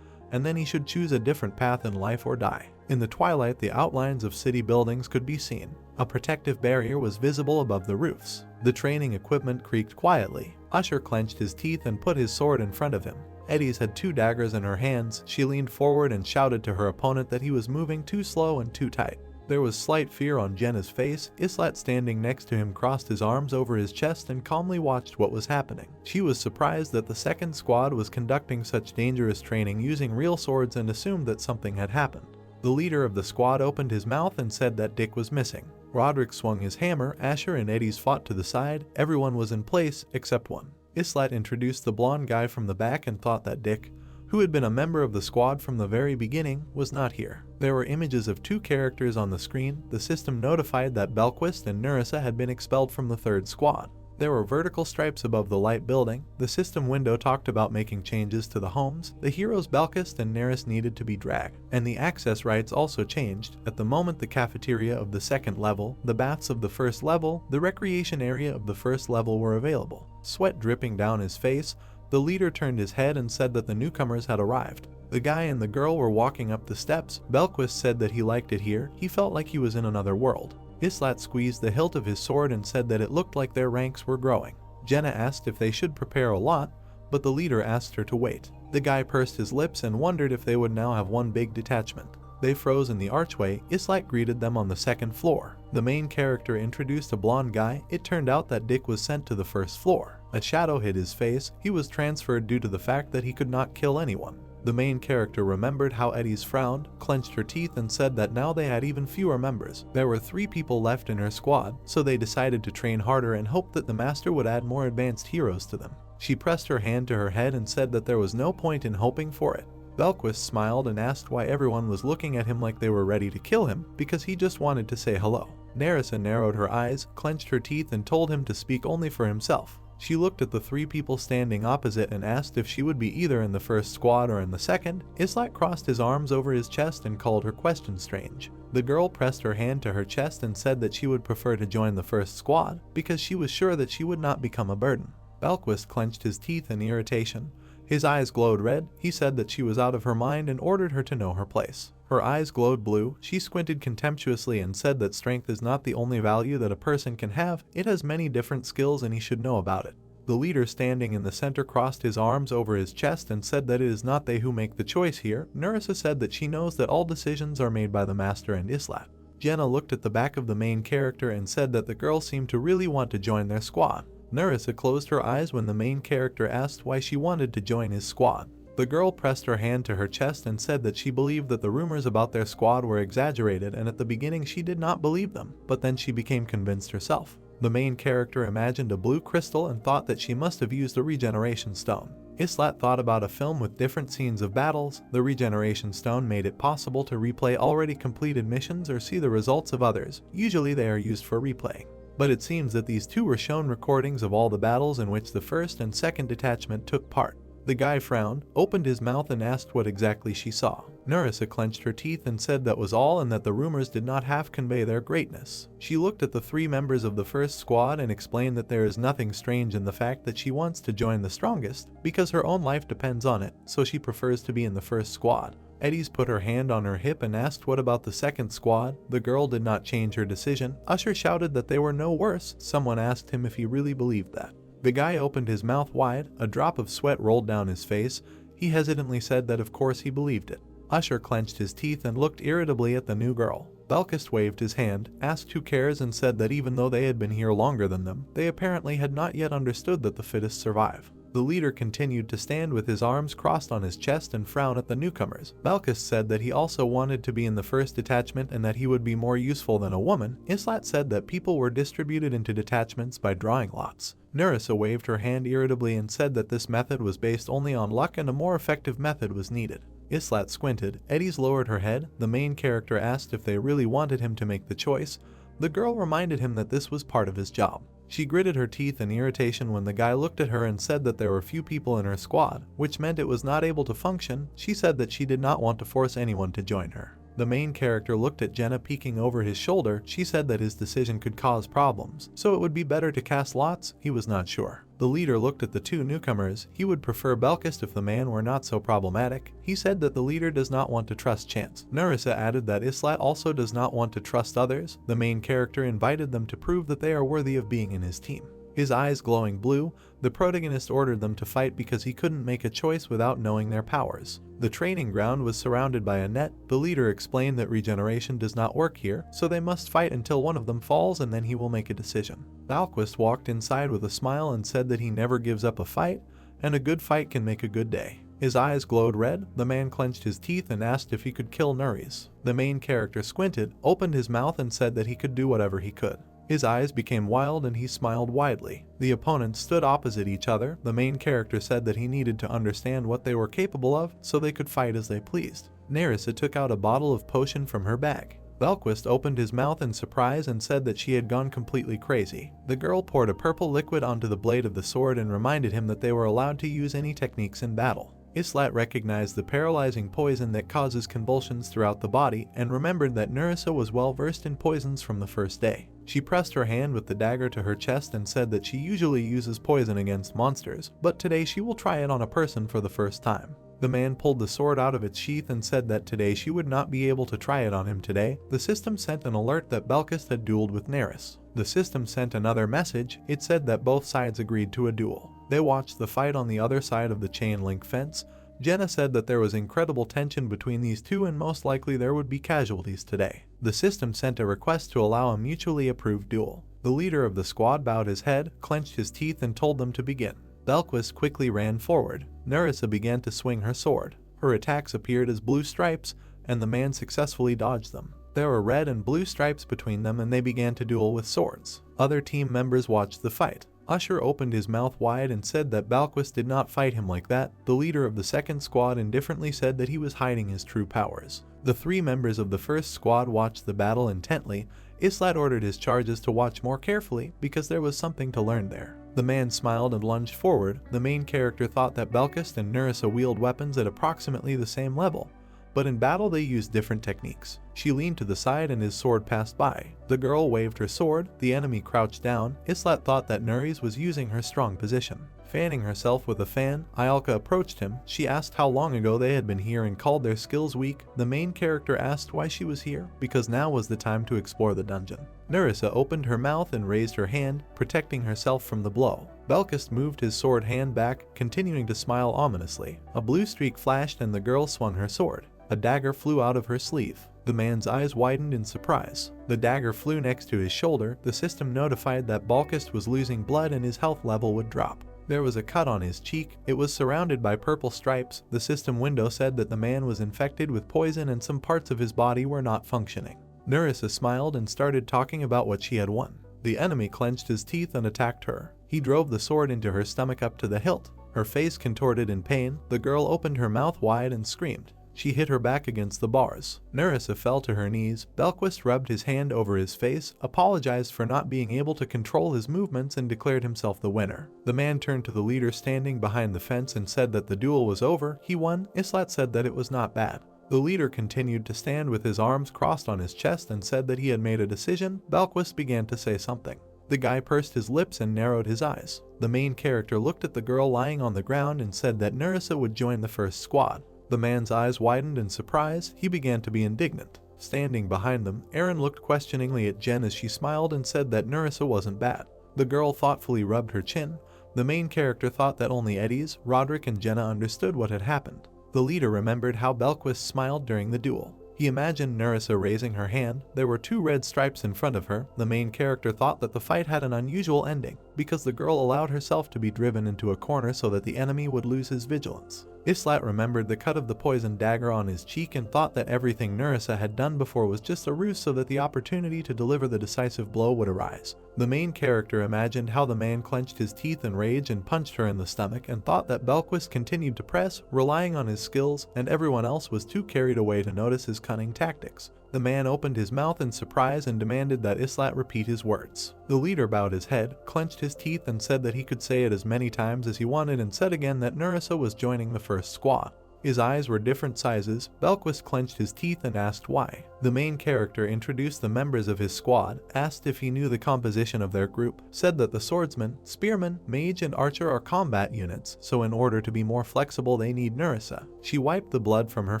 and then he should choose a different path in life or die. In the twilight, the outlines of city buildings could be seen. A protective barrier was visible above the roofs. The training equipment creaked quietly. Usher clenched his teeth and put his sword in front of him. Eddie's had 2 daggers in her hands. She leaned forward and shouted to her opponent that he was moving too slow and too tight. There was slight fear on Jenna's face. Islat, standing next to him, crossed his arms over his chest and calmly watched what was happening. She was surprised that the second squad was conducting such dangerous training using real swords and assumed that something had happened. The leader of the squad opened his mouth and said that Dick was missing. Roderick swung his hammer. Asher and Eddie's fought to the side. Everyone was in place except one. Islat introduced the blonde guy from the back and thought that Dick, who had been a member of the squad from the very beginning, was not here. There were images of 2 characters on the screen. The system notified that Belquist and Nerissa had been expelled from the 3rd squad. There were vertical stripes above the light building. The system window talked about making changes to the homes. The heroes Belquist and Neris needed to be dragged, and the access rights also changed. At the moment, the cafeteria of the 2nd level, the baths of the 1st level, the recreation area of the 1st level were available. Sweat dripping down his face, the leader turned his head and said that the newcomers had arrived. The guy and the girl were walking up the steps. Belquist said that he liked it here. He felt like he was in another world. Islat squeezed the hilt of his sword and said that it looked like their ranks were growing. Jenna asked if they should prepare a lot, but the leader asked her to wait. The guy pursed his lips and wondered if they would now have one big detachment. They froze in the archway. Islat greeted them on the 2nd floor. The main character introduced a blonde guy. It turned out that Dick was sent to the 1st floor. A shadow hid his face. He was transferred due to the fact that he could not kill anyone. The main character remembered how Eddie's frowned, clenched her teeth, and said that now they had even fewer members. There were 3 people left in her squad, so they decided to train harder and hoped that the master would add more advanced heroes to them. She pressed her hand to her head and said that there was no point in hoping for it. Belquist smiled and asked why everyone was looking at him like they were ready to kill him, because he just wanted to say hello. Nerissa narrowed her eyes, clenched her teeth, and told him to speak only for himself. She looked at the 3 people standing opposite and asked if she would be either in the 1st squad or in the 2nd. Islat crossed his arms over his chest and called her question strange. The girl pressed her hand to her chest and said that she would prefer to join the 1st squad because she was sure that she would not become a burden. Belquist clenched his teeth in irritation. His eyes glowed red. He said that she was out of her mind and ordered her to know her place. Her eyes glowed blue. She squinted contemptuously and said that strength is not the only value that a person can have. It has many different skills and he should know about it. The leader standing in the center crossed his arms over his chest and said that it is not they who make the choice here. Nerissa said that she knows that all decisions are made by the master and Islat. Jenna looked at the back of the main character and said that the girl seemed to really want to join their squad. Nerissa closed her eyes when the main character asked why she wanted to join his squad. The girl pressed her hand to her chest and said that she believed that the rumors about their squad were exaggerated, and at the beginning she did not believe them, but then she became convinced herself. The main character imagined a blue crystal and thought that she must have used a regeneration stone. Islat thought about a film with different scenes of battles. The regeneration stone made it possible to replay already completed missions or see the results of others. Usually they are used for replaying. But it seems that these 2 were shown recordings of all the battles in which the 1st and 2nd detachment took part. The guy frowned, opened his mouth and asked what exactly she saw. Nerissa clenched her teeth and said that was all and that the rumors did not half convey their greatness. She looked at the 3 members of the 1st squad and explained that there is nothing strange in the fact that she wants to join the strongest, because her own life depends on it, so she prefers to be in the 1st squad. Eddie's put her hand on her hip and asked what about the 2nd squad. The girl did not change her decision. Usher shouted that they were no worse. Someone asked him if he really believed that. The guy opened his mouth wide. A drop of sweat rolled down his face. He hesitantly said that of course he believed it. Usher clenched his teeth and looked irritably at the new girl. Belquist waved his hand, asked who cares, and said that even though they had been here longer than them, they apparently had not yet understood that the fittest survive. The leader continued to stand with his arms crossed on his chest and frown at the newcomers. Belquist said that he also wanted to be in the 1st detachment and that he would be more useful than a woman. Islat said that people were distributed into detachments by drawing lots. Nerissa waved her hand irritably and said that this method was based only on luck and a more effective method was needed. Islat squinted. Eddie's lowered her head. The main character asked if they really wanted him to make the choice. The girl reminded him that this was part of his job. She gritted her teeth in irritation when the guy looked at her and said that there were few people in her squad, which meant it was not able to function. She said that she did not want to force anyone to join her. The main character looked at Jenna peeking over his shoulder. She said that his decision could cause problems, so it would be better to cast lots. He was not sure. The leader looked at the two newcomers. He would prefer Belkist if the man were not so problematic. He said that the leader does not want to trust chance. Nerissa added that Islat also does not want to trust others. The main character invited them to prove that they are worthy of being in his team. His eyes glowing blue, the protagonist ordered them to fight because he couldn't make a choice without knowing their powers. The training ground was surrounded by a net. The leader explained that regeneration does not work here, so they must fight until one of them falls and then he will make a decision. Valquist walked inside with a smile and said that he never gives up a fight, and a good fight can make a good day. His eyes glowed red. The man clenched his teeth and asked if he could kill Nuris. The main character squinted, opened his mouth and said that he could do whatever he could. His eyes became wild and he smiled widely. The opponents stood opposite each other. The main character said that he needed to understand what they were capable of so they could fight as they pleased. Nerissa took out a bottle of potion from her bag. Valquist opened his mouth in surprise and said that she had gone completely crazy. The girl poured a purple liquid onto the blade of the sword and reminded him that they were allowed to use any techniques in battle. Islat recognized the paralyzing poison that causes convulsions throughout the body and remembered that Nerissa was well versed in poisons from the first day. She pressed her hand with the dagger to her chest and said that she usually uses poison against monsters, but today she will try it on a person for the first time. The man pulled the sword out of its sheath and said that today she would not be able to try it on him today. The system sent an alert that Belkist had dueled with Neris. The system sent another message. It said that both sides agreed to a duel. They watched the fight on the other side of the chain link fence. Jenna said that there was incredible tension between these two and most likely there would be casualties today. The system sent a request to allow a mutually approved duel. The leader of the squad bowed his head, clenched his teeth and told them to begin. Belquist quickly ran forward. Nerissa began to swing her sword. Her attacks appeared as blue stripes, and the man successfully dodged them. There were red and blue stripes between them and they began to duel with swords. Other team members watched the fight. Usher opened his mouth wide and said that Balquist did not fight him like that. The leader of the second squad indifferently said that he was hiding his true powers. The three members of the first squad watched the battle intently. Islat ordered his charges to watch more carefully because there was something to learn there. The man smiled and lunged forward. The main character thought that Belkist and Nerissa wield weapons at approximately the same level, but in battle they used different techniques. She leaned to the side and his sword passed by. The girl waved her sword. The enemy crouched down. Islat thought that Nuris was using her strong position. Fanning herself with a fan, Ayalka approached him. She asked how long ago they had been here and called their skills weak. The main character asked why she was here, because now was the time to explore the dungeon. Nerissa opened her mouth and raised her hand, protecting herself from the blow. Belkist moved his sword hand back, continuing to smile ominously. A blue streak flashed and the girl swung her sword. A dagger flew out of her sleeve. The man's eyes widened in surprise. The dagger flew next to his shoulder. The system notified that Belkist was losing blood and his health level would drop. There was a cut on his cheek. It was surrounded by purple stripes. The system window said that the man was infected with poison and some parts of his body were not functioning. Nerissa smiled and started talking about what she had won. The enemy clenched his teeth and attacked her. He drove the sword into her stomach up to the hilt. Her face contorted in pain. The girl opened her mouth wide and screamed. She hit her back against the bars. Nerissa fell to her knees. Belquist rubbed his hand over his face, apologized for not being able to control his movements, and declared himself the winner. The man turned to the leader standing behind the fence and said that the duel was over. He won. Islat said that it was not bad. The leader continued to stand with his arms crossed on his chest and said that he had made a decision. Belquist began to say something. The guy pursed his lips and narrowed his eyes. The main character looked at the girl lying on the ground and said that Nerissa would join the first squad. The man's eyes widened in surprise. He began to be indignant. Standing behind them, Aaron looked questioningly at Jen as she smiled and said that Nerissa wasn't bad. The girl thoughtfully rubbed her chin. The main character thought that only Eddies, Roderick and Jenna understood what had happened. The leader remembered how Belquist smiled during the duel. He imagined Nerissa raising her hand. There were two red stripes in front of her. The main character thought that the fight had an unusual ending, because the girl allowed herself to be driven into a corner so that the enemy would lose his vigilance. Islat remembered the cut of the poisoned dagger on his cheek and thought that everything Nerissa had done before was just a ruse so that the opportunity to deliver the decisive blow would arise. The main character imagined how the man clenched his teeth in rage and punched her in the stomach and thought that Belquist continued to press, relying on his skills, and everyone else was too carried away to notice his cunning tactics. The man opened his mouth in surprise and demanded that Islat repeat his words. The leader bowed his head, clenched his teeth and said that he could say it as many times as he wanted and said again that Nerissa was joining the first squad. His eyes were different sizes. Belquist clenched his teeth and asked why. The main character introduced the members of his squad, asked if he knew the composition of their group, said that the swordsman, spearman, mage, and archer are combat units, so in order to be more flexible they need Nerissa. She wiped the blood from her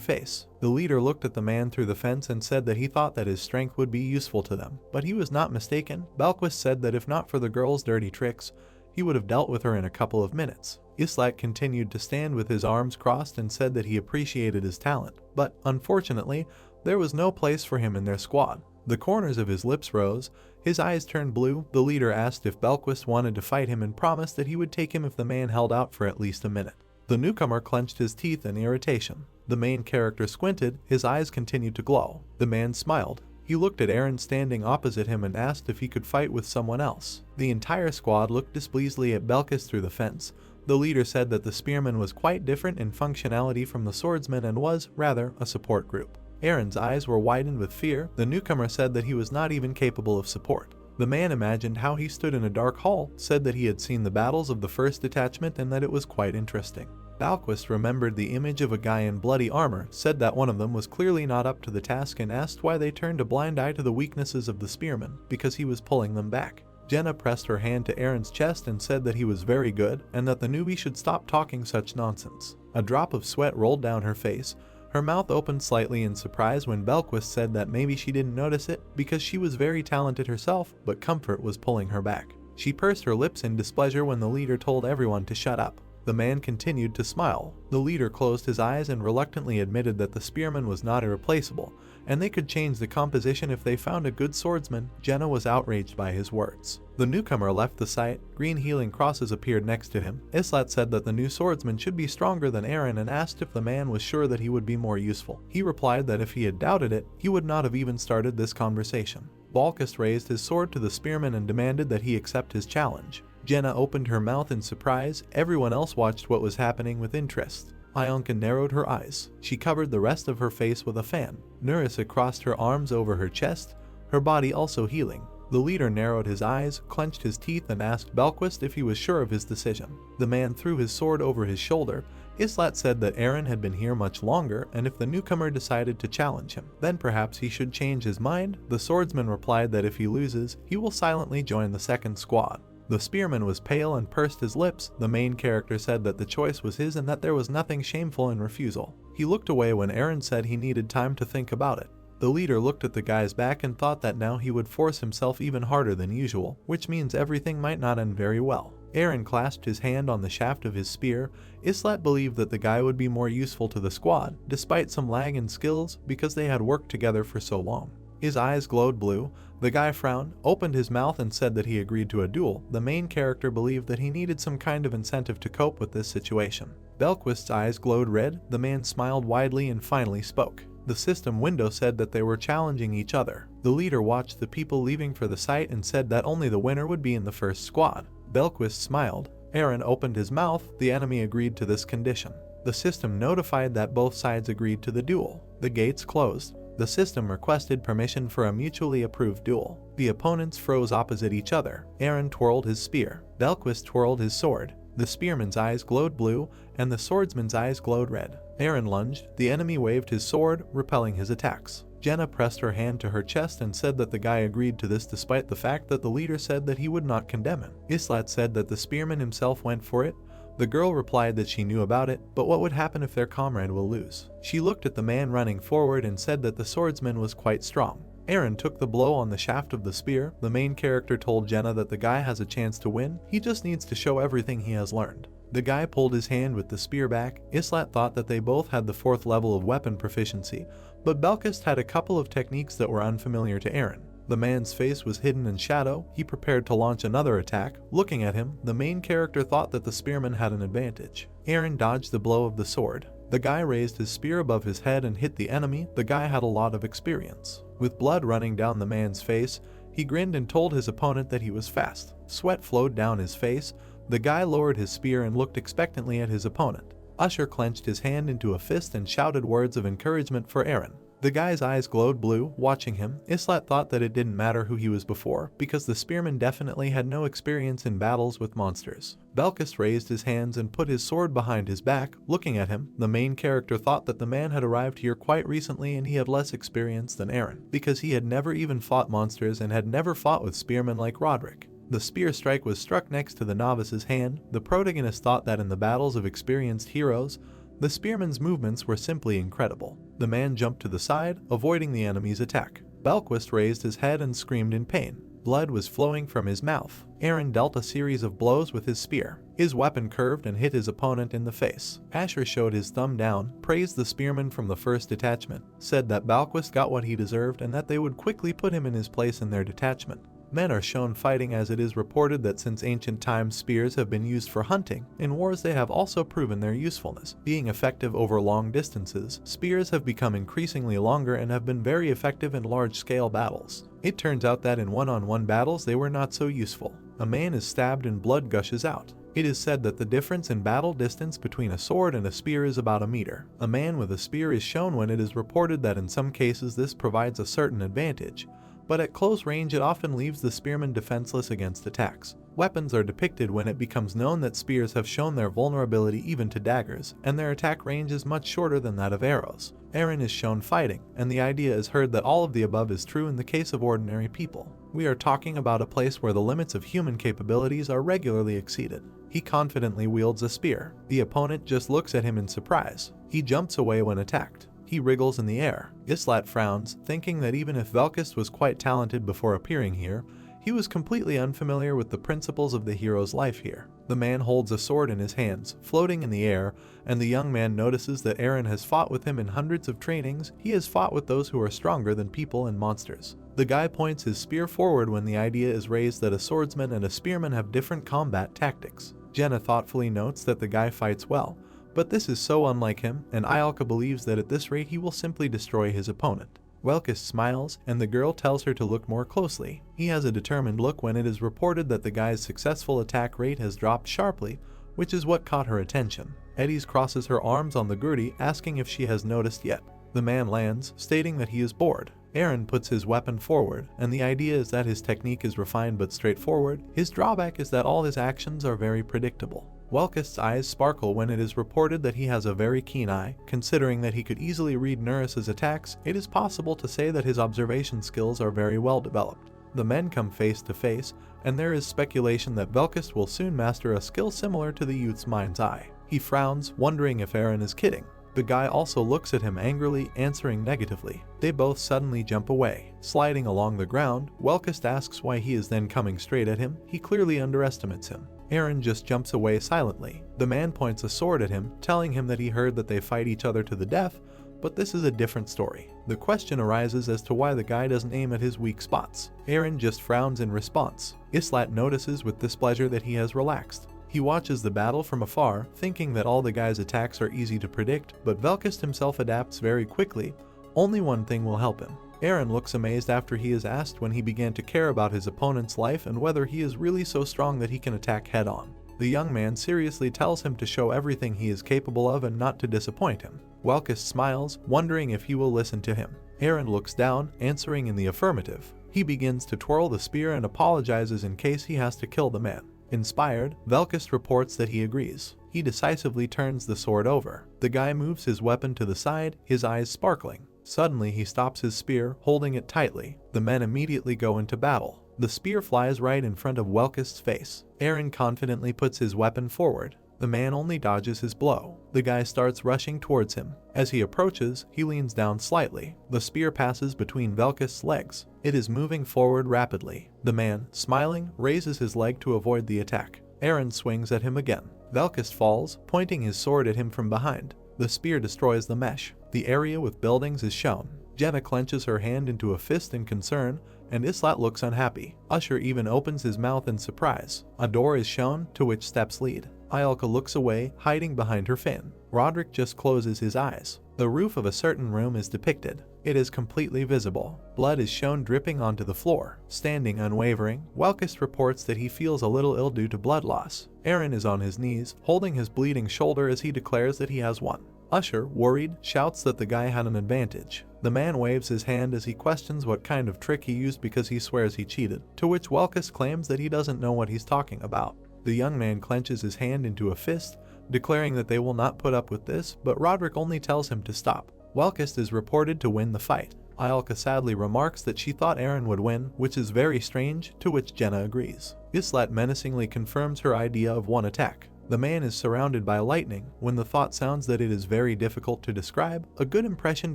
face. The leader looked at the man through the fence and said that he thought that his strength would be useful to them, but he was not mistaken. Belquist said that if not for the girl's dirty tricks, he would have dealt with her in a couple of minutes. Islat continued to stand with his arms crossed and said that he appreciated his talent, but unfortunately, there was no place for him in their squad. The corners of his lips rose, his eyes turned blue. The leader asked if Belquist wanted to fight him and promised that he would take him if the man held out for at least a minute. The newcomer clenched his teeth in irritation. The main character squinted, his eyes continued to glow. The man smiled. He looked at Eren standing opposite him and asked if he could fight with someone else. The entire squad looked displeasedly at Belquist through the fence. The leader said that the spearman was quite different in functionality from the swordsman and was, rather, a support group. Eren's eyes were widened with fear. The newcomer said that he was not even capable of support. The man imagined how he stood in a dark hall, said that he had seen the battles of the first detachment and that it was quite interesting. Belquist remembered the image of a guy in bloody armor, said that one of them was clearly not up to the task and asked why they turned a blind eye to the weaknesses of the spearman, because he was pulling them back. Jenna pressed her hand to Eren's chest and said that he was very good and that the newbie should stop talking such nonsense. A drop of sweat rolled down her face. Her mouth opened slightly in surprise when Belquist said that maybe she didn't notice it because she was very talented herself, but comfort was pulling her back. She pursed her lips in displeasure when the leader told everyone to shut up. The man continued to smile. The leader closed his eyes and reluctantly admitted that the spearman was not irreplaceable, and they could change the composition if they found a good swordsman. Jenna was outraged by his words. The newcomer left the site. Green healing crosses appeared next to him. Islat said that the new swordsman should be stronger than Eren and asked if the man was sure that he would be more useful. He replied that if he had doubted it, he would not have even started this conversation. Balkist raised his sword to the spearman and demanded that he accept his challenge. Jenna opened her mouth in surprise. Everyone else watched what was happening with interest. Ionka narrowed her eyes. She covered the rest of her face with a fan. Nerissa crossed her arms over her chest, her body also healing. The leader narrowed his eyes, clenched his teeth, and asked Belquist if he was sure of his decision. The man threw his sword over his shoulder. Islat said that Eren had been here much longer, and if the newcomer decided to challenge him, then perhaps he should change his mind. The swordsman replied that if he loses, he will silently join the second squad. The spearman was pale and pursed his lips. The main character said that the choice was his and that there was nothing shameful in refusal. He looked away when Eren said he needed time to think about it. The leader looked at the guy's back and thought that now he would force himself even harder than usual, which means everything might not end very well. Eren clasped his hand on the shaft of his spear. Islat believed that the guy would be more useful to the squad, despite some lag in skills, because they had worked together for so long. His eyes glowed blue. The guy frowned, opened his mouth and said that he agreed to a duel. The main character believed that he needed some kind of incentive to cope with this situation. Belquist's eyes glowed red. The man smiled widely and finally spoke. The system window said that they were challenging each other. The leader watched the people leaving for the site and said that only the winner would be in the first squad. Belquist smiled. Eren opened his mouth. The enemy agreed to this condition. The system notified that both sides agreed to the duel. The gates closed. The system requested permission for a mutually approved duel. The opponents froze opposite each other. Eren twirled his spear. Belquist twirled his sword. The spearman's eyes glowed blue, and the swordsman's eyes glowed red. Eren lunged. The enemy waved his sword, repelling his attacks. Jenna pressed her hand to her chest and said that the guy agreed to this despite the fact that the leader said that he would not condemn him. Islat said that the spearman himself went for it. The girl replied that she knew about it, but what would happen if their comrade will lose? She looked at the man running forward and said that the swordsman was quite strong. Eren took the blow on the shaft of the spear. The main character told Jenna that the guy has a chance to win. He just needs to show everything he has learned. The guy pulled his hand with the spear back. Islat thought that they both had the 4th level of weapon proficiency, but Belquist had a couple of techniques that were unfamiliar to Eren. The man's face was hidden in shadow. He prepared to launch another attack. Looking at him, the main character thought that the spearman had an advantage. Eren dodged the blow of the sword. The guy raised his spear above his head and hit the enemy. The guy had a lot of experience. With blood running down the man's face, he grinned and told his opponent that he was fast. Sweat flowed down his face. The guy lowered his spear and looked expectantly at his opponent. Usher clenched his hand into a fist and shouted words of encouragement for Eren. The guy's eyes glowed blue. Watching him, Islat thought that it didn't matter who he was before, because the spearman definitely had no experience in battles with monsters. Belkis raised his hands and put his sword behind his back. Looking at him, the main character thought that the man had arrived here quite recently and he had less experience than Eren, because he had never even fought monsters and had never fought with spearmen like Roderick. The spear strike was struck next to the novice's hand. The protagonist thought that in the battles of experienced heroes, the spearman's movements were simply incredible. The man jumped to the side, avoiding the enemy's attack. Belquist raised his head and screamed in pain. Blood was flowing from his mouth. Eren dealt a series of blows with his spear. His weapon curved and hit his opponent in the face. Asher showed his thumb down, praised the spearman from the first detachment, said that Belquist got what he deserved and that they would quickly put him in his place in their detachment. Men are shown fighting, as it is reported that since ancient times spears have been used for hunting. In wars they have also proven their usefulness. Being effective over long distances, spears have become increasingly longer and have been very effective in large-scale battles. It turns out that in one-on-one battles they were not so useful. A man is stabbed and blood gushes out. It is said that the difference in battle distance between a sword and a spear is about a meter. A man with a spear is shown when it is reported that in some cases this provides a certain advantage, but at close range it often leaves the spearman defenseless against attacks. Weapons are depicted when it becomes known that spears have shown their vulnerability even to daggers, and their attack range is much shorter than that of arrows. Eren is shown fighting, and the idea is heard that all of the above is true in the case of ordinary people. We are talking about a place where the limits of human capabilities are regularly exceeded. He confidently wields a spear. The opponent just looks at him in surprise. He jumps away when attacked. He wriggles in the air. Islat frowns, thinking that even if Velkist was quite talented before appearing here, he was completely unfamiliar with the principles of the hero's life here. The man holds a sword in his hands, floating in the air, and the young man notices that Eren has fought with him in hundreds of trainings. He has fought with those who are stronger than people and monsters. The guy points his spear forward when the idea is raised that a swordsman and a spearman have different combat tactics. Jenna thoughtfully notes that the guy fights well, but this is so unlike him, and Ialka believes that at this rate he will simply destroy his opponent. Welkist smiles, and the girl tells her to look more closely. He has a determined look when it is reported that the guy's successful attack rate has dropped sharply, which is what caught her attention. Eddies crosses her arms on the gurdy, asking if she has noticed yet. The man lands, stating that he is bored. Eren puts his weapon forward, and the idea is that his technique is refined but straightforward. His drawback is that all his actions are very predictable. Welkist's eyes sparkle when it is reported that he has a very keen eye. Considering that he could easily read Nurse's attacks, it is possible to say that his observation skills are very well developed. The men come face to face, and there is speculation that Velkist will soon master a skill similar to the youth's mind's eye. He frowns, wondering if Eren is kidding. The guy also looks at him angrily, answering negatively. They both suddenly jump away. Sliding along the ground, Welkist asks why he is then coming straight at him. He clearly underestimates him. Eren just jumps away silently. The man points a sword at him, telling him that he heard that they fight each other to the death, but this is a different story. The question arises as to why the guy doesn't aim at his weak spots. Eren just frowns in response. Islat notices with displeasure that he has relaxed. He watches the battle from afar, thinking that all the guy's attacks are easy to predict, but Velkist himself adapts very quickly. Only one thing will help him. Eren looks amazed after he is asked when he began to care about his opponent's life and whether he is really so strong that he can attack head-on. The young man seriously tells him to show everything he is capable of and not to disappoint him. Welkist smiles, wondering if he will listen to him. Eren looks down, answering in the affirmative. He begins to twirl the spear and apologizes in case he has to kill the man. Inspired, Velkist reports that he agrees. He decisively turns the sword over. The guy moves his weapon to the side, his eyes sparkling. Suddenly he stops his spear, holding it tightly. The men immediately go into battle. The spear flies right in front of Welkist's face. Eren confidently puts his weapon forward. The man only dodges his blow. The guy starts rushing towards him. As he approaches, he leans down slightly. The spear passes between Velkist's legs. It is moving forward rapidly. The man, smiling, raises his leg to avoid the attack. Eren swings at him again. Velkist falls, pointing his sword at him from behind. The spear destroys the mesh. The area with buildings is shown. Jenna clenches her hand into a fist in concern, and Islat looks unhappy. Usher even opens his mouth in surprise. A door is shown, to which steps lead. Ialka looks away, hiding behind her fin. Roderick just closes his eyes. The roof of a certain room is depicted. It is completely visible. Blood is shown dripping onto the floor. Standing unwavering, Welkist reports that he feels a little ill due to blood loss. Eren is on his knees, holding his bleeding shoulder as he declares that he has won. Usher, worried, shouts that the guy had an advantage. The man waves his hand as he questions what kind of trick he used because he swears he cheated, to which Welkus claims that he doesn't know what he's talking about. The young man clenches his hand into a fist, declaring that they will not put up with this, but Roderick only tells him to stop. Welkus is reported to win the fight. Ayalka sadly remarks that she thought Eren would win, which is very strange, to which Jenna agrees. Islat menacingly confirms her idea of one attack. The man is surrounded by lightning. When the thought sounds that it is very difficult to describe, a good impression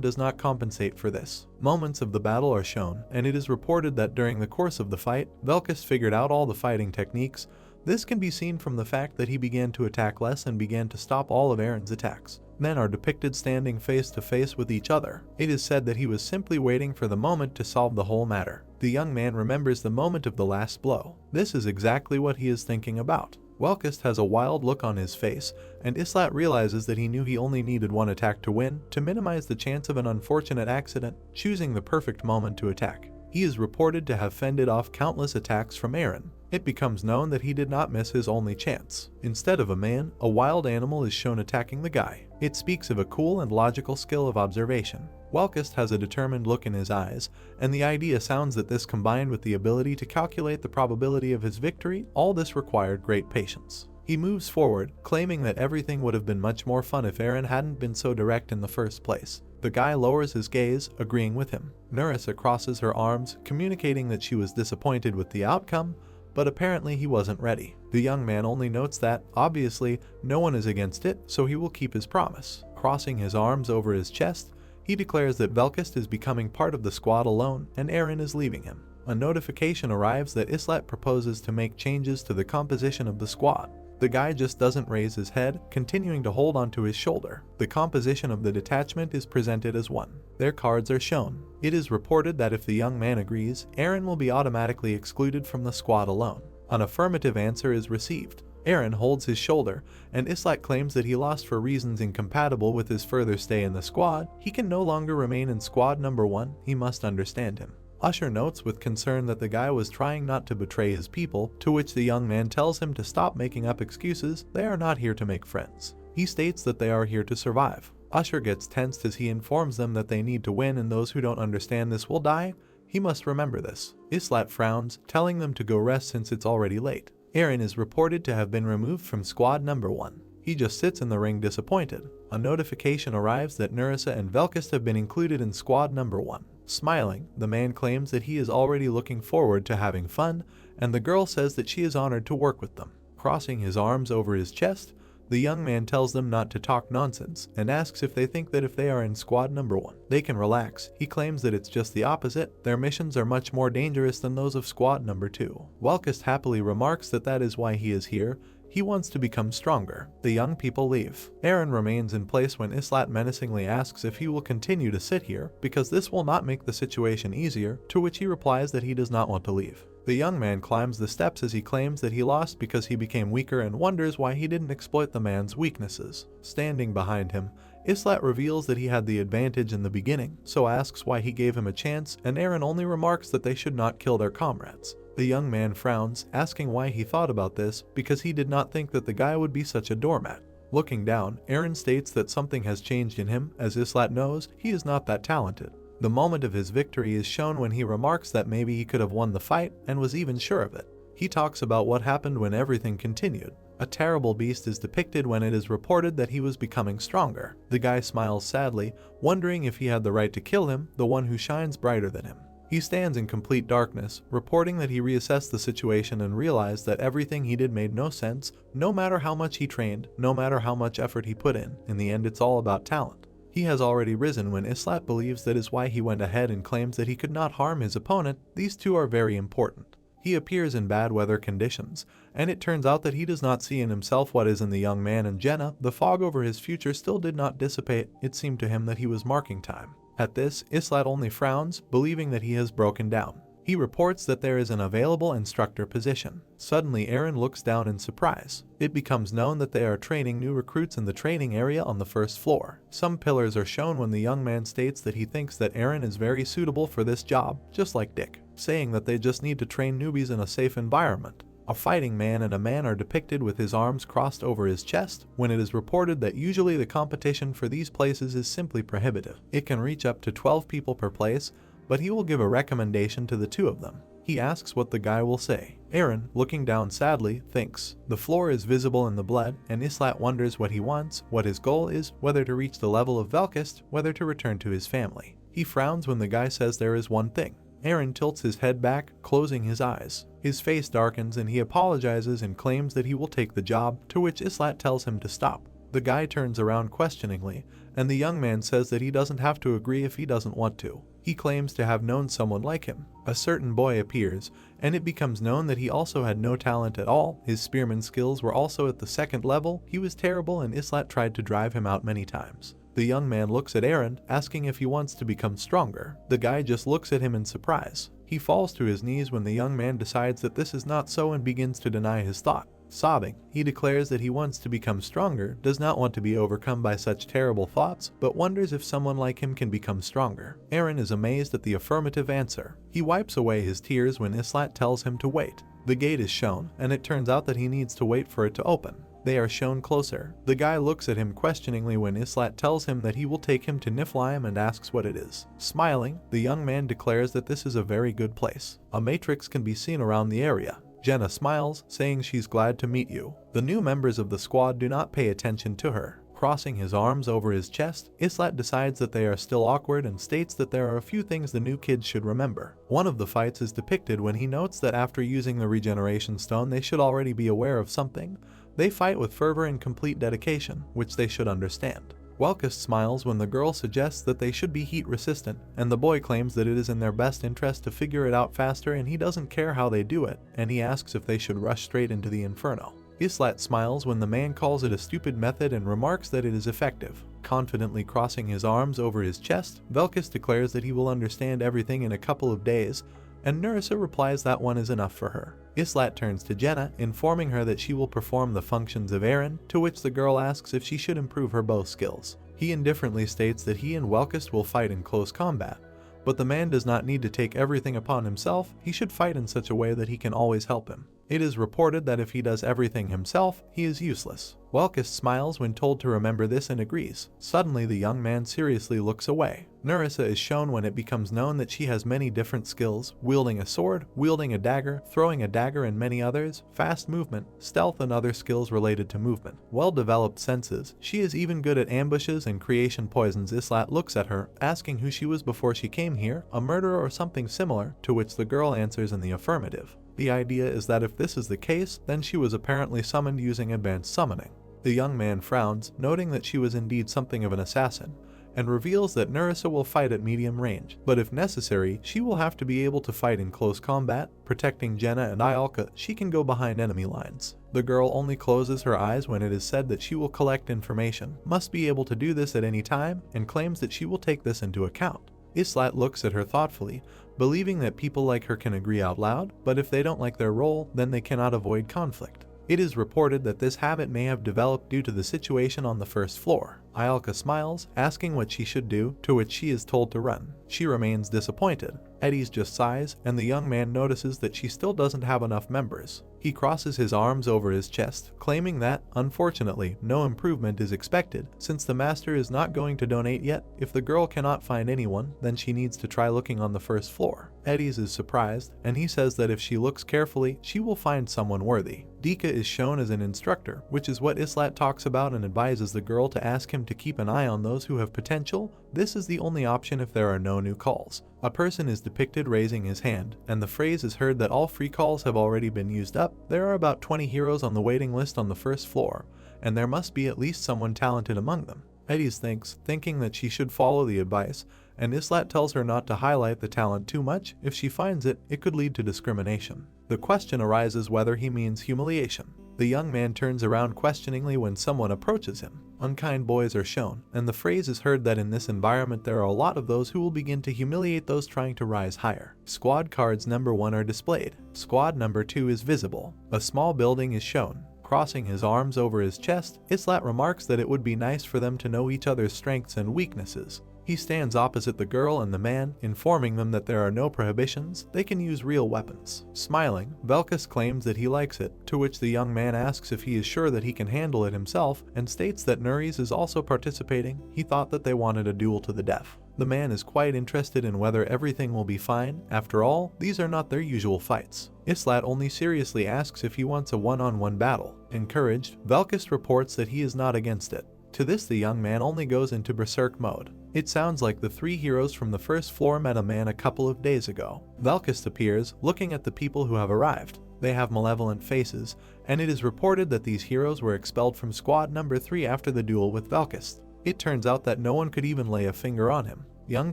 does not compensate for this. Moments of the battle are shown, and it is reported that during the course of the fight, Velkus figured out all the fighting techniques. This can be seen from the fact that he began to attack less and began to stop all of Eren's attacks. Men are depicted standing face to face with each other. It is said that he was simply waiting for the moment to solve the whole matter. The young man remembers the moment of the last blow. This is exactly what he is thinking about. Welkus has a wild look on his face, and Islat realizes that he knew he only needed one attack to win, to minimize the chance of an unfortunate accident, choosing the perfect moment to attack. He is reported to have fended off countless attacks from Eren. It becomes known that he did not miss his only chance. Instead of a man, a wild animal is shown attacking the guy. It speaks of a cool and logical skill of observation. Welkus has a determined look in his eyes, and the idea sounds that this combined with the ability to calculate the probability of his victory, all this required great patience. He moves forward, claiming that everything would have been much more fun if Eren hadn't been so direct in the first place. The guy lowers his gaze, agreeing with him. Nerissa crosses her arms, communicating that she was disappointed with the outcome, but apparently he wasn't ready. The young man only notes that, obviously, no one is against it, so he will keep his promise. Crossing his arms over his chest, he declares that Velkus is becoming part of the squad alone and Eren is leaving him. A notification arrives that Islat proposes to make changes to the composition of the squad. The guy just doesn't raise his head, continuing to hold onto his shoulder. The composition of the detachment is presented as one. Their cards are shown. It is reported that if the young man agrees, Eren will be automatically excluded from the squad alone. An affirmative answer is received. Eren holds his shoulder, and Islat claims that he lost for reasons incompatible with his further stay in the squad. He can no longer remain in squad number 1, he must understand him. Usher notes with concern that the guy was trying not to betray his people, to which the young man tells him to stop making up excuses. They are not here to make friends. He states that they are here to survive. Usher gets tensed as he informs them that they need to win and those who don't understand this will die. He must remember this. Islat frowns, telling them to go rest since it's already late. Eren is reported to have been removed from squad number 1. He just sits in the ring disappointed. A notification arrives that Nerissa and Velkus have been included in squad number 1. Smiling, the man claims that he is already looking forward to having fun, and the girl says that she is honored to work with them. Crossing his arms over his chest, the young man tells them not to talk nonsense and asks if they think that if they are in squad number 1, they can relax. He claims that it's just the opposite. Their missions are much more dangerous than those of squad number 2. Welkus happily remarks that that is why he is here. He wants to become stronger. The young people leave. Eren remains in place when Islat menacingly asks if he will continue to sit here because this will not make the situation easier, to which he replies that he does not want to leave. The young man climbs the steps as he claims that he lost because he became weaker and wonders why he didn't exploit the man's weaknesses. Standing behind him, Islat reveals that he had the advantage in the beginning, so asks why he gave him a chance, and Eren only remarks that they should not kill their comrades. The young man frowns, asking why he thought about this, because he did not think that the guy would be such a doormat. Looking down, Eren states that something has changed in him, as Islat knows he is not that talented. The moment of his victory is shown when he remarks that maybe he could have won the fight, and was even sure of it. He talks about what happened when everything continued. A terrible beast is depicted when it is reported that he was becoming stronger. The guy smiles sadly, wondering if he had the right to kill him, the one who shines brighter than him. He stands in complete darkness, reporting that he reassessed the situation and realized that everything he did made no sense, no matter how much he trained, no matter how much effort he put in the end it's all about talent. He has already risen when Islat believes that is why he went ahead and claims that he could not harm his opponent. These two are very important. He appears in bad weather conditions, and it turns out that he does not see in himself what is in the young man and Jenna. The fog over his future still did not dissipate. It seemed to him that he was marking time. At this, Islat only frowns, believing that he has broken down. He reports that there is an available instructor position. Suddenly, Eren looks down in surprise. It becomes known that they are training new recruits in the training area on the first floor. Some pillars are shown when the young man states that he thinks that Eren is very suitable for this job, just like Dick, saying that they just need to train newbies in a safe environment. A fighting man and a man are depicted with his arms crossed over his chest, when it is reported that usually the competition for these places is simply prohibitive. It can reach up to 12 people per place, but he will give a recommendation to the two of them. He asks what the guy will say. Eren, looking down sadly, thinks. The floor is visible in the blood, and Islat wonders what he wants, what his goal is, whether to reach the level of Velkist, whether to return to his family. He frowns when the guy says there is one thing. Eren tilts his head back, closing his eyes. His face darkens and he apologizes and claims that he will take the job, to which Islat tells him to stop. The guy turns around questioningly, and the young man says that he doesn't have to agree if he doesn't want to. He claims to have known someone like him. A certain boy appears, and it becomes known that he also had no talent at all. His spearman skills were also at the 2nd level. He was terrible and Islat tried to drive him out many times. The young man looks at Eren, asking if he wants to become stronger. The guy just looks at him in surprise. He falls to his knees when the young man decides that this is not so and begins to deny his thought. Sobbing, he declares that he wants to become stronger, does not want to be overcome by such terrible thoughts, but wonders if someone like him can become stronger. Eren is amazed at the affirmative answer. He wipes away his tears when Islat tells him to wait. The gate is shown, and it turns out that he needs to wait for it to open. They are shown closer. The guy looks at him questioningly when Islat tells him that he will take him to Niflheim and asks what it is. Smiling, the young man declares that this is a very good place. A matrix can be seen around the area. Jenna smiles, saying she's glad to meet you. The new members of the squad do not pay attention to her. Crossing his arms over his chest, Islat decides that they are still awkward and states that there are a few things the new kids should remember. One of the fights is depicted when he notes that after using the regeneration stone they should already be aware of something. They fight with fervor and complete dedication, which they should understand. Velkist smiles when the girl suggests that they should be heat resistant, and the boy claims that it is in their best interest to figure it out faster and he doesn't care how they do it, and he asks if they should rush straight into the inferno. Islat smiles when the man calls it a stupid method and remarks that it is effective. Confidently crossing his arms over his chest, Velkist declares that he will understand everything in a couple of days, and Nerissa replies that one is enough for her. Islat turns to Jenna, informing her that she will perform the functions of Eren, to which the girl asks if she should improve her bow skills. He indifferently states that he and Velkist will fight in close combat, but the man does not need to take everything upon himself. He should fight in such a way that he can always help him. It is reported that if he does everything himself, he is useless. Velkist smiles when told to remember this and agrees. Suddenly the young man seriously looks away. Nerissa is shown when it becomes known that she has many different skills, wielding a sword, wielding a dagger, throwing a dagger and many others, fast movement, stealth and other skills related to movement. Well-developed senses, she is even good at ambushes and creation poisons. Islat looks at her, asking who she was before she came here, a murderer or something similar, to which the girl answers in the affirmative. The idea is that if this is the case, then she was apparently summoned using advanced summoning. The young man frowns, noting that she was indeed something of an assassin, and reveals that Nerissa will fight at medium range, but if necessary, she will have to be able to fight in close combat. Protecting Jenna and Ialka, she can go behind enemy lines. The girl only closes her eyes when it is said that she will collect information, must be able to do this at any time, and claims that she will take this into account. Islat looks at her thoughtfully, believing that people like her can agree out loud, but if they don't like their role, then they cannot avoid conflict. It is reported that this habit may have developed due to the situation on the first floor. Ialka smiles, asking what she should do, to which she is told to run. She remains disappointed. Eddie's just sighs, and the young man notices that she still doesn't have enough members. He crosses his arms over his chest, claiming that, unfortunately, no improvement is expected, since the master is not going to donate yet. If the girl cannot find anyone, then she needs to try looking on the first floor. Eddie's is surprised, and he says that if she looks carefully, she will find someone worthy. Dika is shown as an instructor, which is what Islat talks about and advises the girl to ask him to keep an eye on those who have potential. This is the only option if there are no new calls. A person is depicted raising his hand, and the phrase is heard that all free calls have already been used up. There are about 20 heroes on the waiting list on the first floor, and there must be at least someone talented among them. Eddie's thinking that she should follow the advice, and Islat tells her not to highlight the talent too much. If she finds it, it could lead to discrimination. The question arises whether he means humiliation. The young man turns around questioningly when someone approaches him. Unkind boys are shown, and the phrase is heard that in this environment there are a lot of those who will begin to humiliate those trying to rise higher. Squad cards number 1 are displayed. Squad number 2 is visible. A small building is shown. Crossing his arms over his chest, Islat remarks that it would be nice for them to know each other's strengths and weaknesses. He stands opposite the girl and the man, informing them that there are no prohibitions, they can use real weapons. Smiling, Velkus claims that he likes it, to which the young man asks if he is sure that he can handle it himself, and states that Nuris is also participating. He thought that they wanted a duel to the death. The man is quite interested in whether everything will be fine. After all, these are not their usual fights. Islat only seriously asks if he wants a one-on-one battle. Encouraged, Velkus reports that he is not against it. To this, the young man only goes into berserk mode. It sounds like the three heroes from the first floor met a man a couple of days ago. Velkus appears, looking at the people who have arrived. They have malevolent faces, and it is reported that these heroes were expelled from squad number 3 after the duel with Velkus. It turns out that no one could even lay a finger on him. Young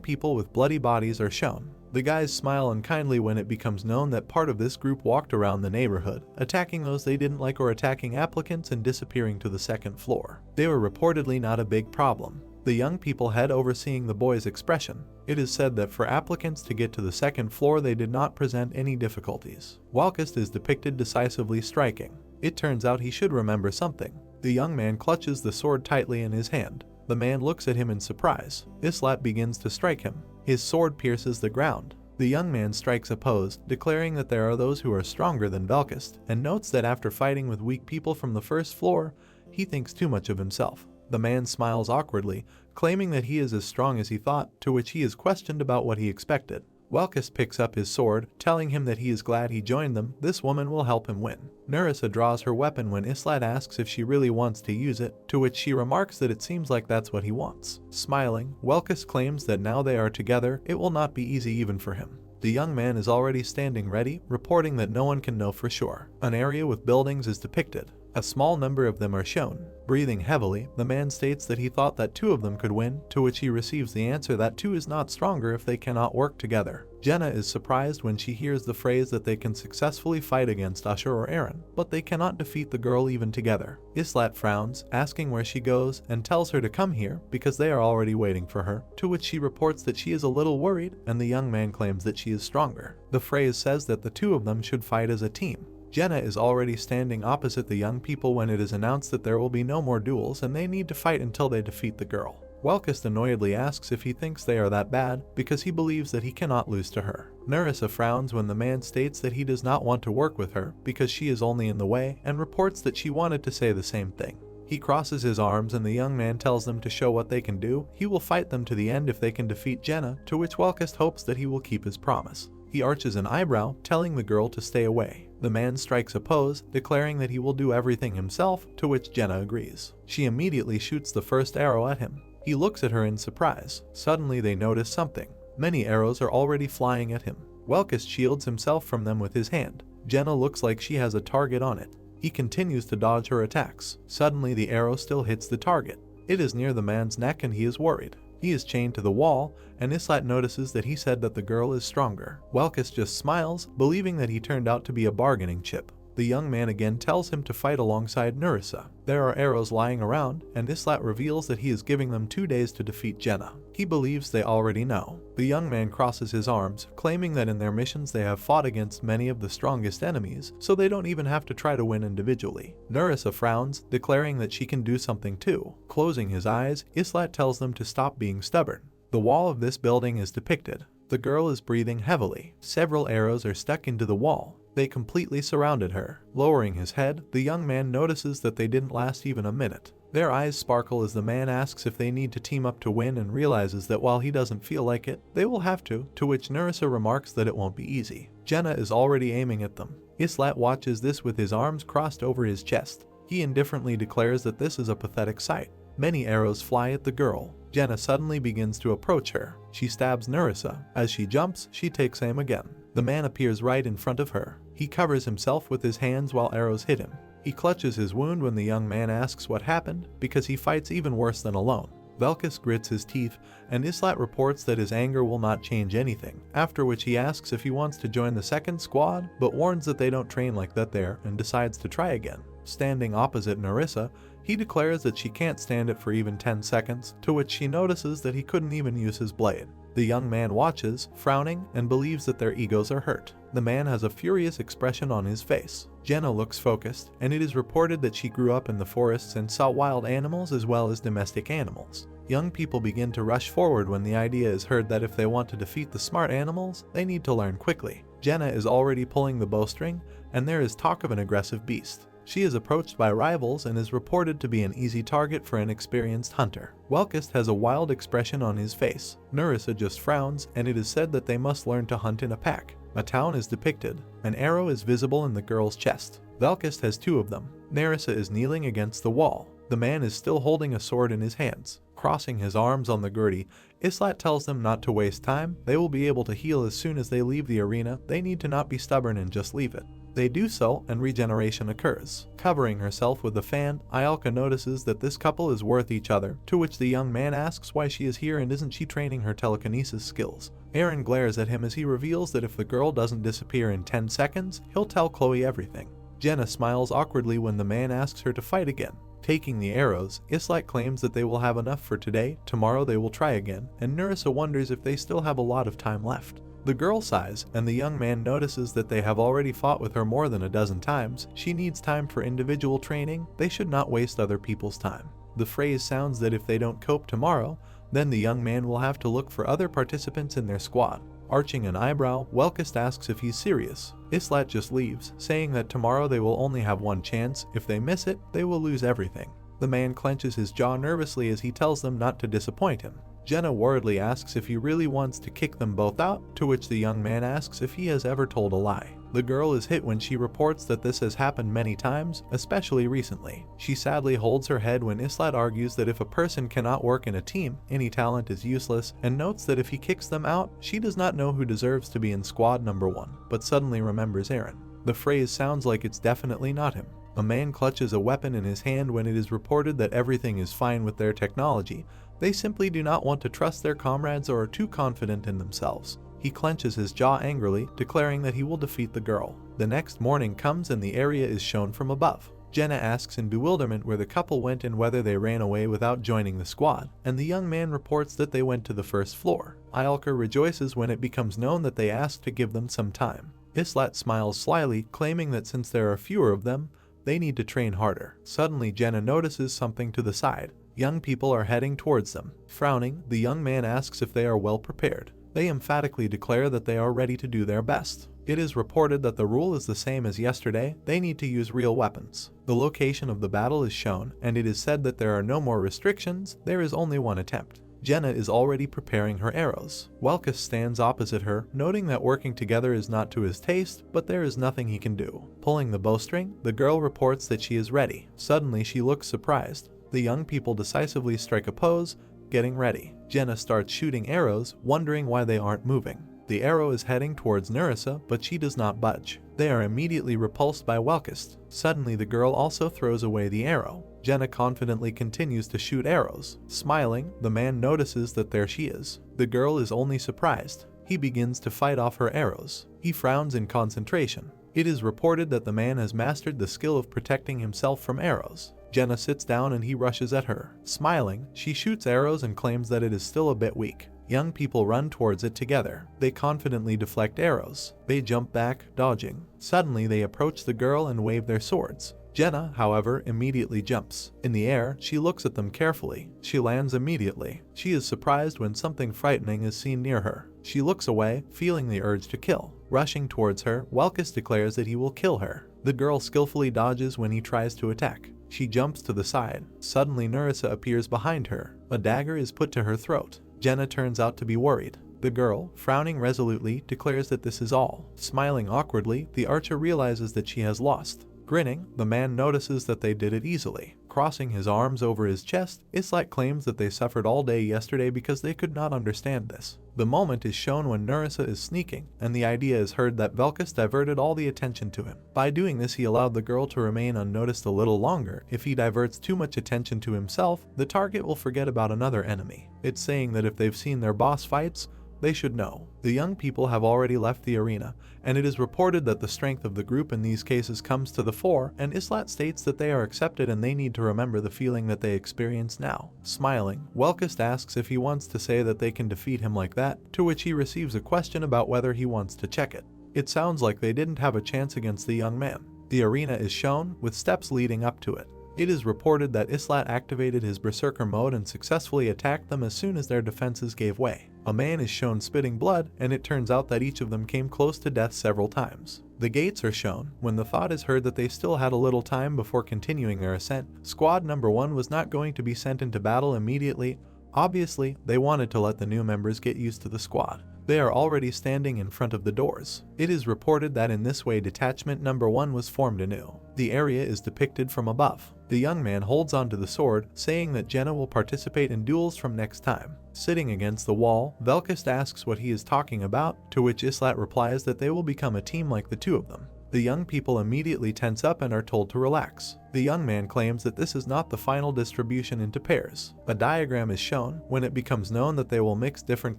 people with bloody bodies are shown. The guys smile unkindly when it becomes known that part of this group walked around the neighborhood, attacking those they didn't like or attacking applicants and disappearing to the second floor. They were reportedly not a big problem. The young people head overseeing the boys' expression. It is said that for applicants to get to the second floor they did not present any difficulties. Walkist is depicted decisively striking. It turns out he should remember something. The young man clutches the sword tightly in his hand. The man looks at him in surprise. Islat begins to strike him. His sword pierces the ground. The young man strikes opposed, declaring that there are those who are stronger than Velkus, and notes that after fighting with weak people from the first floor, he thinks too much of himself. The man smiles awkwardly, claiming that he is as strong as he thought, to which he is questioned about what he expected. Velkus picks up his sword, telling him that he is glad he joined them. This woman will help him win. Nerissa draws her weapon when Islat asks if she really wants to use it, to which she remarks that it seems like that's what he wants. Smiling, Velkus claims that now they are together, it will not be easy even for him. The young man is already standing ready, reporting that no one can know for sure. An area with buildings is depicted. A small number of them are shown. Breathing heavily, the man states that he thought that 2 of them could win, to which he receives the answer that 2 is not stronger if they cannot work together. Jenna is surprised when she hears the phrase that they can successfully fight against Usher or Aaron, but they cannot defeat the girl even together. Islat frowns, asking where she goes, and tells her to come here because they are already waiting for her, to which she reports that she is a little worried, and the young man claims that she is stronger. The phrase says that the 2 of them should fight as a team. Jenna is already standing opposite the young people when it is announced that there will be no more duels and they need to fight until they defeat the girl. Velkus annoyedly asks if he thinks they are that bad because he believes that he cannot lose to her. Nerissa frowns when the man states that he does not want to work with her because she is only in the way, and reports that she wanted to say the same thing. He crosses his arms and the young man tells them to show what they can do. He will fight them to the end if they can defeat Jenna, to which Velkus hopes that he will keep his promise. He arches an eyebrow, telling the girl to stay away. The man strikes a pose, declaring that he will do everything himself, to which Jenna agrees. She immediately shoots the first arrow at him. He looks at her in surprise. Suddenly they notice something. Many arrows are already flying at him. Velkus shields himself from them with his hand. Jenna looks like she has a target on it. He continues to dodge her attacks. Suddenly the arrow still hits the target. It is near the man's neck and he is worried. He is chained to the wall, and Islat notices that he said that the girl is stronger. Velkus just smiles, believing that he turned out to be a bargaining chip. The young man again tells him to fight alongside Nerissa. There are arrows lying around, and Islat reveals that he is giving them 2 days to defeat Jenna. He believes they already know. The young man crosses his arms, claiming that in their missions they have fought against many of the strongest enemies, so they don't even have to try to win individually. Nerissa frowns, declaring that she can do something too. Closing his eyes, Islat tells them to stop being stubborn. The wall of this building is depicted. The girl is breathing heavily. Several arrows are stuck into the wall. They completely surrounded her. Lowering his head, the young man notices that they didn't last even a minute. Their eyes sparkle as the man asks if they need to team up to win and realizes that while he doesn't feel like it, they will have to which Nerissa remarks that it won't be easy. Jenna is already aiming at them. Islat watches this with his arms crossed over his chest. He indifferently declares that this is a pathetic sight. Many arrows fly at the girl. Jenna suddenly begins to approach her. She stabs Nerissa. As she jumps, she takes aim again. The man appears right in front of her. He covers himself with his hands while arrows hit him. He clutches his wound when the young man asks what happened, because he fights even worse than alone. Velkus grits his teeth, and Islat reports that his anger will not change anything, after which he asks if he wants to join the second squad, but warns that they don't train like that there, and decides to try again. Standing opposite Nerissa, he declares that she can't stand it for even 10 seconds, to which she notices that he couldn't even use his blade. The young man watches, frowning, and believes that their egos are hurt. The man has a furious expression on his face. Jenna looks focused, and it is reported that she grew up in the forests and saw wild animals as well as domestic animals. Young people begin to rush forward when the idea is heard that if they want to defeat the smart animals, they need to learn quickly. Jenna is already pulling the bowstring, and there is talk of an aggressive beast. She is approached by rivals and is reported to be an easy target for an experienced hunter. Welkist has a wild expression on his face. Nerissa just frowns, and it is said that they must learn to hunt in a pack. A town is depicted. An arrow is visible in the girl's chest. Welkist has 2 of them. Nerissa is kneeling against the wall. The man is still holding a sword in his hands. Crossing his arms on the gurdy, Islat tells them not to waste time. They will be able to heal as soon as they leave the arena. They need to not be stubborn and just leave it. They do so, and regeneration occurs. Covering herself with the fan, Ialka notices that this couple is worth each other, to which the young man asks why she is here and isn't she training her telekinesis skills. Aaron glares at him as he reveals that if the girl doesn't disappear in 10 seconds, he'll tell Chloe everything. Jenna smiles awkwardly when the man asks her to fight again. Taking the arrows, Islat claims that they will have enough for today. Tomorrow they will try again, and Nerissa wonders if they still have a lot of time left. The girl sighs, and the young man notices that they have already fought with her more than a dozen times. She needs time for individual training. They should not waste other people's time. The phrase sounds that if they don't cope tomorrow, then the young man will have to look for other participants in their squad. Arching an eyebrow, Welkist asks if he's serious. Islat just leaves, saying that tomorrow they will only have one chance. If they miss it, they will lose everything. The man clenches his jaw nervously as he tells them not to disappoint him. Jenna worriedly asks if he really wants to kick them both out, to which the young man asks if he has ever told a lie. The girl is hit when she reports that this has happened many times, especially recently. She sadly holds her head when Islat argues that if a person cannot work in a team, any talent is useless, and notes that if he kicks them out, she does not know who deserves to be in squad number 1, but suddenly remembers Aaron. The phrase sounds like it's definitely not him. A man clutches a weapon in his hand when it is reported that everything is fine with their technology. They simply do not want to trust their comrades or are too confident in themselves. He clenches his jaw angrily, declaring that he will defeat the girl. The next morning comes and the area is shown from above. Jenna asks in bewilderment where the couple went and whether they ran away without joining the squad, and the young man reports that they went to the first floor. Ialka rejoices when it becomes known that they asked to give them some time. Islat smiles slyly, claiming that since there are fewer of them, they need to train harder. Suddenly Jenna notices something to the side. Young people are heading towards them. Frowning, the young man asks if they are well prepared. They emphatically declare that they are ready to do their best. It is reported that the rule is the same as yesterday. They need to use real weapons. The location of the battle is shown, and it is said that there are no more restrictions. There is only one attempt. Jenna is already preparing her arrows. Welkist stands opposite her, noting that working together is not to his taste, but there is nothing he can do. Pulling the bowstring, the girl reports that she is ready. Suddenly she looks surprised. The young people decisively strike a pose, getting ready. Jenna starts shooting arrows, wondering why they aren't moving. The arrow is heading towards Nerissa, but she does not budge. They are immediately repulsed by Welkist. Suddenly the girl also throws away the arrow. Jenna confidently continues to shoot arrows. Smiling, the man notices that there she is. The girl is only surprised. He begins to fight off her arrows. He frowns in concentration. It is reported that the man has mastered the skill of protecting himself from arrows. Jenna sits down and he rushes at her. Smiling, she shoots arrows and claims that it is still a bit weak. Young people run towards it together. They confidently deflect arrows. They jump back, dodging. Suddenly they approach the girl and wave their swords. Jenna, however, immediately jumps. In the air, she looks at them carefully. She lands immediately. She is surprised when something frightening is seen near her. She looks away, feeling the urge to kill. Rushing towards her, Welkist declares that he will kill her. The girl skillfully dodges when he tries to attack. She jumps to the side. Suddenly Nerissa appears behind her. A dagger is put to her throat. Jenna turns out to be worried. The girl, frowning resolutely, declares that this is all. Smiling awkwardly, the archer realizes that she has lost. Grinning, the man notices that they did it easily. Crossing his arms over his chest, Islat claims that they suffered all day yesterday because they could not understand this. The moment is shown when Nerissa is sneaking, and the idea is heard that Welkist diverted all the attention to him. By doing this, he allowed the girl to remain unnoticed a little longer. If he diverts too much attention to himself, the target will forget about another enemy. It's saying that if they've seen their boss fights, they should know. The young people have already left the arena, and it is reported that the strength of the group in these cases comes to the fore, and Islat states that they are accepted and they need to remember the feeling that they experience now. Smiling, Welkist asks if he wants to say that they can defeat him like that, to which he receives a question about whether he wants to check it. It sounds like they didn't have a chance against the young man. The arena is shown, with steps leading up to it. It is reported that Islat activated his berserker mode and successfully attacked them as soon as their defenses gave way. A man is shown spitting blood, and it turns out that each of them came close to death several times. The gates are shown. When the thought is heard that they still had a little time before continuing their ascent, Squad Number 1 was not going to be sent into battle immediately. Obviously, they wanted to let the new members get used to the squad. They are already standing in front of the doors. It is reported that in this way Detachment Number 1 was formed anew. The area is depicted from above. The young man holds onto the sword, saying that Jenna will participate in duels from next time. Sitting against the wall, Velkist asks what he is talking about, to which Islat replies that they will become a team like the two of them. The young people immediately tense up and are told to relax. The young man claims that this is not the final distribution into pairs. A diagram is shown. When it becomes known that they will mix different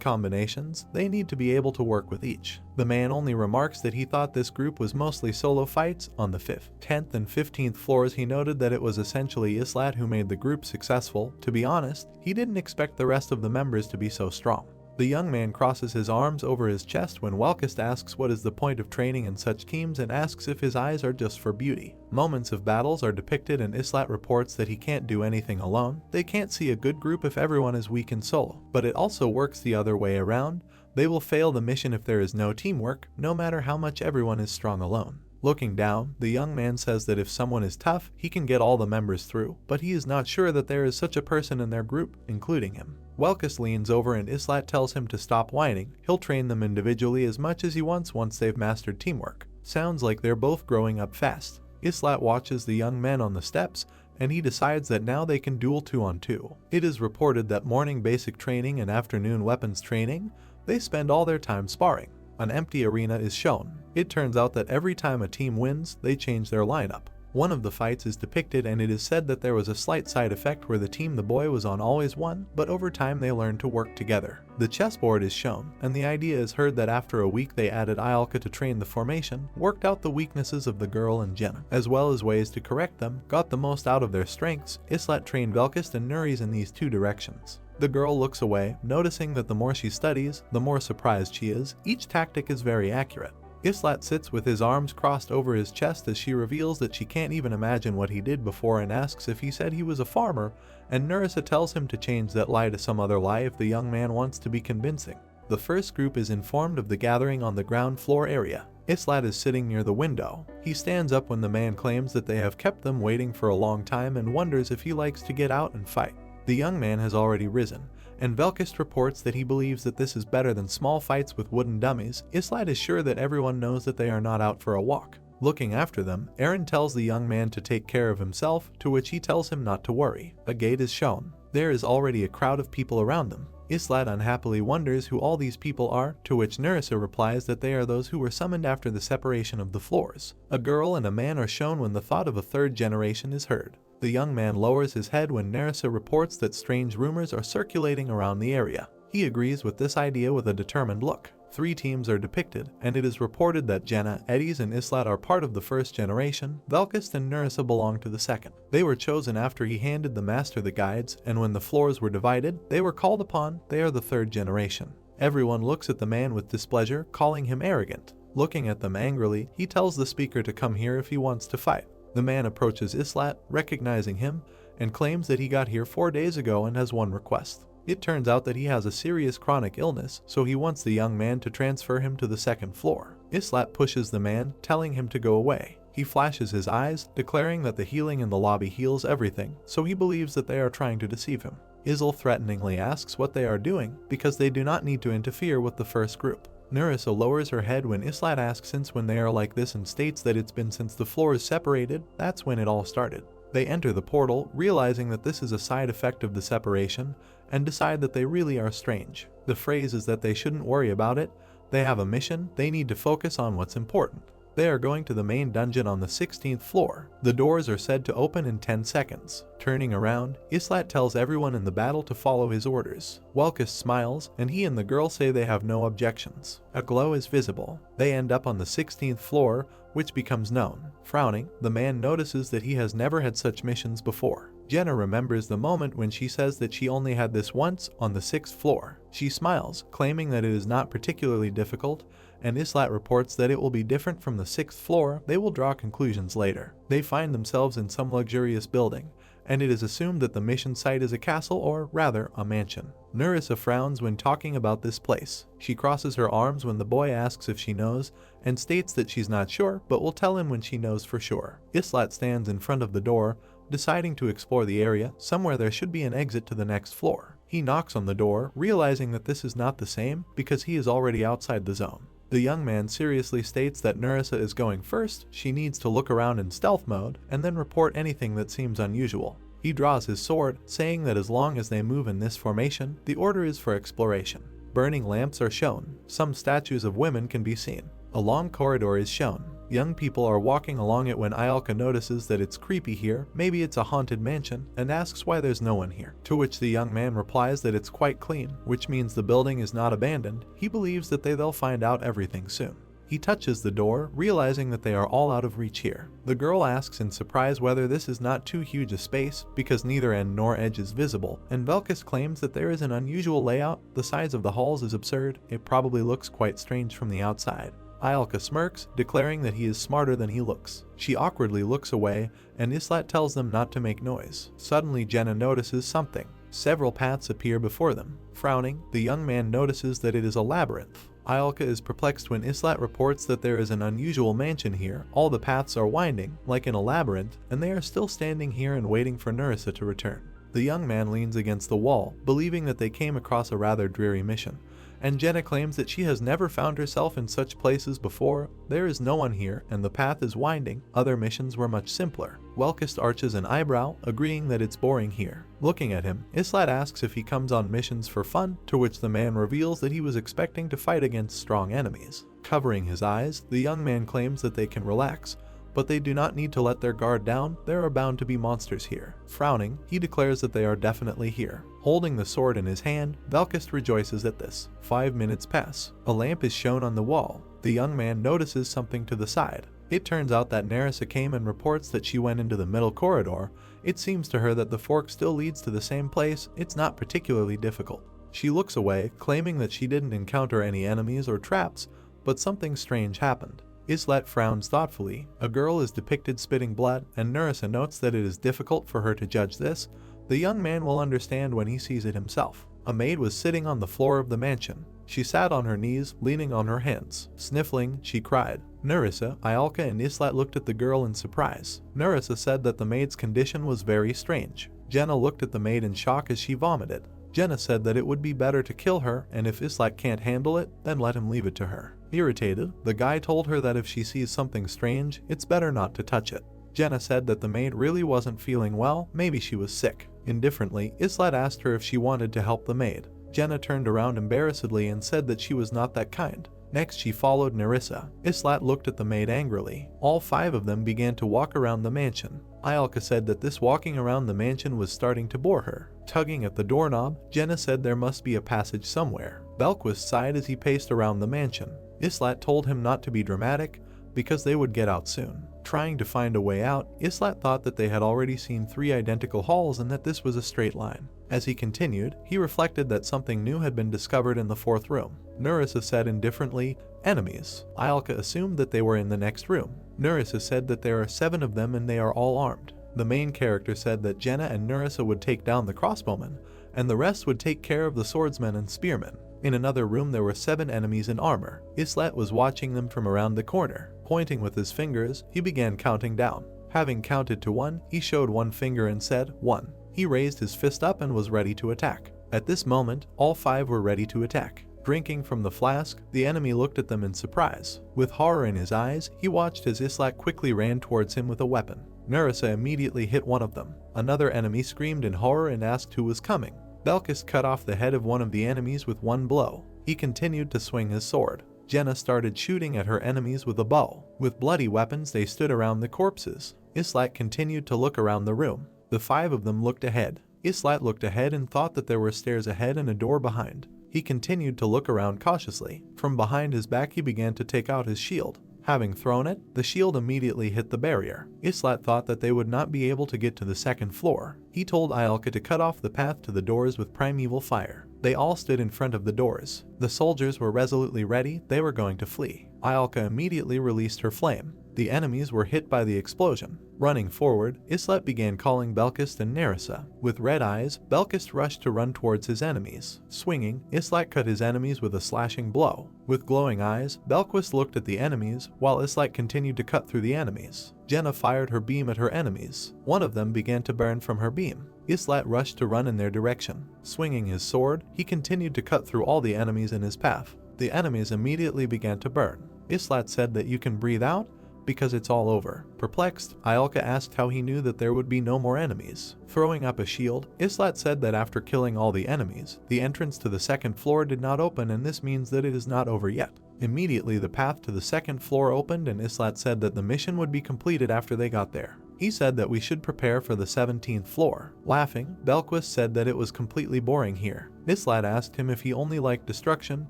combinations, they need to be able to work with each. The man only remarks that he thought this group was mostly solo fights. On the 5th, 10th, and 15th floors, he noted that it was essentially Islat who made the group successful. To be honest, he didn't expect the rest of the members to be so strong. The young man crosses his arms over his chest when Welkist asks what is the point of training in such teams and asks if his eyes are just for beauty. Moments of battles are depicted and Islat reports that he can't do anything alone. They can't see a good group if everyone is weak in solo, but it also works the other way around. They will fail the mission if there is no teamwork, no matter how much everyone is strong alone. Looking down, the young man says that if someone is tough, he can get all the members through, but he is not sure that there is such a person in their group, including him. Welkist leans over and Islat tells him to stop whining. He'll train them individually as much as he wants once they've mastered teamwork. Sounds like they're both growing up fast. Islat watches the young men on the steps, and he decides that now they can duel 2-on-2. It is reported that morning basic training and afternoon weapons training, they spend all their time sparring. An empty arena is shown. It turns out that every time a team wins, they change their lineup. One of the fights is depicted and it is said that there was a slight side effect where the team the boy was on always won, but over time they learned to work together. The chessboard is shown, and the idea is heard that after a week they added Ialka to train the formation, worked out the weaknesses of the girl and Jenna, as well as ways to correct them, got the most out of their strengths. Islat trained Velkist and Nuris in these two directions. The girl looks away, noticing that the more she studies, the more surprised she is. Each tactic is very accurate. Islat sits with his arms crossed over his chest as she reveals that she can't even imagine what he did before and asks if he said he was a farmer, and Nerissa tells him to change that lie to some other lie if the young man wants to be convincing. The first group is informed of the gathering on the ground floor area. Islat is sitting near the window. He stands up when the man claims that they have kept them waiting for a long time and wonders if he likes to get out and fight. The young man has already risen, and Velkist reports that he believes that this is better than small fights with wooden dummies. Islat is sure that everyone knows that they are not out for a walk. Looking after them, Aaron tells the young man to take care of himself, to which he tells him not to worry. A gate is shown. There is already a crowd of people around them. Islat unhappily wonders who all these people are, to which Nerissa replies that they are those who were summoned after the separation of the floors. A girl and a man are shown when the thought of a third generation is heard. The young man lowers his head when Nerissa reports that strange rumors are circulating around the area. He agrees with this idea with a determined look. 3 teams are depicted, and it is reported that Jenna, Eddies, and Islat are part of the first generation. Velkist and Nerissa belong to the second. They were chosen after he handed the master the guides, and when the floors were divided, they were called upon. They are the third generation. Everyone looks at the man with displeasure, calling him arrogant. Looking at them angrily, he tells the speaker to come here if he wants to fight. The man approaches Islat, recognizing him, and claims that he got here 4 days ago and has one request. It turns out that he has a serious chronic illness, so he wants the young man to transfer him to the second floor. Islat pushes the man, telling him to go away. He flashes his eyes, declaring that the healing in the lobby heals everything, so he believes that they are trying to deceive him. Isil threateningly asks what they are doing, because they do not need to interfere with the first group. Nerissa lowers her head when Islat asks since when they are like this and states that it's been since the floors separated. That's when it all started. They enter the portal, realizing that this is a side effect of the separation, and decide that they really are strange. The phrase is that they shouldn't worry about it. They have a mission. They need to focus on what's important. They are going to the main dungeon on the 16th floor. The doors are said to open in 10 seconds. Turning around, Islat tells everyone in the battle to follow his orders. Welkist smiles, and he and the girl say they have no objections. A glow is visible. They end up on the 16th floor, which becomes known. Frowning, the man notices that he has never had such missions before. Jenna remembers the moment when she says that she only had this once on the 6th floor. She smiles, claiming that it is not particularly difficult, and Islat reports that it will be different from the 6th floor. They will draw conclusions later. They find themselves in some luxurious building, and it is assumed that the mission site is a castle, or rather, a mansion. Nerissa frowns when talking about this place. She crosses her arms when the boy asks if she knows, and states that she's not sure, but will tell him when she knows for sure. Islat stands in front of the door, deciding to explore the area. Somewhere there should be an exit to the next floor. He knocks on the door, realizing that this is not the same because he is already outside the zone. The young man seriously states that Nerissa is going first. She needs to look around in stealth mode and then report anything that seems unusual. He draws his sword, saying that as long as they move in this formation, the order is for exploration. Burning lamps are shown. Some statues of women can be seen. A long corridor is shown. Young people are walking along it when Ayalka notices that it's creepy here, maybe it's a haunted mansion, and asks why there's no one here. To which the young man replies that it's quite clean, which means the building is not abandoned. He believes that they'll find out everything soon. He touches the door, realizing that they are all out of reach here. The girl asks in surprise whether this is not too huge a space, because neither end nor edge is visible, and Velkus claims that there is an unusual layout. The size of the halls is absurd. It probably looks quite strange from the outside. Ayalka smirks, declaring that he is smarter than he looks. She awkwardly looks away, and Islat tells them not to make noise. Suddenly Jenna notices something. Several paths appear before them. Frowning, the young man notices that it is a labyrinth. Ayalka is perplexed when Islat reports that there is an unusual mansion here. All the paths are winding, like in a labyrinth, and they are still standing here and waiting for Nerissa to return. The young man leans against the wall, believing that they came across a rather dreary mission. And Jenna claims that she has never found herself in such places before. There is no one here, and the path is winding. Other missions were much simpler. Welkist arches an eyebrow, agreeing that it's boring here. Looking at him, Islat asks if he comes on missions for fun, to which the man reveals that he was expecting to fight against strong enemies. Covering his eyes, the young man claims that they can relax, but they do not need to let their guard down. There are bound to be monsters here. Frowning, he declares that they are definitely here. Holding the sword in his hand, Velkist rejoices at this. 5 minutes pass. A lamp is shown on the wall. The young man notices something to the side. It turns out that Nerissa came and reports that she went into the middle corridor. It seems to her that the fork still leads to the same place. It's not particularly difficult. She looks away, claiming that she didn't encounter any enemies or traps, but something strange happened. Islat frowns thoughtfully. A girl is depicted spitting blood, and Nerissa notes that it is difficult for her to judge this. The young man will understand when he sees it himself. A maid was sitting on the floor of the mansion. She sat on her knees, leaning on her hands. Sniffling, she cried. Nerissa, Ayalka, and Islat looked at the girl in surprise. Nerissa said that the maid's condition was very strange. Jenna looked at the maid in shock as she vomited. Jenna said that it would be better to kill her, and if Islat can't handle it, then let him leave it to her. Irritated, the guy told her that if she sees something strange, it's better not to touch it. Jenna said that the maid really wasn't feeling well, maybe she was sick. Indifferently, Islat asked her if she wanted to help the maid. Jenna turned around embarrassedly and said that she was not that kind. Next she followed Nerissa. Islat looked at the maid angrily. All 5 of them began to walk around the mansion. Ayalka said that this walking around the mansion was starting to bore her. Tugging at the doorknob, Jenna said there must be a passage somewhere. Velquist sighed as he paced around the mansion. Islat told him not to be dramatic, because they would get out soon. Trying to find a way out, Islat thought that they had already seen 3 identical halls and that this was a straight line. As he continued, he reflected that something new had been discovered in the 4th room. Nerissa said indifferently, "Enemies." Ayalka assumed that they were in the next room. Nerissa said that there are 7 of them and they are all armed. The main character said that Jenna and Nerissa would take down the crossbowmen, and the rest would take care of the swordsmen and spearmen. In another room there were 7 enemies in armor. Islat was watching them from around the corner. Pointing with his fingers, he began counting down. Having counted to 1, he showed 1 finger and said, 1. He raised his fist up and was ready to attack. At this moment, all 5 were ready to attack. Drinking from the flask, the enemy looked at them in surprise. With horror in his eyes, he watched as Islat quickly ran towards him with a weapon. Nerissa immediately hit one of them. Another enemy screamed in horror and asked who was coming. Velkus cut off the head of one of the enemies with 1 blow. He continued to swing his sword. Jenna started shooting at her enemies with a bow. With bloody weapons, they stood around the corpses. Islat continued to look around the room. The 5 of them looked ahead. Islat looked ahead and thought that there were stairs ahead and a door behind. He continued to look around cautiously. From behind his back he began to take out his shield. Having thrown it, the shield immediately hit the barrier. Islat thought that they would not be able to get to the second floor. He told Ialka to cut off the path to the doors with primeval fire. They all stood in front of the doors. The soldiers were resolutely ready, they were going to flee. Ialka immediately released her flame. The enemies were hit by the explosion. Running forward, Islet began calling Belkist and Nerissa. With red eyes, Belkist rushed to run towards his enemies. Swinging, Islet cut his enemies with a slashing blow. With glowing eyes, Belkist looked at the enemies, while Islet continued to cut through the enemies. Jenna fired her beam at her enemies. One of them began to burn from her beam. Islet rushed to run in their direction. Swinging his sword, he continued to cut through all the enemies in his path. The enemies immediately began to burn. Islet said that you can breathe out, because it's all over. Perplexed, Ialka asked how he knew that there would be no more enemies. Throwing up a shield, Islat said that after killing all the enemies, the entrance to the second floor did not open, and this means that it is not over yet. Immediately the path to the second floor opened, and Islat said that the mission would be completed after they got there. He said that we should prepare for the 17th floor. Laughing, Belquist said that it was completely boring here. Islat asked him if he only liked destruction,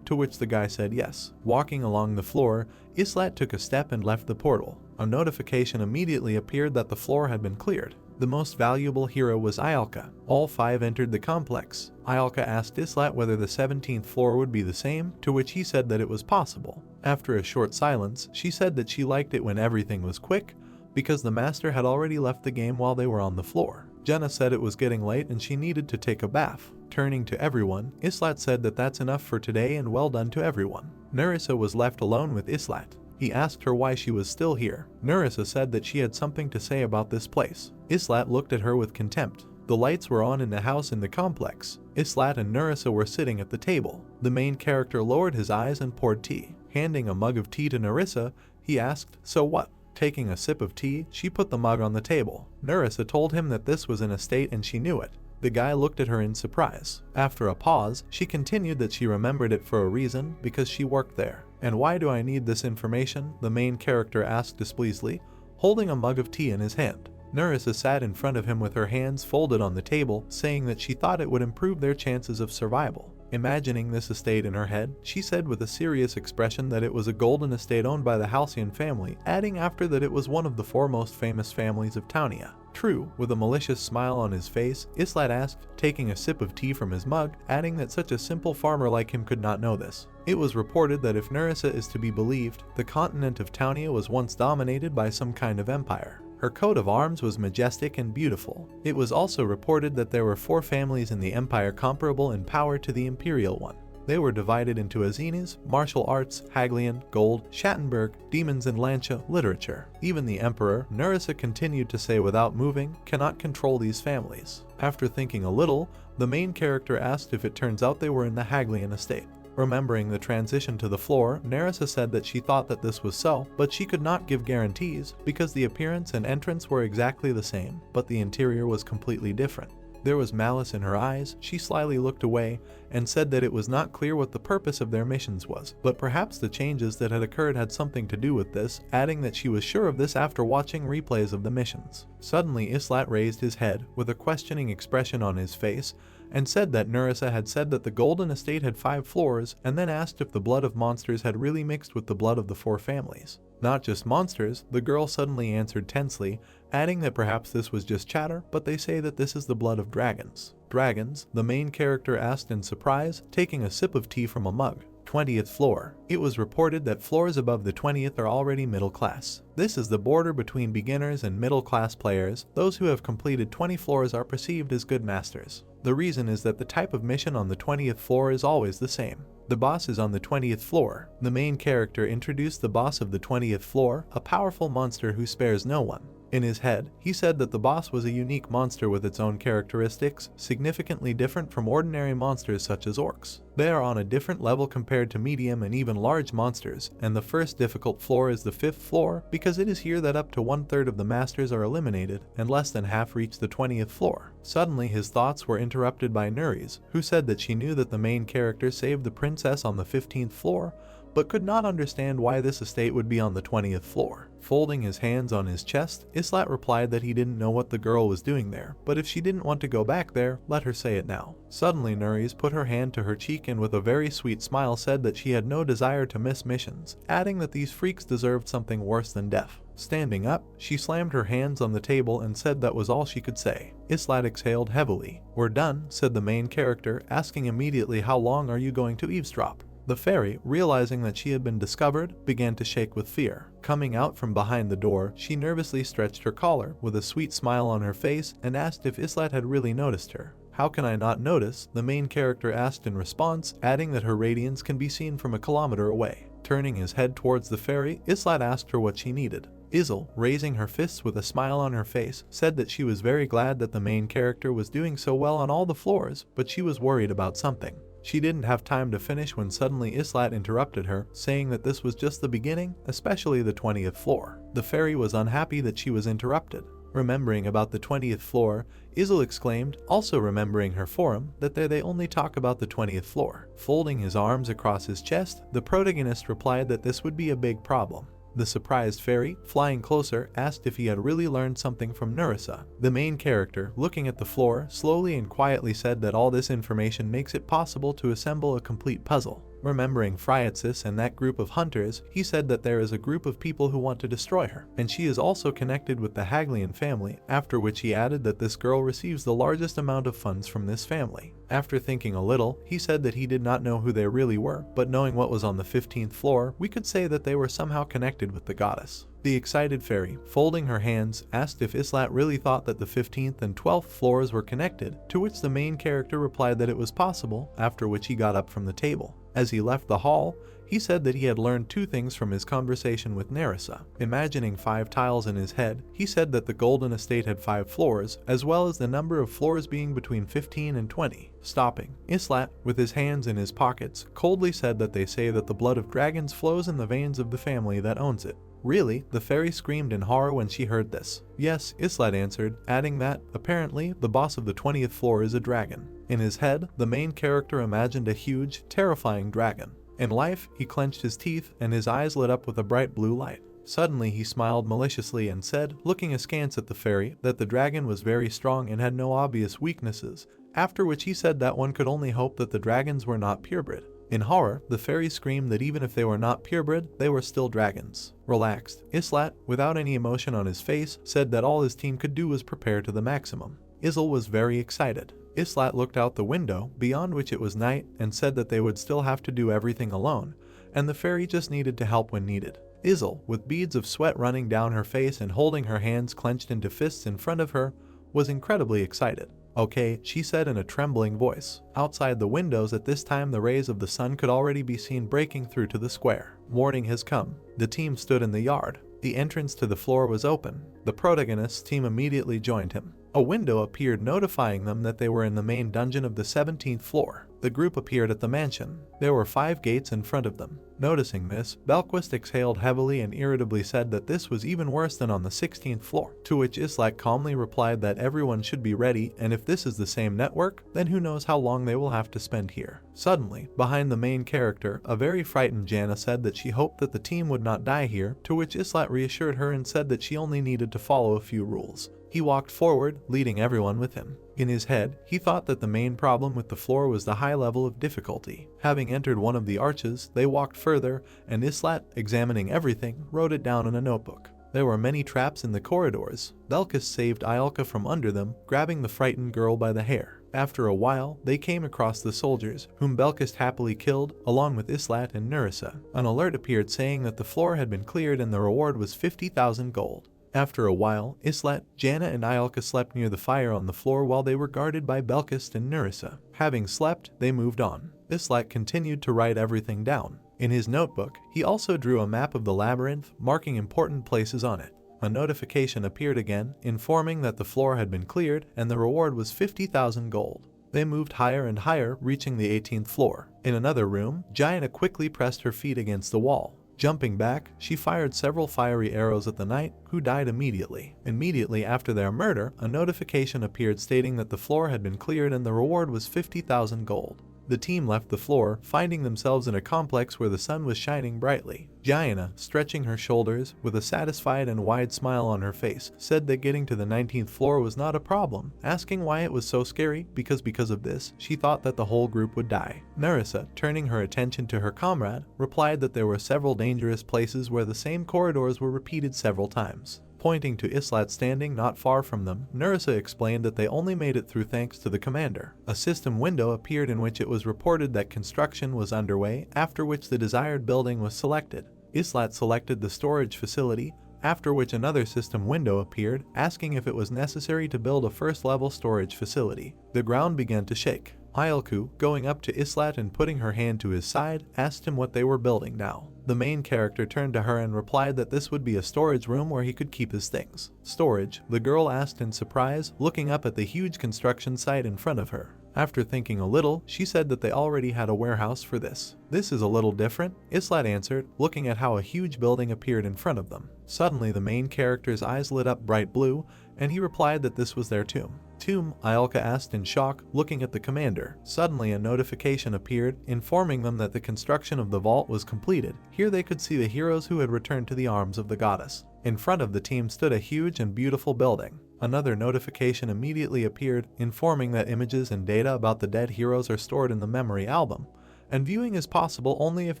to which the guy said yes. Walking along the floor, Islat took a step and left the portal. A notification immediately appeared that the floor had been cleared. The most valuable hero was Ialka. All 5 entered the complex. Ialka asked Islat whether the 17th floor would be the same, to which he said that it was possible. After a short silence, she said that she liked it when everything was quick, because the master had already left the game while they were on the floor. Jenna said it was getting late and she needed to take a bath. Turning to everyone, Islat said that that's enough for today and well done to everyone. Nerissa was left alone with Islat. He asked her why she was still here. Nerissa said that she had something to say about this place. Islat looked at her with contempt. The lights were on in the house in the complex. Islat and Nerissa were sitting at the table. The main character lowered his eyes and poured tea. Handing a mug of tea to Nerissa, he asked, "So what?" Taking a sip of tea, she put the mug on the table. Nerissa told him that this was an estate and she knew it. The guy looked at her in surprise. After a pause, she continued that she remembered it for a reason, because she worked there. "And why do I need this information?" the main character asked displeasedly, holding a mug of tea in his hand. Nerissa sat in front of him with her hands folded on the table, saying that she thought it would improve their chances of survival. Imagining this estate in her head, she said with a serious expression that it was a golden estate owned by the Halcyon family, adding after that it was one of the 4 most famous families of Townia. "True," with a malicious smile on his face, Islat asked, taking a sip of tea from his mug, adding that such a simple farmer like him could not know this. It was reported that if Nerissa is to be believed, the continent of Townia was once dominated by some kind of empire. Her coat of arms was majestic and beautiful. It was also reported that there were 4 families in the empire comparable in power to the imperial one. They were divided into Azenas, martial arts, Haglian, gold, Schattenberg, demons and Lancia, literature. Even the emperor, Nerissa continued to say without moving, cannot control these families. After thinking a little, the main character asked if it turns out they were in the Haglian estate. Remembering the transition to the floor, Nerissa said that she thought that this was so, but she could not give guarantees because the appearance and entrance were exactly the same, but the interior was completely different. There was malice in her eyes. She slyly looked away and said that it was not clear what the purpose of their missions was, but perhaps the changes that had occurred had something to do with this, adding that she was sure of this after watching replays of the missions. Suddenly Islat raised his head with a questioning expression on his face and said that Nerissa had said that the Golden Estate had 5 floors, and then asked if the blood of monsters had really mixed with the blood of the 4 families. "Not just monsters," the girl suddenly answered tensely, adding that perhaps this was just chatter, but they say that this is the blood of dragons. "Dragons?" the main character asked in surprise, taking a sip of tea from a mug. 20th floor. It was reported that floors above the 20th are already middle class. This is the border between beginners and middle class players. Those who have completed 20 floors are perceived as good masters. The reason is that the type of mission on the 20th floor is always the same. The boss is on the 20th floor. The main character introduced the boss of the 20th floor, a powerful monster who spares no one. In his head, he said that the boss was a unique monster with its own characteristics, significantly different from ordinary monsters such as orcs. They are on a different level compared to medium and even large monsters, and the first difficult floor is the 5th floor, because it is here that up to 1/3 of the masters are eliminated, and less than half reach the 20th floor. Suddenly his thoughts were interrupted by Nuris, who said that she knew that the main character saved the princess on the 15th floor, but could not understand why this estate would be on the 20th floor. Folding his hands on his chest, Islat replied that he didn't know what the girl was doing there, but if she didn't want to go back there, let her say it now. Suddenly Nuris put her hand to her cheek and with a very sweet smile said that she had no desire to miss missions, adding that these freaks deserved something worse than death. Standing up, she slammed her hands on the table and said that was all she could say. Islat exhaled heavily. "We're done," said the main character, asking immediately, "How long are you going to eavesdrop?" The fairy, realizing that she had been discovered, began to shake with fear. Coming out from behind the door, she nervously stretched her collar with a sweet smile on her face and asked if Islat had really noticed her. "How can I not notice?" the main character asked in response, adding that her radiance can be seen from a kilometer away. Turning his head towards the fairy, Islat asked her what she needed. Isil, raising her fists with a smile on her face, said that she was very glad that the main character was doing so well on all the floors, but she was worried about something. She didn't have time to finish when suddenly Islat interrupted her, saying that this was just the beginning, especially the 20th floor. The fairy was unhappy that she was interrupted. Remembering about the 20th floor, Isil exclaimed, also remembering her forum, that there they only talk about the 20th floor. Folding his arms across his chest, the protagonist replied that this would be a big problem. The surprised fairy, flying closer, asked if he had really learned something from Nerissa. The main character, looking at the floor, slowly and quietly said that all this information makes it possible to assemble a complete puzzle. Remembering Phryatsis and that group of hunters, he said that there is a group of people who want to destroy her, and she is also connected with the Haglian family, after which he added that this girl receives the largest amount of funds from this family. After thinking a little, he said that he did not know who they really were, but knowing what was on the 15th floor, we could say that they were somehow connected with the goddess. The excited fairy, folding her hands, asked if Islat really thought that the 15th and 12th floors were connected, to which the main character replied that it was possible, after which he got up from the table. As he left the hall, he said that he had learned two things from his conversation with Nerissa. Imagining 5 tiles in his head, he said that the Golden Estate had 5 floors, as well as the number of floors being between 15 and 20. Stopping, Islat, with his hands in his pockets, coldly said that they say that the blood of dragons flows in the veins of the family that owns it. Really? The fairy screamed in horror when she heard this. Yes, Islat answered, adding that, apparently, the boss of the 20th floor is a dragon. In his head, the main character imagined a huge, terrifying dragon. In life, he clenched his teeth and his eyes lit up with a bright blue light. Suddenly he smiled maliciously and said, looking askance at the fairy, that the dragon was very strong and had no obvious weaknesses, after which he said that one could only hope that the dragons were not purebred. In horror, the fairy screamed that even if they were not purebred, they were still dragons. Relaxed, Islat, without any emotion on his face, said that all his team could do was prepare to the maximum. Isil was very excited. Islat looked out the window, beyond which it was night, and said that they would still have to do everything alone, and the fairy just needed to help when needed. Isil, with beads of sweat running down her face and holding her hands clenched into fists in front of her, was incredibly excited. Okay, she said in a trembling voice. Outside the windows at this time the rays of the sun could already be seen breaking through to the square. Morning has come. The team stood in the yard. The entrance to the floor was open. The protagonist's team immediately joined him. A window appeared notifying them that they were in the main dungeon of the 17th floor. The group appeared at the mansion. There were 5 gates in front of them. Noticing this, Belquist exhaled heavily and irritably said that this was even worse than on the 16th floor, to which Islat calmly replied that everyone should be ready, and if this is the same network, then who knows how long they will have to spend here. Suddenly, behind the main character, a very frightened Janna said that she hoped that the team would not die here, to which Islat reassured her and said that she only needed to follow a few rules. He walked forward, leading everyone with him. In his head, he thought that the main problem with the floor was the high level of difficulty. Having entered one of the arches, they walked further, and Islat, examining everything, wrote it down in a notebook. There were many traps in the corridors. Belkis saved Iolka from under them, grabbing the frightened girl by the hair. After a while, they came across the soldiers, whom Belkis happily killed, along with Islat and Nerissa. An alert appeared saying that the floor had been cleared and the reward was 50,000 gold. After a while, Islat, Janna and Iolka slept near the fire on the floor while they were guarded by Belkis and Nerissa. Having slept, they moved on. Islat continued to write everything down. In his notebook, he also drew a map of the labyrinth, marking important places on it. A notification appeared again, informing that the floor had been cleared and the reward was 50,000 gold. They moved higher and higher, reaching the 18th floor. In another room, Janna quickly pressed her feet against the wall. Jumping back, she fired several fiery arrows at the knight, who died immediately. Immediately after their murder, a notification appeared stating that the floor had been cleared and the reward was 50,000 gold. The team left the floor, finding themselves in a complex where the sun was shining brightly. Gianna, stretching her shoulders, with a satisfied and wide smile on her face, said that getting to the 19th floor was not a problem, asking why it was so scary because of this, she thought that the whole group would die. Narissa, turning her attention to her comrade, replied that there were several dangerous places where the same corridors were repeated several times. Pointing to Islat standing not far from them, Narissa explained that they only made it through thanks to the commander. A system window appeared in which it was reported that construction was underway, after which the desired building was selected. Islat selected the storage facility, after which another system window appeared, asking if it was necessary to build a first-level storage facility. The ground began to shake. Ayalku, going up to Islat and putting her hand to his side, asked him what they were building now. The main character turned to her and replied that this would be a storage room where he could keep his things. Storage? The girl asked in surprise, looking up at the huge construction site in front of her. After thinking a little, she said that they already had a warehouse for this. This is a little different, Islat answered, looking at how a huge building appeared in front of them. Suddenly the main character's eyes lit up bright blue, and he replied that this was their tomb. Tomb? Ayalka asked in shock, looking at the commander. Suddenly a notification appeared, informing them that the construction of the vault was completed. Here they could see the heroes who had returned to the arms of the goddess. In front of the team stood a huge and beautiful building. Another notification immediately appeared, informing that images and data about the dead heroes are stored in the memory album, and viewing is possible only if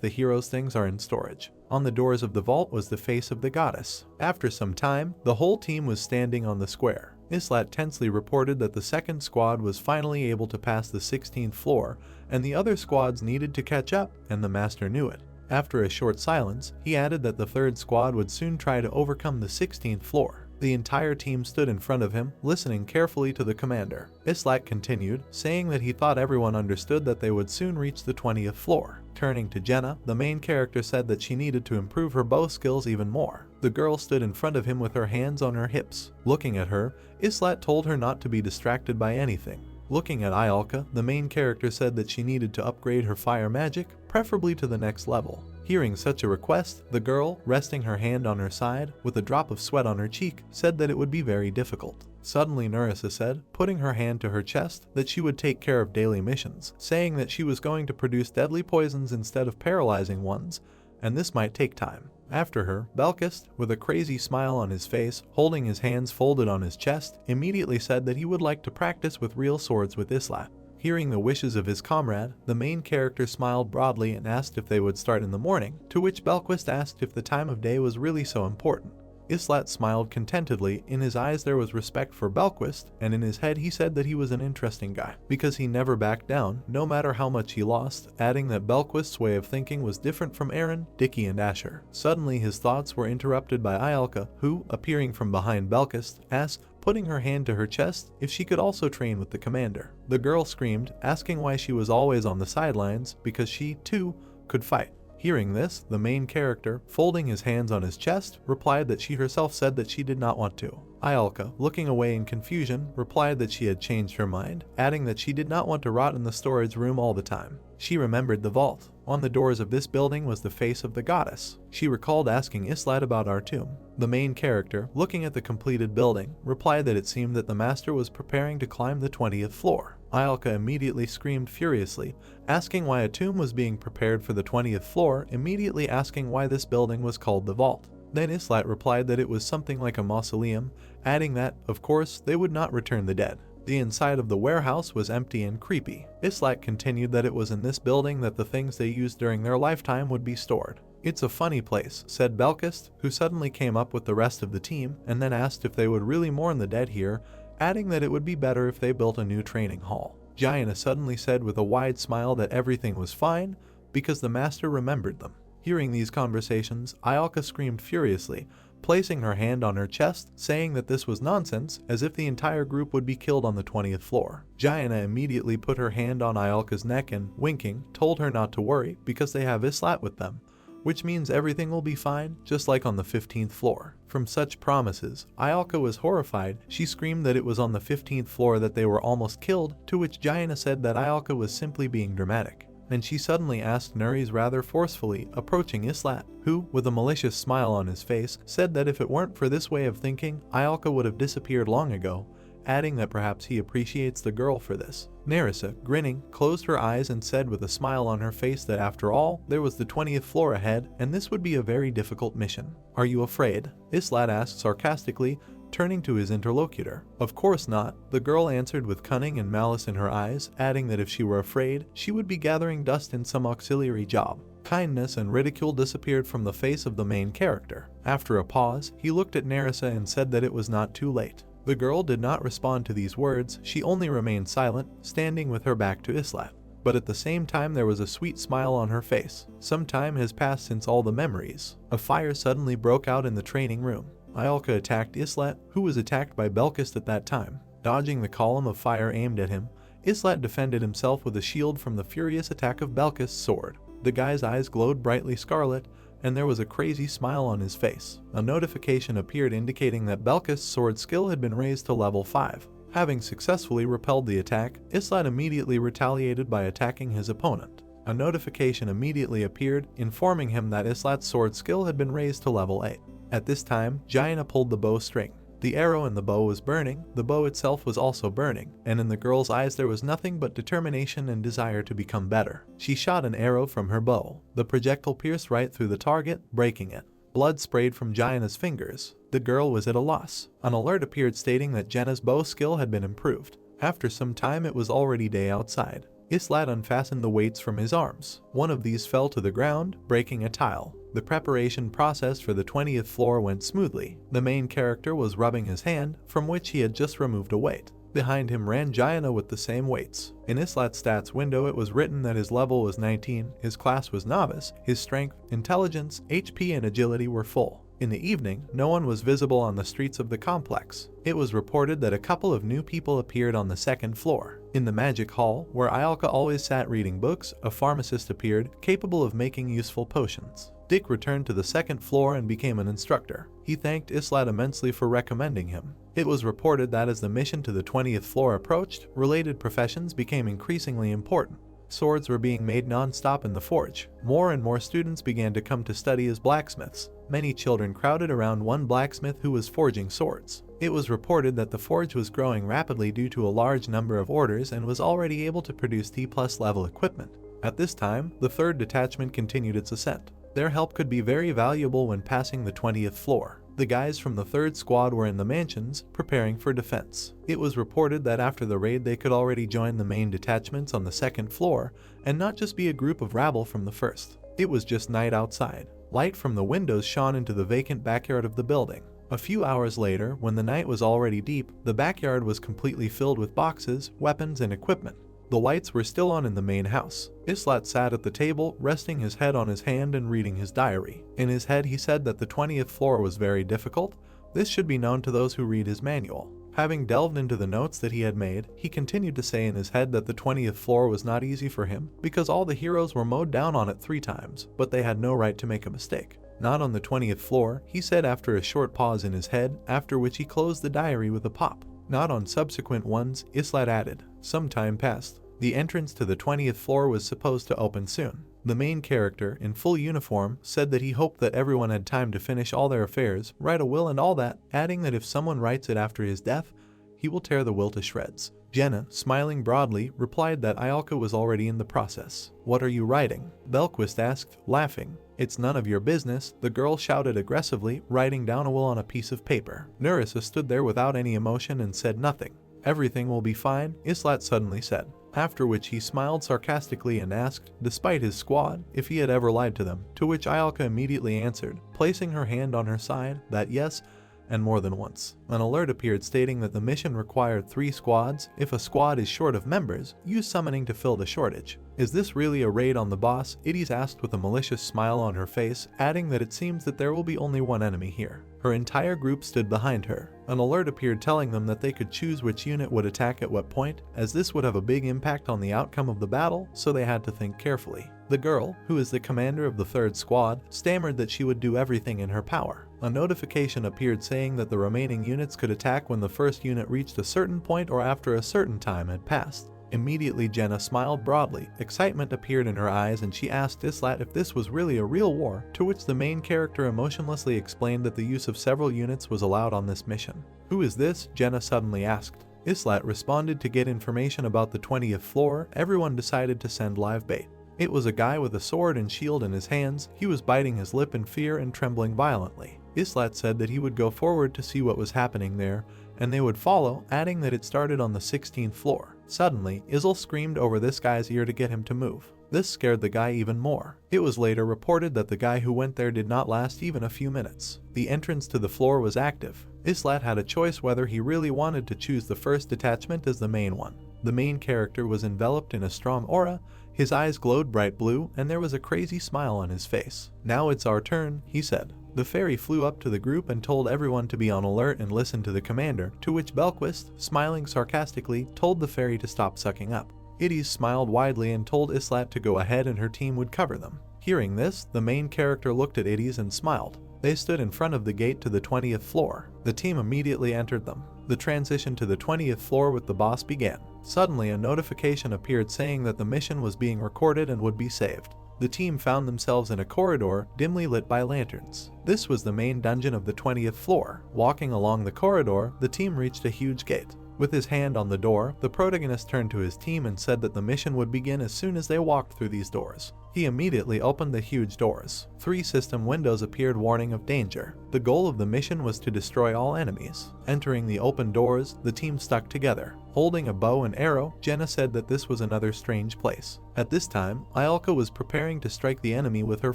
the heroes' things are in storage. On the doors of the vault was the face of the goddess. After some time, the whole team was standing on the square. Islat tensely reported that the second squad was finally able to pass the 16th floor, and the other squads needed to catch up, and the master knew it. After a short silence, he added that the third squad would soon try to overcome the 16th floor. The entire team stood in front of him, listening carefully to the commander. Islat continued, saying that he thought everyone understood that they would soon reach the 20th floor. Turning to Jenna, the main character said that she needed to improve her bow skills even more. The girl stood in front of him with her hands on her hips. Looking at her, Islat told her not to be distracted by anything. Looking at Ayalka, the main character said that she needed to upgrade her fire magic, preferably to the next level. Hearing such a request, the girl, resting her hand on her side, with a drop of sweat on her cheek, said that it would be very difficult. Suddenly Narissa said, putting her hand to her chest, that she would take care of daily missions, saying that she was going to produce deadly poisons instead of paralyzing ones, and this might take time. After her, Belkist, with a crazy smile on his face, holding his hands folded on his chest, immediately said that he would like to practice with real swords with Islat. Hearing the wishes of his comrade, the main character smiled broadly and asked if they would start in the morning, to which Belquist asked if the time of day was really so important. Islat smiled contentedly, in his eyes there was respect for Belquist, and in his head he said that he was an interesting guy, because he never backed down, no matter how much he lost, adding that Belquist's way of thinking was different from Aaron, Dicky and Asher. Suddenly his thoughts were interrupted by Ayalka, who, appearing from behind Belkist, asked, putting her hand to her chest, if she could also train with the commander. The girl screamed, asking why she was always on the sidelines, because she, too, could fight. Hearing this, the main character, folding his hands on his chest, replied that she herself said that she did not want to. Ayalka, looking away in confusion, replied that she had changed her mind, adding that she did not want to rot in the storage room all the time. She remembered the vault. On the doors of this building was the face of the goddess. She recalled asking Islat about our tomb. The main character, looking at the completed building, replied that it seemed that the master was preparing to climb the 20th floor. Ayalka immediately screamed furiously, asking why a tomb was being prepared for the 20th floor, immediately asking why this building was called the vault. Then Islat replied that it was something like a mausoleum, adding that, of course, they would not return the dead. The inside of the warehouse was empty and creepy. Islat continued that it was in this building that the things they used during their lifetime would be stored. It's a funny place, said Belkist, who suddenly came up with the rest of the team, and then asked if they would really mourn the dead here, adding that it would be better if they built a new training hall. Gianna suddenly said with a wide smile that everything was fine, because the master remembered them. Hearing these conversations, Ayalka screamed furiously, placing her hand on her chest, saying that this was nonsense, as if the entire group would be killed on the 20th floor. Gianna immediately put her hand on Ayalka's neck and, winking, told her not to worry, because they have Islat with them, which means everything will be fine, just like on the 15th floor. From such promises, Ayalka was horrified. She screamed that it was on the 15th floor that they were almost killed, to which Gianna said that Ayalka was simply being dramatic. And she suddenly asked Nuri's rather forcefully, approaching Islat, who, with a malicious smile on his face, said that if it weren't for this way of thinking, Ayalka would have disappeared long ago, adding that perhaps he appreciates the girl for this. Nerissa, grinning, closed her eyes and said with a smile on her face that after all, there was the 20th floor ahead and this would be a very difficult mission. "Are you afraid?" Islat asked sarcastically, turning to his interlocutor. "Of course not," the girl answered with cunning and malice in her eyes, adding that if she were afraid, she would be gathering dust in some auxiliary job. Kindness and ridicule disappeared from the face of the main character. After a pause, he looked at Nerissa and said that it was not too late. The girl did not respond to these words, she only remained silent, standing with her back to Islat. But at the same time there was a sweet smile on her face. Some time has passed since all the memories. A fire suddenly broke out in the training room. Ialka attacked Islat, who was attacked by Belkist at that time. Dodging the column of fire aimed at him, Islat defended himself with a shield from the furious attack of Belkist's sword. The guy's eyes glowed brightly scarlet, and there was a crazy smile on his face. A notification appeared indicating that Belkist's sword skill had been raised to level 5. Having successfully repelled the attack, Islat immediately retaliated by attacking his opponent. A notification immediately appeared, informing him that Islat's sword skill had been raised to level 8. At this time, Jaina pulled the bowstring. The arrow in the bow was burning, the bow itself was also burning, and in the girl's eyes there was nothing but determination and desire to become better. She shot an arrow from her bow. The projectile pierced right through the target, breaking it. Blood sprayed from Jaina's fingers. The girl was at a loss. An alert appeared stating that Jaina's bow skill had been improved. After some time it was already day outside. Islat unfastened the weights from his arms. One of these fell to the ground, breaking a tile. The preparation process for the 20th floor went smoothly. The main character was rubbing his hand, from which he had just removed a weight. Behind him ran Jaina with the same weights. In Islat's stats window it was written that his level was 19, his class was novice, his strength, intelligence, HP and agility were full. In the evening, no one was visible on the streets of the complex. It was reported that a couple of new people appeared on the second floor. In the magic hall, where Ialka always sat reading books, a pharmacist appeared, capable of making useful potions. Dick returned to the second floor and became an instructor. He thanked Islat immensely for recommending him. It was reported that as the mission to the 20th floor approached, related professions became increasingly important. Swords were being made non-stop in the forge. More and more students began to come to study as blacksmiths. Many children crowded around one blacksmith who was forging swords. It was reported that the forge was growing rapidly due to a large number of orders and was already able to produce T+ level equipment. At this time, the 3rd detachment continued its ascent. Their help could be very valuable when passing the 20th floor. The guys from the 3rd squad were in the mansions, preparing for defense. It was reported that after the raid they could already join the main detachments on the 2nd floor, and not just be a group of rabble from the 1st. It was just night outside. Light from the windows shone into the vacant backyard of the building. A few hours later, when the night was already deep, the backyard was completely filled with boxes, weapons, and equipment. The lights were still on in the main house. Islat sat at the table, resting his head on his hand and reading his diary. In his head he said that the 20th floor was very difficult. This should be known to those who read his manual. Having delved into the notes that he had made, he continued to say in his head that the 20th floor was not easy for him, because all the heroes were mowed down on it 3 times, but they had no right to make a mistake. Not on the 20th floor, he said after a short pause in his head, after which he closed the diary with a pop. Not on subsequent ones, Islat added. Some time passed. The entrance to the 20th floor was supposed to open soon. The main character, in full uniform, said that he hoped that everyone had time to finish all their affairs, write a will and all that, adding that if someone writes it after his death, he will tear the will to shreds. Jenna, smiling broadly, replied that Ialka was already in the process. "What are you writing?" Belquist asked, laughing. "It's none of your business," the girl shouted aggressively, writing down a will on a piece of paper. Nerissa stood there without any emotion and said nothing. "Everything will be fine," Islat suddenly said. After which he smiled sarcastically and asked, despite his squad, if he had ever lied to them, to which Ialka immediately answered, placing her hand on her side, that yes, and more than once. An alert appeared stating that the mission required 3 squads. If a squad is short of members, use summoning to fill the shortage. "Is this really a raid on the boss?" Ides asked with a malicious smile on her face, adding that it seems that there will be only one enemy here. Her entire group stood behind her. An alert appeared telling them that they could choose which unit would attack at what point, as this would have a big impact on the outcome of the battle, so they had to think carefully. The girl, who is the commander of the 3rd squad, stammered that she would do everything in her power. A notification appeared saying that the remaining units could attack when the first unit reached a certain point or after a certain time had passed. Immediately Jenna smiled broadly. Excitement appeared in her eyes and she asked Islat if this was really a real war, to which the main character emotionlessly explained that the use of several units was allowed on this mission. "Who is this?" Jenna suddenly asked. Islat responded to get information about the 20th floor. Everyone decided to send live bait. It was a guy with a sword and shield in his hands. He was biting his lip in fear and trembling violently. Islat said that he would go forward to see what was happening there, and they would follow, adding that it started on the 16th floor. Suddenly, Izzle screamed over this guy's ear to get him to move. This scared the guy even more. It was later reported that the guy who went there did not last even a few minutes. The entrance to the floor was active. Islat had a choice whether he really wanted to choose the first detachment as the main one. The main character was enveloped in a strong aura, his eyes glowed bright blue, and there was a crazy smile on his face. "Now it's our turn," he said. The fairy flew up to the group and told everyone to be on alert and listen to the commander, to which Belquist, smiling sarcastically, told the fairy to stop sucking up. Idis smiled widely and told Islat to go ahead and her team would cover them. Hearing this, the main character looked at Idis and smiled. They stood in front of the gate to the 20th floor. The team immediately entered them. The transition to the 20th floor with the boss began. Suddenly, a notification appeared saying that the mission was being recorded and would be saved. The team found themselves in a corridor dimly lit by lanterns. This was the main dungeon of the 20th floor. Walking along the corridor, the team reached a huge gate. With his hand on the door, the protagonist turned to his team and said that the mission would begin as soon as they walked through these doors. He immediately opened the huge doors. 3 system windows appeared warning of danger. The goal of the mission was to destroy all enemies. Entering the open doors, the team stuck together. Holding a bow and arrow, Jenna said that this was another strange place. At this time, Ialka was preparing to strike the enemy with her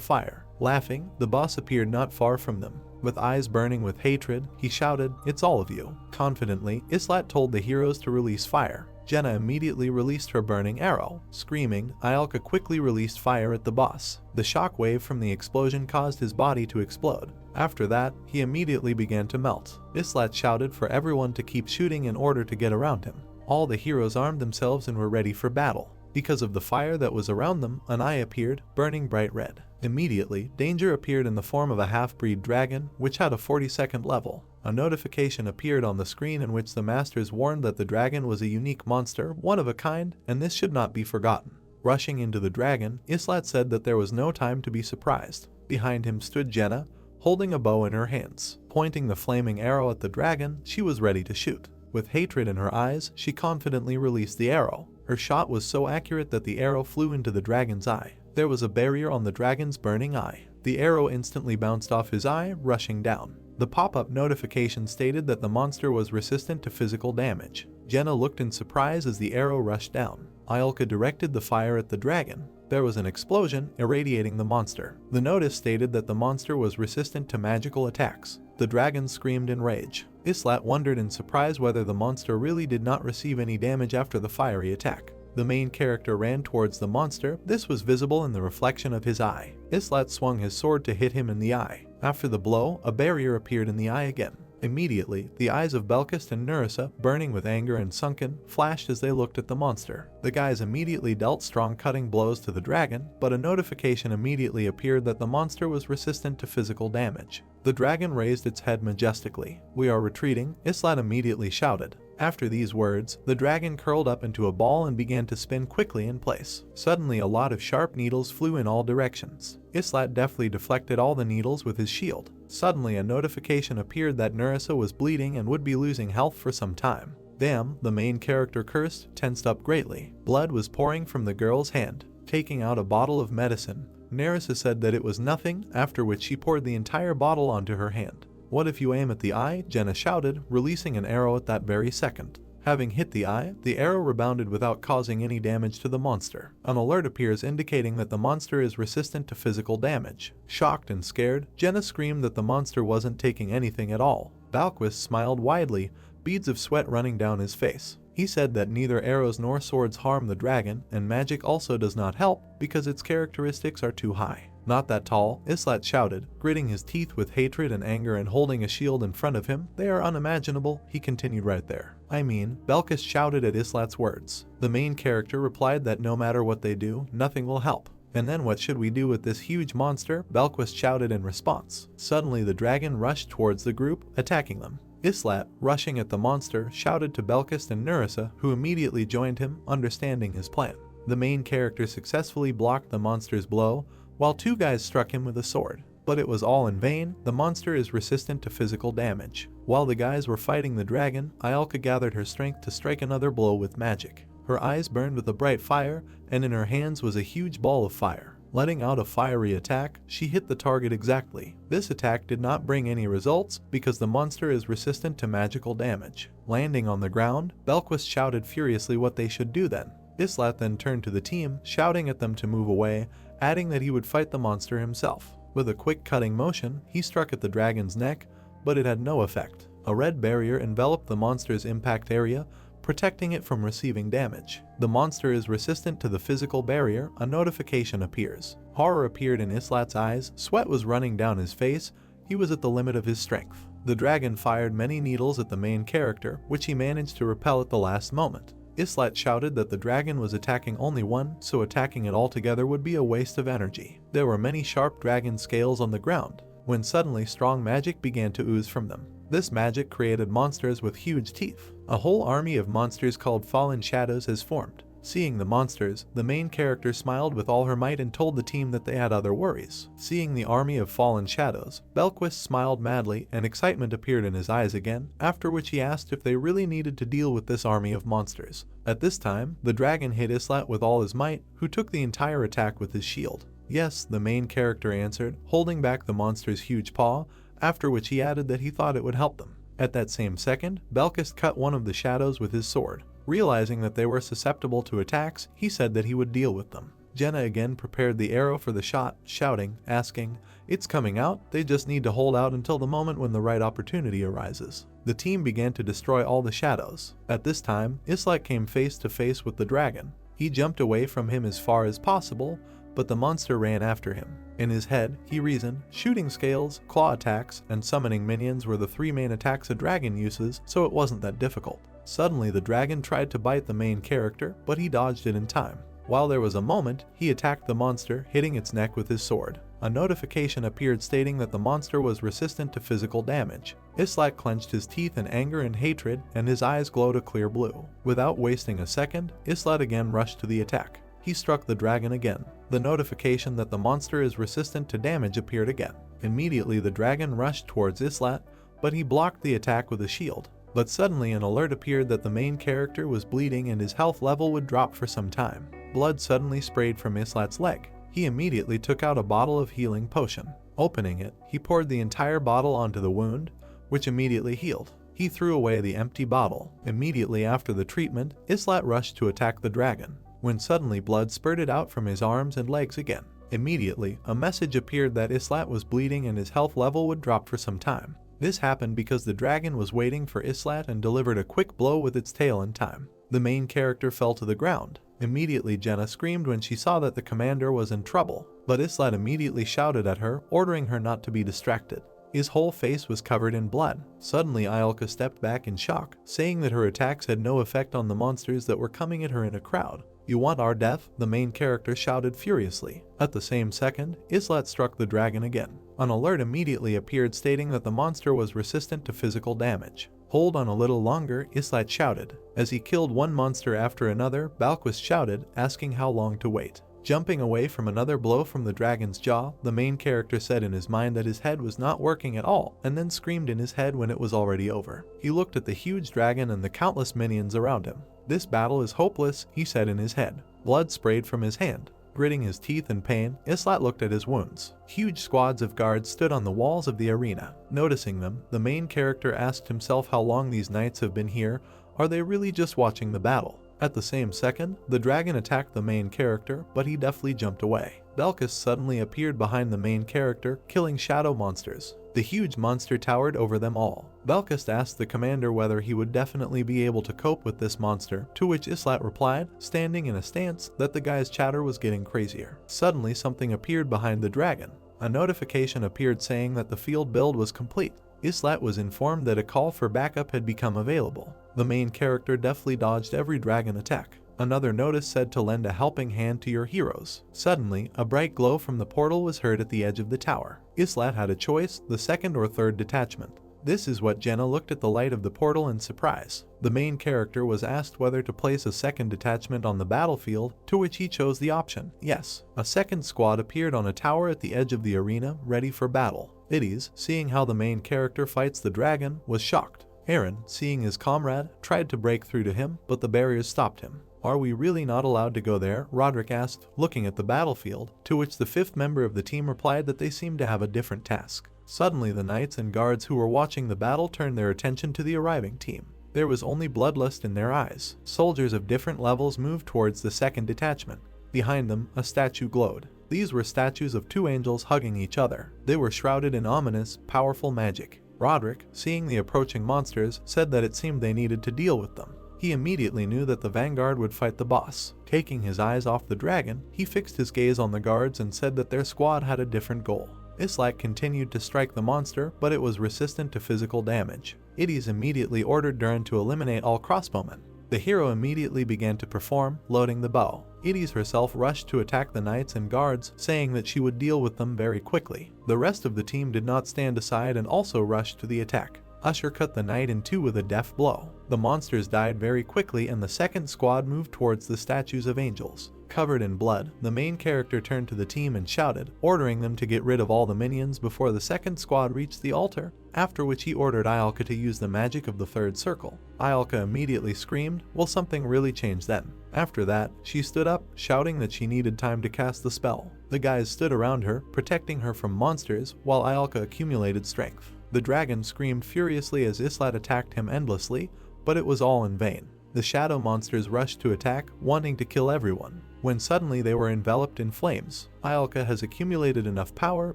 fire. Laughing, the boss appeared not far from them. With eyes burning with hatred, he shouted, "It's all of you." Confidently, Islat told the heroes to release fire. Jenna immediately released her burning arrow. Screaming, Ialka quickly released fire at the boss. The shock wave from the explosion caused his body to explode. After that, he immediately began to melt. Islat shouted for everyone to keep shooting in order to get around him. All the heroes armed themselves and were ready for battle. Because of the fire that was around them, an eye appeared, burning bright red. Immediately, danger appeared in the form of a half-breed dragon, which had a 42nd level. A notification appeared on the screen in which the masters warned that the dragon was a unique monster, one of a kind, and this should not be forgotten. Rushing into the dragon, Islat said that there was no time to be surprised. Behind him stood Jenna, holding a bow in her hands. Pointing the flaming arrow at the dragon, she was ready to shoot. With hatred in her eyes, she confidently released the arrow. Her shot was so accurate that the arrow flew into the dragon's eye. There was a barrier on the dragon's burning eye. The arrow instantly bounced off his eye, rushing down. The pop-up notification stated that the monster was resistant to physical damage. Jenna looked in surprise as the arrow rushed down. Ialka directed the fire at the dragon. There was an explosion, irradiating the monster. The notice stated that the monster was resistant to magical attacks. The dragon screamed in rage. Islat wondered in surprise whether the monster really did not receive any damage after the fiery attack. The main character ran towards the monster. This was visible in the reflection of his eye. Islat swung his sword to hit him in the eye. After the blow, a barrier appeared in the eye again. Immediately, the eyes of Belkist and Nerissa, burning with anger and sunken, flashed as they looked at the monster. The guys immediately dealt strong cutting blows to the dragon, but a notification immediately appeared that the monster was resistant to physical damage. The dragon raised its head majestically. "We are retreating," Islat immediately shouted. After these words, the dragon curled up into a ball and began to spin quickly in place. Suddenly, a lot of sharp needles flew in all directions. Islat deftly deflected all the needles with his shield. Suddenly, a notification appeared that Nerissa was bleeding and would be losing health for some time. Damn, the main character cursed, tensed up greatly. Blood was pouring from the girl's hand. Taking out a bottle of medicine, Nerissa said that it was nothing, after which she poured the entire bottle onto her hand. "What if you aim at the eye?" Jenna shouted, releasing an arrow at that very second. Having hit the eye, the arrow rebounded without causing any damage to the monster. An alert appears indicating that the monster is resistant to physical damage. Shocked and scared, Jenna screamed that the monster wasn't taking anything at all. Balquist smiled widely, beads of sweat running down his face. He said that neither arrows nor swords harm the dragon, and magic also does not help because its characteristics are too high. "Not that tall," Islat shouted, gritting his teeth with hatred and anger and holding a shield in front of him. "They are unimaginable," he continued right there. Belkist shouted at Islat's words. The main character replied that no matter what they do, nothing will help. "And then what should we do with this huge monster?" Belquist shouted in response. Suddenly the dragon rushed towards the group, attacking them. Islat, rushing at the monster, shouted to Belkist and Nerissa, who immediately joined him, understanding his plan. The main character successfully blocked the monster's blow, while 2 guys struck him with a sword. But it was all in vain. The monster is resistant to physical damage. While the guys were fighting the dragon, Iolka gathered her strength to strike another blow with magic. Her eyes burned with a bright fire, and in her hands was a huge ball of fire. Letting out a fiery attack, she hit the target exactly. This attack did not bring any results because the monster is resistant to magical damage. Landing on the ground, Belquist shouted furiously what they should do then. Islat then turned to the team, shouting at them to move away, adding that he would fight the monster himself. With a quick cutting motion, he struck at the dragon's neck, but it had no effect. A red barrier enveloped the monster's impact area, protecting it from receiving damage. The monster is resistant to the physical barrier. A notification appears. Horror appeared in Islat's eyes, sweat was running down his face, he was at the limit of his strength. The dragon fired many needles at the main character, which he managed to repel at the last moment. Islat shouted that the dragon was attacking only one, so attacking it altogether would be a waste of energy. There were many sharp dragon scales on the ground, when suddenly strong magic began to ooze from them. This magic created monsters with huge teeth. A whole army of monsters called Fallen Shadows has formed. Seeing the monsters, the main character smiled with all her might and told the team that they had other worries. Seeing the army of Fallen Shadows, Belquist smiled madly and excitement appeared in his eyes again, after which he asked if they really needed to deal with this army of monsters. At this time, the dragon hit Islat with all his might, who took the entire attack with his shield. Yes, the main character answered, holding back the monster's huge paw, after which he added that he thought it would help them. At that same second, Belquist cut one of the shadows with his sword. Realizing that they were susceptible to attacks, he said that he would deal with them. Jenna again prepared the arrow for the shot, shouting, asking, "It's coming out, they just need to hold out until the moment when the right opportunity arises." The team began to destroy all the shadows. At this time, Islat came face to face with the dragon. He jumped away from him as far as possible, but the monster ran after him. In his head, he reasoned, shooting scales, claw attacks, and summoning minions were the three main attacks a dragon uses, so it wasn't that difficult. Suddenly, the dragon tried to bite the main character, but he dodged it in time. While there was a moment, he attacked the monster, hitting its neck with his sword. A notification appeared stating that the monster was resistant to physical damage. Islat clenched his teeth in anger and hatred, and his eyes glowed a clear blue. Without wasting a second, Islat again rushed to the attack. He struck the dragon again. The notification that the monster is resistant to damage appeared again. Immediately the dragon rushed towards Islat, but he blocked the attack with a shield. But suddenly an alert appeared that the main character was bleeding and his health level would drop for some time. Blood suddenly sprayed from Islat's leg. He immediately took out a bottle of healing potion. Opening it, he poured the entire bottle onto the wound, which immediately healed. He threw away the empty bottle. Immediately after the treatment, Islat rushed to attack the dragon, when suddenly blood spurted out from his arms and legs again. Immediately, a message appeared that Islat was bleeding and his health level would drop for some time. This happened because the dragon was waiting for Islat and delivered a quick blow with its tail in time. The main character fell to the ground. Immediately Jenna screamed when she saw that the commander was in trouble, but Islat immediately shouted at her, ordering her not to be distracted. His whole face was covered in blood. Suddenly Iolka stepped back in shock, saying that her attacks had no effect on the monsters that were coming at her in a crowd. "You want our death?" the main character shouted furiously. At the same second, Islat struck the dragon again. An alert immediately appeared stating that the monster was resistant to physical damage. "Hold on a little longer," Islat shouted. As he killed one monster after another, Belquist shouted, asking how long to wait. Jumping away from another blow from the dragon's jaw, the main character said in his mind that his head was not working at all, and then screamed in his head when it was already over. He looked at the huge dragon and the countless minions around him. "This battle is hopeless," he said in his head. Blood sprayed from his hand. Gritting his teeth in pain, Islat looked at his wounds. Huge squads of guards stood on the walls of the arena. Noticing them, the main character asked himself how long these knights have been here. Are they really just watching the battle? At the same second, the dragon attacked the main character, but he deftly jumped away. Belquist suddenly appeared behind the main character, killing shadow monsters. The huge monster towered over them all. Belquist asked the commander whether he would definitely be able to cope with this monster, to which Islat replied, standing in a stance, that the guy's chatter was getting crazier. Suddenly something appeared behind the dragon. A notification appeared saying that the field build was complete. Islat was informed that a call for backup had become available. The main character deftly dodged every dragon attack. Another notice said to lend a helping hand to your heroes. Suddenly, a bright glow from the portal was heard at the edge of the tower. Islat had a choice, the second or third detachment. This is what Jenna looked at the light of the portal in surprise. The main character was asked whether to place a second detachment on the battlefield, to which he chose the option yes. A second squad appeared on a tower at the edge of the arena, ready for battle. Idis, seeing how the main character fights the dragon, was shocked. Aaron, seeing his comrade, tried to break through to him, but the barriers stopped him. Are we really not allowed to go there? Roderick asked, looking at the battlefield, to which the fifth member of the team replied that they seemed to have a different task. Suddenly the knights and guards who were watching the battle turned their attention to the arriving team. There was only bloodlust in their eyes. Soldiers of different levels moved towards the second detachment. Behind them, a statue glowed. These were statues of two angels hugging each other. They were shrouded in ominous, powerful magic. Roderick, seeing the approaching monsters, said that it seemed they needed to deal with them. He immediately knew that the vanguard would fight the boss. Taking his eyes off the dragon, he fixed his gaze on the guards and said that their squad had a different goal. Islak continued to strike the monster, but it was resistant to physical damage. Idis immediately ordered Durin to eliminate all crossbowmen. The hero immediately began to perform, loading the bow. Idis herself rushed to attack the knights and guards, saying that she would deal with them very quickly. The rest of the team did not stand aside and also rushed to the attack. Usher cut the knight in two with a deft blow. The monsters died very quickly and the second squad moved towards the statues of angels. Covered in blood, the main character turned to the team and shouted, ordering them to get rid of all the minions before the second squad reached the altar, after which he ordered Ialka to use the magic of the third circle. Ialka immediately screamed, well, something really changed then. After that, she stood up, shouting that she needed time to cast the spell. The guys stood around her, protecting her from monsters, while Ialka accumulated strength. The dragon screamed furiously as Islat attacked him endlessly, but it was all in vain. The shadow monsters rushed to attack, wanting to kill everyone, when suddenly they were enveloped in flames. Ialka has accumulated enough power,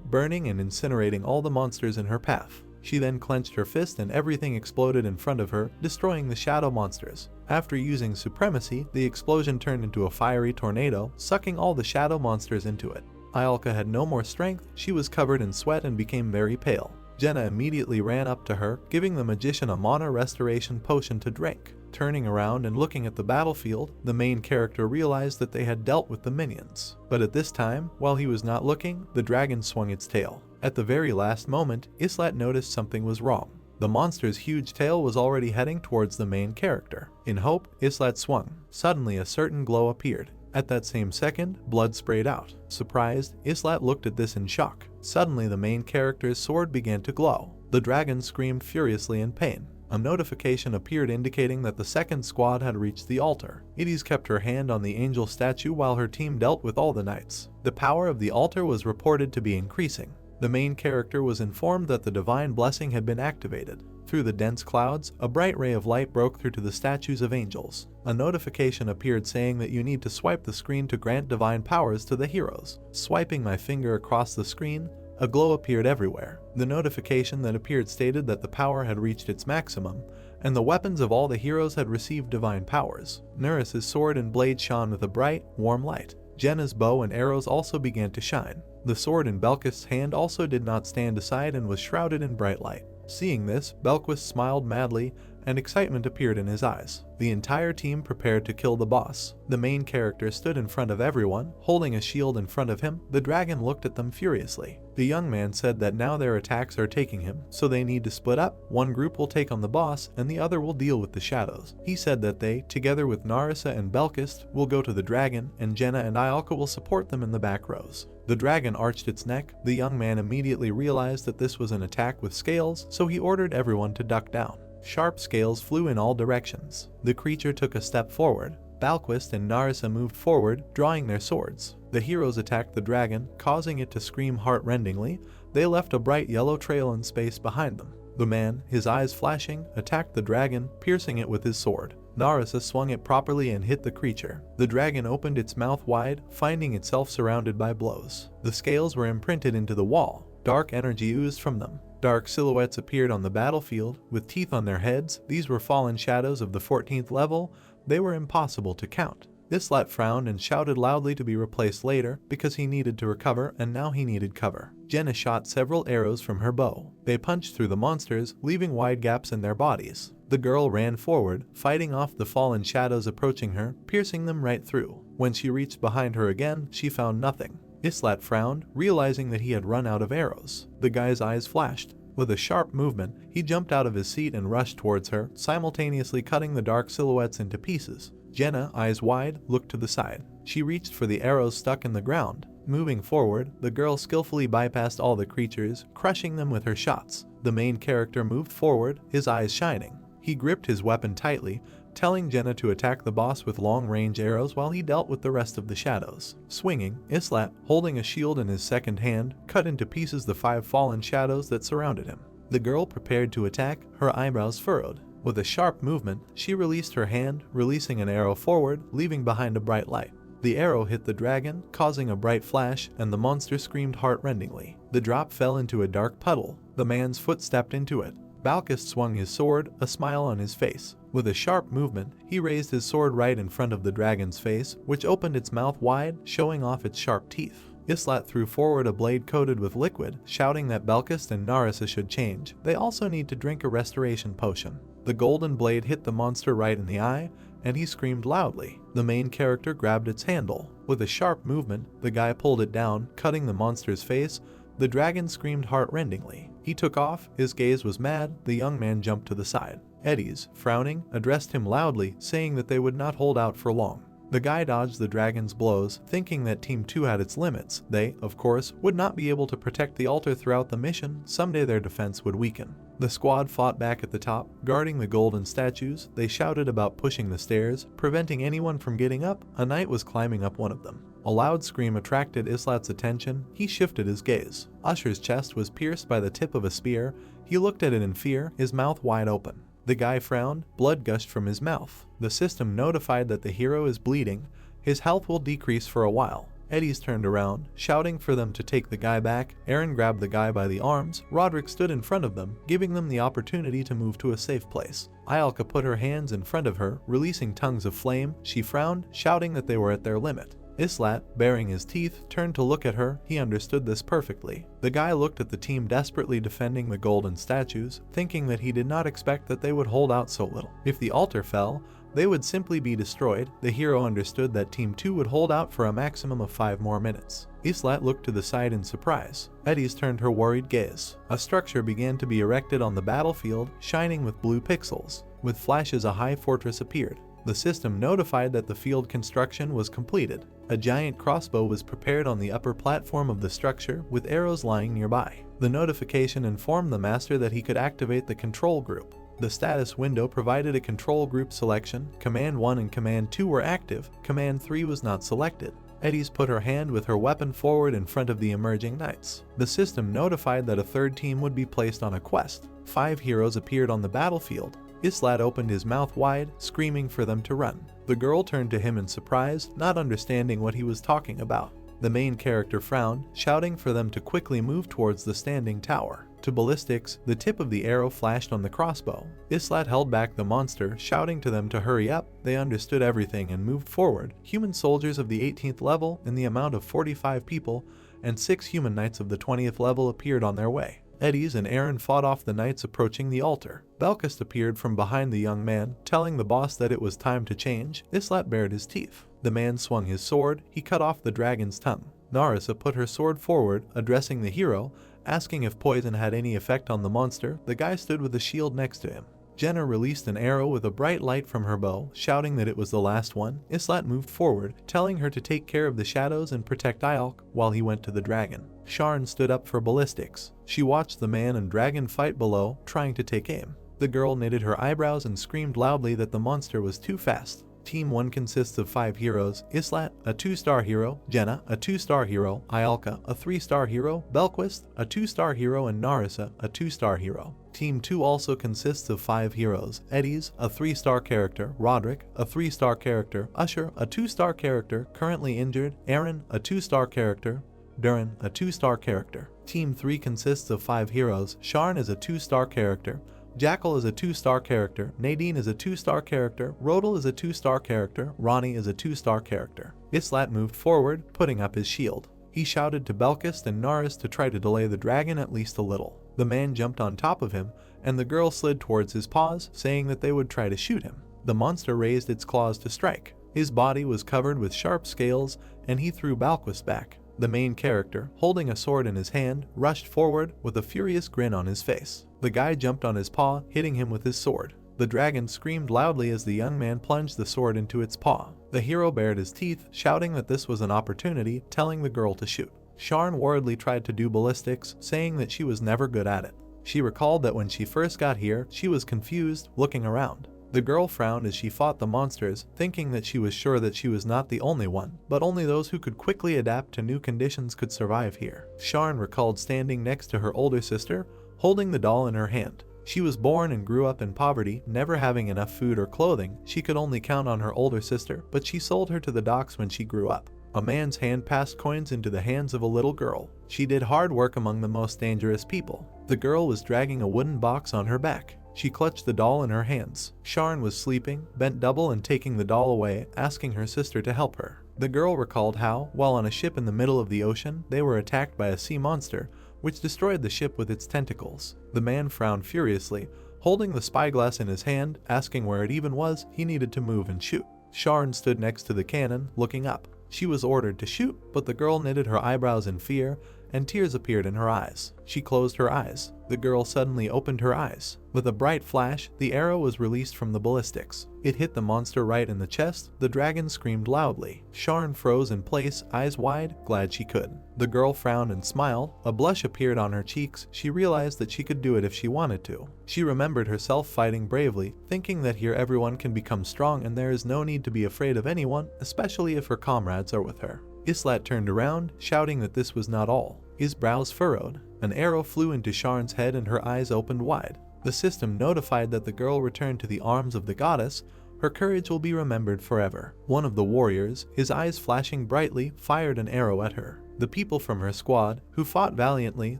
burning and incinerating all the monsters in her path. She then clenched her fist and everything exploded in front of her, destroying the shadow monsters. After using supremacy, the explosion turned into a fiery tornado, sucking all the shadow monsters into it. Ialka had no more strength, she was covered in sweat and became very pale. Jenna immediately ran up to her, giving the magician a mana restoration potion to drink. Turning around and looking at the battlefield, the main character realized that they had dealt with the minions. But at this time, while he was not looking, the dragon swung its tail. At the very last moment, Islat noticed something was wrong. The monster's huge tail was already heading towards the main character. In hope, Islat swung. Suddenly a certain glow appeared. At that same second, blood sprayed out. Surprised, Islat looked at this in shock. Suddenly the main character's sword began to glow. The dragon screamed furiously in pain. A notification appeared indicating that the second squad had reached the altar. Idis kept her hand on the angel statue while her team dealt with all the knights. The power of the altar was reported to be increasing. The main character was informed that the divine blessing had been activated. Through the dense clouds, a bright ray of light broke through to the statues of angels. A notification appeared saying that you need to swipe the screen to grant divine powers to the heroes. Swiping my finger across the screen, a glow appeared everywhere. The notification that appeared stated that the power had reached its maximum, and the weapons of all the heroes had received divine powers. Nuris's sword and blade shone with a bright, warm light. Jenna's bow and arrows also began to shine. The sword in Belkist's hand also did not stand aside and was shrouded in bright light. Seeing this, Belquist smiled madly, and excitement appeared in his eyes. The entire team prepared to kill the boss. The main character stood in front of everyone, holding a shield in front of him. The dragon looked at them furiously. The young man said that now their attacks are taking him, so they need to split up. One group will take on the boss, and the other will deal with the shadows. He said that they, together with Narissa and Belkist, will go to the dragon, and Jenna and Ialka will support them in the back rows. The dragon arched its neck. The young man immediately realized that this was an attack with scales, so he ordered everyone to duck down. Sharp scales flew in all directions. The creature took a step forward. Balquist and Narissa moved forward, drawing their swords. The heroes attacked the dragon, causing it to scream heart-rendingly. They left a bright yellow trail in space behind them. The man, his eyes flashing, attacked the dragon, piercing it with his sword. Narissa swung it properly and hit the creature. The dragon opened its mouth wide, finding itself surrounded by blows. The scales were imprinted into the wall. Dark energy oozed from them. Dark silhouettes appeared on the battlefield, with teeth on their heads. These were fallen shadows of the 14th level. They were impossible to count. Islat frowned and shouted loudly to be replaced later, because he needed to recover and now he needed cover. Jenna shot several arrows from her bow. They punched through the monsters, leaving wide gaps in their bodies. The girl ran forward, fighting off the fallen shadows approaching her, piercing them right through. When she reached behind her again, she found nothing. Islat frowned, realizing that he had run out of arrows. The guy's eyes flashed. With a sharp movement, he jumped out of his seat and rushed towards her, simultaneously cutting the dark silhouettes into pieces. Jenna, eyes wide, looked to the side. She reached for the arrows stuck in the ground. Moving forward, the girl skillfully bypassed all the creatures, crushing them with her shots. The main character moved forward, his eyes shining. He gripped his weapon tightly, telling Jenna to attack the boss with long-range arrows while he dealt with the rest of the shadows. Swinging, Islat, holding a shield in his second hand, cut into pieces the 5 fallen shadows that surrounded him. The girl prepared to attack, her eyebrows furrowed. With a sharp movement, she released her hand, releasing an arrow forward, leaving behind a bright light. The arrow hit the dragon, causing a bright flash, and the monster screamed heart-rendingly. The drop fell into a dark puddle. The man's foot stepped into it. Balkis swung his sword, a smile on his face. With a sharp movement, he raised his sword right in front of the dragon's face, which opened its mouth wide, showing off its sharp teeth. Islat threw forward a blade coated with liquid, shouting that Balkis and Narissa should change. They also need to drink a restoration potion. The golden blade hit the monster right in the eye, and he screamed loudly. The main character grabbed its handle. With a sharp movement, the guy pulled it down, cutting the monster's face. The dragon screamed heart-rendingly. He took off, his gaze was mad. The young man jumped to the side. Eddies, frowning, addressed him loudly, saying that they would not hold out for long. The guy dodged the dragon's blows, thinking that Team 2 had its limits. They, of course, would not be able to protect the altar throughout the mission. Someday their defense would weaken. The squad fought back at the top, guarding the golden statues. They shouted about pushing the stairs, preventing anyone from getting up. A knight was climbing up one of them. A loud scream attracted Islat's attention. He shifted his gaze. Usher's chest was pierced by the tip of a spear. He looked at it in fear, his mouth wide open. The guy frowned, blood gushed from his mouth. The system notified that the hero is bleeding. His health will decrease for a while. Eddies turned around, shouting for them to take the guy back. Aaron grabbed the guy by the arms. Roderick stood in front of them, giving them the opportunity to move to a safe place. Ayalka put her hands in front of her, releasing tongues of flame. She frowned, shouting that they were at their limit. Islat, baring his teeth, turned to look at her. He understood this perfectly. The guy looked at the team desperately defending the golden statues, thinking that he did not expect that they would hold out so little. If the altar fell, they would simply be destroyed. The hero understood that Team 2 would hold out for a maximum of 5 more minutes. Islat looked to the side in surprise. Eddies turned her worried gaze. A structure began to be erected on the battlefield, shining with blue pixels. With flashes, a high fortress appeared. The system notified that the field construction was completed. A giant crossbow was prepared on the upper platform of the structure, with arrows lying nearby. The notification informed the master that he could activate the control group. The status window provided a control group selection. Command 1 and Command 2 were active. Command 3 was not selected. Eddies put her hand with her weapon forward in front of the emerging knights. The system notified that a third team would be placed on a quest. 5 heroes appeared on the battlefield. Islat opened his mouth wide, screaming for them to run. The girl turned to him in surprise, not understanding what he was talking about. The main character frowned, shouting for them to quickly move towards the standing tower. To ballistics, the tip of the arrow flashed on the crossbow. Islat held back the monster, shouting to them to hurry up. They understood everything and moved forward. Human soldiers of the 18th level, in the amount of 45 people, and 6 human knights of the 20th level appeared on their way. Eddies and Aaron fought off the knights approaching the altar. Balkis appeared from behind the young man, telling the boss that it was time to change. Islat bared his teeth. The man swung his sword. He cut off the dragon's tongue. Narissa put her sword forward, addressing the hero, asking if poison had any effect on the monster. The guy stood with a shield next to him. Jenna released an arrow with a bright light from her bow, shouting that it was the last one. Islat moved forward, telling her to take care of the shadows and protect Ayalk while he went to the dragon. Sharn stood up for ballistics. She watched the man and dragon fight below, trying to take aim. The girl knitted her eyebrows and screamed loudly that the monster was too fast. Team 1 consists of 5 heroes: Islat, a 2-star hero; Jenna, a 2-star hero; Ayalka, a 3-star hero; Belquist, a 2-star hero; and Narissa, a 2-star hero. Team 2 also consists of 5 heroes: Eddies, a 3-star character; Roderick, a 3-star character; Usher, a 2-star character, currently injured; Aaron, a 2-star character; Durin, a 2-star character. Team 3 consists of 5 heroes: Sharn is a 2-star character; Jackal is a 2-star character, Nadine is a 2-star character, Rodel is a 2-star character, Ronnie is a 2-star character. Islat moved forward, putting up his shield. He shouted to Belkist and Naris to try to delay the dragon at least a little. The man jumped on top of him, and the girl slid towards his paws, saying that they would try to shoot him. The monster raised its claws to strike. His body was covered with sharp scales, and he threw Balquist back. The main character, holding a sword in his hand, rushed forward with a furious grin on his face. The guy jumped on his paw, hitting him with his sword. The dragon screamed loudly as the young man plunged the sword into its paw. The hero bared his teeth, shouting that this was an opportunity, telling the girl to shoot. Sharn worriedly tried to do ballistics, saying that she was never good at it. She recalled that when she first got here, she was confused, looking around. The girl frowned as she fought the monsters, thinking that she was sure that she was not the only one, but only those who could quickly adapt to new conditions could survive here. Sharn recalled standing next to her older sister, holding the doll in her hand. She was born and grew up in poverty, never having enough food or clothing. She could only count on her older sister, but she sold her to the docks when she grew up. A man's hand passed coins into the hands of a little girl. She did hard work among the most dangerous people. The girl was dragging a wooden box on her back. She clutched the doll in her hands. Sharn was sleeping, bent double and taking the doll away, asking her sister to help her. The girl recalled how, while on a ship in the middle of the ocean, they were attacked by a sea monster, which destroyed the ship with its tentacles. The man frowned furiously, holding the spyglass in his hand, asking where it even was. He needed to move and shoot. Sharn stood next to the cannon, looking up. She was ordered to shoot, but the girl knitted her eyebrows in fear, and tears appeared in her eyes. She closed her eyes. The girl suddenly opened her eyes. With a bright flash, the arrow was released from the ballistics. It hit the monster right in the chest. The dragon screamed loudly. Sharn froze in place, eyes wide, glad she could. The girl frowned and smiled. A blush appeared on her cheeks. She realized that she could do it if she wanted to. She remembered herself fighting bravely, thinking that here everyone can become strong and there is no need to be afraid of anyone, especially if her comrades are with her. Islat turned around, shouting that this was not all. His brows furrowed. An arrow flew into Sharn's head and her eyes opened wide. The system notified that the girl returned to the arms of the goddess. Her courage will be remembered forever. One of the warriors, his eyes flashing brightly, fired an arrow at her. The people from her squad, who fought valiantly,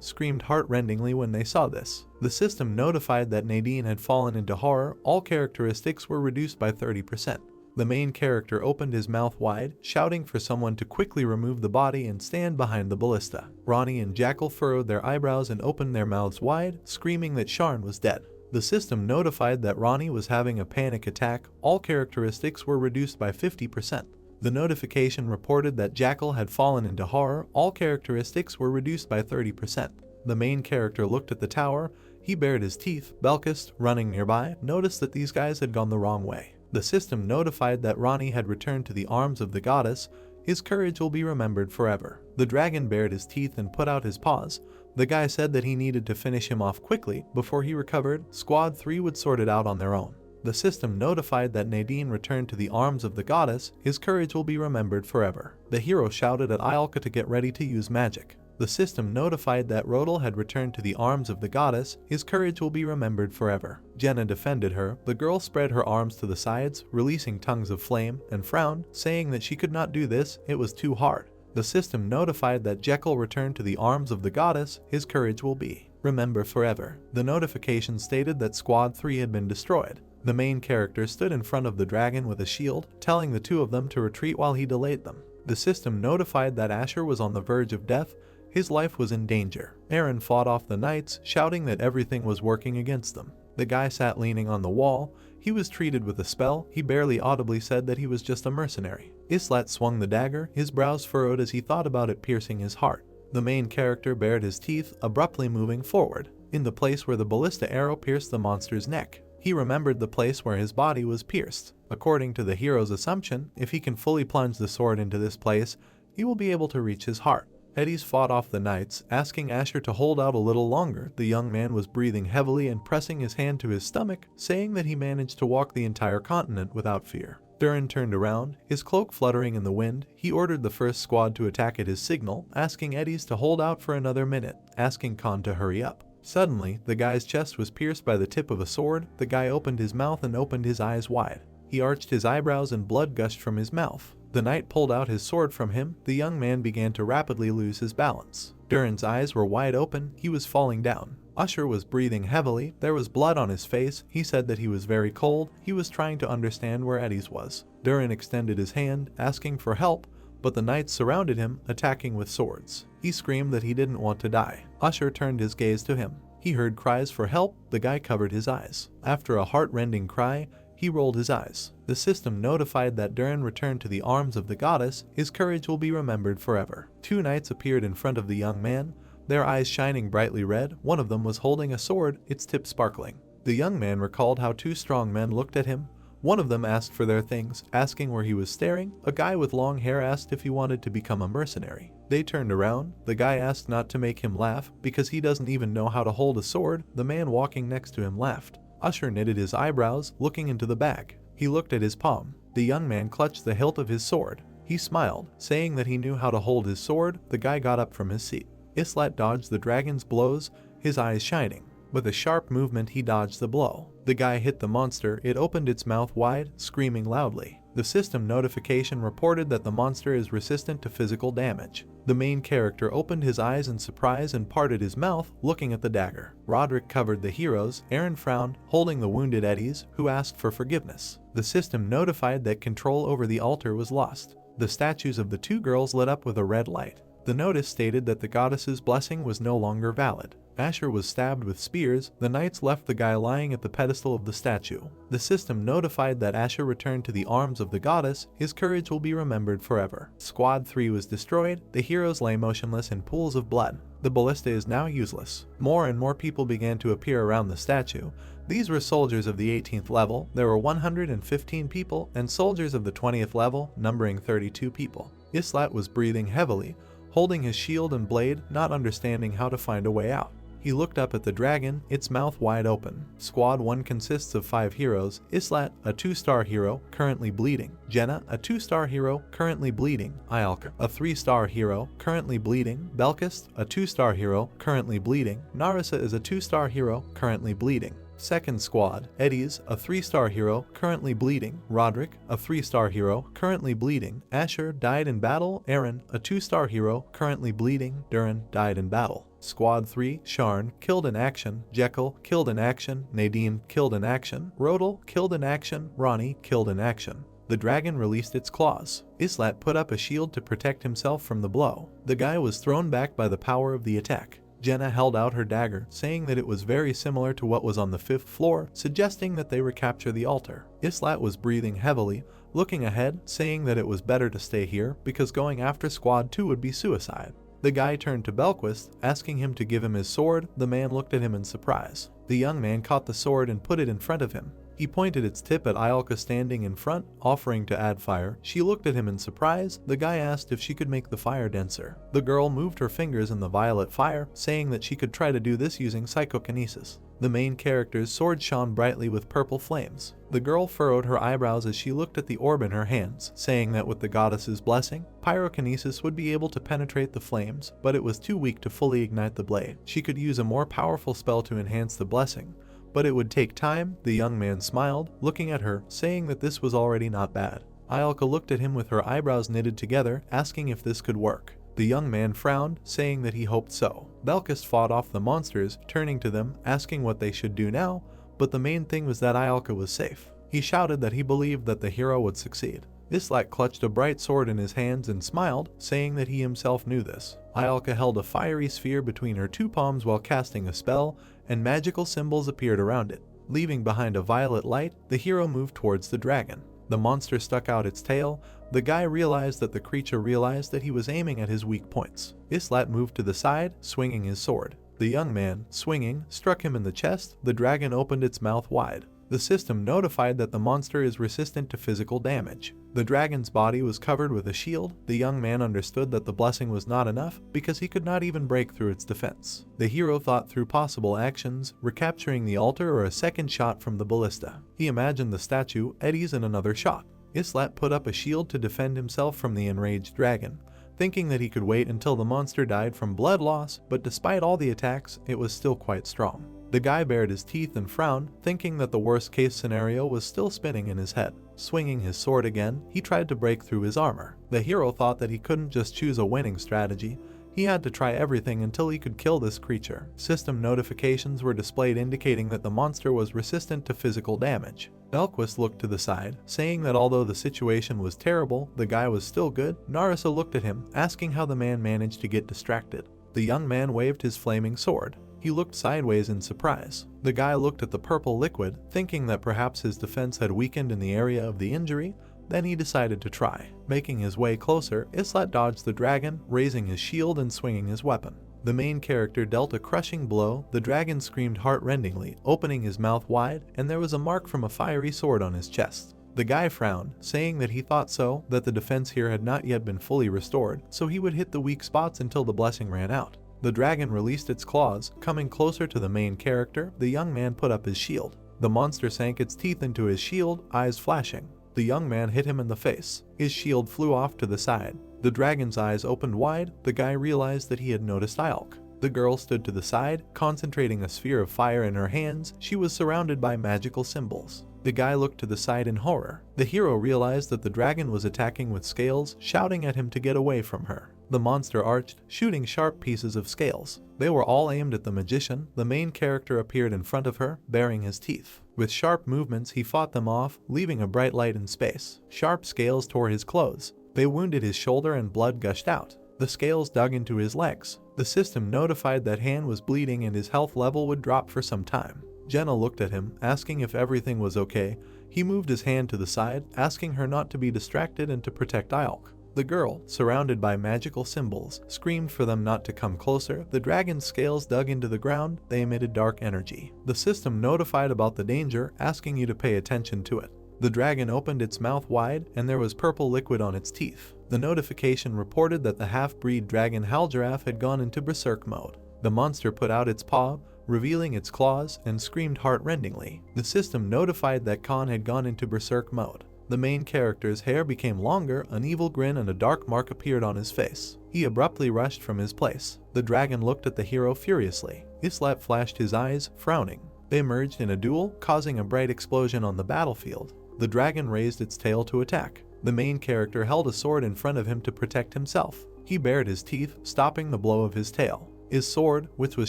screamed heart-rendingly when they saw this. The system notified that Nadine had fallen into horror. All characteristics were reduced by 30%. The main character opened his mouth wide, shouting for someone to quickly remove the body and stand behind the ballista. Ronnie and Jackal furrowed their eyebrows and opened their mouths wide, screaming that Sharn was dead. The system notified that Ronnie was having a panic attack. All characteristics were reduced by 50%. The notification reported that Jackal had fallen into horror. All characteristics were reduced by 30%. The main character looked at the tower. He bared his teeth. Belkist, running nearby, noticed that these guys had gone the wrong way. The system notified that Ronnie had returned to the arms of the goddess. His courage will be remembered forever. The dragon bared his teeth and put out his paws. The guy said that he needed to finish him off quickly. Before he recovered, Squad 3 would sort it out on their own. The system notified that Nadine returned to the arms of the goddess. His courage will be remembered forever. The hero shouted at Iolka to get ready to use magic. The system notified that Rodel had returned to the arms of the goddess. His courage will be remembered forever. Jenna defended her. The girl spread her arms to the sides, releasing tongues of flame, and frowned, saying that she could not do this. It was too hard. The system notified that Jekyll returned to the arms of the goddess. His courage will be remembered forever. The notification stated that Squad 3 had been destroyed. The main character stood in front of the dragon with a shield, telling the two of them to retreat while he delayed them. The system notified that Asher was on the verge of death. His life was in danger. Aaron fought off the knights, shouting that everything was working against them. The guy sat leaning on the wall. He was treated with a spell. He barely audibly said that he was just a mercenary. Islat swung the dagger. His brows furrowed as he thought about it piercing his heart. The main character bared his teeth, abruptly moving forward, in the place where the ballista arrow pierced the monster's neck. He remembered the place where his body was pierced. According to the hero's assumption, if he can fully plunge the sword into this place, he will be able to reach his heart. Eddies fought off the knights, asking Asher to hold out a little longer. The young man was breathing heavily and pressing his hand to his stomach, saying that he managed to walk the entire continent without fear. Durin turned around, his cloak fluttering in the wind. He ordered the first squad to attack at his signal, asking Eddies to hold out for another minute, asking Khan to hurry up. Suddenly, the guy's chest was pierced by the tip of a sword. The guy opened his mouth and opened his eyes wide. He arched his eyebrows and blood gushed from his mouth. The knight pulled out his sword from him. The young man began to rapidly lose his balance. Durin's eyes were wide open. He was falling down. Usher was breathing heavily. There was blood on his face. He said that he was very cold. He was trying to understand where Eddies was. Durin extended his hand, asking for help, but the knights surrounded him, attacking with swords. He screamed that he didn't want to die. Usher turned his gaze to him. He heard cries for help. The guy covered his eyes. After a heart-rending cry, He rolled his eyes. The system notified that Durin returned to the arms of the goddess. His courage will be remembered forever. 2 knights appeared in front of the young man, their eyes shining brightly red. One of them was holding a sword, its tip sparkling. The young man recalled how 2 strong men looked at him. One of them asked for their things, asking where he was staring. A guy with long hair asked if he wanted to become a mercenary. They turned around. The guy asked not to make him laugh, because he doesn't even know how to hold a sword. The man walking next to him laughed. Usher knitted his eyebrows, looking into the bag. He looked at his palm. The young man clutched the hilt of his sword. He smiled, saying that he knew how to hold his sword. The guy got up from his seat. Islat dodged the dragon's blows, his eyes shining. With a sharp movement he dodged the blow. The guy hit the monster. It opened its mouth wide, screaming loudly. The system notification reported that the monster is resistant to physical damage. The main character opened his eyes in surprise and parted his mouth, looking at the dagger. Roderick covered the heroes. Aaron frowned, holding the wounded Eddies, who asked for forgiveness. The system notified that control over the altar was lost. The statues of the 2 girls lit up with a red light. The notice stated that the goddess's blessing was no longer valid. Asher was stabbed with spears. The knights left the guy lying at the pedestal of the statue. The system notified that Asher returned to the arms of the goddess. His courage will be remembered forever. Squad 3 was destroyed. The heroes lay motionless in pools of blood. The ballista is now useless. More and more people began to appear around the statue. These were soldiers of the 18th level. There were 115 people, and soldiers of the 20th level, numbering 32 people. Islat was breathing heavily, holding his shield and blade, not understanding how to find a way out. He looked up at the dragon, its mouth wide open. Squad 1 consists of 5 heroes. Islat, a 2-star hero, currently bleeding. Jenna, a 2-star hero, currently bleeding. Ialka, a 3-star hero, currently bleeding. Belkist, a 2-star hero, currently bleeding. Narissa is a 2-star hero, currently bleeding. Second squad, Eddies, a 3-star hero, currently bleeding. Roderick, a 3-star hero, currently bleeding. Asher died in battle. Aaron, a 2-star hero, currently bleeding. Durin died in battle. Squad 3, Sharn, killed in action. Jekyll, killed in action. Nadine, killed in action. Rodel, killed in action. Ronnie, killed in action. The dragon released its claws. Islat put up a shield to protect himself from the blow. The guy was thrown back by the power of the attack. Jenna held out her dagger, saying that it was very similar to what was on the 5th floor, suggesting that they recapture the altar. Islat was breathing heavily, looking ahead, saying that it was better to stay here because going after Squad 2 would be suicide. The guy turned to Belquist, asking him to give him his sword. The man looked at him in surprise. The young man caught the sword and put it in front of him. He pointed its tip at Ialka standing in front, offering to add fire. She looked at him in surprise. The guy asked if she could make the fire denser. The girl moved her fingers in the violet fire, saying that she could try to do this using psychokinesis. The main character's sword shone brightly with purple flames. The girl furrowed her eyebrows as she looked at the orb in her hands, saying that with the goddess's blessing, pyrokinesis would be able to penetrate the flames, but it was too weak to fully ignite the blade. She could use a more powerful spell to enhance the blessing, but it would take time. The young man smiled, looking at her, saying that this was already not bad. Ialka looked at him with her eyebrows knitted together, asking if this could work. The young man frowned, saying that he hoped so. Belkist fought off the monsters, turning to them, asking what they should do now, but the main thing was that Ialka was safe. He shouted that he believed that the hero would succeed. Islat clutched a bright sword in his hands and smiled, saying that he himself knew this. Ialka held a fiery sphere between her 2 palms while casting a spell, and magical symbols appeared around it. Leaving behind a violet light, the hero moved towards the dragon. The monster stuck out its tail. The guy realized that the creature realized that he was aiming at his weak points. Islat moved to the side, swinging his sword. The young man, swinging, struck him in the chest. The dragon opened its mouth wide. The system notified that the monster is resistant to physical damage. The dragon's body was covered with a shield. The young man understood that the blessing was not enough because he could not even break through its defense. The hero thought through possible actions, recapturing the altar or a second shot from the ballista. He imagined the statue, Eddies, and another shot. Islat put up a shield to defend himself from the enraged dragon, thinking that he could wait until the monster died from blood loss, but despite all the attacks, it was still quite strong. The guy bared his teeth and frowned, thinking that the worst-case scenario was still spinning in his head. Swinging his sword again, he tried to break through his armor. The hero thought that he couldn't just choose a winning strategy. He had to try everything until he could kill this creature. System notifications were displayed indicating that the monster was resistant to physical damage. Belquist looked to the side, saying that although the situation was terrible, the guy was still good. Narissa looked at him, asking how the man managed to get distracted. The young man waved his flaming sword. He looked sideways in surprise. The guy looked at the purple liquid, thinking that perhaps his defense had weakened in the area of the injury. Then he decided to try. Making his way closer, Islet dodged the dragon, raising his shield and swinging his weapon. The main character dealt a crushing blow. The dragon screamed heart-rendingly, opening his mouth wide, and there was a mark from a fiery sword on his chest. The guy frowned, saying that he thought so, that the defense here had not yet been fully restored, so he would hit the weak spots until the blessing ran out. The dragon released its claws, coming closer to the main character. The young man put up his shield. The monster sank its teeth into his shield, eyes flashing. The young man hit him in the face. His shield flew off to the side. The dragon's eyes opened wide. The guy realized that he had noticed Ialk. The girl stood to the side, concentrating a sphere of fire in her hands. She was surrounded by magical symbols. The guy looked to the side in horror. The hero realized that the dragon was attacking with scales, shouting at him to get away from her. The monster arched, shooting sharp pieces of scales. They were all aimed at the magician. The main character appeared in front of her, baring his teeth. With sharp movements, he fought them off, leaving a bright light in space. Sharp scales tore his clothes. They wounded his shoulder and blood gushed out. The scales dug into his legs. The system notified that Han was bleeding and his health level would drop for some time. Jenna looked at him, asking if everything was okay. He moved his hand to the side, asking her not to be distracted and to protect Ialk. The girl, surrounded by magical symbols, screamed for them not to come closer. The dragon's scales dug into the ground. They emitted dark energy. The system notified about the danger, asking you to pay attention to it. The dragon opened its mouth wide, and there was purple liquid on its teeth. The notification reported that the half-breed dragon Halgiraffe had gone into berserk mode. The monster put out its paw, revealing its claws, and screamed heart-rendingly. The system notified that Khan had gone into berserk mode. The main character's hair became longer, an evil grin and a dark mark appeared on his face. He abruptly rushed from his place. The dragon looked at the hero furiously. Islet flashed his eyes, frowning. They merged in a duel, causing a bright explosion on the battlefield. The dragon raised its tail to attack. The main character held a sword in front of him to protect himself. He bared his teeth, stopping the blow of his tail. His sword, which was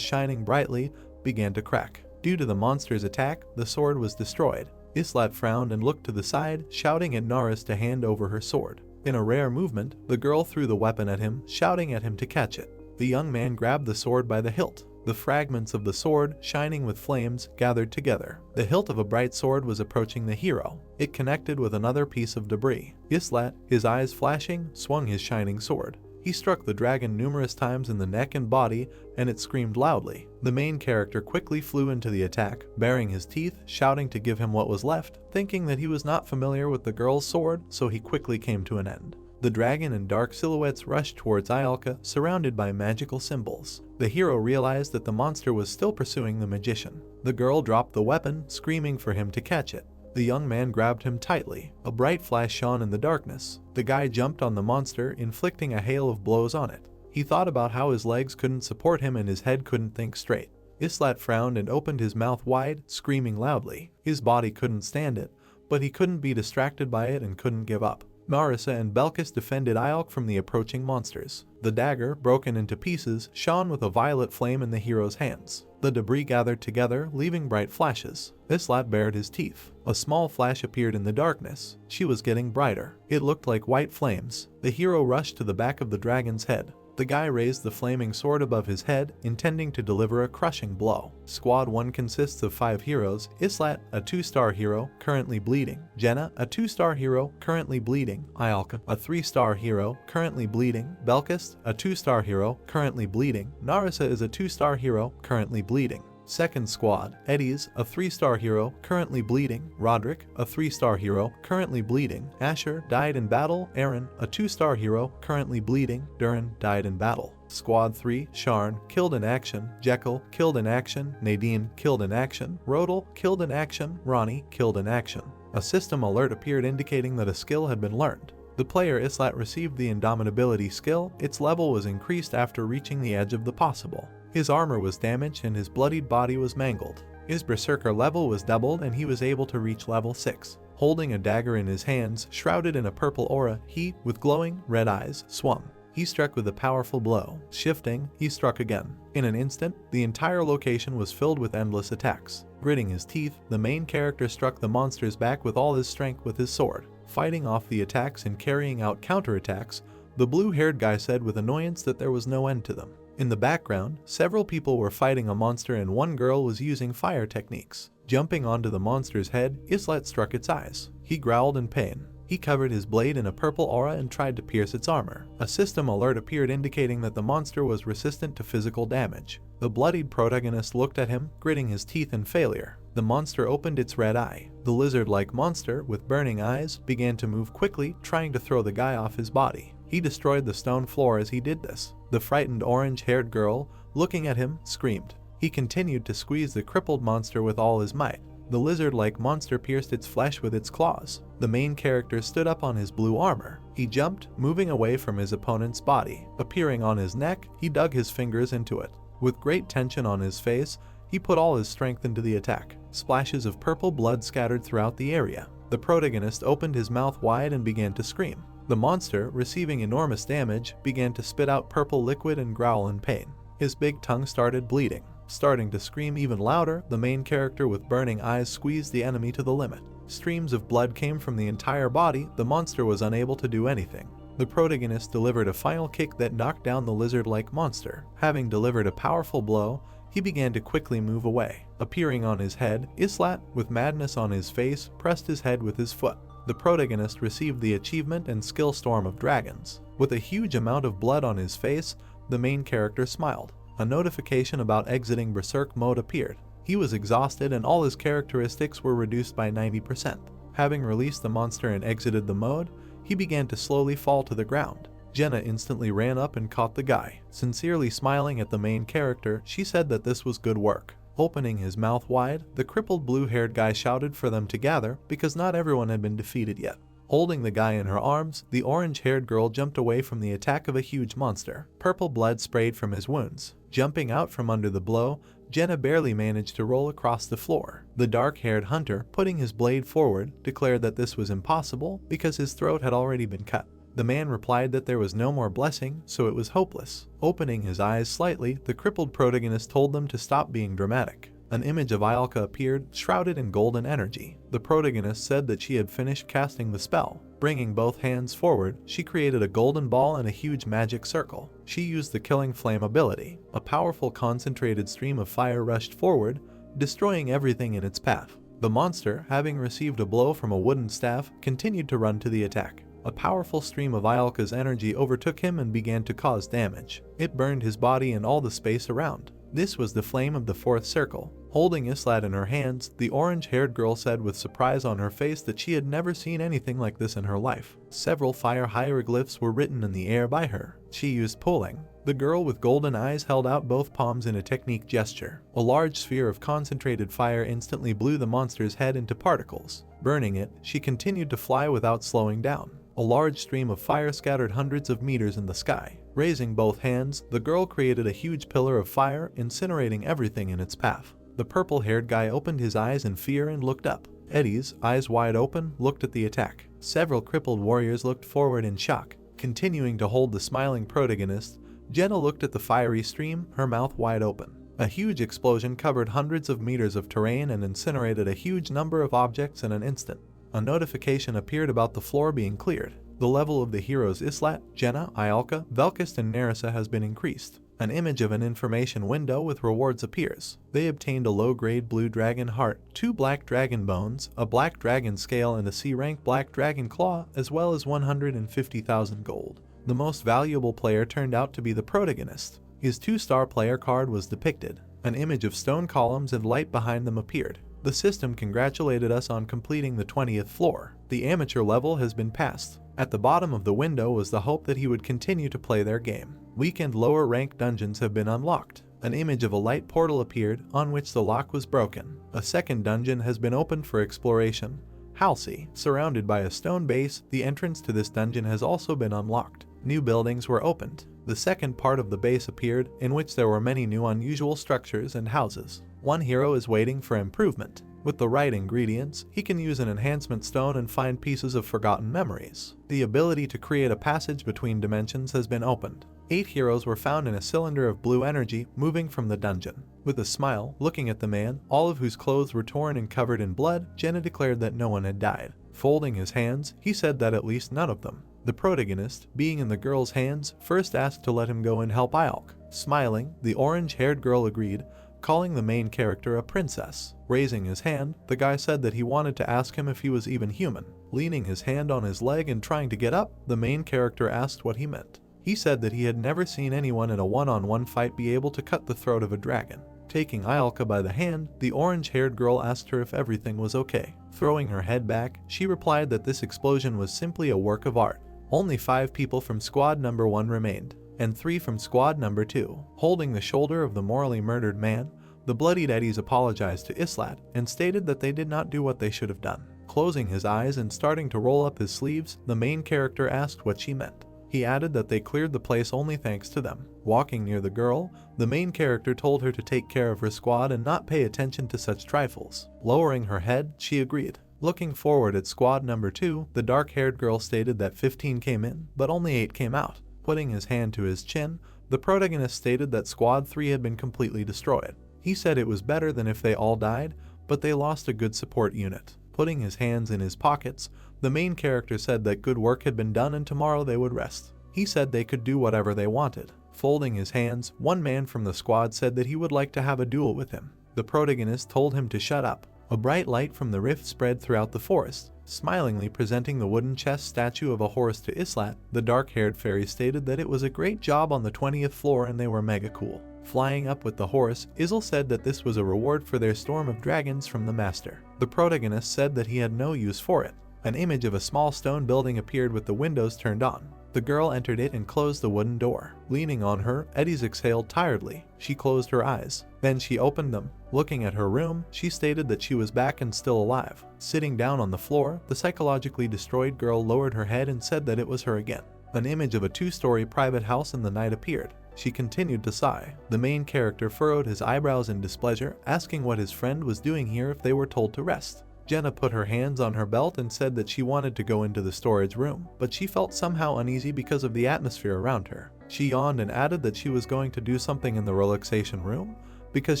shining brightly, began to crack. Due to the monster's attack, the sword was destroyed. Islet frowned and looked to the side, shouting at Naris to hand over her sword. In a rare movement, the girl threw the weapon at him, shouting at him to catch it. The young man grabbed the sword by the hilt. The fragments of the sword, shining with flames, gathered together. The hilt of a bright sword was approaching the hero. It connected with another piece of debris. Islet, his eyes flashing, swung his shining sword. He struck the dragon numerous times in the neck and body, and it screamed loudly. The main character quickly flew into the attack, baring his teeth, shouting to give him what was left, thinking that he was not familiar with the girl's sword, so he quickly came to an end. The dragon and dark silhouettes rushed towards Ialka, surrounded by magical symbols. The hero realized that the monster was still pursuing the magician. The girl dropped the weapon, screaming for him to catch it. The young man grabbed him tightly. A bright flash shone in the darkness. The guy jumped on the monster, inflicting a hail of blows on it. He thought about how his legs couldn't support him and his head couldn't think straight. Islet frowned and opened his mouth wide, screaming loudly. His body couldn't stand it, but he couldn't be distracted by it and couldn't give up. Marissa and Belkis defended Ialk from the approaching monsters. The dagger, broken into pieces, shone with a violet flame in the hero's hands. The debris gathered together, leaving bright flashes. Islet bared his teeth. A small flash appeared in the darkness. She was getting brighter. It looked like white flames. The hero rushed to the back of the dragon's head. The guy raised the flaming sword above his head, intending to deliver a crushing blow. Squad 1 consists of 5 heroes: Islet, a 2-star hero, currently bleeding; Jenna, a 2-star hero, currently bleeding; Ialka, a 3-star hero, currently bleeding; Belkis, a 2-star hero, currently bleeding; Narissa is a 2-star hero, currently bleeding. Second squad: Eddies, a 3-star hero, currently bleeding; Roderick, a 3-star hero, currently bleeding; Asher, died in battle; Aaron, a 2-star hero, currently bleeding; Durin, died in battle. Squad 3: Sharn, killed in action; Jekyll, killed in action; Nadine, killed in action; Rodel, killed in action; Ronnie, killed in action. A system alert appeared indicating that a skill had been learned. The player Islet received the Indomitability skill. Its level was increased after reaching the edge of the possible. His armor was damaged and his bloodied body was mangled. His berserker level was doubled and he was able to reach level 6. Holding a dagger in his hands, shrouded in a purple aura, he, with glowing, red eyes, swung. He struck with a powerful blow. Shifting, he struck again. In an instant, the entire location was filled with endless attacks. Gritting his teeth, the main character struck the monster's back with all his strength with his sword. Fighting off the attacks and carrying out counterattacks, the blue-haired guy said with annoyance that there was no end to them. In the background, several people were fighting a monster and one girl was using fire techniques. Jumping onto the monster's head, Islet struck its eyes. He growled in pain. He covered his blade in a purple aura and tried to pierce its armor. A system alert appeared indicating that the monster was resistant to physical damage. The bloodied protagonist looked at him, gritting his teeth in failure. The monster opened its red eye. The lizard-like monster, with burning eyes, began to move quickly, trying to throw the guy off his body. He destroyed the stone floor as he did this. The frightened orange-haired girl, looking at him, screamed. He continued to squeeze the crippled monster with all his might. The lizard-like monster pierced its flesh with its claws. The main character stood up on his blue armor. He jumped, moving away from his opponent's body. Appearing on his neck, he dug his fingers into it. With great tension on his face, he put all his strength into the attack. Splashes of purple blood scattered throughout the area. The protagonist opened his mouth wide and began to scream. The monster, receiving enormous damage, began to spit out purple liquid and growl in pain. His big tongue started bleeding. Starting to scream even louder, the main character with burning eyes squeezed the enemy to the limit. Streams of blood came from the entire body. The monster was unable to do anything. The protagonist delivered a final kick that knocked down the lizard-like monster. Having delivered a powerful blow, he began to quickly move away. Appearing on his head, Islet, with madness on his face, pressed his head with his foot. The protagonist received the achievement and skill Storm of Dragons. With a huge amount of blood on his face, the main character smiled. A notification about exiting Berserk mode appeared. He was exhausted and all his characteristics were reduced by 90%. Having released the monster and exited the mode, he began to slowly fall to the ground. Jenna instantly ran up and caught the guy. Sincerely smiling at the main character, she said that this was good work. Opening his mouth wide, the crippled blue-haired guy shouted for them to gather because not everyone had been defeated yet. Holding the guy in her arms, the orange-haired girl jumped away from the attack of a huge monster. Purple blood sprayed from his wounds. Jumping out from under the blow, Jenna barely managed to roll across the floor. The dark-haired hunter, putting his blade forward, declared that this was impossible because his throat had already been cut. The man replied that there was no more blessing, so it was hopeless. Opening his eyes slightly, the crippled protagonist told them to stop being dramatic. An image of Ialka appeared, shrouded in golden energy. The protagonist said that she had finished casting the spell. Bringing both hands forward, she created a golden ball and a huge magic circle. She used the Killing Flame ability. A powerful concentrated stream of fire rushed forward, destroying everything in its path. The monster, having received a blow from a wooden staff, continued to run to the attack. A powerful stream of Ialka's energy overtook him and began to cause damage. It burned his body and all the space around. This was the flame of the fourth circle. Holding Islet in her hands, the orange-haired girl said with surprise on her face that she had never seen anything like this in her life. Several fire hieroglyphs were written in the air by her. She used pulling. The girl with golden eyes held out both palms in a technique gesture. A large sphere of concentrated fire instantly blew the monster's head into particles. Burning it, she continued to fly without slowing down. A large stream of fire scattered hundreds of meters in the sky. Raising both hands, the girl created a huge pillar of fire, incinerating everything in its path. The purple-haired guy opened his eyes in fear and looked up. Eddie's, eyes wide open, looked at the attack. Several crippled warriors looked forward in shock. Continuing to hold the smiling protagonist, Jenna looked at the fiery stream, her mouth wide open. A huge explosion covered hundreds of meters of terrain and incinerated a huge number of objects in an instant. A notification appeared about the floor being cleared. The level of the heroes Islet, Jenna, Ialka, Velkist, and Nerissa has been increased. An image of an information window with rewards appears. They obtained a low-grade blue dragon heart, 2 black dragon bones, a black dragon scale, and a C-rank black dragon claw, as well as 150,000 gold. The most valuable player turned out to be the protagonist. His 2-star player card was depicted. An image of stone columns and light behind them appeared. The system congratulated us on completing the 20th floor. The amateur level has been passed. At the bottom of the window was the hope that he would continue to play their game. Weak and lower rank dungeons have been unlocked. An image of a light portal appeared, on which the lock was broken. A second dungeon has been opened for exploration. Halsey, surrounded by a stone base, the entrance to this dungeon has also been unlocked. New buildings were opened. The second part of the base appeared, in which there were many new unusual structures and houses. One hero is waiting for improvement. With the right ingredients, he can use an enhancement stone and find pieces of forgotten memories. The ability to create a passage between dimensions has been opened. 8 heroes were found in a cylinder of blue energy moving from the dungeon. With a smile, looking at the man, all of whose clothes were torn and covered in blood, Jenna declared that no one had died. Folding his hands, he said that at least none of them. The protagonist, being in the girl's hands, first asked to let him go and help Ialk. Smiling, the orange-haired girl agreed, calling the main character a princess. Raising his hand, the guy said that he wanted to ask him if he was even human. Leaning his hand on his leg and trying to get up, the main character asked what he meant. He said that he had never seen anyone in a one-on-one fight be able to cut the throat of a dragon. Taking Ialka by the hand, the orange-haired girl asked her if everything was okay. Throwing her head back, she replied that this explosion was simply a work of art. Only 5 people from squad number 1 remained, and 3 from squad number 2. Holding the shoulder of the mortally murdered man, the bloodied Eddies apologized to Islat and stated that they did not do what they should have done. Closing his eyes and starting to roll up his sleeves, the main character asked what she meant. He added that they cleared the place only thanks to them. Walking near the girl, the main character told her to take care of her squad and not pay attention to such trifles. Lowering her head, she agreed. Looking forward at squad number 2, the dark-haired girl stated that 15 came in, but only 8 came out. Putting his hand to his chin, the protagonist stated that squad 3 had been completely destroyed. He said it was better than if they all died, but they lost a good support unit. Putting his hands in his pockets, the main character said that good work had been done and tomorrow they would rest. He said they could do whatever they wanted. Folding his hands, one man from the squad said that he would like to have a duel with him. The protagonist told him to shut up. A bright light from the rift spread throughout the forest. Smilingly presenting the wooden chest statue of a horse to Islat, the dark-haired fairy stated that it was a great job on the 20th floor and they were mega cool. Flying up with the horse, Izel said that this was a reward for their storm of dragons from the master. The protagonist said that he had no use for it. An image of a small stone building appeared with the windows turned on. The girl entered it and closed the wooden door. Leaning on her, Eddies exhaled tiredly. She closed her eyes. Then she opened them. Looking at her room, she stated that she was back and still alive. Sitting down on the floor, the psychologically destroyed girl lowered her head and said that it was her again. An image of a 2-story private house in the night appeared. She continued to sigh. The main character furrowed his eyebrows in displeasure, asking what his friend was doing here if they were told to rest. Jenna put her hands on her belt and said that she wanted to go into the storage room, but she felt somehow uneasy because of the atmosphere around her. She yawned and added that she was going to do something in the relaxation room, because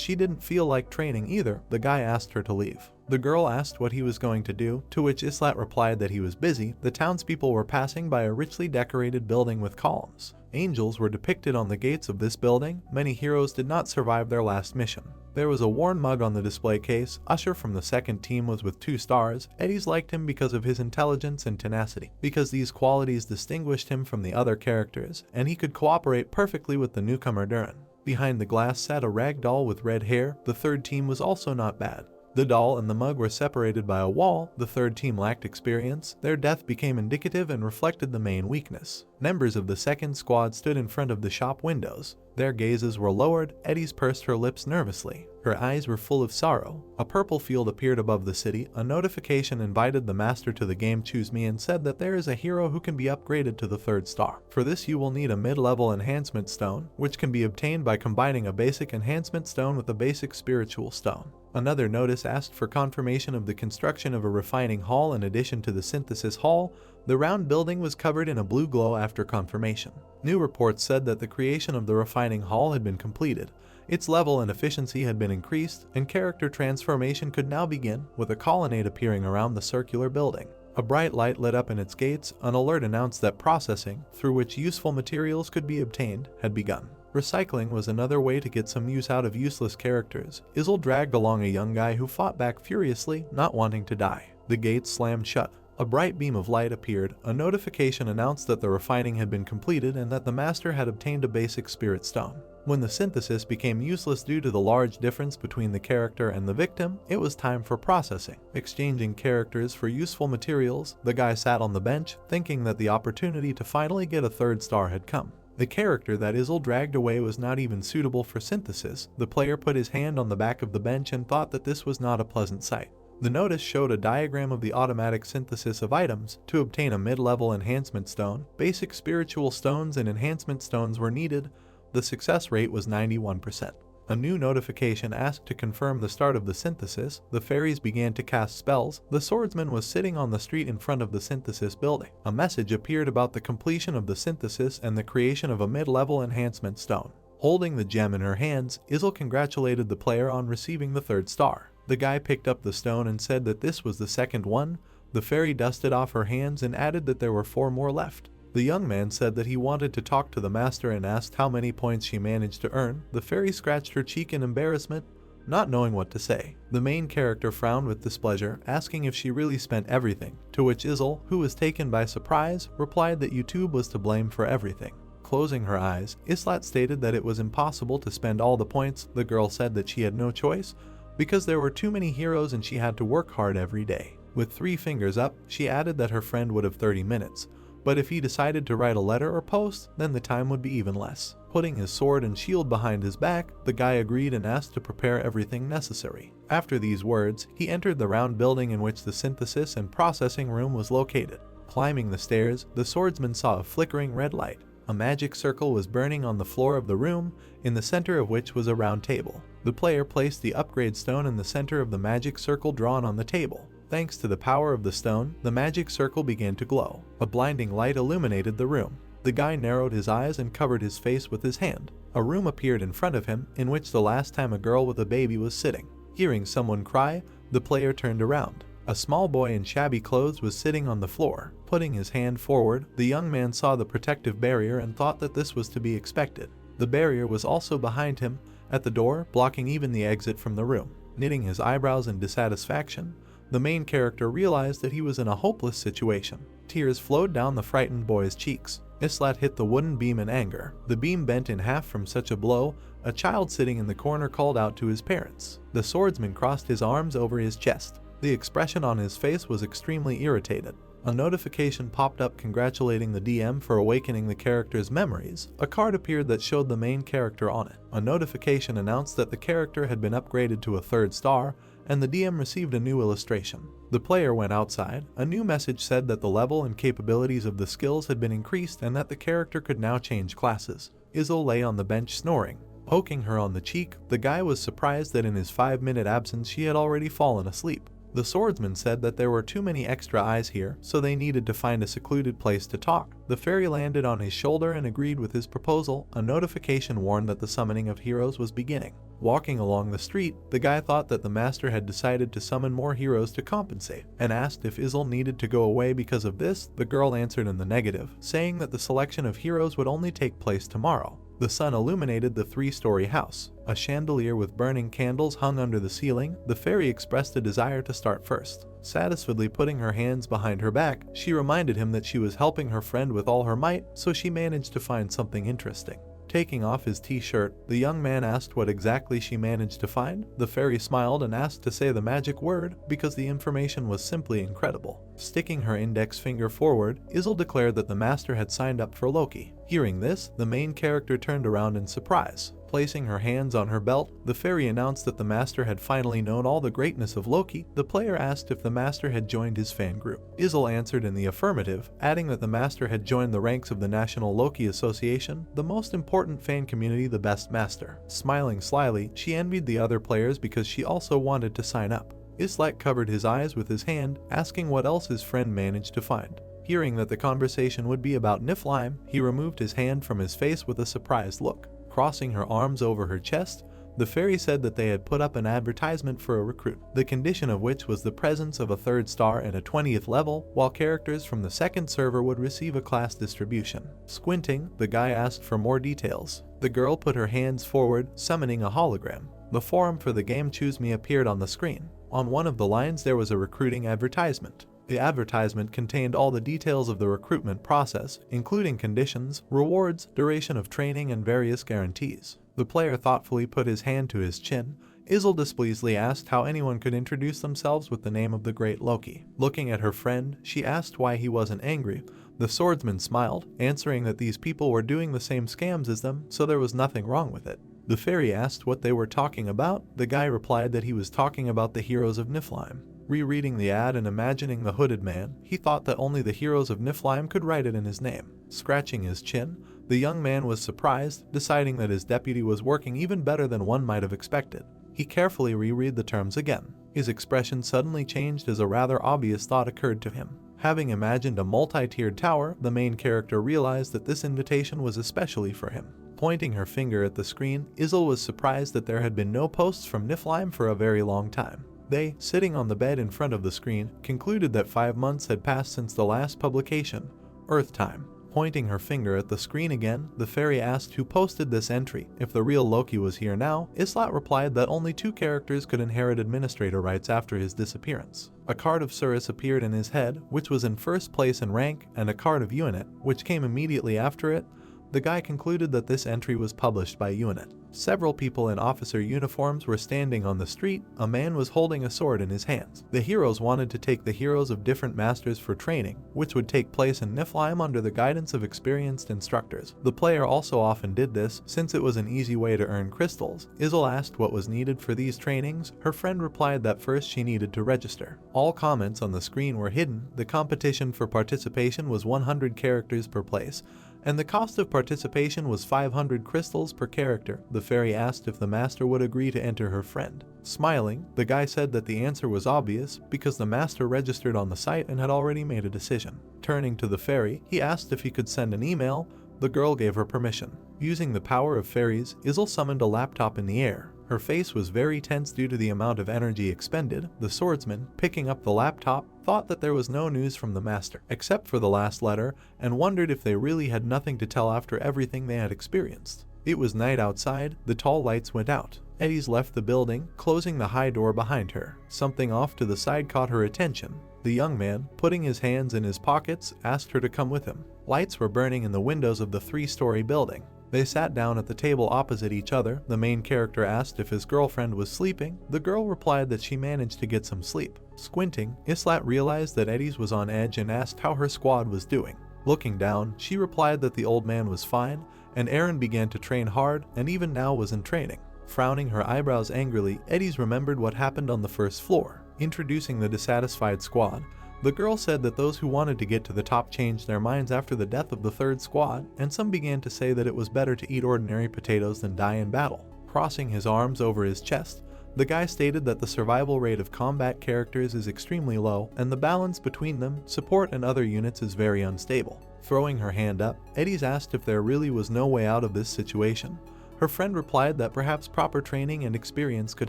she didn't feel like training either. The guy asked her to leave. The girl asked what he was going to do, to which Islat replied that he was busy. The townspeople were passing by a richly decorated building with columns. Angels were depicted on the gates of this building. Many heroes did not survive their last mission. There was a worn mug on the display case. Usher from the second team was with 2 stars. Eddies liked him because of his intelligence and tenacity, because these qualities distinguished him from the other characters, and he could cooperate perfectly with the newcomer Duran. Behind the glass sat a rag doll with red hair. The third team was also not bad. The doll and the mug were separated by a wall. The third team lacked experience. Their death became indicative and reflected the main weakness. Members of the second squad stood in front of the shop windows. Their gazes were lowered. Eddies pursed her lips nervously. Her eyes were full of sorrow. A purple field appeared above the city. A notification invited the master to the game Choose Me and said that there is a hero who can be upgraded to the 3rd star. For this you will need a mid-level enhancement stone, which can be obtained by combining a basic enhancement stone with a basic spiritual stone. Another notice asked for confirmation of the construction of a refining hall in addition to the synthesis hall. The round building was covered in a blue glow after confirmation. New reports said that the creation of the refining hall had been completed. Its level and efficiency had been increased, and character transformation could now begin, with a colonnade appearing around the circular building. A bright light lit up in its gates. An alert announced that processing, through which useful materials could be obtained, had begun. Recycling was another way to get some use out of useless characters. Izel dragged along a young guy who fought back furiously, not wanting to die. The gates slammed shut. A bright beam of light appeared. A notification announced that the refining had been completed and that the master had obtained a basic spirit stone. When the synthesis became useless due to the large difference between the character and the victim, it was time for processing. Exchanging characters for useful materials, the guy sat on the bench, thinking that the opportunity to finally get a 3rd star had come. The character that Izel dragged away was not even suitable for synthesis. The player put his hand on the back of the bench and thought that this was not a pleasant sight. The notice showed a diagram of the automatic synthesis of items. To obtain a mid-level enhancement stone, basic spiritual stones and enhancement stones were needed. The success rate was 91%. A new notification asked to confirm the start of the synthesis. The fairies began to cast spells. The swordsman was sitting on the street in front of the synthesis building. A message appeared about the completion of the synthesis and the creation of a mid-level enhancement stone. Holding the gem in her hands, Izel congratulated the player on receiving the 3rd star. The guy picked up the stone and said that this was the 2nd one. The fairy dusted off her hands and added that there were 4 more left. The young man said that he wanted to talk to the master and asked how many points she managed to earn. The fairy scratched her cheek in embarrassment, not knowing what to say. The main character frowned with displeasure, asking if she really spent everything, to which Izel, who was taken by surprise, replied that YouTube was to blame for everything. Closing her eyes, Islat stated that it was impossible to spend all the points. The girl said that she had no choice, because there were too many heroes and she had to work hard every day. With 3 fingers up, she added that her friend would have 30 minutes, but if he decided to write a letter or post, then the time would be even less. Putting his sword and shield behind his back, the guy agreed and asked to prepare everything necessary. After these words, he entered the round building in which the synthesis and processing room was located. Climbing the stairs, the swordsman saw a flickering red light. A magic circle was burning on the floor of the room, in the center of which was a round table. The player placed the upgrade stone in the center of the magic circle drawn on the table. Thanks to the power of the stone, the magic circle began to glow. A blinding light illuminated the room. The guy narrowed his eyes and covered his face with his hand. A room appeared in front of him, in which the last time a girl with a baby was sitting. Hearing someone cry, the player turned around. A small boy in shabby clothes was sitting on the floor. Putting his hand forward, the young man saw the protective barrier and thought that this was to be expected. The barrier was also behind him, at the door, blocking even the exit from the room. Knitting his eyebrows in dissatisfaction, the main character realized that he was in a hopeless situation. Tears flowed down the frightened boy's cheeks. Islat hit the wooden beam in anger. The beam bent in half from such a blow. A child sitting in the corner called out to his parents. The swordsman crossed his arms over his chest. The expression on his face was extremely irritated. A notification popped up congratulating the DM for awakening the character's memories. A card appeared that showed the main character on it. A notification announced that the character had been upgraded to a 3rd star, and the DM received a new illustration. The player went outside. A new message said that the level and capabilities of the skills had been increased and that the character could now change classes. Izel lay on the bench snoring. Poking her on the cheek, the guy was surprised that in his 5-minute absence she had already fallen asleep. The swordsman said that there were too many extra eyes here, so they needed to find a secluded place to talk. The fairy landed on his shoulder and agreed with his proposal. A notification warned that the summoning of heroes was beginning. Walking along the street, the guy thought that the master had decided to summon more heroes to compensate, and asked if Izel needed to go away because of this. The girl answered in the negative, saying that the selection of heroes would only take place tomorrow. The sun illuminated the 3-story house. A chandelier with burning candles hung under the ceiling. The fairy expressed a desire to start first. Satisfiedly putting her hands behind her back, she reminded him that she was helping her friend with all her might, so she managed to find something interesting. Taking off his t-shirt, the young man asked what exactly she managed to find. The fairy smiled and asked to say the magic word, because the information was simply incredible. Sticking her index finger forward, Izel declared that the master had signed up for Loki. Hearing this, the main character turned around in surprise. Placing her hands on her belt, the fairy announced that the master had finally known all the greatness of Loki. The player asked if the master had joined his fan group. Izel answered in the affirmative, adding that the master had joined the ranks of the National Loki Association, the most important fan community, the best master. Smiling slyly, she envied the other players because she also wanted to sign up. Islat covered his eyes with his hand, asking what else his friend managed to find. Hearing that the conversation would be about Niflheim, he removed his hand from his face with a surprised look. Crossing her arms over her chest, the fairy said that they had put up an advertisement for a recruit, the condition of which was the presence of a 3rd star and a 20th level, while characters from the 2nd server would receive a class distribution. Squinting, the guy asked for more details. The girl put her hands forward, summoning a hologram. The forum for the game Choose Me appeared on the screen. On one of the lines there was a recruiting advertisement. The advertisement contained all the details of the recruitment process, including conditions, rewards, duration of training, and various guarantees. The player thoughtfully put his hand to his chin. Izel displeasedly asked how anyone could introduce themselves with the name of the great Loki. Looking at her friend, she asked why he wasn't angry. The swordsman smiled, answering that these people were doing the same scams as them, so there was nothing wrong with it. The fairy asked what they were talking about. The guy replied that he was talking about the heroes of Niflheim. Rereading the ad and imagining the hooded man, he thought that only the heroes of Niflheim could write it in his name. Scratching his chin, the young man was surprised, deciding that his deputy was working even better than one might have expected. He carefully reread the terms again. His expression suddenly changed as a rather obvious thought occurred to him. Having imagined a multi-tiered tower, the main character realized that this invitation was especially for him. Pointing her finger at the screen, Izel was surprised that there had been no posts from Niflheim for a very long time. They, sitting on the bed in front of the screen, concluded that 5 months had passed since the last publication, Earth time. Pointing her finger at the screen again, the fairy asked who posted this entry. If the real Loki was here now, Islat replied that only 2 characters could inherit administrator rights after his disappearance. A card of Surus appeared in his head, which was in first place in rank, and a card of Unit, which came immediately after it. The guy concluded that this entry was published by Unit. Several people in officer uniforms were standing on the street. A man was holding a sword in his hands. The heroes wanted to take the heroes of different masters for training, which would take place in Niflheim under the guidance of experienced instructors. The player also often did this, since it was an easy way to earn crystals. Isle asked what was needed for these trainings. Her friend replied that first she needed to register. All comments on the screen were hidden. The competition for participation was 100 characters per place, and the cost of participation was 500 crystals per character. The fairy asked if the master would agree to enter her friend. Smiling, the guy said that the answer was obvious because the master registered on the site and had already made a decision. Turning to the fairy, he asked if he could send an email. The girl gave her permission. Using the power of fairies, Isle summoned a laptop in the air. Her face was very tense due to the amount of energy expended. The swordsman, picking up the laptop, thought that there was no news from the master, except for the last letter, and wondered if they really had nothing to tell after everything they had experienced. It was night outside. The tall lights went out. Eddies left the building, closing the high door behind her. Something off to the side caught her attention. The young man, putting his hands in his pockets, asked her to come with him. Lights were burning in the windows of the 3-story building. They sat down at the table opposite each other. The main character asked if his girlfriend was sleeping. The girl replied that she managed to get some sleep. Squinting, Islat realized that Eddies was on edge and asked how her squad was doing. Looking down, she replied that the old man was fine, and Aaron began to train hard and even now was in training. Frowning her eyebrows angrily, Eddies remembered what happened on the first floor. Introducing the dissatisfied squad, the girl said that those who wanted to get to the top changed their minds after the death of the 3rd squad, and some began to say that it was better to eat ordinary potatoes than die in battle. Crossing his arms over his chest, the guy stated that the survival rate of combat characters is extremely low, and the balance between them, support and other units is very unstable. Throwing her hand up, Eddies asked if there really was no way out of this situation. Her friend replied that perhaps proper training and experience could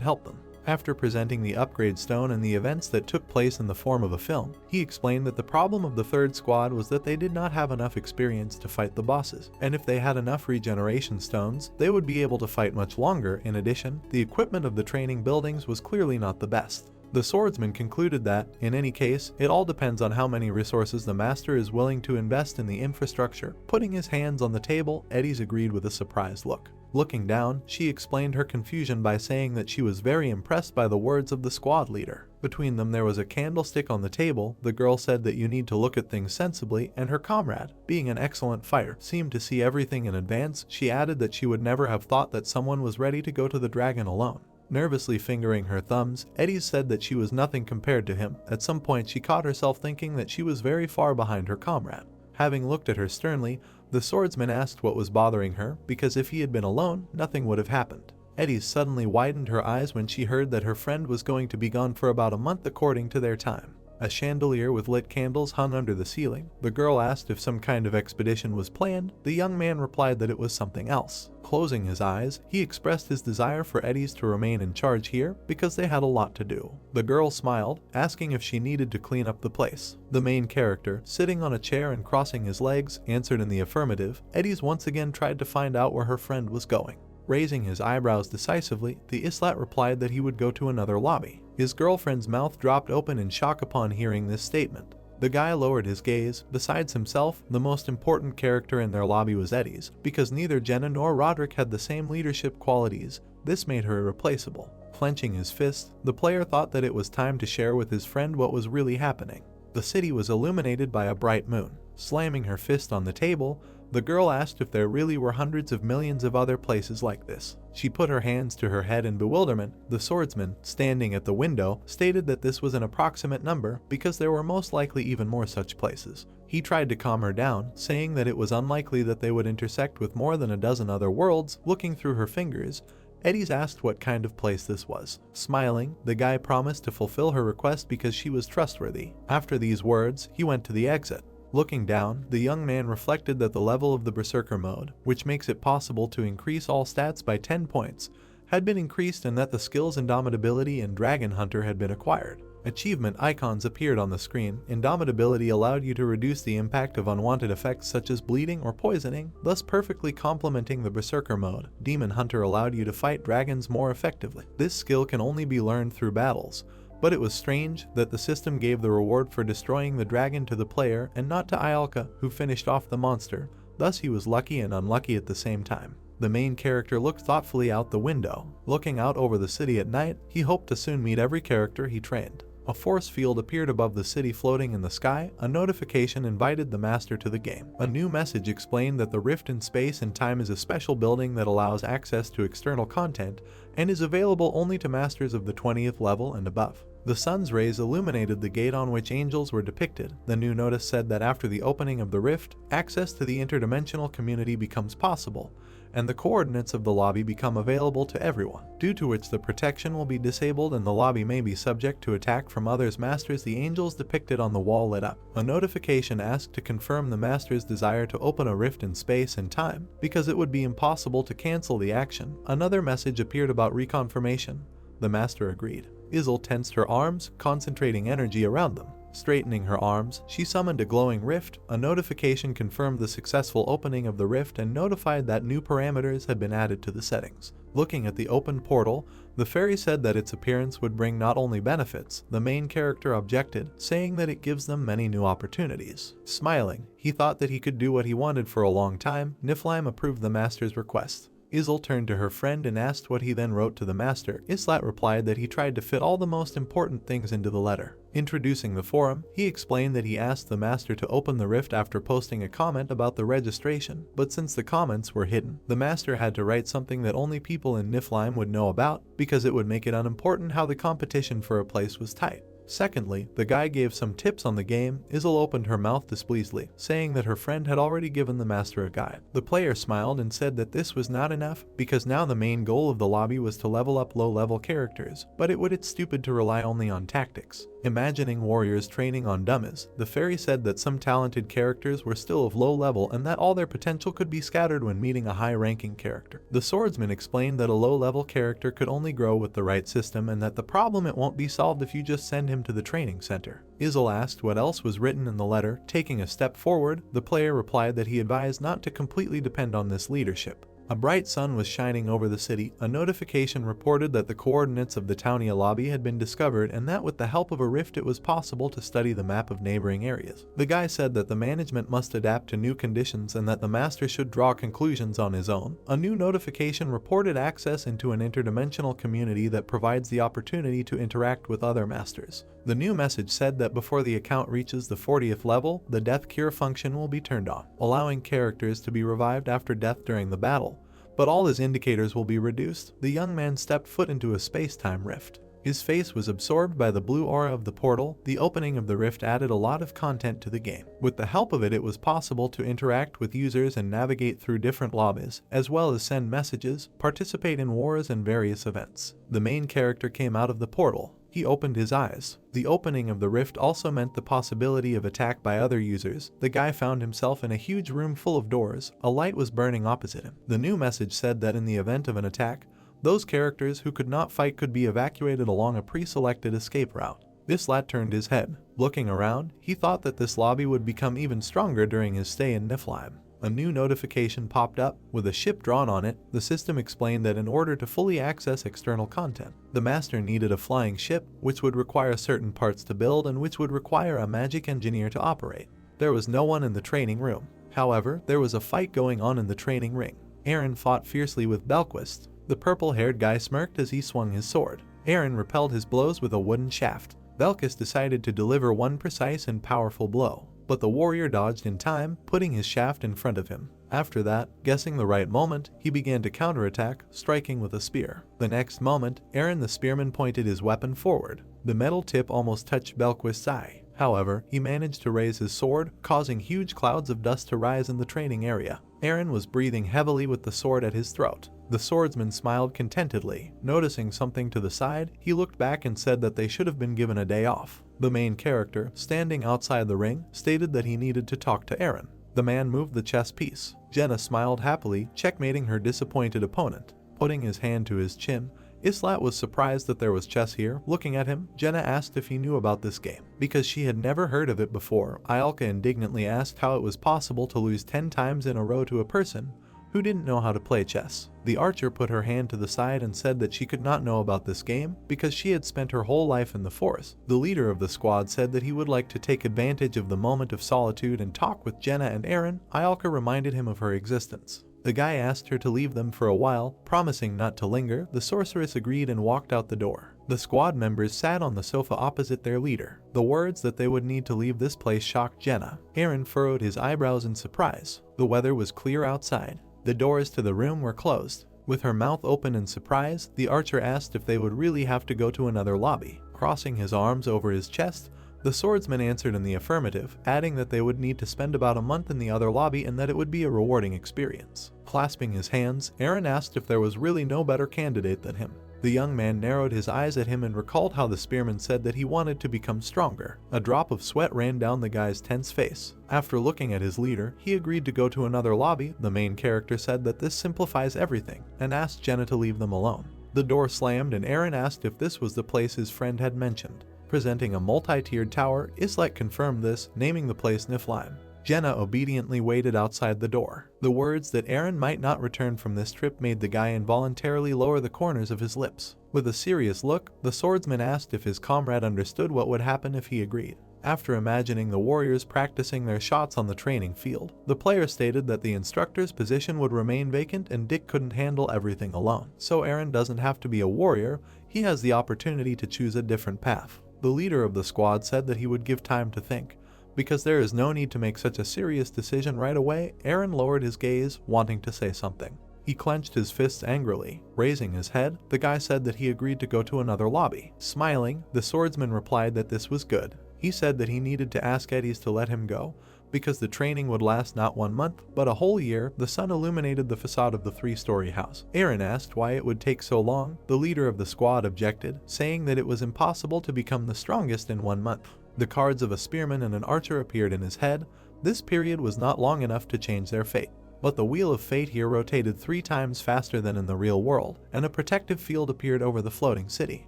help them. After presenting the upgrade stone and the events that took place in the form of a film, he explained that the problem of the 3rd squad was that they did not have enough experience to fight the bosses, and if they had enough regeneration stones, they would be able to fight much longer. In addition, the equipment of the training buildings was clearly not the best. The swordsman concluded that, in any case, it all depends on how many resources the master is willing to invest in the infrastructure. Putting his hands on the table, Eddies agreed with a surprised look. Looking down, she explained her confusion by saying that she was very impressed by the words of the squad leader. Between them there was a candlestick on the table. The girl said that you need to look at things sensibly, and her comrade, being an excellent fighter, seemed to see everything in advance. She added that she would never have thought that someone was ready to go to the dragon alone. Nervously fingering her thumbs, Eddies said that she was nothing compared to him. At some point she caught herself thinking that she was very far behind her comrade. Having looked at her sternly, the swordsman asked what was bothering her, because if he had been alone, nothing would have happened. Eddies suddenly widened her eyes when she heard that her friend was going to be gone for about a month according to their time. A chandelier with lit candles hung under the ceiling. The girl asked if some kind of expedition was planned. The young man replied that it was something else. Closing his eyes, he expressed his desire for Eddies to remain in charge here because they had a lot to do. The girl smiled, asking if she needed to clean up the place. The main character, sitting on a chair and crossing his legs, answered in the affirmative. Eddies once again tried to find out where her friend was going. Raising his eyebrows decisively, the Islat replied that he would go to another lobby. His girlfriend's mouth dropped open in shock upon hearing this statement. The guy lowered his gaze. Besides himself, the most important character in their lobby was Eddies, because neither Jenna nor Roderick had the same leadership qualities. This made her irreplaceable. Clenching his fist, the player thought that it was time to share with his friend what was really happening. The city was illuminated by a bright moon. Slamming her fist on the table, the girl asked if there really were hundreds of millions of other places like this. She put her hands to her head in bewilderment. The swordsman, standing at the window, stated that this was an approximate number because there were most likely even more such places. He tried to calm her down, saying that it was unlikely that they would intersect with more than a dozen other worlds. Looking through her fingers, Eddies asked what kind of place this was. Smiling, the guy promised to fulfill her request because she was trustworthy. After these words, he went to the exit. Looking down, the young man reflected that the level of the Berserker mode, which makes it possible to increase all stats by 10 points, had been increased and that the skills Indomitability and Dragon Hunter had been acquired. Achievement icons appeared on the screen. Indomitability allowed you to reduce the impact of unwanted effects such as bleeding or poisoning, thus perfectly complementing the Berserker mode. Demon Hunter allowed you to fight dragons more effectively. This skill can only be learned through battles, but it was strange that the system gave the reward for destroying the dragon to the player and not to Ialka, who finished off the monster. Thus he was lucky and unlucky at the same time. The main character looked thoughtfully out the window. Looking out over the city at night, he hoped to soon meet every character he trained. A force field appeared above the city floating in the sky. A notification invited the master to the game. A new message explained that the rift in space and time is a special building that allows access to external content and is available only to masters of the 20th level and above. The sun's rays illuminated the gate on which angels were depicted. The new notice said that after the opening of the rift, access to the interdimensional community becomes possible, and the coordinates of the lobby become available to everyone, due to which the protection will be disabled and the lobby may be subject to attack from others masters. The angels depicted on the wall lit up. A notification asked to confirm the master's desire to open a rift in space and time, because it would be impossible to cancel the action. Another message appeared about reconfirmation. The master agreed. Izel tensed her arms, concentrating energy around them. Straightening her arms, she summoned a glowing rift. A notification confirmed the successful opening of the rift and notified that new parameters had been added to the settings. Looking at the open portal, the fairy said that its appearance would bring not only benefits. The main character objected, saying that it gives them many new opportunities. Smiling, he thought that he could do what he wanted for a long time. Niflheim approved the master's request. Izel turned to her friend and asked what he then wrote to the master. Islat replied that he tried to fit all the most important things into the letter. Introducing the forum, he explained that he asked the master to open the rift after posting a comment about the registration, but since the comments were hidden, the master had to write something that only people in Niflheim would know about, because it would make it unimportant how the competition for a place was tight. Secondly, the guy gave some tips on the game. Izel opened her mouth displeasedly, saying that her friend had already given the master a guide. The player smiled and said that this was not enough, because now the main goal of the lobby was to level up low-level characters, but it would be stupid to rely only on tactics. Imagining warriors training on dummies, the fairy said that some talented characters were still of low level and that all their potential could be scattered when meeting a high-ranking character. The swordsman explained that a low-level character could only grow with the right system and that the problem it won't be solved if you just send him to the training center. Izel asked what else was written in the letter. Taking a step forward, the player replied that he advised not to completely depend on this leadership. A bright sun was shining over the city. A notification reported that the coordinates of the Townia lobby had been discovered and that with the help of a rift it was possible to study the map of neighboring areas. The guy said that the management must adapt to new conditions and that the master should draw conclusions on his own. A new notification reported access into an interdimensional community that provides the opportunity to interact with other masters. The new message said that before the account reaches the 40th level, the death cure function will be turned on, allowing characters to be revived after death during the battle. But all his indicators will be reduced. The young man stepped foot into a space-time rift. His face was absorbed by the blue aura of the portal. The opening of the rift added a lot of content to the game. With the help of it, it was possible to interact with users and navigate through different lobbies, as well as send messages, participate in wars and various events. The main character came out of the portal. He opened his eyes. The opening of the rift also meant the possibility of attack by other users. The guy found himself in a huge room full of doors. A light was burning opposite him. The new message said that in the event of an attack, those characters who could not fight could be evacuated along a pre-selected escape route. This lad turned his head. Looking around, he thought that this lobby would become even stronger during his stay in Niflheim. A new notification popped up. With a ship drawn on it, the system explained that in order to fully access external content, the master needed a flying ship, which would require certain parts to build and which would require a magic engineer to operate. There was no one in the training room. However, there was a fight going on in the training ring. Eren fought fiercely with Belquist. The purple-haired guy smirked as he swung his sword. Eren repelled his blows with a wooden shaft. Belquist decided to deliver one precise and powerful blow, but the warrior dodged in time, putting his shaft in front of him. After that, guessing the right moment, he began to counterattack, striking with a spear. The next moment, Eren the spearman pointed his weapon forward. The metal tip almost touched Belquist's eye. However, he managed to raise his sword, causing huge clouds of dust to rise in the training area. Eren was breathing heavily with the sword at his throat. The swordsman smiled contentedly. Noticing something to the side, he looked back and said that they should have been given a day off. The main character, standing outside the ring, stated that he needed to talk to Eren. The man moved the chess piece. Jenna smiled happily, checkmating her disappointed opponent. Putting his hand to his chin, Islat was surprised that there was chess here. Looking at him, Jenna asked if he knew about this game. Because she had never heard of it before, Ialka indignantly asked how it was possible to lose 10 times in a row to a person who didn't know how to play chess. The archer put her hand to the side and said that she could not know about this game because she had spent her whole life in the forest. The leader of the squad said that he would like to take advantage of the moment of solitude and talk with Jenna and Aaron. Ialka reminded him of her existence. The guy asked her to leave them for a while, promising not to linger. The sorceress agreed and walked out the door. The squad members sat on the sofa opposite their leader. The words that they would need to leave this place shocked Jenna. Aaron furrowed his eyebrows in surprise. The weather was clear outside. The doors to the room were closed. With her mouth open in surprise, the archer asked if they would really have to go to another lobby. Crossing his arms over his chest, the swordsman answered in the affirmative, adding that they would need to spend about a month in the other lobby and that it would be a rewarding experience. Clasping his hands, Aaron asked if there was really no better candidate than him. The young man narrowed his eyes at him and recalled how the spearman said that he wanted to become stronger. A drop of sweat ran down the guy's tense face. After looking at his leader, he agreed to go to another lobby. The main character said that this simplifies everything and asked Jenna to leave them alone. The door slammed and Aaron asked if this was the place his friend had mentioned. Presenting a multi-tiered tower, Islet confirmed this, naming the place Niflheim. Jenna obediently waited outside the door. The words that Aaron might not return from this trip made the guy involuntarily lower the corners of his lips. With a serious look, the swordsman asked if his comrade understood what would happen if he agreed. After imagining the warriors practicing their shots on the training field, the player stated that the instructor's position would remain vacant and Dick couldn't handle everything alone. So Aaron doesn't have to be a warrior, he has the opportunity to choose a different path. The leader of the squad said that he would give time to think. Because there is no need to make such a serious decision right away, Aaron lowered his gaze, wanting to say something. He clenched his fists angrily. Raising his head, the guy said that he agreed to go to another lobby. Smiling, the swordsman replied that this was good. He said that he needed to ask Eddies to let him go, because the training would last not 1 month, but a whole year. The sun illuminated the facade of the 3-story house. Aaron asked why it would take so long. The leader of the squad objected, saying that it was impossible to become the strongest in 1 month. The cards of a spearman and an archer appeared in his head. This period was not long enough to change their fate. But the wheel of fate here rotated 3 times faster than in the real world, and a protective field appeared over the floating city.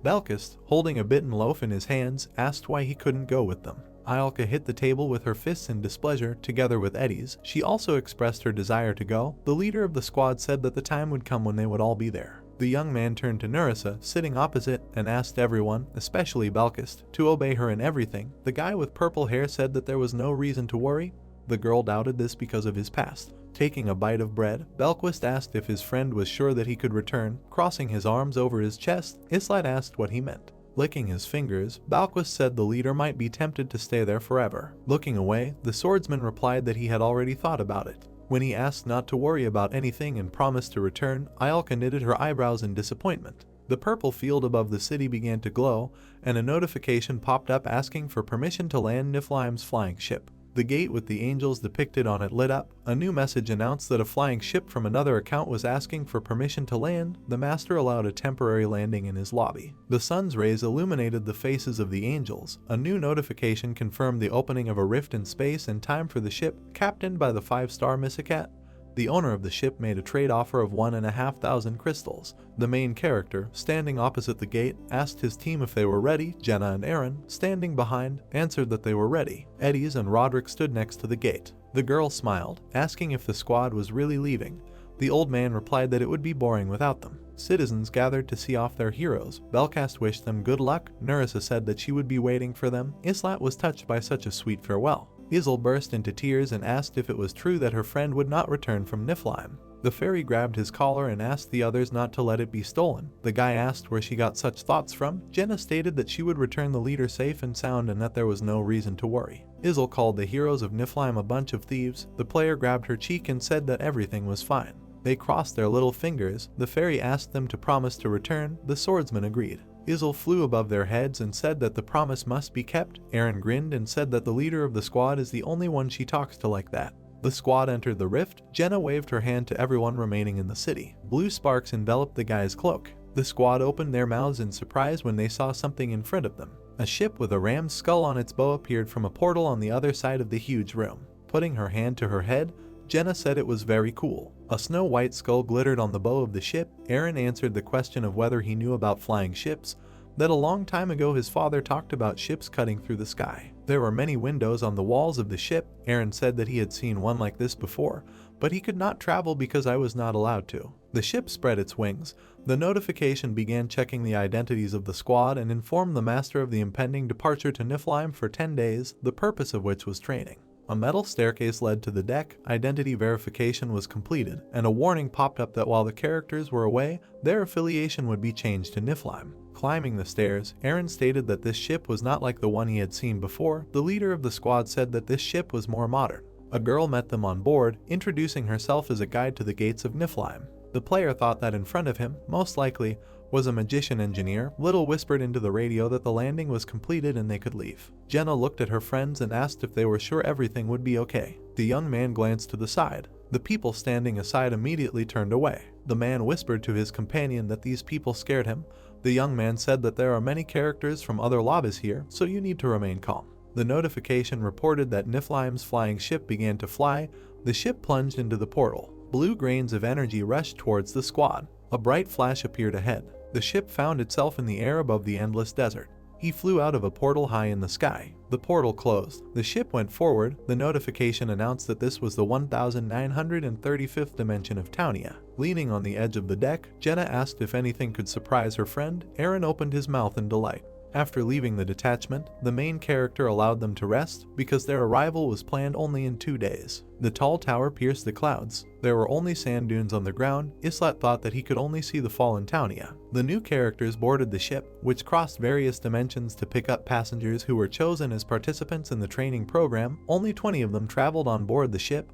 Belkist, holding a bitten loaf in his hands, asked why he couldn't go with them. Ialka hit the table with her fists in displeasure, together with Eddie's. She also expressed her desire to go. The leader of the squad said that the time would come when they would all be there. The young man turned to Nerissa, sitting opposite, and asked everyone, especially Belkist, to obey her in everything. The guy with purple hair said that there was no reason to worry. The girl doubted this because of his past. Taking a bite of bread, Belquist asked if his friend was sure that he could return. Crossing his arms over his chest, Islat asked what he meant. Licking his fingers, Balquist said the leader might be tempted to stay there forever. Looking away, the swordsman replied that he had already thought about it. When he asked not to worry about anything and promised to return, Ialka knitted her eyebrows in disappointment. The purple field above the city began to glow, and a notification popped up asking for permission to land Niflheim's flying ship. The gate with the angels depicted on it lit up. A new message announced that a flying ship from another account was asking for permission to land. The master allowed a temporary landing in his lobby. The sun's rays illuminated the faces of the angels. A new notification confirmed the opening of a rift in space and time for the ship, captained by the 5-star Missicat. The owner of the ship made a trade offer of 1,500 crystals. The main character, standing opposite the gate, asked his team if they were ready. Jenna and Aaron, standing behind, answered that they were ready. Eddies and Roderick stood next to the gate. The girl smiled, asking if the squad was really leaving. The old man replied that it would be boring without them. Citizens gathered to see off their heroes. Belcast wished them good luck. Nerissa said that she would be waiting for them. Islat was touched by such a sweet farewell. Isle burst into tears and asked if it was true that her friend would not return from Niflheim. The fairy grabbed his collar and asked the others not to let it be stolen. The guy asked where she got such thoughts from. Jenna stated that she would return the leader safe and sound and that there was no reason to worry. Isle called the heroes of Niflheim a bunch of thieves. The player grabbed her cheek and said that everything was fine. They crossed their little fingers. The fairy asked them to promise to return. The swordsman agreed. Isle flew above their heads and said that the promise must be kept. Aaron grinned and said that the leader of the squad is the only one she talks to like that. The squad entered the rift. Jenna waved her hand to everyone remaining in the city. Blue sparks enveloped the guy's cloak. The squad opened their mouths in surprise when they saw something in front of them. A ship with a ram's skull on its bow appeared from a portal on the other side of the huge room. Putting her hand to her head, Jenna said it was very cool. A snow-white skull glittered on the bow of the ship. Aaron answered the question of whether he knew about flying ships, that a long time ago his father talked about ships cutting through the sky. There were many windows on the walls of the ship. Aaron said that he had seen one like this before, but he could not travel because I was not allowed to. The ship spread its wings. The notification began checking the identities of the squad and informed the master of the impending departure to Niflheim for 10 days, the purpose of which was training. A metal staircase led to the deck, identity verification was completed, and a warning popped up that while the characters were away, their affiliation would be changed to Niflheim. Climbing the stairs, Aaron stated that this ship was not like the one he had seen before. The leader of the squad said that this ship was more modern. A girl met them on board, introducing herself as a guide to the gates of Niflheim. The player thought that in front of him, most likely, was a magician engineer. Little whispered into the radio that the landing was completed and they could leave. Jenna looked at her friends and asked if they were sure everything would be okay. The young man glanced to the side. The people standing aside immediately turned away. The man whispered to his companion that these people scared him. The young man said that there are many characters from other lobbies here, so you need to remain calm. The notification reported that Niflheim's flying ship began to fly. The ship plunged into the portal. Blue grains of energy rushed towards the squad. A bright flash appeared ahead. The ship found itself in the air above the endless desert. He flew out of a portal high in the sky. The portal closed. The ship went forward. The notification announced that this was the 1935th dimension of Taunia. Leaning on the edge of the deck, Jenna asked if anything could surprise her friend. Aaron opened his mouth in delight. After leaving the detachment, the main character allowed them to rest because their arrival was planned only in 2 days. The tall tower pierced the clouds. There were only sand dunes on the ground. Islat thought that he could only see the fallen Taunia. The new characters boarded the ship, which crossed various dimensions to pick up passengers who were chosen as participants in the training program. Only 20 of them traveled on board the ship.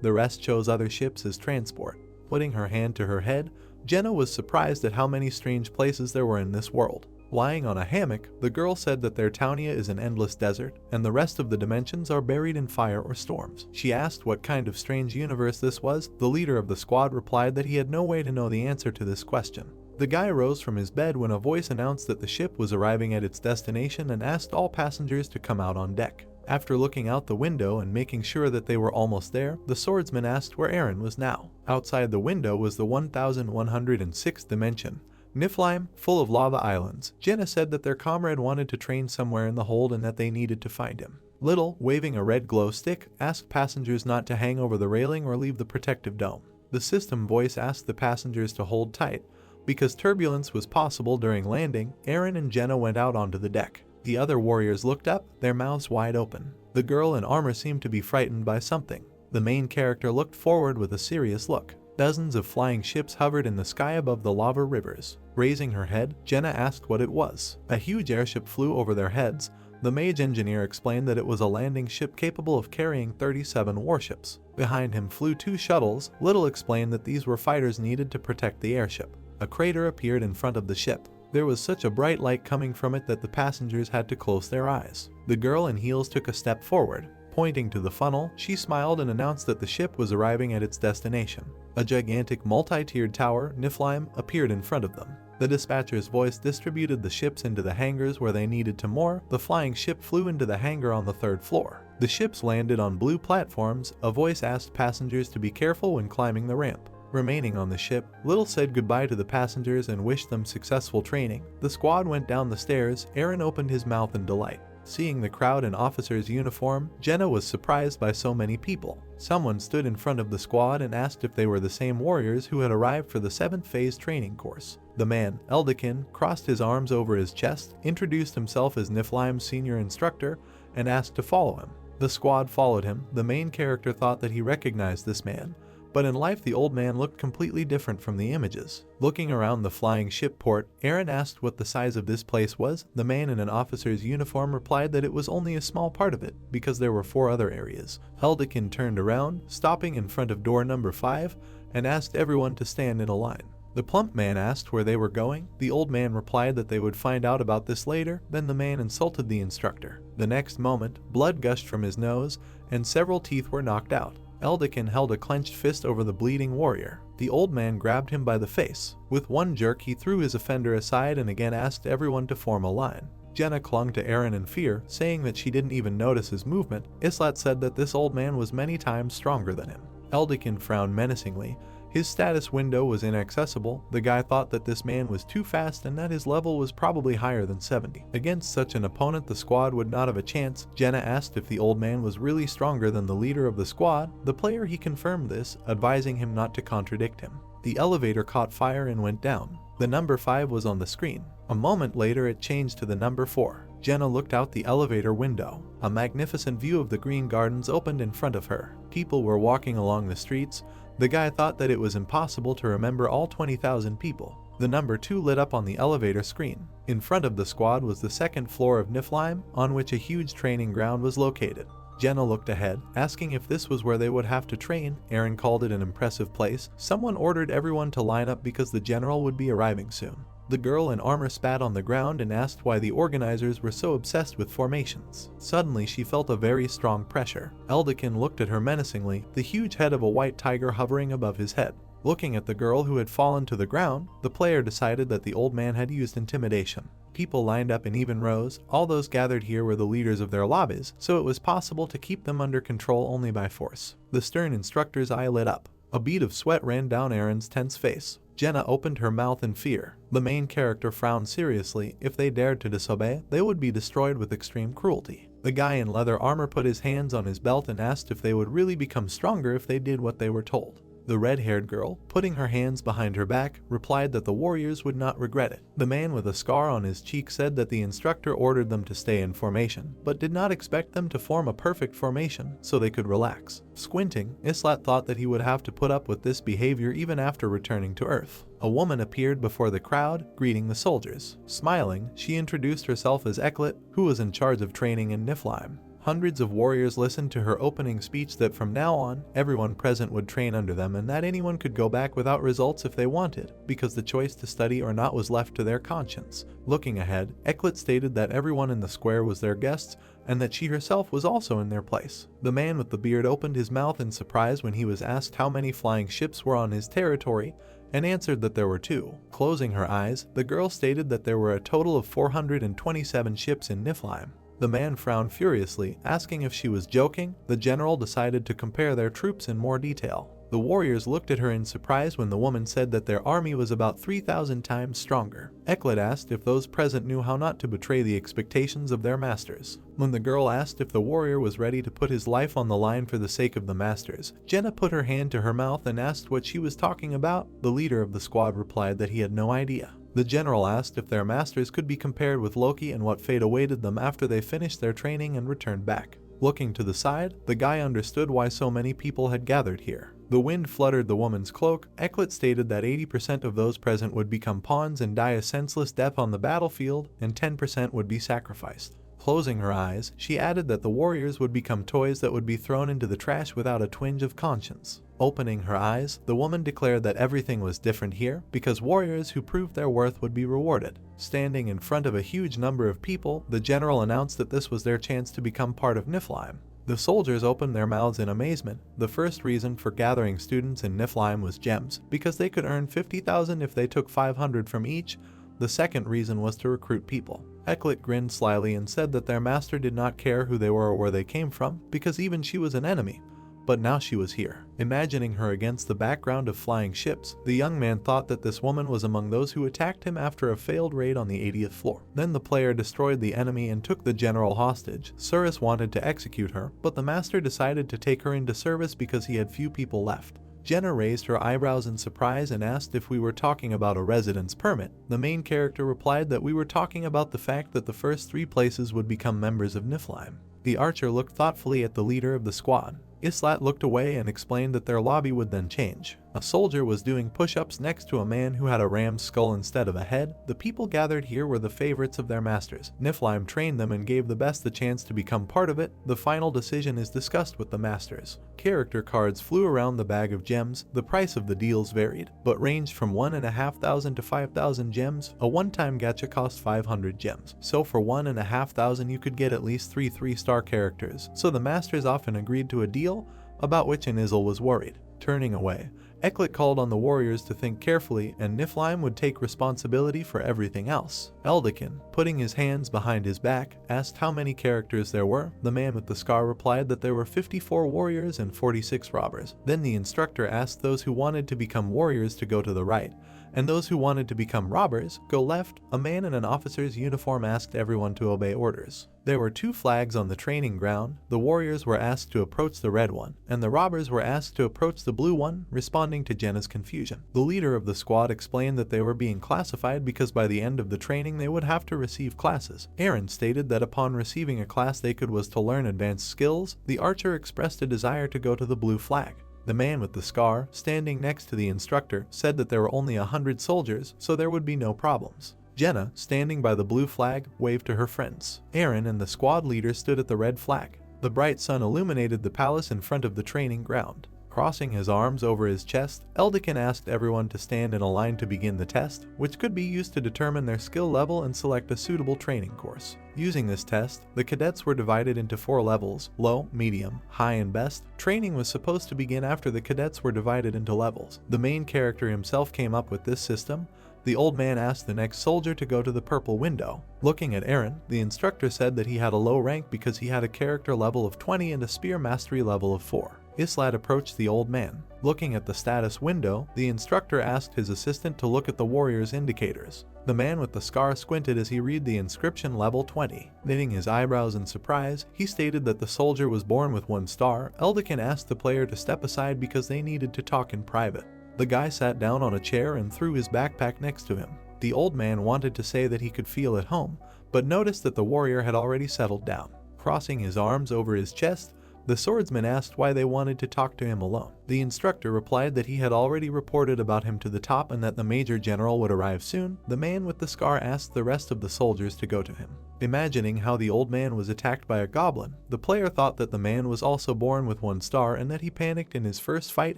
The rest chose other ships as transport. Putting her hand to her head, Jenna was surprised at how many strange places there were in this world. Lying on a hammock, the girl said that their Taunia is an endless desert, and the rest of the dimensions are buried in fire or storms. She asked what kind of strange universe this was. The leader of the squad replied that he had no way to know the answer to this question. The guy rose from his bed when a voice announced that the ship was arriving at its destination and asked all passengers to come out on deck. After looking out the window and making sure that they were almost there, the swordsman asked where Aaron was now. Outside the window was the 1106th dimension. Niflheim, full of lava islands. Jenna said that their comrade wanted to train somewhere in the hold and that they needed to find him. Little, waving a red glow stick, asked passengers not to hang over the railing or leave the protective dome. The system voice asked the passengers to hold tight. Because turbulence was possible during landing, Aaron and Jenna went out onto the deck. The other warriors looked up, their mouths wide open. The girl in armor seemed to be frightened by something. The main character looked forward with a serious look. Dozens of flying ships hovered in the sky above the lava rivers. Raising her head, Jenna asked what it was. A huge airship flew over their heads. The mage engineer explained that it was a landing ship capable of carrying 37 warships. Behind him flew 2 shuttles. Little explained that these were fighters needed to protect the airship. A crater appeared in front of the ship. There was such a bright light coming from it that the passengers had to close their eyes. The girl in heels took a step forward. Pointing to the funnel, she smiled and announced that the ship was arriving at its destination. A gigantic multi-tiered tower, Niflheim, appeared in front of them. The dispatcher's voice distributed the ships into the hangars where they needed to moor. The flying ship flew into the hangar on the 3rd floor. The ships landed on blue platforms. A voice asked passengers to be careful when climbing the ramp. Remaining on the ship, Little said goodbye to the passengers and wished them successful training. The squad went down the stairs. Aaron opened his mouth in delight. Seeing the crowd in officer's uniform, Jenna was surprised by so many people. Someone stood in front of the squad and asked if they were the same warriors who had arrived for the 7th phase training course. The man, Eldekin, crossed his arms over his chest, introduced himself as Niflheim's senior instructor, and asked to follow him. The squad followed him. The main character thought that he recognized this man, but in life the old man looked completely different from the images. Looking around the flying ship port, Aaron asked what the size of this place was. The man in an officer's uniform replied that it was only a small part of it, because there were 4 other areas. Eldekin turned around, stopping in front of door number 5, and asked everyone to stand in a line. The plump man asked where they were going. The old man replied that they would find out about this later. Then the man insulted the instructor. The next moment, blood gushed from his nose, and several teeth were knocked out. Eldekin held a clenched fist over the bleeding warrior. The old man grabbed him by the face. With one jerk, he threw his offender aside and again asked everyone to form a line. Jenna clung to Aaron in fear, saying that she didn't even notice his movement. Islat said that this old man was many times stronger than him. Eldikin frowned menacingly. His status window was inaccessible. The guy thought that this man was too fast and that his level was probably higher than 70. Against such an opponent, the squad would not have a chance. Jenna asked if the old man was really stronger than the leader of the squad. The player he confirmed this, advising him not to contradict him. The elevator caught fire and went down. The number 5 was on the screen. A moment later it changed to the number 4. Jenna looked out the elevator window. A magnificent view of the green gardens opened in front of her. People were walking along the streets. The guy thought that it was impossible to remember all 20,000 people. The number 2 lit up on the elevator screen. In front of the squad was the second floor of Niflheim, on which a huge training ground was located. Jenna looked ahead, asking if this was where they would have to train. Aaron called it an impressive place. Someone ordered everyone to line up because the general would be arriving soon. The girl in armor spat on the ground and asked why the organizers were so obsessed with formations. Suddenly she felt a very strong pressure. Eldikin looked at her menacingly, the huge head of a white tiger hovering above his head. Looking at the girl who had fallen to the ground, the player decided that the old man had used intimidation. People lined up in even rows. All those gathered here were the leaders of their lobbies, so it was possible to keep them under control only by force. The stern instructor's eye lit up. A bead of sweat ran down Aaron's tense face. Jenna opened her mouth in fear. The main character frowned seriously. If they dared to disobey, they would be destroyed with extreme cruelty. The guy in leather armor put his hands on his belt and asked if they would really become stronger if they did what they were told. The red-haired girl, putting her hands behind her back, replied that the warriors would not regret it. The man with a scar on his cheek said that the instructor ordered them to stay in formation, but did not expect them to form a perfect formation so they could relax. Squinting, Islat thought that he would have to put up with this behavior even after returning to Earth. A woman appeared before the crowd, greeting the soldiers. Smiling, she introduced herself as Eklet, who was in charge of training in Niflheim. Hundreds of warriors listened to her opening speech that from now on, everyone present would train under them and that anyone could go back without results if they wanted, because the choice to study or not was left to their conscience. Looking ahead, Eklet stated that everyone in the square was their guests and that she herself was also in their place. The man with the beard opened his mouth in surprise when he was asked how many flying ships were on his territory, and answered that there were 2. Closing her eyes, the girl stated that there were a total of 427 ships in Niflheim. The man frowned furiously, asking if she was joking. The general decided to compare their troops in more detail. The warriors looked at her in surprise when the woman said that their army was about 3,000 times stronger. Eklet asked if those present knew how not to betray the expectations of their masters. When the girl asked if the warrior was ready to put his life on the line for the sake of the masters, Jenna put her hand to her mouth and asked what she was talking about. The leader of the squad replied that he had no idea. The general asked if their masters could be compared with Loki and what fate awaited them after they finished their training and returned back. Looking to the side, the guy understood why so many people had gathered here. The wind fluttered the woman's cloak. Eklet stated that 80% of those present would become pawns and die a senseless death on the battlefield, and 10% would be sacrificed. Closing her eyes, she added that the warriors would become toys that would be thrown into the trash without a twinge of conscience. Opening her eyes, the woman declared that everything was different here because warriors who proved their worth would be rewarded. Standing in front of a huge number of people, the general announced that this was their chance to become part of Niflheim. The soldiers opened their mouths in amazement. The first reason for gathering students in Niflheim was gems, because they could earn 50,000 if they took 500 from each. The second reason was to recruit people. Eklet grinned slyly and said that their master did not care who they were or where they came from, because even she was an enemy. But now she was here. Imagining her against the background of flying ships, the young man thought that this woman was among those who attacked him after a failed raid on the 80th floor. Then the player destroyed the enemy and took the general hostage. Surus wanted to execute her, but the master decided to take her into service because he had few people left. Jenna raised her eyebrows in surprise and asked if we were talking about a residence permit. The main character replied that we were talking about the fact that the first 3 places would become members of Niflheim. The archer looked thoughtfully at the leader of the squad. Islat looked away and explained that their lobby would then change. A soldier was doing push-ups next to a man who had a ram's skull instead of a head. The people gathered here were the favorites of their masters. Niflheim trained them and gave the best the chance to become part of it. The final decision is discussed with the masters. Character cards flew around the bag of gems. The price of the deals varied, but ranged from 1,500 to 5,000 gems. A one-time gacha cost 500 gems. So for 1,500 you could get at least 3 3-star characters. So the masters often agreed to a deal, about which Anizel was worried. Turning away, Eklit called on the warriors to think carefully, and Niflheim would take responsibility for everything else. Eldikin, putting his hands behind his back, asked how many characters there were. The man with the scar replied that there were 54 warriors and 46 robbers. Then the instructor asked those who wanted to become warriors to go to the right, and those who wanted to become robbers go left. A man in an officer's uniform asked everyone to obey orders. There were 2 flags on the training ground. The warriors were asked to approach the red one, and the robbers were asked to approach the blue one, responding to Jenna's confusion. The leader of the squad explained that they were being classified because by the end of the training they would have to receive classes. Aaron stated that upon receiving a class they could was to learn advanced skills. The archer expressed a desire to go to the blue flag. The man with the scar, standing next to the instructor, said that there were only 100 soldiers, so there would be no problems. Jenna, standing by the blue flag, waved to her friends. Aaron and the squad leader stood at the red flag. The bright sun illuminated the palace in front of the training ground. Crossing his arms over his chest, Eldikin asked everyone to stand in a line to begin the test, which could be used to determine their skill level and select a suitable training course. Using this test, the cadets were divided into 4 levels: low, medium, high, and best. Training was supposed to begin after the cadets were divided into levels. The main character himself came up with this system. The old man asked the next soldier to go to the purple window. Looking at Aaron, the instructor said that he had a low rank because he had a character level of 20 and a spear mastery level of 4. Islat approached the old man. Looking at the status window, the instructor asked his assistant to look at the warrior's indicators. The man with the scar squinted as he read the inscription level 20. Knitting his eyebrows in surprise, he stated that the soldier was born with 1 star. Eldikin asked the player to step aside because they needed to talk in private. The guy sat down on a chair and threw his backpack next to him. The old man wanted to say that he could feel at home, but noticed that the warrior had already settled down. Crossing his arms over his chest, the swordsman asked why they wanted to talk to him alone. The instructor replied that he had already reported about him to the top and that the major general would arrive soon. The man with the scar asked the rest of the soldiers to go to him. Imagining how the old man was attacked by a goblin, the player thought that the man was also born with 1 star and that he panicked in his first fight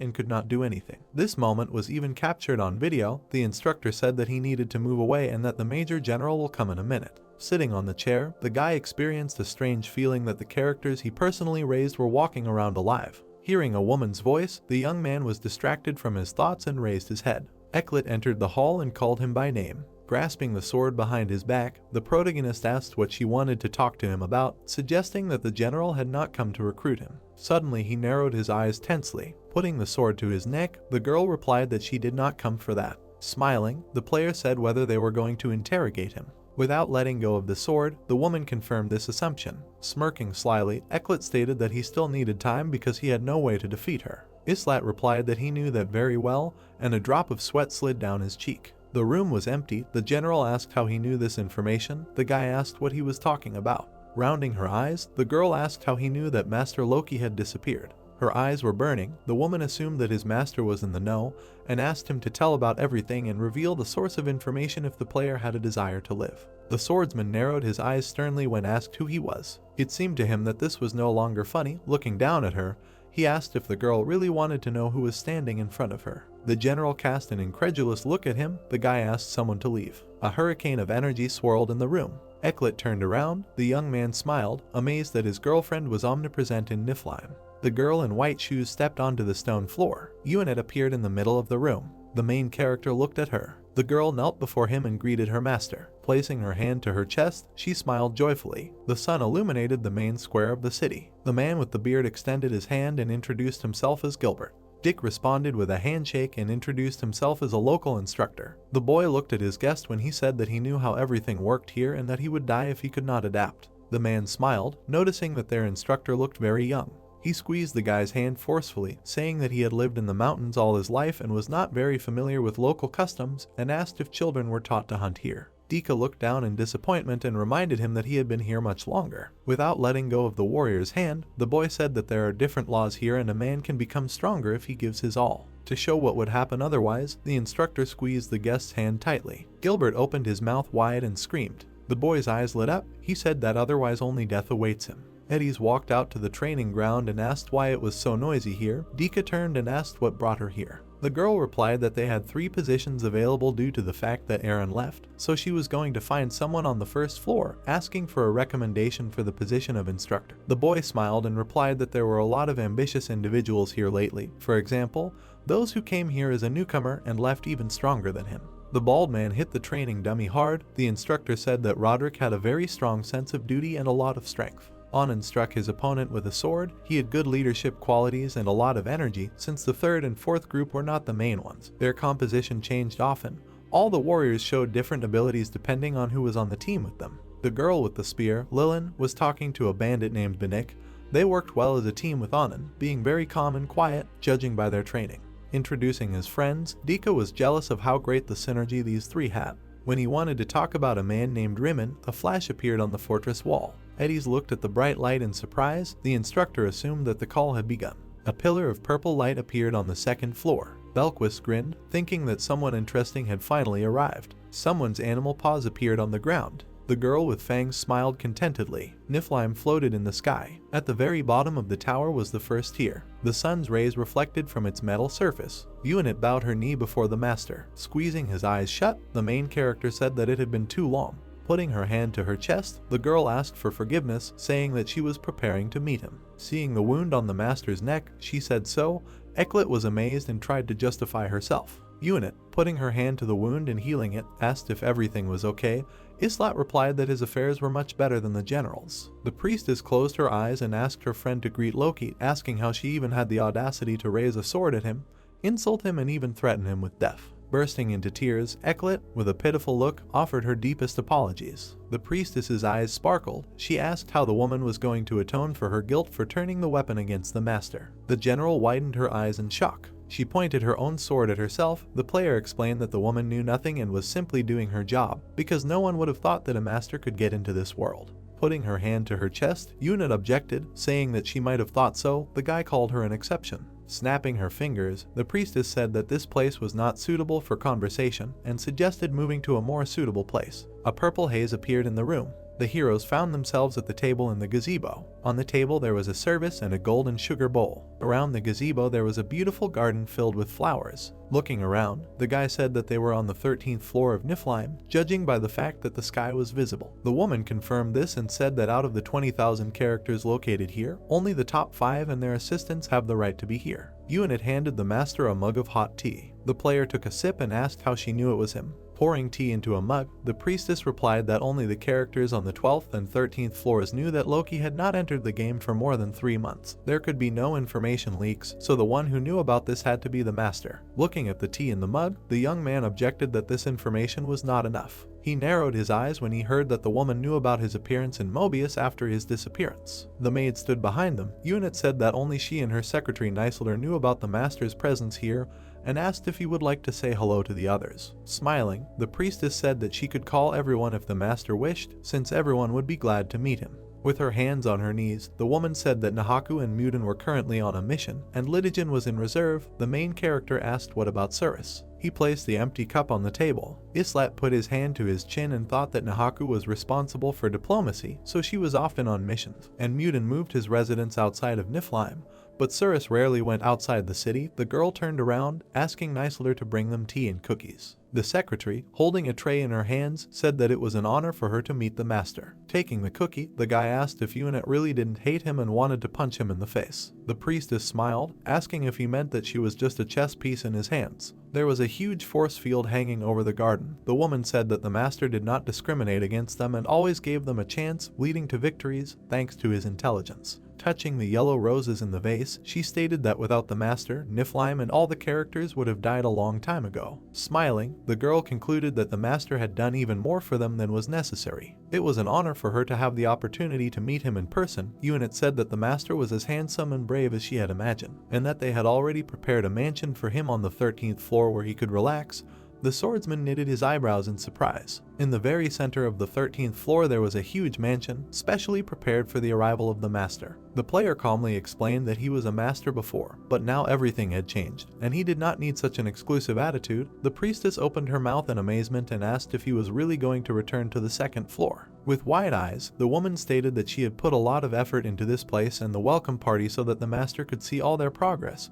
and could not do anything. This moment was even captured on video. The instructor said that he needed to move away and that the major general will come in a minute. Sitting on the chair, the guy experienced a strange feeling that the characters he personally raised were walking around alive. Hearing a woman's voice, the young man was distracted from his thoughts and raised his head. Eklit entered the hall and called him by name. Grasping the sword behind his back, the protagonist asked what she wanted to talk to him about, suggesting that the general had not come to recruit him. Suddenly he narrowed his eyes tensely. Putting the sword to his neck, the girl replied that she did not come for that. Smiling, the player said whether they were going to interrogate him. Without letting go of the sword, the woman confirmed this assumption. Smirking slyly, Eklit stated that he still needed time because he had no way to defeat her. Islat replied that he knew that very well, and a drop of sweat slid down his cheek. The room was empty. The general asked how he knew this information. The guy asked what he was talking about. Rounding her eyes, the girl asked how he knew that Master Loki had disappeared. Her eyes were burning. The woman assumed that his master was in the know and asked him to tell about everything and reveal the source of information if the player had a desire to live. The swordsman narrowed his eyes sternly when asked who he was. It seemed to him that this was no longer funny. Looking down at her, he asked if the girl really wanted to know who was standing in front of her. The general cast an incredulous look at him. The guy asked someone to leave. A hurricane of energy swirled in the room. Eklit turned around. The young man smiled, amazed that his girlfriend was omnipresent in Niflheim. The girl in white shoes stepped onto the stone floor. Unit appeared in the middle of the room. The main character looked at her. The girl knelt before him and greeted her master. Placing her hand to her chest, she smiled joyfully. The sun illuminated the main square of the city. The man with the beard extended his hand and introduced himself as Gilbert. Dick responded with a handshake and introduced himself as a local instructor. The boy looked at his guest when he said that he knew how everything worked here and that he would die if he could not adapt. The man smiled, noticing that their instructor looked very young. He squeezed the guy's hand forcefully, saying that he had lived in the mountains all his life and was not very familiar with local customs, and asked if children were taught to hunt here. Dika looked down in disappointment and reminded him that he had been here much longer. Without letting go of the warrior's hand, the boy said that there are different laws here and a man can become stronger if he gives his all. To show what would happen otherwise, the instructor squeezed the guest's hand tightly. Gilbert opened his mouth wide and screamed. The boy's eyes lit up. He said that otherwise only death awaits him. Eddies walked out to the training ground and asked why it was so noisy here. Dika turned and asked what brought her here. The girl replied that they had 3 positions available due to the fact that Aaron left, so she was going to find someone on the first floor, asking for a recommendation for the position of instructor. The boy smiled and replied that there were a lot of ambitious individuals here lately. For example, those who came here as a newcomer and left even stronger than him. The bald man hit the training dummy hard. The instructor said that Roderick had a very strong sense of duty and a lot of strength. Anan struck his opponent with a sword. He had good leadership qualities and a lot of energy. Since the 3rd and 4th group were not the main ones, their composition changed often. All the warriors showed different abilities depending on who was on the team with them. The girl with the spear, Lilin, was talking to a bandit named Benik. They worked well as a team with Anan, being very calm and quiet, judging by their training. Introducing his friends, Dika was jealous of how great the synergy these 3 had. When he wanted to talk about a man named Rimmon, a flash appeared on the fortress wall. Eddies looked at the bright light in surprise. The instructor assumed that the call had begun. A pillar of purple light appeared on the 2nd floor. Belquist grinned, thinking that someone interesting had finally arrived. Someone's animal paws appeared on the ground. The girl with fangs smiled contentedly. Niflheim floated in the sky. At the very bottom of the tower was the first tier. The sun's rays reflected from its metal surface. Unit bowed her knee before the master. Squeezing his eyes shut, the main character said that it had been too long. Putting her hand to her chest, the girl asked for forgiveness, saying that she was preparing to meet him. Seeing the wound on the master's neck, she said so. Eklet was amazed and tried to justify herself. Unit, putting her hand to the wound and healing it, asked if everything was okay. Islat replied that his affairs were much better than the general's. The priestess closed her eyes and asked her friend to greet Loki, asking how she even had the audacity to raise a sword at him, insult him, and even threaten him with death. Bursting into tears, Eklet, with a pitiful look, offered her deepest apologies. The priestess's eyes sparkled. She asked how the woman was going to atone for her guilt for turning the weapon against the master. The general widened her eyes in shock. She pointed her own sword at herself. The player explained that the woman knew nothing and was simply doing her job, because no one would have thought that a master could get into this world. Putting her hand to her chest, Unit objected, saying that she might have thought so. The guy called her an exception. Snapping her fingers, the priestess said that this place was not suitable for conversation and suggested moving to a more suitable place. A purple haze appeared in the room. The heroes found themselves at the table in the gazebo. On the table there was a service and a golden sugar bowl. Around the gazebo there was a beautiful garden filled with flowers. Looking around, the guy said that they were on the 13th floor of Niflheim, judging by the fact that the sky was visible. The woman confirmed this and said that out of the 20,000 characters located here, only the top 5 and their assistants have the right to be here. Unit handed the master a mug of hot tea. The player took a sip and asked how she knew it was him. Pouring tea into a mug, the priestess replied that only the characters on the 12th and 13th floors knew that Loki had not entered the game for more than 3 months. There could be no information leaks, so the one who knew about this had to be the master. Looking at the tea in the mug, the young man objected that this information was not enough. He narrowed his eyes when he heard that the woman knew about his appearance in Mobius after his disappearance. The maid stood behind them. Unit said that only she and her secretary Nisler knew about the master's presence here, and asked if he would like to say hello to the others. Smiling, the priestess said that she could call everyone if the master wished, since everyone would be glad to meet him. With her hands on her knees, the woman said that Nahaku and Muden were currently on a mission, and Lidigen was in reserve. The main character asked what about Surus. He placed the empty cup on the table. Islat put his hand to his chin and thought that Nahaku was responsible for diplomacy, so she was often on missions, and Muden moved his residence outside of Niflheim. But Surus rarely went outside the city. The girl turned around, asking Nisler to bring them tea and cookies. The secretary, holding a tray in her hands, said that it was an honor for her to meet the master. Taking the cookie, the guy asked if Unit really didn't hate him and wanted to punch him in the face. The priestess smiled, asking if he meant that she was just a chess piece in his hands. There was a huge force field hanging over the garden. The woman said that the master did not discriminate against them and always gave them a chance, leading to victories, thanks to his intelligence. Touching the yellow roses in the vase, she stated that without the master, Niflheim and all the characters would have died a long time ago. Smiling, the girl concluded that the master had done even more for them than was necessary. It was an honor for her to have the opportunity to meet him in person. Unit said that the master was as handsome and brave as she had imagined, and that they had already prepared a mansion for him on the 13th floor where he could relax. The swordsman knitted his eyebrows in surprise. In the very center of the 13th floor there was a huge mansion, specially prepared for the arrival of the master. The player calmly explained that he was a master before, but now everything had changed, and he did not need such an exclusive attitude. The priestess opened her mouth in amazement and asked if he was really going to return to the 2nd floor. With wide eyes, the woman stated that she had put a lot of effort into this place and the welcome party so that the master could see all their progress.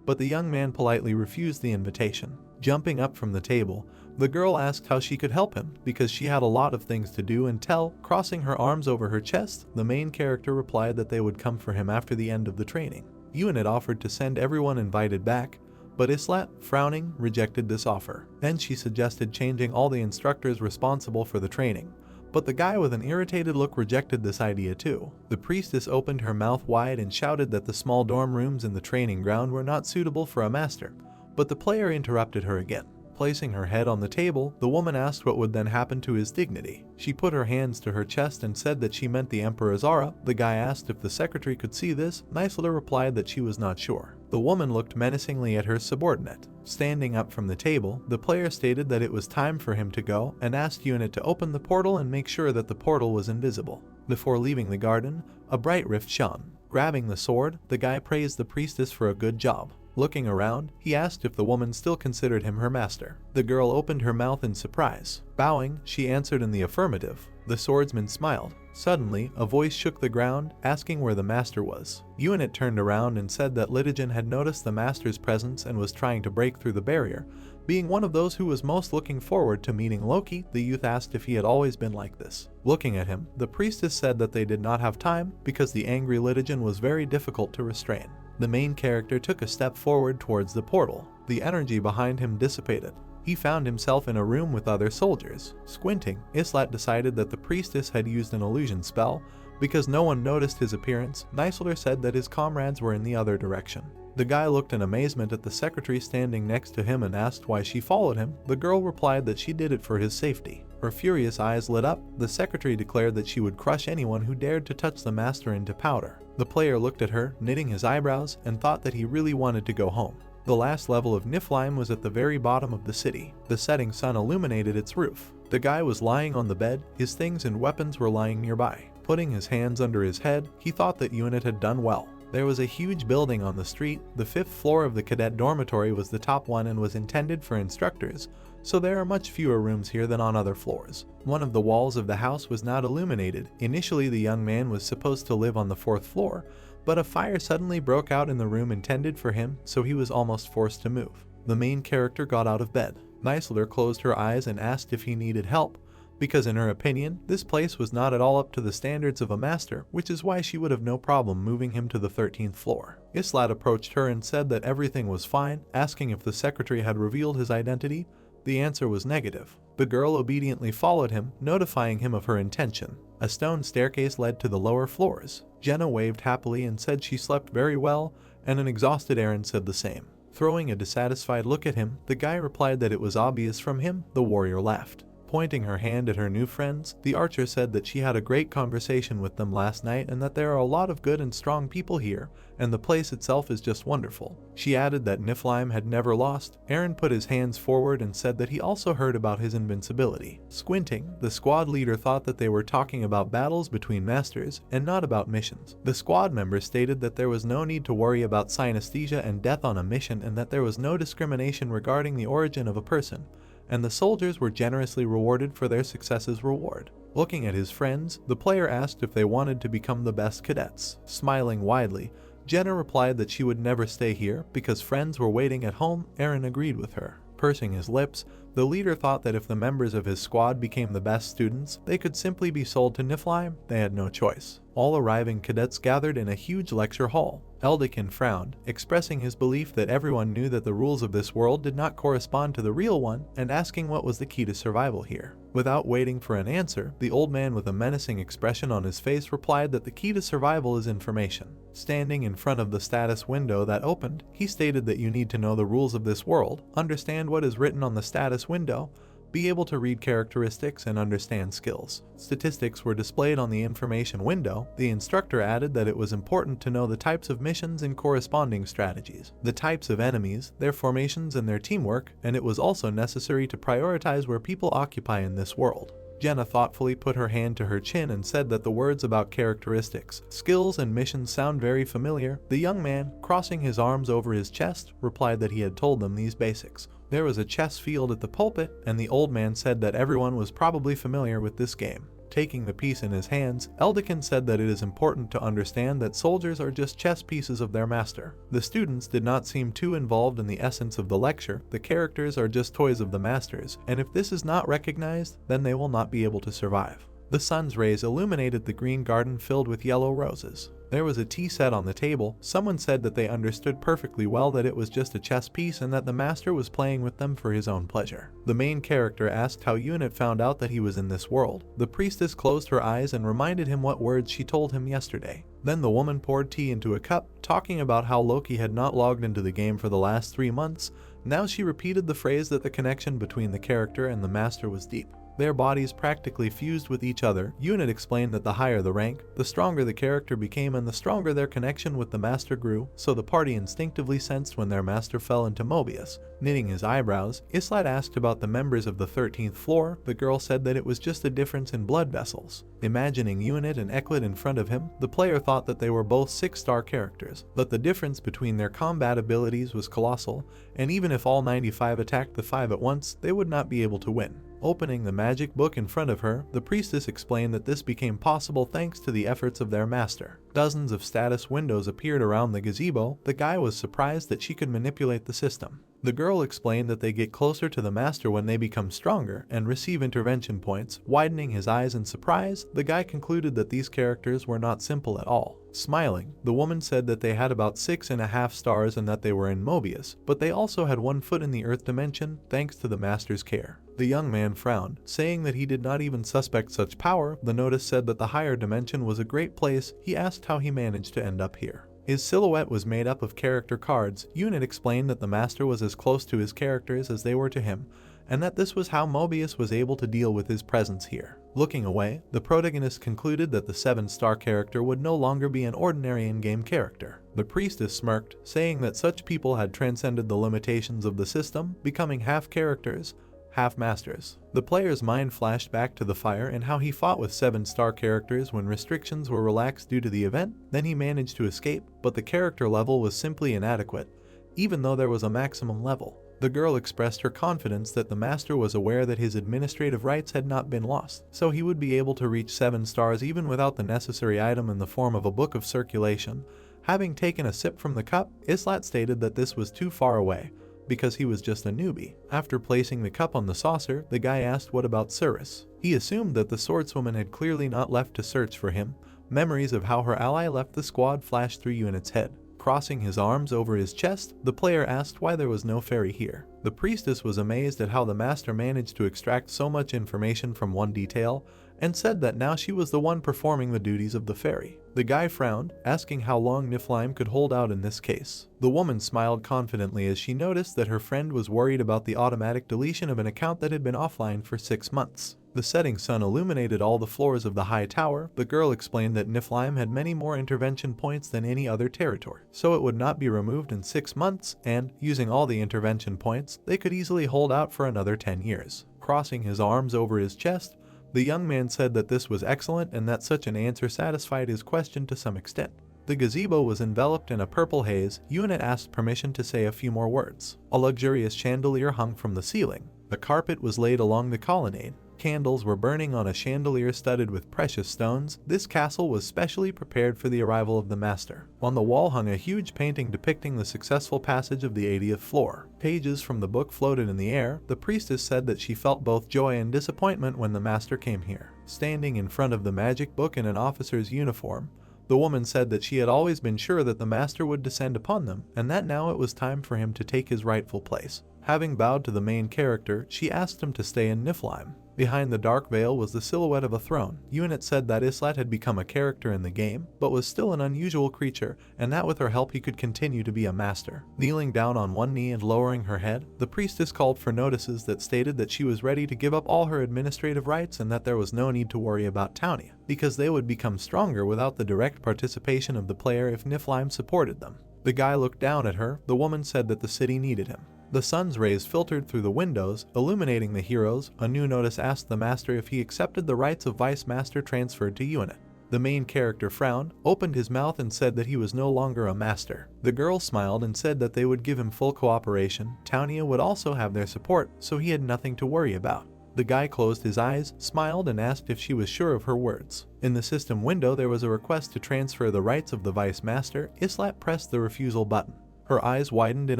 but the young man politely refused the invitation. Jumping up from the table, the girl asked how she could help him because she had a lot of things to do and tell. Crossing her arms over her chest, the main character replied that they would come for him after the end of the training. Unit offered to send everyone invited back, but Islat, frowning, rejected this offer. Then she suggested changing all the instructors responsible for the training, but the guy with an irritated look rejected this idea too. The priestess opened her mouth wide and shouted that the small dorm rooms in the training ground were not suitable for a master, but the player interrupted her again. Placing her head on the table, the woman asked what would then happen to his dignity. She put her hands to her chest and said that she meant the Emperor's aura. The guy asked if the secretary could see this. Nisler replied that she was not sure. The woman looked menacingly at her subordinate. Standing up from the table, the player stated that it was time for him to go and asked Unit to open the portal and make sure that the portal was invisible. Before leaving the garden, a bright rift shone. Grabbing the sword, the guy praised the priestess for a good job. Looking around, he asked if the woman still considered him her master. The girl opened her mouth in surprise. Bowing, she answered in the affirmative. The swordsman smiled. Suddenly, a voice shook the ground, asking where the master was. Unit turned around and said that Litigen had noticed the master's presence and was trying to break through the barrier. Being one of those who was most looking forward to meeting Loki, the youth asked if he had always been like this. Looking at him, the priestess said that they did not have time because the angry Litigen was very difficult to restrain. The main character took a step forward towards the portal. The energy behind him dissipated. He found himself in a room with other soldiers. Squinting, Islat decided that the priestess had used an illusion spell. Because no one noticed his appearance, Nisler said that his comrades were in the other direction. The guy looked in amazement at the secretary standing next to him and asked why she followed him. The girl replied that she did it for his safety. Her furious eyes lit up. The secretary declared that she would crush anyone who dared to touch the master into powder. The player looked at her, knitting his eyebrows, and thought that he really wanted to go home. The last level of Niflheim was at the very bottom of the city. The setting sun illuminated its roof. The guy was lying on the bed. His things and weapons were lying nearby. Putting his hands under his head, he thought that Unit had done well. There was a huge building on the street. The 5th floor of the cadet dormitory was the top one and was intended for instructors, so there are much fewer rooms here than on other floors. One of the walls of the house was not illuminated. Initially, the young man was supposed to live on the 4th floor, but a fire suddenly broke out in the room intended for him, so he was almost forced to move. The main character got out of bed. Nisler closed her eyes and asked if he needed help, because in her opinion, this place was not at all up to the standards of a master, which is why she would have no problem moving him to the 13th floor. Islat approached her and said that everything was fine, asking if the secretary had revealed his identity. The answer was negative. The girl obediently followed him, notifying him of her intention. A stone staircase led to the lower floors. Jenna waved happily and said she slept very well, and an exhausted Aaron said the same. Throwing a dissatisfied look at him, the guy replied that it was obvious from him. The warrior laughed. Pointing her hand at her new friends, the archer said that she had a great conversation with them last night and that there are a lot of good and strong people here, and the place itself is just wonderful. She added that Niflheim had never lost. Aaron put his hands forward and said that he also heard about his invincibility. Squinting, the squad leader thought that they were talking about battles between masters and not about missions. The squad member stated that there was no need to worry about synesthesia and death on a mission and that there was no discrimination regarding the origin of a person, and the soldiers were generously rewarded for their success's reward. Looking at his friends, the player asked if they wanted to become the best cadets. Smiling widely, Jenna replied that she would never stay here because friends were waiting at home. Aaron agreed with her. Pursing his lips, the leader thought that if the members of his squad became the best students, they could simply be sold to Niflheim. They had no choice. All arriving cadets gathered in a huge lecture hall. Eldikin frowned, expressing his belief that everyone knew that the rules of this world did not correspond to the real one, and asking what was the key to survival here. Without waiting for an answer, the old man with a menacing expression on his face replied that the key to survival is information. Standing in front of the status window that opened, he stated that you need to know the rules of this world, understand what is written on the status window, be able to read characteristics and understand skills. Statistics were displayed on the information window. The instructor added that it was important to know the types of missions and corresponding strategies, the types of enemies, their formations and their teamwork, and it was also necessary to prioritize where people occupy in this world. Jenna thoughtfully put her hand to her chin and said that the words about characteristics, skills, and missions sound very familiar. The young man, crossing his arms over his chest, replied that he had told them these basics. There was a chess field at the pulpit, and the old man said that everyone was probably familiar with this game. Taking the piece in his hands, Eldekin said that it is important to understand that soldiers are just chess pieces of their master. The students did not seem too involved in the essence of the lecture. The characters are just toys of the masters, and if this is not recognized, then they will not be able to survive. The sun's rays illuminated the green garden filled with yellow roses. There was a tea set on the table. Someone said that they understood perfectly well that it was just a chess piece and that the master was playing with them for his own pleasure. The main character asked how Unit found out that he was in this world. The priestess closed her eyes and reminded him what words she told him yesterday. Then the woman poured tea into a cup, talking about how Loki had not logged into the game for the last 3 months. Now she repeated the phrase that the connection between the character and the master was deep. Their bodies practically fused with each other. Unit explained that the higher the rank, the stronger the character became and the stronger their connection with the master grew, so the party instinctively sensed when their master fell into Mobius. Knitting his eyebrows, Islat asked about the members of the 13th floor. The girl said that it was just a difference in blood vessels. Imagining Unit and Eklat in front of him, the player thought that they were both 6-star characters, but the difference between their combat abilities was colossal, and even if all 95 attacked the 5 at once, they would not be able to win. Opening the magic book in front of her, the priestess explained that this became possible thanks to the efforts of their master. Dozens of status windows appeared around the gazebo. The guy was surprised that she could manipulate the system. The girl explained that they get closer to the master when they become stronger and receive intervention points. Widening his eyes in surprise, the guy concluded that these characters were not simple at all. Smiling, the woman said that they had about 6.5 stars and that they were in Mobius, but they also had 1 foot in the Earth dimension thanks to the master's care. The young man frowned, saying that he did not even suspect such power. The notice said that the higher dimension was a great place. He asked how he managed to end up here. His silhouette was made up of character cards. Unit explained that the master was as close to his characters as they were to him, and that this was how Mobius was able to deal with his presence here. Looking away, the protagonist concluded that the 7-star character would no longer be an ordinary in-game character. The priestess smirked, saying that such people had transcended the limitations of the system, becoming half characters, half masters. The player's mind flashed back to the fire and how he fought with 7-star characters when restrictions were relaxed due to the event. Then he managed to escape, but the character level was simply inadequate, even though there was a maximum level. The girl expressed her confidence that the master was aware that his administrative rights had not been lost, so he would be able to reach 7 stars even without the necessary item in the form of a book of circulation. Having taken a sip from the cup, Islat stated that this was too far away, because he was just a newbie. After placing the cup on the saucer, the guy asked what about Cirrus. He assumed that the swordswoman had clearly not left to search for him. Memories of how her ally left the squad flashed through Unit's head. Crossing his arms over his chest, the player asked why there was no fairy here. The priestess was amazed at how the master managed to extract so much information from one detail, and said that now she was the one performing the duties of the fairy. The guy frowned, asking how long Niflheim could hold out in this case. The woman smiled confidently as she noticed that her friend was worried about the automatic deletion of an account that had been offline for 6 months. The setting sun illuminated all the floors of the high tower. The girl explained that Niflheim had many more intervention points than any other territory, so it would not be removed in 6 months, and, using all the intervention points, they could easily hold out for another 10 years. Crossing his arms over his chest, the young man said that this was excellent and that such an answer satisfied his question to some extent. The gazebo was enveloped in a purple haze. Unit asked permission to say a few more words. A luxurious chandelier hung from the ceiling. The carpet was laid along the colonnade. Candles were burning on a chandelier studded with precious stones. This castle was specially prepared for the arrival of the master. On the wall hung a huge painting depicting the successful passage of the 80th floor. Pages from the book floated in the air. The priestess said that she felt both joy and disappointment when the master came here. Standing in front of the magic book in an officer's uniform, the woman said that she had always been sure that the master would descend upon them, and that now it was time for him to take his rightful place. Having bowed to the main character, she asked him to stay in Niflheim. Behind the dark veil was the silhouette of a throne. Unit said that Islat had become a character in the game, but was still an unusual creature, and that with her help he could continue to be a master. Kneeling down on one knee and lowering her head, the priestess called for notices that stated that she was ready to give up all her administrative rights and that there was no need to worry about Townia, because they would become stronger without the direct participation of the player if Niflheim supported them. The guy looked down at her. The woman said that the city needed him. The sun's rays filtered through the windows, illuminating the heroes. A new notice asked the master if he accepted the rights of vice master transferred to Unit. The main character frowned, opened his mouth and said that he was no longer a master. The girl smiled and said that they would give him full cooperation. Townia would also have their support, so he had nothing to worry about. The guy closed his eyes, smiled, and asked if she was sure of her words. In the system window there was a request to transfer the rights of the Vice Master. Islat pressed the refusal button. Her eyes widened in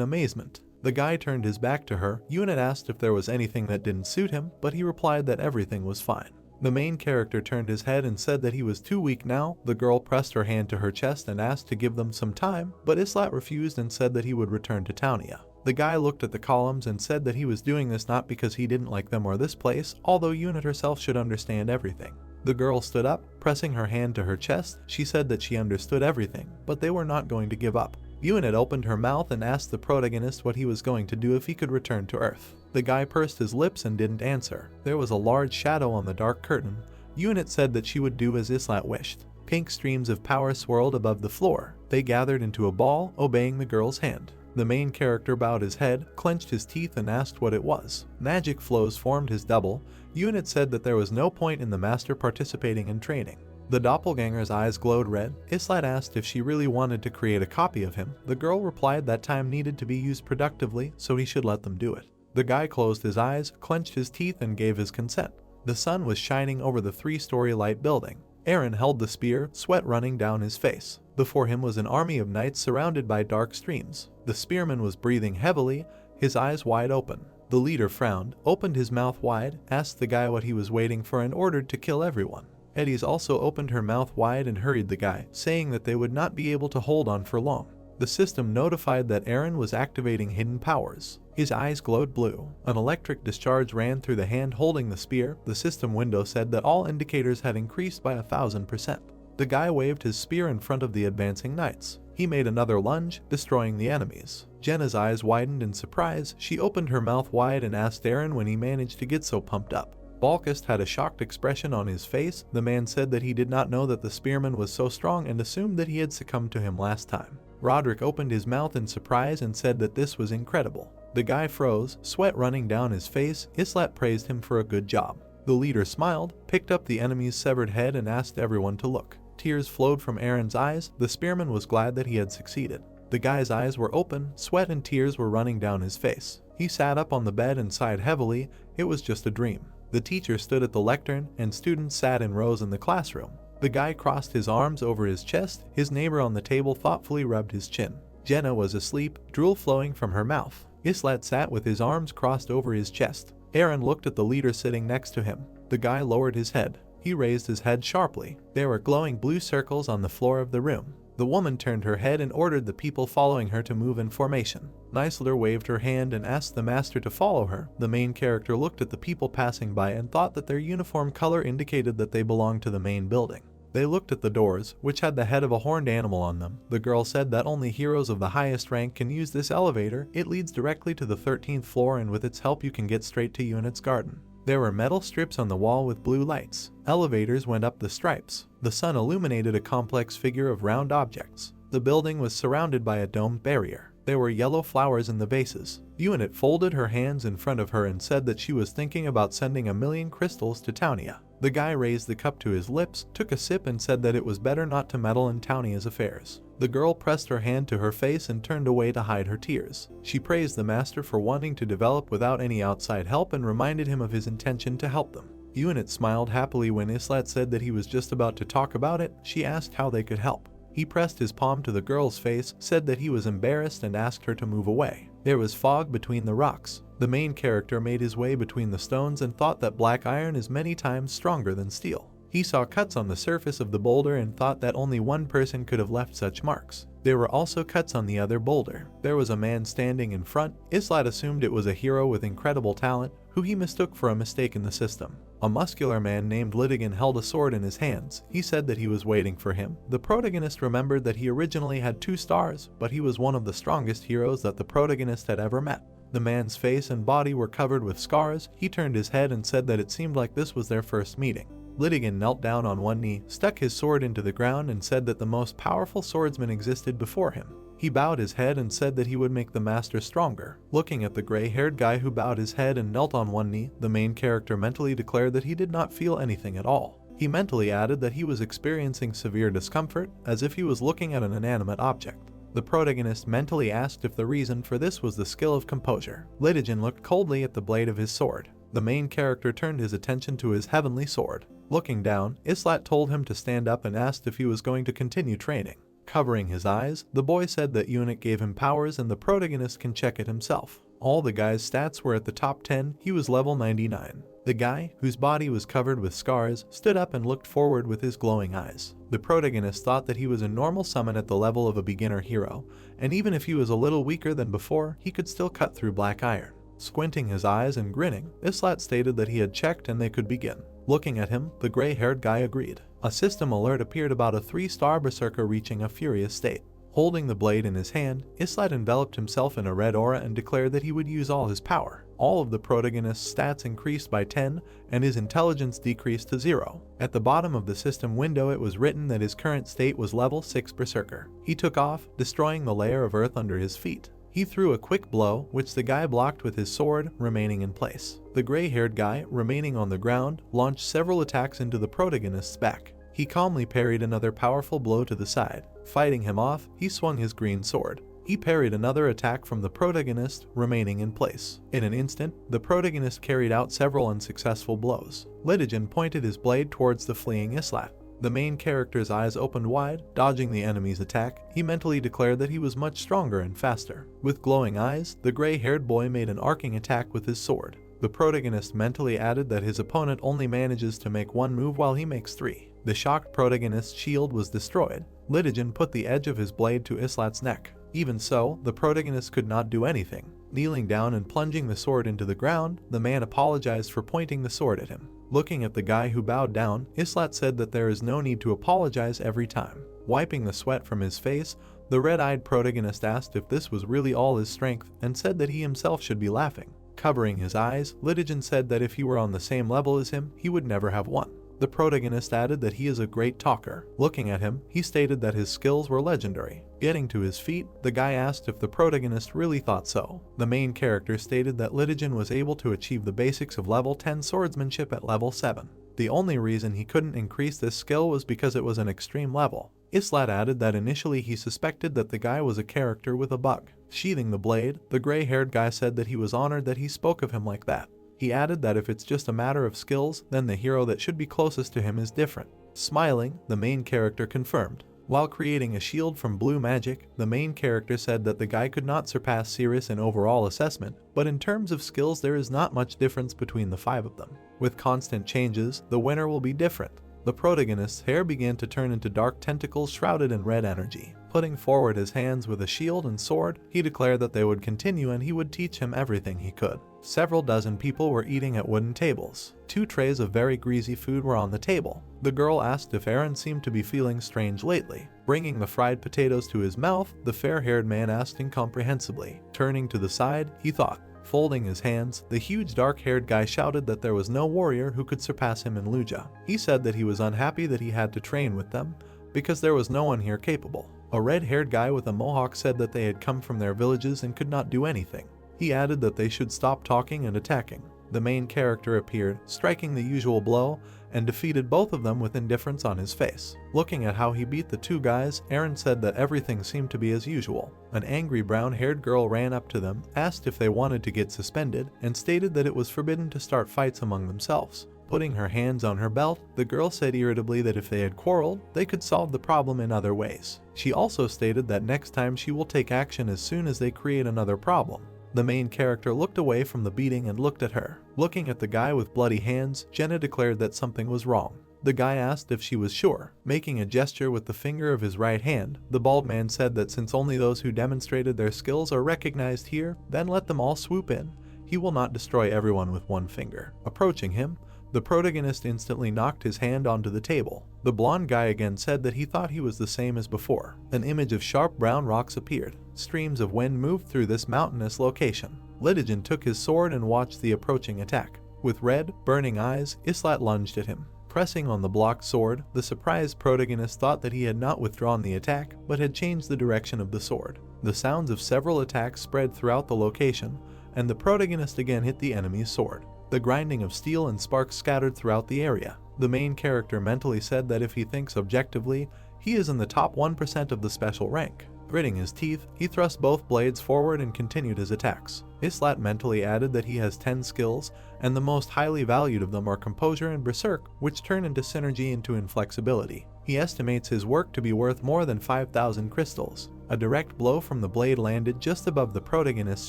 amazement. The guy turned his back to her. Unit asked if there was anything that didn't suit him, but he replied that everything was fine. The main character turned his head and said that he was too weak now. The girl pressed her hand to her chest and asked to give them some time, but Islat refused and said that he would return to Townia. The guy looked at the columns and said that he was doing this not because he didn't like them or this place, although Unit herself should understand everything. The girl stood up, pressing her hand to her chest. She said that she understood everything, but they were not going to give up. Unit opened her mouth and asked the protagonist what he was going to do if he could return to Earth. The guy pursed his lips and didn't answer. There was a large shadow on the dark curtain. Unit said that she would do as Islat wished. Pink streams of power swirled above the floor. They gathered into a ball, obeying the girl's hand. The main character bowed his head, clenched his teeth, and asked what it was. Magic flows formed his double. Unit said that there was no point in the master participating in training. The doppelganger's eyes glowed red. Islat asked if she really wanted to create a copy of him. The girl replied that time needed to be used productively, so he should let them do it. The guy closed his eyes, clenched his teeth, and gave his consent. The sun was shining over the 3-story light building. Eren held the spear, sweat running down his face. Before him was an army of knights surrounded by dark streams. The spearman was breathing heavily, his eyes wide open. The leader frowned, opened his mouth wide, asked the guy what he was waiting for, and ordered to kill everyone. Eddies also opened her mouth wide and hurried the guy, saying that they would not be able to hold on for long. The system notified that Eren was activating hidden powers. His eyes glowed blue. An electric discharge ran through the hand holding the spear. The system window said that all indicators had increased by 1,000%. The guy waved his spear in front of the advancing knights. He made another lunge, destroying the enemies. Jenna's eyes widened in surprise. She opened her mouth wide and asked Eren when he managed to get so pumped up. Balkist had a shocked expression on his face. The man said that he did not know that the spearman was so strong and assumed that he had succumbed to him last time. Roderick opened his mouth in surprise and said that this was incredible. The guy froze, sweat running down his face. Islat praised him for a good job. The leader smiled, picked up the enemy's severed head, and asked everyone to look. Tears flowed from Eren's eyes. The spearman was glad that he had succeeded. The guy's eyes were open, sweat and tears were running down his face. He sat up on the bed and sighed heavily. It was just a dream. The teacher stood at the lectern, and students sat in rows in the classroom. The guy crossed his arms over his chest. His neighbor on the table thoughtfully rubbed his chin. Jenna was asleep, drool flowing from her mouth. Islat sat with his arms crossed over his chest. Eren looked at the leader sitting next to him. The guy lowered his head. He raised his head sharply. There were glowing blue circles on the floor of the room. The woman turned her head and ordered the people following her to move in formation. Neisler waved her hand and asked the master to follow her. The main character looked at the people passing by and thought that their uniform color indicated that they belonged to the main building. They looked at the doors, which had the head of a horned animal on them. The girl said that only heroes of the highest rank can use this elevator. It leads directly to the 13th floor, and with its help you can get straight to Unit's garden. There were metal strips on the wall with blue lights. Elevators went up the stripes. The sun illuminated a complex figure of round objects. The building was surrounded by a domed barrier. There were yellow flowers in the vases. Unit folded her hands in front of her and said that she was thinking about sending 1,000,000 crystals to Townia. The guy raised the cup to his lips, took a sip, and said that it was better not to meddle in Townia's affairs. The girl pressed her hand to her face and turned away to hide her tears. She praised the master for wanting to develop without any outside help and reminded him of his intention to help them. Unit smiled happily when Islat said that he was just about to talk about it. She asked how they could help. He pressed his palm to the girl's face, said that he was embarrassed, and asked her to move away. There was fog between the rocks. The main character made his way between the stones and thought that black iron is many times stronger than steel. He saw cuts on the surface of the boulder and thought that only one person could have left such marks. There were also cuts on the other boulder. There was a man standing in front. Islat assumed it was a hero with incredible talent, who he mistook for a mistake in the system. A muscular man named Lydigan held a sword in his hands. He said that he was waiting for him. The protagonist remembered that he originally had 2 stars, but he was one of the strongest heroes that the protagonist had ever met. The man's face and body were covered with scars. He turned his head and said that it seemed like this was their first meeting. Lydigan knelt down on one knee, stuck his sword into the ground, and said that the most powerful swordsman existed before him. He bowed his head and said that he would make the master stronger. Looking at the gray-haired guy who bowed his head and knelt on one knee, the main character mentally declared that he did not feel anything at all. He mentally added that he was experiencing severe discomfort, as if he was looking at an inanimate object. The protagonist mentally asked if the reason for this was the skill of composure. Lydigan looked coldly at the blade of his sword. The main character turned his attention to his heavenly sword. Looking down, Islat told him to stand up and asked if he was going to continue training. Covering his eyes, the boy said that eunuch gave him powers and the protagonist can check it himself. All the guy's stats were at the top 10, he was level 99. The guy, whose body was covered with scars, stood up and looked forward with his glowing eyes. The protagonist thought that he was a normal summon at the level of a beginner hero, and even if he was a little weaker than before, he could still cut through black iron. Squinting his eyes and grinning, Islat stated that he had checked and they could begin. Looking at him, the gray-haired guy agreed. A system alert appeared about a 3-star berserker reaching a furious state. Holding the blade in his hand, Islat enveloped himself in a red aura and declared that he would use all his power. All of the protagonist's stats increased by 10, and his intelligence decreased to 0. At the bottom of the system window it was written that his current state was level 6 berserker. He took off, destroying the layer of earth under his feet. He threw a quick blow, which the guy blocked with his sword, remaining in place. The gray-haired guy, remaining on the ground, launched several attacks into the protagonist's back. He calmly parried another powerful blow to the side. Fighting him off, he swung his green sword. He parried another attack from the protagonist, remaining in place. In an instant, the protagonist carried out several unsuccessful blows. Litigin pointed his blade towards the fleeing Islat. The main character's eyes opened wide, dodging the enemy's attack. He mentally declared that he was much stronger and faster. With glowing eyes, the gray-haired boy made an arcing attack with his sword. The protagonist mentally added that his opponent only manages to make one move while he makes 3. The shocked protagonist's shield was destroyed. Litigin put the edge of his blade to Islat's neck. Even so, the protagonist could not do anything. Kneeling down and plunging the sword into the ground, the man apologized for pointing the sword at him. Looking at the guy who bowed down, Islat said that there is no need to apologize every time. Wiping the sweat from his face, the red-eyed protagonist asked if this was really all his strength and said that he himself should be laughing. Covering his eyes, Litigin said that if he were on the same level as him, he would never have won. The protagonist added that he is a great talker. Looking at him, he stated that his skills were legendary. Getting to his feet, the guy asked if the protagonist really thought so. The main character stated that Litigin was able to achieve the basics of level 10 swordsmanship at level 7. The only reason he couldn't increase this skill was because it was an extreme level. Islat added that initially he suspected that the guy was a character with a bug. Sheathing the blade, the gray-haired guy said that he was honored that he spoke of him like that. He added that if it's just a matter of skills, then the hero that should be closest to him is different. Smiling, the main character confirmed. While creating a shield from blue magic, the main character said that the guy could not surpass Sirius in overall assessment, but in terms of skills there is not much difference between the 5 of them. With constant changes, the winner will be different. The protagonist's hair began to turn into dark tentacles shrouded in red energy. Putting forward his hands with a shield and sword, he declared that they would continue and he would teach him everything he could. Several dozen people were eating at wooden tables. 2 trays of very greasy food were on the table. The girl asked if Aaron seemed to be feeling strange lately. Bringing the fried potatoes to his mouth, the fair-haired man asked incomprehensibly. Turning to the side, he thought. Folding his hands, the huge dark-haired guy shouted that there was no warrior who could surpass him in Luja. He said that he was unhappy that he had to train with them, because there was no one here capable. A red-haired guy with a mohawk said that they had come from their villages and could not do anything. He added that they should stop talking and attacking. The main character appeared, striking the usual blow, and defeated both of them with indifference on his face. Looking at how he beat the 2 guys, Aaron said that everything seemed to be as usual. An angry brown-haired girl ran up to them, asked if they wanted to get suspended, and stated that it was forbidden to start fights among themselves. Putting her hands on her belt, the girl said irritably that if they had quarreled, they could solve the problem in other ways. She also stated that next time she will take action as soon as they create another problem. The main character looked away from the beating and looked at her. Looking at the guy with bloody hands, Jenna declared that something was wrong. The guy asked if she was sure. Making a gesture with the finger of his right hand, the bald man said that since only those who demonstrated their skills are recognized here, then let them all swoop in. He will not destroy everyone with one finger. Approaching him, the protagonist instantly knocked his hand onto the table. The blonde guy again said that he thought he was the same as before. An image of sharp brown rocks appeared. Streams of wind moved through this mountainous location. Litigin took his sword and watched the approaching attack. With red, burning eyes, Islat lunged at him. Pressing on the blocked sword, the surprised protagonist thought that he had not withdrawn the attack, but had changed the direction of the sword. The sounds of several attacks spread throughout the location, and the protagonist again hit the enemy's sword. The grinding of steel and sparks scattered throughout the area. The main character mentally said that if he thinks objectively, he is in the top 1% of the special rank. Gritting his teeth, he thrust both blades forward and continued his attacks. Islat mentally added that he has 10 skills, and the most highly valued of them are Composure and Berserk, which turn into Synergy into Inflexibility. He estimates his work to be worth more than 5,000 crystals. A direct blow from the blade landed just above the protagonist's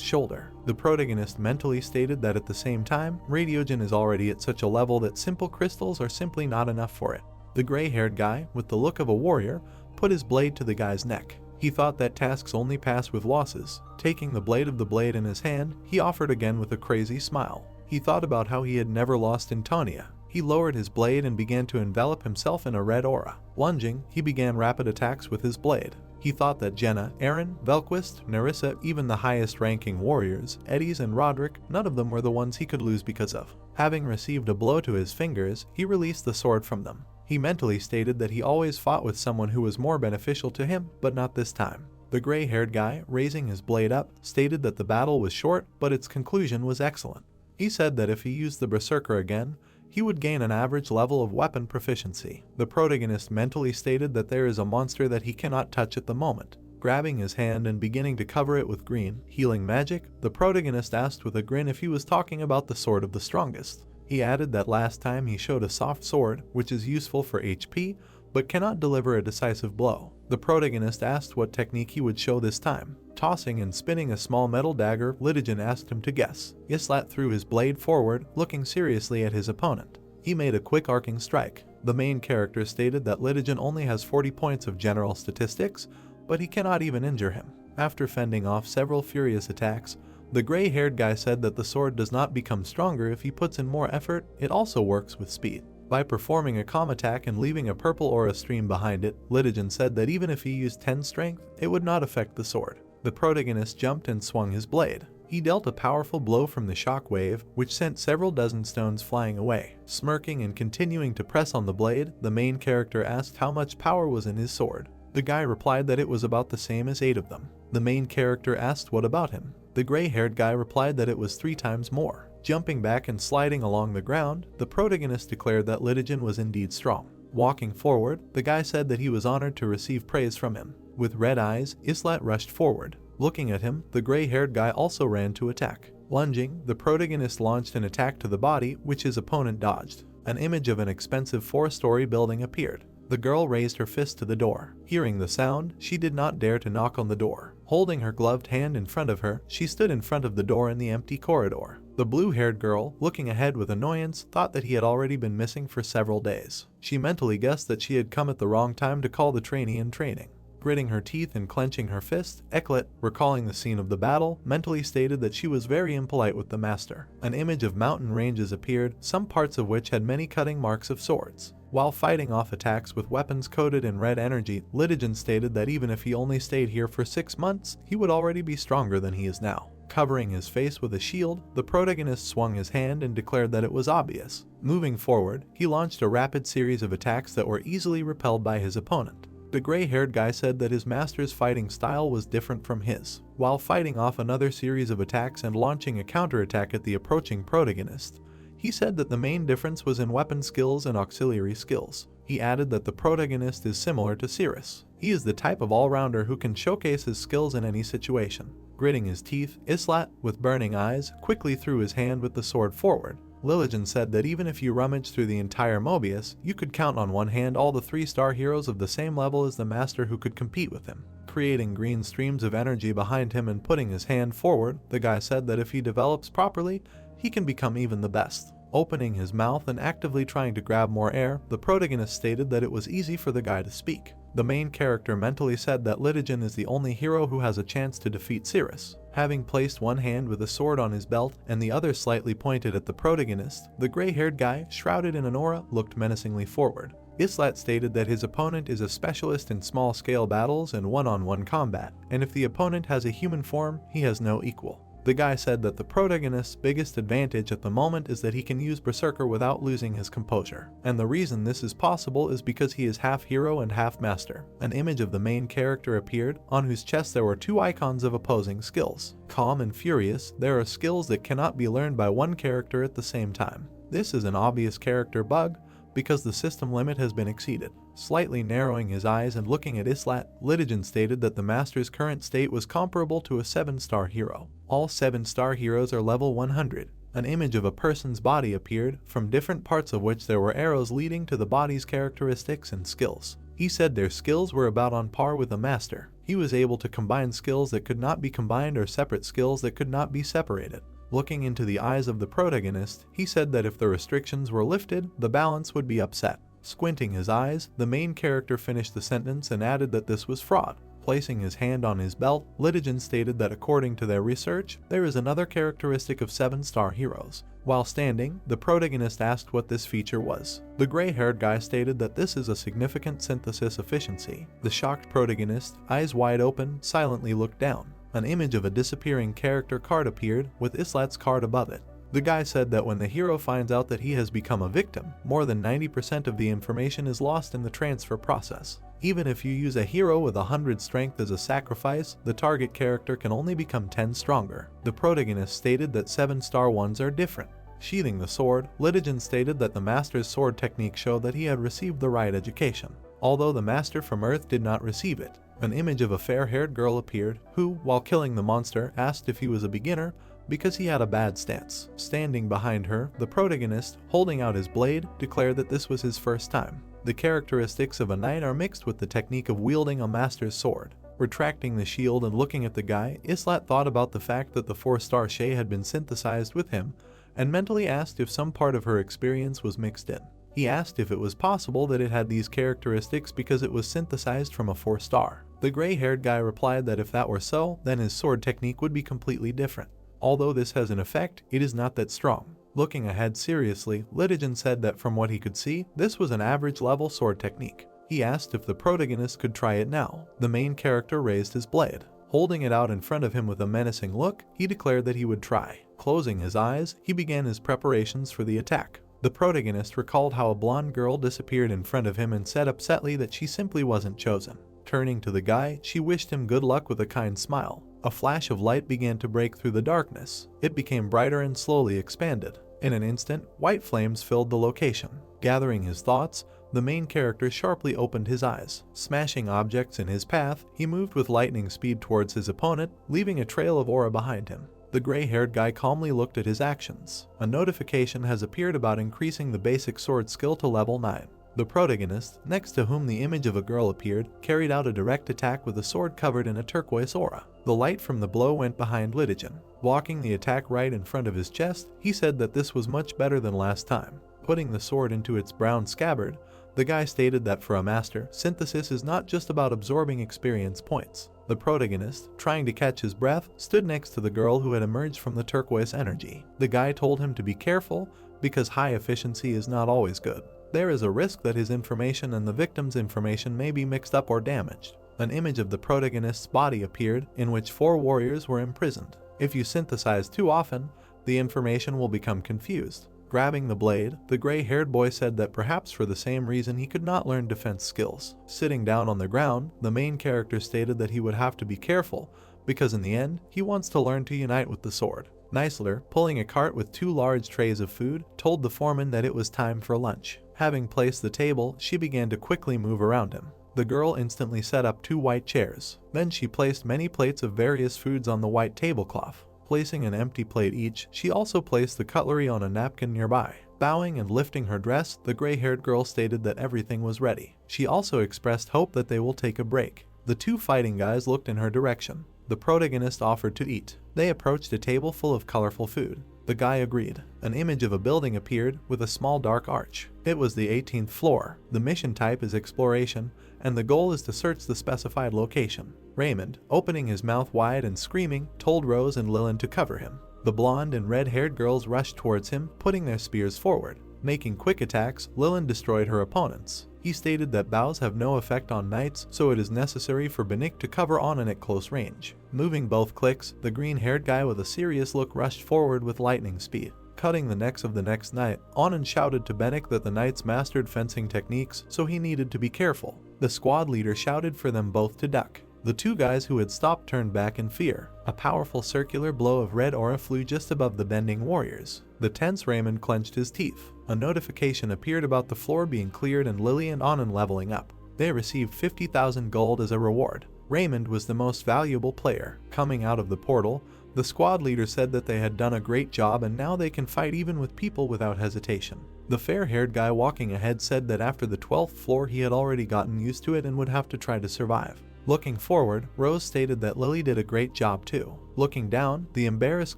shoulder. The protagonist mentally stated that at the same time, Radiogen is already at such a level that simple crystals are simply not enough for it. The gray-haired guy, with the look of a warrior, put his blade to the guy's neck. He thought that tasks only pass with losses. Taking the blade in his hand, he offered again with a crazy smile. He thought about how he had never lost in Tonia. He lowered his blade and began to envelop himself in a red aura. Lunging, he began rapid attacks with his blade. He thought that Jenna, Aaron, Velquist, Nerissa, even the highest-ranking warriors, Eddies and Roderick, none of them were the ones he could lose because of. Having received a blow to his fingers, he released the sword from them. He mentally stated that he always fought with someone who was more beneficial to him, but not this time. The gray-haired guy, raising his blade up, stated that the battle was short, but its conclusion was excellent. He said that if he used the Berserker again, he would gain an average level of weapon proficiency. The protagonist mentally stated that there is a monster that he cannot touch at the moment. Grabbing his hand and beginning to cover it with green, healing magic, the protagonist asked with a grin if he was talking about the Sword of the Strongest. He added that last time he showed a soft sword, which is useful for HP, but cannot deliver a decisive blow. The protagonist asked what technique he would show this time. Tossing and spinning a small metal dagger, Lidogen asked him to guess. Islat threw his blade forward, looking seriously at his opponent. He made a quick arcing strike. The main character stated that Lidogen only has 40 points of general statistics, but he cannot even injure him. After fending off several furious attacks, the gray-haired guy said that the sword does not become stronger if he puts in more effort, it also works with speed. By performing a calm attack and leaving a purple aura stream behind it, Lidogen said that even if he used 10 strength, it would not affect the sword. The protagonist jumped and swung his blade. He dealt a powerful blow from the shock wave, which sent several dozen stones flying away. Smirking and continuing to press on the blade, the main character asked how much power was in his sword. The guy replied that it was about the same as 8 of them. The main character asked what about him. The gray-haired guy replied that it was 3 times more. Jumping back and sliding along the ground, the protagonist declared that Lidogen was indeed strong. Walking forward, the guy said that he was honored to receive praise from him. With red eyes, Islat rushed forward. Looking at him, the gray-haired guy also ran to attack. Lunging, the protagonist launched an attack to the body, which his opponent dodged. An image of an expensive 4-story building appeared. The girl raised her fist to the door. Hearing the sound, she did not dare to knock on the door. Holding her gloved hand in front of her, she stood in front of the door in the empty corridor. The blue-haired girl, looking ahead with annoyance, thought that he had already been missing for several days. She mentally guessed that she had come at the wrong time to call the trainee in training. Gritting her teeth and clenching her fist, Eklet, recalling the scene of the battle, mentally stated that she was very impolite with the master. An image of mountain ranges appeared, some parts of which had many cutting marks of swords. While fighting off attacks with weapons coated in red energy, Lidogen stated that even if he only stayed here for 6 months, he would already be stronger than he is now. Covering his face with a shield, the protagonist swung his hand and declared that it was obvious. Moving forward, he launched a rapid series of attacks that were easily repelled by his opponent. The gray-haired guy said that his master's fighting style was different from his. While fighting off another series of attacks and launching a counterattack at the approaching protagonist, he said that the main difference was in weapon skills and auxiliary skills. He added that the protagonist is similar to Cirrus. He is the type of all-rounder who can showcase his skills in any situation. Gritting his teeth, Islat, with burning eyes, quickly threw his hand with the sword forward. Lidogen said that even if you rummage through the entire Mobius, you could count on one hand all the 3-star heroes of the same level as the master who could compete with him. Creating green streams of energy behind him and putting his hand forward, the guy said that if he develops properly, he can become even the best. Opening his mouth and actively trying to grab more air, the protagonist stated that it was easy for the guy to speak. The main character mentally said that Lidogen is the only hero who has a chance to defeat Cirrus. Having placed one hand with a sword on his belt and the other slightly pointed at the protagonist, the gray-haired guy, shrouded in an aura, looked menacingly forward. Islat stated that his opponent is a specialist in small-scale battles and one-on-one combat, and if the opponent has a human form, he has no equal. The guy said that the protagonist's biggest advantage at the moment is that he can use Berserker without losing his composure. And the reason this is possible is because he is half hero and half master. An image of the main character appeared, on whose chest there were 2 icons of opposing skills. Calm and Furious, there are skills that cannot be learned by one character at the same time. This is an obvious character bug, because the system limit has been exceeded. Slightly narrowing his eyes and looking at Islat, Litigin stated that the master's current state was comparable to a 7-star hero. All 7-star heroes are level 100. An image of a person's body appeared, from different parts of which there were arrows leading to the body's characteristics and skills. He said their skills were about on par with a master. He was able to combine skills that could not be combined or separate skills that could not be separated. Looking into the eyes of the protagonist, he said that if the restrictions were lifted, the balance would be upset. Squinting his eyes, the main character finished the sentence and added that this was fraud. Placing his hand on his belt, Litigin stated that according to their research, there is another characteristic of 7-star heroes. While standing, the protagonist asked what this feature was. The gray-haired guy stated that this is a significant synthesis efficiency. The shocked protagonist, eyes wide open, silently looked down. An image of a disappearing character card appeared, with Islat's card above it. The guy said that when the hero finds out that he has become a victim, more than 90% of the information is lost in the transfer process. Even if you use a hero with 100 strength as a sacrifice, the target character can only become 10 stronger. The protagonist stated that 7-star ones are different. Sheathing the sword, Litigin stated that the master's sword technique showed that he had received the right education, although the master from Earth did not receive it. An image of a fair-haired girl appeared, who, while killing the monster, asked if he was a beginner because he had a bad stance. Standing behind her, the protagonist, holding out his blade, declared that this was his first time. The characteristics of a knight are mixed with the technique of wielding a master's sword. Retracting the shield and looking at the guy, Islat thought about the fact that the 4-star Shay had been synthesized with him, and mentally asked if some part of her experience was mixed in. He asked if it was possible that it had these characteristics because it was synthesized from a 4-star. The gray-haired guy replied that if that were so, then his sword technique would be completely different. Although this has an effect, it is not that strong. Looking ahead seriously, Litigin said that from what he could see, this was an average-level sword technique. He asked if the protagonist could try it now. The main character raised his blade. Holding it out in front of him with a menacing look, he declared that he would try. Closing his eyes, he began his preparations for the attack. The protagonist recalled how a blonde girl disappeared in front of him and said upsetly that she simply wasn't chosen. Turning to the guy, she wished him good luck with a kind smile. A flash of light began to break through the darkness. It became brighter and slowly expanded. In an instant, white flames filled the location. Gathering his thoughts, the main character sharply opened his eyes. Smashing objects in his path, he moved with lightning speed towards his opponent, leaving a trail of aura behind him. The gray-haired guy calmly looked at his actions. A notification has appeared about increasing the basic sword skill to level 9. The protagonist, next to whom the image of a girl appeared, carried out a direct attack with a sword covered in a turquoise aura. The light from the blow went behind Litigin. Blocking the attack right in front of his chest, he said that this was much better than last time. Putting the sword into its brown scabbard, the guy stated that for a master, synthesis is not just about absorbing experience points. The protagonist, trying to catch his breath, stood next to the girl who had emerged from the turquoise energy. The guy told him to be careful because high efficiency is not always good. There is a risk that his information and the victim's information may be mixed up or damaged. An image of the protagonist's body appeared, in which 4 warriors were imprisoned. If you synthesize too often, the information will become confused. Grabbing the blade, the gray-haired boy said that perhaps for the same reason he could not learn defense skills. Sitting down on the ground, the main character stated that he would have to be careful, because in the end, he wants to learn to unite with the sword. Neisler, pulling a cart with 2 large trays of food, told the foreman that it was time for lunch. Having placed the table, she began to quickly move around him. The girl instantly set up 2 white chairs. Then she placed many plates of various foods on the white tablecloth. Placing an empty plate each, she also placed the cutlery on a napkin nearby. Bowing and lifting her dress, the gray-haired girl stated that everything was ready. She also expressed hope that they will take a break. The 2 fighting guys looked in her direction. The protagonist offered to eat. They approached a table full of colorful food. The guy agreed. An image of a building appeared with a small dark arch. It was the 18th floor. The mission type is exploration, and the goal is to search the specified location. Raymond, opening his mouth wide and screaming, told Rose and Lillian to cover him. The blonde and red-haired girls rushed towards him, putting their spears forward. Making quick attacks, Lillian destroyed her opponents. He stated that bows have no effect on knights, so it is necessary for Benik to cover Anand at close range. Moving both clicks, the green-haired guy with a serious look rushed forward with lightning speed. Cutting the necks of the next knight, Anand shouted to Benik that the knights mastered fencing techniques, so he needed to be careful. The squad leader shouted for them both to duck. The 2 guys who had stopped turned back in fear. A powerful circular blow of red aura flew just above the bending warriors. The tense Raymond clenched his teeth. a notification appeared about the floor being cleared and Lily and Anand leveling up. They received 50,000 gold as a reward. Raymond was the most valuable player. Coming out of the portal, the squad leader said that they had done a great job and now they can fight even with people without hesitation. The fair-haired guy walking ahead said that after the 12th floor he had already gotten used to it and would have to try to survive. Looking forward, Rose stated that Lily did a great job too. Looking down, the embarrassed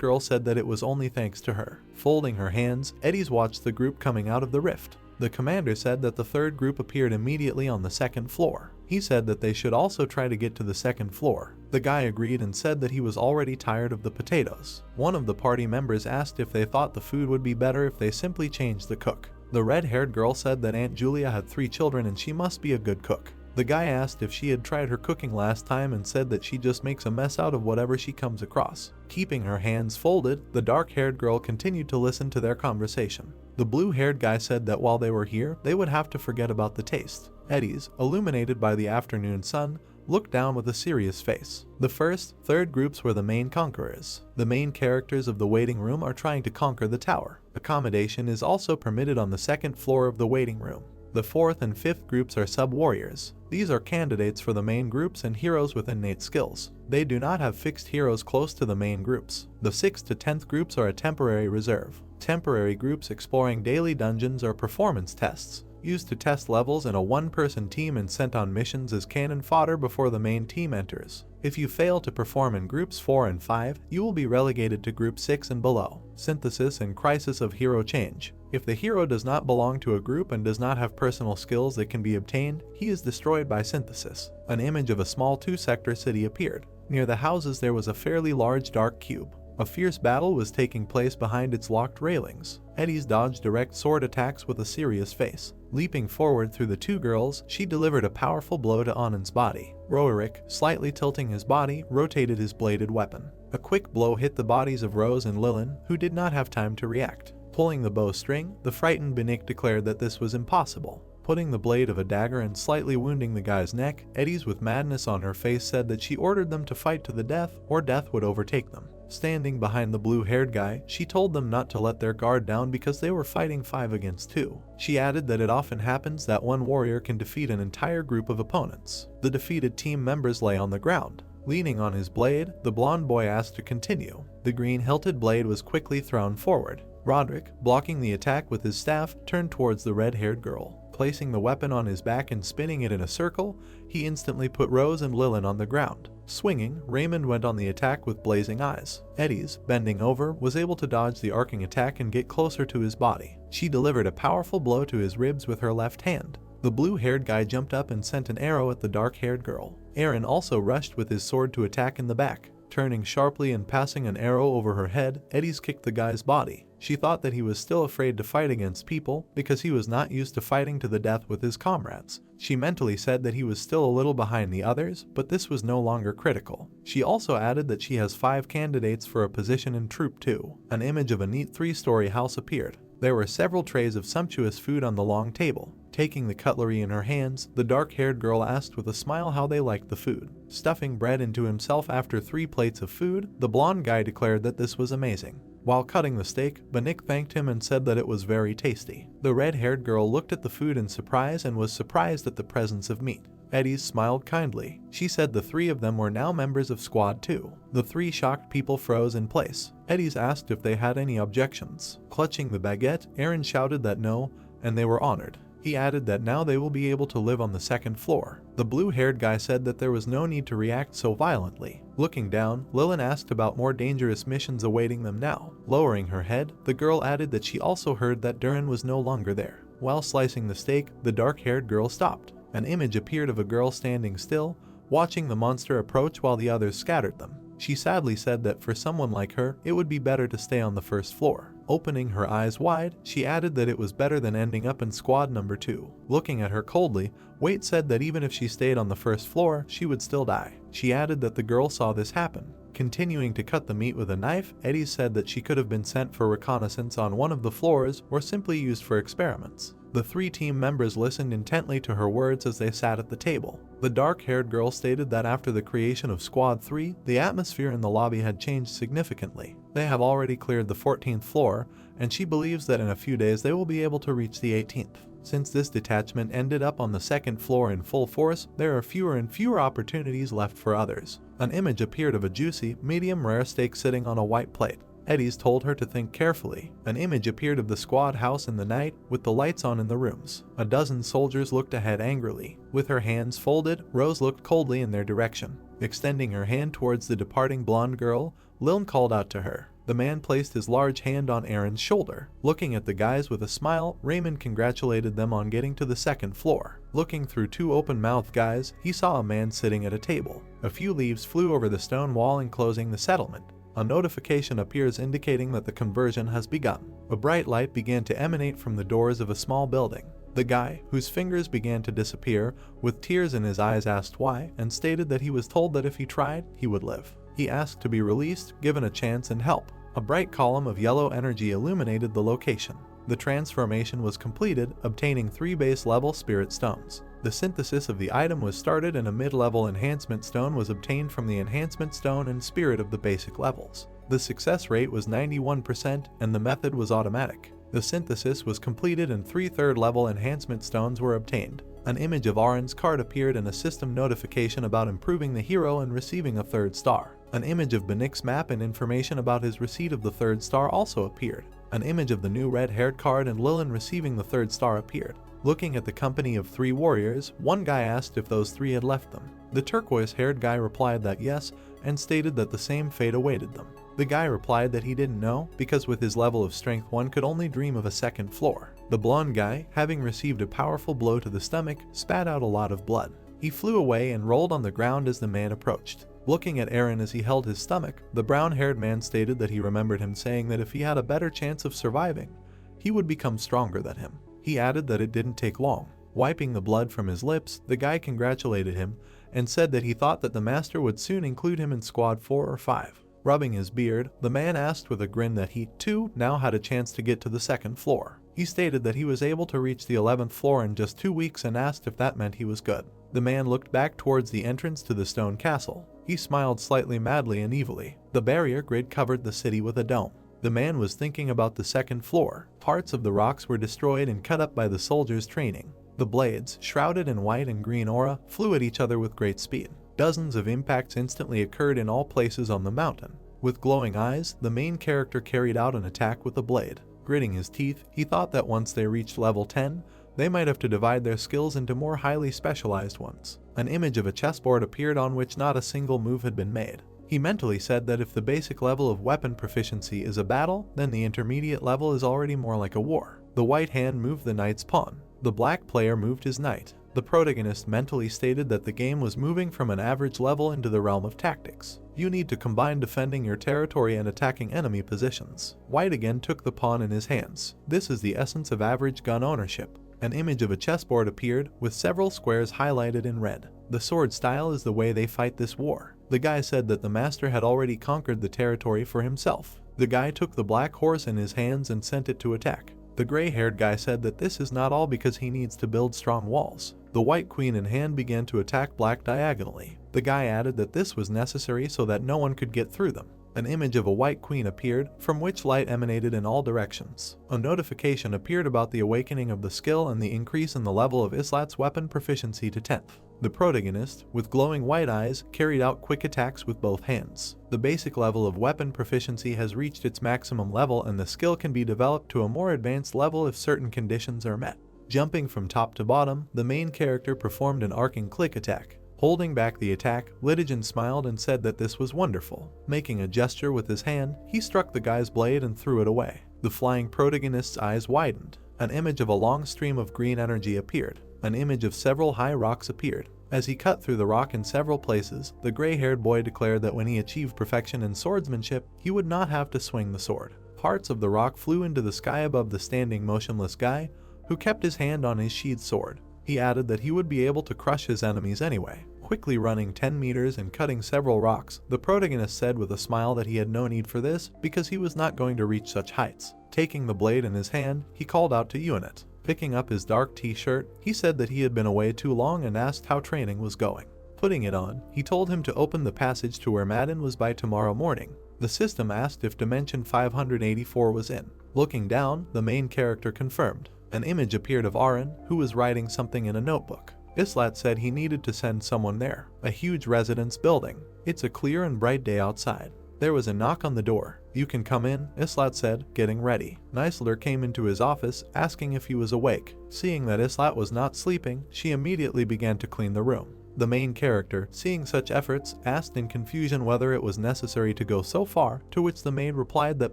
girl said that it was only thanks to her. Folding her hands, Eddie's watched the group coming out of the rift. The commander said that the third group appeared immediately on the second floor. He said that they should also try to get to the second floor. The guy agreed and said that he was already tired of the potatoes. One of the party members asked if they thought the food would be better if they simply changed the cook. The red-haired girl said that Aunt Julia had 3 children and she must be a good cook. The guy asked if she had tried her cooking last time and said that she just makes a mess out of whatever she comes across. Keeping her hands folded, the dark-haired girl continued to listen to their conversation. The blue-haired guy said that while they were here, they would have to forget about the taste. Eddie's, illuminated by the afternoon sun, looked down with a serious face. The first, third groups were the main conquerors. The main characters of the waiting room are trying to conquer the tower. Accommodation is also permitted on the second floor of the waiting room. The fourth and fifth groups are sub-warriors. These are candidates for the main groups and heroes with innate skills. They do not have fixed heroes close to the main groups. The 6th to 10th groups are a temporary reserve. Temporary groups exploring daily dungeons or performance tests, used to test levels in a one-person team and sent on missions as cannon fodder before the main team enters. If you fail to perform in groups 4 and 5, you will be relegated to group 6 and below. Synthesis and crisis of hero change. If the hero does not belong to a group and does not have personal skills that can be obtained, he is destroyed by synthesis. An image of a small 2-sector city appeared. Near the houses there was a fairly large dark cube. A fierce battle was taking place behind its locked railings. Eddie's dodged direct sword attacks with a serious face. Leaping forward through the 2 girls, she delivered a powerful blow to Anand's body. Roerick, slightly tilting his body, rotated his bladed weapon. A quick blow hit the bodies of Rose and Lilin, who did not have time to react. Pulling the bowstring, the frightened Benik declared that this was impossible. Putting the blade of a dagger and slightly wounding the guy's neck, Eddie's with madness on her face said that she ordered them to fight to the death or death would overtake them. Standing behind the blue-haired guy, she told them not to let their guard down because they were fighting 5 against 2. She added that it often happens that one warrior can defeat an entire group of opponents. The defeated team members lay on the ground. Leaning on his blade, the blonde boy asked to continue. The green-hilted blade was quickly thrown forward. Roderick, blocking the attack with his staff, turned towards the red-haired girl. Placing the weapon on his back and spinning it in a circle, he instantly put Rose and Lilin on the ground. Swinging, Raymond went on the attack with blazing eyes. Eddie's, bending over, was able to dodge the arcing attack and get closer to his body. She delivered a powerful blow to his ribs with her left hand. The blue-haired guy jumped up and sent an arrow at the dark-haired girl. Aaron also rushed with his sword to attack in the back. Turning sharply and passing an arrow over her head, Eddie's kicked the guy's body. She thought that he was still afraid to fight against people because he was not used to fighting to the death with his comrades. She mentally said that he was still a little behind the others, but this was no longer critical. She also added that she has 5 candidates for a position in Troop 2. An image of a neat 3-story house appeared. There were several trays of sumptuous food on the long table. Taking the cutlery in her hands, the dark-haired girl asked with a smile how they liked the food. Stuffing bread into himself after 3 plates of food, the blonde guy declared that this was amazing. While cutting the steak, Benik thanked him and said that it was very tasty. The red-haired girl looked at the food in surprise and was surprised at the presence of meat. Eddie's smiled kindly. She said the 3 of them were now members of Squad 2. The 3 shocked people froze in place. Eddie's asked if they had any objections. Clutching the baguette, Aaron shouted that no, and they were honored. He added that now they will be able to live on the second floor. The blue-haired guy said that there was no need to react so violently. Looking down, Lilin asked about more dangerous missions awaiting them now. Lowering her head, the girl added that she also heard that Duran was no longer there. While slicing the steak, the dark-haired girl stopped. An image appeared of a girl standing still, watching the monster approach while the others scattered them. She sadly said that for someone like her, it would be better to stay on the first floor. Opening her eyes wide, she added that it was better than ending up in squad number 2. Looking at her coldly, Waite said that even if she stayed on the first floor, she would still die. She added that the girl saw this happen. Continuing to cut the meat with a knife, Eddie said that she could have been sent for reconnaissance on one of the floors or simply used for experiments. The 3 team members listened intently to her words as they sat at the table. The dark-haired girl stated that after the creation of Squad 3, the atmosphere in the lobby had changed significantly. They have already cleared the 14th floor, and she believes that in a few days they will be able to reach the 18th. Since this detachment ended up on the 2nd floor in full force, there are fewer and fewer opportunities left for others. An image appeared of a juicy, medium-rare steak sitting on a white plate. Eddie's told her to think carefully. An image appeared of the squad house in the night, with the lights on in the rooms. A dozen soldiers looked ahead angrily. With her hands folded, Rose looked coldly in their direction. Extending her hand towards the departing blonde girl, Liln called out to her. The man placed his large hand on Aaron's shoulder. Looking at the guys with a smile, Raymond congratulated them on getting to the 2nd floor. Looking through two open-mouthed guys, he saw a man sitting at a table. A few leaves flew over the stone wall enclosing the settlement. A notification appears indicating that the conversion has begun. A bright light began to emanate from the doors of a small building. The guy, whose fingers began to disappear, with tears in his eyes asked why, and stated that he was told that if he tried, he would live. He asked to be released, given a chance and help. A bright column of yellow energy illuminated the location. The transformation was completed, obtaining 3 base-level spirit stones. The synthesis of the item was started and a mid-level enhancement stone was obtained from the enhancement stone and spirit of the basic levels. The success rate was 91% and the method was automatic. The synthesis was completed and 3 third-level enhancement stones were obtained. An image of Aaron's card appeared and a system notification about improving the hero and receiving a 3rd star. An image of Benik's map and information about his receipt of the 3rd star also appeared. An image of the new red-haired card and Lilin receiving the 3rd star appeared. Looking at the company of 3 warriors, one guy asked if those 3 had left them. The turquoise-haired guy replied that yes, and stated that the same fate awaited them. The guy replied that he didn't know, because with his level of strength one could only dream of a 2nd floor. The blonde guy, having received a powerful blow to the stomach, spat out a lot of blood. He flew away and rolled on the ground as the man approached. Looking at Aaron as he held his stomach, the brown-haired man stated that he remembered him saying that if he had a better chance of surviving, he would become stronger than him. He added that it didn't take long. Wiping the blood from his lips, the guy congratulated him and said that he thought that the master would soon include him in squad 4 or 5. Rubbing his beard, the man asked with a grin that he, too, now had a chance to get to the 2nd floor. He stated that he was able to reach the 11th floor in just 2 weeks and asked if that meant he was good. The man looked back towards the entrance to the stone castle. He smiled slightly madly and evilly. The barrier grid covered the city with a dome. The man was thinking about the 2nd floor. Parts of the rocks were destroyed and cut up by the soldiers' training. The blades, shrouded in white and green aura, flew at each other with great speed. Dozens of impacts instantly occurred in all places on the mountain. With glowing eyes, the main character carried out an attack with a blade. Gritting his teeth, he thought that once they reached level 10, they might have to divide their skills into more highly specialized ones. An image of a chessboard appeared on which not a single move had been made. He mentally said that if the basic level of weapon proficiency is a battle, then the intermediate level is already more like a war. The white hand moved the knight's pawn. The black player moved his knight. The protagonist mentally stated that the game was moving from an average level into the realm of tactics. You need to combine defending your territory and attacking enemy positions. White again took the pawn in his hands. This is the essence of average gun ownership. An image of a chessboard appeared, with several squares highlighted in red. The sword style is the way they fight this war. The guy said that the master had already conquered the territory for himself. The guy took the black horse in his hands and sent it to attack. The gray-haired guy said that this is not all because he needs to build strong walls. The white queen in hand began to attack black diagonally. The guy added that this was necessary so that no one could get through them. An image of a white queen appeared, from which light emanated in all directions. A notification appeared about the awakening of the skill and the increase in the level of Islat's weapon proficiency to 10th. The protagonist, with glowing white eyes, carried out quick attacks with both hands. The basic level of weapon proficiency has reached its maximum level and the skill can be developed to a more advanced level if certain conditions are met. Jumping from top to bottom, the main character performed an arcing click attack. Holding back the attack, Litigen smiled and said that this was wonderful. Making a gesture with his hand, he struck the guy's blade and threw it away. The flying protagonist's eyes widened. An image of a long stream of green energy appeared. An image of several high rocks appeared. As he cut through the rock in several places, the gray-haired boy declared that when he achieved perfection in swordsmanship, he would not have to swing the sword. Parts of the rock flew into the sky above the standing motionless guy, who kept his hand on his sheathed sword. He added that he would be able to crush his enemies anyway. Quickly running 10 meters and cutting several rocks, the protagonist said with a smile that he had no need for this because he was not going to reach such heights. Taking the blade in his hand, he called out to Unit. Picking up his dark t-shirt, he said that he had been away too long and asked how training was going. Putting it on, he told him to open the passage to where Madden was by tomorrow morning. The system asked if Dimension 584 was in. Looking down, the main character confirmed. An image appeared of Aaron, who was writing something in a notebook. Islat said he needed to send someone there. A huge residence building. It's a clear and bright day outside. There was a knock on the door. "You can come in," Islat said, getting ready. Neisler came into his office, asking if he was awake. Seeing that Islat was not sleeping, she immediately began to clean the room. The main character, seeing such efforts, asked in confusion whether it was necessary to go so far, to which the maid replied that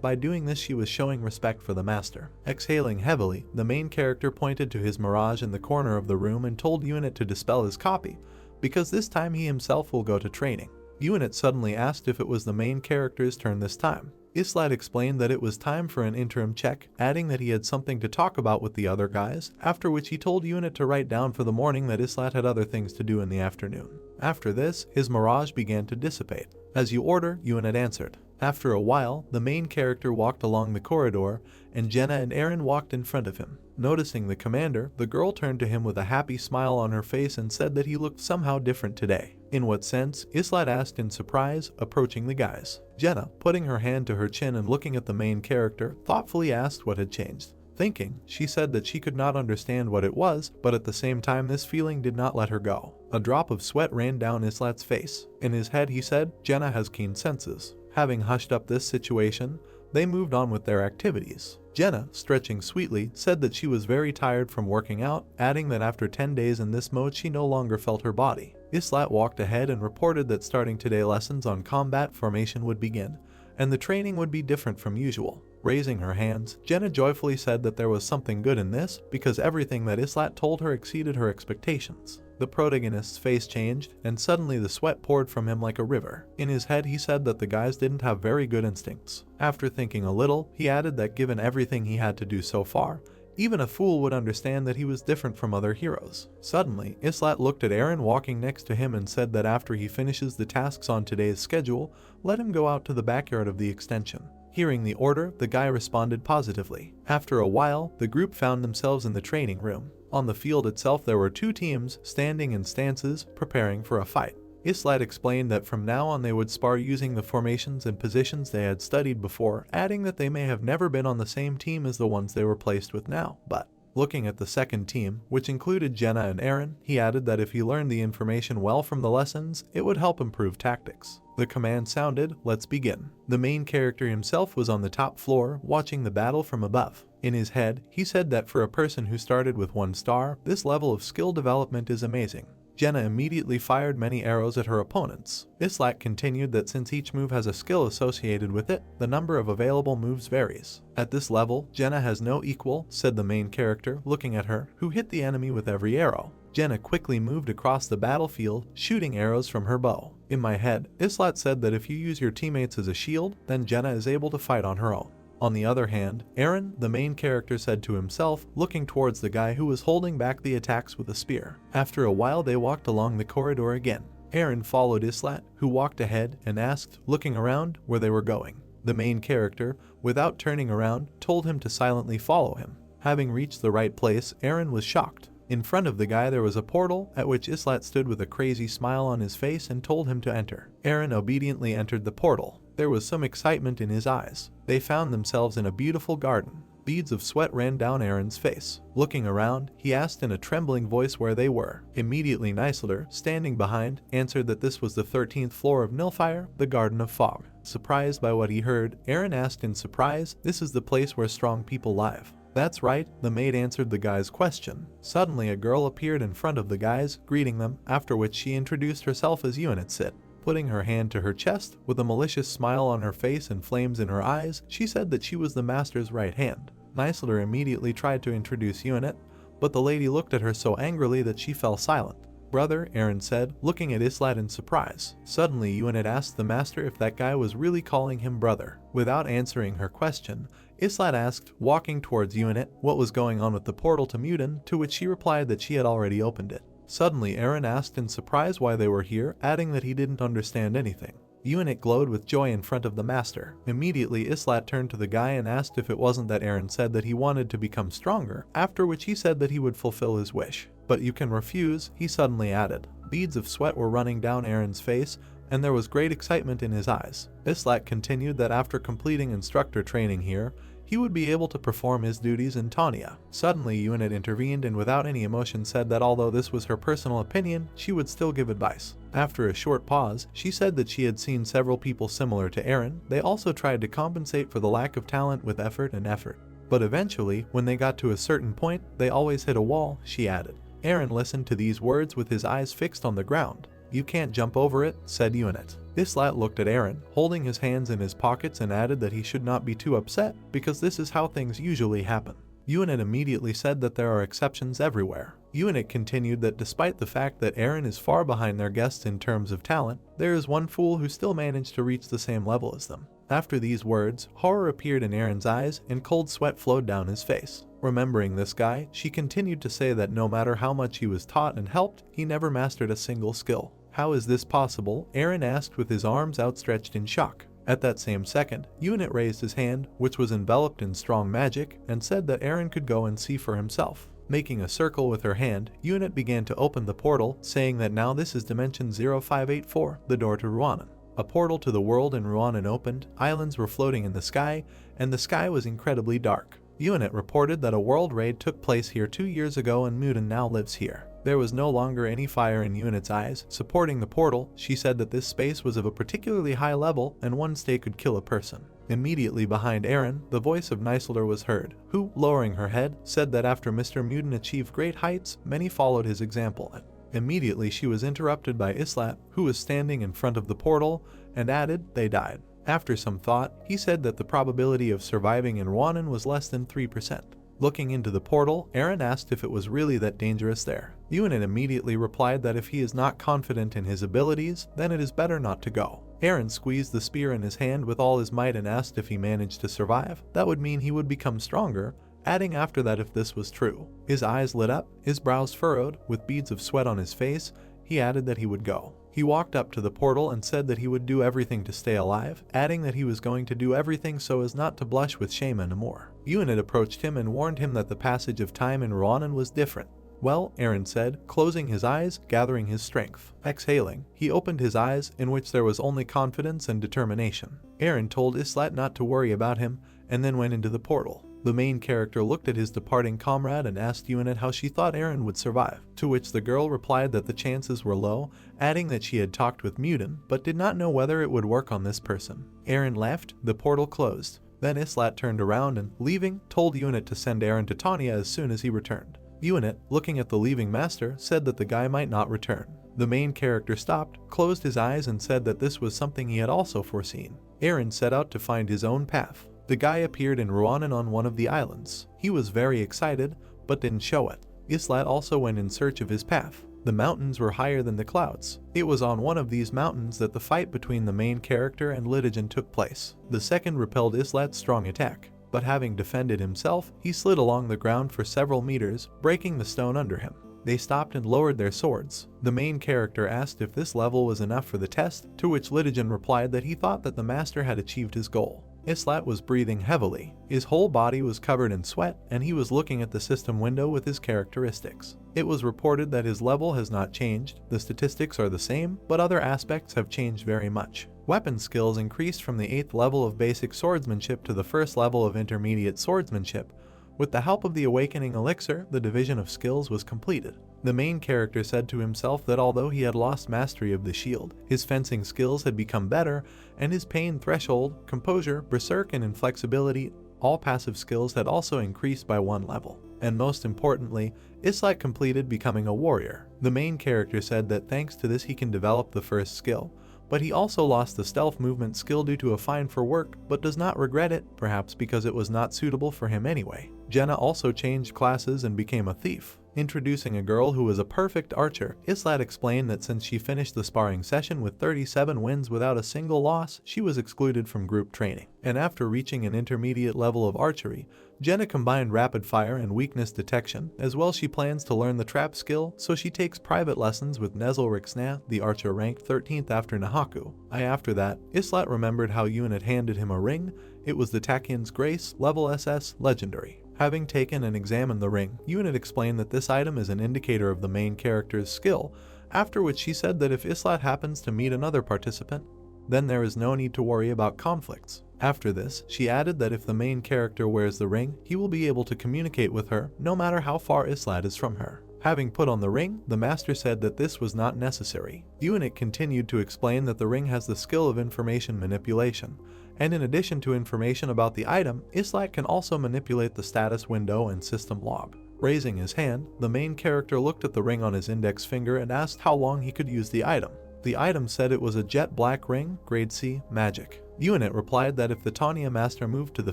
by doing this she was showing respect for the master. Exhaling heavily, the main character pointed to his mirage in the corner of the room and told Unit to dispel his copy, because this time he himself will go to training. Unit suddenly asked if it was the main character's turn this time. Islat explained that it was time for an interim check, adding that he had something to talk about with the other guys, after which he told Unit to write down for the morning that Islat had other things to do in the afternoon. After this, his mirage began to dissipate. "As you order," Unit answered. After a while, the main character walked along the corridor, and Jenna and Aaron walked in front of him. Noticing the commander, the girl turned to him with a happy smile on her face and said that he looked somehow different today. "In what sense?" Islat asked in surprise, approaching the guys. Jenna, putting her hand to her chin and looking at the main character, thoughtfully asked what had changed. Thinking, she said that she could not understand what it was, but at the same time this feeling did not let her go. A drop of sweat ran down Islat's face. In his head he said, "Jenna has keen senses." Having hushed up this situation, they moved on with their activities. Jenna, stretching sweetly, said that she was very tired from working out, adding that after 10 days in this mode she no longer felt her body. Islat walked ahead and reported that starting today lessons on combat formation would begin, and the training would be different from usual. Raising her hands, Jenna joyfully said that there was something good in this, because everything that Islat told her exceeded her expectations. The protagonist's face changed, and suddenly the sweat poured from him like a river. In his head he said that the guys didn't have very good instincts. After thinking a little, he added that given everything he had to do so far, even a fool would understand that he was different from other heroes. Suddenly, Islat looked at Aaron walking next to him and said that after he finishes the tasks on today's schedule, let him go out to the backyard of the extension. Hearing the order, the guy responded positively. After a while, the group found themselves in the training room. On the field itself there were two teams, standing in stances, preparing for a fight. Islat explained that from now on they would spar using the formations and positions they had studied before, adding that they may have never been on the same team as the ones they were placed with now, but looking at the second team, which included Jenna and Aaron, he added that if he learned the information well from the lessons, it would help improve tactics. The command sounded, "Let's begin." The main character himself was on the top floor, watching the battle from above. In his head, he said that for a person who started with 1 star, this level of skill development is amazing. Jenna immediately fired many arrows at her opponents. Islat continued that since each move has a skill associated with it, the number of available moves varies. "At this level, Jenna has no equal," said the main character, looking at her, who hit the enemy with every arrow. Jenna quickly moved across the battlefield, shooting arrows from her bow. In my head, Islat said that if you use your teammates as a shield, then Jenna is able to fight on her own. On the other hand, Aaron, the main character, said to himself, looking towards the guy who was holding back the attacks with a spear. After a while they walked along the corridor again. Aaron followed Islat, who walked ahead, and asked, looking around, where they were going. The main character, without turning around, told him to silently follow him. Having reached the right place, Aaron was shocked. In front of the guy there was a portal, at which Islat stood with a crazy smile on his face and told him to enter. Aaron obediently entered the portal. There was some excitement in his eyes. They found themselves in a beautiful garden. Beads of sweat ran down Aaron's face. Looking around, he asked in a trembling voice where they were. Immediately Neisler, standing behind, answered that this was the 13th floor of Nilfire, the Garden of Fog. Surprised by what he heard, Aaron asked in surprise, "This is the place where strong people live." "That's right," the maid answered the guy's question. Suddenly a girl appeared in front of the guys, greeting them, after which she introduced herself as Unitsit. Putting her hand to her chest, with a malicious smile on her face and flames in her eyes, she said that she was the master's right hand. Neisler immediately tried to introduce Unit, but the lady looked at her so angrily that she fell silent. "Brother," Aaron said, looking at Islat in surprise. Suddenly Unit asked the master if that guy was really calling him brother. Without answering her question, Islat asked, walking towards Unit, what was going on with the portal to Mutin, to which she replied that she had already opened it. Suddenly Aaron asked in surprise why they were here, adding that he didn't understand anything. Unit glowed with joy in front of the master. Immediately, Islat turned to the guy and asked if it wasn't that Eren said that he wanted to become stronger, after which he said that he would fulfill his wish. But you can refuse, he suddenly added. Beads of sweat were running down Eren's face, and there was great excitement in his eyes. Islat continued that after completing instructor training here, he would be able to perform his duties in Tanya. Suddenly, Unit intervened and without any emotion said that although this was her personal opinion, she would still give advice. After a short pause, she said that she had seen several people similar to Eren. They also tried to compensate for the lack of talent with effort and effort. But eventually, when they got to a certain point, they always hit a wall, she added. Eren listened to these words with his eyes fixed on the ground. You can't jump over it, said Unit. Islat looked at Eren, holding his hands in his pockets, and added that he should not be too upset, because this is how things usually happen. Unit immediately said that there are exceptions everywhere. Unit continued that despite the fact that Eren is far behind their guests in terms of talent, there is one fool who still managed to reach the same level as them. After these words, horror appeared in Eren's eyes and cold sweat flowed down his face. Remembering this guy, she continued to say that no matter how much he was taught and helped, he never mastered a single skill. How is this possible? Eren asked with his arms outstretched in shock. At that same second, Unit raised his hand, which was enveloped in strong magic, and said that Eren could go and see for himself. Making a circle with her hand, Unit began to open the portal, saying that now this is Dimension 0584, the door to Ruanan. A portal to the world in Ruanan opened, islands were floating in the sky, and the sky was incredibly dark. Unit reported that a world raid took place here 2 years ago and Mudan now lives here. There was no longer any fire in Unit's eyes. Supporting the portal, she said that this space was of a particularly high level and one stay could kill a person. Immediately behind Eren, the voice of Nysilder was heard, who, lowering her head, said that after Mr. Mudan achieved great heights, many followed his example. Immediately she was interrupted by Islat, who was standing in front of the portal, and added, they died. After some thought, he said that the probability of surviving in Ruanan was less than 3%. Looking into the portal, Eren asked if it was really that dangerous there. Unit immediately replied that if he is not confident in his abilities, then it is better not to go. Eren squeezed the spear in his hand with all his might and asked if he managed to survive. That would mean he would become stronger, adding after that if this was true. His eyes lit up, his brows furrowed, with beads of sweat on his face, he added that he would go. He walked up to the portal and said that he would do everything to stay alive, adding that he was going to do everything so as not to blush with shame anymore. Unit approached him and warned him that the passage of time in Ruanan was different. Well, Eren said, closing his eyes, gathering his strength. Exhaling, he opened his eyes, in which there was only confidence and determination. Eren told Islat not to worry about him, and then went into the portal. The main character looked at his departing comrade and asked Unit how she thought Eren would survive, to which the girl replied that the chances were low, adding that she had talked with Mudan, but did not know whether it would work on this person. Eren left, the portal closed. Then Islat turned around and, leaving, told Unit to send Eren to Tanya as soon as he returned. Unit, looking at the leaving master, said that the guy might not return. The main character stopped, closed his eyes and said that this was something he had also foreseen. Eren set out to find his own path. The guy appeared in Ruanan on one of the islands. He was very excited, but didn't show it. Islat also went in search of his path. The mountains were higher than the clouds. It was on one of these mountains that the fight between the main character and Lidigen took place. The second repelled Islat's strong attack, but having defended himself, he slid along the ground for several meters, breaking the stone under him. They stopped and lowered their swords. The main character asked if this level was enough for the test, to which Lidigen replied that he thought that the master had achieved his goal. Islat was breathing heavily. His whole body was covered in sweat, and he was looking at the system window with his characteristics. It was reported that his level has not changed, the statistics are the same, but other aspects have changed very much. Weapon skills increased from the 8th level of basic swordsmanship to the 1st level of intermediate swordsmanship. With the help of the awakening elixir, the division of skills was completed. The main character said to himself that although he had lost mastery of the shield, his fencing skills had become better, and his pain threshold, composure, berserk, and inflexibility, all passive skills had also increased by 1 level. And most importantly, Islat completed becoming a warrior. The main character said that thanks to this he can develop the first skill, but he also lost the stealth movement skill due to a fine for work, but does not regret it, perhaps because it was not suitable for him anyway. Jenna also changed classes and became a thief. Introducing a girl who was a perfect archer, Islat explained that since she finished the sparring session with 37 wins without a single loss, she was excluded from group training. And after reaching an intermediate level of archery, Jenna combined rapid fire and weakness detection. As well, she plans to learn the trap skill, so she takes private lessons with Nezel Rixna, the archer ranked 13th after Nahaku. After that, Islat remembered how Yun had handed him a ring. It was the Takian's Grace, level SS, legendary. Having taken and examined the ring, Yun had explained that this item is an indicator of the main character's skill, after which she said that if Islat happens to meet another participant, then there is no need to worry about conflicts. After this, she added that if the main character wears the ring, he will be able to communicate with her no matter how far Islat is from her. Having put on the ring, the master said that this was not necessary. Unit continued to explain that the ring has the skill of information manipulation, and in addition to information about the item, Islat can also manipulate the status window and system log. Raising his hand, the main character looked at the ring on his index finger and asked how long he could use the item. The item said it was a jet black ring, grade C, magic. Unit replied that if the Tanya master moved to the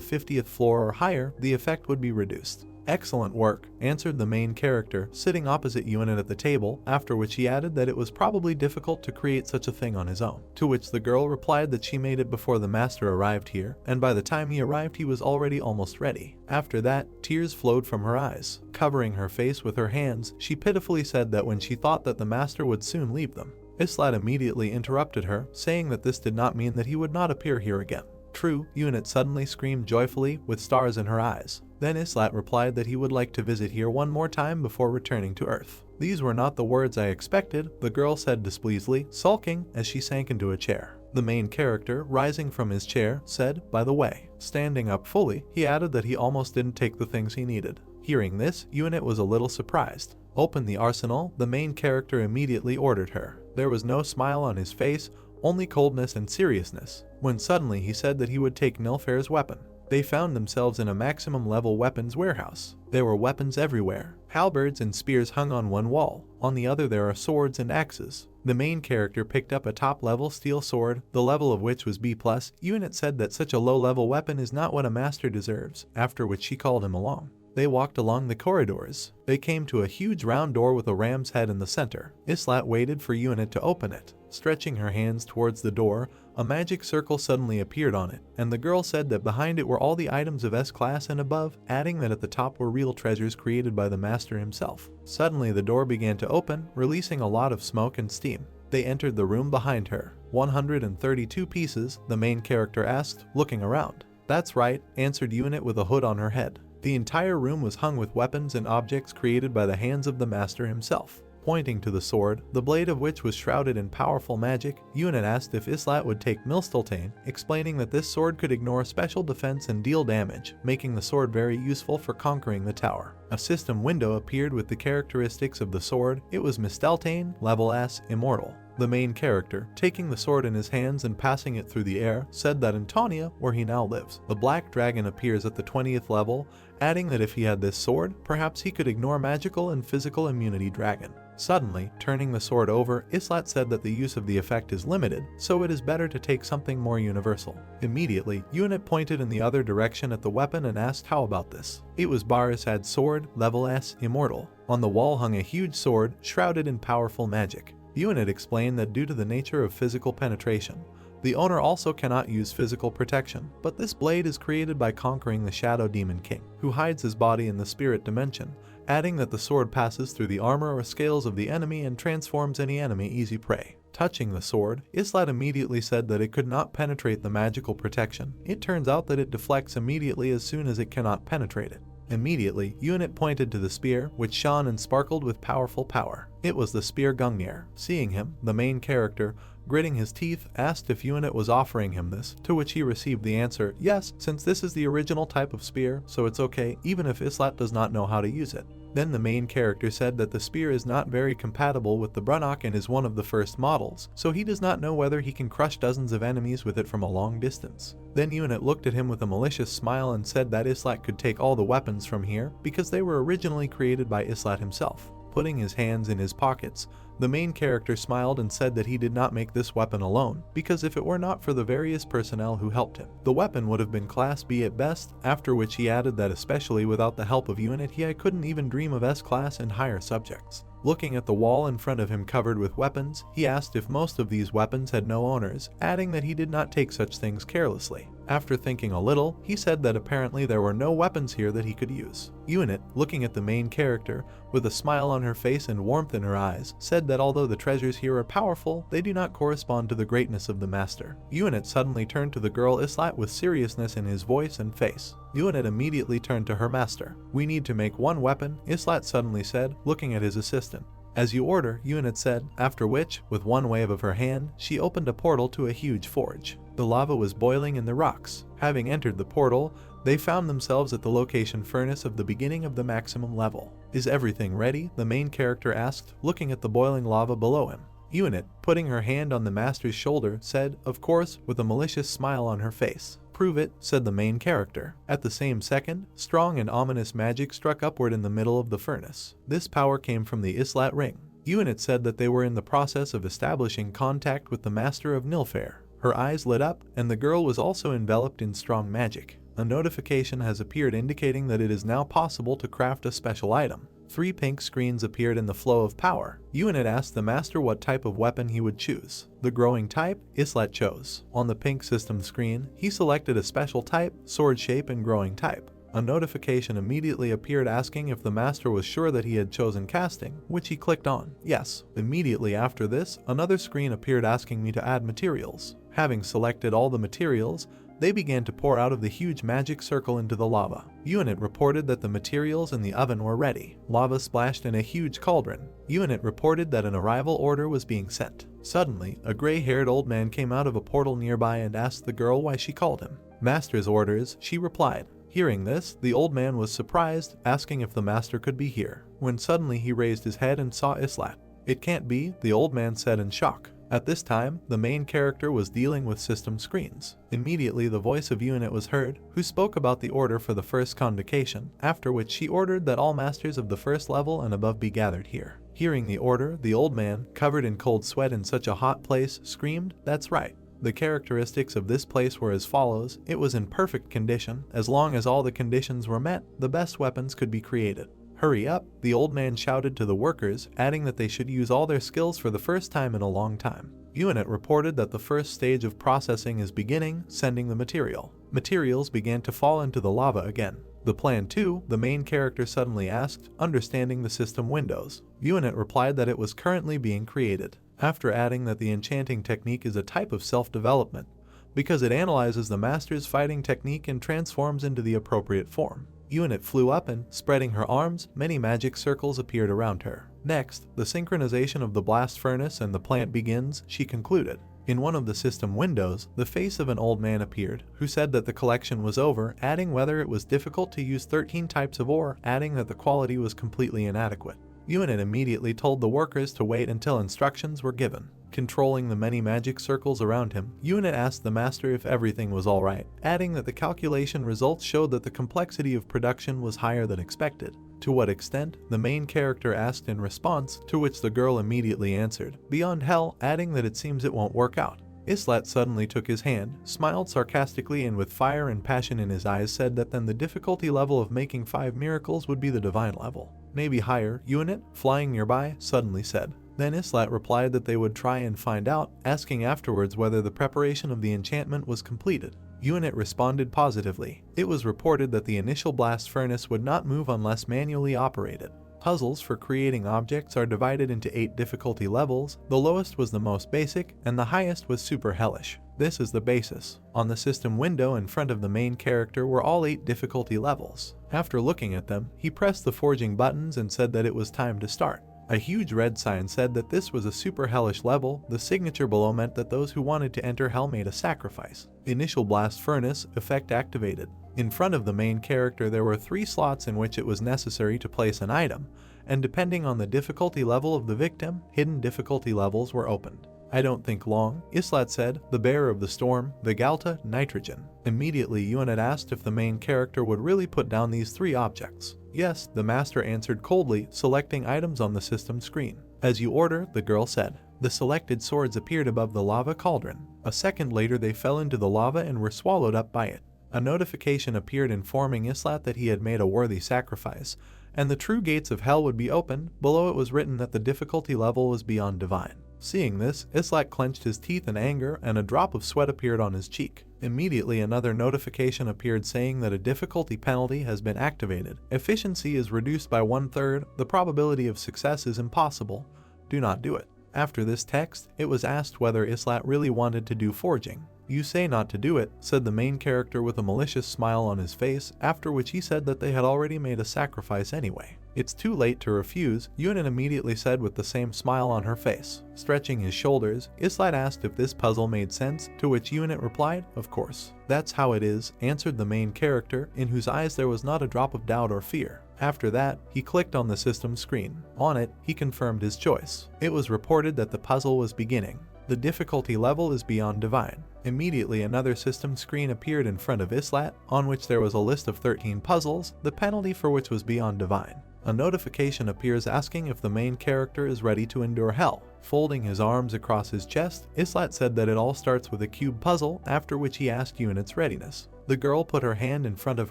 50th floor or higher, the effect would be reduced. Excellent work, answered the main character, sitting opposite Unit at the table, after which he added that it was probably difficult to create such a thing on his own. To which the girl replied that she made it before the master arrived here, and by the time he arrived he was already almost ready. After that, tears flowed from her eyes. Covering her face with her hands, she pitifully said that when she thought that the master would soon leave them, Islat immediately interrupted her, saying that this did not mean that he would not appear here again. True, Unit suddenly screamed joyfully, with stars in her eyes. Then Islat replied that he would like to visit here one more time before returning to Earth. These were not the words I expected, the girl said displeasedly, sulking as she sank into a chair. The main character, rising from his chair, said, by the way. Standing up fully, he added that he almost didn't take the things he needed. Hearing this, Unit was a little surprised. Open the arsenal, the main character immediately ordered her. There was no smile on his face, only coldness and seriousness, when suddenly he said that he would take Nilfair's weapon. They found themselves in a maximum level weapons warehouse. There were weapons everywhere. Halberds and spears hung on one wall. On the other there are swords and axes. The main character picked up a top-level steel sword, the level of which was B+. Unit said that such a low-level weapon is not what a master deserves, after which she called him along. They walked along the corridors. They came to a huge round door with a ram's head in the center. Islat waited for Unit to open it. Stretching her hands towards the door, a magic circle suddenly appeared on it, and the girl said that behind it were all the items of S-class and above, adding that at the top were real treasures created by the master himself. Suddenly the door began to open, releasing a lot of smoke and steam. They entered the room behind her. 132 pieces, the main character asked, looking around. That's right, answered Unit with a hood on her head. The entire room was hung with weapons and objects created by the hands of the master himself. Pointing to the sword, the blade of which was shrouded in powerful magic, Unit asked if Islat would take Milstiltane, explaining that this sword could ignore special defense and deal damage, making the sword very useful for conquering the tower. A system window appeared with the characteristics of the sword. It was Misteltane, level S, immortal. The main character, taking the sword in his hands and passing it through the air, said that in Tanya, where he now lives, the black dragon appears at the 20th level, adding that if he had this sword, perhaps he could ignore magical and physical immunity dragon. Suddenly, turning the sword over, Islat said that the use of the effect is limited, so it is better to take something more universal. Immediately, Unit pointed in the other direction at the weapon and asked how about this. It was Barisad's sword, level S, immortal. On the wall hung a huge sword, shrouded in powerful magic. Unit explained that due to the nature of physical penetration, the owner also cannot use physical protection, but this blade is created by conquering the Shadow Demon King, who hides his body in the spirit dimension, adding that the sword passes through the armor or scales of the enemy and transforms any enemy easy prey. Touching the sword, Islat immediately said that it could not penetrate the magical protection. It turns out that it deflects immediately as soon as it cannot penetrate it. Immediately, Unit pointed to the spear, which shone and sparkled with powerful power. It was the spear Gungnir. Seeing him, the main character, gritting his teeth, asked if Unit was offering him this, to which he received the answer, yes, since this is the original type of spear, so it's okay, even if Islat does not know how to use it. Then the main character said that the spear is not very compatible with the Brunok and is one of the first models, so he does not know whether he can crush dozens of enemies with it from a long distance. Then Unit looked at him with a malicious smile and said that Islat could take all the weapons from here because they were originally created by Islat himself. Putting his hands in his pockets, the main character smiled and said that he did not make this weapon alone, because if it were not for the various personnel who helped him, the weapon would have been Class B at best, after which he added that especially without the help of unit he couldn't even dream of S-class and higher subjects. Looking at the wall in front of him covered with weapons, he asked if most of these weapons had no owners, adding that he did not take such things carelessly. After thinking a little, he said that apparently there were no weapons here that he could use. Unit, looking at the main character, with a smile on her face and warmth in her eyes, said that although the treasures here are powerful, they do not correspond to the greatness of the master. Unit suddenly turned to the girl Islat with seriousness in his voice and face. Unit immediately turned to her master. "We need to make one weapon," Islat suddenly said, looking at his assistant. "As you order," Unit said, after which, with one wave of her hand, she opened a portal to a huge forge. The lava was boiling in the rocks. Having entered the portal, they found themselves at the location furnace of the beginning of the maximum level. "Is everything ready?" the main character asked, looking at the boiling lava below him. Unit, putting her hand on the master's shoulder, said, "Of course," with a malicious smile on her face. "Prove it," said the main character. At the same second, strong and ominous magic struck upward in the middle of the furnace. This power came from the Islat ring. Unit said that they were in the process of establishing contact with the master of Nilfair. Her eyes lit up, and the girl was also enveloped in strong magic. A notification has appeared indicating that it is now possible to craft a special item. 3 pink screens appeared in the flow of power. Unit asked the master what type of weapon he would choose. The growing type, Islat chose. On the pink system screen, he selected a special type, sword shape, and growing type. A notification immediately appeared asking if the master was sure that he had chosen casting, which he clicked on. Yes. Immediately after this, another screen appeared asking me to add materials. Having selected all the materials, they began to pour out of the huge magic circle into the lava. Unit reported that the materials in the oven were ready. Lava splashed in a huge cauldron. Unit reported that an arrival order was being sent. Suddenly, a gray-haired old man came out of a portal nearby and asked the girl why she called him. "Master's orders," she replied. Hearing this, the old man was surprised, asking if the master could be here, when suddenly he raised his head and saw Islat. "It can't be," the old man said in shock. At this time, the main character was dealing with system screens. Immediately the voice of Unit was heard, who spoke about the order for the first convocation, after which she ordered that all masters of the first level and above be gathered here. Hearing the order, the old man, covered in cold sweat in such a hot place, screamed, "That's right." The characteristics of this place were as follows. It was in perfect condition. As long as all the conditions were met, the best weapons could be created. "Hurry up," the old man shouted to the workers, adding that they should use all their skills for the first time in a long time. Unit reported that the first stage of processing is beginning, sending the material. Materials began to fall into the lava again. "The plan too?" the main character suddenly asked, understanding the system windows. Unit replied that it was currently being created, after adding that the enchanting technique is a type of self-development, because it analyzes the master's fighting technique and transforms into the appropriate form. Unit flew up and, spreading her arms, many magic circles appeared around her. Next, the synchronization of the blast furnace and the plant begins, she concluded. In one of the system windows, the face of an old man appeared, who said that the collection was over, adding whether it was difficult to use 13 types of ore, adding that the quality was completely inadequate. Unit immediately told the workers to wait until instructions were given. Controlling the many magic circles around him, Unit asked the master if everything was alright, adding that the calculation results showed that the complexity of production was higher than expected. To what extent, the main character asked in response, to which the girl immediately answered, "Beyond hell," adding that it seems it won't work out. Islat suddenly took his hand, smiled sarcastically and with fire and passion in his eyes said that then the difficulty level of making 5 miracles would be the divine level. "Maybe higher," Unit, flying nearby, suddenly said. Then Islat replied that they would try and find out, asking afterwards whether the preparation of the enchantment was completed. Unit responded positively. It was reported that the initial blast furnace would not move unless manually operated. Puzzles for creating objects are divided into 8 difficulty levels. The lowest was the most basic, and the highest was super hellish. This is the basis. On the system window in front of the main character were all 8 difficulty levels. After looking at them, he pressed the forging buttons and said that it was time to start. A huge red sign said that this was a super hellish level. The signature below meant that those who wanted to enter hell made a sacrifice. Initial blast furnace effect activated. In front of the main character there were 3 slots in which it was necessary to place an item, and depending on the difficulty level of the victim, hidden difficulty levels were opened. I don't think long, Islat said, the bearer of the storm, the Galta, nitrogen. Immediately Unit asked if the main character would really put down these 3 objects. Yes, the master answered coldly, selecting items on the system screen. As you order, the girl said. The selected swords appeared above the lava cauldron. A second later they fell into the lava and were swallowed up by it. A notification appeared informing Islat that he had made a worthy sacrifice, and the true gates of hell would be opened. Below it was written that the difficulty level was beyond divine. Seeing this, Islat clenched his teeth in anger and a drop of sweat appeared on his cheek. Immediately another notification appeared saying that a difficulty penalty has been activated. Efficiency is reduced by 1/3. The probability of success is impossible. Do not do it. After this text, it was asked whether Islat really wanted to do forging. You say not to do it, said the main character with a malicious smile on his face, after which he said that they had already made a sacrifice anyway. It's too late to refuse, Yunin immediately said with the same smile on her face. Stretching his shoulders, Islat asked if this puzzle made sense, to which Unit replied, of course. That's how it is, answered the main character, in whose eyes there was not a drop of doubt or fear. After that, he clicked on the system screen. On it, he confirmed his choice. It was reported that the puzzle was beginning. The difficulty level is beyond divine. Immediately another system screen appeared in front of Islat, on which there was a list of 13 puzzles, the penalty for which was beyond divine. A notification appears asking if the main character is ready to endure hell. Folding his arms across his chest, Islat said that it all starts with a cube puzzle, after which he asked Unit's readiness. The girl put her hand in front of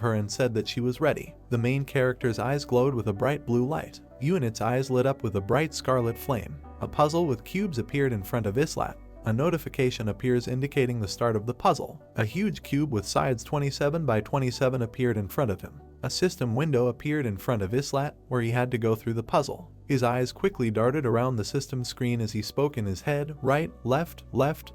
her and said that she was ready. The main character's eyes glowed with a bright blue light. Unit's eyes lit up with a bright scarlet flame. A puzzle with cubes appeared in front of Islat. A notification appears indicating the start of the puzzle. A huge cube with sides 27 by 27 appeared in front of him. A system window appeared in front of Islat, where he had to go through the puzzle. His eyes quickly darted around the system screen as he spoke in his head, right, left,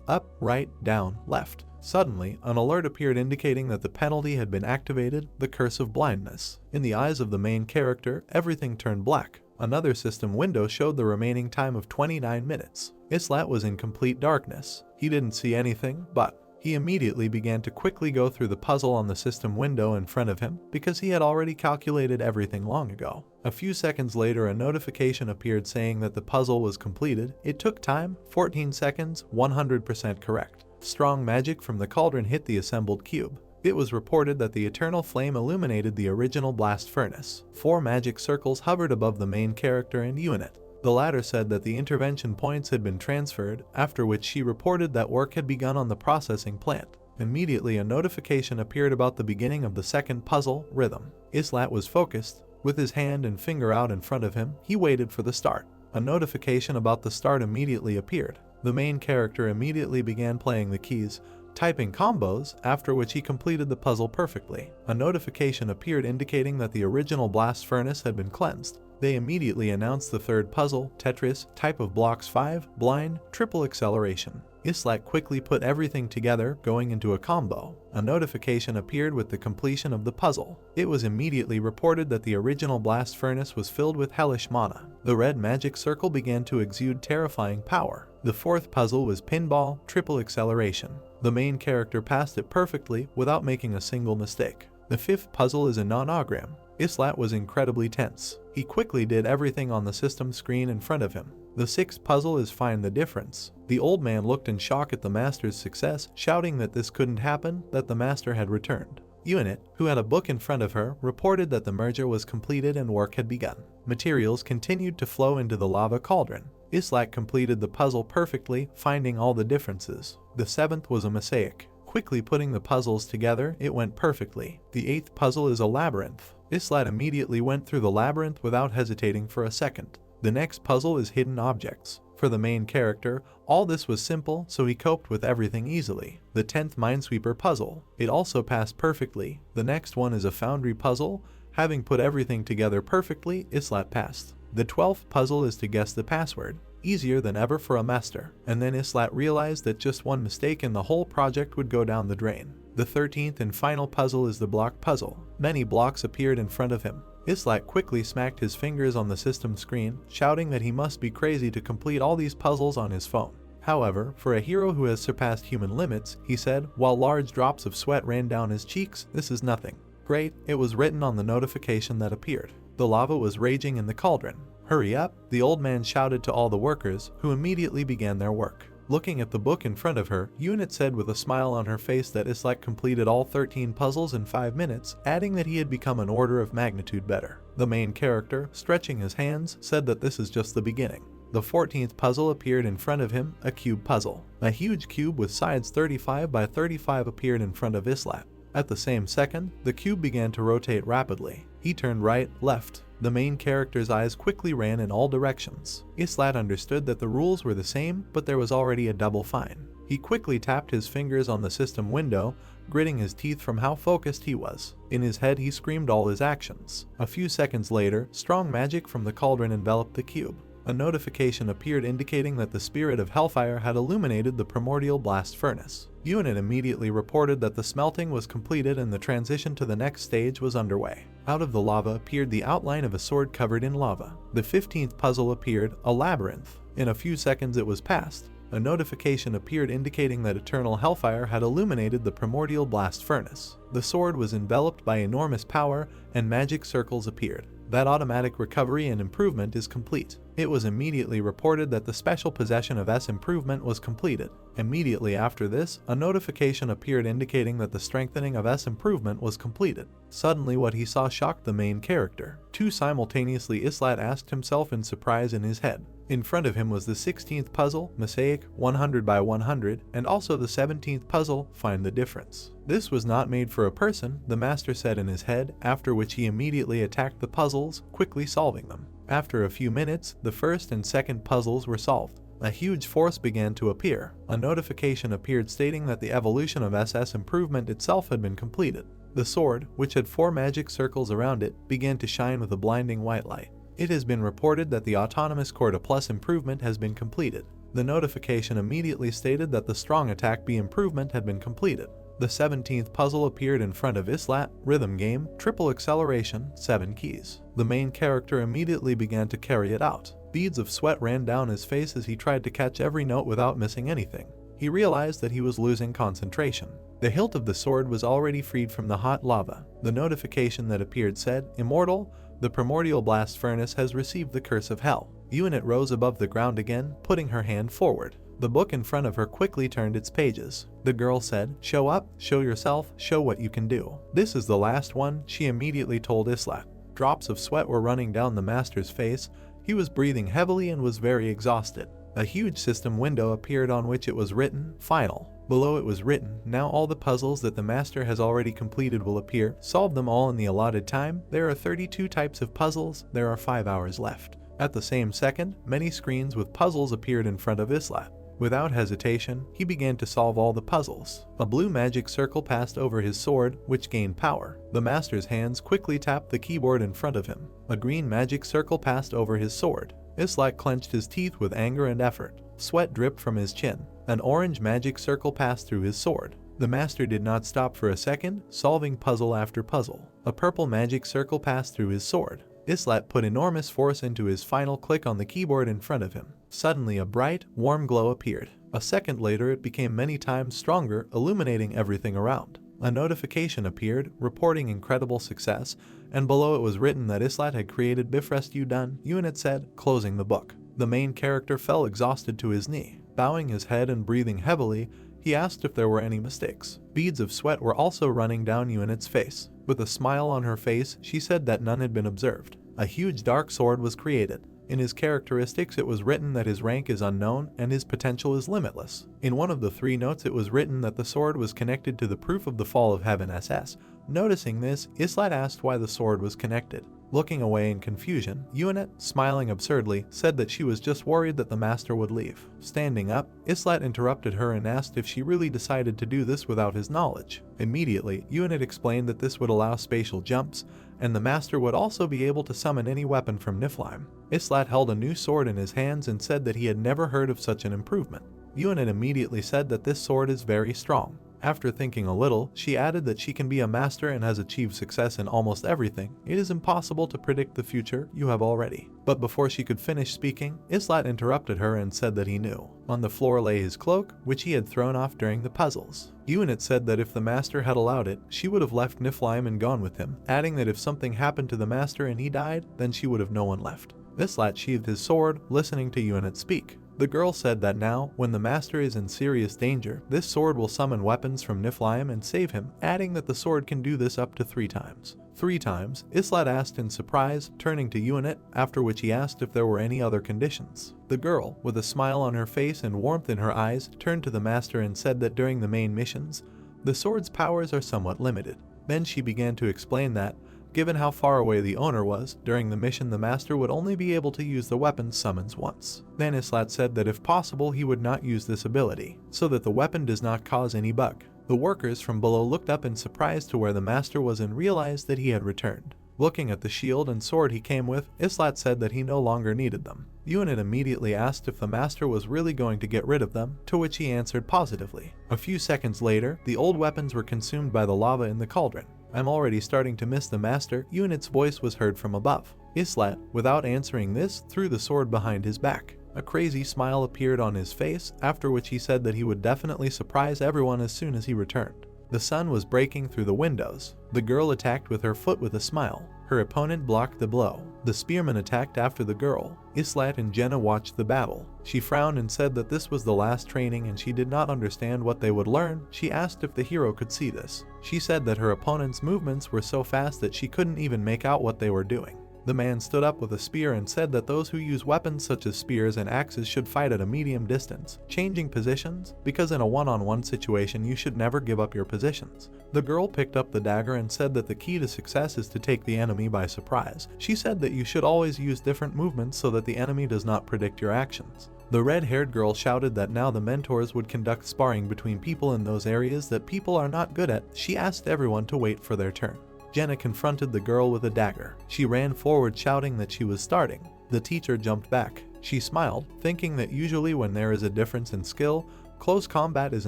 up, right, down, left. Suddenly, an alert appeared indicating that the penalty had been activated, the curse of blindness. In the eyes of the main character, everything turned black. Another system window showed the remaining time of 29 minutes. Islat was in complete darkness. He didn't see anything, but he immediately began to quickly go through the puzzle on the system window in front of him because he had already calculated everything long ago. A few seconds later, a notification appeared saying that the puzzle was completed. It took time, 14 seconds, 100% correct. Strong magic from the cauldron hit the assembled cube. It was reported that the eternal flame illuminated the original blast furnace. 4 magic circles hovered above the main character and Unit. The latter said that the intervention points had been transferred, after which she reported that work had begun on the processing plant. Immediately a notification appeared about the beginning of the second puzzle, Rhythm. Islat was focused. With his hand and finger out in front of him, he waited for the start. A notification about the start immediately appeared. The main character immediately began playing the keys, typing combos, after which he completed the puzzle perfectly. A notification appeared indicating that the original blast furnace had been cleansed. They immediately announced the third puzzle, Tetris, type of blocks 5, blind, triple acceleration. Islat quickly put everything together, going into a combo. A notification appeared with the completion of the puzzle. It was immediately reported that the original blast furnace was filled with hellish mana. The red magic circle began to exude terrifying power. The fourth puzzle was pinball, triple acceleration. The main character passed it perfectly without making a single mistake. The fifth puzzle is a nonogram. Islat was incredibly tense. He quickly did everything on the system screen in front of him. The sixth puzzle is Find the Difference. The old man looked in shock at the master's success, shouting that this couldn't happen, that the master had returned. Unit, who had a book in front of her, reported that the merger was completed and work had begun. Materials continued to flow into the lava cauldron. Islat completed the puzzle perfectly, finding all the differences. The seventh was a mosaic. Quickly putting the puzzles together, it went perfectly. The eighth puzzle is a labyrinth. Islat immediately went through the labyrinth without hesitating for a second. The next puzzle is hidden objects. For the main character, all this was simple, so he coped with everything easily. The 10th Minesweeper puzzle. It also passed perfectly. The next one is a foundry puzzle. Having put everything together perfectly, Islat passed. The 12th puzzle is to guess the password. Easier than ever for a master. And then Islat realized that just one mistake and the whole project would go down the drain. The 13th and final puzzle is the block puzzle. Many blocks appeared in front of him. Islat quickly smacked his fingers on the system screen, shouting that he must be crazy to complete all these puzzles on his phone. However, for a hero who has surpassed human limits, he said, while large drops of sweat ran down his cheeks, this is nothing. Great, it was written on the notification that appeared. The lava was raging in the cauldron. Hurry up, the old man shouted to all the workers, who immediately began their work. Looking at the book in front of her, Unit said with a smile on her face that Islat completed all 13 puzzles in 5 minutes, adding that he had become an order of magnitude better. The main character, stretching his hands, said that this is just the beginning. The 14th puzzle appeared in front of him, a cube puzzle. A huge cube with sides 35 by 35 appeared in front of Islat. At the same second, the cube began to rotate rapidly. He turned right, left. The main character's eyes quickly ran in all directions. Islat understood that the rules were the same, but there was already a double fine. He quickly tapped his fingers on the system window, gritting his teeth from how focused he was. In his head, he screamed all his actions. A few seconds later, strong magic from the cauldron enveloped the cube. A notification appeared indicating that the spirit of Hellfire had illuminated the primordial blast furnace. Unit immediately reported that the smelting was completed and the transition to the next stage was underway. Out of the lava appeared the outline of a sword covered in lava. The 15th puzzle appeared, a labyrinth. In a few seconds it was passed. A notification appeared indicating that eternal Hellfire had illuminated the primordial blast furnace. The sword was enveloped by enormous power and magic circles appeared. That automatic recovery and improvement is complete. It was immediately reported that the special possession of S improvement was completed. Immediately after this, a notification appeared indicating that the strengthening of S improvement was completed. Suddenly what he saw shocked the main character. Two simultaneously, Islat asked himself in surprise in his head. In front of him was the 16th puzzle, Mosaic 100 by 100, and also the 17th puzzle, Find the Difference. This was not made for a person, the master said in his head, after which he immediately attacked the puzzles, quickly solving them. After a few minutes, the first and second puzzles were solved. A huge force began to appear. A notification appeared stating that the evolution of SS improvement itself had been completed. The sword, which had 4 magic circles around it, began to shine with a blinding white light. It has been reported that the autonomous Corda Plus improvement has been completed. The notification immediately stated that the strong attack B improvement had been completed. The 17th puzzle appeared in front of Islat, rhythm game, triple acceleration, 7 keys. The main character immediately began to carry it out. Beads of sweat ran down his face as he tried to catch every note without missing anything. He realized that he was losing concentration. The hilt of the sword was already freed from the hot lava. The notification that appeared said, Immortal, the primordial blast furnace has received the curse of hell. Unit rose above the ground again, putting her hand forward. The book in front of her quickly turned its pages. The girl said, Show up, show yourself, show what you can do. This is the last one, she immediately told Islat. Drops of sweat were running down the master's face. He was breathing heavily and was very exhausted. A huge system window appeared on which it was written, Final. Below it was written, Now all the puzzles that the master has already completed will appear. Solve them all in the allotted time. There are 32 types of puzzles. There are 5 hours left. At the same second, many screens with puzzles appeared in front of Islat. Without hesitation, he began to solve all the puzzles. A blue magic circle passed over his sword, which gained power. The master's hands quickly tapped the keyboard in front of him. A green magic circle passed over his sword. Islat clenched his teeth with anger and effort. Sweat dripped from his chin. An orange magic circle passed through his sword. The master did not stop for a second, solving puzzle after puzzle. A purple magic circle passed through his sword. Islat put enormous force into his final click on the keyboard in front of him. Suddenly a bright, warm glow appeared. A second later it became many times stronger, illuminating everything around. A notification appeared, reporting incredible success, and below it was written that Islat had created Bifrost you done, Unit said, closing the book. The main character fell exhausted to his knee. Bowing his head and breathing heavily, he asked if there were any mistakes. Beads of sweat were also running down Unit's face. With a smile on her face, she said that none had been observed. A huge dark sword was created. In his characteristics it was written that his rank is unknown and his potential is limitless. In one of the 3 notes it was written that the sword was connected to the proof of the fall of heaven SS. Noticing this, Islat asked why the sword was connected. Looking away in confusion, Unit, smiling absurdly, said that she was just worried that the master would leave. Standing up, Islat interrupted her and asked if she really decided to do this without his knowledge. Immediately, Unit explained that this would allow spatial jumps, and the master would also be able to summon any weapon from Niflheim. Islat held a new sword in his hands and said that he had never heard of such an improvement. Unit immediately said that this sword is very strong. After thinking a little, she added that she can be a master and has achieved success in almost everything. It is impossible to predict the future, you have already. But before she could finish speaking, Islat interrupted her and said that he knew. On the floor lay his cloak, which he had thrown off during the puzzles. Unit said that if the master had allowed it, she would have left Niflheim and gone with him, adding that if something happened to the master and he died, then she would have no one left. Islat sheathed his sword, listening to Unit speak. The girl said that now, when the master is in serious danger, this sword will summon weapons from Niflheim and save him, adding that the sword can do this up to 3 times. 3 times? Islat asked in surprise, turning to Unit, after which he asked if there were any other conditions. The girl, with a smile on her face and warmth in her eyes, turned to the master and said that during the main missions, the sword's powers are somewhat limited. Then she began to explain that, given how far away the owner was, during the mission the master would only be able to use the weapon's summons once. Then Islat said that if possible he would not use this ability, so that the weapon does not cause any bug. The workers from below looked up in surprise to where the master was and realized that he had returned. Looking at the shield and sword he came with, Islat said that he no longer needed them. Unit immediately asked if the master was really going to get rid of them, to which he answered positively. A few seconds later, the old weapons were consumed by the lava in the cauldron. I'm already starting to miss the master, Unit's voice was heard from above. Islat, without answering this, threw the sword behind his back. A crazy smile appeared on his face, after which he said that he would definitely surprise everyone as soon as he returned. The sun was breaking through the windows. The girl attacked with her foot with a smile. Her opponent blocked the blow. The spearman attacked after the girl. Islat and Jenna watched the battle. She frowned and said that this was the last training and she did not understand what they would learn. She asked if the hero could see this. She said that her opponent's movements were so fast that she couldn't even make out what they were doing. The man stood up with a spear and said that those who use weapons such as spears and axes should fight at a medium distance, changing positions, because in a one-on-one situation you should never give up your positions. The girl picked up the dagger and said that the key to success is to take the enemy by surprise. She said that you should always use different movements so that the enemy does not predict your actions. The red-haired girl shouted that now the mentors would conduct sparring between people in those areas that people are not good at. She asked everyone to wait for their turn. Jenna confronted the girl with a dagger. She ran forward shouting that she was starting. The teacher jumped back. She smiled, thinking that usually when there is a difference in skill, close combat is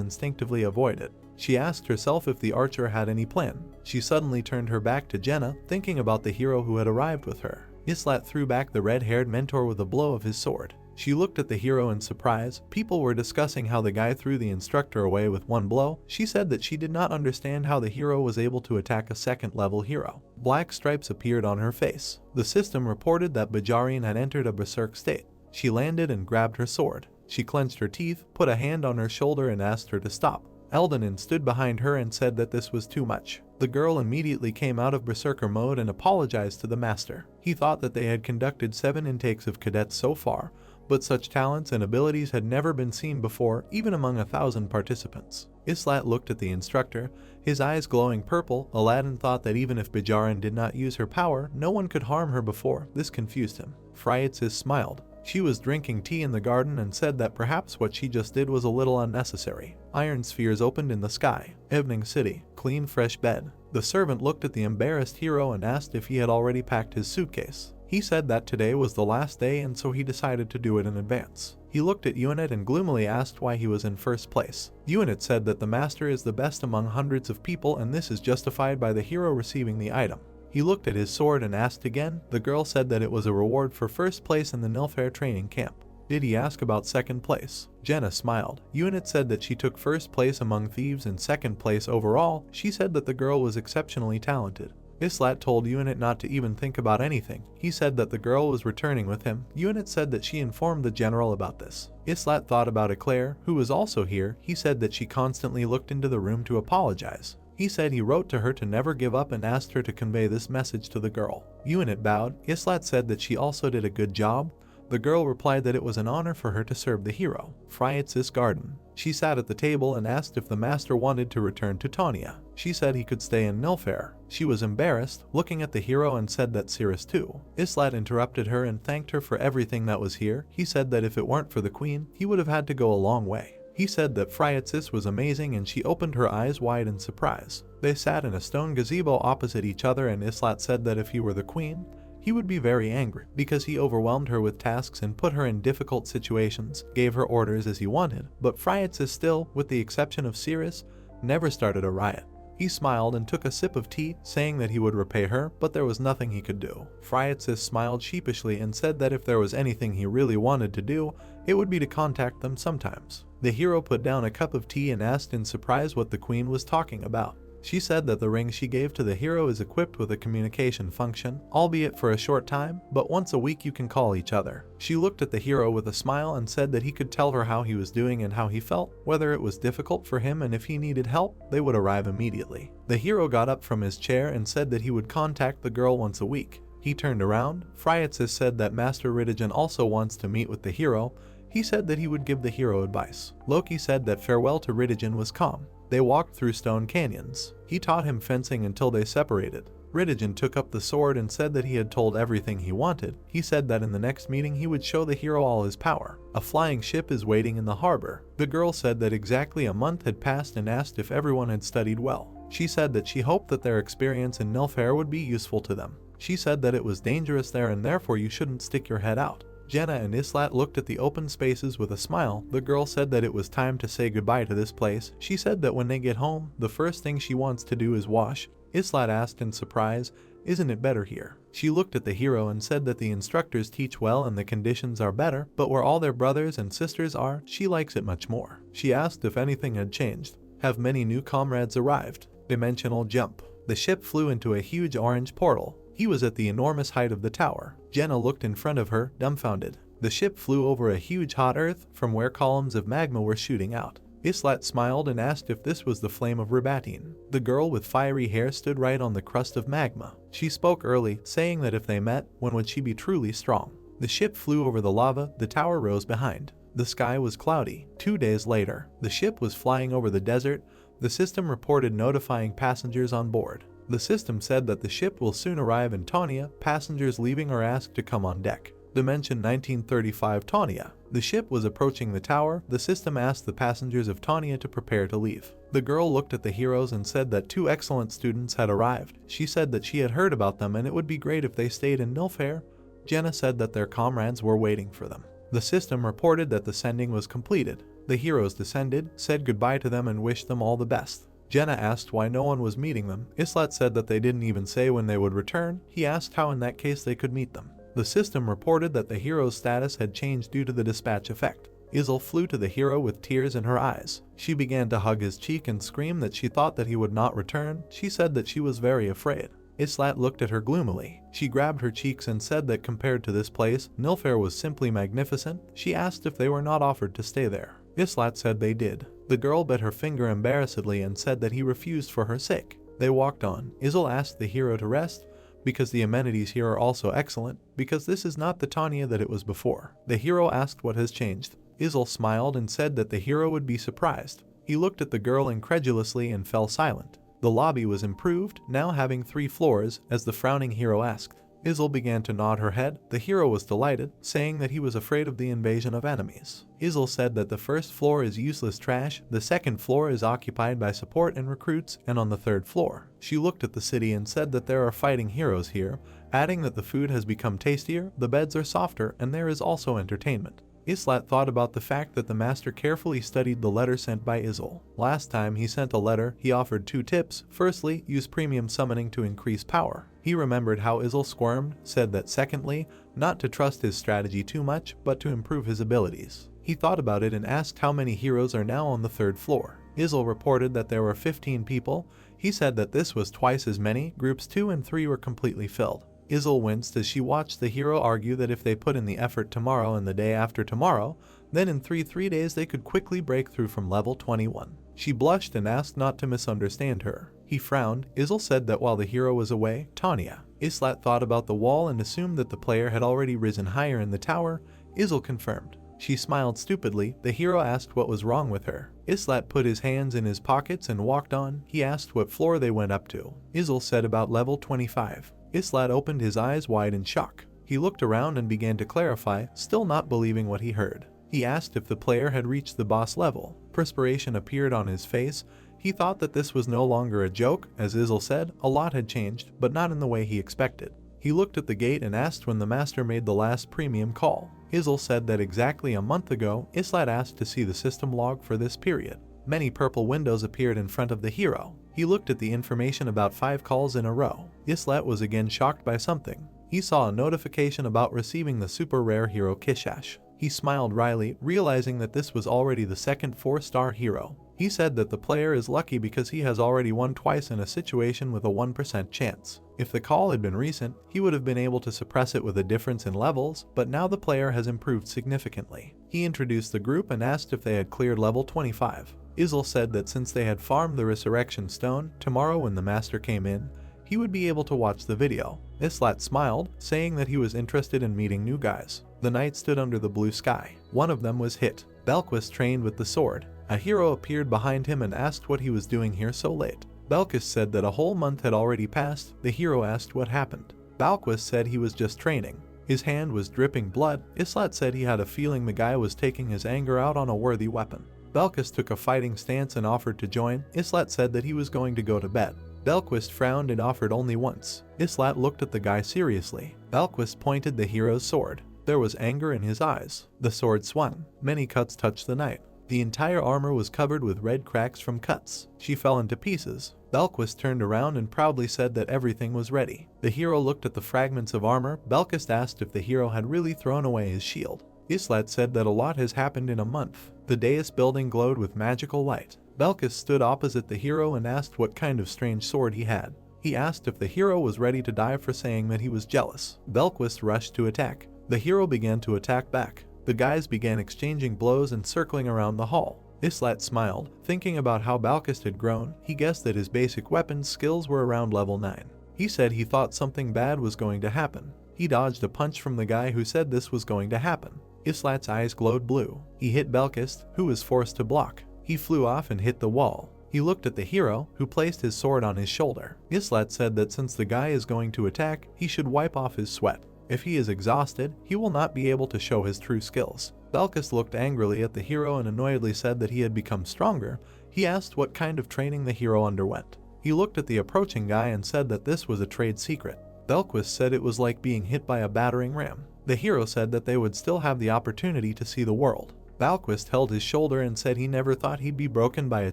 instinctively avoided. She asked herself if the archer had any plan. She suddenly turned her back to Jenna, thinking about the hero who had arrived with her. Islat threw back the red-haired mentor with a blow of his sword. She looked at the hero in surprise. People were discussing how the guy threw the instructor away with one blow. She said that she did not understand how the hero was able to attack a second-level hero. Black stripes appeared on her face. The system reported that Bajarian had entered a berserk state. She landed and grabbed her sword. She clenched her teeth, put a hand on her shoulder and asked her to stop. Eldanin stood behind her and said that this was too much. The girl immediately came out of berserker mode and apologized to the master. He thought that they had conducted 7 intakes of cadets so far, but such talents and abilities had never been seen before, even among 1,000 participants. Islat looked at the instructor, his eyes glowing purple. Aladdin thought that even if Bajaran did not use her power, no one could harm her before. This confused him. Phryatsis smiled. She was drinking tea in the garden and said that perhaps what she just did was a little unnecessary. Iron spheres opened in the sky. Evening city. Clean fresh bed. The servant looked at the embarrassed hero and asked if he had already packed his suitcase. He said that today was the last day and so he decided to do it in advance. He looked at Unit and gloomily asked why he was in first place. Unit said that the master is the best among hundreds of people and this is justified by the hero receiving the item. He looked at his sword and asked again. The girl said that it was a reward for first place in the Nilfare training camp. Did he ask about second place? Jenna smiled. Unit said that she took first place among thieves and second place overall. She said that the girl was exceptionally talented. Islat told Unit not to even think about anything. He said that the girl was returning with him. Unit said that she informed the general about this. Islat thought about Eclair, who was also here. He said that she constantly looked into the room to apologize. He said he wrote to her to never give up and asked her to convey this message to the girl. Unit bowed. Islat said that she also did a good job. The girl replied that it was an honor for her to serve the hero. Phryatsis garden. She sat at the table and asked if the master wanted to return to Tanya. She said he could stay in Nilfare. She was embarrassed, looking at the hero and said that Cirrus too. Islat interrupted her and thanked her for everything that was here. He said that if it weren't for the queen, he would have had to go a long way. He said that Phryatsis was amazing and she opened her eyes wide in surprise. They sat in a stone gazebo opposite each other and Islat said that if he were the queen, he would be very angry because he overwhelmed her with tasks and put her in difficult situations, gave her orders as he wanted, but Phryatsis still, with the exception of Cirrus, never started a riot. He smiled and took a sip of tea, saying that he would repay her, but there was nothing he could do. Phryatsis smiled sheepishly and said that if there was anything he really wanted to do, it would be to contact them sometimes. The hero put down a cup of tea and asked in surprise what the queen was talking about. She said that the ring she gave to the hero is equipped with a communication function, albeit for a short time, but once a week you can call each other. She looked at the hero with a smile and said that he could tell her how he was doing and how he felt, whether it was difficult for him, and if he needed help, they would arrive immediately. The hero got up from his chair and said that he would contact the girl once a week. He turned around. Friatsis said that Master Riddigen also wants to meet with the hero. He said that he would give the hero advice. Loki said that farewell to Riddigen was calm. They walked through stone canyons. He taught him fencing until they separated. Riddigen took up the sword and said that he had told everything he wanted. He said that in the next meeting he would show the hero all his power. A flying ship is waiting in the harbor. The girl said that exactly a month had passed and asked if everyone had studied well. She said that she hoped that their experience in Nilfgaard would be useful to them. She said that it was dangerous there and therefore you shouldn't stick your head out. Jenna and Islat looked at the open spaces with a smile. The girl said that it was time to say goodbye to this place. She said that when they get home, the first thing she wants to do is wash. Islat asked in surprise, "Isn't it better here?" She looked at the hero and said that the instructors teach well and the conditions are better, but where all their brothers and sisters are, she likes it much more. She asked if anything had changed. Have many new comrades arrived? Dimensional jump. The ship flew into a huge orange portal. He was at the enormous height of the tower. Jenna looked in front of her, dumbfounded. The ship flew over a huge hot earth from where columns of magma were shooting out. Islat smiled and asked if this was the flame of Reborn. The girl with fiery hair stood right on the crust of magma. She spoke early, saying that if they met, when would she be truly strong? The ship flew over the lava. The tower rose behind. The sky was cloudy. 2 days later, the ship was flying over the desert. The system reported notifying passengers on board. The system said that the ship will soon arrive in Tawnia. Passengers leaving are asked to come on deck. Dimension 1935 Tawnia. The ship was approaching the tower. The system asked the passengers of Tawnia to prepare to leave. The girl looked at the heroes and said that 2 excellent students had arrived. She said that she had heard about them and it would be great if they stayed in Nilfgaard. Jenna said that their comrades were waiting for them. The system reported that the sending was completed. The heroes descended, said goodbye to them and wished them all the best. Jenna asked why no one was meeting them. Islat said that they didn't even say when they would return. He asked how in that case they could meet them. The system reported that the hero's status had changed due to the dispatch effect. Isl flew to the hero with tears in her eyes. She began to hug his cheek and scream that she thought that he would not return. She said that she was very afraid. Islat looked at her gloomily. She grabbed her cheeks and said that compared to this place, Nilfgaard was simply magnificent. She asked if they were not offered to stay there. Islat said they did. The girl bit her finger embarrassedly and said that he refused for her sake. They walked on. Isl asked the hero to rest, because the amenities here are also excellent, because this is not the Tawnia that it was before. The hero asked what has changed. Isl smiled and said that the hero would be surprised. He looked at the girl incredulously and fell silent. The lobby was improved, now having 3 floors, as the frowning hero asked. Isl began to nod her head. The hero was delighted, saying that he was afraid of the invasion of enemies. Isl said that the first floor is useless trash, the second floor is occupied by support and recruits, and on the 3rd floor. She looked at the city and said that there are fighting heroes here, adding that the food has become tastier, the beds are softer, and there is also entertainment. Islat thought about the fact that the master carefully studied the letter sent by Isl. Last time he sent a letter, he offered 2 tips. Firstly, use premium summoning to increase power. He remembered how Isl squirmed, said that secondly, not to trust his strategy too much, but to improve his abilities. He thought about it and asked how many heroes are now on the 3rd floor. Isl reported that there were 15 people. He said that this was twice as many. Groups 2 and 3 were completely filled. Isl winced as she watched the hero argue that if they put in the effort tomorrow and the day after tomorrow, then in 3 days they could quickly break through from level 21. She blushed and asked not to misunderstand her. He frowned. Isl said that while the hero was away, Tawnia. Islat thought about the wall and assumed that the player had already risen higher in the tower. Isl confirmed. She smiled stupidly. The hero asked what was wrong with her. Islat put his hands in his pockets and walked on. He asked what floor they went up to. Isl said about level 25. Islat opened his eyes wide in shock. He looked around and began to clarify, still not believing what he heard. He asked if the player had reached the boss level. Perspiration appeared on his face. He thought that this was no longer a joke. As Isl said, a lot had changed, but not in the way he expected. He looked at the gate and asked when the master made the last premium call. Isl said that exactly a month ago. Islat asked to see the system log for this period. Many purple windows appeared in front of the hero. He looked at the information about 5 calls in a row. Islat was again shocked by something. He saw a notification about receiving the super rare hero Kishash. He smiled wryly, realizing that this was already the second 4-star hero. He said that the player is lucky because he has already won twice in a situation with a 1% chance. If the call had been recent, he would have been able to suppress it with a difference in levels, but now the player has improved significantly. He introduced the group and asked if they had cleared level 25. Isle said that since they had farmed the Resurrection Stone, tomorrow when the master came in, he would be able to watch the video. Islat smiled, saying that he was interested in meeting new guys. The knight stood under the blue sky. One of them was hit. Belquist trained with the sword. A hero appeared behind him and asked what he was doing here so late. Belquist said that a whole month had already passed. The hero asked what happened. Belquist said he was just training. His hand was dripping blood. Islat said he had a feeling the guy was taking his anger out on a worthy weapon. Belquist took a fighting stance and offered to join. Islat said that he was going to go to bed. Belquist frowned and offered only once. Islat looked at the guy seriously. Belquist pointed the hero's sword. There was anger in his eyes. The sword swung. Many cuts touched the knight. The entire armor was covered with red cracks from cuts. She fell into pieces. Belquist turned around and proudly said that everything was ready. The hero looked at the fragments of armor. Belquist asked if the hero had really thrown away his shield. Islat said that a lot has happened in a month. The dais building glowed with magical light. Belquist stood opposite the hero and asked what kind of strange sword he had. He asked if the hero was ready to die for saying that he was jealous. Belquist rushed to attack. The hero began to attack back. The guys began exchanging blows and circling around the hall. Islat smiled, thinking about how Belquist had grown. He guessed that his basic weapons skills were around level 9. He said he thought something bad was going to happen. He dodged a punch from the guy who said this was going to happen. Islat's eyes glowed blue. He hit Belquist, who was forced to block. He flew off and hit the wall. He looked at the hero, who placed his sword on his shoulder. Islat said that since the guy is going to attack, he should wipe off his sweat. If he is exhausted, he will not be able to show his true skills. Belquist looked angrily at the hero and annoyedly said that he had become stronger. He asked what kind of training the hero underwent. He looked at the approaching guy and said that this was a trade secret. Belquist said it was like being hit by a battering ram. The hero said that they would still have the opportunity to see the world. Belquist held his shoulder and said he never thought he'd be broken by a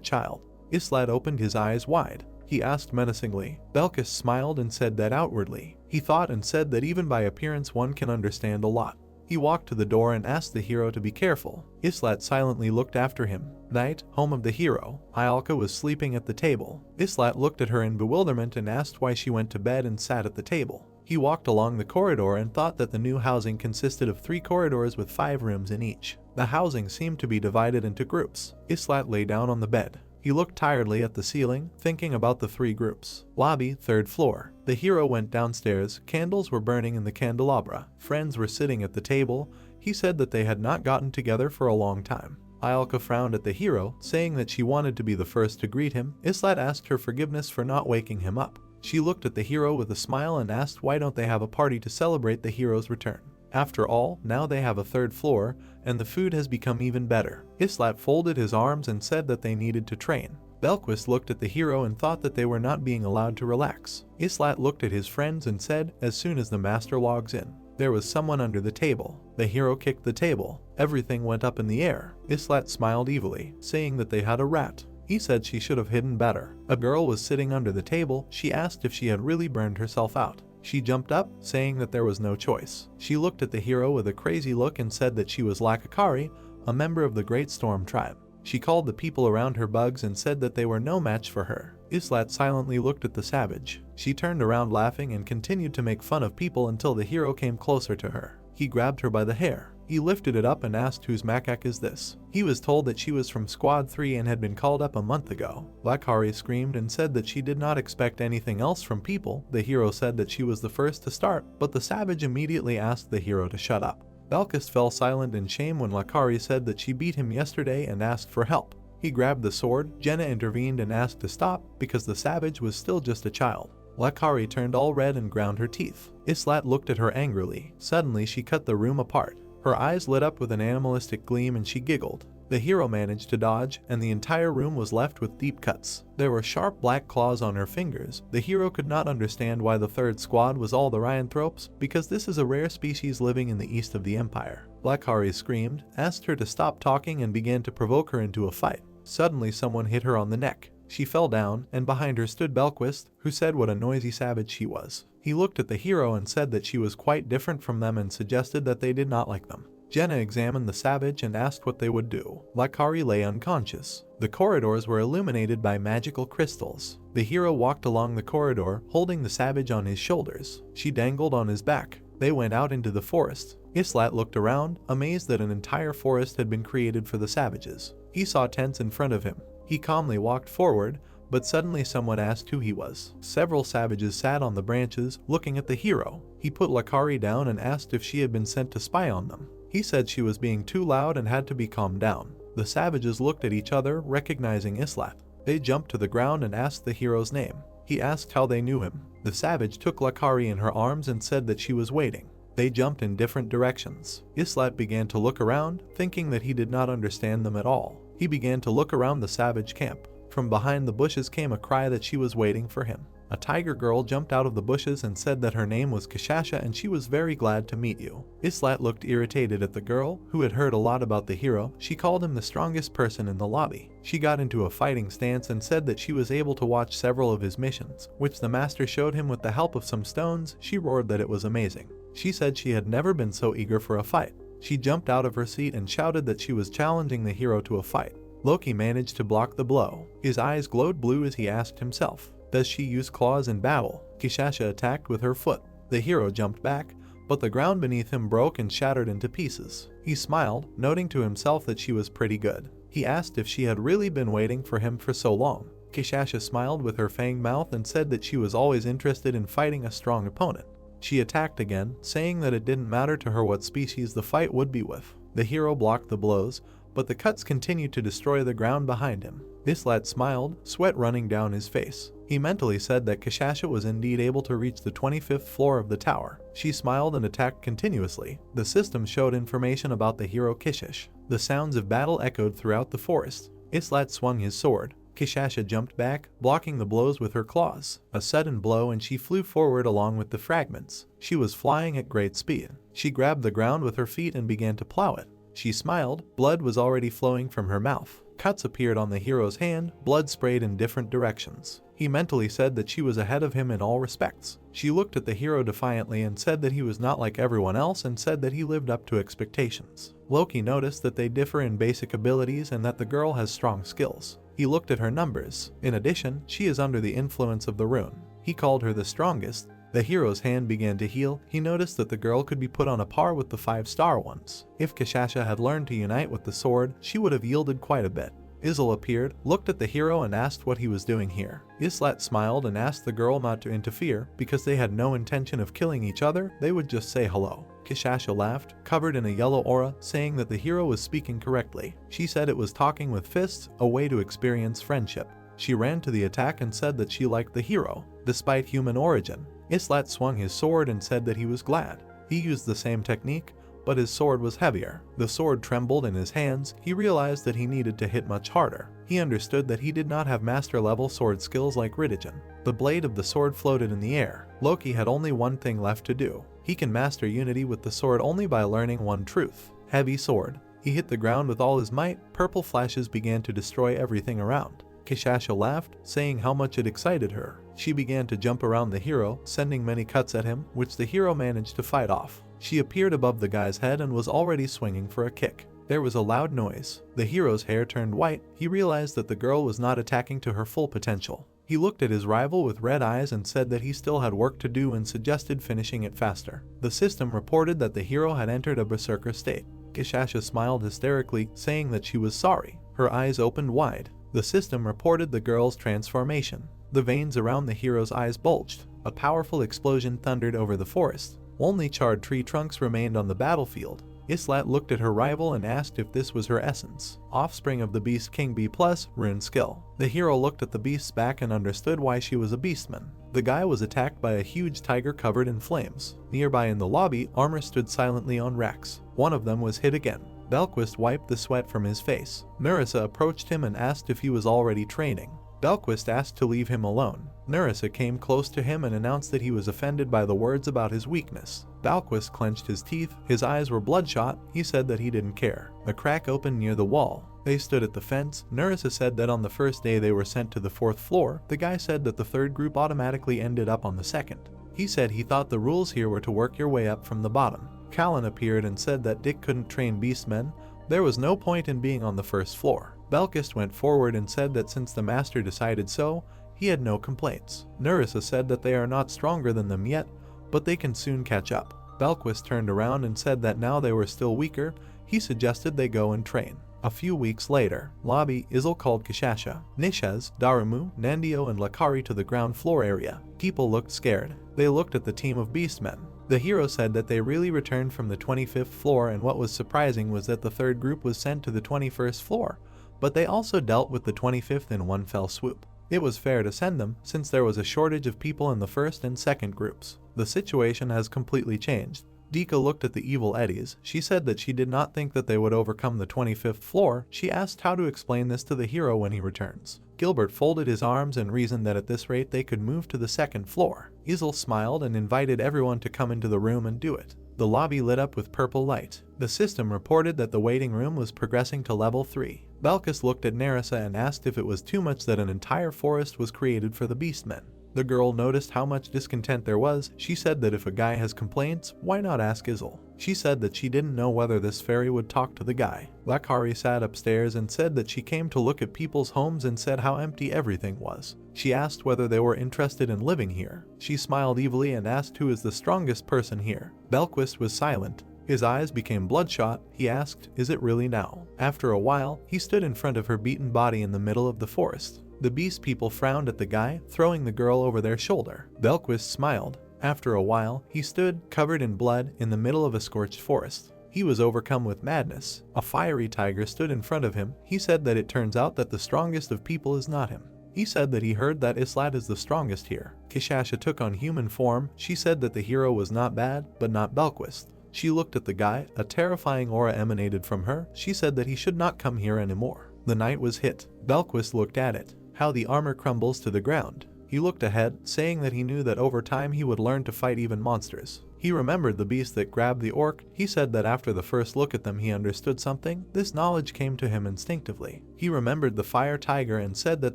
child. Islat opened his eyes wide. He asked menacingly. Belquist smiled and said that outwardly. He thought and said that even by appearance one can understand a lot. He walked to the door and asked the hero to be careful. Islat silently looked after him. Night, home of the hero. Ialka was sleeping at the table. Islat looked at her in bewilderment and asked why she went to bed and sat at the table. He walked along the corridor and thought that the new housing consisted of 3 corridors with 5 rooms in each. The housing seemed to be divided into groups. Islat lay down on the bed. He looked tiredly at the ceiling, thinking about the 3 groups. Lobby, 3rd floor. The hero went downstairs. Candles were burning in the candelabra. Friends were sitting at the table. He said that they had not gotten together for a long time. Ialka frowned at the hero, saying that she wanted to be the first to greet him. Islat asked her forgiveness for not waking him up. She looked at the hero with a smile and asked why don't they have a party to celebrate the hero's return. After all, now they have a 3rd floor, and the food has become even better. Islat folded his arms and said that they needed to train. Belquist looked at the hero and thought that they were not being allowed to relax. Islat looked at his friends and said, as soon as the master logs in. There was someone under the table. The hero kicked the table. Everything went up in the air. Islat smiled evilly, saying that they had a rat. He said she should have hidden better. A girl was sitting under the table. She asked if she had really burned herself out. She jumped up, saying that there was no choice. She looked at the hero with a crazy look and said that she was Lakakari, a member of the Great Storm tribe. She called the people around her bugs and said that they were no match for her. Islat silently looked at the savage. She turned around laughing and continued to make fun of people until the hero came closer to her. He grabbed her by the hair. He lifted it up and asked whose macaque is this. He was told that she was from Squad 3 and had been called up a month ago. Lakari screamed and said that she did not expect anything else from people. The hero said that she was the first to start, but the savage immediately asked the hero to shut up. Belquist fell silent in shame when Lakari said that she beat him yesterday and asked for help. He grabbed the sword. Jenna intervened and asked to stop because the savage was still just a child. Lakari turned all red and ground her teeth. Islat looked at her angrily. Suddenly she cut the room apart. Her eyes lit up with an animalistic gleam and she giggled. The hero managed to dodge, and the entire room was left with deep cuts. There were sharp black claws on her fingers. The hero could not understand why the 3rd squad was all the Ryanthropes, because this is a rare species living in the east of the Empire. Lakari screamed, asked her to stop talking and began to provoke her into a fight. Suddenly someone hit her on the neck. She fell down, and behind her stood Belquist, who said what a noisy savage she was. He looked at the hero and said that she was quite different from them and suggested that they did not like them. Jenna examined the savage and asked what they would do. Lakari lay unconscious. The corridors were illuminated by magical crystals. The hero walked along the corridor, holding the savage on his shoulders. She dangled on his back. They went out into the forest. Islat looked around, amazed that an entire forest had been created for the savages. He saw tents in front of him. He calmly walked forward, but suddenly someone asked who he was. Several savages sat on the branches, looking at the hero. He put Lakari down and asked if she had been sent to spy on them. He said she was being too loud and had to be calmed down. The savages looked at each other, recognizing Islat. They jumped to the ground and asked the hero's name. He asked how they knew him. The savage took Lakari in her arms and said that she was waiting. They jumped in different directions. Islat began to look around, thinking that he did not understand them at all. He began to look around the savage camp. From behind the bushes came a cry that she was waiting for him. A tiger girl jumped out of the bushes and said that her name was Kashasha and she was very glad to meet you. Islat looked irritated at the girl, who had heard a lot about the hero. She called him the strongest person in the lobby. She got into a fighting stance and said that she was able to watch several of his missions, which the master showed him with the help of some stones. She roared that it was amazing. She said she had never been so eager for a fight. She jumped out of her seat and shouted that she was challenging the hero to a fight. Loki managed to block the blow. His eyes glowed blue as he asked himself, does she use claws in battle? Kashasha attacked with her foot. The hero jumped back, but the ground beneath him broke and shattered into pieces. He smiled, noting to himself that she was pretty good. He asked if she had really been waiting for him for so long. Kashasha smiled with her fanged mouth and said that she was always interested in fighting a strong opponent. She attacked again, saying that it didn't matter to her what species the fight would be with. The hero blocked the blows, but the cuts continued to destroy the ground behind him. Islat smiled, sweat running down his face. He mentally said that Kashasha was indeed able to reach the 25th floor of the tower. She smiled and attacked continuously. The system showed information about the hero Kishish. The sounds of battle echoed throughout the forest. Islat swung his sword. Kashasha jumped back, blocking the blows with her claws. A sudden blow and she flew forward along with the fragments. She was flying at great speed. She grabbed the ground with her feet and began to plow it. She smiled, blood was already flowing from her mouth. Cuts appeared on the hero's hand, blood sprayed in different directions. He mentally said that she was ahead of him in all respects. She looked at the hero defiantly and said that he was not like everyone else and said that he lived up to expectations. Loki noticed that they differ in basic abilities and that the girl has strong skills. He looked at her numbers. In addition, she is under the influence of the rune. He called her the strongest. The hero's hand began to heal. He noticed that the girl could be put on a par with the 5-star ones. If Kashasha had learned to unite with the sword, she would have yielded quite a bit. Izel appeared, looked at the hero and asked what he was doing here. Islat smiled and asked the girl not to interfere, because they had no intention of killing each other, they would just say hello. Kashasha laughed, covered in a yellow aura, saying that the hero was speaking correctly. She said it was talking with fists, a way to experience friendship. She ran to the attack and said that she liked the hero, despite human origin. Islat swung his sword and said that he was glad. He used the same technique, but his sword was heavier. The sword trembled in his hands. He realized that he needed to hit much harder. He understood that he did not have master-level sword skills like Riddigen. The blade of the sword floated in the air. Loki had only one thing left to do. He can master unity with the sword only by learning one truth. Heavy sword. He hit the ground with all his might. Purple flashes began to destroy everything around. Kashasha laughed, saying how much it excited her. She began to jump around the hero, sending many cuts at him, which the hero managed to fight off. She appeared above the guy's head and was already swinging for a kick. There was a loud noise. The hero's hair turned white. He realized that the girl was not attacking to her full potential. He looked at his rival with red eyes and said that he still had work to do and suggested finishing it faster. The system reported that the hero had entered a berserker state. Kashasha smiled hysterically, saying that she was sorry. Her eyes opened wide. The system reported the girl's transformation. The veins around the hero's eyes bulged. A powerful explosion thundered over the forest. Only charred tree trunks remained on the battlefield. Islat looked at her rival and asked if this was her essence. Offspring of the Beast King B+, rune skill. The hero looked at the beast's back and understood why she was a beastman. The guy was attacked by a huge tiger covered in flames. Nearby in the lobby, armor stood silently on racks. One of them was hit again. Belquist wiped the sweat from his face. Nerissa approached him and asked if he was already training. Belquist asked to leave him alone. Nerissa came close to him and announced that he was offended by the words about his weakness. Belquist clenched his teeth. His eyes were bloodshot. He said that he didn't care. A crack opened near the wall. They stood at the fence. Nerissa said that on the first day they were sent to the 4th floor. The guy said that the 3rd group automatically ended up on the 2nd. He said he thought the rules here were to work your way up from the bottom. Callan appeared and said that Dick couldn't train beastmen. There was no point in being on the first floor. Belkist went forward and said that since the master decided so, he had no complaints. Nerissa said that they are not stronger than them yet, but they can soon catch up. Belquist turned around and said that now they were still weaker, he suggested they go and train. A few weeks later, lobby, Izel called Kishasha, Nishez, Darumu, Nandio and Lakari to the ground floor area. People looked scared. They looked at the team of beastmen. The hero said that they really returned from the 25th floor, and what was surprising was that the third group was sent to the 21st floor, but they also dealt with the 25th in one fell swoop. It was fair to send them, since there was a shortage of people in the first and second groups. The situation has completely changed. Dika looked at the evil eddies. She said that she did not think that they would overcome the 25th floor. She asked how to explain this to the hero when he returns. Gilbert folded his arms and reasoned that at this rate they could move to the second floor. Izel smiled and invited everyone to come into the room and do it. The lobby lit up with purple light. The system reported that the waiting room was progressing to level 3. Belkis looked at Nerissa and asked if it was too much that an entire forest was created for the beastmen. The girl noticed how much discontent there was. She said that if a guy has complaints, why not ask Izel? She said that she didn't know whether this fairy would talk to the guy. Lakari sat upstairs and said that she came to look at people's homes and said how empty everything was. She asked whether they were interested in living here. She smiled evilly and asked who is the strongest person here. Belquist was silent. His eyes became bloodshot. He asked, "Is it really now?" After a while, he stood in front of her beaten body in the middle of the forest. The beast people frowned at the guy, throwing the girl over their shoulder. Belquist smiled. After a while, he stood, covered in blood, in the middle of a scorched forest. He was overcome with madness. A fiery tiger stood in front of him. He said that it turns out that the strongest of people is not him. He said that he heard that Islat is the strongest here. Kishasha took on human form. She said that the hero was not bad, but not Belquist. She looked at the guy. A terrifying aura emanated from her. She said that he should not come here anymore. The night was hit. Belquist looked at it. How the armor crumbles to the ground. He looked ahead, saying that he knew that over time he would learn to fight even monsters. He remembered the beast that grabbed the orc. He said that after the first look at them he understood something. This knowledge came to him instinctively. He remembered the fire tiger and said that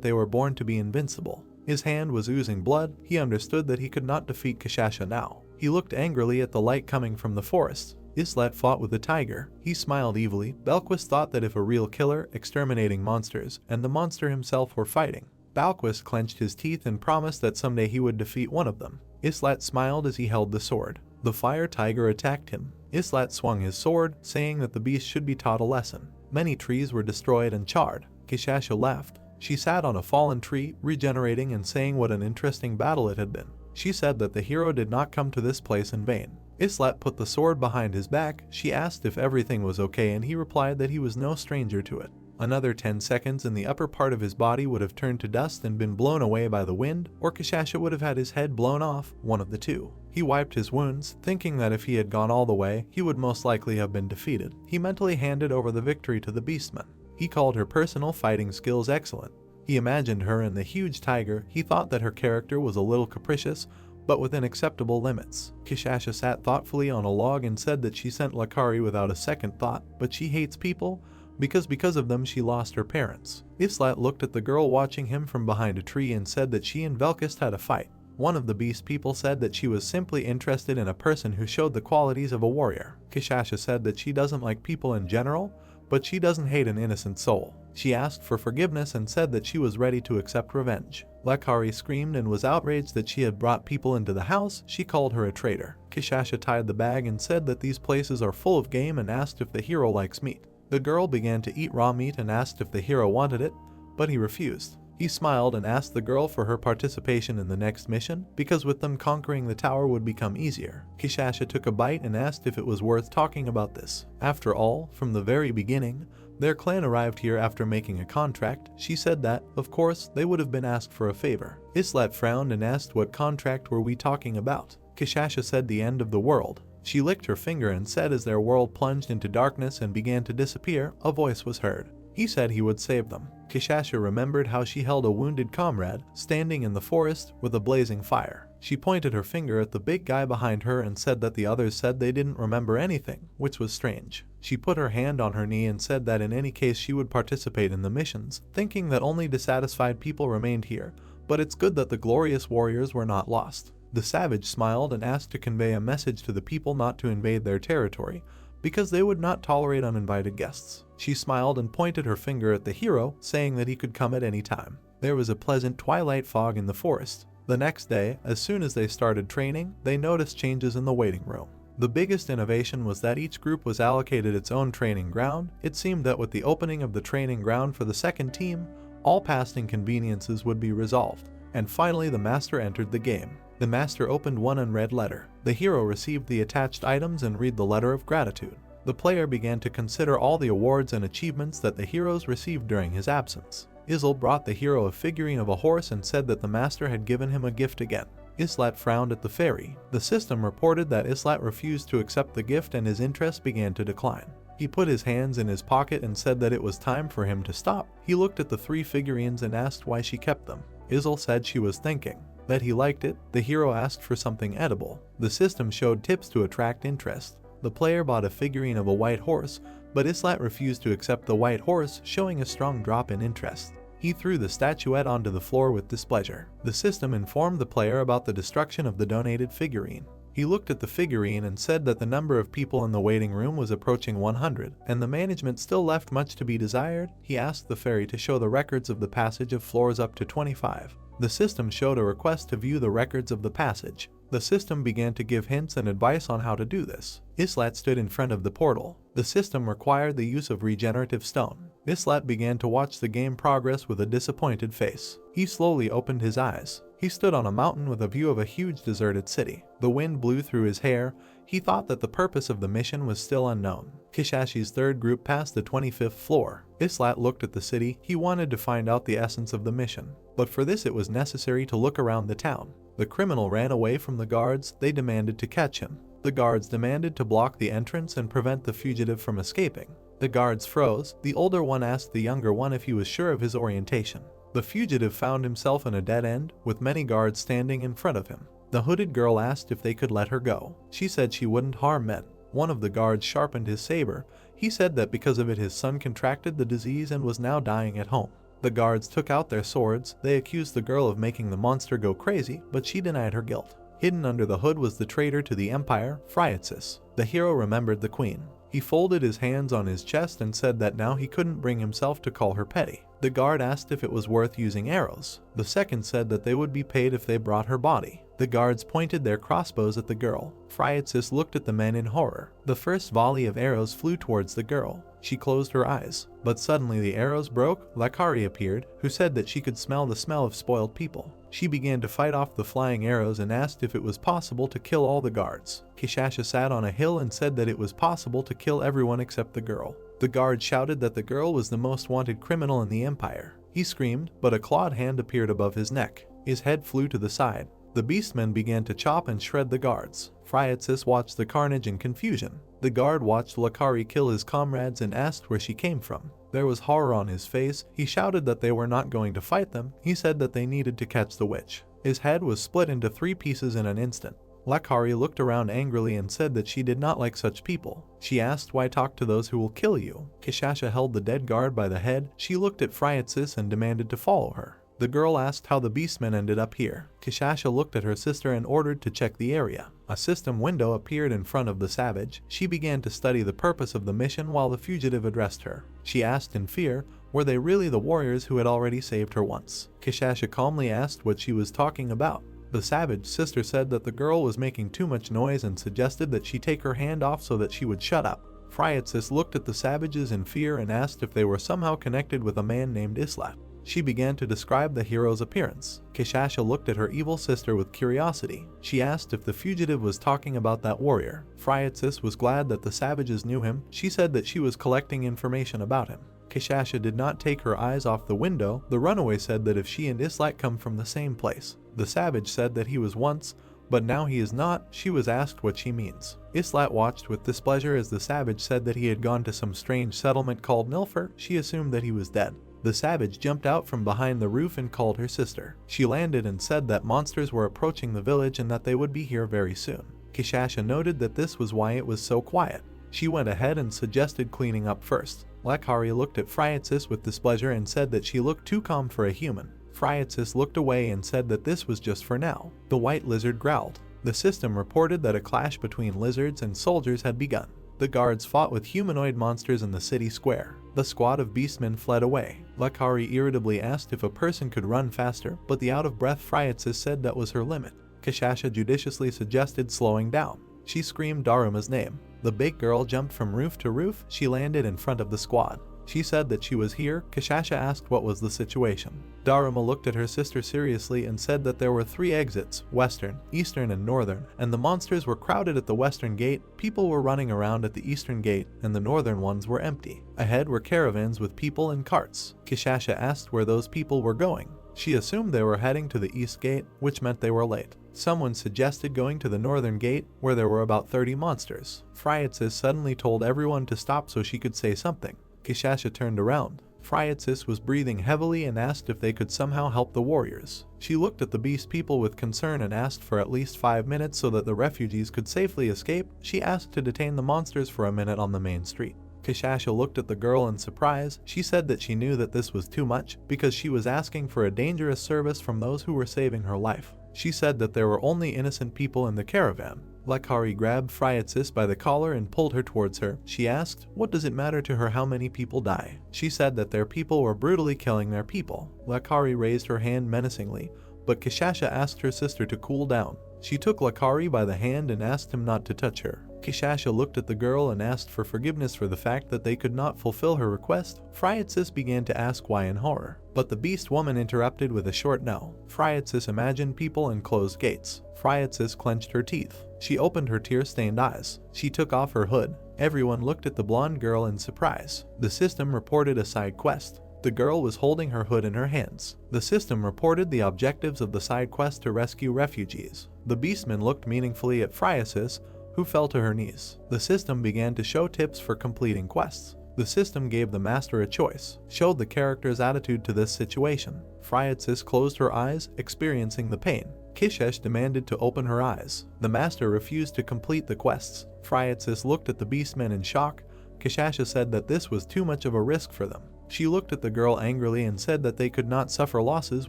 they were born to be invincible. His hand was oozing blood. He understood that he could not defeat Kishasha now. He looked angrily at the light coming from the forest. Islet fought with the tiger. He smiled evilly. Belquist thought that if a real killer, exterminating monsters, and the monster himself were fighting. Belquist clenched his teeth and promised that someday he would defeat one of them. Islet smiled as he held the sword. The fire tiger attacked him. Islet swung his sword, saying that the beast should be taught a lesson. Many trees were destroyed and charred. Kishasha laughed. She sat on a fallen tree, regenerating and saying what an interesting battle it had been. She said that the hero did not come to this place in vain. Islet put the sword behind his back. She asked if everything was okay and he replied that he was no stranger to it. Another 10 seconds and the upper part of his body would have turned to dust and been blown away by the wind, or Kishasha would have had his head blown off, one of the two. He wiped his wounds, thinking that if he had gone all the way, he would most likely have been defeated. He mentally handed over the victory to the beastman. He called her personal fighting skills excellent. He imagined her and the huge tiger. He thought that her character was a little capricious, but within acceptable limits. Kishasha sat thoughtfully on a log and said that she sent Lakari without a second thought, but she hates people because of them she lost her parents. Islat looked at the girl watching him from behind a tree and said that she and Velkist had a fight. One of the beast people said that she was simply interested in a person who showed the qualities of a warrior. Kishasha said that she doesn't like people in general, but she doesn't hate an innocent soul. She asked for forgiveness and said that she was ready to accept revenge. Lakari screamed and was outraged that she had brought people into the house. She called her a traitor. Kishasha tied the bag and said that these places are full of game and asked if the hero likes meat. The girl began to eat raw meat and asked if the hero wanted it, but he refused. He smiled and asked the girl for her participation in the next mission, because with them conquering the tower would become easier. Kishasha took a bite and asked if it was worth talking about this. After all, from the very beginning, their clan arrived here after making a contract. She said that, of course, they would have been asked for a favor. Islat frowned and asked what contract were we talking about. Kishasha said the end of the world. She licked her finger and said as their world plunged into darkness and began to disappear, a voice was heard. He said he would save them. Kishasha remembered how she held a wounded comrade, standing in the forest with a blazing fire. She pointed her finger at the big guy behind her and said that the others said they didn't remember anything, which was strange. She put her hand on her knee and said that in any case she would participate in the missions, thinking that only dissatisfied people remained here, but it's good that the glorious warriors were not lost. The savage smiled and asked to convey a message to the people not to invade their territory, because they would not tolerate uninvited guests. She smiled and pointed her finger at the hero, saying that he could come at any time. There was a pleasant twilight fog in the forest. The next day, as soon as they started training, they noticed changes in the waiting room. The biggest innovation was that each group was allocated its own training ground. It seemed that with the opening of the training ground for the second team, all past inconveniences would be resolved. And finally the master entered the game. The master opened one unread letter. The hero received the attached items and read the letter of gratitude. The player began to consider all the awards and achievements that the heroes received during his absence. Isl brought the hero a figurine of a horse and said that the master had given him a gift again. Islat frowned at the fairy. The system reported that Islat refused to accept the gift and his interest began to decline. He put his hands in his pocket and said that it was time for him to stop. He looked at the 3 figurines and asked why she kept them. Isl said she was thinking that he liked it. The hero asked for something edible. The system showed tips to attract interest. The player bought a figurine of a white horse, but Islat refused to accept the white horse, showing a strong drop in interest. He threw the statuette onto the floor with displeasure. The system informed the player about the destruction of the donated figurine. He looked at the figurine and said that the number of people in the waiting room was approaching 100, and the management still left much to be desired. He asked the fairy to show the records of the passage of floors up to 25. The system showed a request to view the records of the passage. The system began to give hints and advice on how to do this. Islat stood in front of the portal. The system required the use of regenerative stone. Islat began to watch the game progress with a disappointed face. He slowly opened his eyes. He stood on a mountain with a view of a huge deserted city. The wind blew through his hair. He thought that the purpose of the mission was still unknown. Kishashi's third group passed the 25th floor. Islat looked at the city. He wanted to find out the essence of the mission, but for this it was necessary to look around the town. The criminal ran away from the guards. They demanded to catch him. The guards demanded to block the entrance and prevent the fugitive from escaping. The guards froze. The older one asked the younger one if he was sure of his orientation. The fugitive found himself in a dead end, with many guards standing in front of him. The hooded girl asked if they could let her go. She said she wouldn't harm men. One of the guards sharpened his saber. He said that because of it his son contracted the disease and was now dying at home. The guards took out their swords. They accused the girl of making the monster go crazy, but she denied her guilt. Hidden under the hood was the traitor to the empire, Phryatsis. The hero remembered the queen. He folded his hands on his chest and said that now he couldn't bring himself to call her petty. The guard asked if it was worth using arrows. The second said that they would be paid if they brought her body. The guards pointed their crossbows at the girl. Phryatsis looked at the men in horror. The first volley of arrows flew towards the girl. She closed her eyes, but suddenly the arrows broke. Lakari appeared, who said that she could smell the smell of spoiled people. She began to fight off the flying arrows and asked if it was possible to kill all the guards. Kishasha sat on a hill and said that it was possible to kill everyone except the girl. The guard shouted that the girl was the most wanted criminal in the empire. He screamed, but a clawed hand appeared above his neck. His head flew to the side. The beastmen began to chop and shred the guards. Phryatsis watched the carnage in confusion. The guard watched Lakari kill his comrades and asked where she came from. There was horror on his face. He shouted that they were not going to fight them. He said that they needed to catch the witch. His head was split into 3 pieces in an instant. Lakari looked around angrily and said that she did not like such people. She asked, why talk to those who will kill you? Kishasha held the dead guard by the head. She looked at Phryatsis and demanded to follow her. The girl asked how the beastmen ended up here. Kishasha looked at her sister and ordered to check the area. A system window appeared in front of the savage. She began to study the purpose of the mission while the fugitive addressed her. She asked in fear, were they really the warriors who had already saved her once? Kishasha calmly asked what she was talking about. The savage sister said that the girl was making too much noise and suggested that she take her hand off so that she would shut up. Phryatsis looked at the savages in fear and asked if they were somehow connected with a man named Islat. She began to describe the hero's appearance. Kishasha looked at her evil sister with curiosity. She asked if the fugitive was talking about that warrior. Phryatsis was glad that the savages knew him. She said that she was collecting information about him. Kishasha did not take her eyes off the window. The runaway said that if she and Islat come from the same place. The savage said that he was once, but now he is not. She was asked what she means. Islat watched with displeasure as the savage said that he had gone to some strange settlement called Nilfer. She assumed that he was dead. The savage jumped out from behind the roof and called her sister. She landed and said that monsters were approaching the village and that they would be here very soon. Kishasha noted that this was why it was so quiet. She went ahead and suggested cleaning up first. Lakari looked at Phryatsis with displeasure and said that she looked too calm for a human. Friatsis looked away and said that this was just for now. The white lizard growled. The system reported that a clash between lizards and soldiers had begun. The guards fought with humanoid monsters in the city square. The squad of beastmen fled away. Lakari irritably asked if a person could run faster, but the out-of-breath Friatsis said that was her limit. Kashasha judiciously suggested slowing down. She screamed Daruma's name. The big girl jumped from roof to roof. She landed in front of the squad. She said that she was here. Kashasha asked what was the situation. Daruma looked at her sister seriously and said that there were 3 exits, western, eastern and northern, and the monsters were crowded at the western gate, people were running around at the eastern gate, and the northern ones were empty. Ahead were caravans with people and carts. Kashasha asked where those people were going. She assumed they were heading to the east gate, which meant they were late. Someone suggested going to the northern gate, where there were about 30 monsters. Friatsis suddenly told everyone to stop so she could say something. Kashasha turned around. Friatsis was breathing heavily and asked if they could somehow help the warriors. She looked at the beast people with concern and asked for at least 5 minutes so that the refugees could safely escape. She asked to detain the monsters for a minute on the main street. Kashasha looked at the girl in surprise. She said that she knew that this was too much because she was asking for a dangerous service from those who were saving her life. She said that there were only innocent people in the caravan. Lakari grabbed Friatsis by the collar and pulled her towards her. She asked, what does it matter to her how many people die? She said that their people were brutally killing their people. Lakari raised her hand menacingly, but Kashasha asked her sister to cool down. She took Lakari by the hand and asked him not to touch her. Kashasha looked at the girl and asked for forgiveness for the fact that they could not fulfill her request. Friatsis began to ask why in horror, but the beast woman interrupted with a short no. Friatsis imagined people and closed gates. Friatsis clenched her teeth. She opened her tear-stained eyes. She took off her hood. Everyone looked at the blonde girl in surprise. The system reported a side quest. The girl was holding her hood in her hands. The system reported the objectives of the side quest to rescue refugees. The beastman looked meaningfully at Friatsis, who fell to her knees. The system began to show tips for completing quests. The system gave the master a choice, showed the character's attitude to this situation. Friatsis closed her eyes, experiencing the pain. Kishesh demanded to open her eyes. The master refused to complete the quests. Friatsis looked at the beastmen in shock. Kashasha said that this was too much of a risk for them. She looked at the girl angrily and said that they could not suffer losses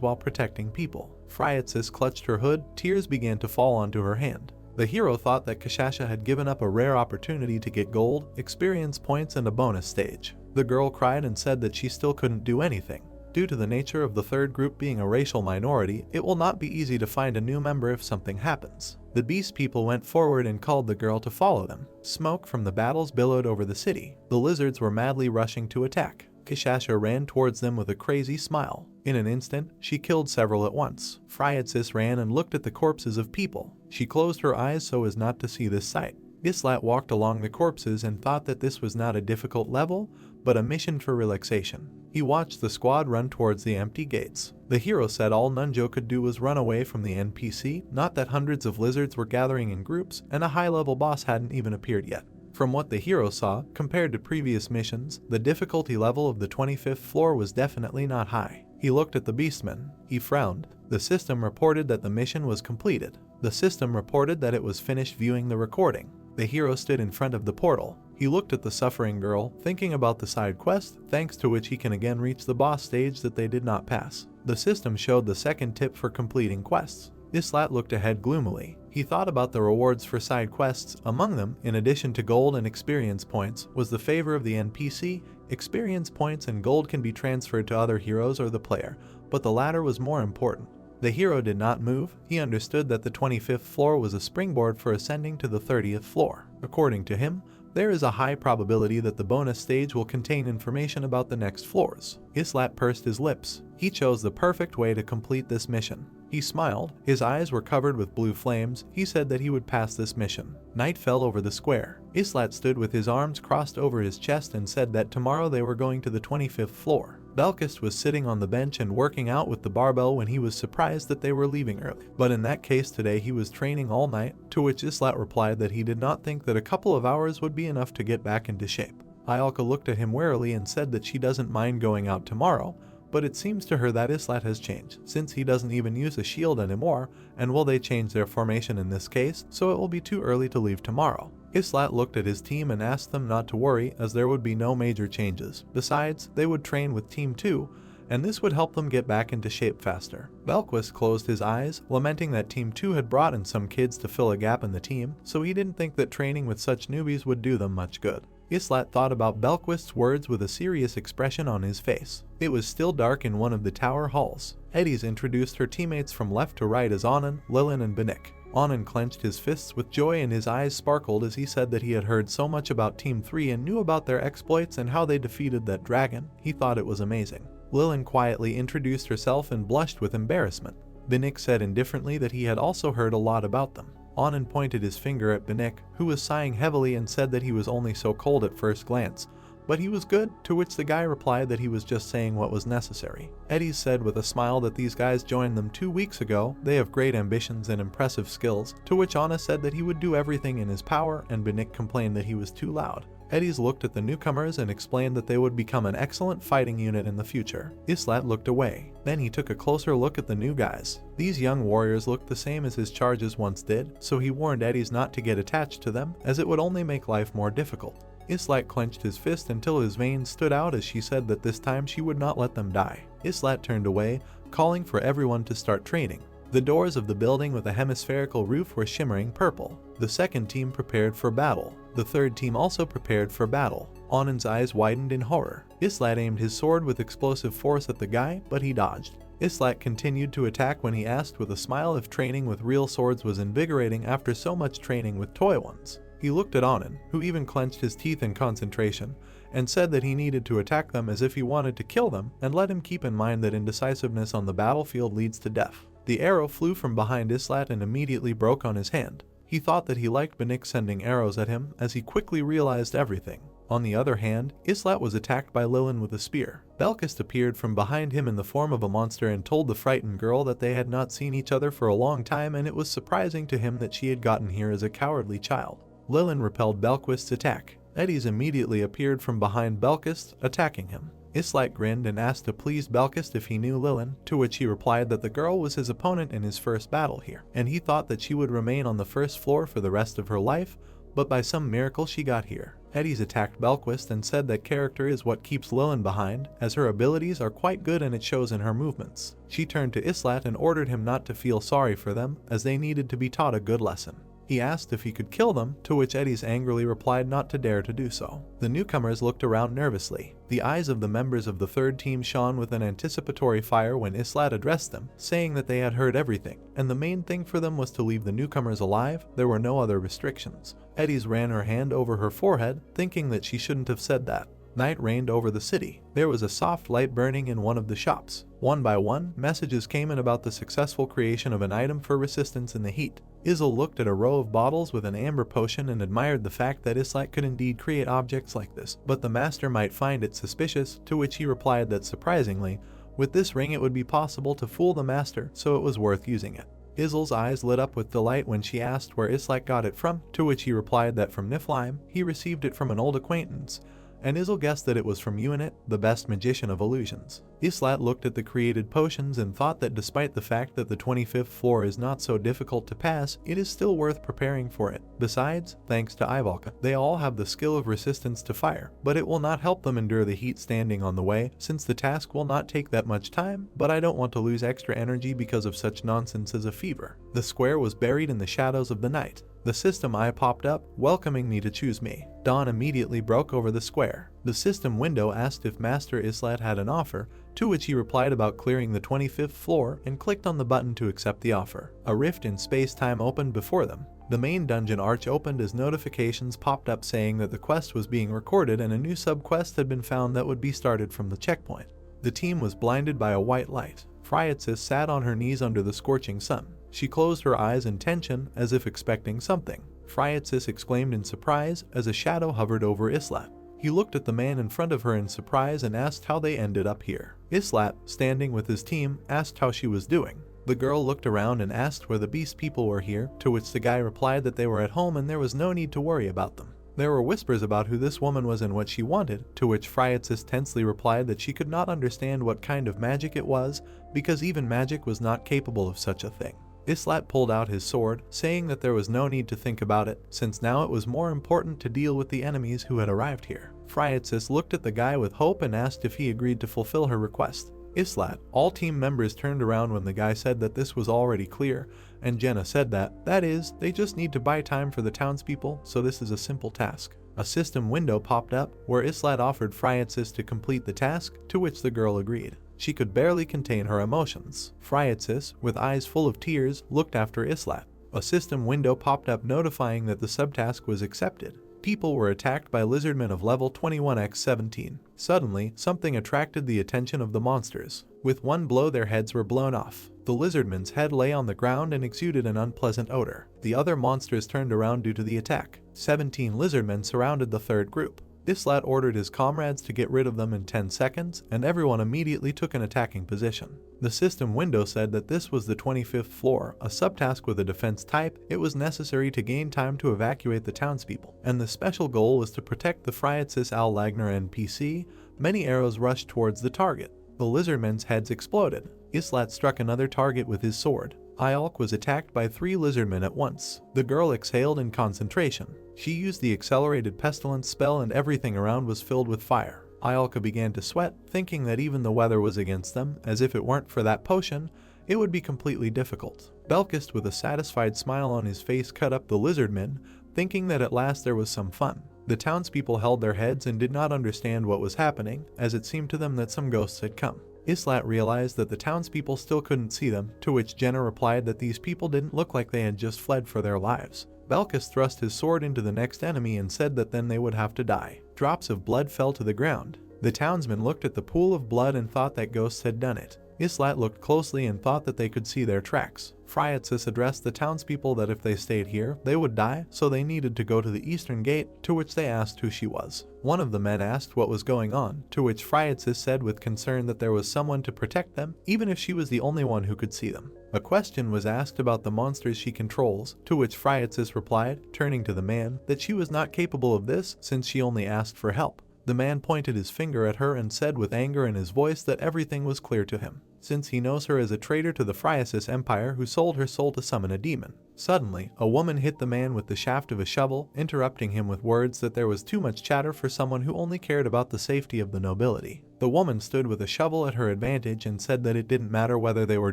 while protecting people. Friatsis clutched her hood. Tears began to fall onto her hand. The hero thought that Kashasha had given up a rare opportunity to get gold, experience points, and a bonus stage. The girl cried and said that she still couldn't do anything. Due to the nature of the third group being a racial minority, it will not be easy to find a new member if something happens. The beast people went forward and called the girl to follow them. Smoke from the battles billowed over the city. The lizards were madly rushing to attack. Kashasha ran towards them with a crazy smile. In an instant, she killed several at once. Friatsis ran and looked at the corpses of people. She closed her eyes so as not to see this sight. Islat walked along the corpses and thought that this was not a difficult level, but a mission for relaxation. He watched the squad run towards the empty gates. The hero said all Nunjo could do was run away from the NPC, not that hundreds of lizards were gathering in groups, and a high-level boss hadn't even appeared yet. From what the hero saw, compared to previous missions, the difficulty level of the 25th floor was definitely not high. He looked at the beastman. He frowned. The system reported that the mission was completed. The system reported that it was finished viewing the recording. The hero stood in front of the portal. He looked at the suffering girl, thinking about the side quest, thanks to which he can again reach the boss stage that they did not pass. The system showed the second tip for completing quests. Islat looked ahead gloomily. He thought about the rewards for side quests. Among them, in addition to gold and experience points, was the favor of the NPC. Experience points and gold can be transferred to other heroes or the player, but the latter was more important. The hero did not move. He understood that the 25th floor was a springboard for ascending to the 30th floor. According to him, there is a high probability that the bonus stage will contain information about the next floors. Islat pursed his lips. He chose the perfect way to complete this mission. He smiled. His eyes were covered with blue flames. He said that he would pass this mission. Night fell over the square. Islat stood with his arms crossed over his chest and said that tomorrow they were going to the 25th floor. Belkist was sitting on the bench and working out with the barbell when he was surprised that they were leaving early. But in that case today he was training all night, to which Islat replied that he did not think that a couple of hours would be enough to get back into shape. Ayalka looked at him warily and said that she doesn't mind going out tomorrow, but it seems to her that Islat has changed, since he doesn't even use a shield anymore, and will they change their formation in this case, so it will be too early to leave tomorrow. Islat looked at his team and asked them not to worry, as there would be no major changes. Besides, they would train with Team 2, and this would help them get back into shape faster. Belquist closed his eyes, lamenting that Team 2 had brought in some kids to fill a gap in the team, so he didn't think that training with such newbies would do them much good. Islat thought about Belquist's words with a serious expression on his face. It was still dark in one of the tower halls. Eddies introduced her teammates from left to right as Anand, Lilin, and Banik. Anand clenched his fists with joy and his eyes sparkled as he said that he had heard so much about Team 3 and knew about their exploits and how they defeated that dragon. He thought it was amazing. Lilin quietly introduced herself and blushed with embarrassment. Banik said indifferently that he had also heard a lot about them. Anand pointed his finger at Banik, who was sighing heavily and said that he was only so cold at first glance, but he was good, to which the guy replied that he was just saying what was necessary. Eddie said with a smile that these guys joined them 2 weeks ago, they have great ambitions and impressive skills, to which Anna said that he would do everything in his power and Banik complained that he was too loud. Eddies looked at the newcomers and explained that they would become an excellent fighting unit in the future. Islat looked away. Then he took a closer look at the new guys. These young warriors looked the same as his charges once did, so he warned Eddies not to get attached to them, as it would only make life more difficult. Islat clenched his fist until his veins stood out as she said that this time she would not let them die. Islat turned away, calling for everyone to start training. The doors of the building with a hemispherical roof were shimmering purple. The second team prepared for battle. The third team also prepared for battle. Anand's eyes widened in horror. Islat aimed his sword with explosive force at the guy, but he dodged. Islat continued to attack when he asked with a smile if training with real swords was invigorating after so much training with toy ones. He looked at Anand, who even clenched his teeth in concentration, and said that he needed to attack them as if he wanted to kill them, and let him keep in mind that indecisiveness on the battlefield leads to death. The arrow flew from behind Islat and immediately broke on his hand. He thought that he liked Banik sending arrows at him, as he quickly realized everything. On the other hand, Islat was attacked by Lilin with a spear. Belquist appeared from behind him in the form of a monster and told the frightened girl that they had not seen each other for a long time and it was surprising to him that she had gotten here as a cowardly child. Lilin repelled Belquist's attack. Eddies immediately appeared from behind Belquist, attacking him. Islat grinned and asked to please Belquist if he knew Lilin, to which he replied that the girl was his opponent in his first battle here, and he thought that she would remain on the first floor for the rest of her life, but by some miracle she got here. Eddies attacked Belquist and said that character is what keeps Lilin behind, as her abilities are quite good and it shows in her movements. She turned to Islat and ordered him not to feel sorry for them, as they needed to be taught a good lesson. He asked if he could kill them, to which Eddies angrily replied not to dare to do so. The newcomers looked around nervously. The eyes of the members of the third team shone with an anticipatory fire when Islat addressed them, saying that they had heard everything, and the main thing for them was to leave the newcomers alive. There were no other restrictions. Eddies ran her hand over her forehead, thinking that she shouldn't have said that. Night reigned over the city. There was a soft light burning in one of the shops. One by one, messages came in about the successful creation of an item for resistance in the heat. Izel looked at a row of bottles with an amber potion and admired the fact that Islat could indeed create objects like this, but the master might find it suspicious, to which he replied that surprisingly, with this ring it would be possible to fool the master, so it was worth using it. Izel's eyes lit up with delight when she asked where Islat got it from, to which he replied that from Niflheim, he received it from an old acquaintance, and Izel guessed that it was from Unit, the best magician of illusions. Islat looked at the created potions and thought that despite the fact that the 25th floor is not so difficult to pass, it is still worth preparing for it. Besides, thanks to Ivalka, they all have the skill of resistance to fire, but it will not help them endure the heat standing on the way, since the task will not take that much time, but I don't want to lose extra energy because of such nonsense as a fever. The square was buried in the shadows of the night. The system eye popped up, welcoming me to choose me. Dawn immediately broke over the square. The system window asked if Master Islat had an offer, to which he replied about clearing the 25th floor and clicked on the button to accept the offer. A rift in space-time opened before them. The main dungeon arch opened as notifications popped up saying that the quest was being recorded and a new sub-quest had been found that would be started from the checkpoint. The team was blinded by a white light. Phryatsis sat on her knees under the scorching sun. She closed her eyes in tension, as if expecting something. Phryatsis exclaimed in surprise as a shadow hovered over Islat. He looked at the man in front of her in surprise and asked how they ended up here. Islat, standing with his team, asked how she was doing. The girl looked around and asked where the beast people were here, to which the guy replied that they were at home and there was no need to worry about them. There were whispers about who this woman was and what she wanted, to which Phryatsis tensely replied that she could not understand what kind of magic it was, because even magic was not capable of such a thing. Islat pulled out his sword, saying that there was no need to think about it, since now it was more important to deal with the enemies who had arrived here. Phryatsis looked at the guy with hope and asked if he agreed to fulfill her request. Islat. All team members turned around when the guy said that this was already clear, and Jenna said that is, they just need to buy time for the townspeople, so this is a simple task. A system window popped up, where Islat offered Friatsis to complete the task, to which the girl agreed. She could barely contain her emotions. Friatsis, with eyes full of tears, looked after Islat. A system window popped up notifying that the subtask was accepted. People were attacked by lizardmen of level 21x17. Suddenly, something attracted the attention of the monsters. With one blow, their heads were blown off. The lizardman's head lay on the ground and exuded an unpleasant odor. The other monsters turned around due to the attack. 17 lizardmen surrounded the third group. Islat ordered his comrades to get rid of them in 10 seconds, and everyone immediately took an attacking position. The system window said that this was the 25th floor, a subtask with a defense type. It was necessary to gain time to evacuate the townspeople, and the special goal was to protect the Friatsis Al Lagner NPC. Many arrows rushed towards the target. The lizardmen's heads exploded. Islat struck another target with his sword. Iolk was attacked by 3 lizardmen at once. The girl exhaled in concentration. She used the accelerated pestilence spell and everything around was filled with fire. Iolka began to sweat, thinking that even the weather was against them, as if it weren't for that potion, it would be completely difficult. Belkist, with a satisfied smile on his face, cut up the lizardmen, thinking that at last there was some fun. The townspeople held their heads and did not understand what was happening, as it seemed to them that some ghosts had come. Islat realized that the townspeople still couldn't see them, to which Jenna replied that these people didn't look like they had just fled for their lives. Belkis thrust his sword into the next enemy and said that then they would have to die. Drops of blood fell to the ground. The townsmen looked at the pool of blood and thought that ghosts had done it. Islat looked closely and thought that they could see their tracks. Friatsis addressed the townspeople that if they stayed here, they would die, so they needed to go to the eastern gate, to which they asked who she was. One of the men asked what was going on, to which Friatsis said with concern that there was someone to protect them, even if she was the only one who could see them. A question was asked about the monsters she controls, to which Friatsis replied, turning to the man, that she was not capable of this since she only asked for help. The man pointed his finger at her and said with anger in his voice that everything was clear to him, since he knows her as a traitor to the Friasis Empire who sold her soul to summon a demon. Suddenly, a woman hit the man with the shaft of a shovel, interrupting him with words that there was too much chatter for someone who only cared about the safety of the nobility. The woman stood with a shovel at her advantage and said that it didn't matter whether they were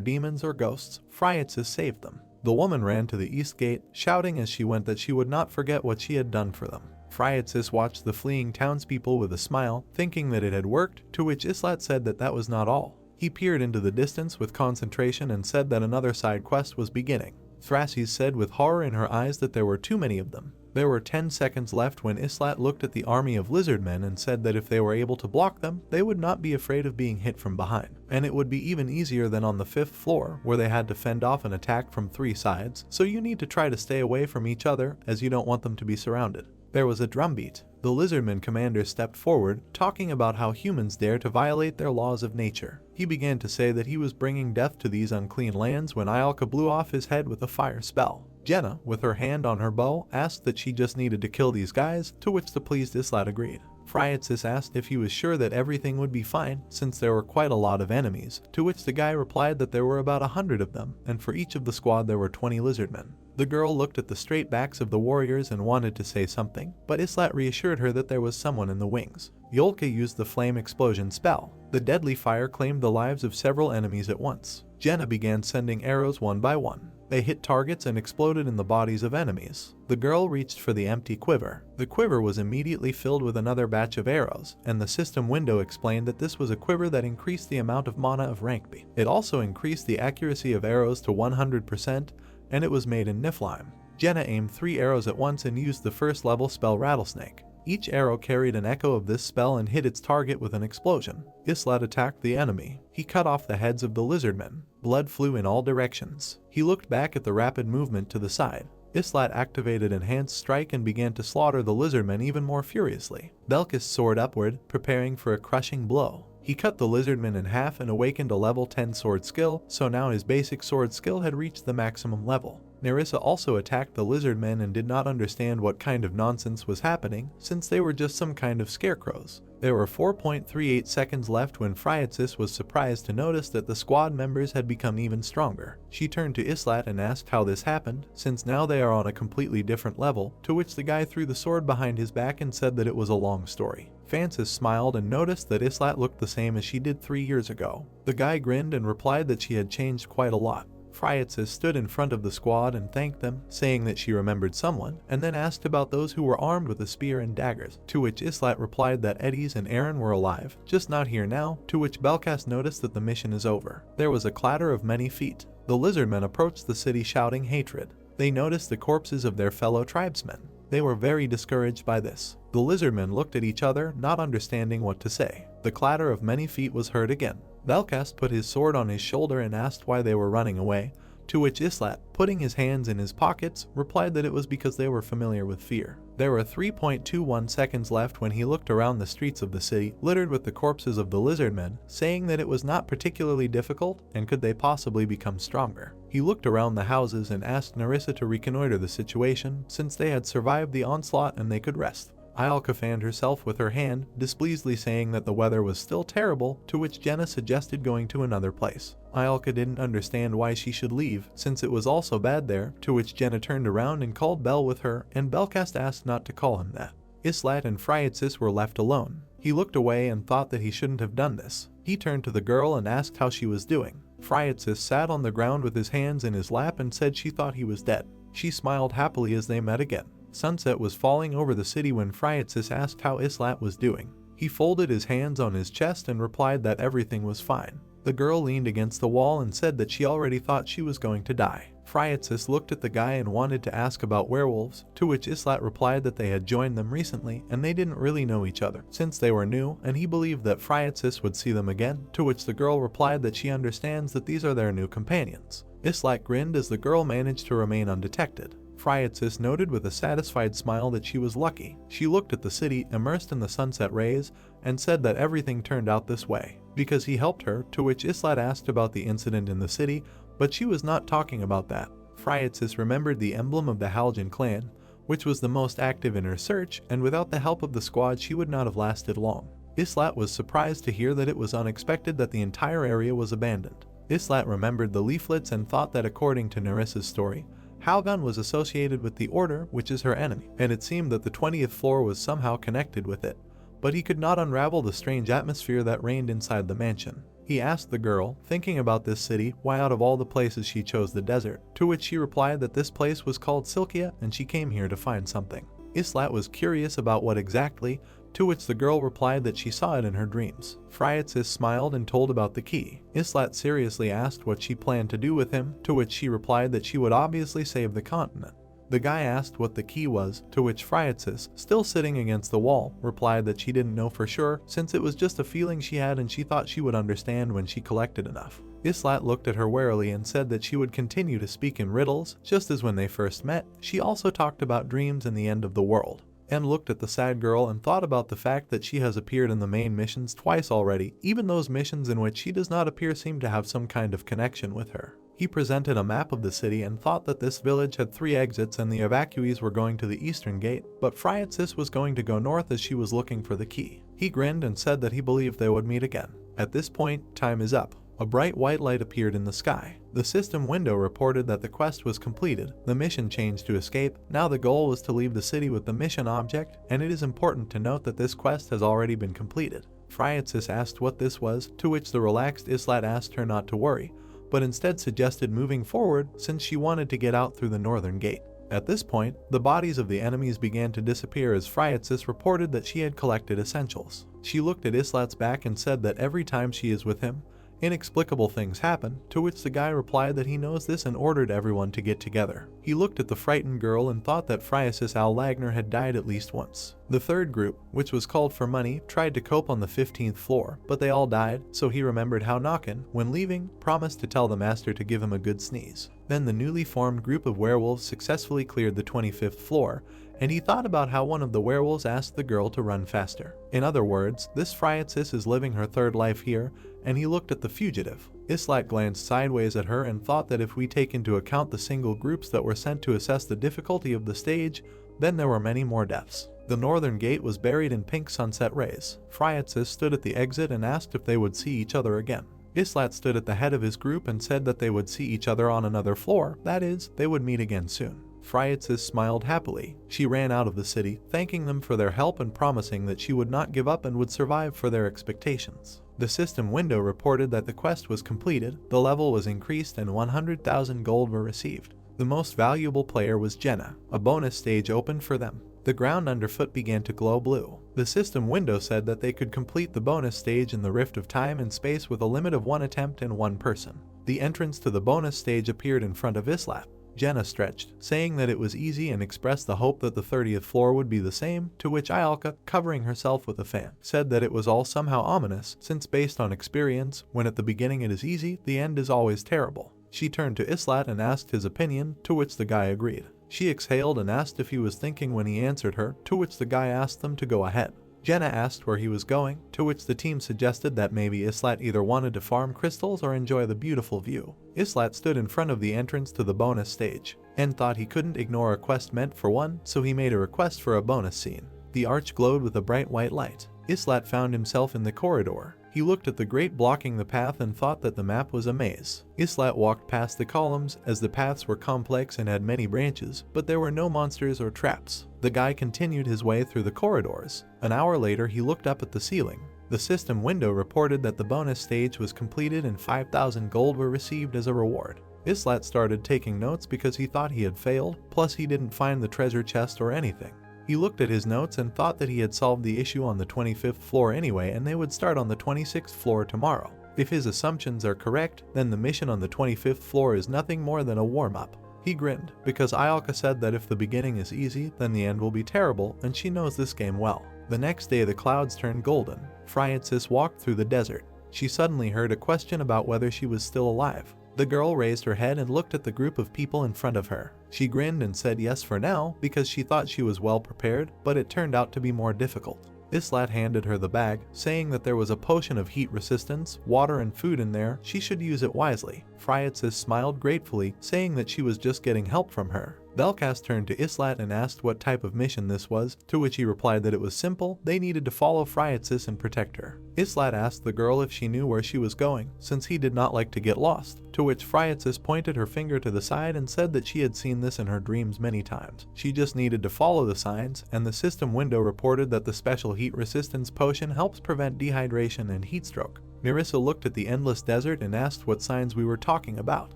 demons or ghosts, Friatsis saved them. The woman ran to the east gate, shouting as she went that she would not forget what she had done for them. Friatsis watched the fleeing townspeople with a smile, thinking that it had worked, to which Islat said that that was not all. He peered into the distance with concentration and said that another side quest was beginning. Thrasis said with horror in her eyes that there were too many of them. There were 10 seconds left when Islat looked at the army of lizardmen and said that if they were able to block them, they would not be afraid of being hit from behind. And it would be even easier than on the 5th floor, where they had to fend off an attack from 3 sides, so you need to try to stay away from each other as you don't want them to be surrounded. There was a drumbeat. The lizardman commander stepped forward, talking about how humans dare to violate their laws of nature. He began to say that he was bringing death to these unclean lands when Iolka blew off his head with a fire spell. Jenna, with her hand on her bow, asked that she just needed to kill these guys, to which the pleased Islat agreed. Friatsis asked if he was sure that everything would be fine, since there were quite a lot of enemies, to which the guy replied that there were about 100 of them, and for each of the squad there were 20 lizardmen. The girl looked at the straight backs of the warriors and wanted to say something, but Islat reassured her that there was someone in the wings. Yolka used the flame explosion spell. The deadly fire claimed the lives of several enemies at once. Jenna began sending arrows one by one. They hit targets and exploded in the bodies of enemies. The girl reached for the empty quiver. The quiver was immediately filled with another batch of arrows, and the system window explained that this was a quiver that increased the amount of mana of rank B. It also increased the accuracy of arrows to 100%, and it was made in Niflheim. Jenna aimed 3 arrows at once and used the first level spell Rattlesnake. Each arrow carried an echo of this spell and hit its target with an explosion. Islat attacked the enemy. He cut off the heads of the lizardmen. Blood flew in all directions. He looked back at the rapid movement to the side. Islat activated Enhanced Strike and began to slaughter the lizardmen even more furiously. Belkis soared upward, preparing for a crushing blow. He cut the lizardman in half and awakened a level 10 sword skill, so now his basic sword skill had reached the maximum level. Nerissa also attacked the lizardmen and did not understand what kind of nonsense was happening, since they were just some kind of scarecrows. There were 4.38 seconds left when Friatsis was surprised to notice that the squad members had become even stronger. She turned to Islat and asked how this happened, since now they are on a completely different level, to which the guy threw the sword behind his back and said that it was a long story. Francis smiled and noticed that Islat looked the same as she did 3 years ago. The guy grinned and replied that she had changed quite a lot. Francis stood in front of the squad and thanked them, saying that she remembered someone, and then asked about those who were armed with a spear and daggers, to which Islat replied that Eddies and Aaron were alive, just not here now, to which Belkas noticed that the mission is over. There was a clatter of many feet. The lizardmen approached the city shouting hatred. They noticed the corpses of their fellow tribesmen. They were very discouraged by this. The lizardmen looked at each other, not understanding what to say. The clatter of many feet was heard again. Belkas put his sword on his shoulder and asked why they were running away, to which Islat, putting his hands in his pockets, replied that it was because they were familiar with fear. There were 3.21 seconds left when he looked around the streets of the city, littered with the corpses of the lizardmen, saying that it was not particularly difficult, and could they possibly become stronger. He looked around the houses and asked Narissa to reconnoiter the situation, since they had survived the onslaught and they could rest. Ialka fanned herself with her hand, displeasedly saying that the weather was still terrible, to which Jenna suggested going to another place. Ialka didn't understand why she should leave, since it was also bad there, to which Jenna turned around and called Bell with her, and Belcast asked not to call him that. Islat and Friatsis were left alone. He looked away and thought that he shouldn't have done this. He turned to the girl and asked how she was doing. Friatsis sat on the ground with his hands in his lap and said she thought he was dead. She smiled happily as they met again. Sunset was falling over the city when Friatsis asked how Islat was doing. He folded his hands on his chest and replied that everything was fine. The girl leaned against the wall and said that she already thought she was going to die. Friatsis looked at the guy and wanted to ask about werewolves, to which Islat replied that they had joined them recently and they didn't really know each other, since they were new, and he believed that Friatsis would see them again, to which the girl replied that she understands that these are their new companions. Islat grinned as the girl managed to remain undetected. Friatsis noted with a satisfied smile that she was lucky. She looked at the city immersed in the sunset rays and said that everything turned out this way because he helped her, to which Islat asked about the incident in the city, but she was not talking about that. Friatsis remembered the emblem of the Haljan clan, which was the most active in her search, and without the help of the squad she would not have lasted long. Islat was surprised to hear that it was unexpected that the entire area was abandoned. Islat remembered the leaflets and thought that according to Narissa's story, Halgan was associated with the Order, which is her enemy, and it seemed that the 20th floor was somehow connected with it, but he could not unravel the strange atmosphere that reigned inside the mansion. He asked the girl, thinking about this city, why out of all the places she chose the desert, to which she replied that this place was called Silkia and she came here to find something. Islat was curious about what exactly, to which the girl replied that she saw it in her dreams. Friatsis smiled and told about the key. Islat seriously asked what she planned to do with him, to which she replied that she would obviously save the continent. The guy asked what the key was, to which Friatsis, still sitting against the wall, replied that she didn't know for sure since it was just a feeling she had and she thought she would understand when she collected enough. Islat looked at her warily and said that she would continue to speak in riddles, just as when they first met. She also talked about dreams and the end of the world. And looked at the sad girl and thought about the fact that she has appeared in the main missions twice already. Even those missions in which she does not appear seem to have some kind of connection with her. He presented a map of the city and thought that this village had 3 exits and the evacuees were going to the eastern gate, but Friatsis was going to go north as she was looking for the key. He grinned and said that he believed they would meet again. At this point, time is up. A bright white light appeared in the sky. The system window reported that the quest was completed. The mission changed to escape. Now the goal was to leave the city with the mission object, and it is important to note that this quest has already been completed. Friatsis asked what this was, to which the relaxed Islat asked her not to worry, but instead suggested moving forward since she wanted to get out through the northern gate. At this point, the bodies of the enemies began to disappear as Friatsis reported that she had collected essentials. She looked at Islat's back and said that every time she is with him, inexplicable things happen, to which the guy replied that he knows this and ordered everyone to get together. He looked at the frightened girl and thought that Friatsis Al-Lagner had died at least once. The third group, which was called for money, tried to cope on the 15th floor, but they all died, so he remembered how Nakin, when leaving, promised to tell the master to give him a good sneeze. Then the newly formed group of werewolves successfully cleared the 25th floor, and he thought about how one of the werewolves asked the girl to run faster. In other words, this Friatsis is living her third life here, and he looked at the fugitive. Islat glanced sideways at her and thought that if we take into account the single groups that were sent to assess the difficulty of the stage, then there were many more deaths. The northern gate was buried in pink sunset rays. Friatsis stood at the exit and asked if they would see each other again. Islat stood at the head of his group and said that they would see each other on another floor, that is, they would meet again soon. Friatsis smiled happily. She ran out of the city, thanking them for their help and promising that she would not give up and would survive for their expectations. The system window reported that the quest was completed, the level was increased, and 100,000 gold were received. The most valuable player was Jenna. A bonus stage opened for them. The ground underfoot began to glow blue. The system window said that they could complete the bonus stage in the rift of time and space with a limit of 1 attempt and 1 person. The entrance to the bonus stage appeared in front of Islat. Jenna stretched, saying that it was easy, and expressed the hope that the 30th floor would be the same, to which Ialka, covering herself with a fan, said that it was all somehow ominous, since based on experience, when at the beginning it is easy, the end is always terrible. She turned to Islat and asked his opinion, to which the guy agreed. She exhaled and asked if he was thinking when he answered her, to which the guy asked them to go ahead. Jenna asked where he was going, to which the team suggested that maybe Islat either wanted to farm crystals or enjoy the beautiful view. Islat stood in front of the entrance to the bonus stage, and thought he couldn't ignore a quest meant for one, so he made a request for a bonus scene. The arch glowed with a bright white light. Islat found himself in the corridor. He looked at the grate blocking the path and thought that the map was a maze. Islat walked past the columns, as the paths were complex and had many branches, but there were no monsters or traps. The guy continued his way through the corridors. An hour later he looked up at the ceiling. The system window reported that the bonus stage was completed and 5,000 gold were received as a reward. Islat started taking notes because he thought he had failed, plus he didn't find the treasure chest or anything. He looked at his notes and thought that he had solved the issue on the 25th floor anyway, and they would start on the 26th floor tomorrow. If his assumptions are correct, then the mission on the 25th floor is nothing more than a warm-up. He grinned, because Ialka said that if the beginning is easy, then the end will be terrible, and she knows this game well. The next day the clouds turned golden. Friatsis walked through the desert. She suddenly heard a question about whether she was still alive. The girl raised her head and looked at the group of people in front of her. She grinned and said yes for now, because she thought she was well prepared, but it turned out to be more difficult. Islat handed her the bag, saying that there was a potion of heat resistance, water and food in there, she should use it wisely. Friatsis smiled gratefully, saying that she was just getting help from her. Belkas turned to Islat and asked what type of mission this was, to which he replied that it was simple, they needed to follow Friatsis and protect her. Islat asked the girl if she knew where she was going, since he did not like to get lost, to which Friatsis pointed her finger to the side and said that she had seen this in her dreams many times. She just needed to follow the signs, and the system window reported that the special heat resistance potion helps prevent dehydration and heat stroke. Nerissa looked at the endless desert and asked what signs we were talking about.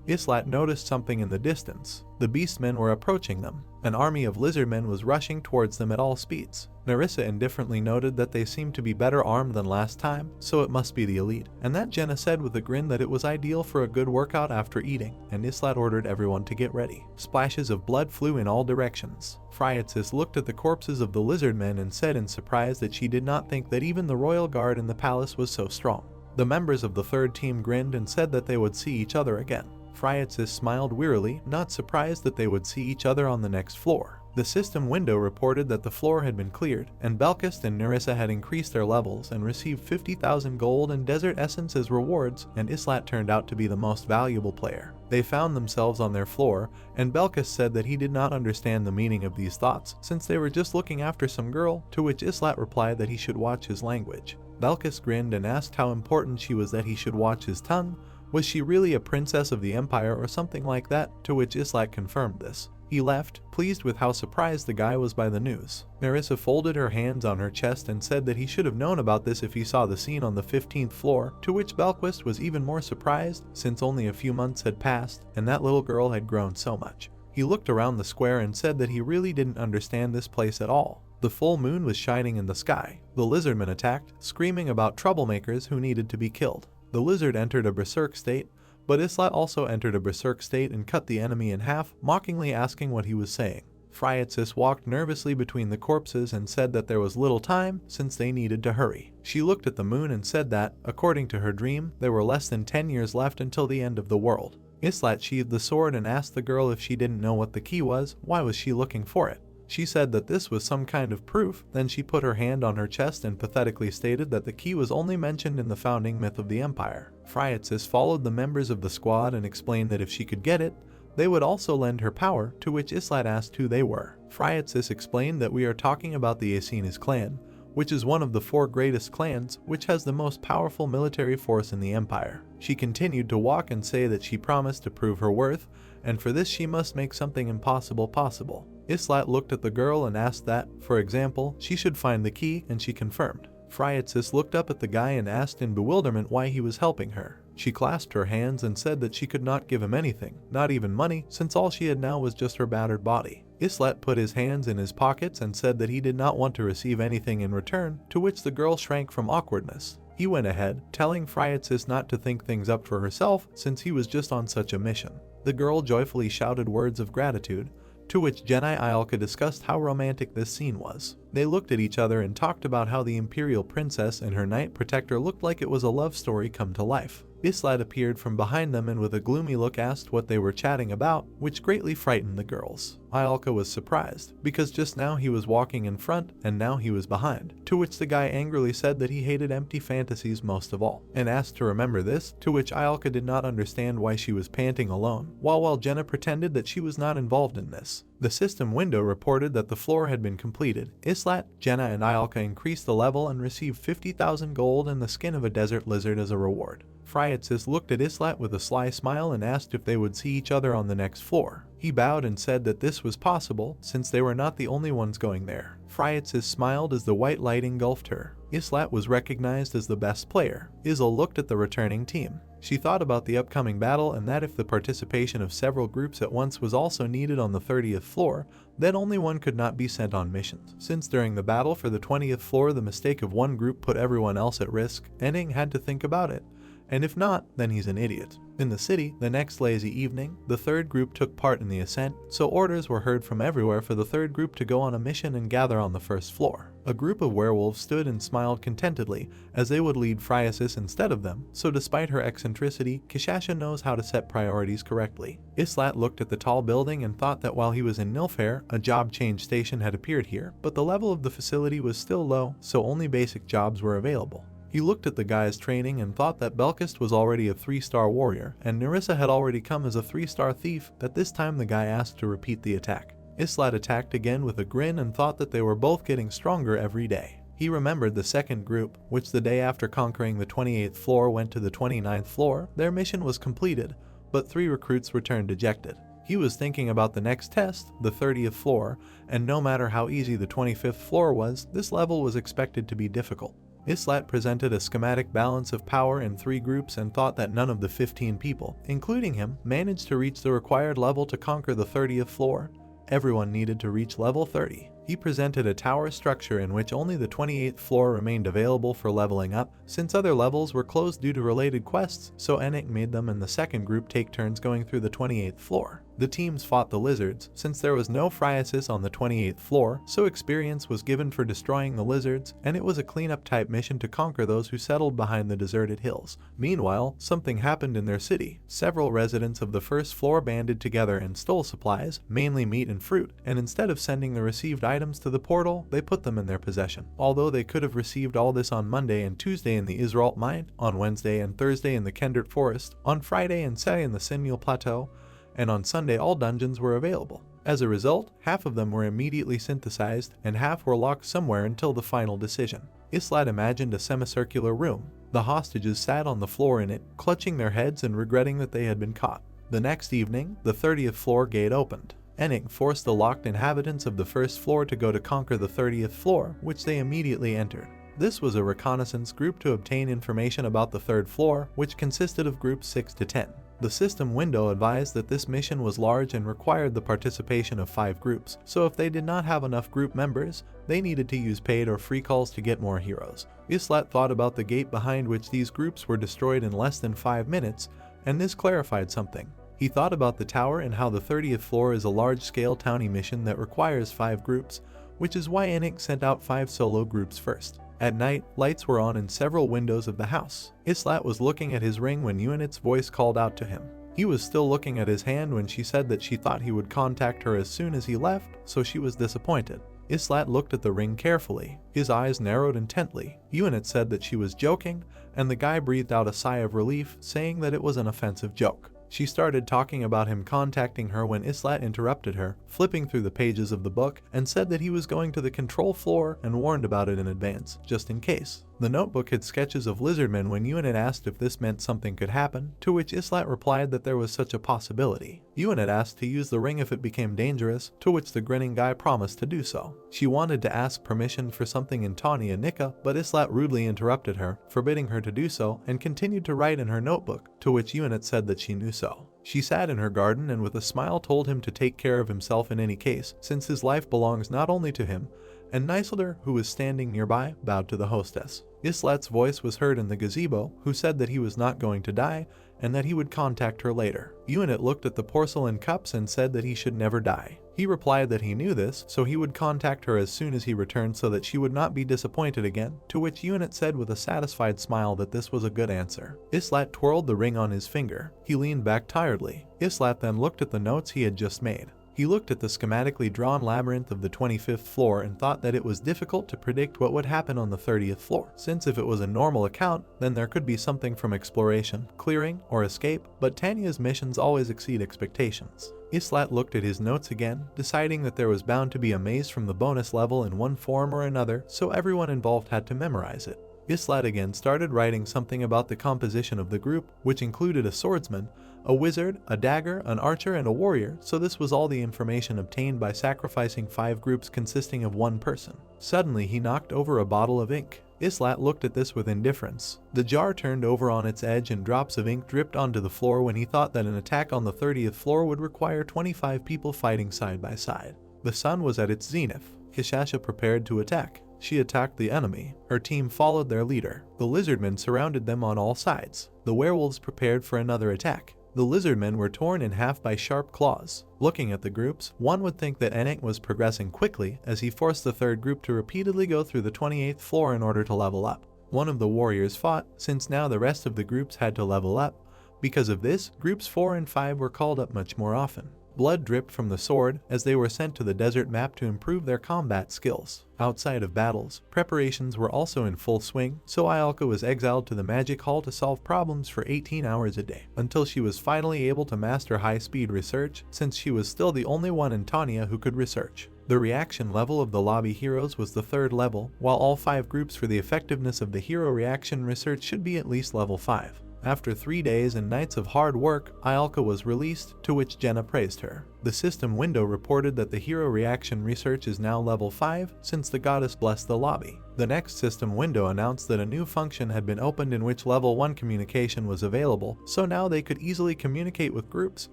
Islat noticed something in the distance. The beastmen were approaching them. An army of lizardmen was rushing towards them at all speeds. Nerissa indifferently noted that they seemed to be better armed than last time, so it must be the elite, and that Jenna said with a grin that it was ideal for a good workout after eating, and Islat ordered everyone to get ready. Splashes of blood flew in all directions. Friatsis looked at the corpses of the lizardmen and said in surprise that she did not think that even the royal guard in the palace was so strong. The members of the third team grinned and said that they would see each other again. Friatsis smiled wearily, not surprised that they would see each other on the next floor. The system window reported that the floor had been cleared, and Belkas and Nerissa had increased their levels and received 50,000 gold and desert essence as rewards, and Islat turned out to be the most valuable player. They found themselves on their floor, and Belkas said that he did not understand the meaning of these thoughts, since they were just looking after some girl, to which Islat replied that he should watch his language. Belkas grinned and asked how important she was that he should watch his tongue. Was she really a princess of the empire or something like that, to which Islat confirmed this. He left, pleased with how surprised the guy was by the news. Nerissa folded her hands on her chest and said that he should have known about this if he saw the scene on the 15th floor, to which Belquist was even more surprised, since only a few months had passed, and that little girl had grown so much. He looked around the square and said that he really didn't understand this place at all. The full moon was shining in the sky. The lizardmen attacked, screaming about troublemakers who needed to be killed. The lizard entered a berserk state, but Islat also entered a berserk state and cut the enemy in half, mockingly asking what he was saying. Friatsis walked nervously between the corpses and said that there was little time, since they needed to hurry. She looked at the moon and said that, according to her dream, there were less than 10 years left until the end of the world. Islat sheathed the sword and asked the girl if she didn't know what the key was, why was she looking for it? She said that this was some kind of proof, then she put her hand on her chest and pathetically stated that the key was only mentioned in the founding myth of the empire. Friatsis followed the members of the squad and explained that if she could get it, they would also lend her power, to which Islat asked who they were. Friatsis explained that we are talking about the Asena's clan, which is one of the 4 greatest clans, which has the most powerful military force in the empire. She continued to walk and say that she promised to prove her worth, and for this she must make something impossible possible. Islat looked at the girl and asked that, for example, she should find the key, and she confirmed. Phryatis looked up at the guy and asked in bewilderment why he was helping her. She clasped her hands and said that she could not give him anything, not even money, since all she had now was just her battered body. Islat put his hands in his pockets and said that he did not want to receive anything in return, to which the girl shrank from awkwardness. He went ahead, telling Phryatis not to think things up for herself since he was just on such a mission. The girl joyfully shouted words of gratitude, to which Genai Ialka discussed how romantic this scene was. They looked at each other and talked about how the Imperial Princess and her Knight Protector looked like it was a love story come to life. Islat appeared from behind them and with a gloomy look asked what they were chatting about, which greatly frightened the girls. Ialka was surprised, because just now he was walking in front and now he was behind, to which the guy angrily said that he hated empty fantasies most of all, and asked to remember this, to which Ialka did not understand why she was panting alone, while Jenna pretended that she was not involved in this. The system window reported that the floor had been completed. Islat, Jenna, and Ialka increased the level and received 50,000 gold and the skin of a desert lizard as a reward. Phryatis looked at Islat with a sly smile and asked if they would see each other on the next floor. He bowed and said that this was possible, since they were not the only ones going there. Phryatis smiled as the white light engulfed her. Islat was recognized as the best player. Isil looked at the returning team. She thought about the upcoming battle and that if the participation of several groups at once was also needed on the 30th floor, then only one could not be sent on missions. Since during the battle for the 20th floor the mistake of one group put everyone else at risk, Enning had to think about it. And if not, then he's an idiot. In the city, the next lazy evening, the 3rd group took part in the ascent, so orders were heard from everywhere for the 3rd group to go on a mission and gather on the 1st floor. A group of werewolves stood and smiled contentedly, as they would lead Phryatis instead of them, so despite her eccentricity, Kishasha knows how to set priorities correctly. Islat looked at the tall building and thought that while he was in Nilfair, a job change station had appeared here, but the level of the facility was still low, so only basic jobs were available. He looked at the guy's training and thought that Belkist was already a 3-star warrior, and Nerissa had already come as a 3-star thief, but this time the guy asked to repeat the attack. Islat attacked again with a grin and thought that they were both getting stronger every day. He remembered the 2nd group, which the day after conquering the 28th floor went to the 29th floor. Their mission was completed, but 3 recruits returned dejected. He was thinking about the next test, the 30th floor, and no matter how easy the 25th floor was, this level was expected to be difficult. Islat presented a schematic balance of power in 3 groups and thought that none of the 15 people, including him, managed to reach the required level to conquer the 30th floor. Everyone needed to reach level 30. He presented a tower structure in which only the 28th floor remained available for leveling up, since other levels were closed due to related quests, so Ennick made them and the 2nd group take turns going through the 28th floor. The teams fought the lizards, since there was no Phryasis on the 28th floor, so experience was given for destroying the lizards, and it was a cleanup type mission to conquer those who settled behind the deserted hills. Meanwhile, something happened in their city. Several residents of the 1st floor banded together and stole supplies, mainly meat and fruit, and instead of sending the received items to the portal, they put them in their possession. Although they could have received all this on Monday and Tuesday in the Israelt mine, on Wednesday and Thursday in the Kendert forest, on Friday and Saturday in the Sinmul plateau, and on Sunday all dungeons were available. As a result, half of them were immediately synthesized and half were locked somewhere until the final decision. Islat imagined a semicircular room. The hostages sat on the floor in it, clutching their heads and regretting that they had been caught. The next evening, the 30th floor gate opened. Ennick forced the locked inhabitants of the 1st floor to go to conquer the 30th floor, which they immediately entered. This was a reconnaissance group to obtain information about the 3rd floor, which consisted of groups 6 to 10. The system window advised that this mission was large and required the participation of 5 groups, so if they did not have enough group members, they needed to use paid or free calls to get more heroes. Islat thought about the gate behind which these groups were destroyed in less than 5 minutes, and this clarified something. He thought about the tower and how the 30th floor is a large-scale townie mission that requires 5 groups, which is why Ennick sent out 5 solo groups first. At night, lights were on in several windows of the house. Islat was looking at his ring when Unit's voice called out to him. He was still looking at his hand when she said that she thought he would contact her as soon as he left, so she was disappointed. Islat looked at the ring carefully. His eyes narrowed intently. Unit said that she was joking, and the guy breathed out a sigh of relief, saying that it was an offensive joke. She started talking about him contacting her when Islat interrupted her, flipping through the pages of the book, and said that he was going to the control floor and warned about it in advance, just in case. The notebook had sketches of lizardmen when Ewan asked if this meant something could happen, to which Islat replied that there was such a possibility. Ewan asked to use the ring if it became dangerous, to which the grinning guy promised to do so. She wanted to ask permission for something in Tawny and Nika, but Islat rudely interrupted her, forbidding her to do so, and continued to write in her notebook, to which Ewan said that she knew so. She sat in her garden and with a smile told him to take care of himself in any case, since his life belongs not only to him, and Niselder, who was standing nearby, bowed to the hostess. Islat's voice was heard in the gazebo, who said that he was not going to die, and that he would contact her later. Ewan looked at the porcelain cups and said that he should never die. He replied that he knew this, so he would contact her as soon as he returned so that she would not be disappointed again, to which Ewan said with a satisfied smile that this was a good answer. Islat twirled the ring on his finger. He leaned back tiredly. Islat then looked at the notes he had just made. He looked at the schematically drawn labyrinth of the 25th floor and thought that it was difficult to predict what would happen on the 30th floor, since if it was a normal account, then there could be something from exploration, clearing, or escape, but Tanya's missions always exceed expectations. Islat looked at his notes again, deciding that there was bound to be a maze from the bonus level in one form or another, so everyone involved had to memorize it. Islat again started writing something about the composition of the group, which included a swordsman, a wizard, a dagger, an archer, and a warrior, so this was all the information obtained by sacrificing 5 groups consisting of 1 person. Suddenly he knocked over a bottle of ink. Islat looked at this with indifference. The jar turned over on its edge and drops of ink dripped onto the floor when he thought that an attack on the 30th floor would require 25 people fighting side by side. The sun was at its zenith. Kishasha prepared to attack. She attacked the enemy. Her team followed their leader. The lizardmen surrounded them on all sides. The werewolves prepared for another attack. The lizardmen were torn in half by sharp claws. Looking at the groups, one would think that Enek was progressing quickly as he forced the 3rd group to repeatedly go through the 28th floor in order to level up. One of the warriors fought, since now the rest of the groups had to level up. Because of this, groups 4 and 5 were called up much more often. Blood dripped from the sword as they were sent to the desert map to improve their combat skills. Outside of battles, preparations were also in full swing, so Ialka was exiled to the magic hall to solve problems for 18 hours a day, until she was finally able to master high-speed research, since she was still the only one in Tanya who could research. The reaction level of the lobby heroes was the 3rd level, while all 5 groups for the effectiveness of the hero reaction research should be at least level 5. After 3 days and nights of hard work, Ialka was released, to which Jenna praised her. The system window reported that the hero reaction research is now level 5, since the goddess blessed the lobby. The next system window announced that a new function had been opened in which level 1 communication was available, so now they could easily communicate with groups.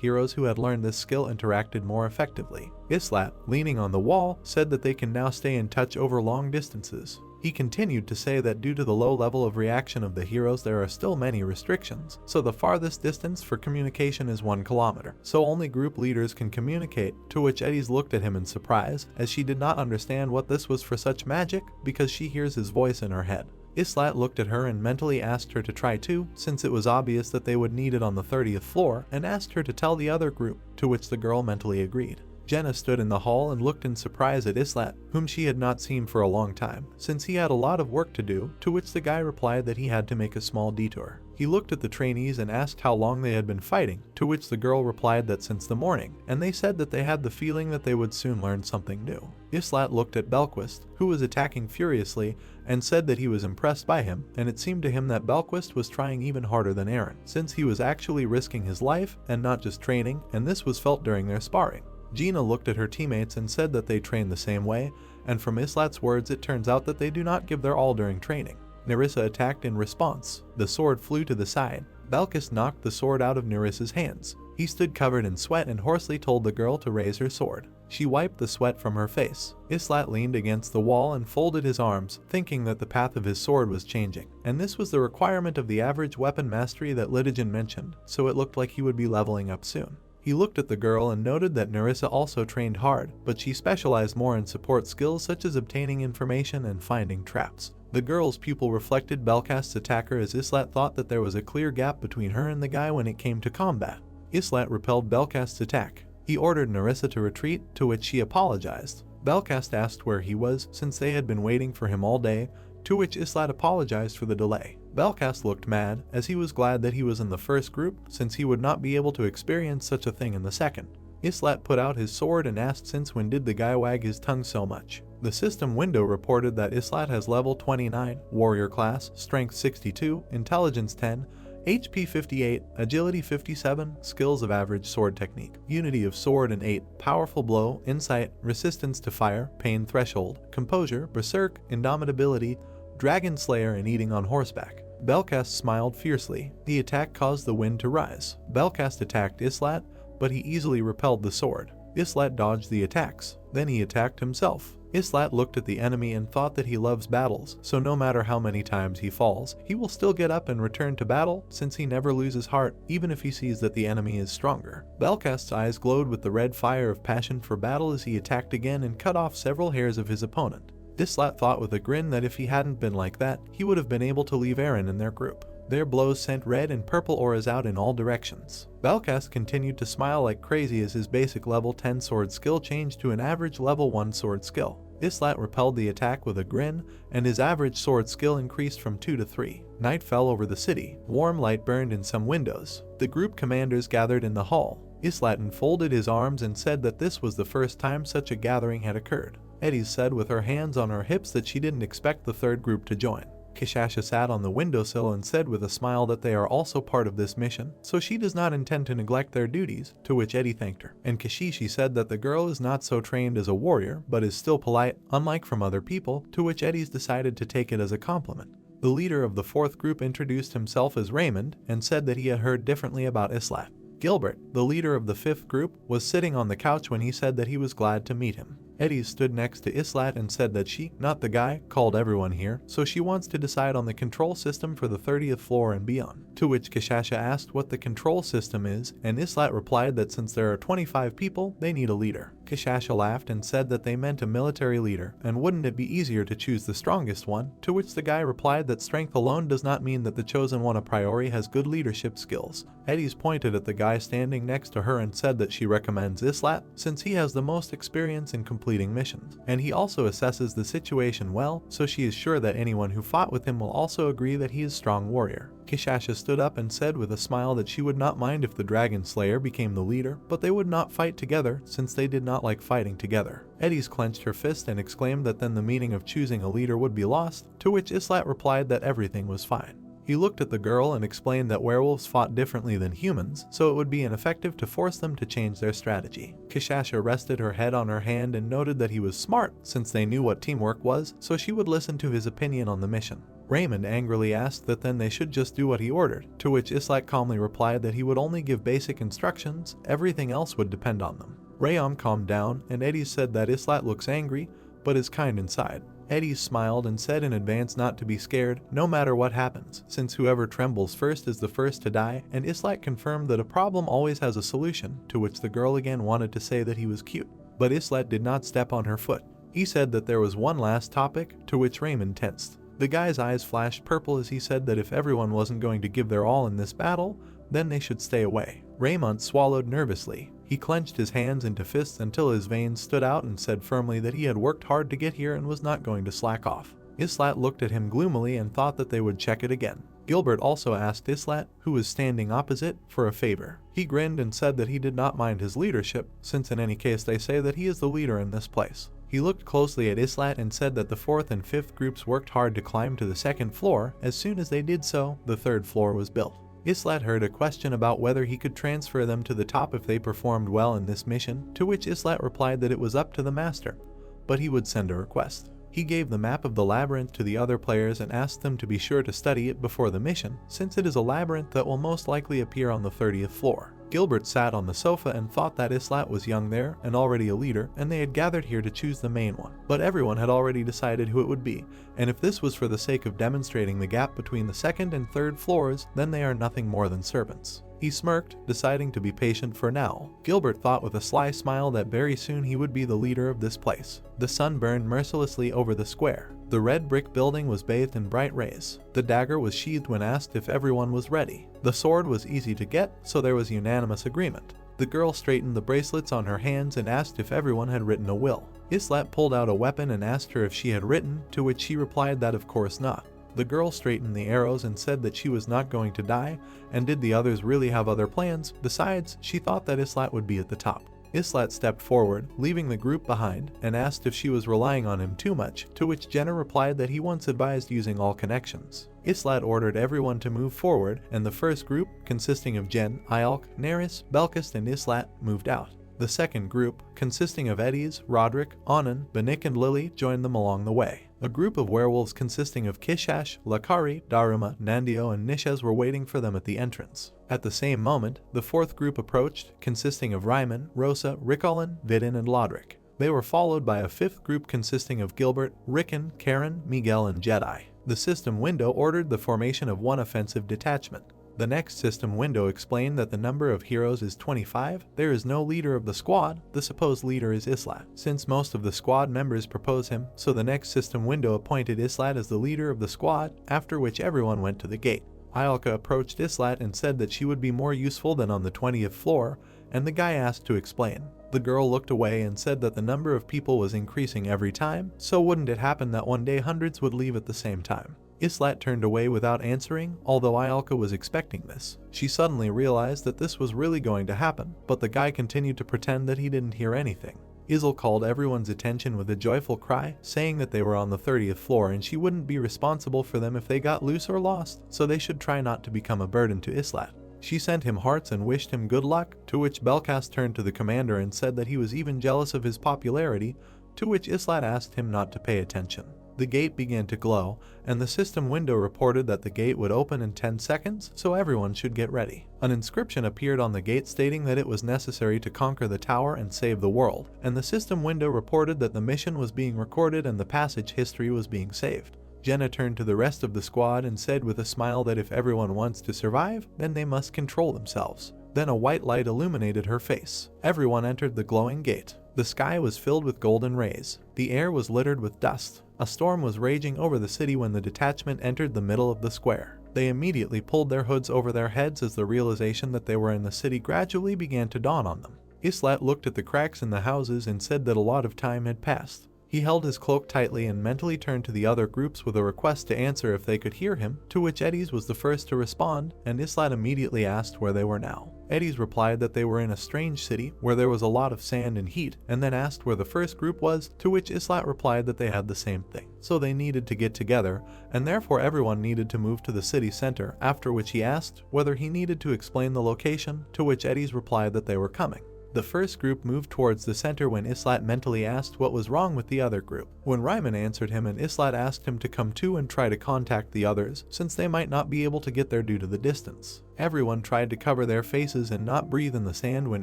Heroes who had learned this skill interacted more effectively. Islat, leaning on the wall, said that they can now stay in touch over long distances. He continued to say that due to the low level of reaction of the heroes there are still many restrictions, so the farthest distance for communication is 1 kilometer, so only group leaders can communicate, to which Eddies looked at him in surprise, as she did not understand what this was for such magic, because she hears his voice in her head. Islat looked at her and mentally asked her to try too, since it was obvious that they would need it on the 30th floor, and asked her to tell the other group, to which the girl mentally agreed. Jenna stood in the hall and looked in surprise at Islat, whom she had not seen for a long time, since he had a lot of work to do, to which the guy replied that he had to make a small detour. He looked at the trainees and asked how long they had been fighting, to which the girl replied that since the morning, and they said that they had the feeling that they would soon learn something new. Islat looked at Belquist, who was attacking furiously, and said that he was impressed by him, and it seemed to him that Belquist was trying even harder than Aaron, since he was actually risking his life, and not just training, and this was felt during their sparring. Gina looked at her teammates and said that they trained the same way, and from Islat's words it turns out that they do not give their all during training. Nerissa attacked in response. The sword flew to the side. Belkis knocked the sword out of Nerissa's hands. He stood covered in sweat and hoarsely told the girl to raise her sword. She wiped the sweat from her face. Islat leaned against the wall and folded his arms, thinking that the path of his sword was changing. And this was the requirement of the average weapon mastery that Litigin mentioned, so it looked like he would be leveling up soon. He looked at the girl and noted that Nerissa also trained hard, but she specialized more in support skills such as obtaining information and finding traps. The girl's pupil reflected Belkast's attacker as Islat thought that there was a clear gap between her and the guy when it came to combat. Islat repelled Belkast's attack. He ordered Nerissa to retreat, to which she apologized. Belkast asked where he was, since they had been waiting for him all day, to which Islat apologized for the delay. Belcast looked mad, as he was glad that he was in the first group, since he would not be able to experience such a thing in the second. Islat put out his sword and asked since when did the guy wag his tongue so much. The system window reported that Islat has level 29, warrior class, strength 62, intelligence 10, HP 58, agility 57, skills of average sword technique, unity of sword and 8, powerful blow, insight, resistance to fire, pain threshold, composure, berserk, indomitability, dragon slayer, and eating on horseback. Belcast smiled fiercely. The attack caused the wind to rise. Belcast attacked Islat, but he easily repelled the sword. Islat dodged the attacks. Then he attacked himself. Islat looked at the enemy and thought that he loves battles, so no matter how many times he falls, he will still get up and return to battle, since he never loses heart, even if he sees that the enemy is stronger. Belcast's eyes glowed with the red fire of passion for battle as he attacked again and cut off several hairs of his opponent. Islat thought with a grin that if he hadn't been like that, he would have been able to leave Eren in their group. Their blows sent red and purple auras out in all directions. Belcast continued to smile like crazy as his basic level 10 sword skill changed to an average level 1 sword skill. Islat repelled the attack with a grin, and his average sword skill increased from 2 to 3. Night fell over the city. Warm light burned in some windows. The group commanders gathered in the hall. Islat unfolded his arms and said that this was the first time such a gathering had occurred. Eddie said with her hands on her hips that she didn't expect the third group to join. Kishasha sat on the windowsill and said with a smile that they are also part of this mission, so she does not intend to neglect their duties, to which Eddie thanked her. And Kashishi said that the girl is not so trained as a warrior, but is still polite, unlike from other people, to which Eddie's decided to take it as a compliment. The leader of the fourth group introduced himself as Raymond, and said that he had heard differently about Islat. Gilbert, the leader of the fifth group, was sitting on the couch when he said that he was glad to meet him. Eddie stood next to Islat and said that she, not the guy, called everyone here, so she wants to decide on the control system for the 30th floor and beyond. To which Kishasha asked what the control system is, and Islat replied that since there are 25 people, they need a leader. Kishasha laughed and said that they meant a military leader, and wouldn't it be easier to choose the strongest one, to which the guy replied that strength alone does not mean that the chosen one a priori has good leadership skills. Eddie's pointed at the guy standing next to her and said that she recommends Islat, since he has the most experience in completing missions, and he also assesses the situation well, so she is sure that anyone who fought with him will also agree that he is a strong warrior. Kishasha stood up and said with a smile that she would not mind if the Dragon Slayer became the leader, but they would not fight together since they did not like fighting together. Eddie's clenched her fist and exclaimed that then the meaning of choosing a leader would be lost, to which Islat replied that everything was fine. He looked at the girl and explained that werewolves fought differently than humans, so it would be ineffective to force them to change their strategy. Kishasha rested her head on her hand and noted that he was smart, since they knew what teamwork was, so she would listen to his opinion on the mission. Raymond angrily asked that then they should just do what he ordered, to which Islat calmly replied that he would only give basic instructions, everything else would depend on them. Rayam calmed down, and Eddie said that Islat looks angry, but is kind inside. Eddie smiled and said in advance not to be scared, no matter what happens, since whoever trembles first is the first to die, and Islat confirmed that a problem always has a solution, to which the girl again wanted to say that he was cute. But Islat did not step on her foot. He said that there was one last topic, to which Raymond tensed. The guy's eyes flashed purple as he said that if everyone wasn't going to give their all in this battle, then they should stay away. Raymond swallowed nervously. He clenched his hands into fists until his veins stood out and said firmly that he had worked hard to get here and was not going to slack off. Islat looked at him gloomily and thought that they would check it again. Gilbert also asked Islat, who was standing opposite, for a favor. He grinned and said that he did not mind his leadership, since in any case they say that he is the leader in this place. He looked closely at Islat and said that the fourth and fifth groups worked hard to climb to the second floor. As soon as they did so, the third floor was built. Islat heard a question about whether he could transfer them to the top if they performed well in this mission, to which Islat replied that it was up to the master, but he would send a request. He gave the map of the labyrinth to the other players and asked them to be sure to study it before the mission, since it is a labyrinth that will most likely appear on the 30th floor. Gilbert sat on the sofa and thought that Islat was young there and already a leader, and they had gathered here to choose the main one. But everyone had already decided who it would be, and if this was for the sake of demonstrating the gap between the second and third floors, then they are nothing more than servants. He smirked, deciding to be patient for now. Gilbert thought with a sly smile that very soon he would be the leader of this place. The sun burned mercilessly over the square. The red brick building was bathed in bright rays. The dagger was sheathed when asked if everyone was ready. The sword was easy to get, so there was unanimous agreement. The girl straightened the bracelets on her hands and asked if everyone had written a will. Islat pulled out a weapon and asked her if she had written, to which she replied that of course not. The girl straightened the arrows and said that she was not going to die, and did the others really have other plans? Besides, she thought that Islat would be at the top. Islat stepped forward, leaving the group behind, and asked if she was relying on him too much, to which Jenna replied that he once advised using all connections. Islat ordered everyone to move forward, and the first group, consisting of Jen, Ialk, Neris, Belkist, and Islat, moved out. The second group, consisting of Eddies, Roderick, Anand, Banik, and Lily, joined them along the way. A group of werewolves consisting of Kishash, Lakari, Daruma, Nandio, and Nishez were waiting for them at the entrance. At the same moment, the fourth group approached, consisting of Ryman, Rosa, Rickolan, Vidin, and Lodrick. They were followed by a fifth group consisting of Gilbert, Rickon, Karen, Miguel, and Jedi. The system window ordered the formation of one offensive detachment. The next system window explained that the number of heroes is 25, there is no leader of the squad, the supposed leader is Islat, since most of the squad members propose him, so the next system window appointed Islat as the leader of the squad, after which everyone went to the gate. Ialka approached Islat and said that she would be more useful than on the 20th floor, and the guy asked to explain. The girl looked away and said that the number of people was increasing every time, so wouldn't it happen that one day hundreds would leave at the same time? Islat turned away without answering, although Ialka was expecting this. She suddenly realized that this was really going to happen, but the guy continued to pretend that he didn't hear anything. Isl called everyone's attention with a joyful cry, saying that they were on the 30th floor and she wouldn't be responsible for them if they got loose or lost, so they should try not to become a burden to Islat. She sent him hearts and wished him good luck, to which Belkas turned to the commander and said that he was even jealous of his popularity, to which Islat asked him not to pay attention. The gate began to glow, and the system window reported that the gate would open in 10 seconds, so everyone should get ready. An inscription appeared on the gate stating that it was necessary to conquer the tower and save the world, and the system window reported that the mission was being recorded and the passage history was being saved. Jenna turned to the rest of the squad and said with a smile that if everyone wants to survive, then they must control themselves. Then a white light illuminated her face. Everyone entered the glowing gate. The sky was filled with golden rays. The air was littered with dust. A storm was raging over the city when the detachment entered the middle of the square. They immediately pulled their hoods over their heads as the realization that they were in the city gradually began to dawn on them. Islat looked at the cracks in the houses and said that a lot of time had passed. He held his cloak tightly and mentally turned to the other groups with a request to answer if they could hear him, to which Eddies was the first to respond, and Islat immediately asked where they were now. Eddies replied that they were in a strange city where there was a lot of sand and heat, and then asked where the first group was, to which Islat replied that they had the same thing. So they needed to get together, and therefore everyone needed to move to the city center, after which he asked whether he needed to explain the location, to which Eddies replied that they were coming. The first group moved towards the center when Islat mentally asked what was wrong with the other group. When Ryman answered him and Islat asked him to come too and try to contact the others, since they might not be able to get there due to the distance. Everyone tried to cover their faces and not breathe in the sand when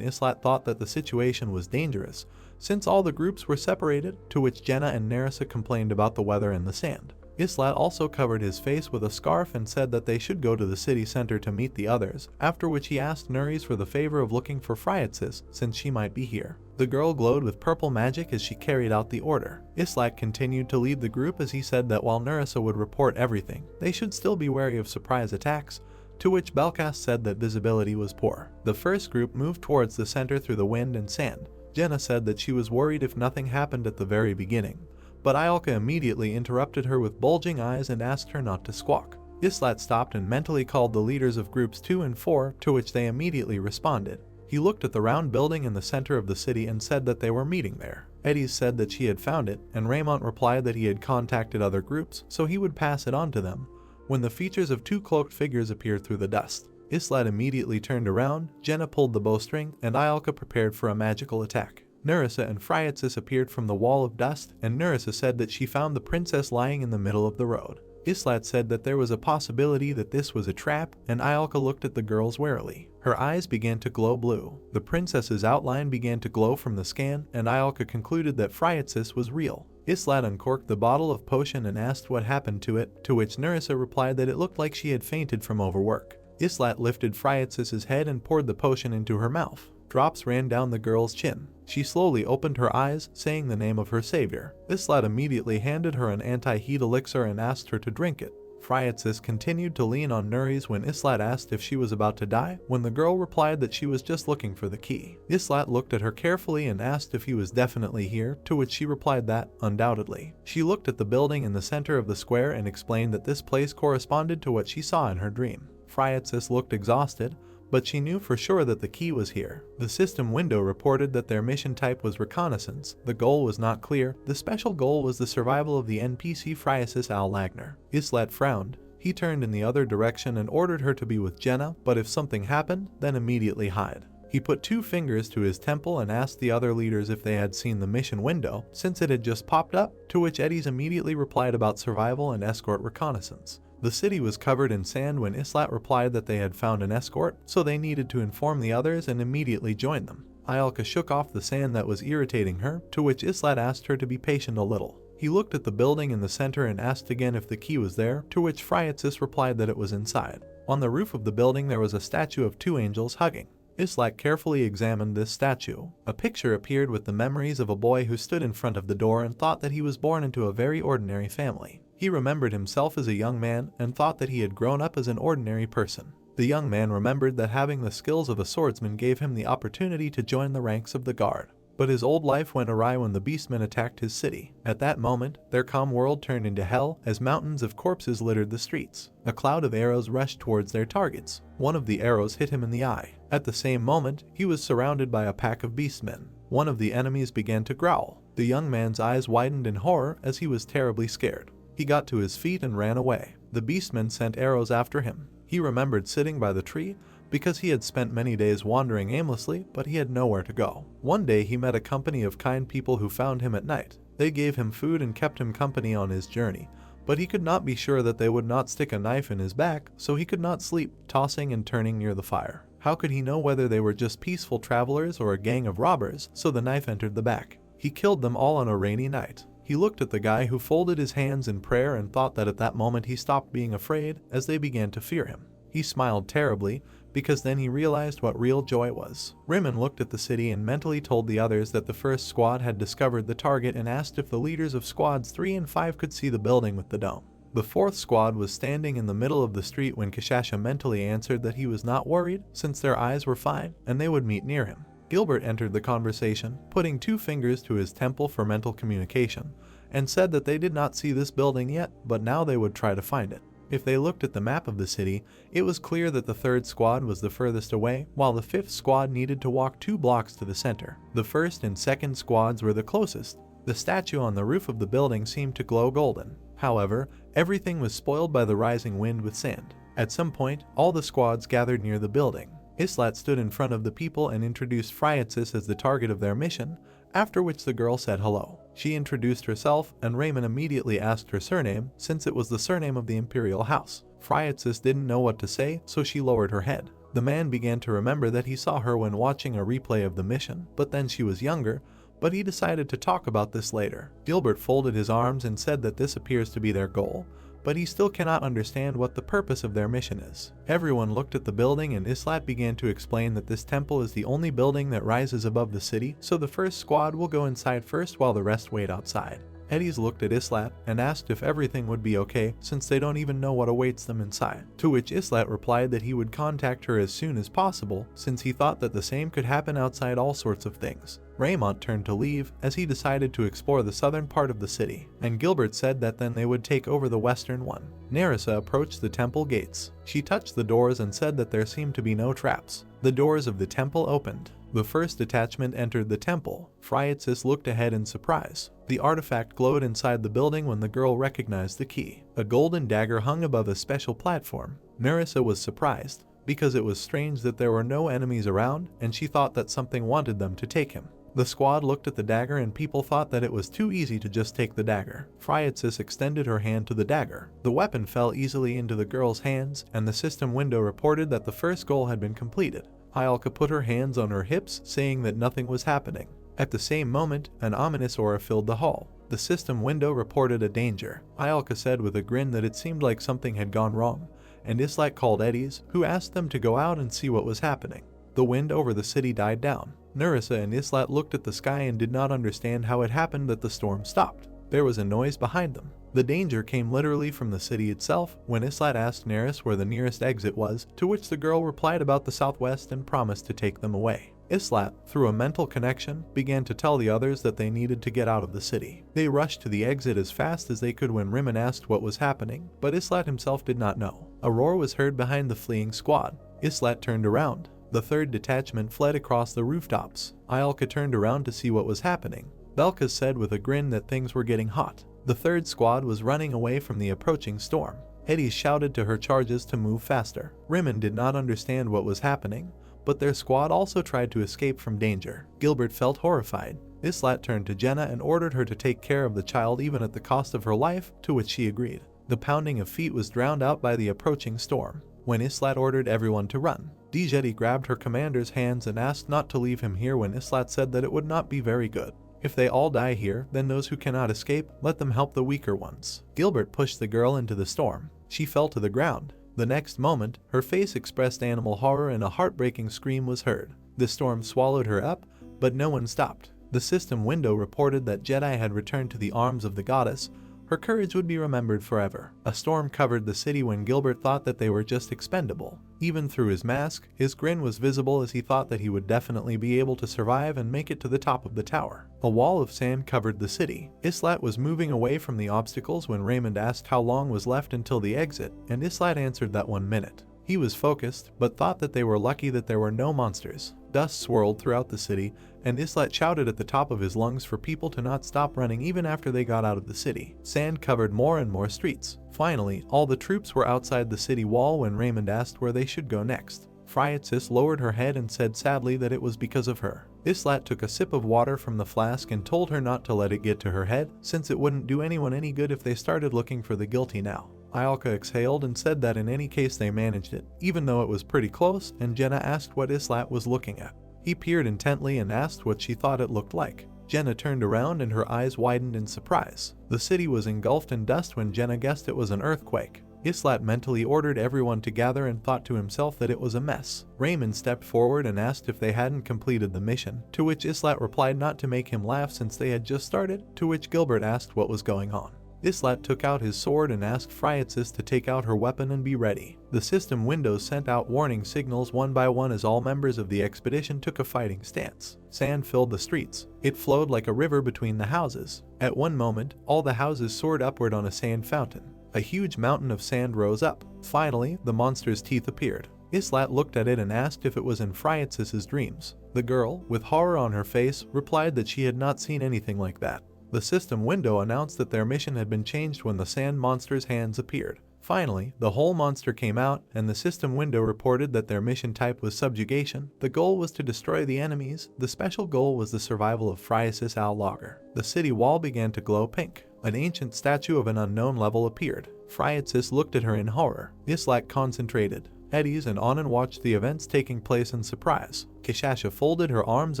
Islat thought that the situation was dangerous, since all the groups were separated, to which Jenna and Nerissa complained about the weather and the sand. Islat also covered his face with a scarf and said that they should go to the city center to meet the others, after which he asked Nuris for the favor of looking for Phryatsis, since she might be here. The girl glowed with purple magic as she carried out the order. Islat continued to lead the group as he said that while Nerissa would report everything, they should still be wary of surprise attacks, to which Belkas said that visibility was poor. The first group moved towards the center through the wind and sand. Jenna said that she was worried if nothing happened at the very beginning, but Ialka immediately interrupted her with bulging eyes and asked her not to squawk. Islat stopped and mentally called the leaders of groups 2 and 4, to which they immediately responded. He looked at the round building in the center of the city and said that they were meeting there. Eddies said that she had found it, and Raymond replied that he had contacted other groups, so he would pass it on to them, when the features of 2 cloaked figures appeared through the dust. Islat immediately turned around, Jenna pulled the bowstring, and Ialka prepared for a magical attack. Nerissa and Phryatsis appeared from the wall of dust, and Nerissa said that she found the princess lying in the middle of the road. Islat said that there was a possibility that this was a trap, and Ialka looked at the girls warily. Her eyes began to glow blue. The princess's outline began to glow from the scan, and Ialka concluded that Phryatsis was real. Islat uncorked the bottle of potion and asked what happened to it, to which Nerissa replied that it looked like she had fainted from overwork. Islat lifted Phryatsis' head and poured the potion into her mouth. Drops ran down the girl's chin. She slowly opened her eyes, saying the name of her savior. Islat immediately handed her an anti-heat elixir and asked her to drink it. Friatsis continued to lean on Nuris when Islat asked if she was about to die, when the girl replied that she was just looking for the key. Islat looked at her carefully and asked if he was definitely here, to which she replied that, undoubtedly. She looked at the building in the center of the square and explained that this place corresponded to what she saw in her dream. Friatsis looked exhausted, but she knew for sure that the key was here. The system window reported that their mission type was reconnaissance. The goal was not clear. The special goal was the survival of the NPC Friasis Al Lagner. Islat frowned. He turned in the other direction and ordered her to be with Jenna, but if something happened, then immediately hide. He put 2 fingers to his temple and asked the other leaders if they had seen the mission window, since it had just popped up, to which Eddies immediately replied about survival and escort reconnaissance. The city was covered in sand when Islat replied that they had found an escort, so they needed to inform the others and immediately join them. Ialka shook off the sand that was irritating her, to which Islat asked her to be patient a little. He looked at the building in the center and asked again if the key was there, to which Friatsis replied that it was inside. On the roof of the building there was a statue of 2 angels hugging. Islat carefully examined this statue. A picture appeared with the memories of a boy who stood in front of the door and thought that he was born into a very ordinary family. He remembered himself as a young man and thought that he had grown up as an ordinary person. The young man remembered that having the skills of a swordsman gave him the opportunity to join the ranks of the guard. But his old life went awry when the beastmen attacked his city. At that moment, their calm world turned into hell as mountains of corpses littered the streets. A cloud of arrows rushed towards their targets. One of the arrows hit him in the eye. At the same moment, he was surrounded by a pack of beastmen. One of the enemies began to growl. The young man's eyes widened in horror as he was terribly scared. He got to his feet and ran away. The beastmen sent arrows after him. He remembered sitting by the tree because he had spent many days wandering aimlessly, but he had nowhere to go. One day he met a company of kind people who found him at night. They gave him food and kept him company on his journey, but he could not be sure that they would not stick a knife in his back, so he could not sleep, tossing and turning near the fire. How could he know whether they were just peaceful travelers or a gang of robbers? So the knife entered the back. He killed them all on a rainy night. He looked at the guy who folded his hands in prayer and thought that at that moment he stopped being afraid as they began to fear him. He smiled terribly because then he realized what real joy was. Rimmon looked at the city and mentally told the others that the first squad had discovered the target and asked if the leaders of squads 3 and 5 could see the building with the dome. The 4th squad was standing in the middle of the street when Kashasha mentally answered that he was not worried since their eyes were fine and they would meet near him. Gilbert entered the conversation, putting 2 fingers to his temple for mental communication, and said that they did not see this building yet, but now they would try to find it. If they looked at the map of the city, it was clear that the 3rd squad was the furthest away, while the 5th squad needed to walk 2 blocks to the center. The 1st and 2nd squads were the closest. The statue on the roof of the building seemed to glow golden. However, everything was spoiled by the rising wind with sand. At some point, all the squads gathered near the building. Islat stood in front of the people and introduced Friatsis as the target of their mission, after which the girl said hello. She introduced herself, and Raymond immediately asked her surname, since it was the surname of the imperial house. Friatsis didn't know what to say, so she lowered her head. The man began to remember that he saw her when watching a replay of the mission, but then she was younger, but he decided to talk about this later. Gilbert folded his arms and said that this appears to be their goal, but he still cannot understand what the purpose of their mission is. Everyone looked at the building and Islat began to explain that this temple is the only building that rises above the city, so the 1st squad will go inside first while the rest wait outside. Eddies looked at Islat and asked if everything would be okay since they don't even know what awaits them inside, to which Islat replied that he would contact her as soon as possible since he thought that the same could happen outside all sorts of things. Raymond turned to leave as he decided to explore the southern part of the city, and Gilbert said that then they would take over the western one. Nerissa approached the temple gates. She touched the doors and said that there seemed to be no traps. The doors of the temple opened. The 1st detachment entered the temple. Friatsis looked ahead in surprise. The artifact glowed inside the building when the girl recognized the key. A golden dagger hung above a special platform. Nerissa was surprised, because it was strange that there were no enemies around, and she thought that something wanted them to take him. The squad looked at the dagger and people thought that it was too easy to just take the dagger. Friatsis extended her hand to the dagger. The weapon fell easily into the girl's hands, and the system window reported that the 1st goal had been completed. Ialka put her hands on her hips, saying that nothing was happening. At the same moment, an ominous aura filled the hall. The system window reported a danger. Ialka said with a grin that it seemed like something had gone wrong, and Islat called Eddies, who asked them to go out and see what was happening. The wind over the city died down. Nerissa and Islat looked at the sky and did not understand how it happened that the storm stopped. There was a noise behind them. The danger came literally from the city itself when Islat asked Neris where the nearest exit was, to which the girl replied about the southwest and promised to take them away. Islat, through a mental connection, began to tell the others that they needed to get out of the city. They rushed to the exit as fast as they could when Rimmon asked what was happening, but Islat himself did not know. A roar was heard behind the fleeing squad. Islat turned around. The third detachment fled across the rooftops. Iolka turned around to see what was happening. Belka said with a grin that things were getting hot. The third squad was running away from the approaching storm. Eddie shouted to her charges to move faster. Rimmon did not understand what was happening, but their squad also tried to escape from danger. Gilbert felt horrified. Islat turned to Jenna and ordered her to take care of the child even at the cost of her life, to which she agreed. The pounding of feet was drowned out by the approaching storm. When Islat ordered everyone to run, Dijeti grabbed her commander's hands and asked not to leave him here when Islat said that it would not be very good. If they all die here, then those who cannot escape, let them help the weaker ones. Gilbert pushed the girl into the storm. She fell to the ground. The next moment, her face expressed animal horror and a heartbreaking scream was heard. The storm swallowed her up, but no one stopped. The system window reported that Jedi had returned to the arms of the goddess. Her courage would be remembered forever. A storm covered the city when Gilbert thought that they were just expendable. Even through his mask, his grin was visible as he thought that he would definitely be able to survive and make it to the top of the tower. A wall of sand covered the city. Islat was moving away from the obstacles when Raymond asked how long was left until the exit, and Islat answered that 1 minute. He was focused, but thought that they were lucky that there were no monsters. Dust swirled throughout the city, and Islat shouted at the top of his lungs for people to not stop running even after they got out of the city. Sand covered more and more streets. Finally, all the troops were outside the city wall when Raymond asked where they should go next. Phryatsis lowered her head and said sadly that it was because of her. Islat took a sip of water from the flask and told her not to let it get to her head, since it wouldn't do anyone any good if they started looking for the guilty now. Iolka exhaled and said that in any case they managed it, even though it was pretty close, and Jenna asked what Islat was looking at. He peered intently and asked what she thought it looked like. Jenna turned around and her eyes widened in surprise. The city was engulfed in dust when Jenna guessed it was an earthquake. Islat mentally ordered everyone to gather and thought to himself that it was a mess. Raymond stepped forward and asked if they hadn't completed the mission, to which Islat replied not to make him laugh since they had just started, to which Gilbert asked what was going on. Islat took out his sword and asked Phryatsis to take out her weapon and be ready. The system windows sent out warning signals one by one as all members of the expedition took a fighting stance. Sand filled the streets. It flowed like a river between the houses. At one moment, all the houses soared upward on a sand fountain. A huge mountain of sand rose up. Finally, the monster's teeth appeared. Islat looked at it and asked if it was in Phryatsis' dreams. The girl, with horror on her face, replied that she had not seen anything like that. The system window announced that their mission had been changed when the sand monster's hands appeared. Finally, the whole monster came out, and the system window reported that their mission type was subjugation. The goal was to destroy the enemies. The special goal was the survival of Phryatsis al-Lager. The city wall began to glow pink. An ancient statue of an unknown level appeared. Phryatsis looked at her in horror. Islat concentrated. Eddies and Anan watched the events taking place in surprise. Kishasha folded her arms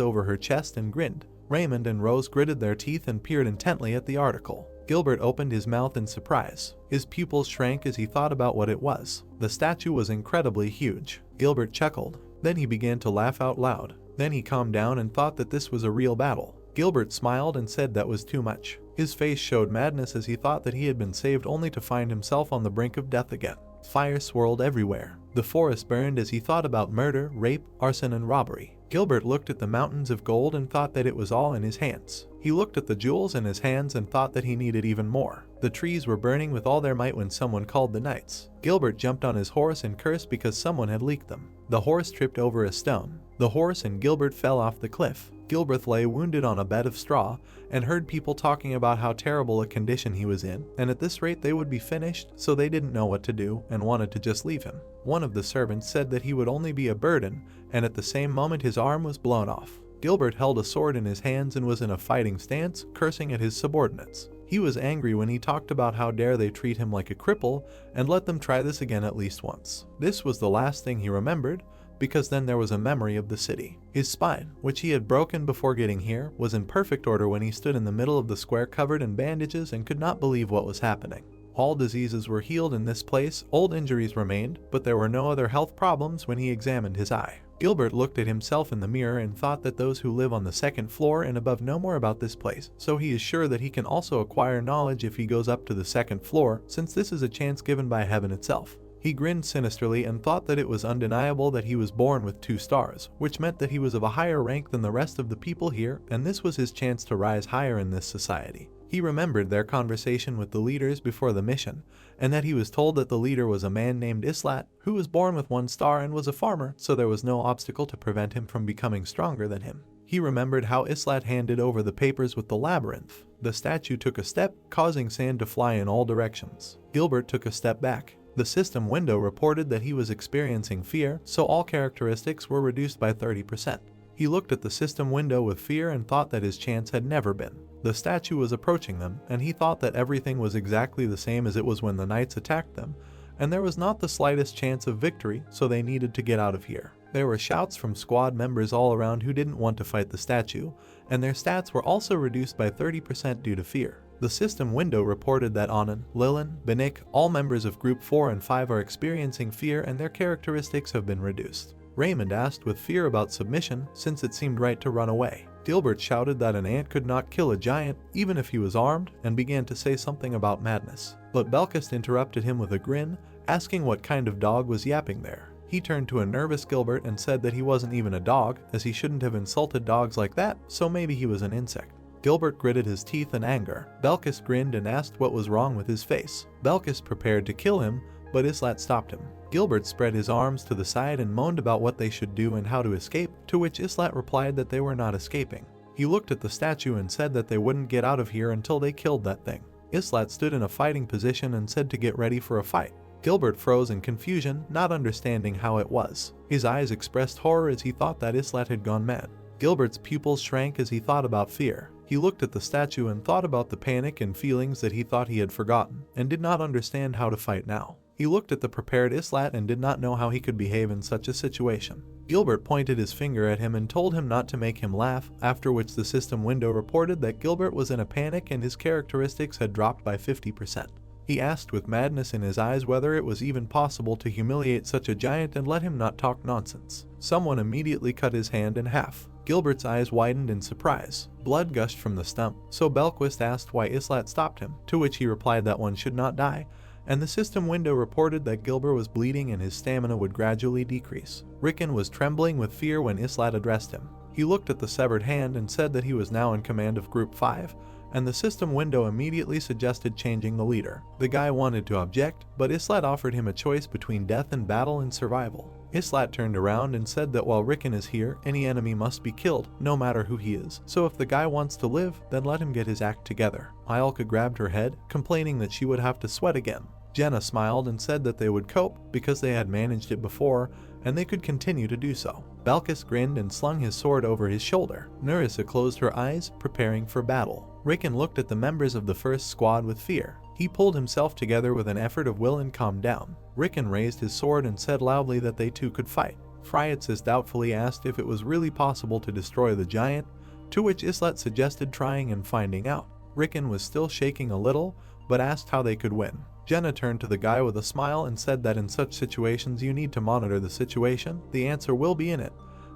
over her chest and grinned. Raymond and Rose gritted their teeth and peered intently at the article. Gilbert opened his mouth in surprise. His pupils shrank as he thought about what it was. The statue was incredibly huge. Gilbert chuckled. Then he began to laugh out loud. Then he calmed down and thought that this was a real battle. Gilbert smiled and said that was too much. His face showed madness as he thought that he had been saved only to find himself on the brink of death again. Fire swirled everywhere. The forest burned as he thought about murder, rape, arson, and robbery. Gilbert looked at the mountains of gold and thought that it was all in his hands. He looked at the jewels in his hands and thought that he needed even more. The trees were burning with all their might when someone called the knights. Gilbert jumped on his horse and cursed because someone had leaked them. The horse tripped over a stone. The horse and Gilbert fell off the cliff. Gilbert lay wounded on a bed of straw and heard people talking about how terrible a condition he was in, and at this rate they would be finished, so they didn't know what to do and wanted to just leave him. One of the servants said that he would only be a burden, and at the same moment his arm was blown off. Gilbert held a sword in his hands and was in a fighting stance, cursing at his subordinates. He was angry when he talked about how dare they treat him like a cripple and let them try this again at least once. This was the last thing he remembered, because then there was a memory of the city. His spine, which he had broken before getting here, was in perfect order when he stood in the middle of the square covered in bandages and could not believe what was happening. All diseases were healed in this place, old injuries remained, but there were no other health problems when he examined his eye. Gilbert looked at himself in the mirror and thought that those who live on the second floor and above know more about this place, so he is sure that he can also acquire knowledge if he goes up to the second floor, since this is a chance given by heaven itself. He grinned sinisterly and thought that it was undeniable that he was born with 2 stars, which meant that he was of a higher rank than the rest of the people here, and this was his chance to rise higher in this society. He remembered their conversation with the leaders before the mission, and that he was told that the leader was a man named Islat, who was born with 1 star and was a farmer, so there was no obstacle to prevent him from becoming stronger than him. He remembered how Islat handed over the papers with the labyrinth. The statue took a step, causing sand to fly in all directions. Gilbert took a step back. The system window reported that he was experiencing fear, so all characteristics were reduced by 30%. He looked at the system window with fear and thought that his chance had never been. The statue was approaching them, and he thought that everything was exactly the same as it was when the knights attacked them, and there was not the slightest chance of victory, so they needed to get out of here. There were shouts from squad members all around who didn't want to fight the statue, and their stats were also reduced by 30% due to fear. The system window reported that Anand, Lilin, Benik, all members of Group 4 and 5 are experiencing fear and their characteristics have been reduced. Raymond asked with fear about submission, since it seemed right to run away. Gilbert shouted that an ant could not kill a giant, even if he was armed, and began to say something about madness. But Belkist interrupted him with a grin, asking what kind of dog was yapping there. He turned to a nervous Gilbert and said that he wasn't even a dog, as he shouldn't have insulted dogs like that, so maybe he was an insect. Gilbert gritted his teeth in anger. Belkist grinned and asked what was wrong with his face. Belkist prepared to kill him, but Islat stopped him. Gilbert spread his arms to the side and moaned about what they should do and how to escape, to which Islat replied that they were not escaping. He looked at the statue and said that they wouldn't get out of here until they killed that thing. Islat stood in a fighting position and said to get ready for a fight. Gilbert froze in confusion, not understanding how it was. His eyes expressed horror as he thought that Islat had gone mad. Gilbert's pupils shrank as he thought about fear. He looked at the statue and thought about the panic and feelings that he thought he had forgotten, and did not understand how to fight now. He looked at the prepared Islat and did not know how he could behave in such a situation. Gilbert pointed his finger at him and told him not to make him laugh, after which the system window reported that Gilbert was in a panic and his characteristics had dropped by 50%. He asked with madness in his eyes whether it was even possible to humiliate such a giant and let him not talk nonsense. Someone immediately cut his hand in half. Gilbert's eyes widened in surprise. Blood gushed from the stump, so Belquist asked why Islat stopped him, to which he replied that one should not die, and the system window reported that Gilbert was bleeding and his stamina would gradually decrease. Rickon was trembling with fear when Islat addressed him. He looked at the severed hand and said that he was now in command of Group 5, and the system window immediately suggested changing the leader. The guy wanted to object, but Islat offered him a choice between death and battle and survival. Islat turned around and said that while Rickon is here, any enemy must be killed, no matter who he is. So if the guy wants to live, then let him get his act together. Iolka grabbed her head, complaining that she would have to sweat again. Jenna smiled and said that they would cope, because they had managed it before, and they could continue to do so. Balkis grinned and slung his sword over his shoulder. Nerissa closed her eyes, preparing for battle. Rickon looked at the members of the first squad with fear. He pulled himself together with an effort of will and calmed down. Rickon raised his sword and said loudly that they too could fight. Phryatsis doubtfully asked if it was really possible to destroy the giant, to which Islet suggested trying and finding out. Rickon was still shaking a little, but asked how they could win. Jenna turned to the guy with a smile and said that in such situations you need to monitor the situation, the answer will be in it,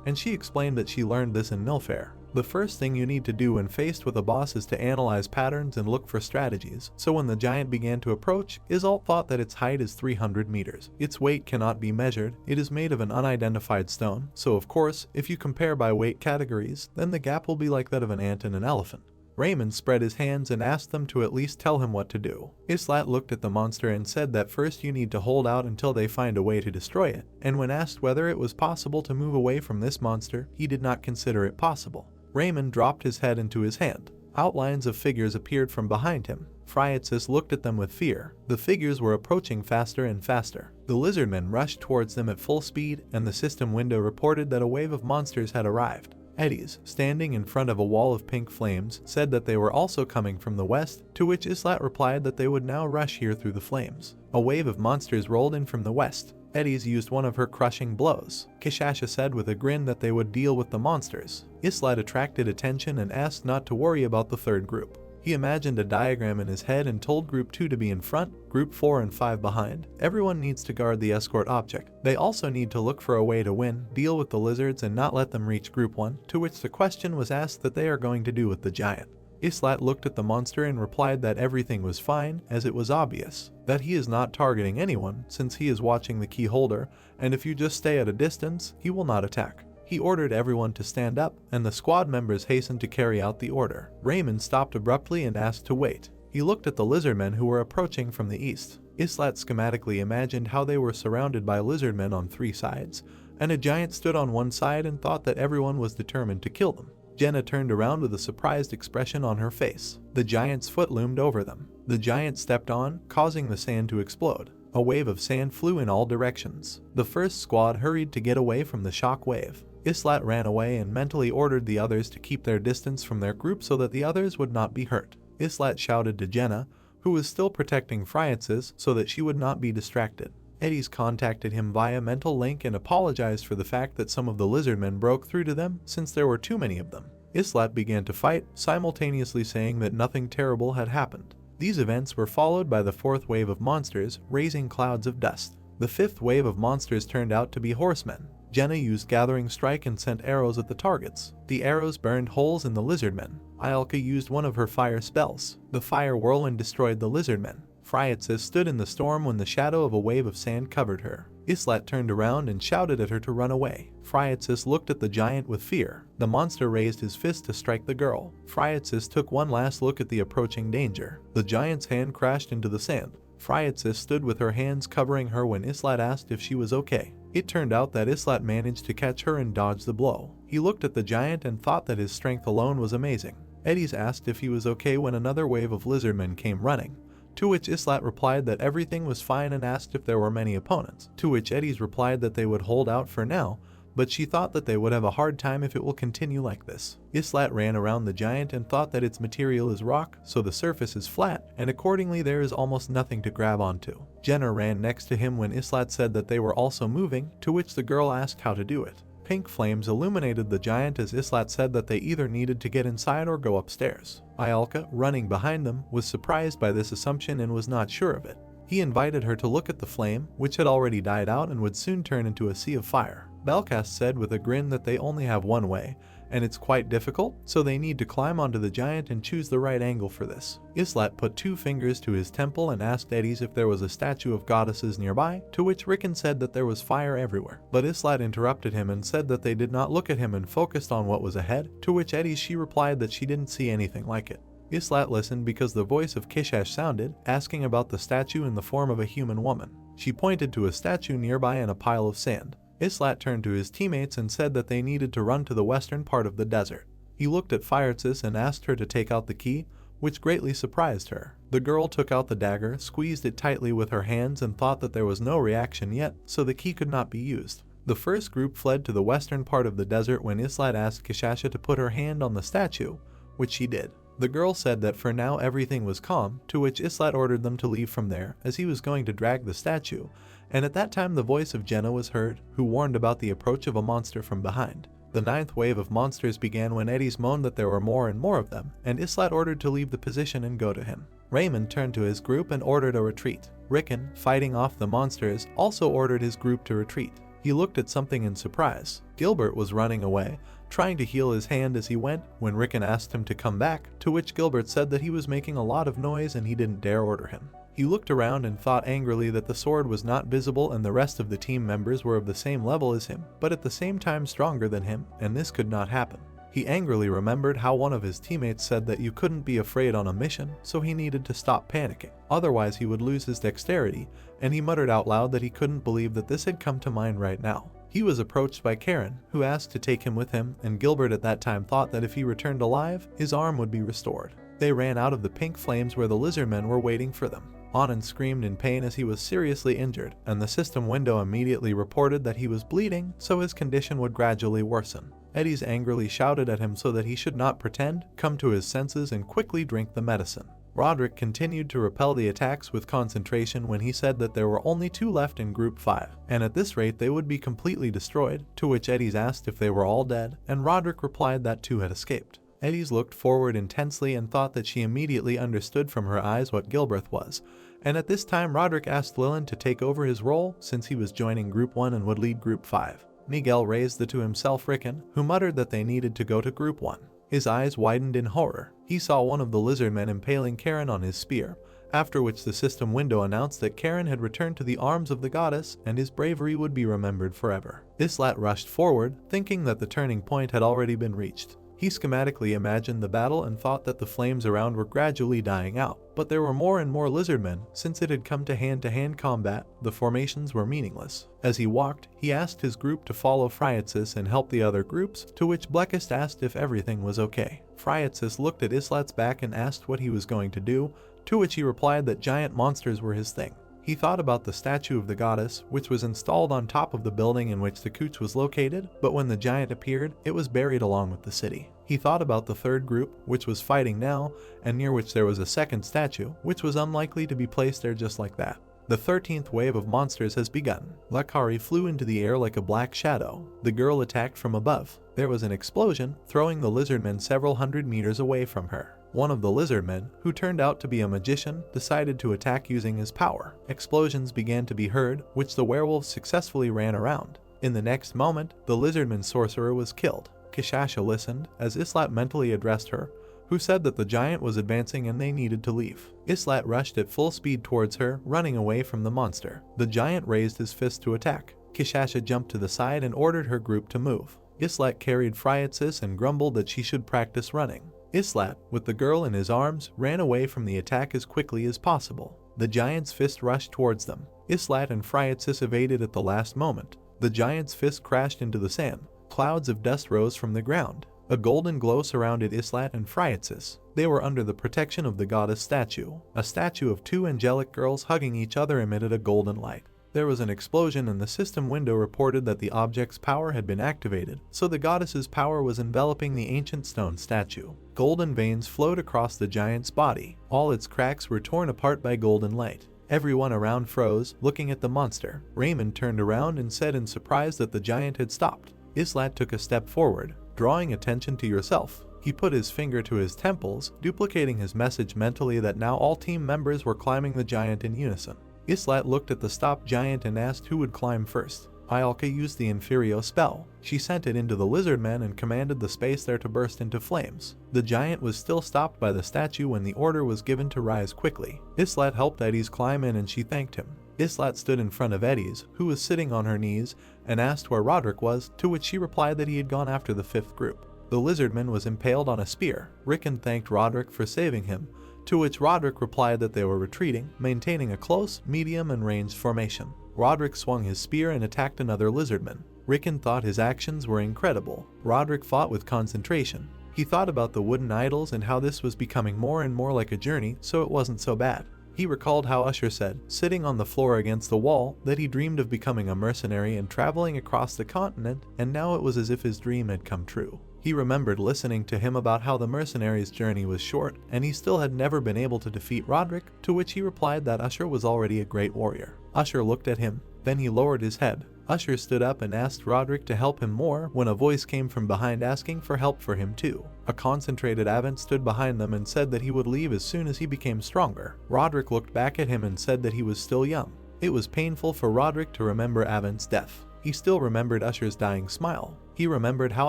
and she explained that she learned this in Nilfair. The first thing you need to do when faced with a boss is to analyze patterns and look for strategies. So when the giant began to approach, Isolde thought that its height is 300 meters. Its weight cannot be measured. It is made of an unidentified stone, so of course, if you compare by weight categories, then the gap will be like that of an ant and an elephant. Raymond spread his hands and asked them to at least tell him what to do. Islat looked at the monster and said that first you need to hold out until they find a way to destroy it, and when asked whether it was possible to move away from this monster, he did not consider it possible. Raymond dropped his head into his hand. Outlines of figures appeared from behind him. Phryatsis looked at them with fear. The figures were approaching faster and faster. The lizardmen rushed towards them at full speed, and the system window reported that a wave of monsters had arrived. Eddies, standing in front of a wall of pink flames, said that they were also coming from the west, to which Islat replied that they would now rush here through the flames. A wave of monsters rolled in from the west. Eddies used one of her crushing blows. Kishasha said with a grin that they would deal with the monsters. Islat attracted attention and asked not to worry about the third group. He imagined a diagram in his head and told Group 2 to be in front, Group 4 and 5 behind. Everyone needs to guard the escort object. They also need to look for a way to win, deal with the lizards and not let them reach Group 1, to which the question was asked that they are going to do with the giant. Islat looked at the monster and replied that everything was fine, as it was obvious that he is not targeting anyone since he is watching the key holder, and if you just stay at a distance, he will not attack. He ordered everyone to stand up, and the squad members hastened to carry out the order. Raymond stopped abruptly and asked to wait. He looked at the lizardmen who were approaching from the east. Islat schematically imagined how they were surrounded by lizardmen on 3 sides, and a giant stood on one side and thought that everyone was determined to kill them. Jenna turned around with a surprised expression on her face. The giant's foot loomed over them. The giant stepped on, causing the sand to explode. A wave of sand flew in all directions. The first squad hurried to get away from the shock wave. Islat ran away and mentally ordered the others to keep their distance from their group so that the others would not be hurt. Islat shouted to Jenna, who was still protecting Friances, so that she would not be distracted. Eddies contacted him via mental link and apologized for the fact that some of the lizardmen broke through to them since there were too many of them. Islat began to fight, simultaneously saying that nothing terrible had happened. These events were followed by the 4th wave of monsters, raising clouds of dust. The 5th wave of monsters turned out to be horsemen. Jenna used Gathering Strike and sent arrows at the targets. The arrows burned holes in the lizardmen. Ialka used one of her fire spells. The fire whirlwind destroyed the lizardmen. Friatsis stood in the storm when the shadow of a wave of sand covered her. Islat turned around and shouted at her to run away. Friatsis looked at the giant with fear. The monster raised his fist to strike the girl. Friatsis took one last look at the approaching danger. The giant's hand crashed into the sand. Friatsis stood with her hands covering her when Islat asked if she was okay. It turned out that Islat managed to catch her and dodge the blow. He looked at the giant and thought that his strength alone was amazing. Eddies asked if he was okay when another wave of lizardmen came running, to which Islat replied that everything was fine and asked if there were many opponents, to which Eddies replied that they would hold out for now, but she thought that they would have a hard time if it will continue like this. Islat ran around the giant and thought that its material is rock, so the surface is flat, and accordingly there is almost nothing to grab onto. Jenna ran next to him when Islat said that they were also moving, to which the girl asked how to do it. Pink flames illuminated the giant as Islat said that they either needed to get inside or go upstairs. Ialka, running behind them, was surprised by this assumption and was not sure of it. He invited her to look at the flame, which had already died out and would soon turn into a sea of fire. Belcast said with a grin that they only have one way, and it's quite difficult, so they need to climb onto the giant and choose the right angle for this. Islat put 2 fingers to his temple and asked Eddies if there was a statue of goddesses nearby, to which Rickon said that there was fire everywhere. But Islat interrupted him and said that they did not look at him and focused on what was ahead, to which Eddies she replied that she didn't see anything like it. Islat listened because the voice of Kishash sounded, asking about the statue in the form of a human woman. She pointed to a statue nearby in a pile of sand. Islat turned to his teammates and said that they needed to run to the western part of the desert. He looked at Firesis and asked her to take out the key, which greatly surprised her. The girl took out the dagger, squeezed it tightly with her hands and thought that there was no reaction yet, so the key could not be used. The first group fled to the western part of the desert when Islat asked Kishasha to put her hand on the statue, which she did. The girl said that for now everything was calm, to which Islat ordered them to leave from there, as he was going to drag the statue, and at that time the voice of Jenna was heard, who warned about the approach of a monster from behind. The 9th wave of monsters began when Eddies moaned that there were more and more of them, and Islat ordered to leave the position and go to him. Raymond turned to his group and ordered a retreat. Rickon, fighting off the monsters, also ordered his group to retreat. He looked at something in surprise. Gilbert was running away, trying to heal his hand as he went, when Rickon asked him to come back, to which Gilbert said that he was making a lot of noise and he didn't dare order him. He looked around and thought angrily that the sword was not visible and the rest of the team members were of the same level as him, but at the same time stronger than him, and this could not happen. He angrily remembered how one of his teammates said that you couldn't be afraid on a mission, so he needed to stop panicking. Otherwise he would lose his dexterity, and he muttered out loud that he couldn't believe that this had come to mind right now. He was approached by Karen, who asked to take him with him, and Gilbert at that time thought that if he returned alive, his arm would be restored. They ran out of the pink flames where the lizardmen were waiting for them. Anand screamed in pain as he was seriously injured, and the system window immediately reported that he was bleeding, so his condition would gradually worsen. Eddies angrily shouted at him so that he should not pretend, come to his senses and quickly drink the medicine. Roderick continued to repel the attacks with concentration when he said that there were only 2 left in Group 5, and at this rate they would be completely destroyed, to which Eddies asked if they were all dead, and Roderick replied that 2 had escaped. Eddies looked forward intensely and thought that she immediately understood from her eyes what Gilbreth was. And at this time Roderick asked Lilin to take over his role since he was joining Group 1 and would lead Group 5. Miguel raised the to himself Rickon, who muttered that they needed to go to Group 1. His eyes widened in horror. He saw one of the lizardmen impaling Karen on his spear, after which the system window announced that Karen had returned to the arms of the goddess and his bravery would be remembered forever. Islat rushed forward, thinking that the turning point had already been reached. He schematically imagined the battle and thought that the flames around were gradually dying out, but there were more and more lizardmen. Since it had come to hand combat, the formations were meaningless. As he walked, he asked his group to follow Phryatsis and help the other groups, to which Blekist asked if everything was okay. Phryatsis looked at Islat's back and asked what he was going to do, to which he replied that giant monsters were his thing. He thought about the statue of the goddess, which was installed on top of the building in which the Cooch was located, but when the giant appeared, it was buried along with the city. He thought about the third group, which was fighting now, and near which there was a second statue, which was unlikely to be placed there just like that. The 13th wave of monsters has begun. Lakari flew into the air like a black shadow. The girl attacked from above. There was an explosion, throwing the lizardmen several hundred meters away from her. One of the lizardmen, who turned out to be a magician, decided to attack using his power. Explosions began to be heard, which the werewolves successfully ran around. In the next moment, the lizardman sorcerer was killed. Kishasha listened, as Islat mentally addressed her, who said that the giant was advancing and they needed to leave. Islat rushed at full speed towards her, running away from the monster. The giant raised his fist to attack. Kishasha jumped to the side and ordered her group to move. Islat carried Phryatsis and grumbled that she should practice running. Islat, with the girl in his arms, ran away from the attack as quickly as possible. The giant's fist rushed towards them. Islat and Phryatsis evaded at the last moment. The giant's fist crashed into the sand. Clouds of dust rose from the ground. A golden glow surrounded Islat and Phryatsis. They were under the protection of the goddess statue. A statue of two angelic girls hugging each other emitted a golden light. There was an explosion and the system window reported that the object's power had been activated, so the goddess's power was enveloping the ancient stone statue. Golden veins flowed across the giant's body. All its cracks were torn apart by golden light. Everyone around froze, looking at the monster. Raymond turned around and said in surprise that the giant had stopped. Islat took a step forward, drawing attention to yourself. He put his finger to his temples, duplicating his message mentally that now all team members were climbing the giant in unison. Islat looked at the stopped giant and asked who would climb first. Ialka used the Inferio spell. She sent it into the lizardmen and commanded the space there to burst into flames. The giant was still stopped by the statue when the order was given to rise quickly. Islat helped Eddies climb in and she thanked him. Islat stood in front of Eddies, who was sitting on her knees, and asked where Roderick was, to which she replied that he had gone after the fifth group. The lizardman was impaled on a spear. Rickon thanked Roderick for saving him, to which Roderick replied that they were retreating, maintaining a close, medium, and ranged formation. Roderick swung his spear and attacked another lizardman. Rickon thought his actions were incredible. Roderick fought with concentration. He thought about the wooden idols and how this was becoming more and more like a journey, so it wasn't so bad. He recalled how Usher said, sitting on the floor against the wall, that he dreamed of becoming a mercenary and traveling across the continent, and now it was as if his dream had come true. He remembered listening to him about how the mercenary's journey was short, and he still had never been able to defeat Roderick, to which he replied that Usher was already a great warrior. Usher looked at him, then he lowered his head. Usher stood up and asked Roderick to help him more when a voice came from behind asking for help for him too. A concentrated Avant stood behind them and said that he would leave as soon as he became stronger. Roderick looked back at him and said that he was still young. It was painful for Roderick to remember Avant's death. He still remembered Usher's dying smile. He remembered how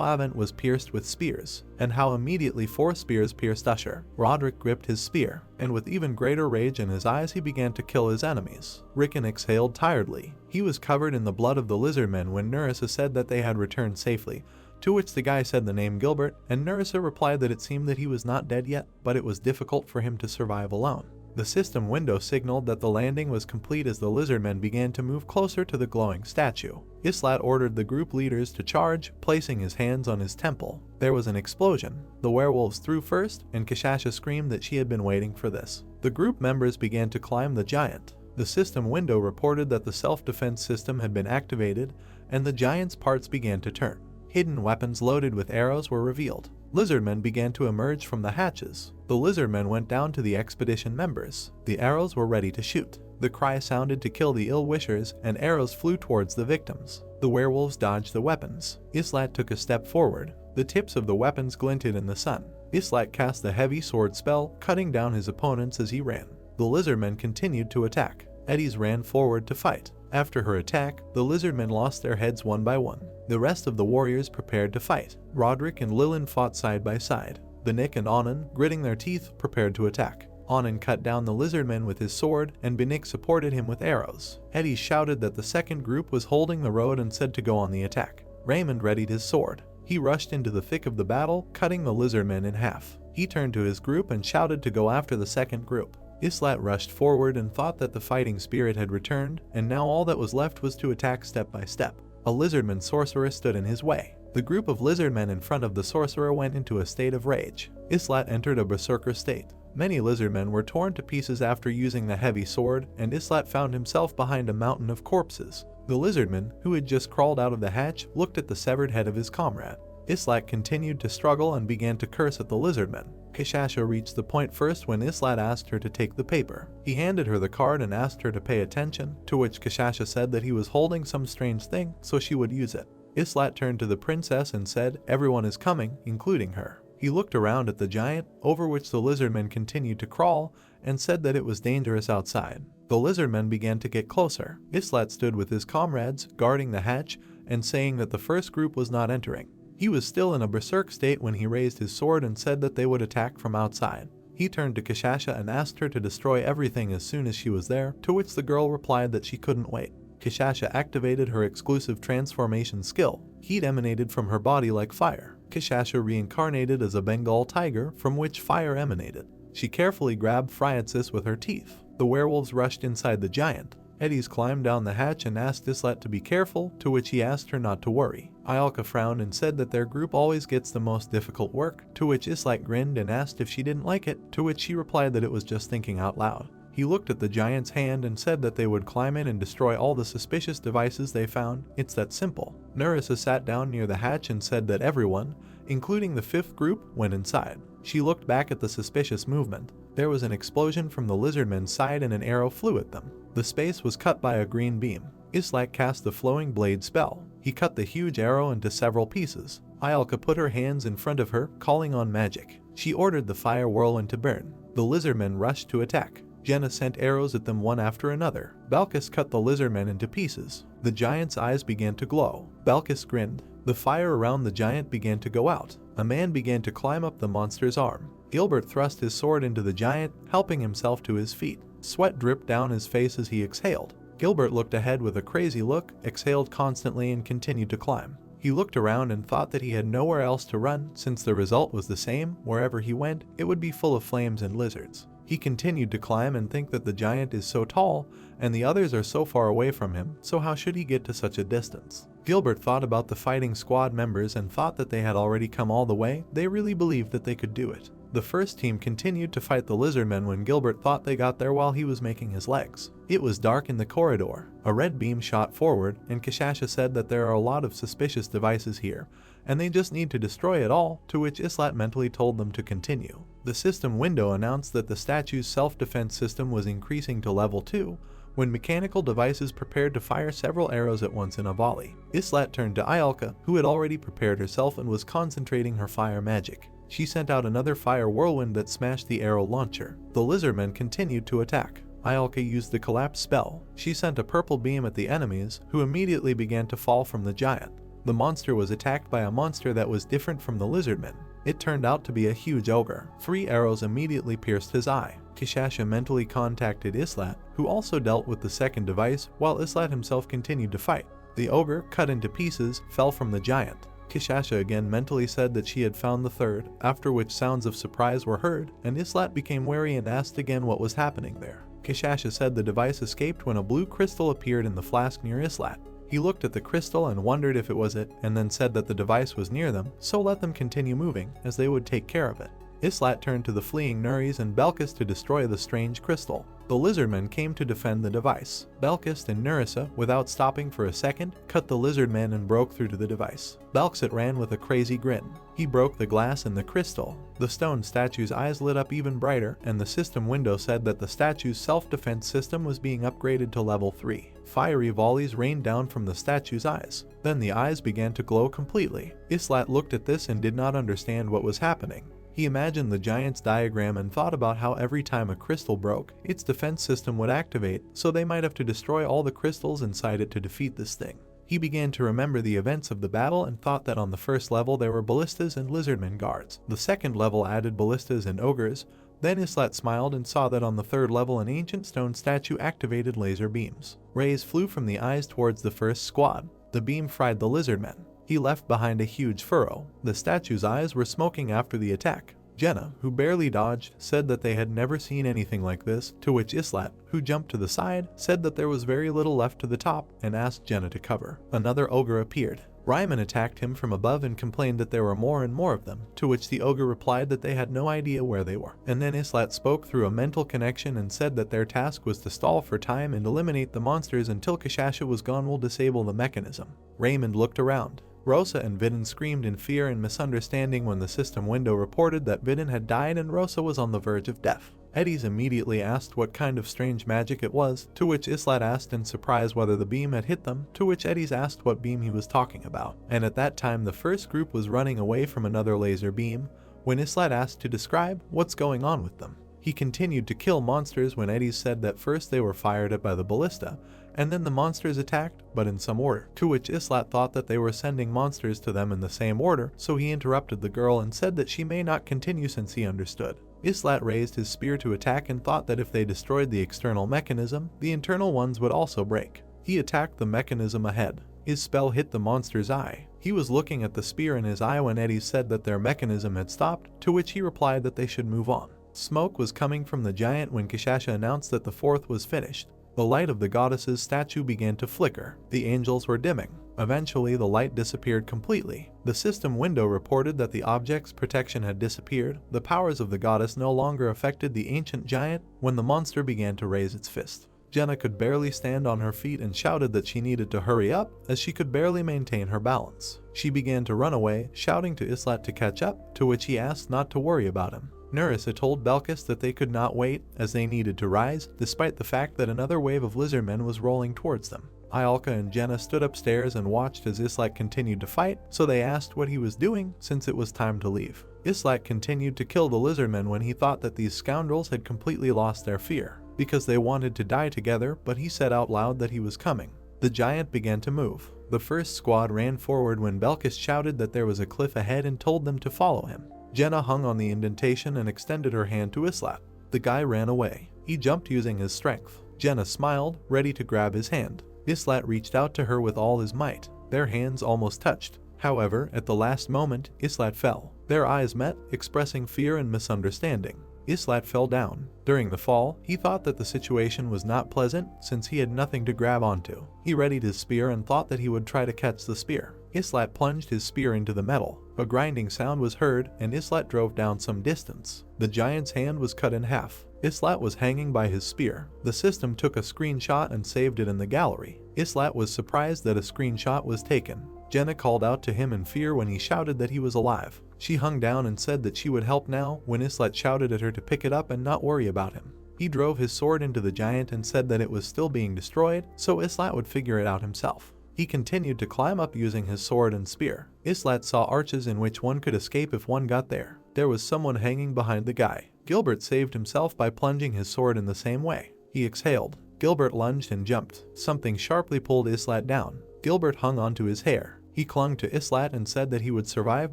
Avant was pierced with spears, and how immediately 4 spears pierced Usher. Roderick gripped his spear, and with even greater rage in his eyes he began to kill his enemies. Rickon exhaled tiredly. He was covered in the blood of the lizardmen when Nerissa said that they had returned safely, to which the guy said the name Gilbert, and Nerissa replied that it seemed that he was not dead yet, but it was difficult for him to survive alone. The system window signaled that the landing was complete as the lizardmen began to move closer to the glowing statue. Islat ordered the group leaders to charge, placing his hands on his temple. There was an explosion. The werewolves threw first, and Kishasha screamed that she had been waiting for this. The group members began to climb the giant. The system window reported that the self-defense system had been activated, and the giant's parts began to turn. Hidden weapons loaded with arrows were revealed. Lizardmen began to emerge from the hatches. The lizardmen went down to the expedition members. The arrows were ready to shoot. The cry sounded to kill the ill-wishers, and arrows flew towards the victims. The werewolves dodged the weapons. Islat took a step forward. The tips of the weapons glinted in the sun. Islat cast the heavy sword spell, cutting down his opponents as he ran. The lizardmen continued to attack. Eddies ran forward to fight. After her attack, the lizardmen lost their heads one by one. The rest of the warriors prepared to fight. Roderick and Lilin fought side by side. Banik and Anand, gritting their teeth, prepared to attack. Anand cut down the lizardmen with his sword, and Banik supported him with arrows. Eddie shouted that the second group was holding the road and said to go on the attack. Raymond readied his sword. He rushed into the thick of the battle, cutting the lizardmen in half. He turned to his group and shouted to go after the second group. Islat rushed forward and thought that the fighting spirit had returned, and now all that was left was to attack step by step. A lizardman sorcerer stood in his way. The group of lizardmen in front of the sorcerer went into a state of rage. Islat entered a berserker state. Many lizardmen were torn to pieces after using the heavy sword, and Islat found himself behind a mountain of corpses. The lizardman, who had just crawled out of the hatch, looked at the severed head of his comrade. Islat continued to struggle and began to curse at the lizardmen. Kashasha reached the point first when Islat asked her to take the paper. He handed her the card and asked her to pay attention, to which Kashasha said that he was holding some strange thing, so she would use it. Islat turned to the princess and said, "Everyone is coming, including her." He looked around at the giant, over which the lizardmen continued to crawl, and said that it was dangerous outside. The lizardmen began to get closer. Islat stood with his comrades, guarding the hatch, and saying that the first group was not entering. He was still in a berserk state when he raised his sword and said that they would attack from outside. He turned to Kashasha and asked her to destroy everything as soon as she was there, to which the girl replied that she couldn't wait. Kashasha activated her exclusive transformation skill. Heat emanated from her body like fire. Kashasha reincarnated as a Bengal tiger, from which fire emanated. She carefully grabbed Phryatsis with her teeth. The werewolves rushed inside the giant. Eddies climbed down the hatch and asked Islat to be careful, to which he asked her not to worry. Ialka frowned and said that their group always gets the most difficult work, to which Islat grinned and asked if she didn't like it, to which she replied that it was just thinking out loud. He looked at the giant's hand and said that they would climb in and destroy all the suspicious devices they found. It's that simple. Nerissa sat down near the hatch and said that everyone, including the fifth group, went inside. She looked back at the suspicious movement. There was an explosion from the lizardmen's side and an arrow flew at them. The space was cut by a green beam. Islat cast the flowing blade spell. He cut the huge arrow into several pieces. Ialka put her hands in front of her, calling on magic. She ordered the fire whirlwind to burn. The lizardmen rushed to attack. Jenna sent arrows at them one after another. Balkis cut the lizardmen into pieces. The giant's eyes began to glow. Balkis grinned. The fire around the giant began to go out. A man began to climb up the monster's arm. Gilbert thrust his sword into the giant, helping himself to his feet. Sweat dripped down his face as he exhaled. Gilbert looked ahead with a crazy look, exhaled constantly and continued to climb. He looked around and thought that he had nowhere else to run, since the result was the same. Wherever he went, it would be full of flames and lizards. He continued to climb and think that the giant is so tall, and the others are so far away from him, so how should he get to such a distance? Gilbert thought about the fighting squad members and thought that they had already come all the way. They really believed that they could do it. The first team continued to fight the lizardmen when Gilbert thought they got there while he was making his legs. It was dark in the corridor. A red beam shot forward, and Kashasha said that there are a lot of suspicious devices here, and they just need to destroy it all, to which Islat mentally told them to continue. The system window announced that the statue's self-defense system was increasing to level 2, when mechanical devices prepared to fire several arrows at once in a volley. Islat turned to Ialka, who had already prepared herself and was concentrating her fire magic. She sent out another fire whirlwind that smashed the arrow launcher. The lizardmen continued to attack. Ialka used the collapse spell. She sent a purple beam at the enemies, who immediately began to fall from the giant. The monster was attacked by a monster that was different from the lizardmen. It turned out to be a huge ogre. 3 arrows immediately pierced his eye. Kashasha mentally contacted Islat, who also dealt with the second device, while Islat himself continued to fight. The ogre, cut into pieces, fell from the giant. Kashasha again mentally said that she had found the third, after which sounds of surprise were heard, and Islat became wary and asked again what was happening there. Kashasha said the device escaped when a blue crystal appeared in the flask near Islat. He looked at the crystal and wondered if it was it, and then said that the device was near them, so let them continue moving, as they would take care of it. Islat turned to the fleeing Nuris and Belkis to destroy the strange crystal. The lizardmen came to defend the device. Belkis and Nerissa, without stopping for a second, cut the lizardmen and broke through to the device. Belkis ran with a crazy grin. He broke the glass and the crystal. The stone statue's eyes lit up even brighter, and the system window said that the statue's self-defense system was being upgraded to level 3. Fiery volleys rained down from the statue's eyes. Then the eyes began to glow completely. Islat looked at this and did not understand what was happening. He imagined the giant's diagram and thought about how every time a crystal broke, its defense system would activate, so they might have to destroy all the crystals inside it to defeat this thing. He began to remember the events of the battle and thought that on the first level there were ballistas and lizardmen guards. The second level added ballistas and ogres. Then Islat smiled and saw that on the third level an ancient stone statue activated laser beams. Rays flew from the eyes towards the first squad. The beam fried the lizardmen. He left behind a huge furrow. The statue's eyes were smoking after the attack. Jenna, who barely dodged, said that they had never seen anything like this, to which Islat, who jumped to the side, said that there was very little left to the top and asked Jenna to cover. Another ogre appeared. Ryman attacked him from above and complained that there were more and more of them, to which the ogre replied that they had no idea where they were. And then Islat spoke through a mental connection and said that their task was to stall for time and eliminate the monsters until Kashasha was gone will disable the mechanism. Raymond looked around. Rosa and Vidin screamed in fear and misunderstanding when the system window reported that Vidin had died and Rosa was on the verge of death. Eddies immediately asked what kind of strange magic it was, to which Islat asked in surprise whether the beam had hit them, to which Eddies asked what beam he was talking about. And at that time the first group was running away from another laser beam, when Islat asked to describe what's going on with them. He continued to kill monsters when Eddies said that first they were fired at by the ballista, and then the monsters attacked, but in some order, to which Islat thought that they were sending monsters to them in the same order, so he interrupted the girl and said that she may not continue since he understood. Islat raised his spear to attack and thought that if they destroyed the external mechanism, the internal ones would also break. He attacked the mechanism ahead. His spell hit the monster's eye. He was looking at the spear in his eye when Eddie said that their mechanism had stopped, to which he replied that they should move on. Smoke was coming from the giant when Kashasha announced that the fourth was finished. The light of the goddess's statue began to flicker. The angels were dimming. Eventually, the light disappeared completely. The system window reported that the object's protection had disappeared. The powers of the goddess no longer affected the ancient giant when the monster began to raise its fist. Jenna could barely stand on her feet and shouted that she needed to hurry up, as she could barely maintain her balance. She began to run away, shouting to Islat to catch up, to which he asked not to worry about him. Nerissa told Belkis that they could not wait, as they needed to rise, despite the fact that another wave of lizardmen was rolling towards them. Ialka and Jenna stood upstairs and watched as Islat continued to fight, so they asked what he was doing since it was time to leave. Islat continued to kill the lizardmen when he thought that these scoundrels had completely lost their fear, because they wanted to die together, but he said out loud that he was coming. The giant began to move. The first squad ran forward when Belkis shouted that there was a cliff ahead and told them to follow him. Jenna hung on the indentation and extended her hand to Islat. The guy ran away. He jumped using his strength. Jenna smiled, ready to grab his hand. Islat reached out to her with all his might. Their hands almost touched. However, at the last moment, Islat fell. Their eyes met, expressing fear and misunderstanding. Islat fell down. During the fall, he thought that the situation was not pleasant since he had nothing to grab onto. He readied his spear and thought that he would try to catch the spear. Islat plunged his spear into the metal. A grinding sound was heard, and Islat drove down some distance. The giant's hand was cut in half. Islat was hanging by his spear. The system took a screenshot and saved it in the gallery. Islat was surprised that a screenshot was taken. Jenna called out to him in fear when he shouted that he was alive. She hung down and said that she would help now when Islat shouted at her to pick it up and not worry about him. He drove his sword into the giant and said that it was still being destroyed, so Islat would figure it out himself. He continued to climb up using his sword and spear. Islat saw arches in which one could escape if one got there. There was someone hanging behind the guy. Gilbert saved himself by plunging his sword in the same way. He exhaled. Gilbert lunged and jumped. Something sharply pulled Islat down. Gilbert hung onto his hair. He clung to Islat and said that he would survive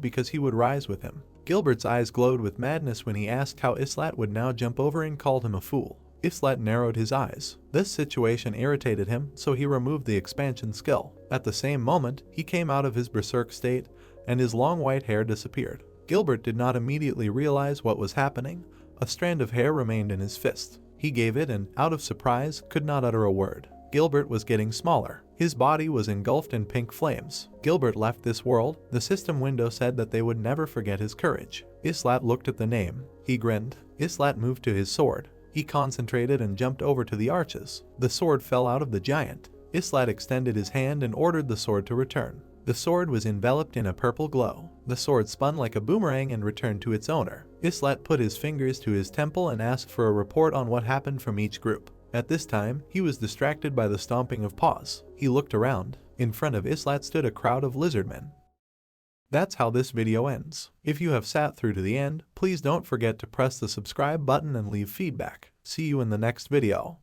because he would rise with him. Gilbert's eyes glowed with madness when he asked how Islat would now jump over and called him a fool. Islat narrowed his eyes. This situation irritated him, so he removed the expansion skill. At the same moment, he came out of his berserk state, and his long white hair disappeared. Gilbert did not immediately realize what was happening. A strand of hair remained in his fist. He gave it and, out of surprise, could not utter a word. Gilbert was getting smaller. His body was engulfed in pink flames. Gilbert left this world. The system window said that they would never forget his courage. Islat looked at the name. He grinned. Islat moved to his sword. He concentrated and jumped over to the arches. The sword fell out of the giant. Islat extended his hand and ordered the sword to return. The sword was enveloped in a purple glow. The sword spun like a boomerang and returned to its owner. Islat put his fingers to his temple and asked for a report on what happened from each group. At this time, he was distracted by the stomping of paws. He looked around. In front of Islat stood a crowd of lizardmen. That's how this video ends. If you have sat through to the end, please don't forget to press the subscribe button and leave feedback. See you in the next video.